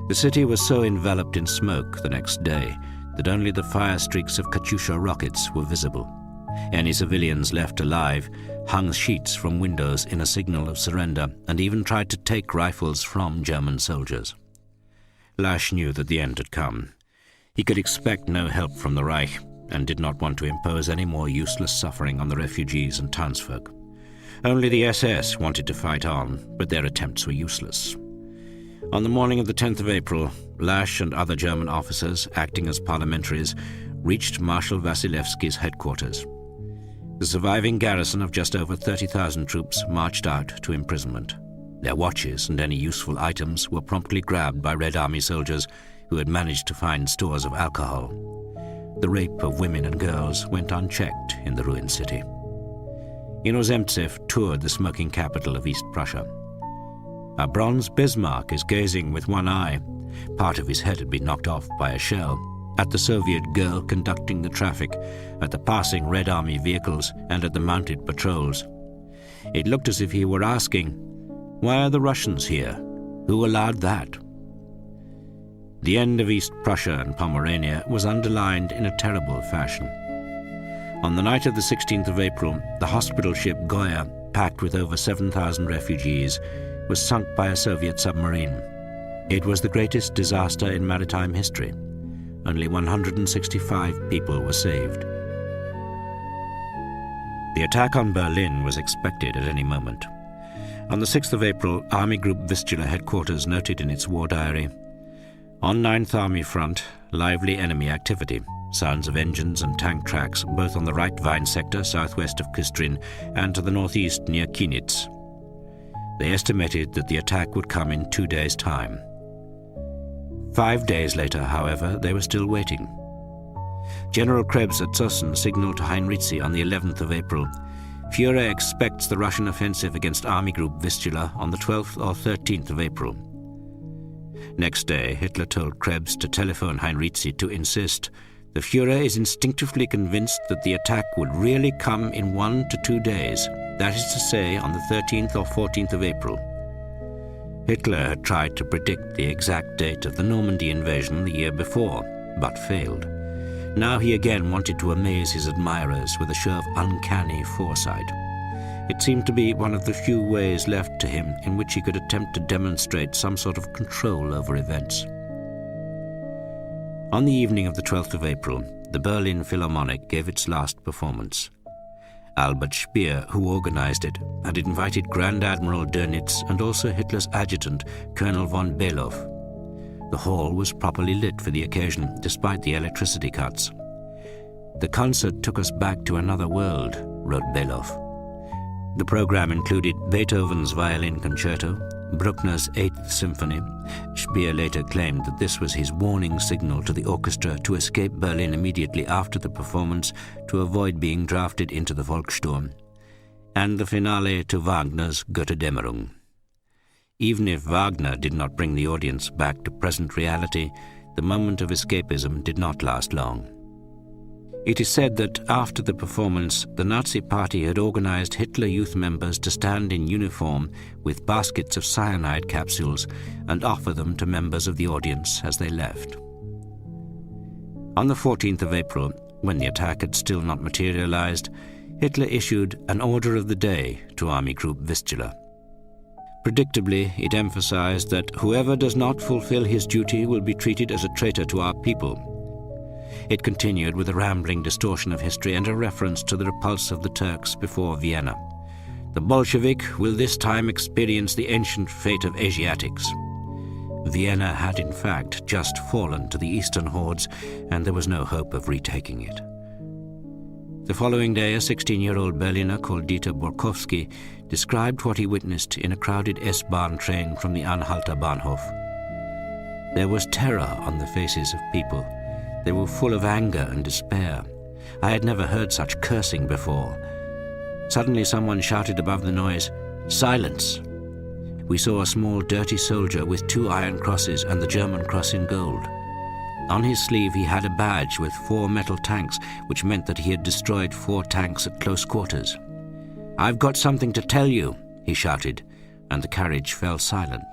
The city was so enveloped in smoke the next day that only the fire streaks of Katyusha rockets were visible. Any civilians left alive hung sheets from windows in a signal of surrender and even tried to take rifles from German soldiers. Lash knew that the end had come. He could expect no help from the Reich and did not want to impose any more useless suffering on the refugees and townsfolk. Only the SS wanted to fight on, but their attempts were useless. On the morning of the 10th of April, Lash and other German officers, acting as parliamentaries, reached Marshal Vasilevsky's headquarters. The surviving garrison of just over 30,000 troops marched out to imprisonment. Their watches and any useful items were promptly grabbed by Red Army soldiers who had managed to find stores of alcohol. The rape of women and girls went unchecked in the ruined city. Inozemtsev toured the smoking capital of East Prussia. A bronze Bismarck is gazing with one eye. Part of his head had been knocked off by a shell. At the Soviet girl conducting the traffic, at the passing Red Army vehicles, and at the mounted patrols. It looked as if he were asking, "Why are the Russians here? Who allowed that?" The end of East Prussia and Pomerania was underlined in a terrible fashion. On the night of the 16th of April, the hospital ship Goya, packed with over 7,000 refugees, was sunk by a Soviet submarine. It was the greatest disaster in maritime history. Only 165 people were saved. The attack on Berlin was expected at any moment. On the 6th of April, Army Group Vistula headquarters noted in its war diary, "On 9th Army front, lively enemy activity. Sounds of engines and tank tracks, both on the right Rhine sector southwest of Kustrin and to the northeast near Kienitz." They estimated that the attack would come in 2 days' time. 5 days later, however, they were still waiting. General Krebs at Zossen signaled to Heinrizi on the 11th of April, "Führer expects the Russian offensive against Army Group Vistula on the 12th or 13th of April." Next day, Hitler told Krebs to telephone Heinrizi to insist, "The Führer is instinctively convinced that the attack would really come in 1 to 2 days, that is to say, on the 13th or 14th of April." Hitler had tried to predict the exact date of the Normandy invasion the year before, but failed. Now he again wanted to amaze his admirers with a show of uncanny foresight. It seemed to be one of the few ways left to him in which he could attempt to demonstrate some sort of control over events. On the evening of the 12th of April, the Berlin Philharmonic gave its last performance. Albert Speer, who organized it, had invited Grand Admiral Dönitz and also Hitler's adjutant, Colonel von Below. The hall was properly lit for the occasion, despite the electricity cuts. "The concert took us back to another world," wrote Below. The program included Beethoven's Violin Concerto, Bruckner's 8th Symphony. Speer later claimed that this was his warning signal to the orchestra to escape Berlin immediately after the performance to avoid being drafted into the Volkssturm, and the finale to Wagner's Götterdämmerung. Even if Wagner did not bring the audience back to present reality, the moment of escapism did not last long. It is said that after the performance, the Nazi Party had organized Hitler Youth members to stand in uniform with baskets of cyanide capsules and offer them to members of the audience as they left. On the 14th of April, when the attack had still not materialized, Hitler issued an order of the day to Army Group Vistula. Predictably, it emphasized that whoever does not fulfill his duty will be treated as a traitor to our people. It continued with a rambling distortion of history and a reference to the repulse of the Turks before Vienna. "The Bolshevik will this time experience the ancient fate of Asiatics." Vienna had in fact just fallen to the eastern hordes, and there was no hope of retaking it. The following day, a 16-year-old Berliner called Dieter Borkowski described what he witnessed in a crowded S-Bahn train from the Anhalter Bahnhof. There was terror on the faces of people. They were full of anger and despair. I had never heard such cursing before. Suddenly someone shouted above the noise, "Silence!" We saw a small dirty soldier with 2 iron crosses and the German cross in gold. On his sleeve he had a badge with 4 metal tanks, which meant that he had destroyed 4 tanks at close quarters. "I've got something to tell you," he shouted, and the carriage fell silent.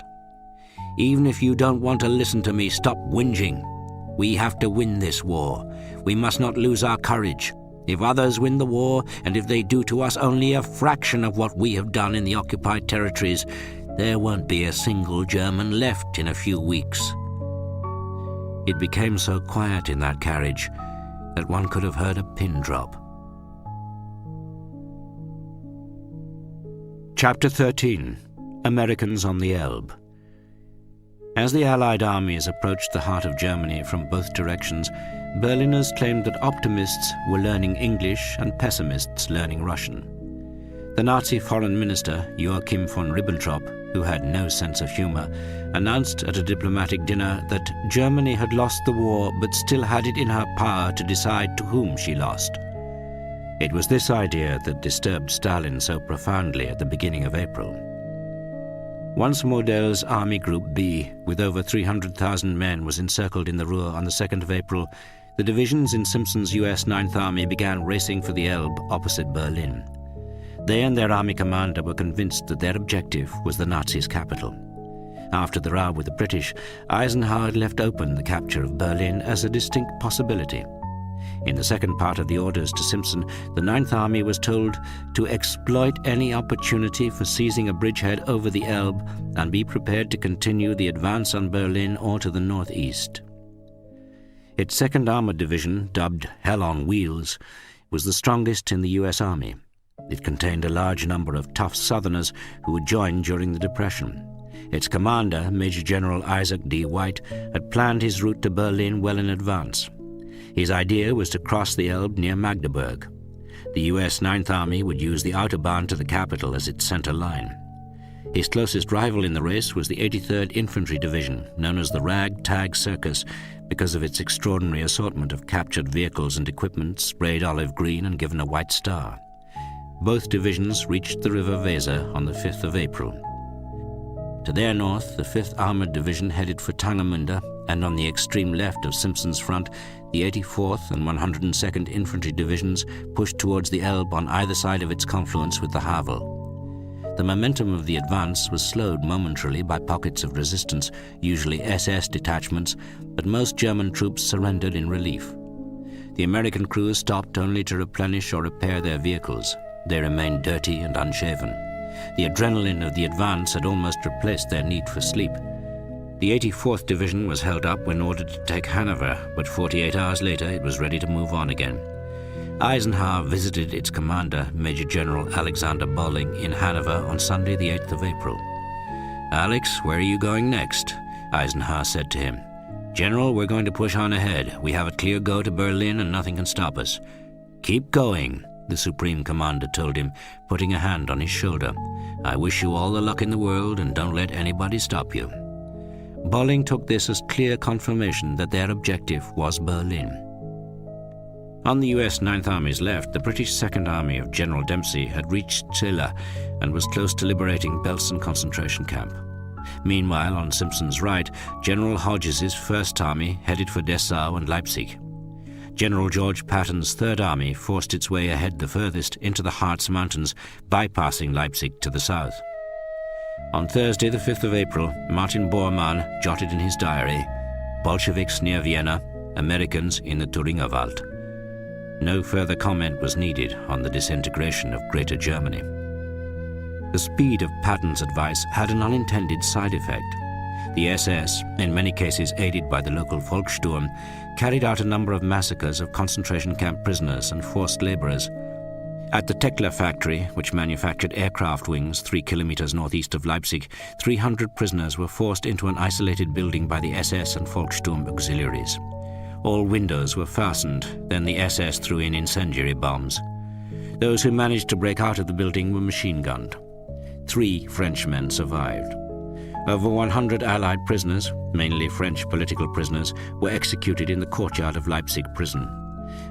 "Even if you don't want to listen to me, stop whinging. We have to win this war. We must not lose our courage. If others win the war, and if they do to us only a fraction of what we have done in the occupied territories, there won't be a single German left in a few weeks." It became so quiet in that carriage that one could have heard a pin drop. Chapter 13. Americans on the Elbe. As the Allied armies approached the heart of Germany from both directions, Berliners claimed that optimists were learning English and pessimists learning Russian. The Nazi foreign minister, Joachim von Ribbentrop, who had no sense of humor, announced at a diplomatic dinner that Germany had lost the war but still had it in her power to decide to whom she lost. It was this idea that disturbed Stalin so profoundly at the beginning of April. Once Model's Army Group B, with over 300,000 men, was encircled in the Ruhr on the 2nd of April, the divisions in Simpson's U.S. 9th Army began racing for the Elbe opposite Berlin. They and their army commander were convinced that their objective was the Nazis' capital. After the row with the British, Eisenhower had left open the capture of Berlin as a distinct possibility. In the second part of the orders to Simpson, the 9th Army was told to exploit any opportunity for seizing a bridgehead over the Elbe and be prepared to continue the advance on Berlin or to the northeast. Its 2nd Armored Division, dubbed Hell on Wheels, was the strongest in the U.S. Army. It contained a large number of tough Southerners who had joined during the Depression. Its commander, Major General Isaac D. White, had planned his route to Berlin well in advance. His idea was to cross the Elbe near Magdeburg. The U.S. 9th Army would use the Autobahn to the capital as its center line. His closest rival in the race was the 83rd Infantry Division, known as the Rag-Tag Circus, because of its extraordinary assortment of captured vehicles and equipment sprayed olive green and given a white star. Both divisions reached the River Weser on the 5th of April. To their north, the 5th Armored Division headed for Tangermünde, and on the extreme left of Simpson's front, the 84th and 102nd Infantry Divisions pushed towards the Elbe on either side of its confluence with the Havel. The momentum of the advance was slowed momentarily by pockets of resistance, usually SS detachments, but most German troops surrendered in relief. The American crews stopped only to replenish or repair their vehicles. They remained dirty and unshaven. The adrenaline of the advance had almost replaced their need for sleep. The 84th Division was held up when ordered to take Hanover, but 48 hours later it was ready to move on again. Eisenhower visited its commander, Major General Alexander Bolling, in Hanover on Sunday the 8th of April. "Alex, where are you going next?" Eisenhower said to him. "General, we're going to push on ahead. We have a clear go to Berlin and nothing can stop us." "Keep going," the Supreme Commander told him, putting a hand on his shoulder. "I wish you all the luck in the world and don't let anybody stop you." Bolling took this as clear confirmation that their objective was Berlin. On the U.S. 9th Army's left, the British 2nd Army of General Dempsey had reached Zille and was close to liberating Belsen concentration camp. Meanwhile, on Simpson's right, General Hodges's 1st Army headed for Dessau and Leipzig. General George Patton's 3rd Army forced its way ahead the furthest into the Harz Mountains, bypassing Leipzig to the south. On Thursday, the 5th of April, Martin Bormann jotted in his diary, "Bolsheviks near Vienna, Americans in the Thuringia Wald." No further comment was needed on the disintegration of Greater Germany. The speed of Patton's advice had an unintended side effect. The SS, in many cases aided by the local Volkssturm, carried out a number of massacres of concentration camp prisoners and forced laborers. At the Tekla factory, which manufactured aircraft wings 3 kilometers northeast of Leipzig, 300 prisoners were forced into an isolated building by the SS and Volkssturm auxiliaries. All windows were fastened, then the SS threw in incendiary bombs. Those who managed to break out of the building were machine-gunned. 3 Frenchmen survived. Over 100 Allied prisoners, mainly French political prisoners, were executed in the courtyard of Leipzig prison.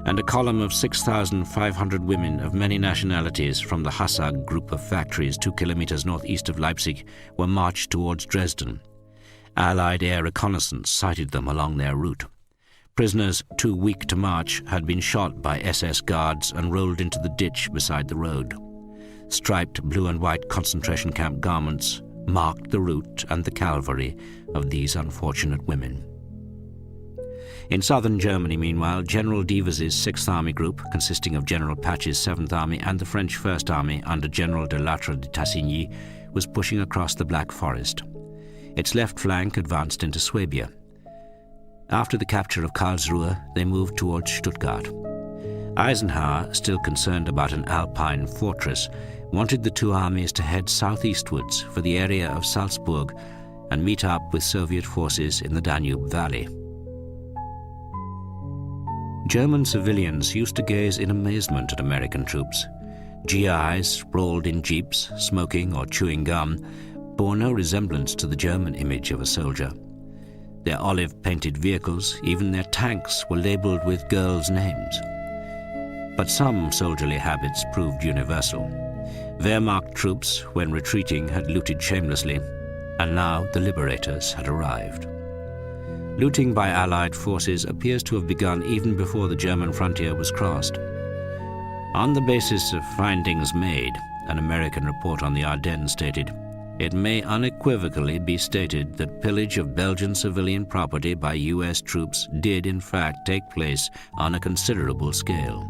And a column of 6,500 women of many nationalities from the Hassag group of factories 2 kilometers northeast of Leipzig were marched towards Dresden. Allied air reconnaissance sighted them along their route. Prisoners too weak to march had been shot by SS guards and rolled into the ditch beside the road. Striped blue and white concentration camp garments marked the route and the calvary of these unfortunate women. In southern Germany, meanwhile, General Devers's 6th Army Group, consisting of General Patch's 7th Army and the French 1st Army under General de Lattre de Tassigny, was pushing across the Black Forest. Its left flank advanced into Swabia. After the capture of Karlsruhe, they moved towards Stuttgart. Eisenhower, still concerned about an Alpine fortress, wanted the 2 armies to head southeastwards for the area of Salzburg and meet up with Soviet forces in the Danube Valley. German civilians used to gaze in amazement at American troops. GIs sprawled in jeeps, smoking or chewing gum, bore no resemblance to the German image of a soldier. Their olive-painted vehicles, even their tanks, were labeled with girls' names. But some soldierly habits proved universal. Wehrmacht troops, when retreating, had looted shamelessly, and now the liberators had arrived. Looting by Allied forces appears to have begun even before the German frontier was crossed. On the basis of findings made, an American report on the Ardennes stated, "It may unequivocally be stated that pillage of Belgian civilian property by U.S. troops did in fact take place on a considerable scale."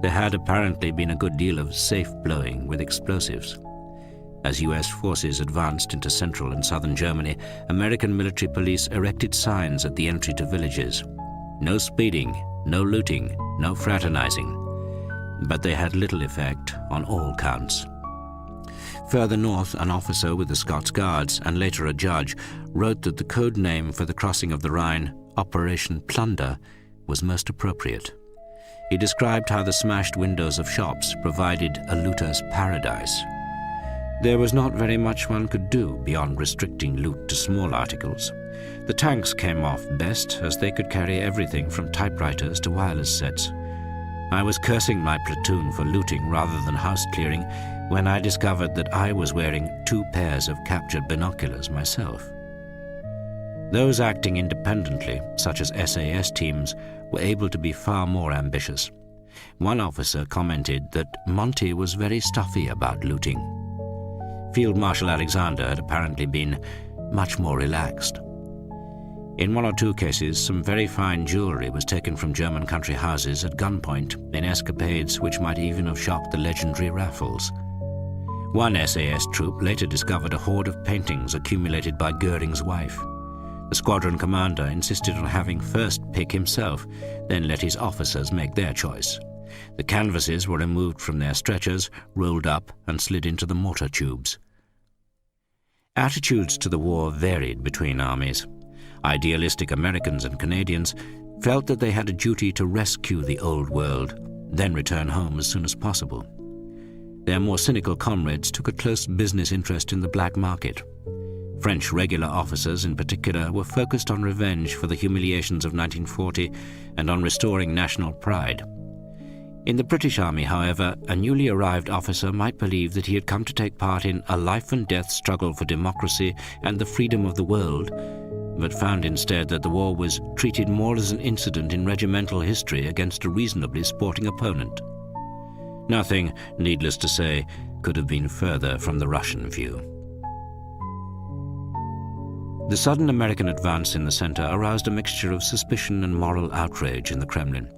There had apparently been a good deal of safe blowing with explosives. As U.S. forces advanced into central and southern Germany, American military police erected signs at the entry to villages. No speeding, no looting, no fraternizing. But they had little effect on all counts. Further north, an officer with the Scots Guards, and later a judge, wrote that the code name for the crossing of the Rhine, Operation Plunder, was most appropriate. He described how the smashed windows of shops provided a looter's paradise. There was not very much one could do beyond restricting loot to small articles. The tanks came off best, as they could carry everything from typewriters to wireless sets. I was cursing my platoon for looting rather than house clearing when I discovered that I was wearing 2 pairs of captured binoculars myself. Those acting independently, such as SAS teams, were able to be far more ambitious. One officer commented that Monty was very stuffy about looting. Field Marshal Alexander had apparently been much more relaxed. In 1 or 2 cases, some very fine jewelry was taken from German country houses at gunpoint in escapades which might even have shocked the legendary Raffles. One SAS troop later discovered a hoard of paintings accumulated by Goering's wife. The squadron commander insisted on having first pick himself, then let his officers make their choice. The canvases were removed from their stretchers, rolled up, and slid into the mortar tubes. Attitudes to the war varied between armies. Idealistic Americans and Canadians felt that they had a duty to rescue the old world, then return home as soon as possible. Their more cynical comrades took a close business interest in the black market. French regular officers in particular were focused on revenge for the humiliations of 1940 and on restoring national pride. In the British Army, however, a newly arrived officer might believe that he had come to take part in a life-and-death struggle for democracy and the freedom of the world, but found instead that the war was treated more as an incident in regimental history against a reasonably sporting opponent. Nothing, needless to say, could have been further from the Russian view. The sudden American advance in the center aroused a mixture of suspicion and moral outrage in the Kremlin.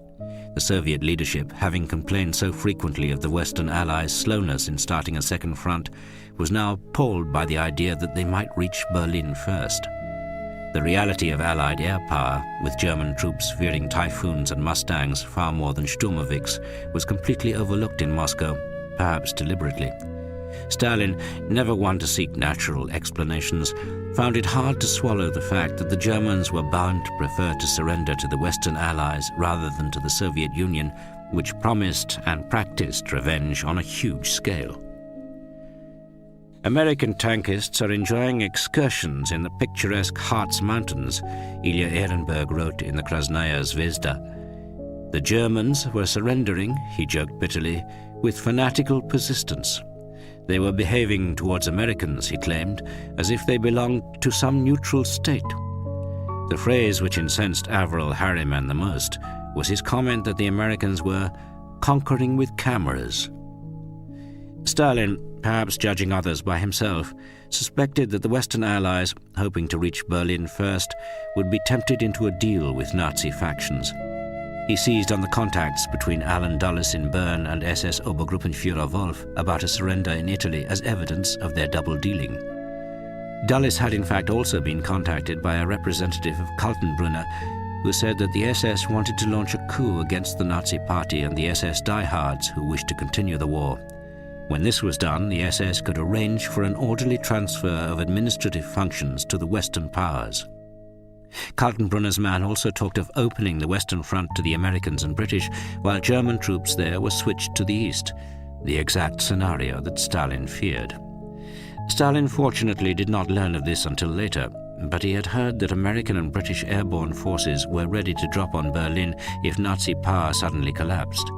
The Soviet leadership, having complained so frequently of the Western Allies' slowness in starting a second front, was now appalled by the idea that they might reach Berlin first. The reality of Allied air power, with German troops fearing Typhoons and Mustangs far more than Sturmoviks, was completely overlooked in Moscow, perhaps deliberately. Stalin, never one to seek natural explanations, found it hard to swallow the fact that the Germans were bound to prefer to surrender to the Western Allies rather than to the Soviet Union, which promised and practiced revenge on a huge scale. American tankists are enjoying excursions in the picturesque Harz Mountains, Ilya Ehrenberg wrote in the Krasnaya Zvezda. The Germans were surrendering, he joked bitterly, with fanatical persistence. They were behaving towards Americans, he claimed, as if they belonged to some neutral state. The phrase which incensed Avril Harriman the most was his comment that the Americans were conquering with cameras. Stalin, perhaps judging others by himself, suspected that the Western Allies, hoping to reach Berlin first, would be tempted into a deal with Nazi factions. He seized on the contacts between Alan Dulles in Bern and SS Obergruppenführer Wolf about a surrender in Italy as evidence of their double-dealing. Dulles had in fact also been contacted by a representative of Kaltenbrunner, who said that the SS wanted to launch a coup against the Nazi Party and the SS diehards who wished to continue the war. When this was done, the SS could arrange for an orderly transfer of administrative functions to the Western powers. Kaltenbrunner's man also talked of opening the Western Front to the Americans and British, while German troops there were switched to the east, the exact scenario that Stalin feared. Stalin fortunately did not learn of this until later, but he had heard that American and British airborne forces were ready to drop on Berlin if Nazi power suddenly collapsed.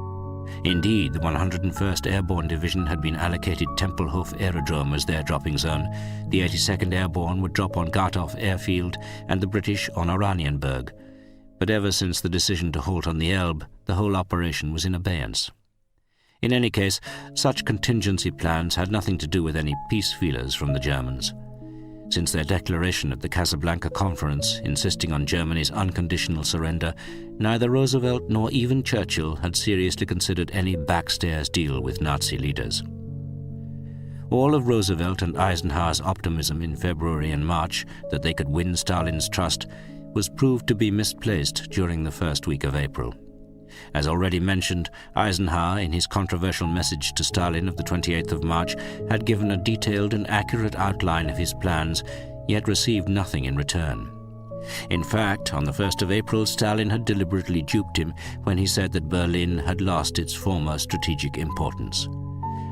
Indeed, the 101st Airborne Division had been allocated Tempelhof Aerodrome as their dropping zone. The 82nd Airborne would drop on Gardhof Airfield and the British on Oranienburg. But ever since the decision to halt on the Elbe, the whole operation was in abeyance. In any case, such contingency plans had nothing to do with any peace feelers from the Germans. Since their declaration at the Casablanca Conference insisting on Germany's unconditional surrender, neither Roosevelt nor even Churchill had seriously considered any backstairs deal with Nazi leaders. All of Roosevelt and Eisenhower's optimism in February and March that they could win Stalin's trust was proved to be misplaced during the first week of April. As already mentioned, Eisenhower, in his controversial message to Stalin of the 28th of March, had given a detailed and accurate outline of his plans, yet received nothing in return. In fact, on the 1st of April, Stalin had deliberately duped him when he said that Berlin had lost its former strategic importance.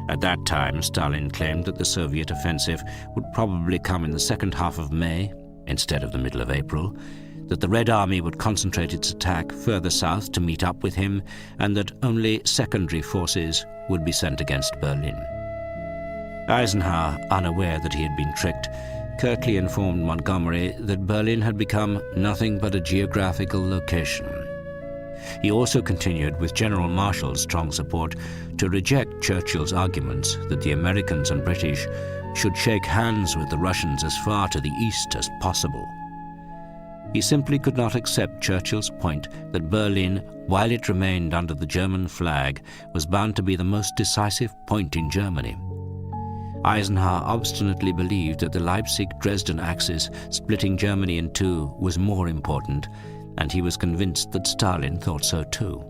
At that time, Stalin claimed that the Soviet offensive would probably come in the second half of May, instead of the middle of April, that the Red Army would concentrate its attack further south to meet up with him, and that only secondary forces would be sent against Berlin. Eisenhower, unaware that he had been tricked, curtly informed Montgomery that Berlin had become nothing but a geographical location. He also continued, with General Marshall's strong support, to reject Churchill's arguments that the Americans and British should shake hands with the Russians as far to the east as possible. He simply could not accept Churchill's point that Berlin, while it remained under the German flag, was bound to be the most decisive point in Germany. Eisenhower obstinately believed that the Leipzig-Dresden axis, splitting Germany in two, was more important, and he was convinced that Stalin thought so too.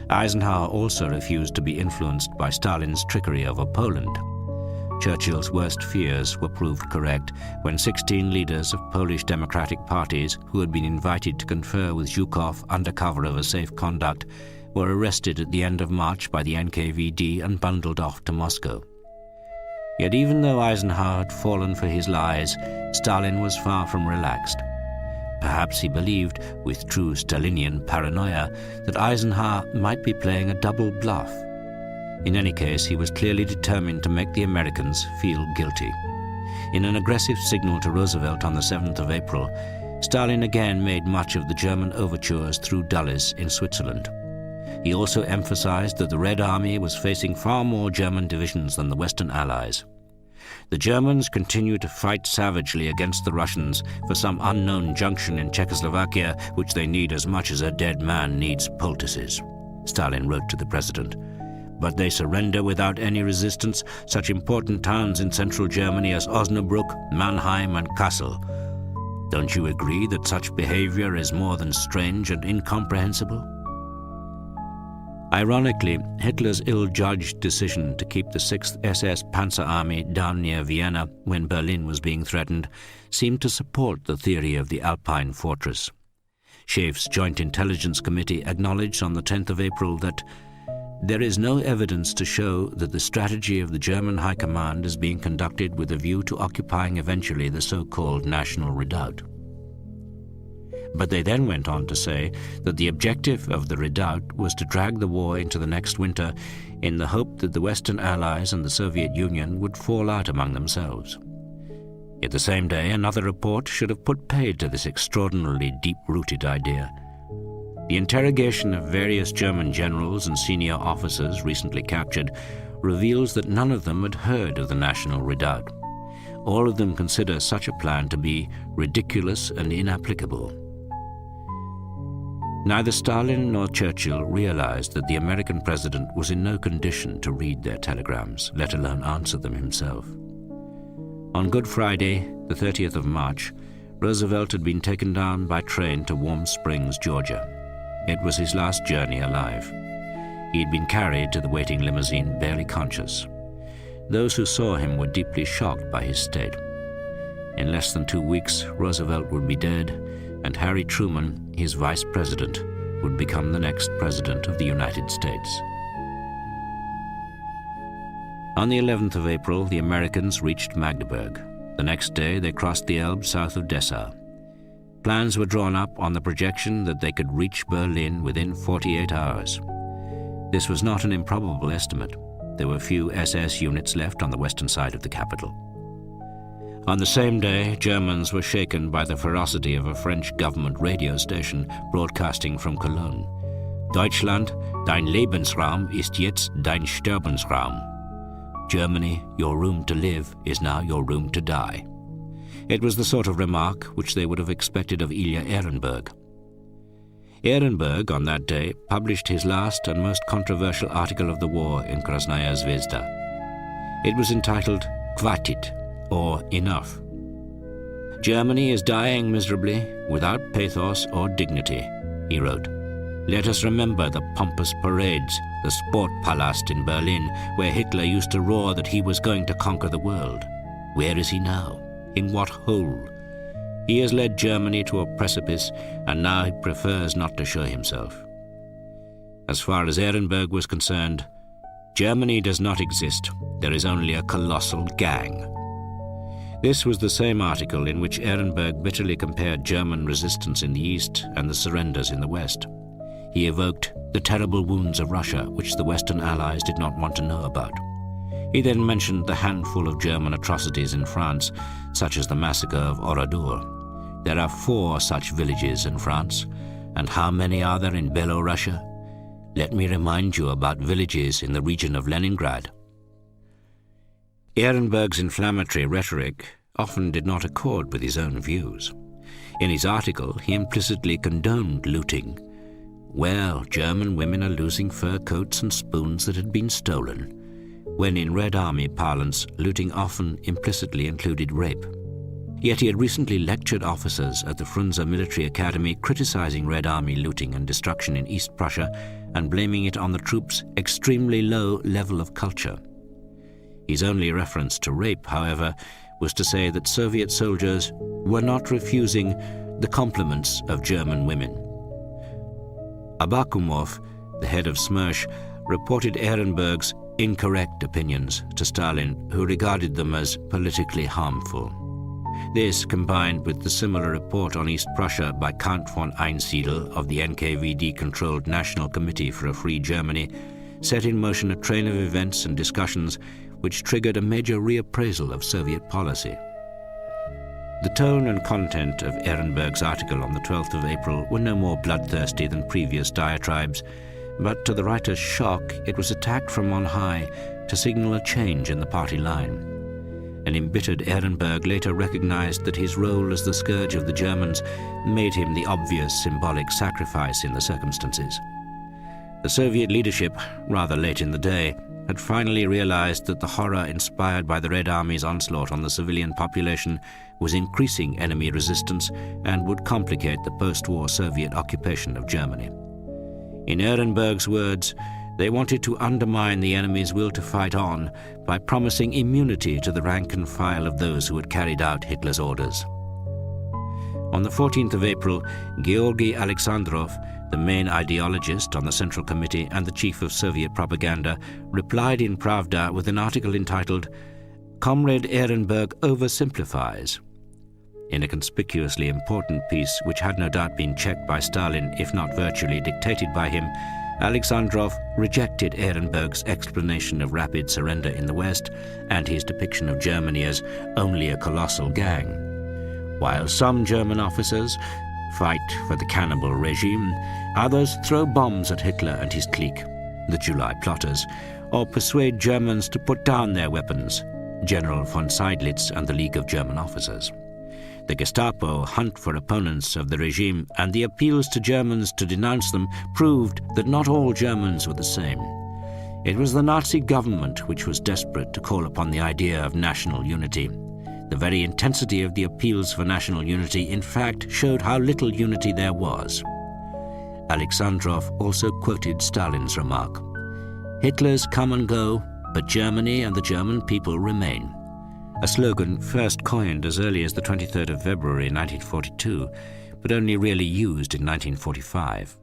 Eisenhower also refused to be influenced by Stalin's trickery over Poland. Churchill's worst fears were proved correct when 16 leaders of Polish democratic parties who had been invited to confer with Zhukov under cover of a safe conduct were arrested at the end of March by the NKVD and bundled off to Moscow. Yet even though Eisenhower had fallen for his lies, Stalin was far from relaxed. Perhaps he believed, with true Stalinian paranoia, that Eisenhower might be playing a double bluff. In any case, he was clearly determined to make the Americans feel guilty. In an aggressive signal to Roosevelt on the 7th of April, Stalin again made much of the German overtures through Dulles in Switzerland. He also emphasized that the Red Army was facing far more German divisions than the Western Allies. The Germans continue to fight savagely against the Russians for some unknown junction in Czechoslovakia, which they need as much as a dead man needs poultices, Stalin wrote to the president. But they surrender without any resistance such important towns in central Germany as Osnabrück, Mannheim, and Kassel. Don't you agree that such behavior is more than strange and incomprehensible? Ironically, Hitler's ill-judged decision to keep the 6th SS Panzer Army down near Vienna when Berlin was being threatened seemed to support the theory of the Alpine fortress. Schaeff's Joint Intelligence Committee acknowledged on the 10th of April that there is no evidence to show that the strategy of the German High Command is being conducted with a view to occupying eventually the so-called National Redoubt. But they then went on to say that the objective of the redoubt was to drag the war into the next winter in the hope that the Western Allies and the Soviet Union would fall out among themselves. Yet the same day, another report should have put paid to this extraordinarily deep-rooted idea. The interrogation of various German generals and senior officers recently captured reveals that none of them had heard of the National Redoubt. All of them consider such a plan to be ridiculous and inapplicable. Neither Stalin nor Churchill realized that the American president was in no condition to read their telegrams, let alone answer them himself. On Good Friday, the 30th of March, Roosevelt had been taken down by train to Warm Springs, Georgia. It was his last journey alive. He had been carried to the waiting limousine barely conscious. Those who saw him were deeply shocked by his state. In less than 2 weeks, Roosevelt would be dead, and Harry Truman, his vice president, would become the next president of the United States. On the 11th of April, the Americans reached Magdeburg. The next day, they crossed the Elbe south of Dessau. Plans were drawn up on the projection that they could reach Berlin within 48 hours. This was not an improbable estimate. There were few SS units left on the western side of the capital. On the same day, Germans were shaken by the ferocity of a French government radio station broadcasting from Cologne. Deutschland, dein Lebensraum ist jetzt dein Sterbensraum. Germany, your room to live is now your room to die. It was the sort of remark which they would have expected of Ilya Ehrenberg. Ehrenberg, on that day, published his last and most controversial article of the war in Krasnaya Zvezda. It was entitled Khvatit, or Enough. Germany is dying miserably, without pathos or dignity, he wrote. Let us remember the pompous parades, the Sportpalast in Berlin, where Hitler used to roar that he was going to conquer the world. Where is he now? In what hole? He has led Germany to a precipice, and now he prefers not to show himself. As far as Ehrenberg was concerned, Germany does not exist. There is only a colossal gang. This was the same article in which Ehrenberg bitterly compared German resistance in the East and the surrenders in the West. He evoked the terrible wounds of Russia, which the Western Allies did not want to know about. He then mentioned the handful of German atrocities in France, such as the massacre of Oradour. There are 4 such villages in France, and how many are there in Belorussia? Let me remind you about villages in the region of Leningrad. Ehrenberg's inflammatory rhetoric often did not accord with his own views. In his article, he implicitly condoned looting. Well, German women are losing fur coats and spoons that had been stolen, when in Red Army parlance, looting often implicitly included rape. Yet he had recently lectured officers at the Frunze Military Academy criticizing Red Army looting and destruction in East Prussia and blaming it on the troops' extremely low level of culture. His only reference to rape, however, was to say that Soviet soldiers were not refusing the compliments of German women. Abakumov, the head of Smersh, reported Ehrenberg's incorrect opinions to Stalin, who regarded them as politically harmful. This, combined with the similar report on East Prussia by Count von Einsiedel of the NKVD-controlled National Committee for a Free Germany, set in motion a train of events and discussions which triggered a major reappraisal of Soviet policy. The tone and content of Ehrenberg's article on the 12th of April were no more bloodthirsty than previous diatribes, but to the writer's shock, it was attacked from on high to signal a change in the party line. An embittered Ehrenberg later recognized that his role as the scourge of the Germans made him the obvious symbolic sacrifice in the circumstances. The Soviet leadership, rather late in the day, had finally realized that the horror inspired by the Red Army's onslaught on the civilian population was increasing enemy resistance and would complicate the post-war Soviet occupation of Germany. In Ehrenberg's words, they wanted to undermine the enemy's will to fight on by promising immunity to the rank and file of those who had carried out Hitler's orders. On the 14th of April, Georgy Alexandrov, the main ideologist on the Central Committee and the chief of Soviet propaganda, replied in Pravda with an article entitled, "Comrade Ehrenberg oversimplifies." In a conspicuously important piece, which had no doubt been checked by Stalin, if not virtually dictated by him, Alexandrov rejected Ehrenberg's explanation of rapid surrender in the West and his depiction of Germany as only a colossal gang. While some German officers fight for the cannibal regime, others throw bombs at Hitler and his clique, the July plotters, or persuade Germans to put down their weapons, General von Seydlitz and the League of German Officers. The Gestapo hunt for opponents of the regime, and the appeals to Germans to denounce them proved that not all Germans were the same. It was the Nazi government which was desperate to call upon the idea of national unity. The very intensity of the appeals for national unity, in fact, showed how little unity there was. Alexandrov also quoted Stalin's remark, "Hitler's come and go, but Germany and the German people remain," a slogan first coined as early as the 23rd of February 1942, but only really used in 1945.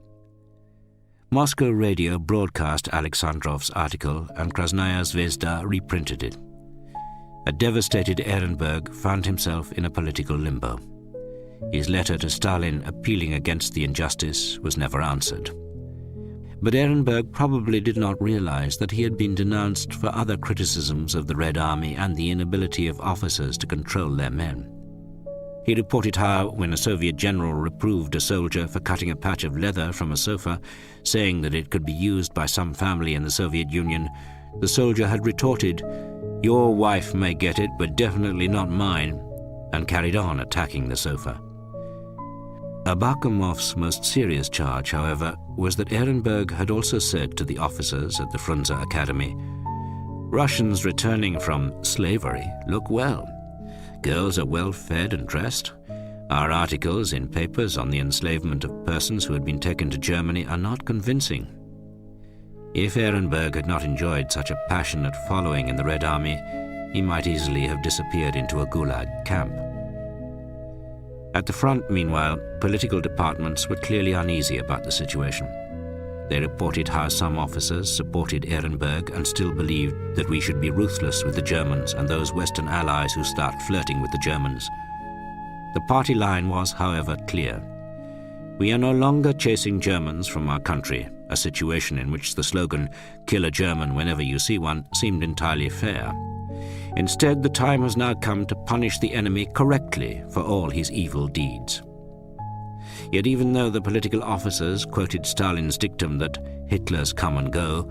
Moscow radio broadcast Alexandrov's article, and Krasnaya Zvezda reprinted it. A devastated Ehrenberg found himself in a political limbo. His letter to Stalin appealing against the injustice was never answered. But Ehrenberg probably did not realize that he had been denounced for other criticisms of the Red Army and the inability of officers to control their men. He reported how, when a Soviet general reproved a soldier for cutting a patch of leather from a sofa, saying that it could be used by some family in the Soviet Union, the soldier had retorted, "Your wife may get it, but definitely not mine," and carried on attacking the sofa. Abakumov's most serious charge, however, was that Ehrenberg had also said to the officers at the Frunze Academy, "Russians returning from slavery look well. Girls are well fed and dressed. Our articles in papers on the enslavement of persons who had been taken to Germany are not convincing." If Ehrenberg had not enjoyed such a passionate following in the Red Army, he might easily have disappeared into a gulag camp. At the front, meanwhile, political departments were clearly uneasy about the situation. They reported how some officers supported Ehrenberg and still believed that we should be ruthless with the Germans and those Western allies who start flirting with the Germans. The party line was, however, clear. We are no longer chasing Germans from our country, a situation in which the slogan, "Kill a German whenever you see one," seemed entirely fair. Instead, the time has now come to punish the enemy correctly for all his evil deeds. Yet even though the political officers quoted Stalin's dictum that Hitler's come and go,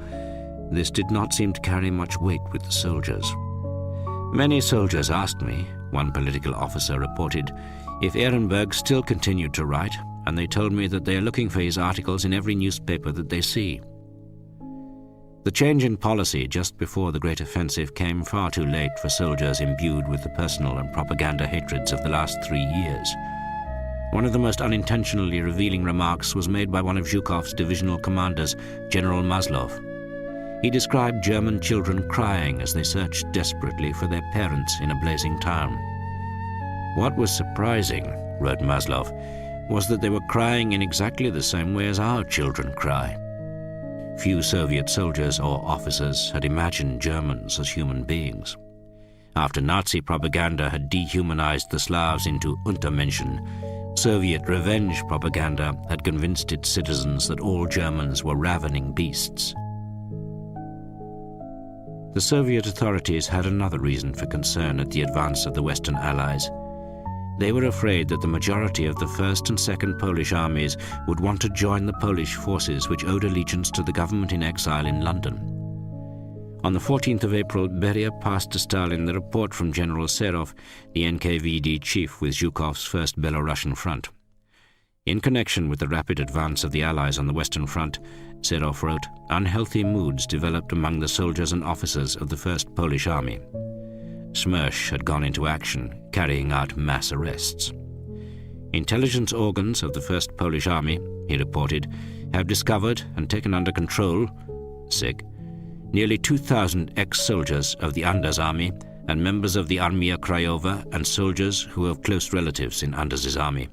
this did not seem to carry much weight with the soldiers. "Many soldiers asked me," one political officer reported, "if Ehrenberg still continued to write, and they told me that they are looking for his articles in every newspaper that they see." The change in policy just before the Great Offensive came far too late for soldiers imbued with the personal and propaganda hatreds of the last 3 years. One of the most unintentionally revealing remarks was made by one of Zhukov's divisional commanders, General Maslov. He described German children crying as they searched desperately for their parents in a blazing town. "What was surprising," wrote Maslov, "was that they were crying in exactly the same way as our children cry." Few Soviet soldiers or officers had imagined Germans as human beings. After Nazi propaganda had dehumanized the Slavs into Untermenschen, Soviet revenge propaganda had convinced its citizens that all Germans were ravening beasts. The Soviet authorities had another reason for concern at the advance of the Western Allies. They were afraid that the majority of the First and Second Polish armies would want to join the Polish forces which owed allegiance to the government in exile in London. On the 14th of April, Beria passed to Stalin the report from General Serov, the NKVD chief with Zhukov's First Belarusian Front. In connection with the rapid advance of the Allies on the Western Front, Serov wrote, unhealthy moods developed among the soldiers and officers of the First Polish Army. Smersh had gone into action, carrying out mass arrests. Intelligence organs of the First Polish Army, he reported, have discovered and taken under control nearly 2,000 ex-soldiers of the Anders army and members of the Armia Krajova and soldiers who have close relatives in Anders's army.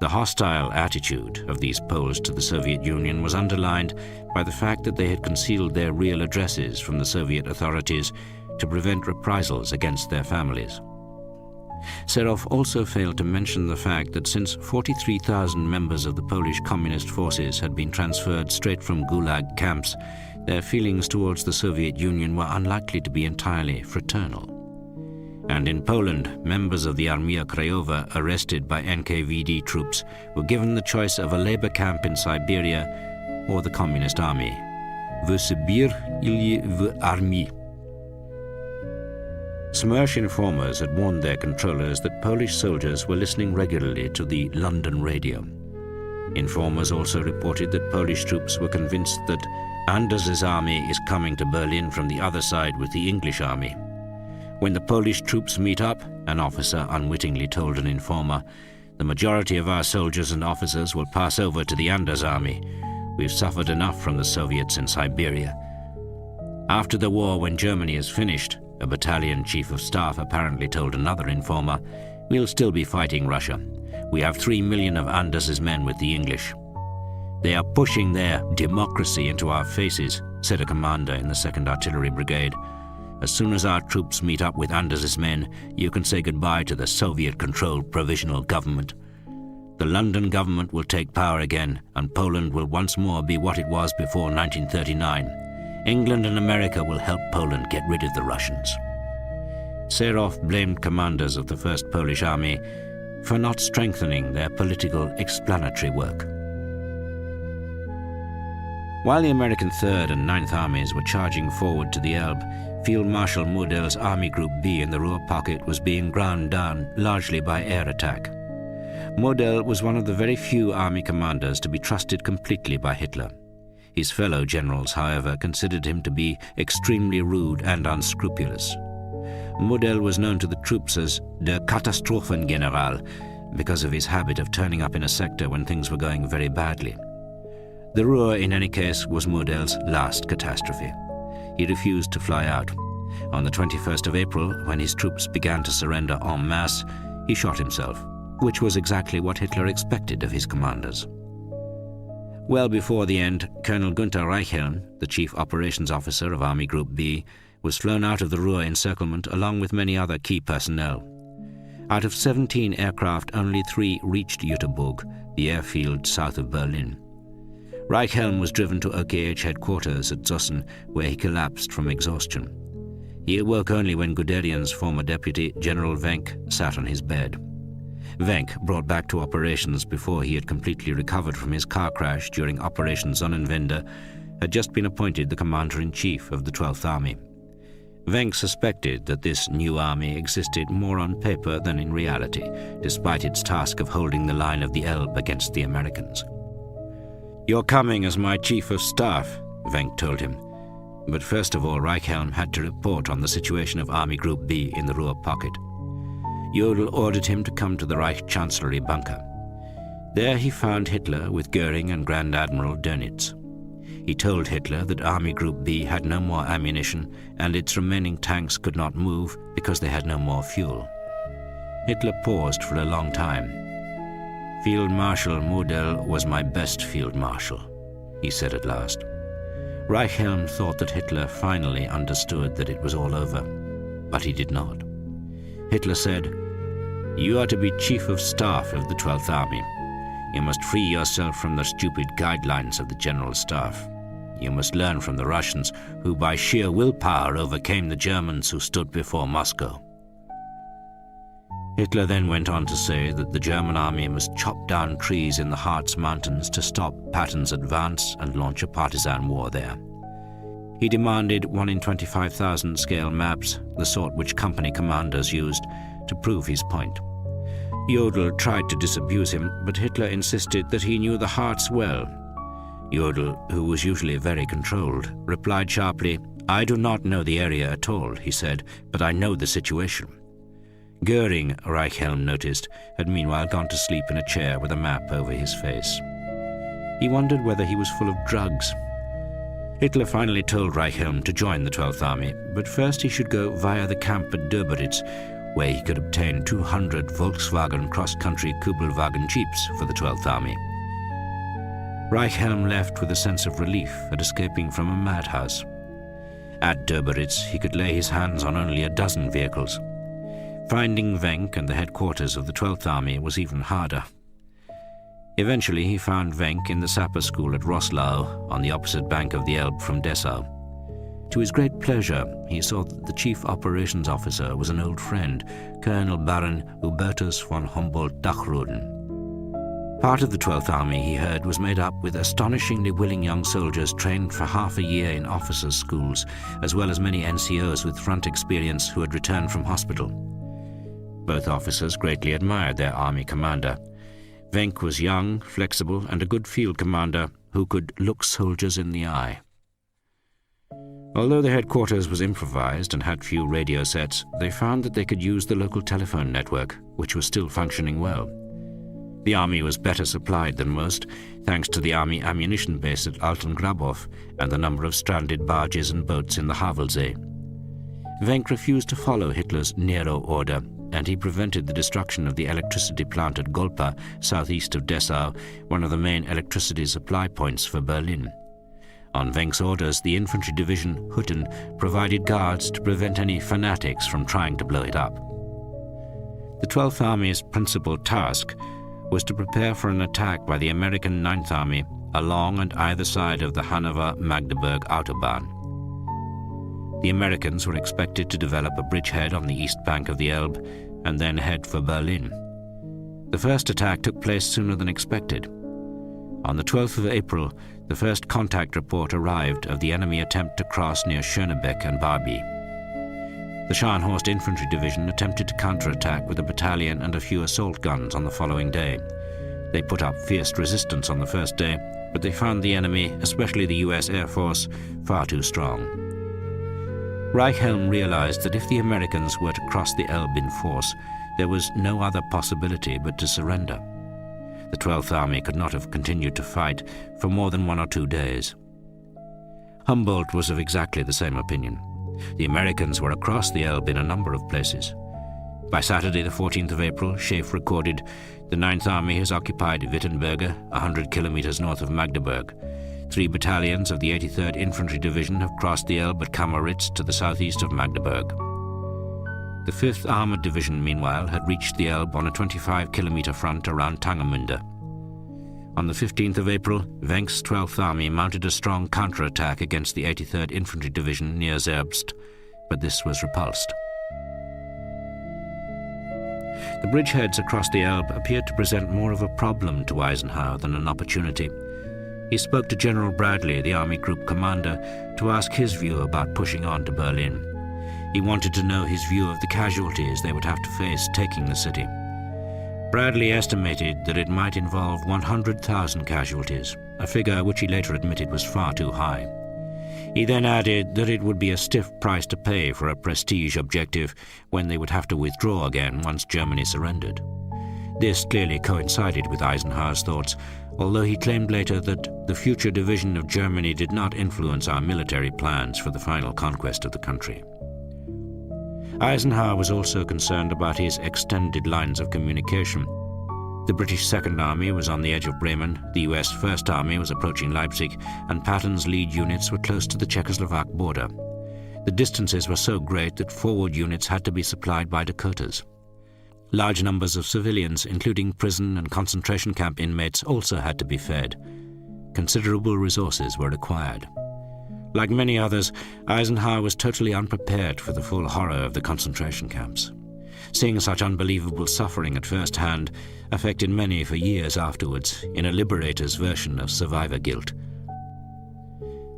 The hostile attitude of these Poles to the Soviet Union was underlined by the fact that they had concealed their real addresses from the Soviet authorities to prevent reprisals against their families. Serov also failed to mention the fact that since 43,000 members of the Polish Communist forces had been transferred straight from Gulag camps, their feelings towards the Soviet Union were unlikely to be entirely fraternal. And in Poland, members of the Armia Krajova arrested by NKVD troops were given the choice of a labor camp in Siberia or the Communist Army. V Sibir ili v Armii. Smersh informers had warned their controllers that Polish soldiers were listening regularly to the London radio. Informers also reported that Polish troops were convinced that Anders's army is coming to Berlin from the other side with the English army. When the Polish troops meet up, an officer unwittingly told an informer, the majority of our soldiers and officers will pass over to the Anders army. We've suffered enough from the Soviets in Siberia. After the war, when Germany is finished, a battalion chief of staff apparently told another informer, we'll still be fighting Russia. We have 3 million of Anders's men with the English. They are pushing their democracy into our faces, said a commander in the 2nd Artillery Brigade. As soon as our troops meet up with Anders's men, you can say goodbye to the Soviet-controlled provisional government. The London government will take power again, and Poland will once more be what it was before 1939. England and America will help Poland get rid of the Russians. Serov blamed commanders of the First Polish Army for not strengthening their political explanatory work. While the American 3rd and 9th Armies were charging forward to the Elbe, Field Marshal Model's Army Group B in the Ruhr Pocket was being ground down largely by air attack. Model was one of the very few army commanders to be trusted completely by Hitler. His fellow generals, however, considered him to be extremely rude and unscrupulous. Model was known to the troops as der Katastrophengeneral because of his habit of turning up in a sector when things were going very badly. The Ruhr, in any case, was Model's last catastrophe. He refused to fly out. On the 21st of April, when his troops began to surrender en masse, he shot himself, which was exactly what Hitler expected of his commanders. Well before the end, Colonel Günther Reichhelm, the chief operations officer of Army Group B, was flown out of the Ruhr encirclement along with many other key personnel. Out of 17 aircraft, only 3 reached Jüterbog, the airfield south of Berlin. Reichhelm was driven to OKH headquarters at Zossen, where he collapsed from exhaustion. He awoke only when Guderian's former deputy, General Wenck, sat on his bed. Wenck, brought back to operations before he had completely recovered from his car crash during Operation Sonnenwende, had just been appointed the Commander-in-Chief of the 12th Army. Wenck suspected that this new army existed more on paper than in reality, despite its task of holding the line of the Elbe against the Americans. "You're coming as my Chief of Staff," Wenck told him. But first of all, Reichhelm had to report on the situation of Army Group B in the Ruhr Pocket. Jodl ordered him to come to the Reich Chancellery bunker. There he found Hitler with Goering and Grand Admiral Dönitz. He told Hitler that Army Group B had no more ammunition and its remaining tanks could not move because they had no more fuel. Hitler paused for a long time. "Field Marshal Model was my best field marshal," he said at last. Reichhelm thought that Hitler finally understood that it was all over, but he did not. Hitler said, "You are to be Chief of Staff of the 12th Army. You must free yourself from the stupid guidelines of the General Staff. You must learn from the Russians, who by sheer willpower overcame the Germans who stood before Moscow." Hitler then went on to say that the German army must chop down trees in the Harz Mountains to stop Patton's advance and launch a partisan war there. He demanded 1 in 25,000 scale maps, the sort which company commanders used, to prove his point. Jodl tried to disabuse him, but Hitler insisted that he knew the Harz well. Jodl, who was usually very controlled, replied sharply, "I do not know the area at all," he said, "but I know the situation." Goering, Reichhelm noticed, had meanwhile gone to sleep in a chair with a map over his face. He wondered whether he was full of drugs. Hitler finally told Reichhelm to join the 12th Army, but first he should go via the camp at Döberitz, where he could obtain 200 Volkswagen cross-country Kübelwagen jeeps for the 12th Army. Reichhelm left with a sense of relief at escaping from a madhouse. At Döberitz, he could lay his hands on only a dozen vehicles. Finding Wenck and the headquarters of the 12th Army was even harder. Eventually, he found Wenck in the sapper school at Roßlau, on the opposite bank of the Elbe from Dessau. To his great pleasure, he saw that the chief operations officer was an old friend, Colonel Baron Hubertus von Humboldt-Dachroden. Part of the 12th Army, he heard, was made up with astonishingly willing young soldiers trained for half a year in officers' schools, as well as many NCOs with front experience who had returned from hospital. Both officers greatly admired their army commander. Wenck was young, flexible, and a good field commander who could look soldiers in the eye. Although the headquarters was improvised and had few radio sets, they found that they could use the local telephone network, which was still functioning well. The army was better supplied than most, thanks to the army ammunition base at Altengrabow and the number of stranded barges and boats in the Havelsee. Wenck refused to follow Hitler's Nero order, and he prevented the destruction of the electricity plant at Golpa, southeast of Dessau, one of the main electricity supply points for Berlin. On Wenck's orders, the infantry division Hutten provided guards to prevent any fanatics from trying to blow it up. The 12th Army's principal task was to prepare for an attack by the American 9th Army along and either side of the Hanover-Magdeburg Autobahn. The Americans were expected to develop a bridgehead on the east bank of the Elbe and then head for Berlin. The first attack took place sooner than expected. On the 12th of April, the first contact report arrived of the enemy attempt to cross near Schönebeck and Barbie. The Scharnhorst Infantry Division attempted to counterattack with a battalion and a few assault guns on the following day. They put up fierce resistance on the first day, but they found the enemy, especially the US Air Force, far too strong. Reichhelm realized that if the Americans were to cross the Elbe in force, there was no other possibility but to surrender. The 12th Army could not have continued to fight for more than 1 or 2 days. Humboldt was of exactly the same opinion. The Americans were across the Elbe in a number of places. By Saturday, the 14th of April, Schaeff recorded, "The 9th Army has occupied Wittenberge, 100 kilometers north of Magdeburg. 3 battalions of the 83rd Infantry Division have crossed the Elbe at Kammeritz to the southeast of Magdeburg." The 5th Armored Division, meanwhile, had reached the Elbe on a 25-kilometer front around Tangermünde. On the 15th of April, Wenck's 12th Army mounted a strong counterattack against the 83rd Infantry Division near Zerbst, but this was repulsed. The bridgeheads across the Elbe appeared to present more of a problem to Eisenhower than an opportunity. He spoke to General Bradley, the Army Group commander, to ask his view about pushing on to Berlin. He wanted to know his view of the casualties they would have to face taking the city. Bradley estimated that it might involve 100,000 casualties, a figure which he later admitted was far too high. He then added that it would be a stiff price to pay for a prestige objective when they would have to withdraw again once Germany surrendered. This clearly coincided with Eisenhower's thoughts, although he claimed later that the future division of Germany did not influence our military plans for the final conquest of the country. Eisenhower was also concerned about his extended lines of communication. The British Second Army was on the edge of Bremen, the US First Army was approaching Leipzig, and Patton's lead units were close to the Czechoslovak border. The distances were so great that forward units had to be supplied by Dakotas. Large numbers of civilians, including prison and concentration camp inmates, also had to be fed. Considerable resources were required. Like many others, Eisenhower was totally unprepared for the full horror of the concentration camps. Seeing such unbelievable suffering at first hand affected many for years afterwards in a liberator's version of survivor guilt.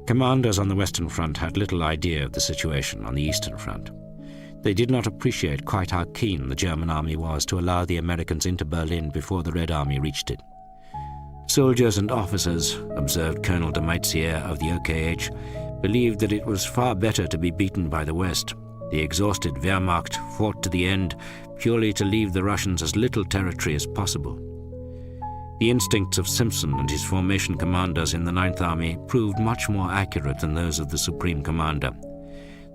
Commanders on the Western Front had little idea of the situation on the Eastern Front. They did not appreciate quite how keen the German army was to allow the Americans into Berlin before the Red Army reached it. Soldiers and officers, observed Colonel de Maitzière of the OKH, believed that it was far better to be beaten by the West. The exhausted Wehrmacht fought to the end purely to leave the Russians as little territory as possible. The instincts of Simpson and his formation commanders in the Ninth Army proved much more accurate than those of the Supreme Commander.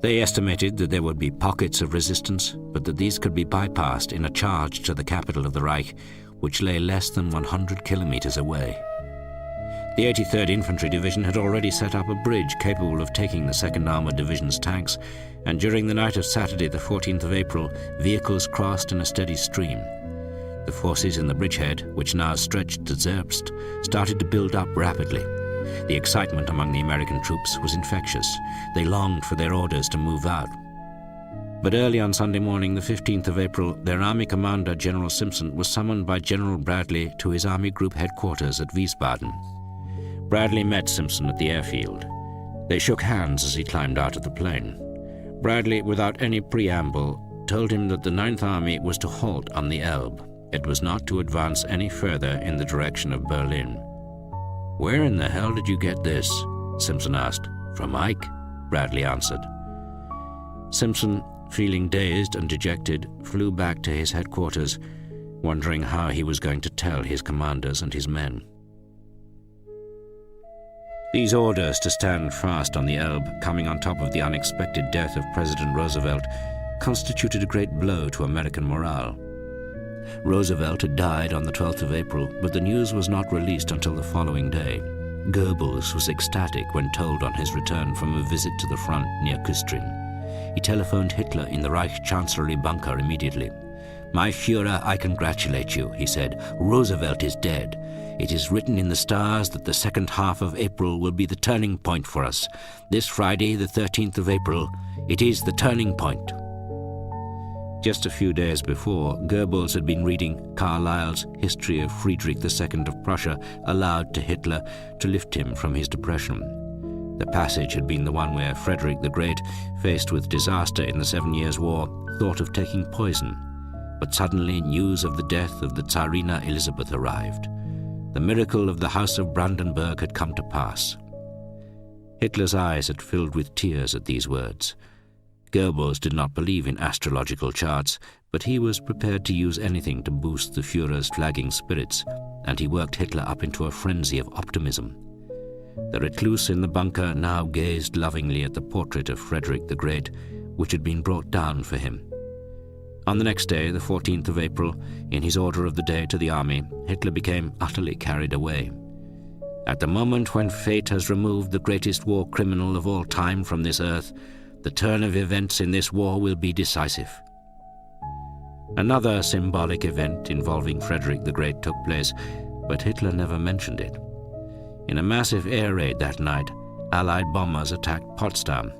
They estimated that there would be pockets of resistance, but that these could be bypassed in a charge to the capital of the Reich, which lay less than 100 kilometers away. The 83rd Infantry Division had already set up a bridge capable of taking the 2nd Armored Division's tanks, and during the night of Saturday, the 14th of April, vehicles crossed in a steady stream. The forces in the bridgehead, which now stretched to Zerbst, started to build up rapidly. The excitement among the American troops was infectious. They longed for their orders to move out. But early on Sunday morning, the 15th of April, their army commander, General Simpson, was summoned by General Bradley to his army group headquarters at Wiesbaden. Bradley met Simpson at the airfield. They shook hands as he climbed out of the plane. Bradley, without any preamble, told him that the Ninth Army was to halt on the Elbe. It was not to advance any further in the direction of Berlin. "Where in the hell did you get this?" Simpson asked. "From Ike," Bradley answered. Simpson, feeling dazed and dejected, flew back to his headquarters, wondering how he was going to tell his commanders and his men. These orders to stand fast on the Elbe, coming on top of the unexpected death of President Roosevelt, constituted a great blow to American morale. Roosevelt had died on the 12th of April, but the news was not released until the following day. Goebbels was ecstatic when told on his return from a visit to the front near Küstrin. He telephoned Hitler in the Reich Chancellery bunker immediately. "My Führer, I congratulate you," he said. "Roosevelt is dead. It is written in the stars that the second half of April will be the turning point for us. This Friday, the 13th of April, it is the turning point." Just a few days before, Goebbels had been reading Carlyle's History of Friedrich II of Prussia aloud to Hitler to lift him from his depression. The passage had been the one where Frederick the Great, faced with disaster in the 7 Years' War, thought of taking poison. But suddenly news of the death of the Tsarina Elizabeth arrived. The miracle of the House of Brandenburg had come to pass. Hitler's eyes had filled with tears at these words. Goebbels did not believe in astrological charts, but he was prepared to use anything to boost the Führer's flagging spirits, and he worked Hitler up into a frenzy of optimism. The recluse in the bunker now gazed lovingly at the portrait of Frederick the Great, which had been brought down for him. On the next day, the 14th of April, in his order of the day to the army, Hitler became utterly carried away. "At the moment when fate has removed the greatest war criminal of all time from this earth, the turn of events in this war will be decisive." Another symbolic event involving Frederick the Great took place, but Hitler never mentioned it. In a massive air raid that night, Allied bombers attacked Potsdam.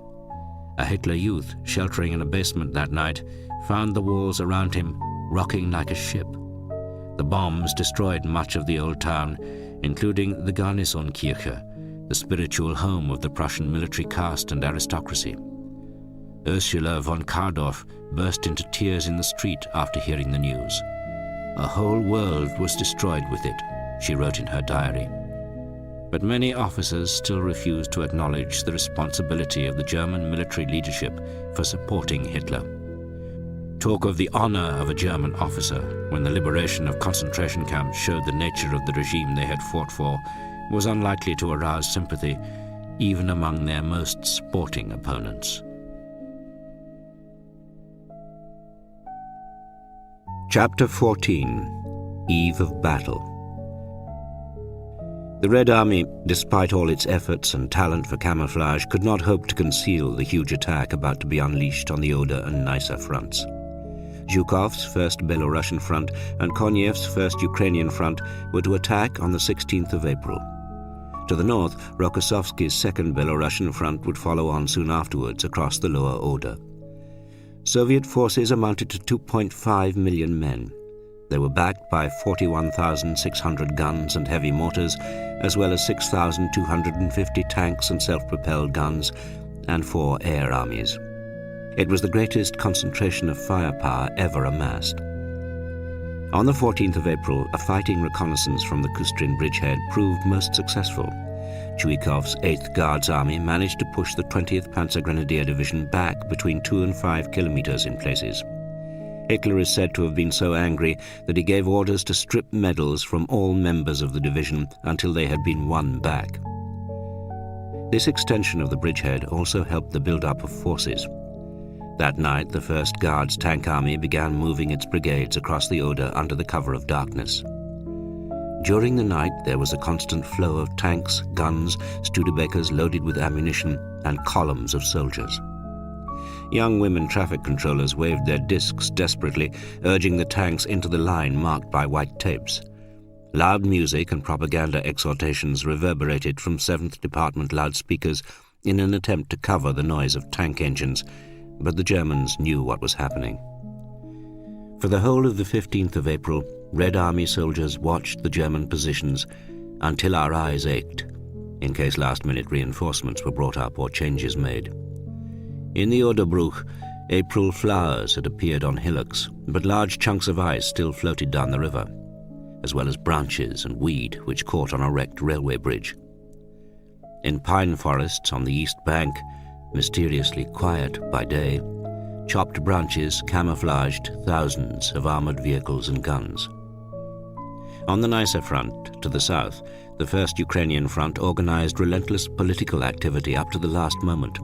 A Hitler youth sheltering in a basement that night found the walls around him rocking like a ship. The bombs destroyed much of the old town, including the Garnisonkirche, the spiritual home of the Prussian military caste and aristocracy. Ursula von Kardorff burst into tears in the street after hearing the news. "A whole world was destroyed with it," she wrote in her diary. But many officers still refused to acknowledge the responsibility of the German military leadership for supporting Hitler. Talk of the honor of a German officer, when the liberation of concentration camps showed the nature of the regime they had fought for, was unlikely to arouse sympathy, even among their most sporting opponents. Chapter 14. Eve of Battle. The Red Army, despite all its efforts and talent for camouflage, could not hope to conceal the huge attack about to be unleashed on the Oder and Nysa fronts. Zhukov's 1st Belorussian Front and Konyev's 1st Ukrainian Front were to attack on the 16th of April. To the north, Rokossovsky's 2nd Belorussian Front would follow on soon afterwards across the lower Oder. Soviet forces amounted to 2.5 million men. They were backed by 41,600 guns and heavy mortars, as well as 6,250 tanks and self-propelled guns, and 4 air armies. It was the greatest concentration of firepower ever amassed. On the 14th of April, a fighting reconnaissance from the Kustrin bridgehead proved most successful. Chuikov's 8th Guards Army managed to push the 20th Panzer Grenadier Division back between 2 and 5 kilometers in places. Hitler is said to have been so angry that he gave orders to strip medals from all members of the division until they had been won back. This extension of the bridgehead also helped the build-up of forces. That night, the 1st Guards Tank Army began moving its brigades across the Oder under the cover of darkness. During the night, there was a constant flow of tanks, guns, Studebakers loaded with ammunition, and columns of soldiers. Young women traffic controllers waved their discs desperately, urging the tanks into the line marked by white tapes. Loud music and propaganda exhortations reverberated from 7th Department loudspeakers in an attempt to cover the noise of tank engines, but the Germans knew what was happening. For the whole of the 15th of April, Red Army soldiers watched the German positions until our eyes ached, in case last-minute reinforcements were brought up or changes made. In the Oderbruch, April flowers had appeared on hillocks, but large chunks of ice still floated down the river, as well as branches and weed which caught on a wrecked railway bridge. In pine forests on the east bank, mysteriously quiet by day, chopped branches camouflaged thousands of armored vehicles and guns. On the Neisse front, to the south, the First Ukrainian Front organized relentless political activity up to the last moment.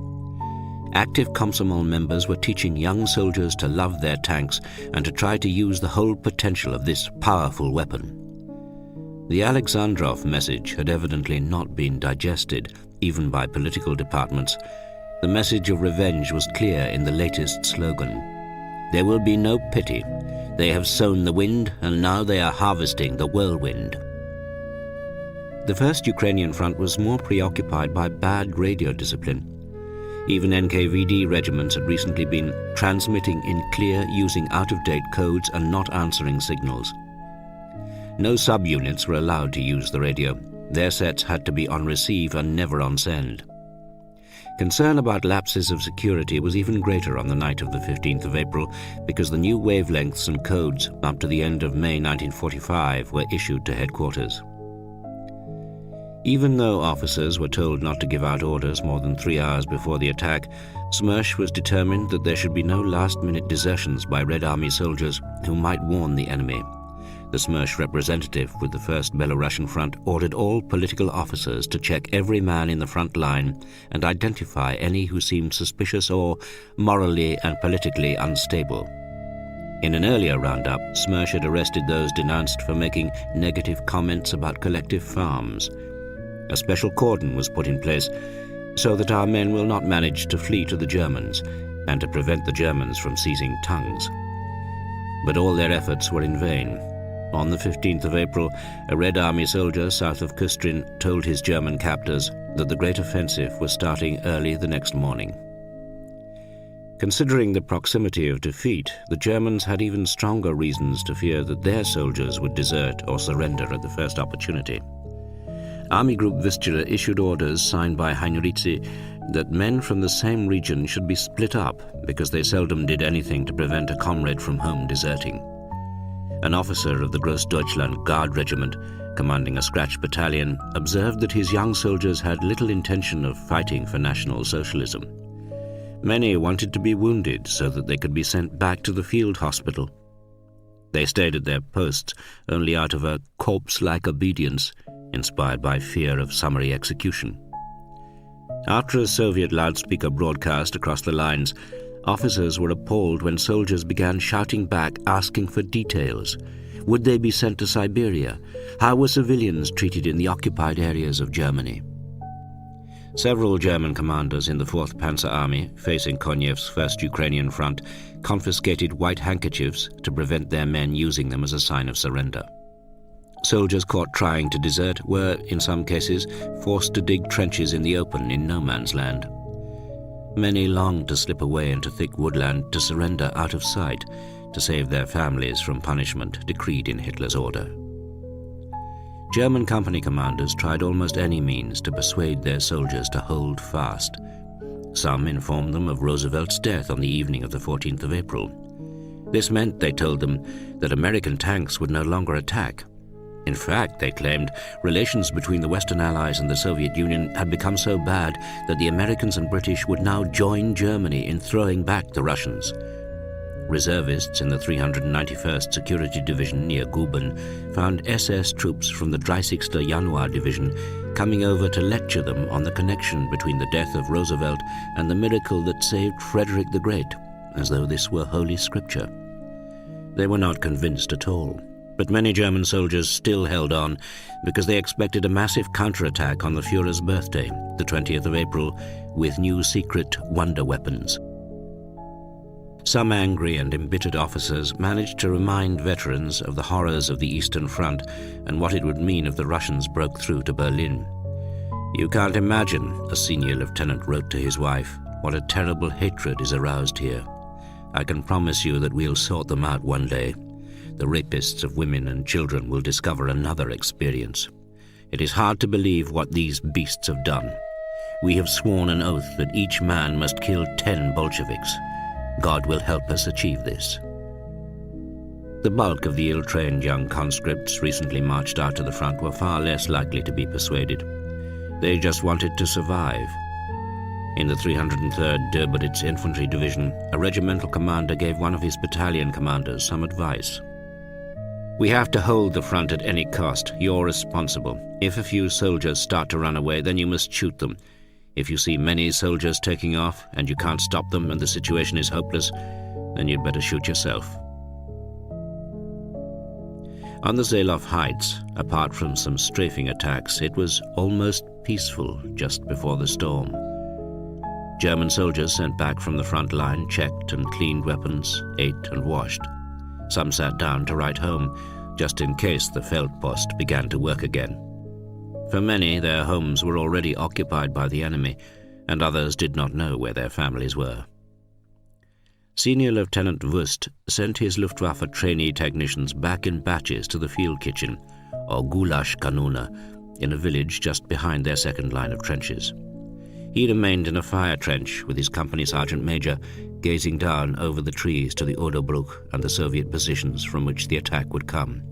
Active Komsomol members were teaching young soldiers to love their tanks and to try to use the whole potential of this powerful weapon. The Alexandrov message had evidently not been digested, even by political departments. The message of revenge was clear in the latest slogan: "There will be no pity. They have sown the wind, and now they are harvesting the whirlwind." The First Ukrainian Front was more preoccupied by bad radio discipline. Even NKVD regiments had recently been transmitting in clear using out-of-date codes and not answering signals. No subunits were allowed to use the radio. Their sets had to be on receive and never on send. Concern about lapses of security was even greater on the night of the 15th of April because the new wavelengths and codes up to the end of May 1945 were issued to headquarters. Even though officers were told not to give out orders more than 3 hours before the attack, Smersh was determined that there should be no last-minute desertions by Red Army soldiers who might warn the enemy. The Smersh representative with the 1st Belarusian Front ordered all political officers to check every man in the front line and identify any who seemed suspicious or morally and politically unstable. In an earlier roundup, Smersh had arrested those denounced for making negative comments about collective farms. A special cordon was put in place so that our men will not manage to flee to the Germans and to prevent the Germans from seizing tongues. But all their efforts were in vain. On the 15th of April, a Red Army soldier south of Kustrin told his German captors that the great offensive was starting early the next morning. Considering the proximity of defeat, the Germans had even stronger reasons to fear that their soldiers would desert or surrender at the first opportunity. Army Group Vistula issued orders signed by Heinrizi that men from the same region should be split up because they seldom did anything to prevent a comrade from home deserting. An officer of the Grossdeutschland Guard Regiment, commanding a scratch battalion, observed that his young soldiers had little intention of fighting for National Socialism. Many wanted to be wounded so that they could be sent back to the field hospital. They stayed at their posts only out of a corpse-like obedience, inspired by fear of summary execution. After a Soviet loudspeaker broadcast across the lines, officers were appalled when soldiers began shouting back, asking for details. Would they be sent to Siberia? How were civilians treated in the occupied areas of Germany? Several German commanders in the 4th Panzer Army, facing Konyev's 1st Ukrainian Front, confiscated white handkerchiefs to prevent their men using them as a sign of surrender. Soldiers caught trying to desert were, in some cases, forced to dig trenches in the open in no man's land. Many longed to slip away into thick woodland to surrender out of sight, to save their families from punishment decreed in Hitler's order. German company commanders tried almost any means to persuade their soldiers to hold fast. Some informed them of Roosevelt's death on the evening of the 14th of April. This meant, they told them, that American tanks would no longer attack. In fact, they claimed, relations between the Western Allies and the Soviet Union had become so bad that the Americans and British would now join Germany in throwing back the Russians. Reservists in the 391st Security Division near Guben found SS troops from the 30. Januar Division coming over to lecture them on the connection between the death of Roosevelt and the miracle that saved Frederick the Great, as though this were Holy Scripture. They were not convinced at all, but many German soldiers still held on because they expected a massive counterattack on the Führer's birthday, the 20th of April, with new secret wonder weapons. Some angry and embittered officers managed to remind veterans of the horrors of the Eastern Front and what it would mean if the Russians broke through to Berlin. "You can't imagine," a senior lieutenant wrote to his wife, "what a terrible hatred is aroused here. I can promise you that we'll sort them out one day. The rapists of women and children will discover another experience. It is hard to believe what these beasts have done. We have sworn an oath that each man must kill 10 Bolsheviks. God will help us achieve this." The bulk of the ill-trained young conscripts recently marched out to the front were far less likely to be persuaded. They just wanted to survive. In the 303rd Derberitz Infantry Division, a regimental commander gave one of his battalion commanders some advice. "We have to hold the front at any cost. You're responsible. If a few soldiers start to run away, then you must shoot them. If you see many soldiers taking off and you can't stop them and the situation is hopeless, then you'd better shoot yourself." On the Zaloff Heights, apart from some strafing attacks, it was almost peaceful just before the storm. German soldiers sent back from the front line checked and cleaned weapons, ate and washed. Some sat down to write home, just in case the Feldpost began to work again. For many, their homes were already occupied by the enemy, and others did not know where their families were. Senior Lieutenant Wust sent his Luftwaffe trainee technicians back in batches to the field kitchen, or Gulaschkanone, in a village just behind their second line of trenches. He remained in a fire trench with his company sergeant major, gazing down over the trees to the Audiobook and the Soviet positions from which the attack would come.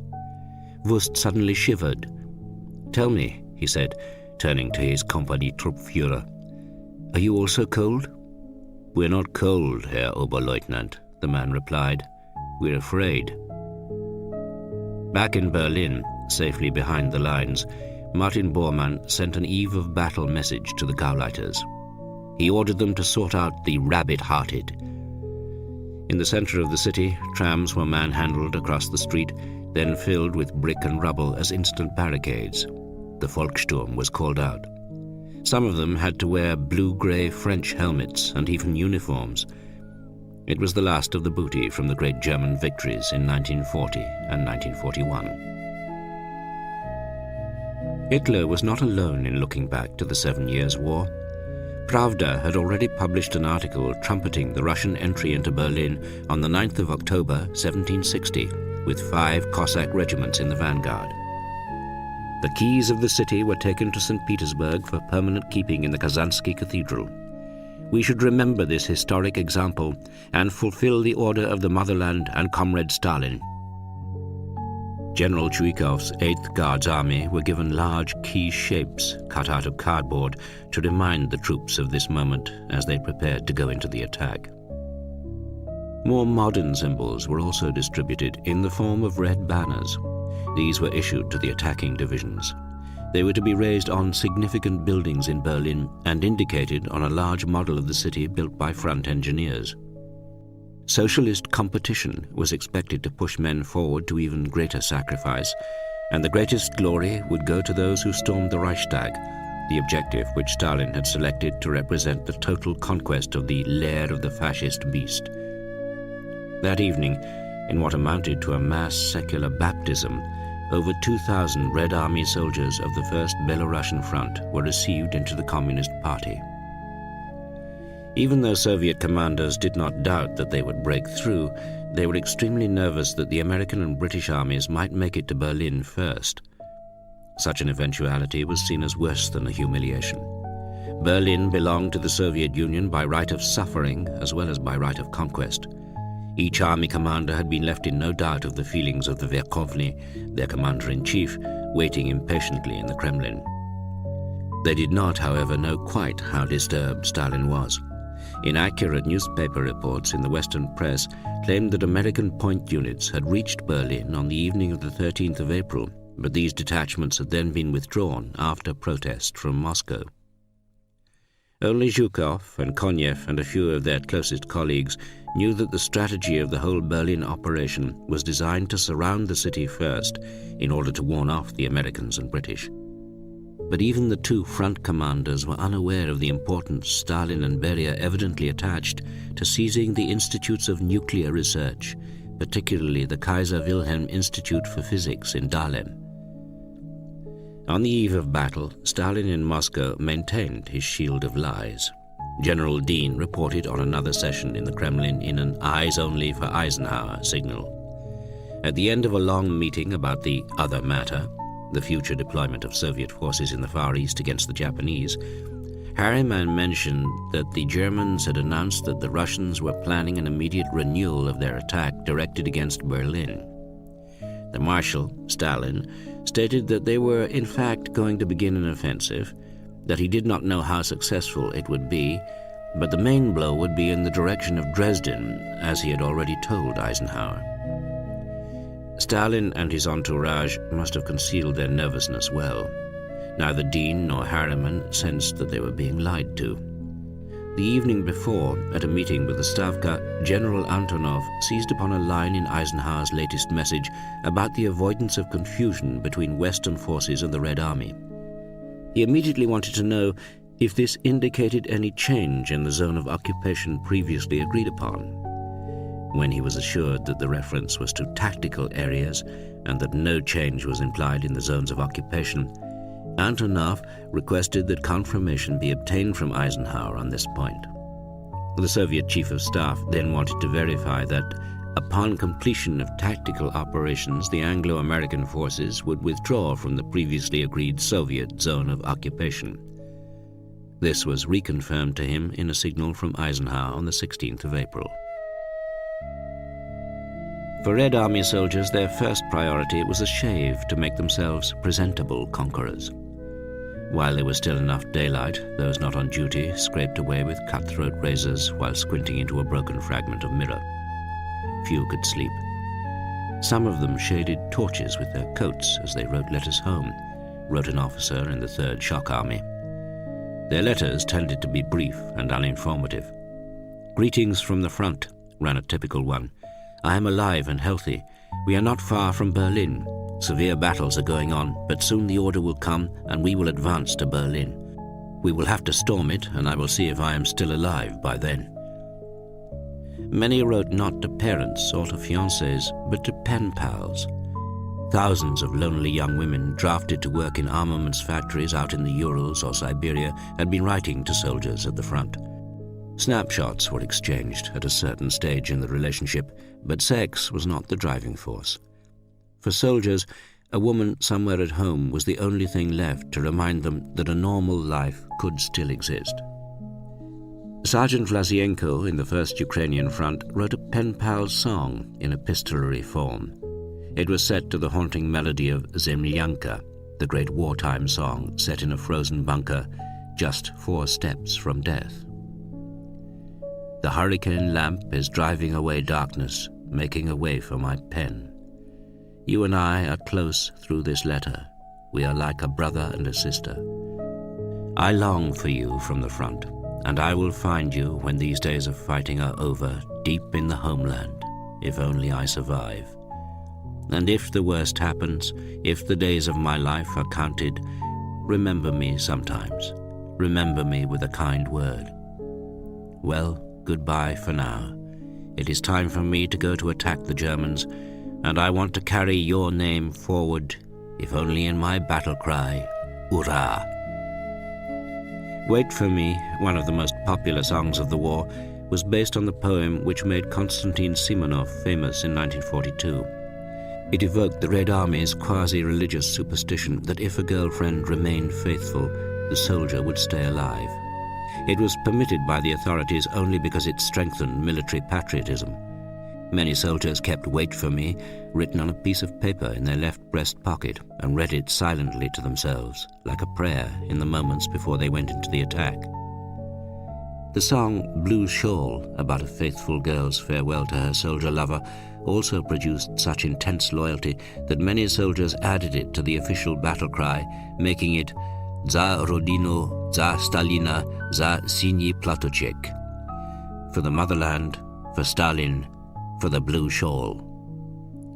Wust suddenly shivered. "Tell me," he said, turning to his Kompanie Truppführer, "are you also cold?" "We're not cold, Herr Oberleutnant," the man replied. "We're afraid." Back in Berlin, safely behind the lines, Martin Bormann sent an eve of battle message to the Gauleiters. He ordered them to sort out the rabbit-hearted. In the center of the city, trams were manhandled across the street, then filled with brick and rubble as instant barricades. The Volkssturm was called out. Some of them had to wear blue-grey French helmets and even uniforms. It was the last of the booty from the great German victories in 1940 and 1941. Hitler was not alone in looking back to the 7 Years' War. Pravda had already published an article trumpeting the Russian entry into Berlin on the 9th of October 1760, with 5 Cossack regiments in the vanguard. The keys of the city were taken to St. Petersburg for permanent keeping in the Kazansky Cathedral. We should remember this historic example and fulfill the order of the motherland and Comrade Stalin. General Chuikov's 8th Guards Army were given large key shapes cut out of cardboard to remind the troops of this moment as they prepared to go into the attack. More modern symbols were also distributed in the form of red banners. These were issued to the attacking divisions. They were to be raised on significant buildings in Berlin and indicated on a large model of the city built by front engineers. Socialist competition was expected to push men forward to even greater sacrifice, and the greatest glory would go to those who stormed the Reichstag, the objective which Stalin had selected to represent the total conquest of the lair of the fascist beast. That evening, in what amounted to a mass secular baptism, over 2,000 Red Army soldiers of the First Belarusian Front were received into the Communist Party. Even though Soviet commanders did not doubt that they would break through, they were extremely nervous that the American and British armies might make it to Berlin first. Such an eventuality was seen as worse than a humiliation. Berlin belonged to the Soviet Union by right of suffering as well as by right of conquest. Each army commander had been left in no doubt of the feelings of the Verkhovny, their commander-in-chief, waiting impatiently in the Kremlin. They did not, however, know quite how disturbed Stalin was. Inaccurate newspaper reports in the Western press claimed that American point units had reached Berlin on the evening of the 13th of April, but these detachments had then been withdrawn after protest from Moscow. Only Zhukov and Konev and a few of their closest colleagues knew that the strategy of the whole Berlin operation was designed to surround the city first in order to warn off the Americans and British. But even the two front commanders were unaware of the importance Stalin and Beria evidently attached to seizing the institutes of nuclear research, particularly the Kaiser Wilhelm Institute for Physics in Dahlem. On the eve of battle, Stalin in Moscow maintained his shield of lies. General Dean reported on another session in the Kremlin in an eyes-only for Eisenhower signal. At the end of a long meeting about the other matter, the future deployment of Soviet forces in the Far East against the Japanese, Harriman mentioned that the Germans had announced that the Russians were planning an immediate renewal of their attack directed against Berlin. The Marshal, Stalin, stated that they were in fact going to begin an offensive, that he did not know how successful it would be, but the main blow would be in the direction of Dresden, as he had already told Eisenhower. Stalin and his entourage must have concealed their nervousness well. Neither Dean nor Harriman sensed that they were being lied to. The evening before, at a meeting with the Stavka, General Antonov seized upon a line in Eisenhower's latest message about the avoidance of confusion between Western forces and the Red Army. He immediately wanted to know if this indicated any change in the zone of occupation previously agreed upon. When he was assured that the reference was to tactical areas and that no change was implied in the zones of occupation, Antonov requested that confirmation be obtained from Eisenhower on this point. The Soviet Chief of Staff then wanted to verify that, upon completion of tactical operations, the Anglo-American forces would withdraw from the previously agreed Soviet zone of occupation. This was reconfirmed to him in a signal from Eisenhower on the 16th of April. For Red Army soldiers, their first priority was a shave to make themselves presentable conquerors. While there was still enough daylight, those not on duty scraped away with cutthroat razors while squinting into a broken fragment of mirror. Few could sleep. Some of them shaded torches with their coats as they wrote letters home, wrote an officer in the 3rd Shock Army. Their letters tended to be brief and uninformative. "Greetings from the front," ran a typical one. "I am alive and healthy. We are not far from Berlin. Severe battles are going on, but soon the order will come and we will advance to Berlin. We will have to storm it, and I will see if I am still alive by then." Many wrote not to parents or to fiancés, but to pen pals. Thousands of lonely young women drafted to work in armaments factories out in the Urals or Siberia had been writing to soldiers at the front. Snapshots were exchanged at a certain stage in the relationship, but sex was not the driving force. For soldiers, a woman somewhere at home was the only thing left to remind them that a normal life could still exist. Sergeant Vlasienko in the 1st Ukrainian Front wrote a pen pal song in epistolary form. It was set to the haunting melody of Zemlyanka, the great wartime song set in a frozen bunker just 4 steps from death. "The hurricane lamp is driving away darkness, making a way for my pen. You and I are close through this letter. We are like a brother and a sister. I long for you from the front, and I will find you when these days of fighting are over, deep in the homeland, if only I survive. And if the worst happens, if the days of my life are counted, remember me sometimes. Remember me with a kind word. Well, goodbye for now. It is time for me to go to attack the Germans, and I want to carry your name forward, if only in my battle cry, Hurrah! Wait for Me, one of the most popular songs of the war, was based on the poem which made Konstantin Simonov famous in 1942. It evoked the Red Army's quasi-religious superstition that if a girlfriend remained faithful, the soldier would stay alive. It was permitted by the authorities only because it strengthened military patriotism. Many soldiers kept "Wait for me" written on a piece of paper in their left breast pocket and read it silently to themselves, like a prayer, in the moments before they went into the attack. The song "Blue Shawl," about a faithful girl's farewell to her soldier lover, also produced such intense loyalty that many soldiers added it to the official battle cry, making it "Za Rodino, za Stalina, za Sinyi Platochek," for the motherland, for Stalin, for the blue shawl.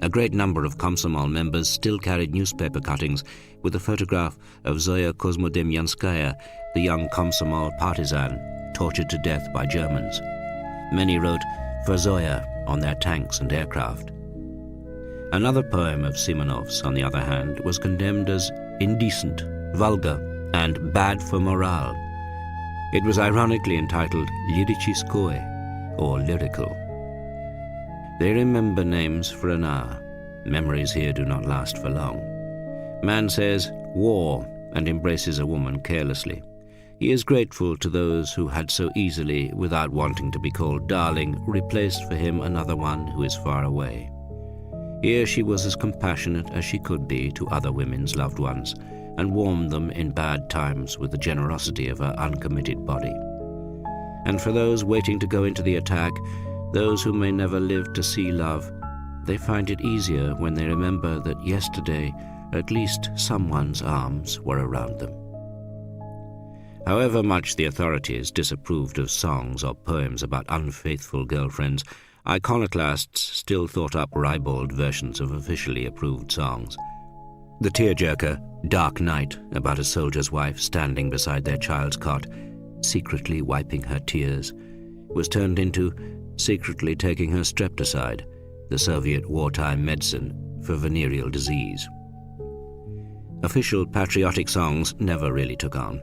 A great number of Komsomol members still carried newspaper cuttings with a photograph of Zoya Kozmodemyanskaya, the young Komsomol partisan, tortured to death by Germans. Many wrote "For Zoya" on their tanks and aircraft. Another poem of Simonov's, on the other hand, was condemned as indecent, vulgar, and bad for morale. It was ironically entitled Lyrichiskoe, or lyrical. They remember names for an hour. Memories here do not last for long. Man says "war" and embraces a woman carelessly. He is grateful to those who had so easily, without wanting to be called darling, replaced for him another one who is far away. Here she was as compassionate as she could be to other women's loved ones, and warmed them in bad times with the generosity of her uncommitted body. And for those waiting to go into the attack, those who may never live to see love, they find it easier when they remember that yesterday at least someone's arms were around them. However much the authorities disapproved of songs or poems about unfaithful girlfriends, iconoclasts still thought up ribald versions of officially approved songs. The tearjerker "Dark Night," about a soldier's wife standing beside their child's cot, secretly wiping her tears, was turned into "Secretly taking her streptocide," the Soviet wartime medicine for venereal disease. Official patriotic songs never really took on.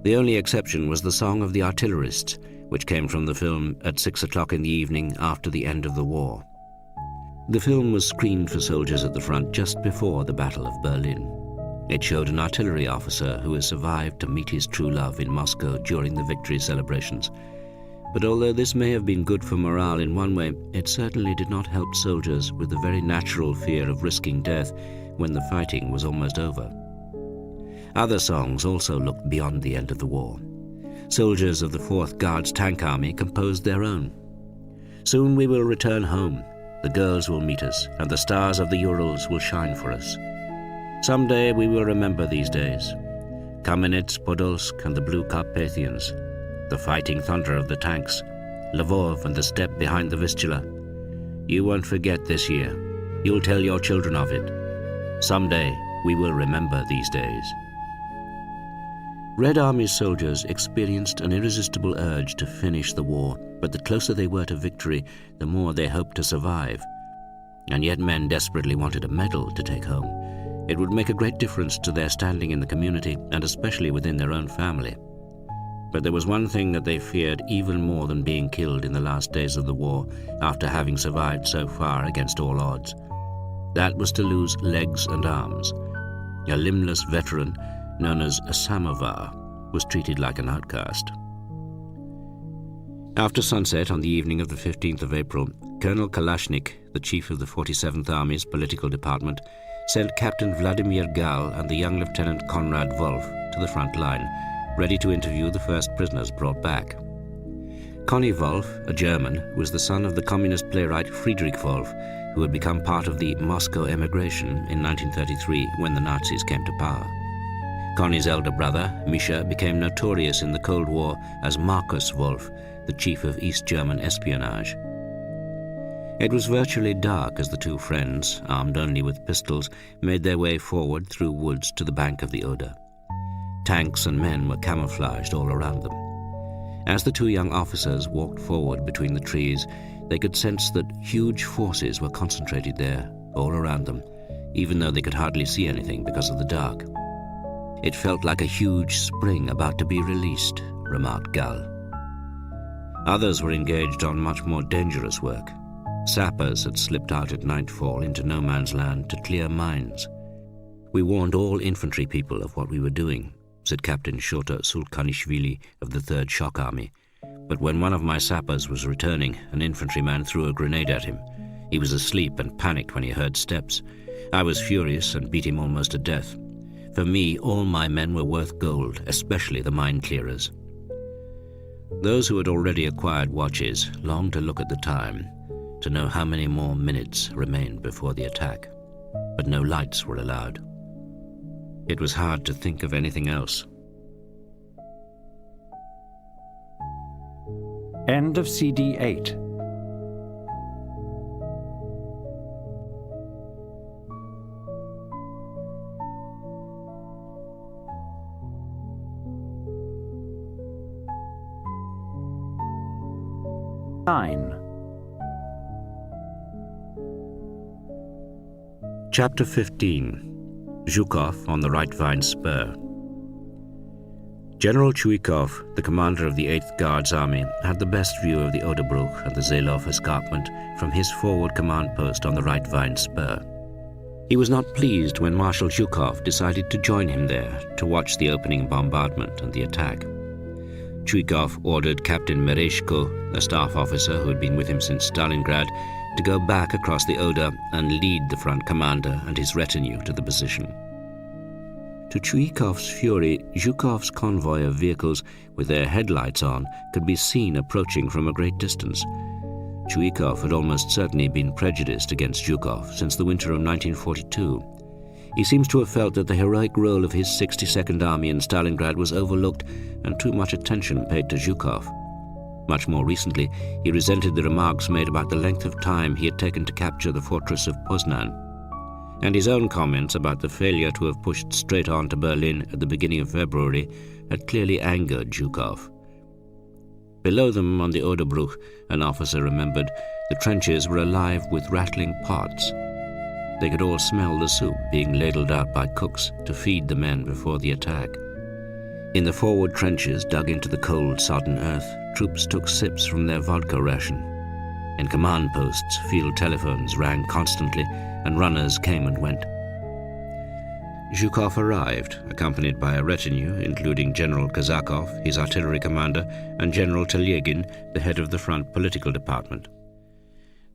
The only exception was the Song of the Artillerists, which came from the film At 6 o'clock in the evening after the end of the war. The film was screened for soldiers at the front just before the Battle of Berlin. It showed an artillery officer who has survived to meet his true love in Moscow during the victory celebrations. But although this may have been good for morale in one way, it certainly did not help soldiers with the very natural fear of risking death when the fighting was almost over. Other songs also looked beyond the end of the war. Soldiers of the 4th Guards Tank Army composed their own. "Soon we will return home. The girls will meet us, and the stars of the Urals will shine for us. Someday we will remember these days. Kamenets, Podolsk, and the Blue Carpathians, the fighting thunder of the tanks, Lvov and the steppe behind the Vistula. You won't forget this year. You'll tell your children of it. Someday we will remember these days." Red Army soldiers experienced an irresistible urge to finish the war, but the closer they were to victory, the more they hoped to survive. And yet men desperately wanted a medal to take home. It would make a great difference to their standing in the community, and especially within their own family. But there was one thing that they feared even more than being killed in the last days of the war, after having survived so far against all odds. That was to lose legs and arms. A limbless veteran, known as a samovar, was treated like an outcast. After sunset on the evening of the 15th of April, Colonel Kalashnik, the chief of the 47th Army's political department, sent Captain Vladimir Gal and the young Lieutenant Konrad Wolf to the front line, ready to interview the first prisoners brought back. Conny Wolf, a German, was the son of the communist playwright Friedrich Wolf, who had become part of the Moscow emigration in 1933 when the Nazis came to power. Conny's elder brother, Misha, became notorious in the Cold War as Markus Wolf, the chief of East German espionage. It was virtually dark as the two friends, armed only with pistols, made their way forward through woods to the bank of the Oder. Tanks and men were camouflaged all around them. As the two young officers walked forward between the trees, they could sense that huge forces were concentrated there, all around them, even though they could hardly see anything because of the dark. "It felt like a huge spring about to be released," remarked Gal. Others were engaged on much more dangerous work. Sappers had slipped out at nightfall into no man's land to clear mines. "We warned all infantry people of what we were doing. said Captain Shota Sulkanishvili of the 3rd Shock Army, but when one of my sappers was returning, an infantryman threw a grenade at him. He was asleep and panicked when he heard steps. I was furious and beat him almost to death. For me, all my men were worth gold, especially the mine-clearers. Those who had already acquired watches longed to look at the time, to know how many more minutes remained before the attack, but no lights were allowed. It was hard to think of anything else. End of CD 8. Chapter 15. Zhukov on the Right-Vine Spur. General Chuikov, the commander of the 8th Guards Army, had the best view of the Audiobook and the Zelov escarpment from his forward command post on the Right-Vine Spur. He was not pleased when Marshal Zhukov decided to join him there to watch the opening bombardment and the attack. Chuikov ordered Captain Mereshko, a staff officer who had been with him since Stalingrad, to go back across the Oder and lead the front commander and his retinue to the position. To Chuikov's fury, Zhukov's convoy of vehicles with their headlights on could be seen approaching from a great distance. Chuikov had almost certainly been prejudiced against Zhukov since the winter of 1942. He seems to have felt that the heroic role of his 62nd Army in Stalingrad was overlooked and too much attention paid to Zhukov. Much more recently, he resented the remarks made about the length of time he had taken to capture the fortress of Poznan, and his own comments about the failure to have pushed straight on to Berlin at the beginning of February had clearly angered Zhukov. Below them on the Oderbruch, an officer remembered, the trenches were alive with rattling pots. They could all smell the soup being ladled out by cooks to feed the men before the attack. In the forward trenches dug into the cold, sodden earth, troops took sips from their vodka ration. In command posts, field telephones rang constantly, and runners came and went. Zhukov arrived, accompanied by a retinue including General Kazakov, his artillery commander, and General Telegin, the head of the front political department.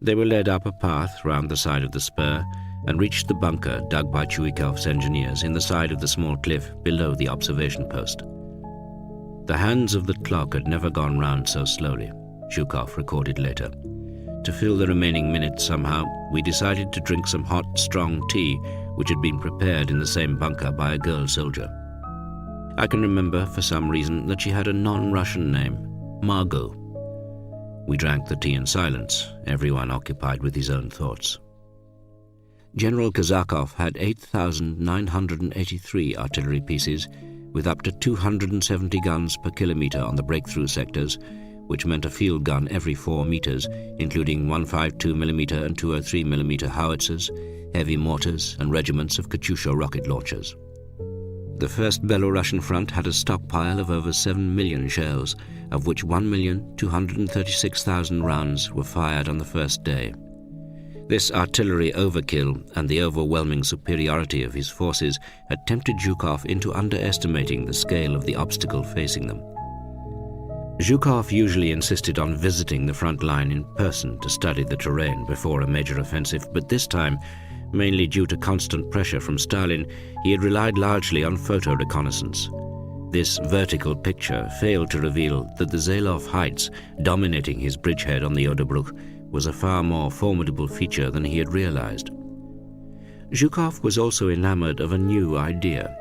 They were led up a path round the side of the spur and reached the bunker dug by Chuikov's engineers in the side of the small cliff below the observation post. The hands of the clock had never gone round so slowly, Zhukov recorded later. To fill the remaining minutes somehow, we decided to drink some hot, strong tea which had been prepared in the same bunker by a girl soldier. I can remember, for some reason, that she had a non-Russian name, Margot. We drank the tea in silence, everyone occupied with his own thoughts. General Kazakov had 8,983 artillery pieces, with up to 270 guns per kilometer on the breakthrough sectors, which meant a field gun every 4 meters, including 152mm and 203mm howitzers, heavy mortars, and regiments of Katyusha rocket launchers. The First Belorussian Front had a stockpile of over 7 million shells, of which 1,236,000 rounds were fired on the first day. This artillery overkill and the overwhelming superiority of his forces had tempted Zhukov into underestimating the scale of the obstacle facing them. Zhukov usually insisted on visiting the front line in person to study the terrain before a major offensive, but this time, mainly due to constant pressure from Stalin, he had relied largely on photo reconnaissance. This vertical picture failed to reveal that the Zelov Heights, dominating his bridgehead on the Oderbruch, was a far more formidable feature than he had realized. Zhukov was also enamored of a new idea.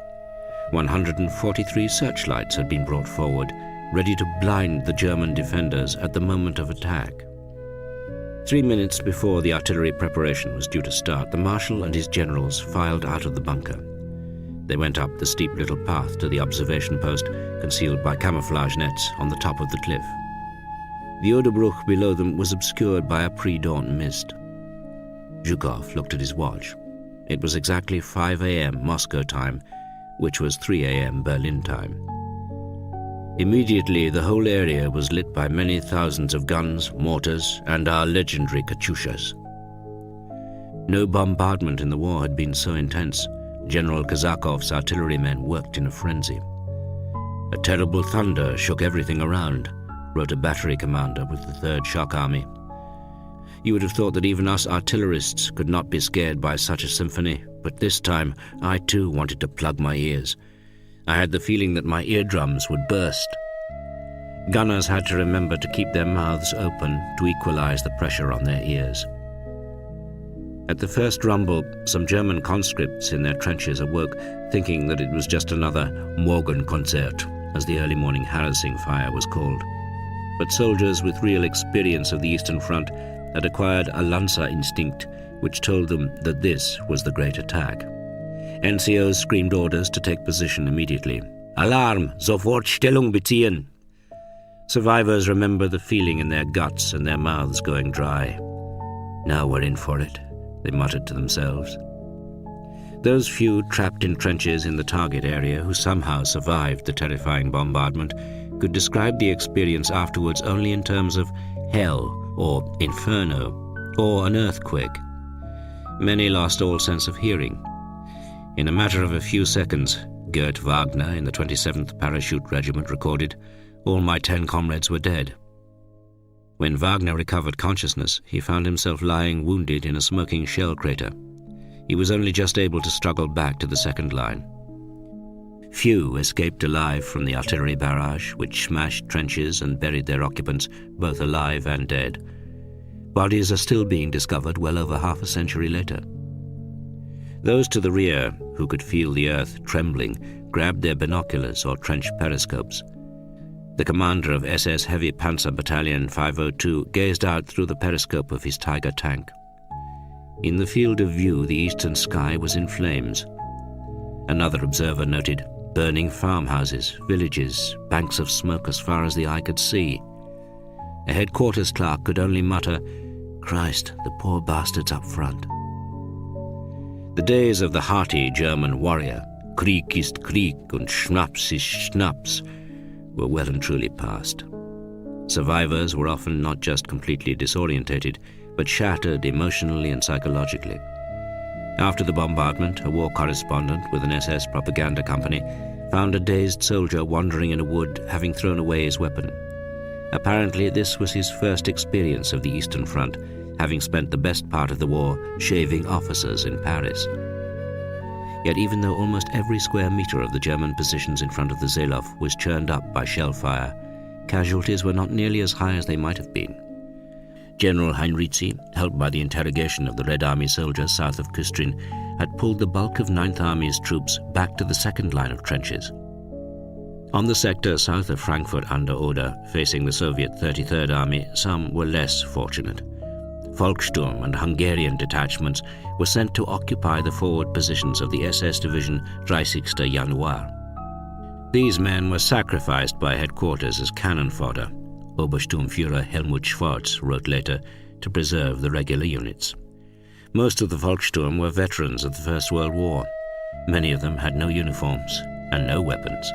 143 searchlights had been brought forward, ready to blind the German defenders at the moment of attack. 3 minutes before the artillery preparation was due to start, the Marshal and his generals filed out of the bunker. They went up the steep little path to the observation post, concealed by camouflage nets on the top of the cliff. The Oderbruch below them was obscured by a pre-dawn mist. Zhukov looked at his watch. It was exactly 5 a.m. Moscow time, which was 3 a.m. Berlin time. Immediately, the whole area was lit by many thousands of guns, mortars, and our legendary Katyushas. No bombardment in the war had been so intense. General Kazakov's artillerymen worked in a frenzy. "A terrible thunder shook everything around," wrote a battery commander with the 3rd Shock Army. "You would have thought that even us artillerists could not be scared by such a symphony, but this time I too wanted to plug my ears. I had the feeling that my eardrums would burst." Gunners had to remember to keep their mouths open to equalize the pressure on their ears. At the first rumble, some German conscripts in their trenches awoke, thinking that it was just another Morgenkonzert, as the early morning harassing fire was called. But soldiers with real experience of the Eastern Front had acquired a Lanza instinct, which told them that this was the great attack. NCOs screamed orders to take position immediately. "Alarm! Sofort Stellung beziehen!" Survivors remember the feeling in their guts and their mouths going dry. "Now we're in for it," they muttered to themselves. Those few trapped in trenches in the target area who somehow survived the terrifying bombardment could describe the experience afterwards only in terms of hell or inferno or an earthquake. Many lost all sense of hearing. In a matter of a few seconds, Gert Wagner in the 27th Parachute Regiment recorded, "All my 10 comrades were dead." When Wagner recovered consciousness, he found himself lying wounded in a smoking shell crater. He was only just able to struggle back to the second line. Few escaped alive from the artillery barrage, which smashed trenches and buried their occupants, both alive and dead. Bodies are still being discovered well over half a century later. Those to the rear, who could feel the earth trembling, grabbed their binoculars or trench periscopes. The commander of SS Heavy Panzer Battalion 502 gazed out through the periscope of his Tiger tank. In the field of view, the eastern sky was in flames. Another observer noted burning farmhouses, villages, banks of smoke as far as the eye could see. A headquarters clerk could only mutter, "Christ, the poor bastards up front." The days of the hearty German warrior, "Krieg ist Krieg und Schnaps ist Schnaps," were well and truly past. Survivors were often not just completely disorientated, but shattered emotionally and psychologically. After the bombardment, a war correspondent with an SS propaganda company found a dazed soldier wandering in a wood, having thrown away his weapon. Apparently, this was his first experience of the Eastern Front, having spent the best part of the war shaving officers in Paris. Yet even though almost every square meter of the German positions in front of the Seelow was churned up by shell fire, casualties were not nearly as high as they might have been. General Heinrizi, helped by the interrogation of the Red Army soldiers south of Küstrin, had pulled the bulk of 9th Army's troops back to the second line of trenches. On the sector south of Frankfurt an der Oder, facing the Soviet 33rd Army, some were less fortunate. Volkssturm and Hungarian detachments were sent to occupy the forward positions of the SS Division 30. Januar. These men were sacrificed by headquarters as cannon fodder, Obersturmführer Helmut Schwarz wrote later, to preserve the regular units. Most of the Volkssturm were veterans of the First World War. Many of them had no uniforms and no weapons.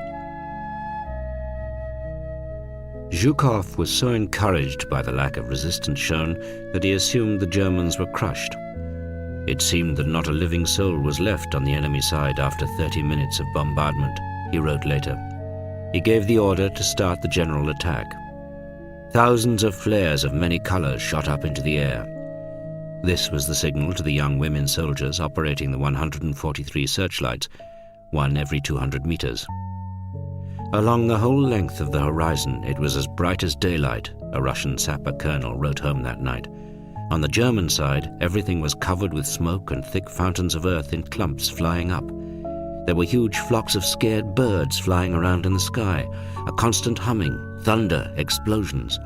Zhukov was so encouraged by the lack of resistance shown that he assumed the Germans were crushed. It seemed that not a living soul was left on the enemy side after 30 minutes of bombardment, he wrote later. He gave the order to start the general attack. Thousands of flares of many colors shot up into the air. This was the signal to the young women soldiers operating the 143 searchlights, one every 200 meters. Along the whole length of the horizon, it was as bright as daylight, a Russian sapper colonel wrote home that night. On the German side, everything was covered with smoke and thick fountains of earth in clumps flying up. There were huge flocks of scared birds flying around in the sky, a constant humming, thunder, explosions.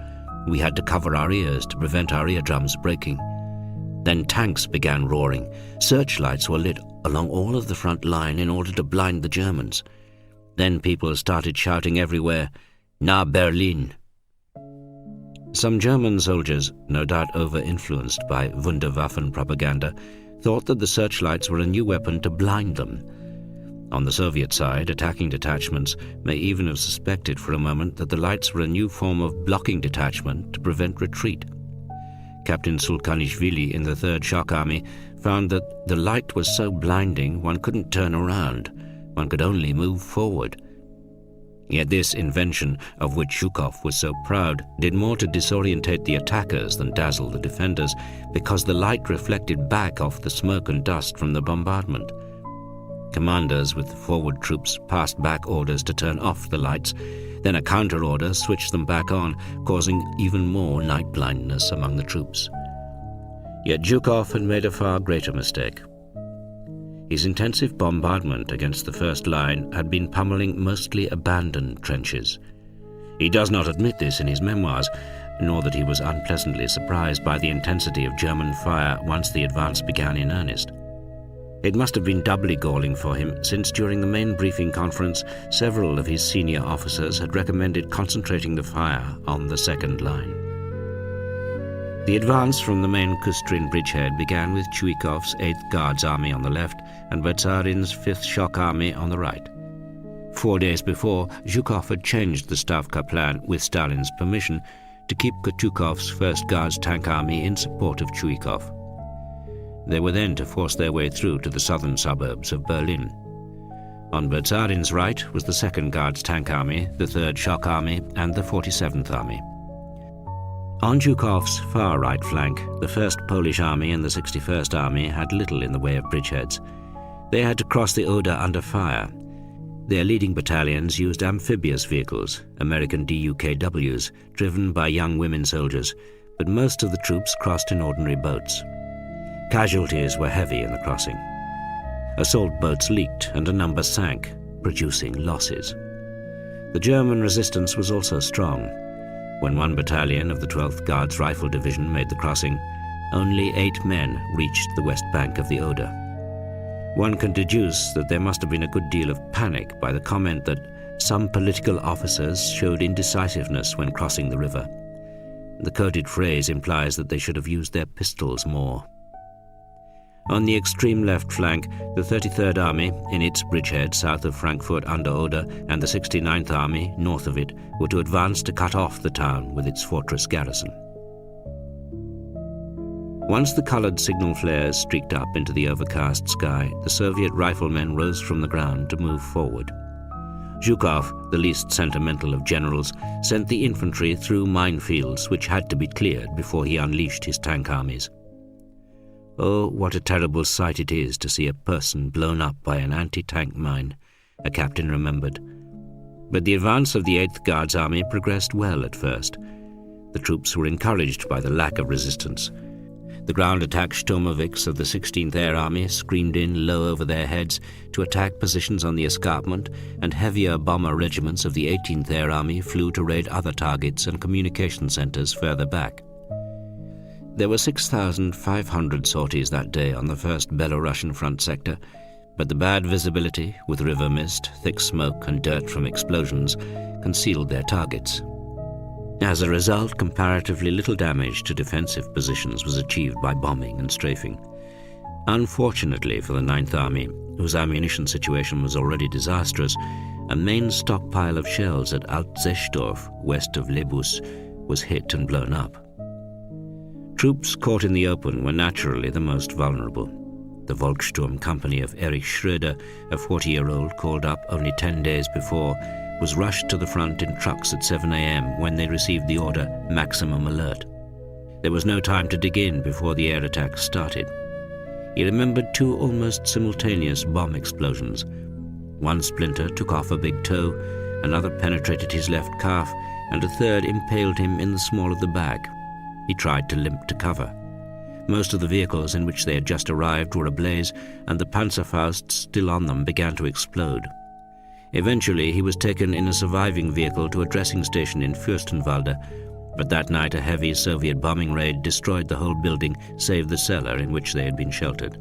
We had to cover our ears to prevent our eardrums breaking. Then tanks began roaring. Searchlights were lit along all of the front line in order to blind the Germans. Then people started shouting everywhere, "Na Berlin!" Some German soldiers, no doubt over-influenced by Wunderwaffen propaganda, thought that the searchlights were a new weapon to blind them. On the Soviet side, attacking detachments may even have suspected for a moment that the lights were a new form of blocking detachment to prevent retreat. Captain Sulkanishvili in the 3rd Shock Army found that the light was so blinding one couldn't turn around. One could only move forward. Yet this invention, of which Zhukov was so proud, did more to disorientate the attackers than dazzle the defenders, because the light reflected back off the smoke and dust from the bombardment. Commanders with the forward troops passed back orders to turn off the lights, then a counter-order switched them back on, causing even more night blindness among the troops. Yet Zhukov had made a far greater mistake. His intensive bombardment against the first line had been pummeling mostly abandoned trenches. He does not admit this in his memoirs, nor that he was unpleasantly surprised by the intensity of German fire once the advance began in earnest. It must have been doubly galling for him, since during the main briefing conference, several of his senior officers had recommended concentrating the fire on the second line. The advance from the main Kustrin bridgehead began with Chuikov's 8th Guards Army on the left and Berzarin's 5th Shock Army on the right. 4 days before, Zhukov had changed the Stavka plan, with Stalin's permission, to keep Kotukov's 1st Guards Tank Army in support of Chuikov. They were then to force their way through to the southern suburbs of Berlin. On Berzarin's right was the 2nd Guards Tank Army, the 3rd Shock Army, and the 47th Army. On Zhukov's far right flank, the 1st Polish Army and the 61st Army had little in the way of bridgeheads. They had to cross the Oder under fire. Their leading battalions used amphibious vehicles, American DUKWs, driven by young women soldiers, but most of the troops crossed in ordinary boats. Casualties were heavy in the crossing. Assault boats leaked and a number sank, producing losses. The German resistance was also strong. When one battalion of the 12th Guards Rifle Division made the crossing, only 8 men reached the west bank of the Oder. One can deduce that there must have been a good deal of panic by the comment that some political officers showed indecisiveness when crossing the river. The coded phrase implies that they should have used their pistols more. On the extreme left flank, the 33rd Army, in its bridgehead south of Frankfurt under Oder, and the 69th Army, north of it, were to advance to cut off the town with its fortress garrison. Once the coloured signal flares streaked up into the overcast sky, the Soviet riflemen rose from the ground to move forward. Zhukov, the least sentimental of generals, sent the infantry through minefields which had to be cleared before he unleashed his tank armies. Oh, what a terrible sight it is to see a person blown up by an anti-tank mine, a captain remembered. But the advance of the 8th Guards Army progressed well at first. The troops were encouraged by the lack of resistance. The ground attack Sturmovix of the 16th Air Army screamed in low over their heads to attack positions on the escarpment, and heavier bomber regiments of the 18th Air Army flew to raid other targets and communication centers further back. There were 6,500 sorties that day on the 1st Belarusian front sector, but the bad visibility, with river mist, thick smoke and dirt from explosions, concealed their targets. As a result, comparatively little damage to defensive positions was achieved by bombing and strafing. Unfortunately for the 9th Army, whose ammunition situation was already disastrous, a main stockpile of shells at Alt-Zestorf, west of Lebus, was hit and blown up. Troops caught in the open were naturally the most vulnerable. The Volkssturm company of Erich Schröder, a 40-year-old called up only 10 days before, was rushed to the front in trucks at 7 a.m. when they received the order "Maximum Alert." There was no time to dig in before the air attack started. He remembered 2 almost simultaneous bomb explosions. One splinter took off a big toe, another penetrated his left calf, and a third impaled him in the small of the back. He tried to limp to cover. Most of the vehicles in which they had just arrived were ablaze, and the Panzerfausts still on them began to explode. Eventually, he was taken in a surviving vehicle to a dressing station in Fürstenwalde, but that night a heavy Soviet bombing raid destroyed the whole building, save the cellar in which they had been sheltered.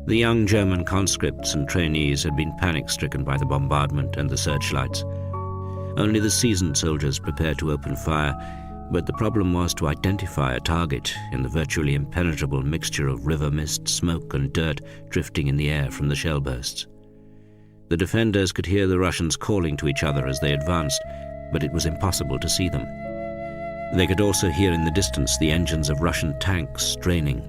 The young German conscripts and trainees had been panic-stricken by the bombardment and the searchlights. Only the seasoned soldiers prepared to open fire, but the problem was to identify a target in the virtually impenetrable mixture of river mist, smoke and dirt drifting in the air from the shell bursts. The defenders could hear the Russians calling to each other as they advanced, but it was impossible to see them. They could also hear in the distance the engines of Russian tanks straining.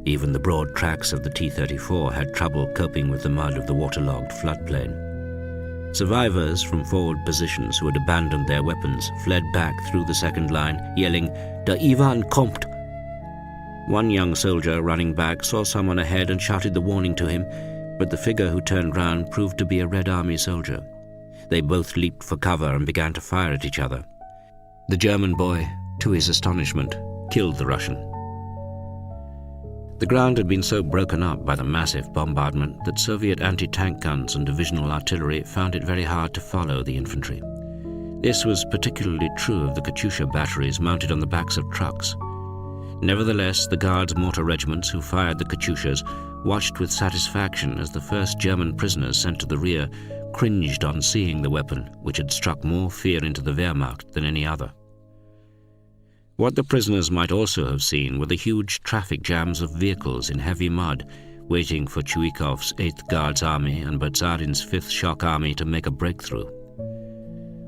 Even the broad tracks of the T-34 had trouble coping with the mud of the waterlogged floodplain. Survivors from forward positions who had abandoned their weapons fled back through the second line, yelling, "Der Ivan kommt!" One young soldier running back saw someone ahead and shouted the warning to him, but the figure who turned round proved to be a Red Army soldier. They both leaped for cover and began to fire at each other. The German boy, to his astonishment, killed the Russian. The ground had been so broken up by the massive bombardment that Soviet anti-tank guns and divisional artillery found it very hard to follow the infantry. This was particularly true of the Katyusha batteries mounted on the backs of trucks. Nevertheless, the Guards mortar regiments who fired the Katyushas watched with satisfaction as the first German prisoners sent to the rear cringed on seeing the weapon, which had struck more fear into the Wehrmacht than any other. What the prisoners might also have seen were the huge traffic jams of vehicles in heavy mud, waiting for Chuikov's 8th Guards Army and Berzarin's 5th Shock Army to make a breakthrough.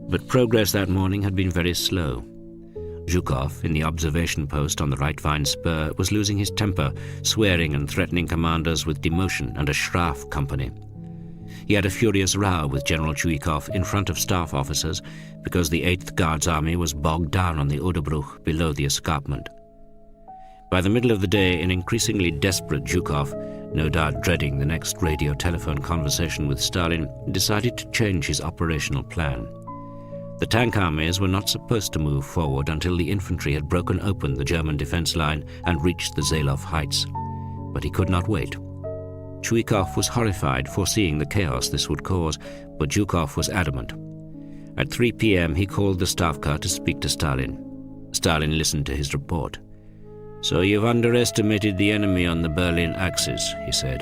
But progress that morning had been very slow. Zhukov, in the observation post on the Right Vine Spur, was losing his temper, swearing and threatening commanders with demotion and a Straf company. He had a furious row with General Chuikov in front of staff officers because the 8th Guards Army was bogged down on the Oderbruch below the escarpment. By the middle of the day, an increasingly desperate Zhukov, no doubt dreading the next radio-telephone conversation with Stalin, decided to change his operational plan. The tank armies were not supposed to move forward until the infantry had broken open the German defense line and reached the Zalov Heights. But he could not wait. Chuikov was horrified, foreseeing the chaos this would cause, but Zhukov was adamant. At 3 p.m. he called the Stavka to speak to Stalin. Stalin listened to his report. "So you've underestimated the enemy on the Berlin axis," he said.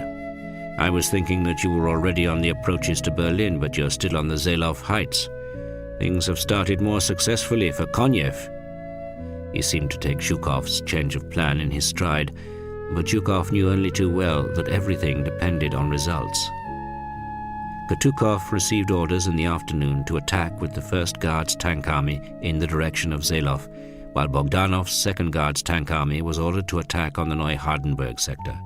"I was thinking that you were already on the approaches to Berlin, but you're still on the Zalov Heights. Things have started more successfully for Konev." He seemed to take Zhukov's change of plan in his stride, but Zhukov knew only too well that everything depended on results. Katukov received orders in the afternoon to attack with the 1st Guards Tank Army in the direction of Zalov, while Bogdanov's 2nd Guards Tank Army was ordered to attack on the Neuhardenberg sector.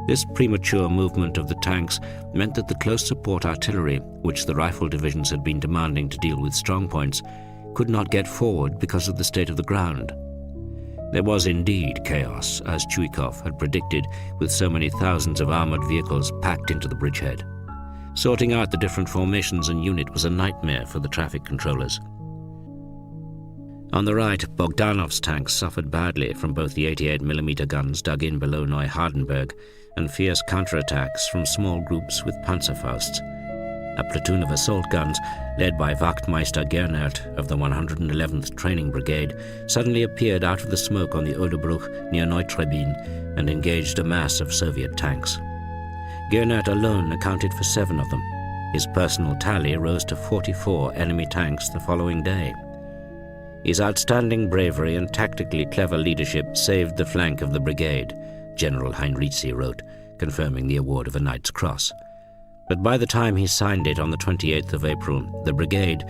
This premature movement of the tanks meant that the close support artillery, which the rifle divisions had been demanding to deal with strong points, could not get forward because of the state of the ground. There was indeed chaos, as Chuikov had predicted, with so many thousands of armoured vehicles packed into the bridgehead. Sorting out the different formations and unit was a nightmare for the traffic controllers. On the right, Bogdanov's tanks suffered badly from both the 88mm guns dug in below Neuhardenberg and fierce counterattacks from small groups with Panzerfausts. A platoon of assault guns, led by Wachtmeister Gernert of the 111th Training Brigade, suddenly appeared out of the smoke on the Oderbruch near Neutrebin and engaged a mass of Soviet tanks. Gernert alone accounted for 7 of them. His personal tally rose to 44 enemy tanks the following day. His outstanding bravery and tactically clever leadership saved the flank of the brigade, General Heinrizi wrote, confirming the award of a Knight's Cross. But by the time he signed it on the 28th of April, the brigade,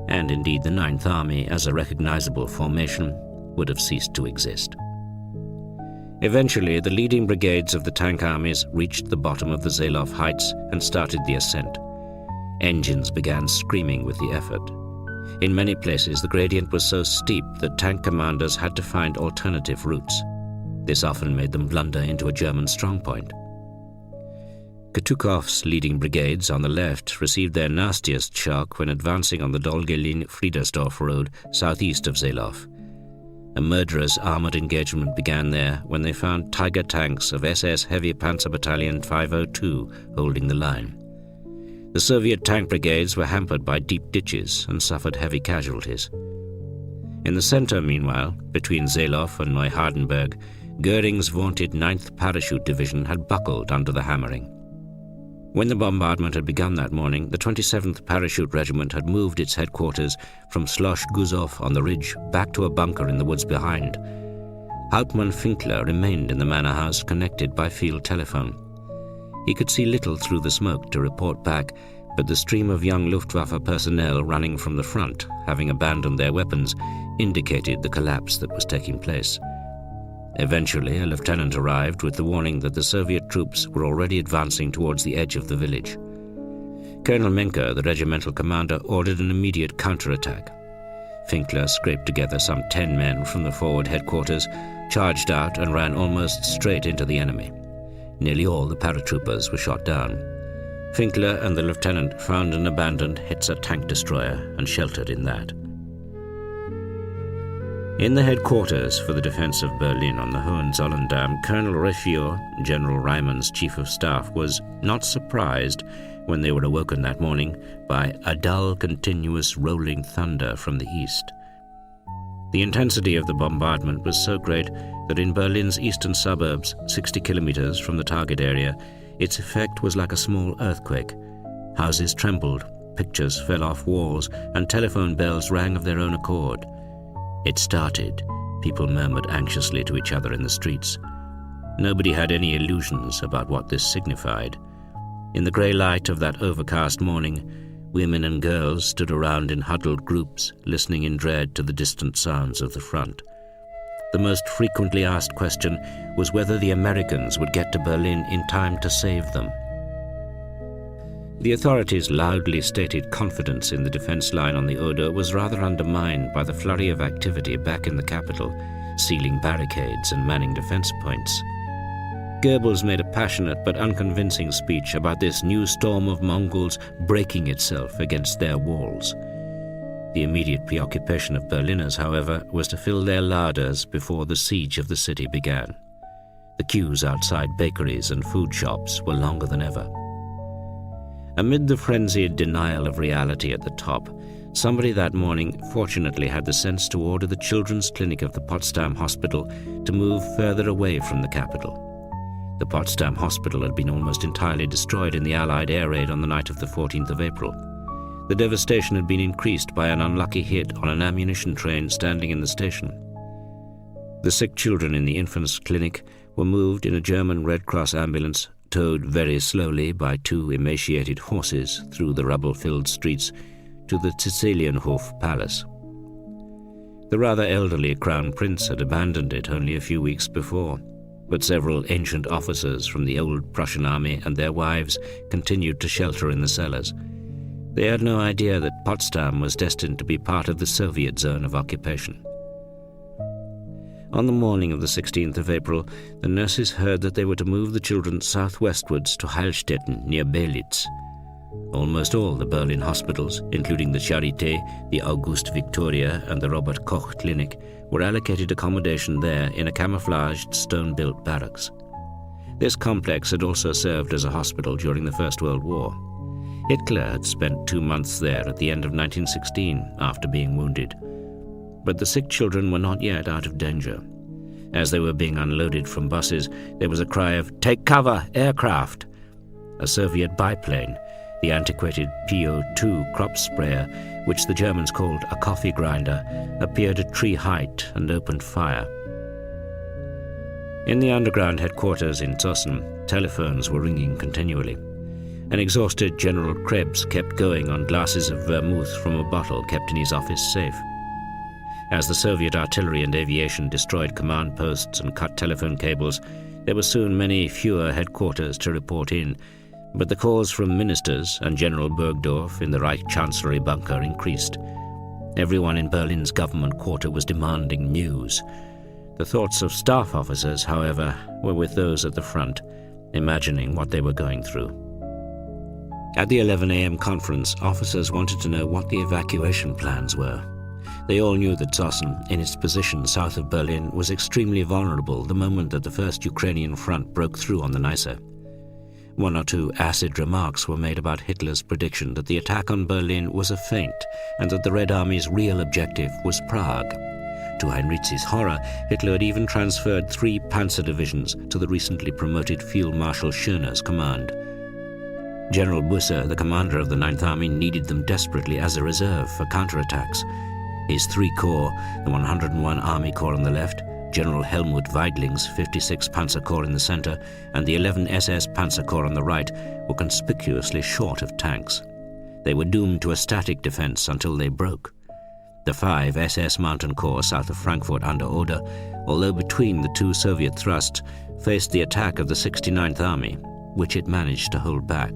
and indeed the 9th Army as a recognizable formation, would have ceased to exist. Eventually, the leading brigades of the tank armies reached the bottom of the Zalov Heights and started the ascent. Engines began screaming with the effort. In many places, the gradient was so steep that tank commanders had to find alternative routes. This often made them blunder into a German strongpoint. Katukov's leading brigades on the left received their nastiest shock when advancing on the Dolgelin-Friedersdorf road southeast of Zalov. A murderous armoured engagement began there when they found Tiger tanks of SS Heavy Panzer Battalion 502 holding the line. The Soviet tank brigades were hampered by deep ditches and suffered heavy casualties. In the center, meanwhile, between Zalov and Neuhardenberg, Goering's vaunted 9th Parachute Division had buckled under the hammering. When the bombardment had begun that morning, the 27th Parachute Regiment had moved its headquarters from Slosh Guzov on the ridge back to a bunker in the woods behind. Hauptmann Finkler remained in the manor house connected by field telephone. He could see little through the smoke to report back, but the stream of young Luftwaffe personnel running from the front, having abandoned their weapons, indicated the collapse that was taking place. Eventually, a lieutenant arrived with the warning that the Soviet troops were already advancing towards the edge of the village. Colonel Menke, the regimental commander, ordered an immediate counterattack. Finkler scraped together some 10 men from the forward headquarters, charged out and ran almost straight into the enemy. Nearly all the paratroopers were shot down. Finkler and the lieutenant found an abandoned Hetzer tank destroyer and sheltered in that. In the headquarters for the defense of Berlin on the Hohenzollern-Damm, Colonel Reffior, General Reimann's chief of staff, was not surprised when they were awoken that morning by a dull, continuous rolling thunder from the east. The intensity of the bombardment was so great that in Berlin's eastern suburbs, 60 kilometers from the target area, its effect was like a small earthquake. Houses trembled, pictures fell off walls, and telephone bells rang of their own accord. It started. People murmured anxiously to each other in the streets. Nobody had any illusions about what this signified. In the grey light of that overcast morning, women and girls stood around in huddled groups, listening in dread to the distant sounds of the front. The most frequently asked question was whether the Americans would get to Berlin in time to save them. The authorities' loudly stated confidence in the defense line on the Oder was rather undermined by the flurry of activity back in the capital, sealing barricades and manning defense points. Goebbels made a passionate but unconvincing speech about this new storm of Mongols breaking itself against their walls. The immediate preoccupation of Berliners, however, was to fill their larders before the siege of the city began. The queues outside bakeries and food shops were longer than ever. Amid the frenzied denial of reality at the top, somebody that morning fortunately had the sense to order the children's clinic of the Potsdam Hospital to move further away from the capital. The Potsdam Hospital had been almost entirely destroyed in the Allied air raid on the night of the 14th of April. The devastation had been increased by an unlucky hit on an ammunition train standing in the station. The sick children in the infants' clinic were moved in a German Red Cross ambulance, towed very slowly by 2 emaciated horses through the rubble-filled streets to the Cäcilienhof Palace. The rather elderly Crown Prince had abandoned it only a few weeks before, but several ancient officers from the old Prussian army and their wives continued to shelter in the cellars. They had no idea that Potsdam was destined to be part of the Soviet zone of occupation. On the morning of the 16th of April, the nurses heard that they were to move the children southwestwards to Heilstätten near Belitz. Almost all the Berlin hospitals, including the Charité, the August Victoria and the Robert Koch Clinic, were allocated accommodation there in a camouflaged stone-built barracks. This complex had also served as a hospital during the First World War. Hitler had spent 2 months there at the end of 1916 after being wounded. But the sick children were not yet out of danger. As they were being unloaded from buses, there was a cry of, "Take cover, aircraft!" A Soviet biplane, the antiquated PO-2 crop sprayer, which the Germans called a coffee grinder, appeared at tree height and opened fire. In the underground headquarters in Zossen, telephones were ringing continually. An exhausted General Krebs kept going on glasses of vermouth from a bottle kept in his office safe. As the Soviet artillery and aviation destroyed command posts and cut telephone cables, there were soon many fewer headquarters to report in, but the calls from ministers and General Burgdorf in the Reich Chancellery bunker increased. Everyone in Berlin's government quarter was demanding news. The thoughts of staff officers, however, were with those at the front, imagining what they were going through. At the 11 a.m. conference, officers wanted to know what the evacuation plans were. They all knew that Zossen, in its position south of Berlin, was extremely vulnerable the moment that the First Ukrainian Front broke through on the Neisse. 1 or 2 acid remarks were made about Hitler's prediction that the attack on Berlin was a feint and that the Red Army's real objective was Prague. To Heinrich's horror, Hitler had even transferred 3 panzer divisions to the recently promoted Field Marshal Schöner's command. General Busse, the commander of the 9th Army, needed them desperately as a reserve for counterattacks. His 3 corps, the 101 Army Corps on the left, General Helmut Weidling's 56 Panzer Corps in the center, and the 11 SS Panzer Corps on the right, were conspicuously short of tanks. They were doomed to a static defense until they broke. The 5 SS Mountain Corps south of Frankfurt under Oder, although between the 2 Soviet thrusts, faced the attack of the 69th Army, which it managed to hold back.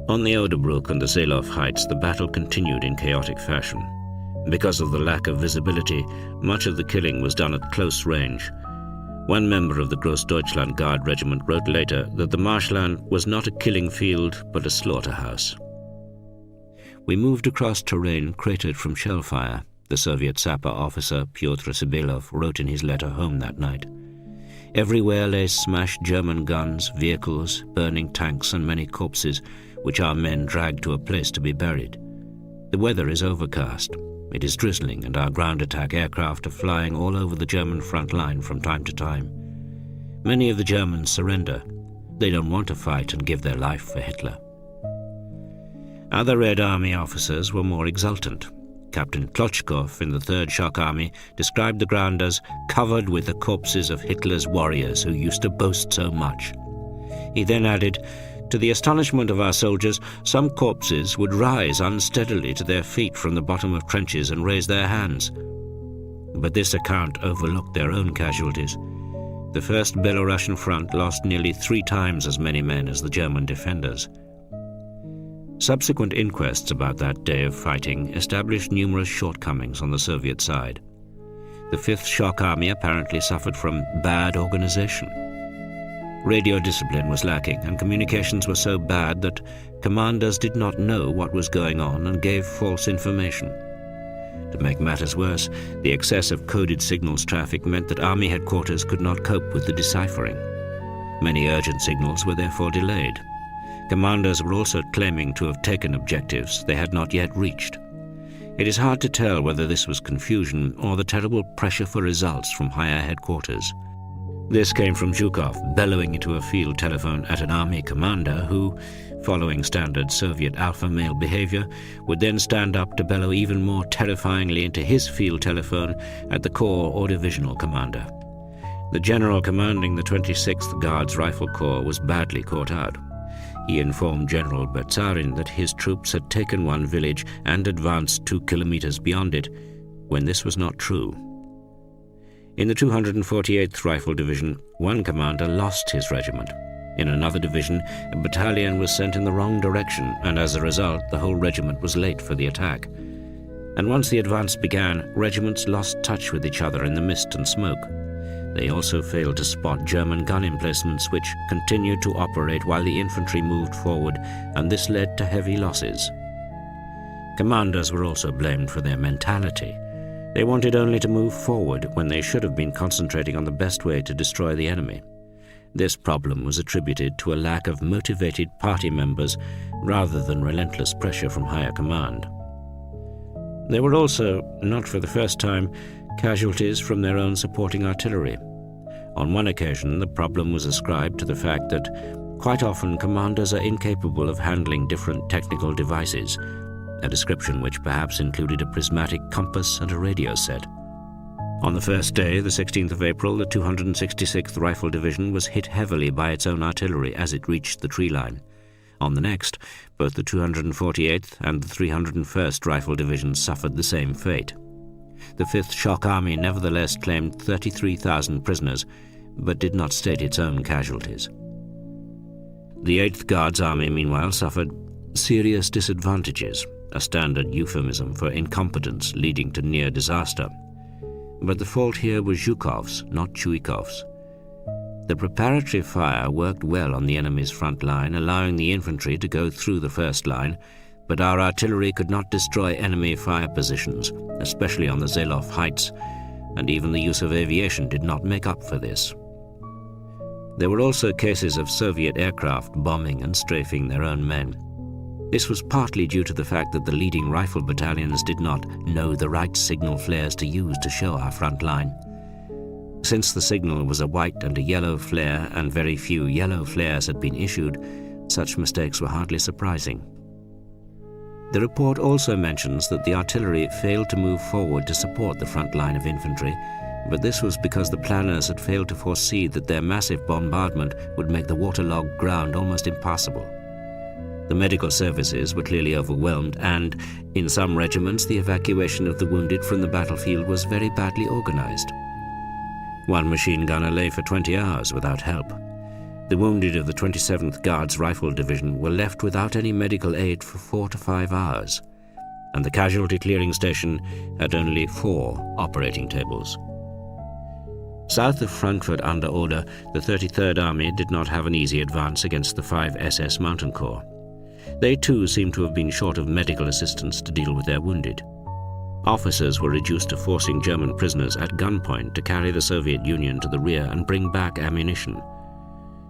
On the Audiobook and the Seelof Heights, the battle continued in chaotic fashion. Because of the lack of visibility, much of the killing was done at close range. One member of the Großdeutschland Guard regiment wrote later that the marshland was not a killing field but a slaughterhouse. We moved across terrain cratered from shellfire, the Soviet sapper officer Pyotr Sibelov wrote in his letter home that night. Everywhere lay smashed German guns, vehicles, burning tanks and many corpses, which our men dragged to a place to be buried. The weather is overcast. It is drizzling, and our ground attack aircraft are flying all over the German front line from time to time. Many of the Germans surrender. They don't want to fight and give their life for Hitler. Other Red Army officers were more exultant. Captain Klotchkov in the 3rd Shock Army described the ground as covered with the corpses of Hitler's warriors who used to boast so much. He then added, "To the astonishment of our soldiers, some corpses would rise unsteadily to their feet from the bottom of trenches and raise their hands." But this account overlooked their own casualties. The 1st Belarusian front lost nearly 3 times as many men as the German defenders. Subsequent inquests about that day of fighting established numerous shortcomings on the Soviet side. The 5th Shock Army apparently suffered from bad organization. Radio discipline was lacking, and communications were so bad that commanders did not know what was going on and gave false information. To make matters worse, the excess of coded signals traffic meant that Army headquarters could not cope with the deciphering. Many urgent signals were therefore delayed. Commanders were also claiming to have taken objectives they had not yet reached. It is hard to tell whether this was confusion or the terrible pressure for results from higher headquarters. This came from Zhukov bellowing into a field telephone at an army commander who, following standard Soviet alpha male behavior, would then stand up to bellow even more terrifyingly into his field telephone at the corps or divisional commander. The general commanding the 26th Guards Rifle Corps was badly caught out. He informed General Betsarin that his troops had taken one village and advanced 2 kilometers beyond it, when this was not true. In the 248th Rifle Division, one commander lost his regiment. In another division, a battalion was sent in the wrong direction, and as a result, the whole regiment was late for the attack. And once the advance began, regiments lost touch with each other in the mist and smoke. They also failed to spot German gun emplacements which continued to operate while the infantry moved forward, and this led to heavy losses. Commanders were also blamed for their mentality. They wanted only to move forward when they should have been concentrating on the best way to destroy the enemy. This problem was attributed to a lack of motivated party members rather than relentless pressure from higher command. There were also, not for the first time, casualties from their own supporting artillery. On one occasion, the problem was ascribed to the fact that quite often commanders are incapable of handling different technical devices, a description which perhaps included a prismatic compass and a radio set. On the first day, the 16th of April, the 266th Rifle Division was hit heavily by its own artillery as it reached the tree line. On the next, both the 248th and the 301st Rifle Divisions suffered the same fate. The 5th Shock Army nevertheless claimed 33,000 prisoners, but did not state its own casualties. The 8th Guards Army, meanwhile, suffered serious disadvantages, a standard euphemism for incompetence leading to near disaster. But the fault here was Zhukov's, not Chuikov's. The preparatory fire worked well on the enemy's front line, allowing the infantry to go through the first line, but our artillery could not destroy enemy fire positions, especially on the Seelof Heights, and even the use of aviation did not make up for this. There were also cases of Soviet aircraft bombing and strafing their own men. This was partly due to the fact that the leading rifle battalions did not know the right signal flares to use to show our front line. Since the signal was a white and a yellow flare and very few yellow flares had been issued, such mistakes were hardly surprising. The report also mentions that the artillery failed to move forward to support the front line of infantry, but this was because the planners had failed to foresee that their massive bombardment would make the waterlogged ground almost impassable. The medical services were clearly overwhelmed, and, in some regiments, the evacuation of the wounded from the battlefield was very badly organized. One machine gunner lay for 20 hours without help. The wounded of the 27th Guards Rifle Division were left without any medical aid for 4 to 5 hours, and the casualty clearing station had only 4 operating tables. South of Frankfurt under Oder, the 33rd Army did not have an easy advance against the 5 SS Mountain Corps. They too seemed to have been short of medical assistance to deal with their wounded. Officers were reduced to forcing German prisoners at gunpoint to carry the Soviet Union to the rear and bring back ammunition.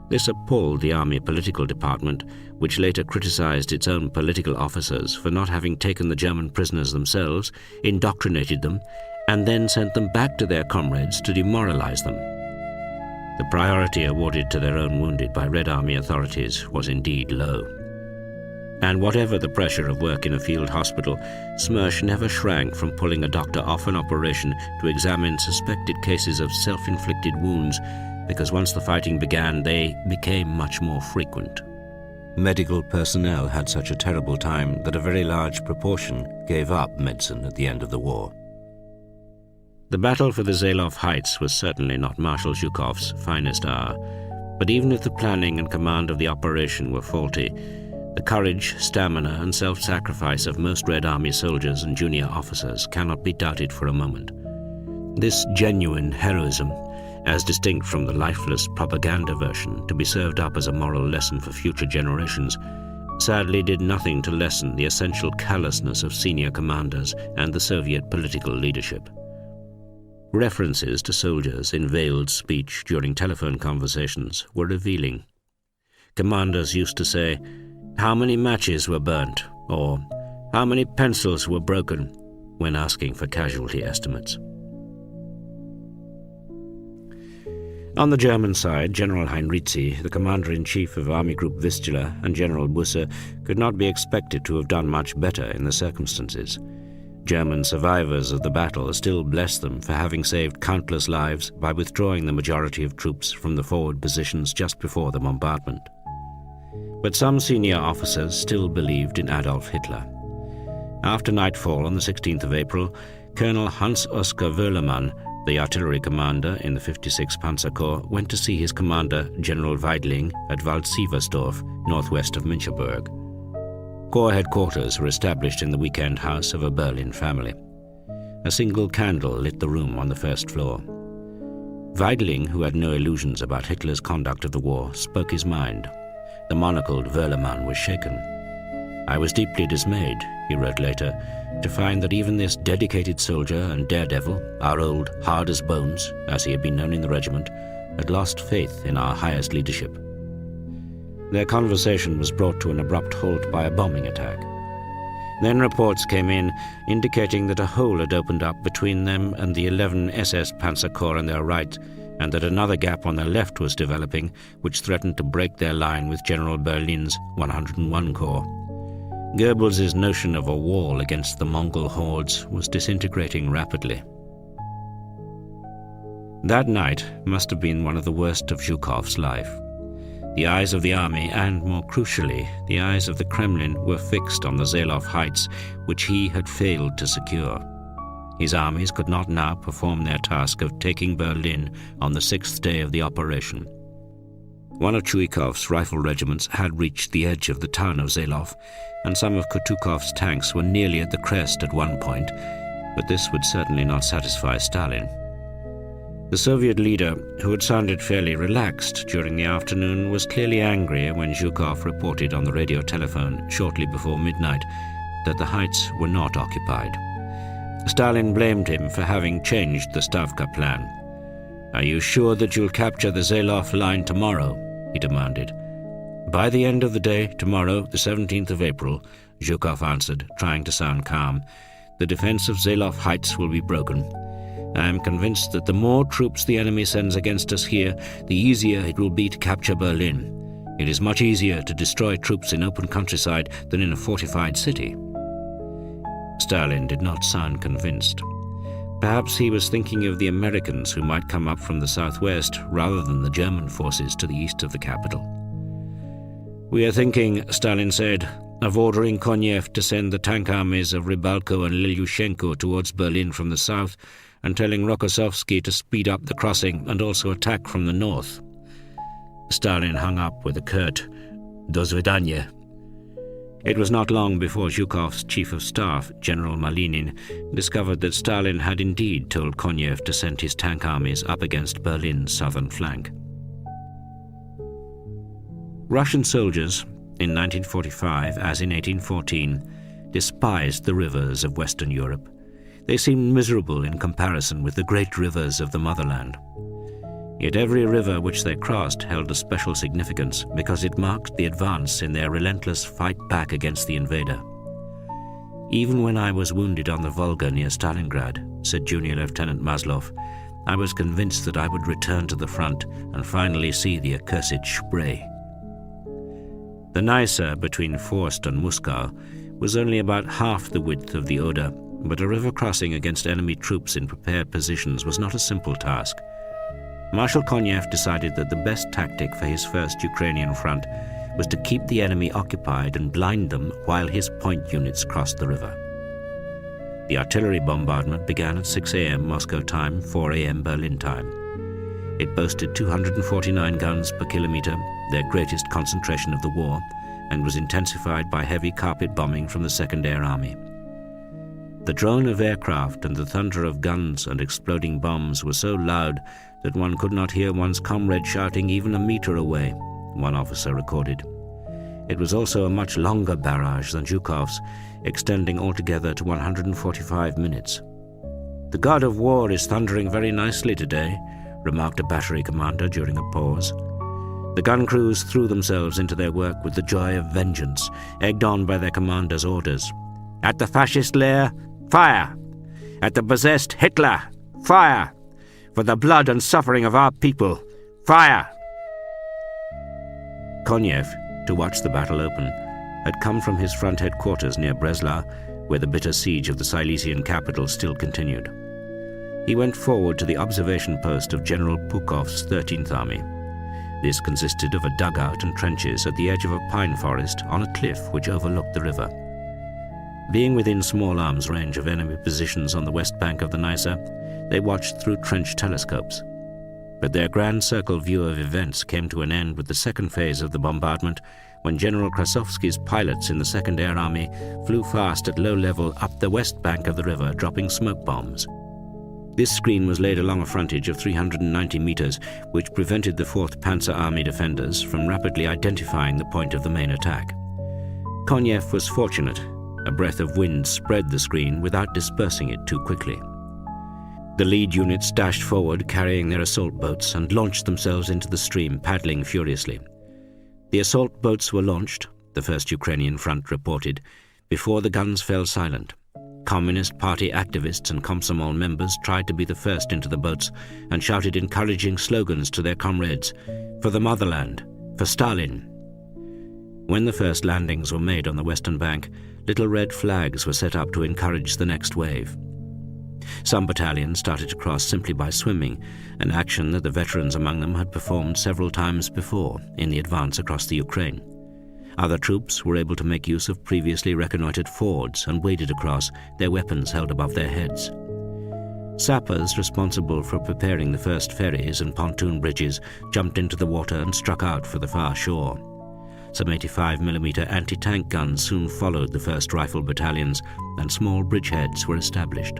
This appalled the Army Political Department, which later criticized its own political officers for not having taken the German prisoners themselves, indoctrinated them, and then sent them back to their comrades to demoralize them. The priority awarded to their own wounded by Red Army authorities was indeed low. And whatever the pressure of work in a field hospital, Smersh never shrank from pulling a doctor off an operation to examine suspected cases of self-inflicted wounds, because once the fighting began, they became much more frequent. Medical personnel had such a terrible time that a very large proportion gave up medicine at the end of the war. The battle for the Zhelov Heights was certainly not Marshal Zhukov's finest hour, but even if the planning and command of the operation were faulty, the courage, stamina, and self-sacrifice of most Red Army soldiers and junior officers cannot be doubted for a moment. This genuine heroism, as distinct from the lifeless propaganda version to be served up as a moral lesson for future generations, sadly did nothing to lessen the essential callousness of senior commanders and the Soviet political leadership. References to soldiers in veiled speech during telephone conversations were revealing. Commanders used to say, "How many matches were burnt?" or "How many pencils were broken?" when asking for casualty estimates. On the German side, General Heinrizi, the commander-in-chief of Army Group Vistula, and General Busse could not be expected to have done much better in the circumstances. German survivors of the battle still bless them for having saved countless lives by withdrawing the majority of troops from the forward positions just before the bombardment. But some senior officers still believed in Adolf Hitler. After nightfall on the 16th of April, Colonel Hans-Oskar Wöhlemann, the artillery commander in the 56th Panzer Corps, went to see his commander, General Weidling, at Wald-Sieversdorf, northwest of Müncheberg. Corps headquarters were established in the weekend house of a Berlin family. A single candle lit the room on the first floor. Weidling, who had no illusions about Hitler's conduct of the war, spoke his mind. The monocled Wöhlemann was shaken. "I was deeply dismayed," he wrote later, "to find that even this dedicated soldier and daredevil, our old hard as bones, as he had been known in the regiment, had lost faith in our highest leadership." Their conversation was brought to an abrupt halt by a bombing attack. Then reports came in indicating that a hole had opened up between them and the 11 SS Panzer Corps on their right, and that another gap on their left was developing, which threatened to break their line with General Berlin's 101 Corps. Goebbels' notion of a wall against the Mongol hordes was disintegrating rapidly. That night must have been one of the worst of Zhukov's life. The eyes of the army, and more crucially, the eyes of the Kremlin, were fixed on the Zhelov Heights, which he had failed to secure. His armies could not now perform their task of taking Berlin on the 6th day of the operation. One of Chuikov's rifle regiments had reached the edge of the town of Zhelov, and some of Kutukov's tanks were nearly at the crest at one point, but this would certainly not satisfy Stalin. The Soviet leader, who had sounded fairly relaxed during the afternoon, was clearly angry when Zhukov reported on the radio telephone shortly before midnight that the heights were not occupied. Stalin blamed him for having changed the Stavka plan. "Are you sure that you'll capture the Zhelov line tomorrow?" he demanded. "By the end of the day, tomorrow, the 17th of April, Zhukov answered, trying to sound calm, "the defense of Zhelov Heights will be broken. I am convinced that the more troops the enemy sends against us here, the easier it will be to capture Berlin. It is much easier to destroy troops in open countryside than in a fortified city." Stalin did not sound convinced. Perhaps he was thinking of the Americans who might come up from the southwest rather than the German forces to the east of the capital. "We are thinking," Stalin said, "of ordering Konev to send the tank armies of Rybalko and Ilyushenko towards Berlin from the south, and telling Rokossovsky to speed up the crossing and also attack from the north." Stalin hung up with a curt "Do svidaniya." It was not long before Zhukov's chief of staff, General Malinin, discovered that Stalin had indeed told Konev to send his tank armies up against Berlin's southern flank. Russian soldiers, in 1945 as in 1814, despised the rivers of Western Europe. They seemed miserable in comparison with the great rivers of the motherland. Yet every river which they crossed held a special significance because it marked the advance in their relentless fight back against the invader. "Even when I was wounded on the Volga near Stalingrad," said Junior Lieutenant Maslov, "I was convinced that I would return to the front and finally see the accursed Spree." The Neisse between Forst and Muskau was only about half the width of the Oder, but a river crossing against enemy troops in prepared positions was not a simple task. Marshal Konev decided that the best tactic for his first Ukrainian front was to keep the enemy occupied and blind them while his point units crossed the river. The artillery bombardment began at 6 a.m. Moscow time, 4 a.m. Berlin time. It boasted 249 guns per kilometer, their greatest concentration of the war, and was intensified by heavy carpet bombing from the Second Air Army. The drone of aircraft and the thunder of guns and exploding bombs were so loud that one could not hear one's comrade shouting even a meter away, one officer recorded. It was also a much longer barrage than Zhukov's, extending altogether to 145 minutes. "The God of War is thundering very nicely today," remarked a battery commander during a pause. The gun crews threw themselves into their work with the joy of vengeance, egged on by their commander's orders. "At the fascist lair, fire! At the possessed Hitler, fire! For the blood and suffering of our people, fire!" Konev, to watch the battle open, had come from his front headquarters near Breslau, where the bitter siege of the Silesian capital still continued. He went forward to the observation post of General Pukov's 13th Army. This consisted of a dugout and trenches at the edge of a pine forest on a cliff which overlooked the river. Being within small arms range of enemy positions on the west bank of the Neisse, they watched through trench telescopes. But their grand circle view of events came to an end with the second phase of the bombardment, when General Krasovsky's pilots in the Second Air Army flew fast at low level up the west bank of the river, dropping smoke bombs. This screen was laid along a frontage of 390 meters, which prevented the 4th Panzer Army defenders from rapidly identifying the point of the main attack. Konev was fortunate. A breath of wind spread the screen without dispersing it too quickly. The lead units dashed forward carrying their assault boats and launched themselves into the stream, paddling furiously. The assault boats were launched, the 1st Ukrainian front reported, before the guns fell silent. Communist Party activists and Komsomol members tried to be the first into the boats and shouted encouraging slogans to their comrades, "For the motherland, for Stalin." When the first landings were made on the western bank, little red flags were set up to encourage the next wave. Some battalions started to cross simply by swimming, an action that the veterans among them had performed several times before in the advance across the Ukraine. Other troops were able to make use of previously reconnoitred fords and waded across, their weapons held above their heads. Sappers responsible for preparing the first ferries and pontoon bridges jumped into the water and struck out for the far shore. Some 85mm anti-tank guns soon followed the first rifle battalions, and small bridgeheads were established.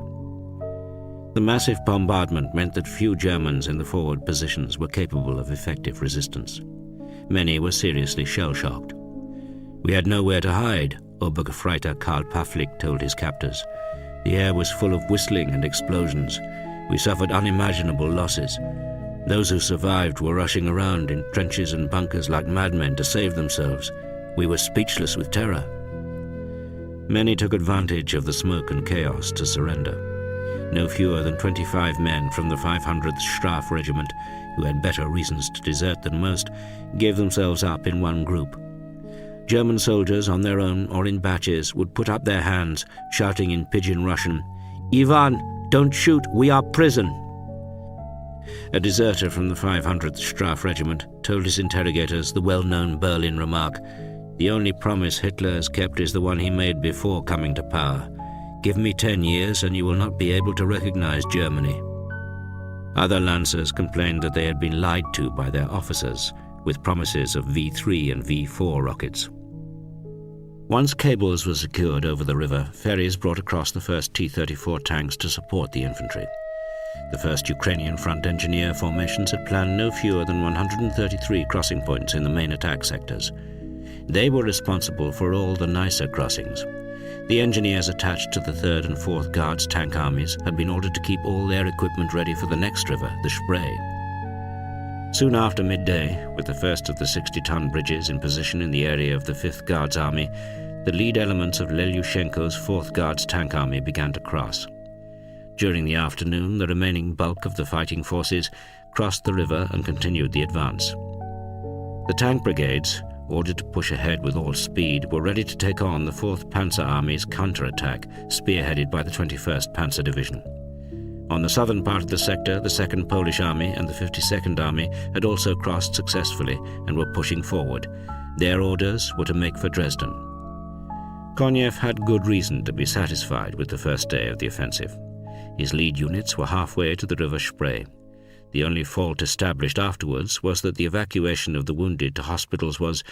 The massive bombardment meant that few Germans in the forward positions were capable of effective resistance. Many were seriously shell-shocked. "We had nowhere to hide," Obergefreiter Karl Pavlik told his captors. "The air was full of whistling and explosions. We suffered unimaginable losses. Those who survived were rushing around in trenches and bunkers like madmen to save themselves. We were speechless with terror." Many took advantage of the smoke and chaos to surrender. No fewer than 25 men from the 500th Straf Regiment, who had better reasons to desert than most, gave themselves up in one group. German soldiers on their own or in batches would put up their hands, shouting in pidgin Russian, "Ivan, don't shoot, we are prison." A deserter from the 500th Straf Regiment told his interrogators the well-known Berlin remark, "The only promise Hitler has kept is the one he made before coming to power. Give me 10 years and you will not be able to recognize Germany." Other Lancers complained that they had been lied to by their officers with promises of V3 and V4 rockets. Once cables were secured over the river, ferries brought across the first T-34 tanks to support the infantry. The first Ukrainian front engineer formations had planned no fewer than 133 crossing points in the main attack sectors. They were responsible for all the nicer crossings. The engineers attached to the 3rd and 4th Guards tank armies had been ordered to keep all their equipment ready for the next river, the Spree. Soon after midday, with the first of the 60-ton bridges in position in the area of the 5th Guards Army, the lead elements of Lelyushenko's 4th Guards tank army began to cross. During the afternoon, the remaining bulk of the fighting forces crossed the river and continued the advance. The tank brigades, ordered to push ahead with all speed, were ready to take on the 4th Panzer Army's counterattack, spearheaded by the 21st Panzer Division. On the southern part of the sector, the 2nd Polish Army and the 52nd Army had also crossed successfully and were pushing forward. Their orders were to make for Dresden. Konev had good reason to be satisfied with the first day of the offensive. His lead units were halfway to the river Spree. The only fault established afterwards was that the evacuation of the wounded to hospitals was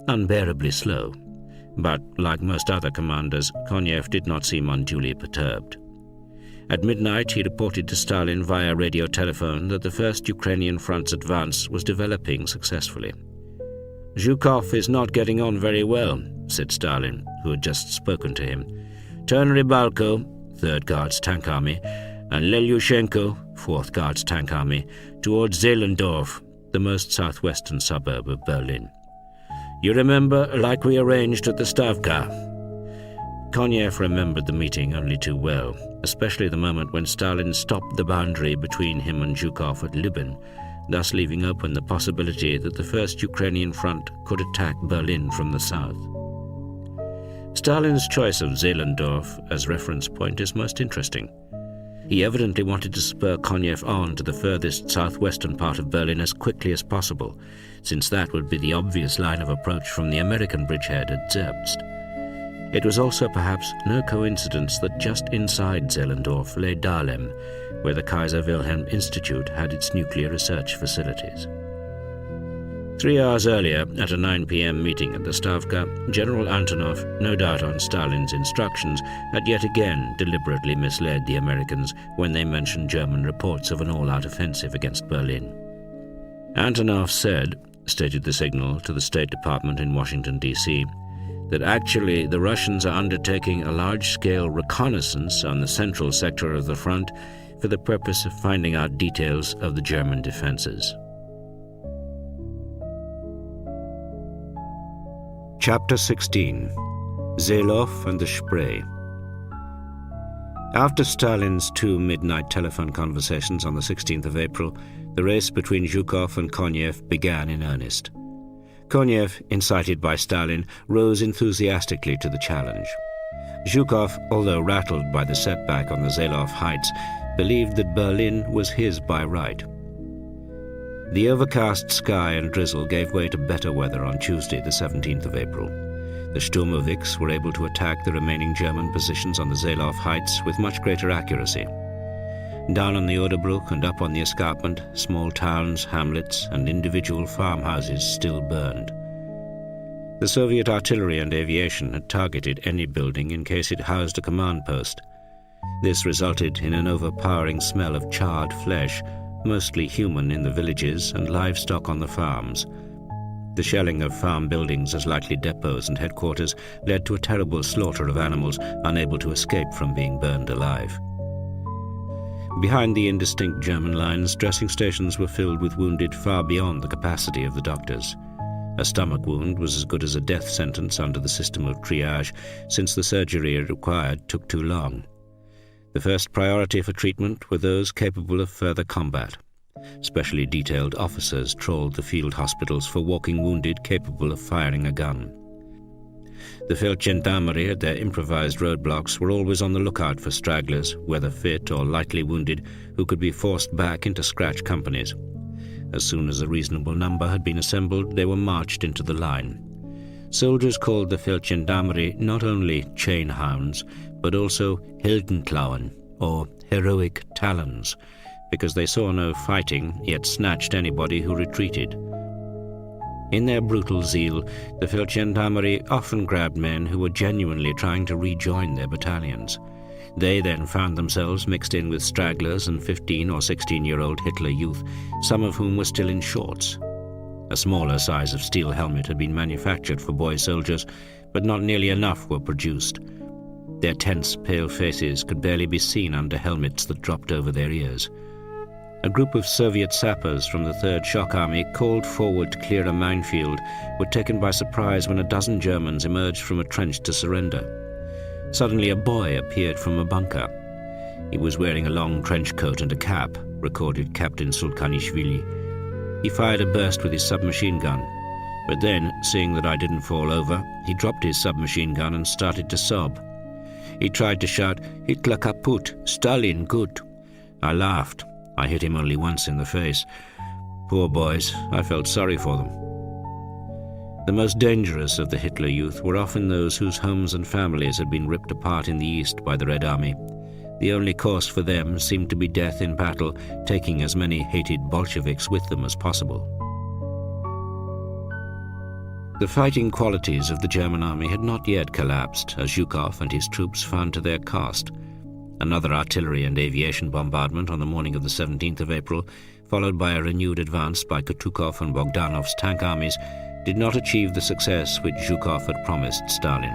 unbearably slow. But, like most other commanders, Konev did not seem unduly perturbed. At midnight, he reported to Stalin via radio telephone that the 1st Ukrainian Front's advance was developing successfully. "Zhukov is not getting on very well," said Stalin, who had just spoken to him. "Turn Rybalko, 3rd Guards Tank Army, and Lelyushenko, 4th Guards Tank Army, towards Zehlendorf, the most southwestern suburb of Berlin. You remember, like we arranged at the Stavka." Konev remembered the meeting only too well, especially the moment when Stalin stopped the boundary between him and Zhukov at Lubin, thus leaving open the possibility that the 1st Ukrainian Front could attack Berlin from the south. Stalin's choice of Zehlendorf as reference point is most interesting. He evidently wanted to spur Konev on to the furthest southwestern part of Berlin as quickly as possible, since that would be the obvious line of approach from the American bridgehead at Zerbst. It was also perhaps no coincidence that just inside Zehlendorf lay Dahlem, where the Kaiser Wilhelm Institute had its nuclear research facilities. 3 hours earlier, at a 9 p.m. meeting at the Stavka, General Antonov, no doubt on Stalin's instructions, had yet again deliberately misled the Americans when they mentioned German reports of an all-out offensive against Berlin. Antonov stated the signal to the State Department in Washington, D.C., that actually the Russians are undertaking a large-scale reconnaissance on the central sector of the front for the purpose of finding out details of the German defenses. Chapter 16. Zehlov and the Spree. After Stalin's 2 midnight telephone conversations on the 16th of April, the race between Zhukov and Konev began in earnest. Konev, incited by Stalin, rose enthusiastically to the challenge. Zhukov, although rattled by the setback on the Zehlov Heights, believed that Berlin was his by right. The overcast sky and drizzle gave way to better weather on Tuesday, the 17th of April. The Sturmovix were able to attack the remaining German positions on the Zehlov Heights with much greater accuracy. Down on the Audiobook and up on the escarpment, small towns, hamlets, and individual farmhouses still burned. The Soviet artillery and aviation had targeted any building in case it housed a command post. This resulted in an overpowering smell of charred flesh, mostly human in the villages and livestock on the farms. The shelling of farm buildings as likely depots and headquarters led to a terrible slaughter of animals unable to escape from being burned alive. Behind the indistinct German lines, dressing stations were filled with wounded far beyond the capacity of the doctors. A stomach wound was as good as a death sentence under the system of triage, since the surgery it required took too long. The first priority for treatment were those capable of further combat. Specially detailed officers trawled the field hospitals for walking wounded capable of firing a gun. The Feldgendarmerie at their improvised roadblocks were always on the lookout for stragglers, whether fit or lightly wounded, who could be forced back into scratch companies. As soon as a reasonable number had been assembled, they were marched into the line. Soldiers called the Feldgendarmerie not only chain hounds, but also Heldenklauen, or heroic talons, because they saw no fighting, yet snatched anybody who retreated. In their brutal zeal, the Feldgendarmerie often grabbed men who were genuinely trying to rejoin their battalions. They then found themselves mixed in with stragglers and 15 or 16-year-old Hitler youth, some of whom were still in shorts. A smaller size of steel helmet had been manufactured for boy soldiers, but not nearly enough were produced. Their tense, pale faces could barely be seen under helmets that dropped over their ears. A group of Soviet sappers from the 3rd Shock Army, called forward to clear a minefield, were taken by surprise when a dozen Germans emerged from a trench to surrender. Suddenly a boy appeared from a bunker. He was wearing a long trench coat and a cap, recorded Captain Sulkanishvili. He fired a burst with his submachine gun, but then, seeing that I didn't fall over, he dropped his submachine gun and started to sob. He tried to shout, "Hitler kaputt, Stalin gut." I laughed. I hit him only once in the face. Poor boys, I felt sorry for them. The most dangerous of the Hitler youth were often those whose homes and families had been ripped apart in the East by the Red Army. The only course for them seemed to be death in battle, taking as many hated Bolsheviks with them as possible. The fighting qualities of the German army had not yet collapsed, as Zhukov and his troops found to their cost. Another artillery and aviation bombardment on the morning of the 17th of April, followed by a renewed advance by Kutukov and Bogdanov's tank armies, did not achieve the success which Zhukov had promised Stalin.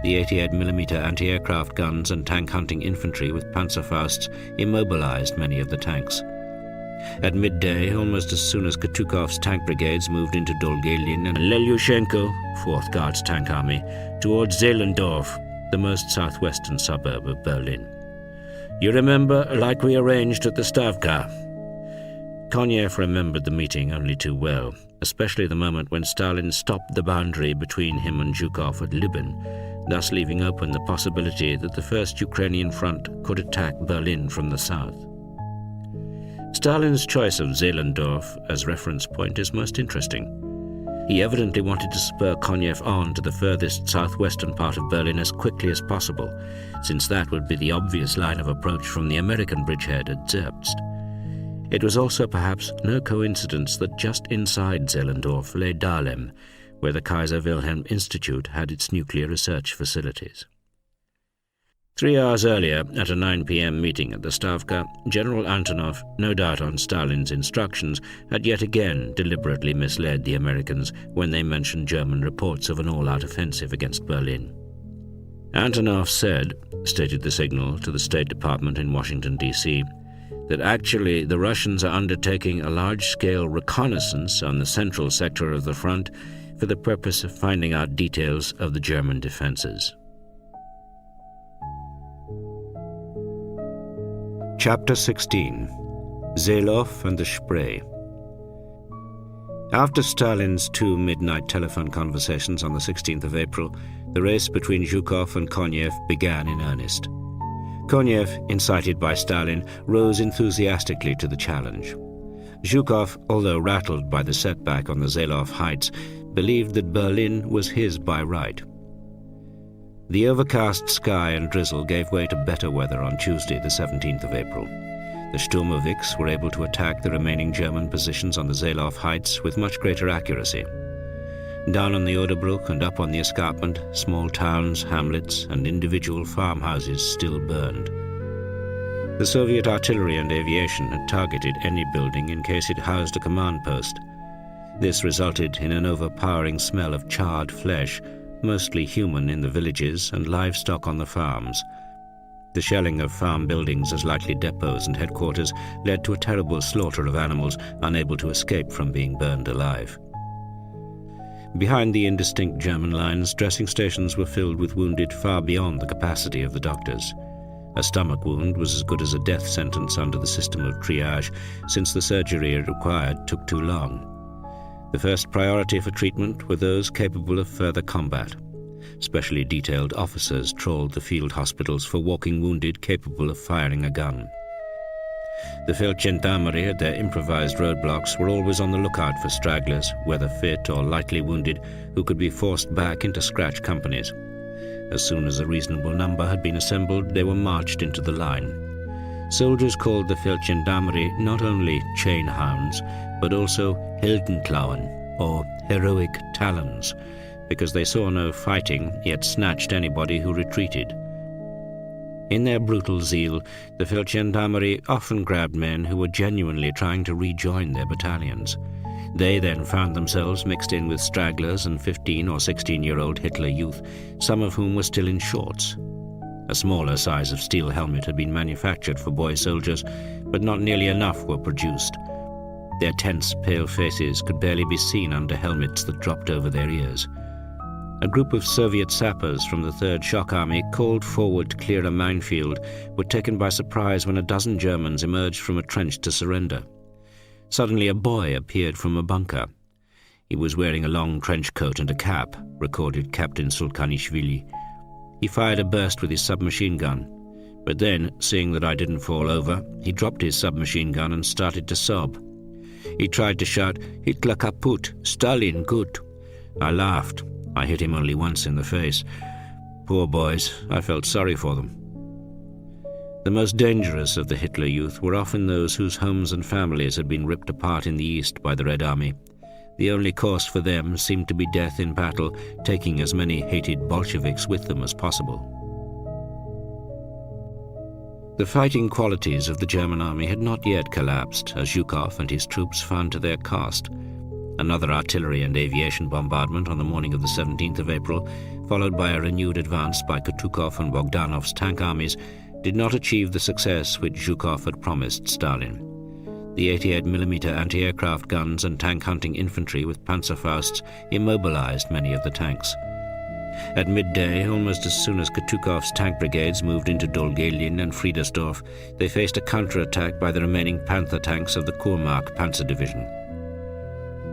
The 88mm anti-aircraft guns and tank-hunting infantry with Panzerfausts immobilized many of the tanks. At midday, almost as soon as Kutukov's tank brigades moved into Dolgelin and Lelyushenko, 4th Guards Tank Army, towards Zehlendorf, the most southwestern suburb of Berlin. "You remember, like we arranged at the Stavka?" Konev remembered the meeting only too well, especially the moment when Stalin stopped the boundary between him and Zhukov at Lubin, thus leaving open the possibility that the First Ukrainian Front could attack Berlin from the south. Stalin's choice of Zehlendorf as reference point is most interesting. He evidently wanted to spur Konev on to the furthest southwestern part of Berlin as quickly as possible, since that would be the obvious line of approach from the American bridgehead at Zerbst. It was also perhaps no coincidence that just inside Zehlendorf lay Dahlem, where the Kaiser Wilhelm Institute had its nuclear research facilities. 3 hours earlier, at a 9 p.m. meeting at the Stavka, General Antonov, no doubt on Stalin's instructions, had yet again deliberately misled the Americans when they mentioned German reports of an all-out offensive against Berlin. Antonov said, stated the Signal to the State Department in Washington, D.C., that actually the Russians are undertaking a large-scale reconnaissance on the central sector of the front for the purpose of finding out details of the German defenses. Chapter 16. Zehlov and the Spree. After Stalin's 2 midnight telephone conversations on the 16th of April, the race between Zhukov and Konev began in earnest. Konev, incited by Stalin, rose enthusiastically to the challenge. Zhukov, although rattled by the setback on the Zehlov Heights, believed that Berlin was his by right. The overcast sky and drizzle gave way to better weather on Tuesday, the 17th of April. The Sturmovicks were able to attack the remaining German positions on the Zehlov Heights with much greater accuracy. Down on the Audiobook and up on the escarpment, small towns, hamlets, and individual farmhouses still burned. The Soviet artillery and aviation had targeted any building in case it housed a command post. This resulted in an overpowering smell of charred flesh, mostly human in the villages and livestock on the farms. The shelling of farm buildings as likely depots and headquarters led to a terrible slaughter of animals unable to escape from being burned alive. Behind the indistinct German lines, dressing stations were filled with wounded far beyond the capacity of the doctors. A stomach wound was as good as a death sentence under the system of triage, since the surgery it required took too long. The first priority for treatment were those capable of further combat. Specially detailed officers trawled the field hospitals for walking wounded capable of firing a gun. The Feldgendarmerie at their improvised roadblocks were always on the lookout for stragglers, whether fit or lightly wounded, who could be forced back into scratch companies. As soon as a reasonable number had been assembled, they were marched into the line. Soldiers called the Feldgendarmerie not only chain hounds, but also Heldenklauen, or heroic talons, because they saw no fighting, yet snatched anybody who retreated. In their brutal zeal, the Feldgendarmerie often grabbed men who were genuinely trying to rejoin their battalions. They then found themselves mixed in with stragglers and 15 or 16-year-old Hitler youth, some of whom were still in shorts. A smaller size of steel helmet had been manufactured for boy soldiers, but not nearly enough were produced. Their tense, pale faces could barely be seen under helmets that dropped over their ears. A group of Soviet sappers from the 3rd Shock Army, called forward to clear a minefield, were taken by surprise when a dozen Germans emerged from a trench to surrender. Suddenly a boy appeared from a bunker. He was wearing a long trench coat and a cap, recorded Captain Sulkanishvili. He fired a burst with his submachine gun, but then, seeing that I didn't fall over, he dropped his submachine gun and started to sob. He tried to shout, "Hitler kaputt, Stalin gut." I laughed. I hit him only once in the face. Poor boys, I felt sorry for them. The most dangerous of the Hitler Youth were often those whose homes and families had been ripped apart in the East by the Red Army. The only course for them seemed to be death in battle, taking as many hated Bolsheviks with them as possible. The fighting qualities of the German army had not yet collapsed, as Zhukov and his troops found to their cost. Another artillery and aviation bombardment on the morning of the 17th of April, followed by a renewed advance by Kutukov and Bogdanov's tank armies, did not achieve the success which Zhukov had promised Stalin. The 88mm anti-aircraft guns and tank-hunting infantry with Panzerfausts immobilized many of the tanks. At midday, almost as soon as Kutukov's tank brigades moved into Dolgelin and Friedersdorf, they faced a counterattack by the remaining Panther tanks of the Kurmark Panzer Division.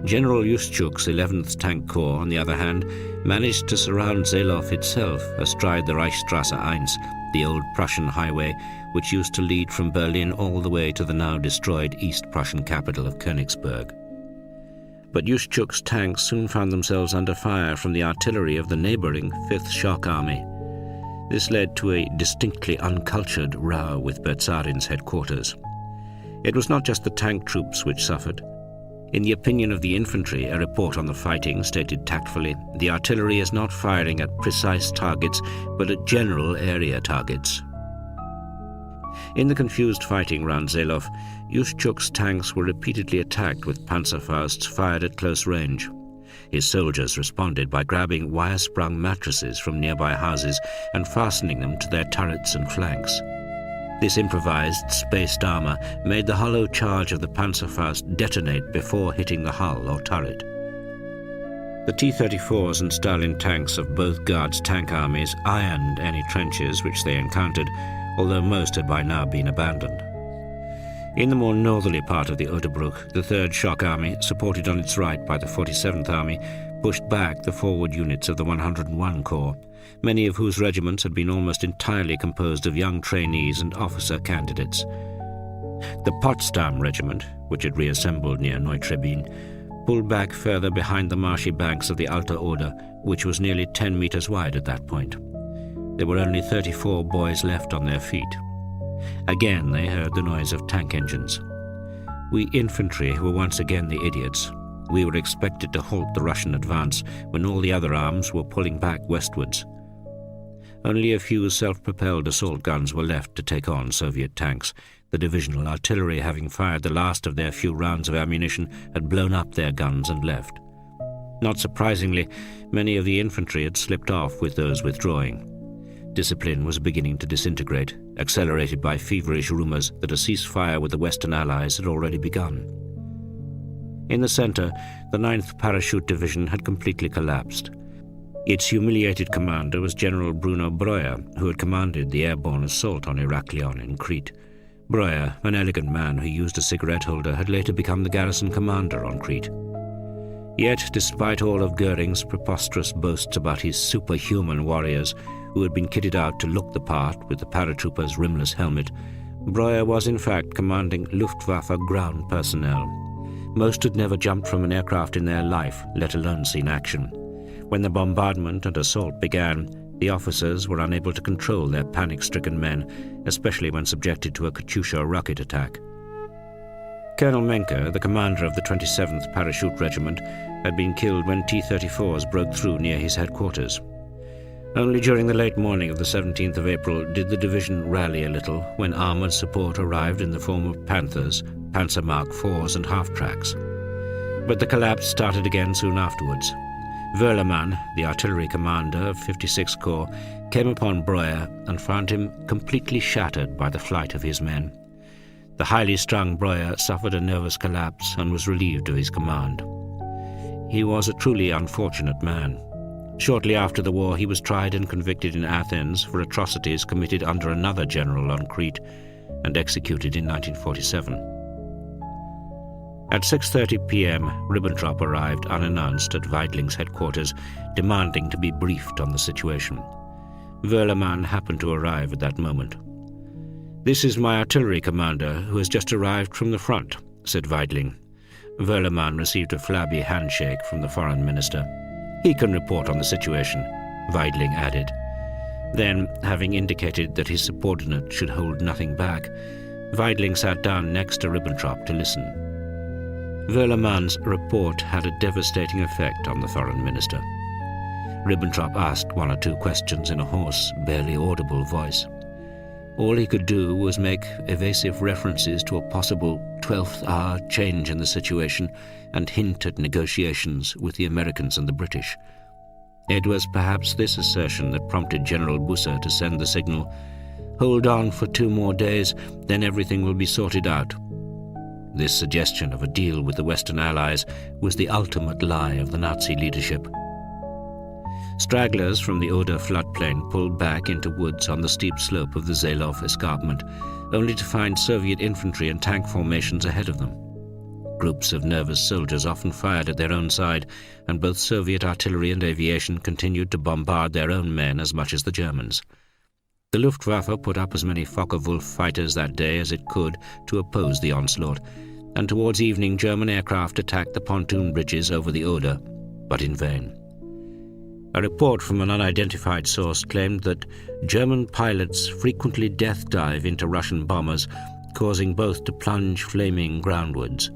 General Yushchuk's 11th Tank Corps, on the other hand, managed to surround Zehlov itself astride the Reichsstrasse 1, the old Prussian highway which used to lead from Berlin all the way to the now destroyed East Prussian capital of Königsberg. But Yushchuk's tanks soon found themselves under fire from the artillery of the neighboring 5th Shock Army. This led to a distinctly uncultured row with Berzarin's headquarters. It was not just the tank troops which suffered. In the opinion of the infantry, a report on the fighting stated tactfully, the artillery is not firing at precise targets, but at general area targets. In the confused fighting round Zehlov, Yushchuk's tanks were repeatedly attacked with Panzerfausts fired at close range. His soldiers responded by grabbing wire-sprung mattresses from nearby houses and fastening them to their turrets and flanks. This improvised, spaced armor made the hollow charge of the Panzerfaust detonate before hitting the hull or turret. The T-34s and Stalin tanks of both Guards tank armies ironed any trenches which they encountered, although most had by now been abandoned. In the more northerly part of the Audiobook, the 3rd Shock Army, supported on its right by the 47th Army, pushed back the forward units of the 101 Corps, many of whose regiments had been almost entirely composed of young trainees and officer candidates. The Potsdam Regiment, which had reassembled near Neutrebin, pulled back further behind the marshy banks of the Alta Oder, which was nearly 10 meters wide at that point. There were only 34 boys left on their feet. Again they heard the noise of tank engines. We infantry were once again the idiots. We were expected to halt the Russian advance when all the other arms were pulling back westwards. Only a few self-propelled assault guns were left to take on Soviet tanks. The divisional artillery, having fired the last of their few rounds of ammunition, had blown up their guns and left. Not surprisingly, many of the infantry had slipped off with those withdrawing. Discipline was beginning to disintegrate, accelerated by feverish rumors that a ceasefire with the Western Allies had already begun. In the center, the 9th Parachute Division had completely collapsed. Its humiliated commander was General Bruno Breuer, who had commanded the airborne assault on Heraklion in Crete. Breuer, an elegant man who used a cigarette holder, had later become the garrison commander on Crete. Yet, despite all of Goering's preposterous boasts about his superhuman warriors, who had been kitted out to look the part with the paratrooper's rimless helmet, Breuer was in fact commanding Luftwaffe ground personnel. Most had never jumped from an aircraft in their life, let alone seen action. When the bombardment and assault began, the officers were unable to control their panic-stricken men, especially when subjected to a Katyusha rocket attack. Colonel Menke, the commander of the 27th Parachute Regiment, had been killed when T-34s broke through near his headquarters. Only during the late morning of the 17th of April did the division rally a little when armoured support arrived in the form of Panthers, Panzer Mark IVs and half-tracks. But the collapse started again soon afterwards. Wöhlermann, the artillery commander of 56 Corps, came upon Breuer and found him completely shattered by the flight of his men. The highly strung Breuer suffered a nervous collapse and was relieved of his command. He was a truly unfortunate man. Shortly after the war, he was tried and convicted in Athens for atrocities committed under another general on Crete and executed in 1947. At 6:30 p.m., Ribbentrop arrived unannounced at Weidling's headquarters, demanding to be briefed on the situation. Wöhlermann happened to arrive at that moment. "This is my artillery commander, who has just arrived from the front," said Weidling. Wöhlermann received a flabby handshake from the foreign minister. "He can report on the situation," Weidling added. Then, having indicated that his subordinate should hold nothing back, Weidling sat down next to Ribbentrop to listen. Wöhlermann's report had a devastating effect on the foreign minister. Ribbentrop asked one or two questions in a hoarse, barely audible voice. All he could do was make evasive references to a possible 12th hour change in the situation and hint at negotiations with the Americans and the British. It was perhaps this assertion that prompted General Busse to send the signal, "Hold on for 2 more days, then everything will be sorted out." This suggestion of a deal with the Western Allies was the ultimate lie of the Nazi leadership. Stragglers from the Oder floodplain pulled back into woods on the steep slope of the Seelow escarpment, only to find Soviet infantry and tank formations ahead of them. Groups of nervous soldiers often fired at their own side, and both Soviet artillery and aviation continued to bombard their own men as much as the Germans. The Luftwaffe put up as many Focke-Wulf fighters that day as it could to oppose the onslaught, and towards evening German aircraft attacked the pontoon bridges over the Oder, but in vain. A report from an unidentified source claimed that German pilots frequently death dive into Russian bombers, causing both to plunge flaming groundwards.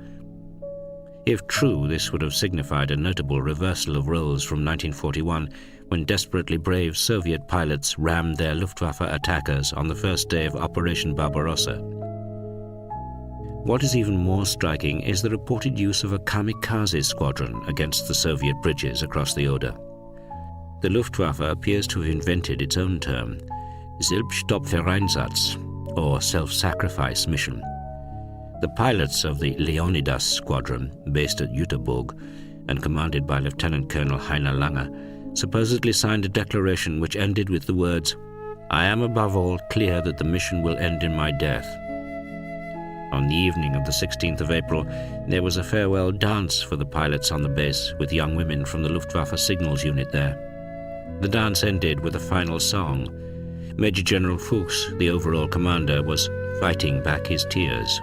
If true, this would have signified a notable reversal of roles from 1941, when desperately brave Soviet pilots rammed their Luftwaffe attackers on the first day of Operation Barbarossa. What is even more striking is the reported use of a kamikaze squadron against the Soviet bridges across the Oder. The Luftwaffe appears to have invented its own term, Selbstopfereinsatz, or self-sacrifice mission. The pilots of the Leonidas squadron, based at Jüterbog and commanded by Lieutenant Colonel Heiner Lange, supposedly signed a declaration which ended with the words, "I am above all clear that the mission will end in my death." On the evening of the 16th of April, there was a farewell dance for the pilots on the base, with young women from the Luftwaffe signals unit there. The dance ended with a final song. Major General Fuchs, the overall commander, was fighting back his tears.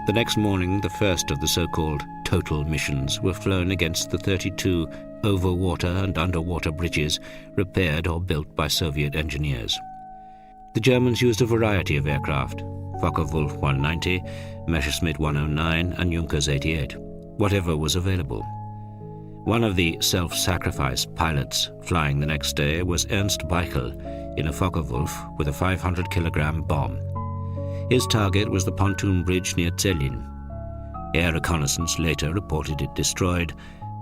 The next morning, the first of the so-called total missions were flown against the 32 over-water and underwater bridges repaired or built by Soviet engineers. The Germans used a variety of aircraft, Focke-Wulf 190, Messerschmitt 109 and Junkers 88, whatever was available. One of the self-sacrifice pilots flying the next day was Ernst Beichel in a Focke-Wulf with a 500-kilogram bomb. His target was the pontoon bridge near Zellin. Air reconnaissance later reported it destroyed,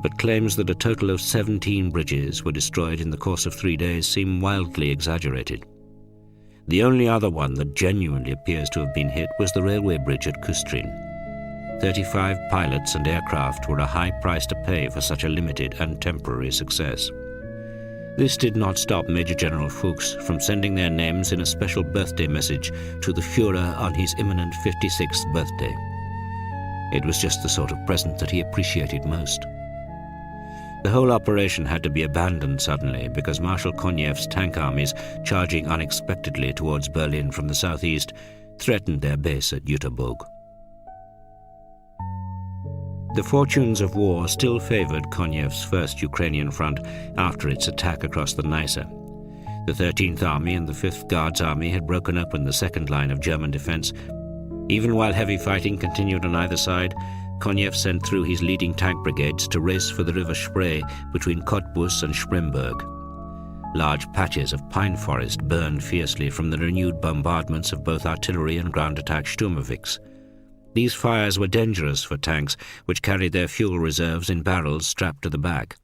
but claims that a total of 17 bridges were destroyed in the course of 3 days seem wildly exaggerated. The only other one that genuinely appears to have been hit was the railway bridge at Kustrin. 35 pilots and aircraft were a high price to pay for such a limited and temporary success. This did not stop Major General Fuchs from sending their names in a special birthday message to the Führer on his imminent 56th birthday. It was just the sort of present that he appreciated most. The whole operation had to be abandoned suddenly because Marshal Konev's tank armies, charging unexpectedly towards Berlin from the southeast, threatened their base at Jüterbog. The fortunes of war still favored Konev's first Ukrainian front after its attack across the Neisse. The 13th Army and the 5th Guards Army had broken open the second line of German defense. Even while heavy fighting continued on either side, Konev sent through his leading tank brigades to race for the river Spree between Cottbus and Spremberg. Large patches of pine forest burned fiercely from the renewed bombardments of both artillery and ground attack Sturmovix. These fires were dangerous for tanks which carried their fuel reserves in barrels strapped to the back.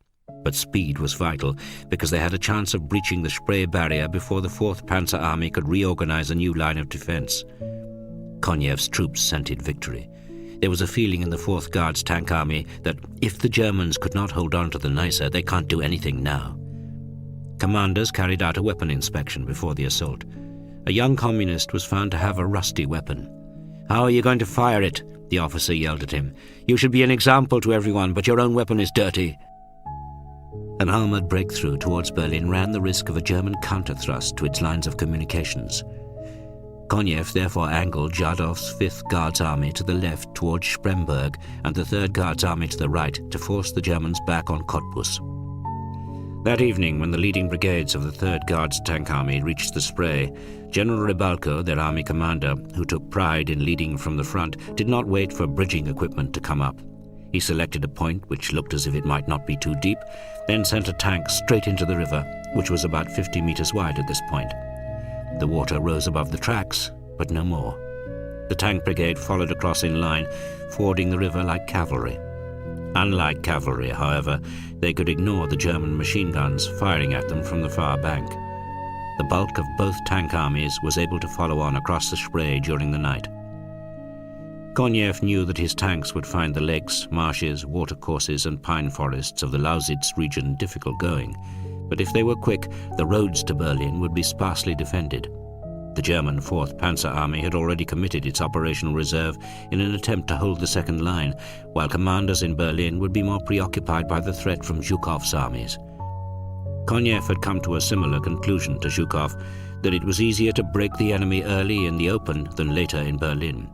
But speed was vital, because they had a chance of breaching the Spree barrier before the 4th Panzer Army could reorganize a new line of defense. Konev's troops scented victory. There was a feeling in the 4th Guards Tank Army that if the Germans could not hold on to the Neisse, they can't do anything now. Commanders carried out a weapon inspection before the assault. A young communist was found to have a rusty weapon. "How are you going to fire it?" the officer yelled at him. "You should be an example to everyone, but your own weapon is dirty." An armoured breakthrough towards Berlin ran the risk of a German counter-thrust to its lines of communications. Konev therefore angled Jadov's 5th Guards Army to the left towards Spremberg and the 3rd Guards Army to the right to force the Germans back on Cottbus. That evening, when the leading brigades of the 3rd Guards Tank Army reached the Spree, General Rybalko, their army commander, who took pride in leading from the front, did not wait for bridging equipment to come up. He selected a point which looked as if it might not be too deep, then sent a tank straight into the river, which was about 50 meters wide at this point. The water rose above the tracks, but no more. The tank brigade followed across in line, fording the river like cavalry. Unlike cavalry, however, they could ignore the German machine guns firing at them from the far bank. The bulk of both tank armies was able to follow on across the Spree during the night. Konev knew that his tanks would find the lakes, marshes, watercourses and pine forests of the Lausitz region difficult going, but if they were quick, the roads to Berlin would be sparsely defended. The German 4th Panzer Army had already committed its operational reserve in an attempt to hold the second line, while commanders in Berlin would be more preoccupied by the threat from Zhukov's armies. Konev had come to a similar conclusion to Zhukov, that it was easier to break the enemy early in the open than later in Berlin.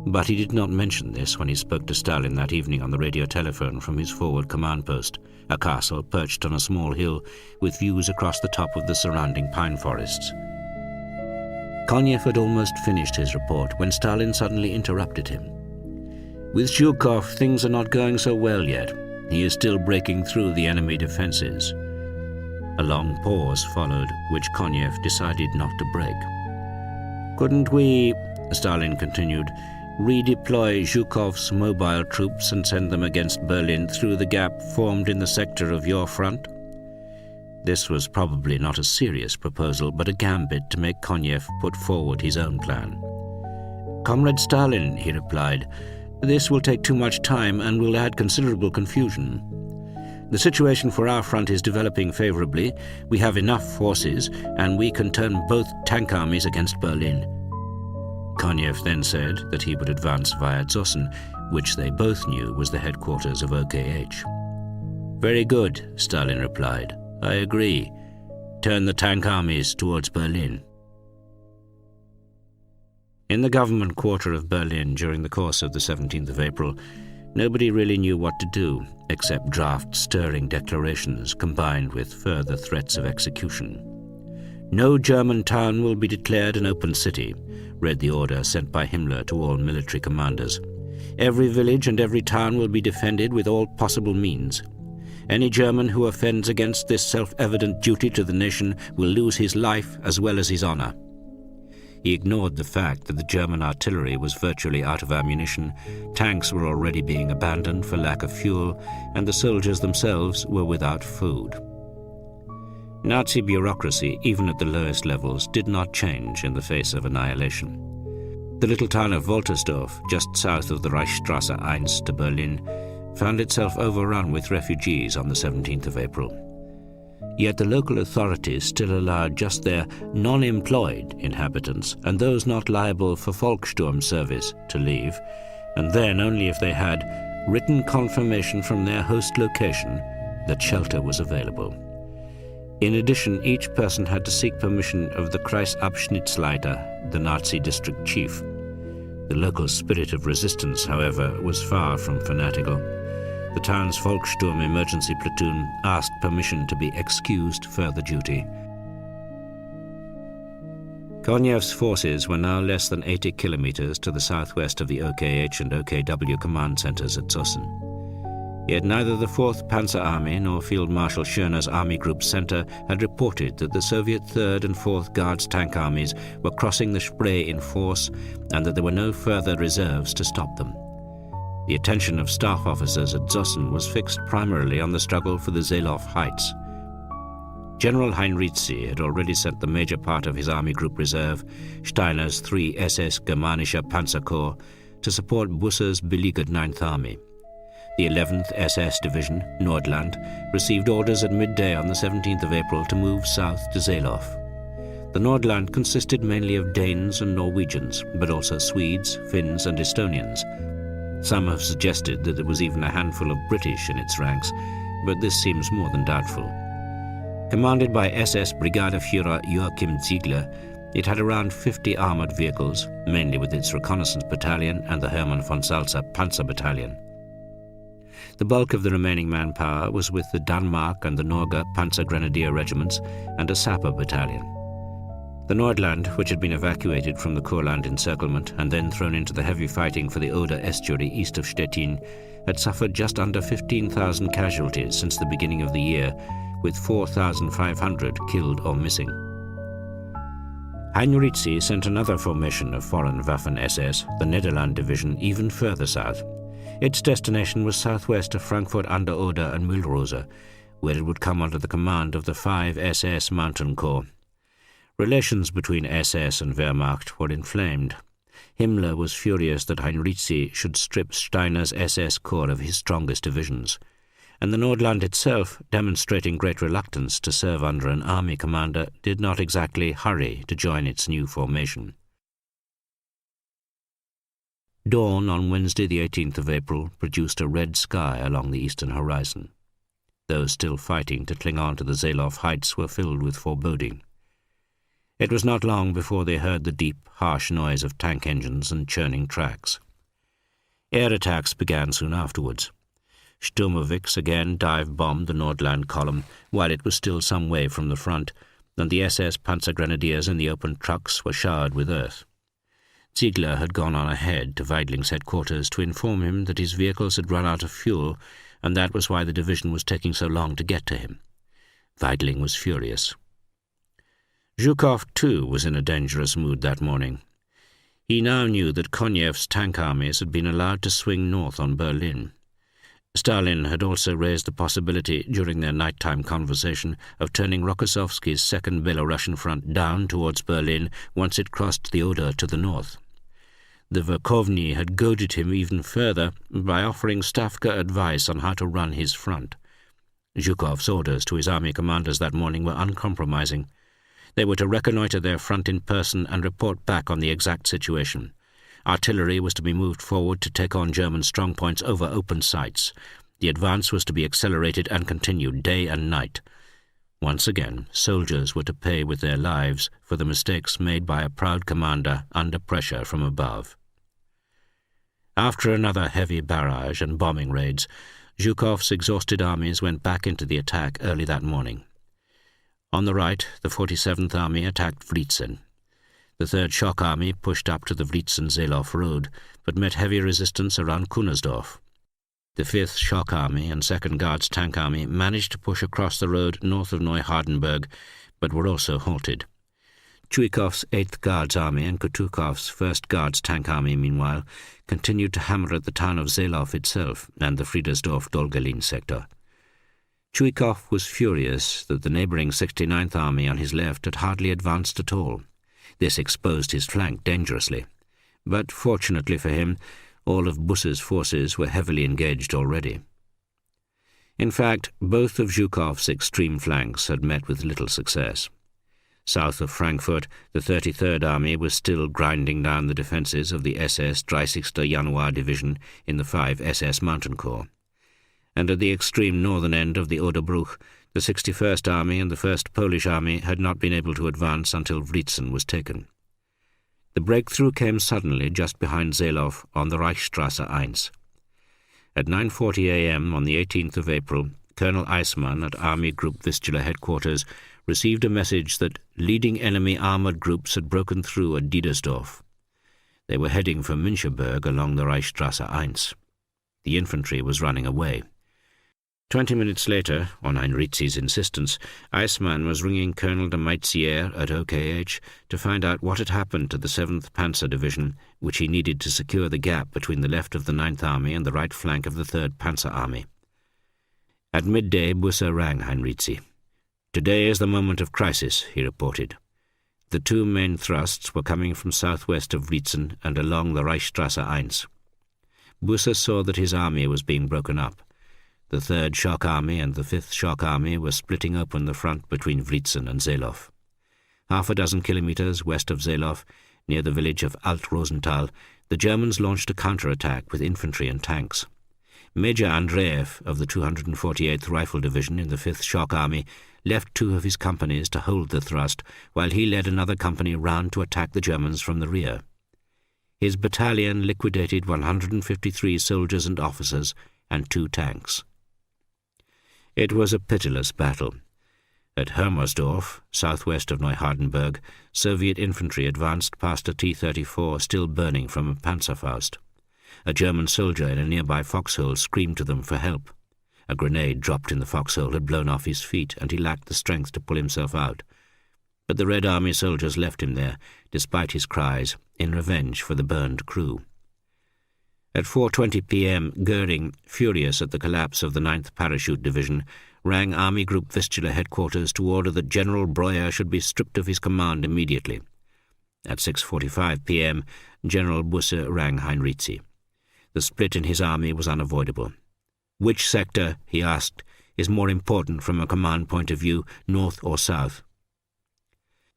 But he did not mention this when he spoke to Stalin that evening on the radio telephone from his forward command post, a castle perched on a small hill with views across the top of the surrounding pine forests. Konev had almost finished his report when Stalin suddenly interrupted him. "With Zhukov, things are not going so well yet. He is still breaking through the enemy defenses." A long pause followed, which Konev decided not to break. "Couldn't we," Stalin continued, "redeploy Zhukov's mobile troops and send them against Berlin through the gap formed in the sector of your front?" This was probably not a serious proposal, but a gambit to make Konev put forward his own plan. "Comrade Stalin," he replied, "this will take too much time and will add considerable confusion. The situation for our front is developing favorably. We have enough forces, and we can turn both tank armies against Berlin." Konev then said that he would advance via Zossen, which they both knew was the headquarters of OKH. "Very good," Stalin replied. "I agree. Turn the tank armies towards Berlin." In the government quarter of Berlin during the course of the 17th of April, nobody really knew what to do except draft stirring declarations combined with further threats of execution. "No German town will be declared an open city," read the order sent by Himmler to all military commanders. "Every village and every town will be defended with all possible means. Any German who offends against this self-evident duty to the nation will lose his life as well as his honor." He ignored the fact that the German artillery was virtually out of ammunition, tanks were already being abandoned for lack of fuel, and the soldiers themselves were without food. Nazi bureaucracy, even at the lowest levels, did not change in the face of annihilation. The little town of Woltersdorf, just south of the Reichsstrasse 1 to Berlin, found itself overrun with refugees on the 17th of April. Yet the local authorities still allowed just their non-employed inhabitants and those not liable for Volkssturm service to leave, and then only if they had written confirmation from their host location that shelter was available. In addition, each person had to seek permission of the Kreisabschnittsleiter, the Nazi district chief. The local spirit of resistance, however, was far from fanatical. The town's Volkssturm emergency platoon asked permission to be excused further duty. Konyev's forces were now less than 80 kilometers to the southwest of the OKH and OKW command centers at Zossen. Yet neither the 4th Panzer Army nor Field Marshal Schörner's Army Group Center had reported that the Soviet 3rd and 4th Guards tank armies were crossing the Spree in force and that there were no further reserves to stop them. The attention of staff officers at Zossen was fixed primarily on the struggle for the Seelow Heights. General Heinrizi had already sent the major part of his Army Group Reserve, Steiner's 3 SS Germanischer Panzer Corps, to support Busser's beleaguered 9th Army. The 11th SS Division, Nordland, received orders at midday on the 17th of April to move south to Seelow. The Nordland consisted mainly of Danes and Norwegians, but also Swedes, Finns and Estonians. Some have suggested that there was even a handful of British in its ranks, but this seems more than doubtful. Commanded by SS Brigadeführer Joachim Ziegler, it had around 50 armoured vehicles, mainly with its reconnaissance battalion and the Hermann von Salza Panzer Battalion. The bulk of the remaining manpower was with the Danmark and the Norge Panzer Grenadier regiments and a sapper battalion. The Nordland, which had been evacuated from the Courland encirclement and then thrown into the heavy fighting for the Oder estuary east of Stettin, had suffered just under 15,000 casualties since the beginning of the year, with 4,500 killed or missing. Heinrizi sent another formation of foreign Waffen-SS, the Nederland Division, even further south. Its destination was southwest of Frankfurt an der Oder and Mühlrose, where it would come under the command of the 5 SS Mountain Corps. Relations between SS and Wehrmacht were inflamed. Himmler was furious that Heinrizi should strip Steiner's SS Corps of his strongest divisions, and the Nordland itself, demonstrating great reluctance to serve under an army commander, did not exactly hurry to join its new formation. Dawn on Wednesday the 18th of April produced a red sky along the eastern horizon. Those still fighting to cling on to the Seelow Heights were filled with foreboding. It was not long before they heard the deep, harsh noise of tank engines and churning tracks. Air attacks began soon afterwards. Sturmovix again dive-bombed the Nordland column while it was still some way from the front, and the SS Panzer Grenadiers in the open trucks were showered with earth. Ziegler had gone on ahead to Weidling's headquarters to inform him that his vehicles had run out of fuel, and that was why the division was taking so long to get to him. Weidling was furious. Zhukov, too, was in a dangerous mood that morning. He now knew that Konyev's tank armies had been allowed to swing north on Berlin. Stalin had also raised the possibility, during their nighttime conversation, of turning Rokossovsky's Second Belarusian Front down towards Berlin once it crossed the Oder to the north. The Verkhovny had goaded him even further by offering Stavka advice on how to run his front. Zhukov's orders to his army commanders that morning were uncompromising. They were to reconnoitre their front in person and report back on the exact situation. Artillery was to be moved forward to take on German strongpoints over open sights. The advance was to be accelerated and continued day and night. Once again, soldiers were to pay with their lives for the mistakes made by a proud commander under pressure from above. After another heavy barrage and bombing raids, Zhukov's exhausted armies went back into the attack early that morning. On the right, the 47th Army attacked Wriezen. The 3rd Shock Army pushed up to the Wriezen-Seelow road, but met heavy resistance around Kunersdorf. The 5th Shock Army and 2nd Guards Tank Army managed to push across the road north of Neuhardenberg, but were also halted. Chuikov's 8th Guards Army and Kutukov's 1st Guards Tank Army, meanwhile, continued to hammer at the town of Seelow itself and the Friedersdorf-Dolgelin sector. Chuikov was furious that the neighbouring 69th Army on his left had hardly advanced at all. This exposed his flank dangerously. But fortunately for him, all of Busser's forces were heavily engaged already. In fact, both of Zhukov's extreme flanks had met with little success. South of Frankfurt, the 33rd Army was still grinding down the defences of the SS 30. Januar Division in the 5 SS Mountain Corps. And at the extreme northern end of the Oderbruch, the 61st Army and the 1st Polish Army had not been able to advance until Wriezen was taken. The breakthrough came suddenly just behind Seelow on the Reichsstrasse 1. At 9:40 a.m. on the 18th of April, Colonel Eismann at Army Group Vistula headquarters received a message that leading enemy armoured groups had broken through at Diedersdorf. They were heading for Müncheberg along the Reichsstrasse 1. The infantry was running away. 20 minutes later, on Heinrizi's insistence, Eismann was ringing Colonel de Maitzière at OKH to find out what had happened to the 7th Panzer Division, which he needed to secure the gap between the left of the 9th Army and the right flank of the 3rd Panzer Army. At midday, Busse rang Heinrizi. "Today is the moment of crisis," he reported. The two main thrusts were coming from southwest of Wriezen and along the Reichsstrasse 1. Busse saw that his army was being broken up. The 3rd Shock Army and the 5th Shock Army were splitting open the front between Wriezen and Seelow. Half a dozen kilometres west of Seelow, near the village of Alt Rosenthal, the Germans launched a counterattack with infantry and tanks. Major Andreev of the 248th Rifle Division in the 5th Shock Army left 2 of his companies to hold the thrust, while he led another company round to attack the Germans from the rear. His battalion liquidated 153 soldiers and officers and 2 tanks. It was a pitiless battle. At Hermersdorf, southwest of Neuhardenberg, Soviet infantry advanced past a T-34 still burning from a Panzerfaust. A German soldier in a nearby foxhole screamed to them for help. A grenade dropped in the foxhole had blown off his feet, and he lacked the strength to pull himself out. But the Red Army soldiers left him there, despite his cries, in revenge for the burned crew. At 4:20 p.m., Goering, furious at the collapse of the 9th Parachute Division, rang Army Group Vistula headquarters to order that General Breuer should be stripped of his command immediately. At 6:45 p.m., General Busse rang Heinrizi. The split in his army was unavoidable. "Which sector," he asked, "is more important from a command point of view, north or south?"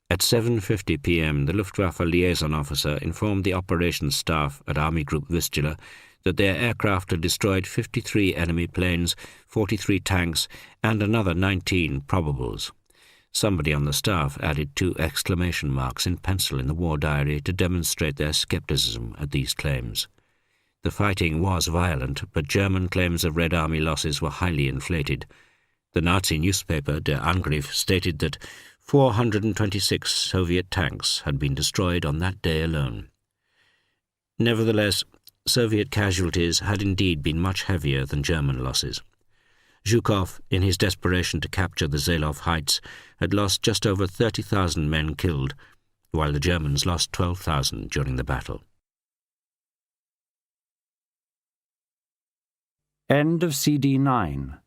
At 7:50 p.m., the Luftwaffe liaison officer informed the operations staff at Army Group Vistula that their aircraft had destroyed 53 enemy planes, 43 tanks, and another 19 probables. Somebody on the staff added 2 exclamation marks in pencil in the war diary to demonstrate their skepticism at these claims. The fighting was violent, but German claims of Red Army losses were highly inflated. The Nazi newspaper, Der Angriff, stated that 426 Soviet tanks had been destroyed on that day alone. Nevertheless, Soviet casualties had indeed been much heavier than German losses. Zhukov, in his desperation to capture the Seelow Heights, had lost just over 30,000 men killed, while the Germans lost 12,000 during the battle. End of CD 9.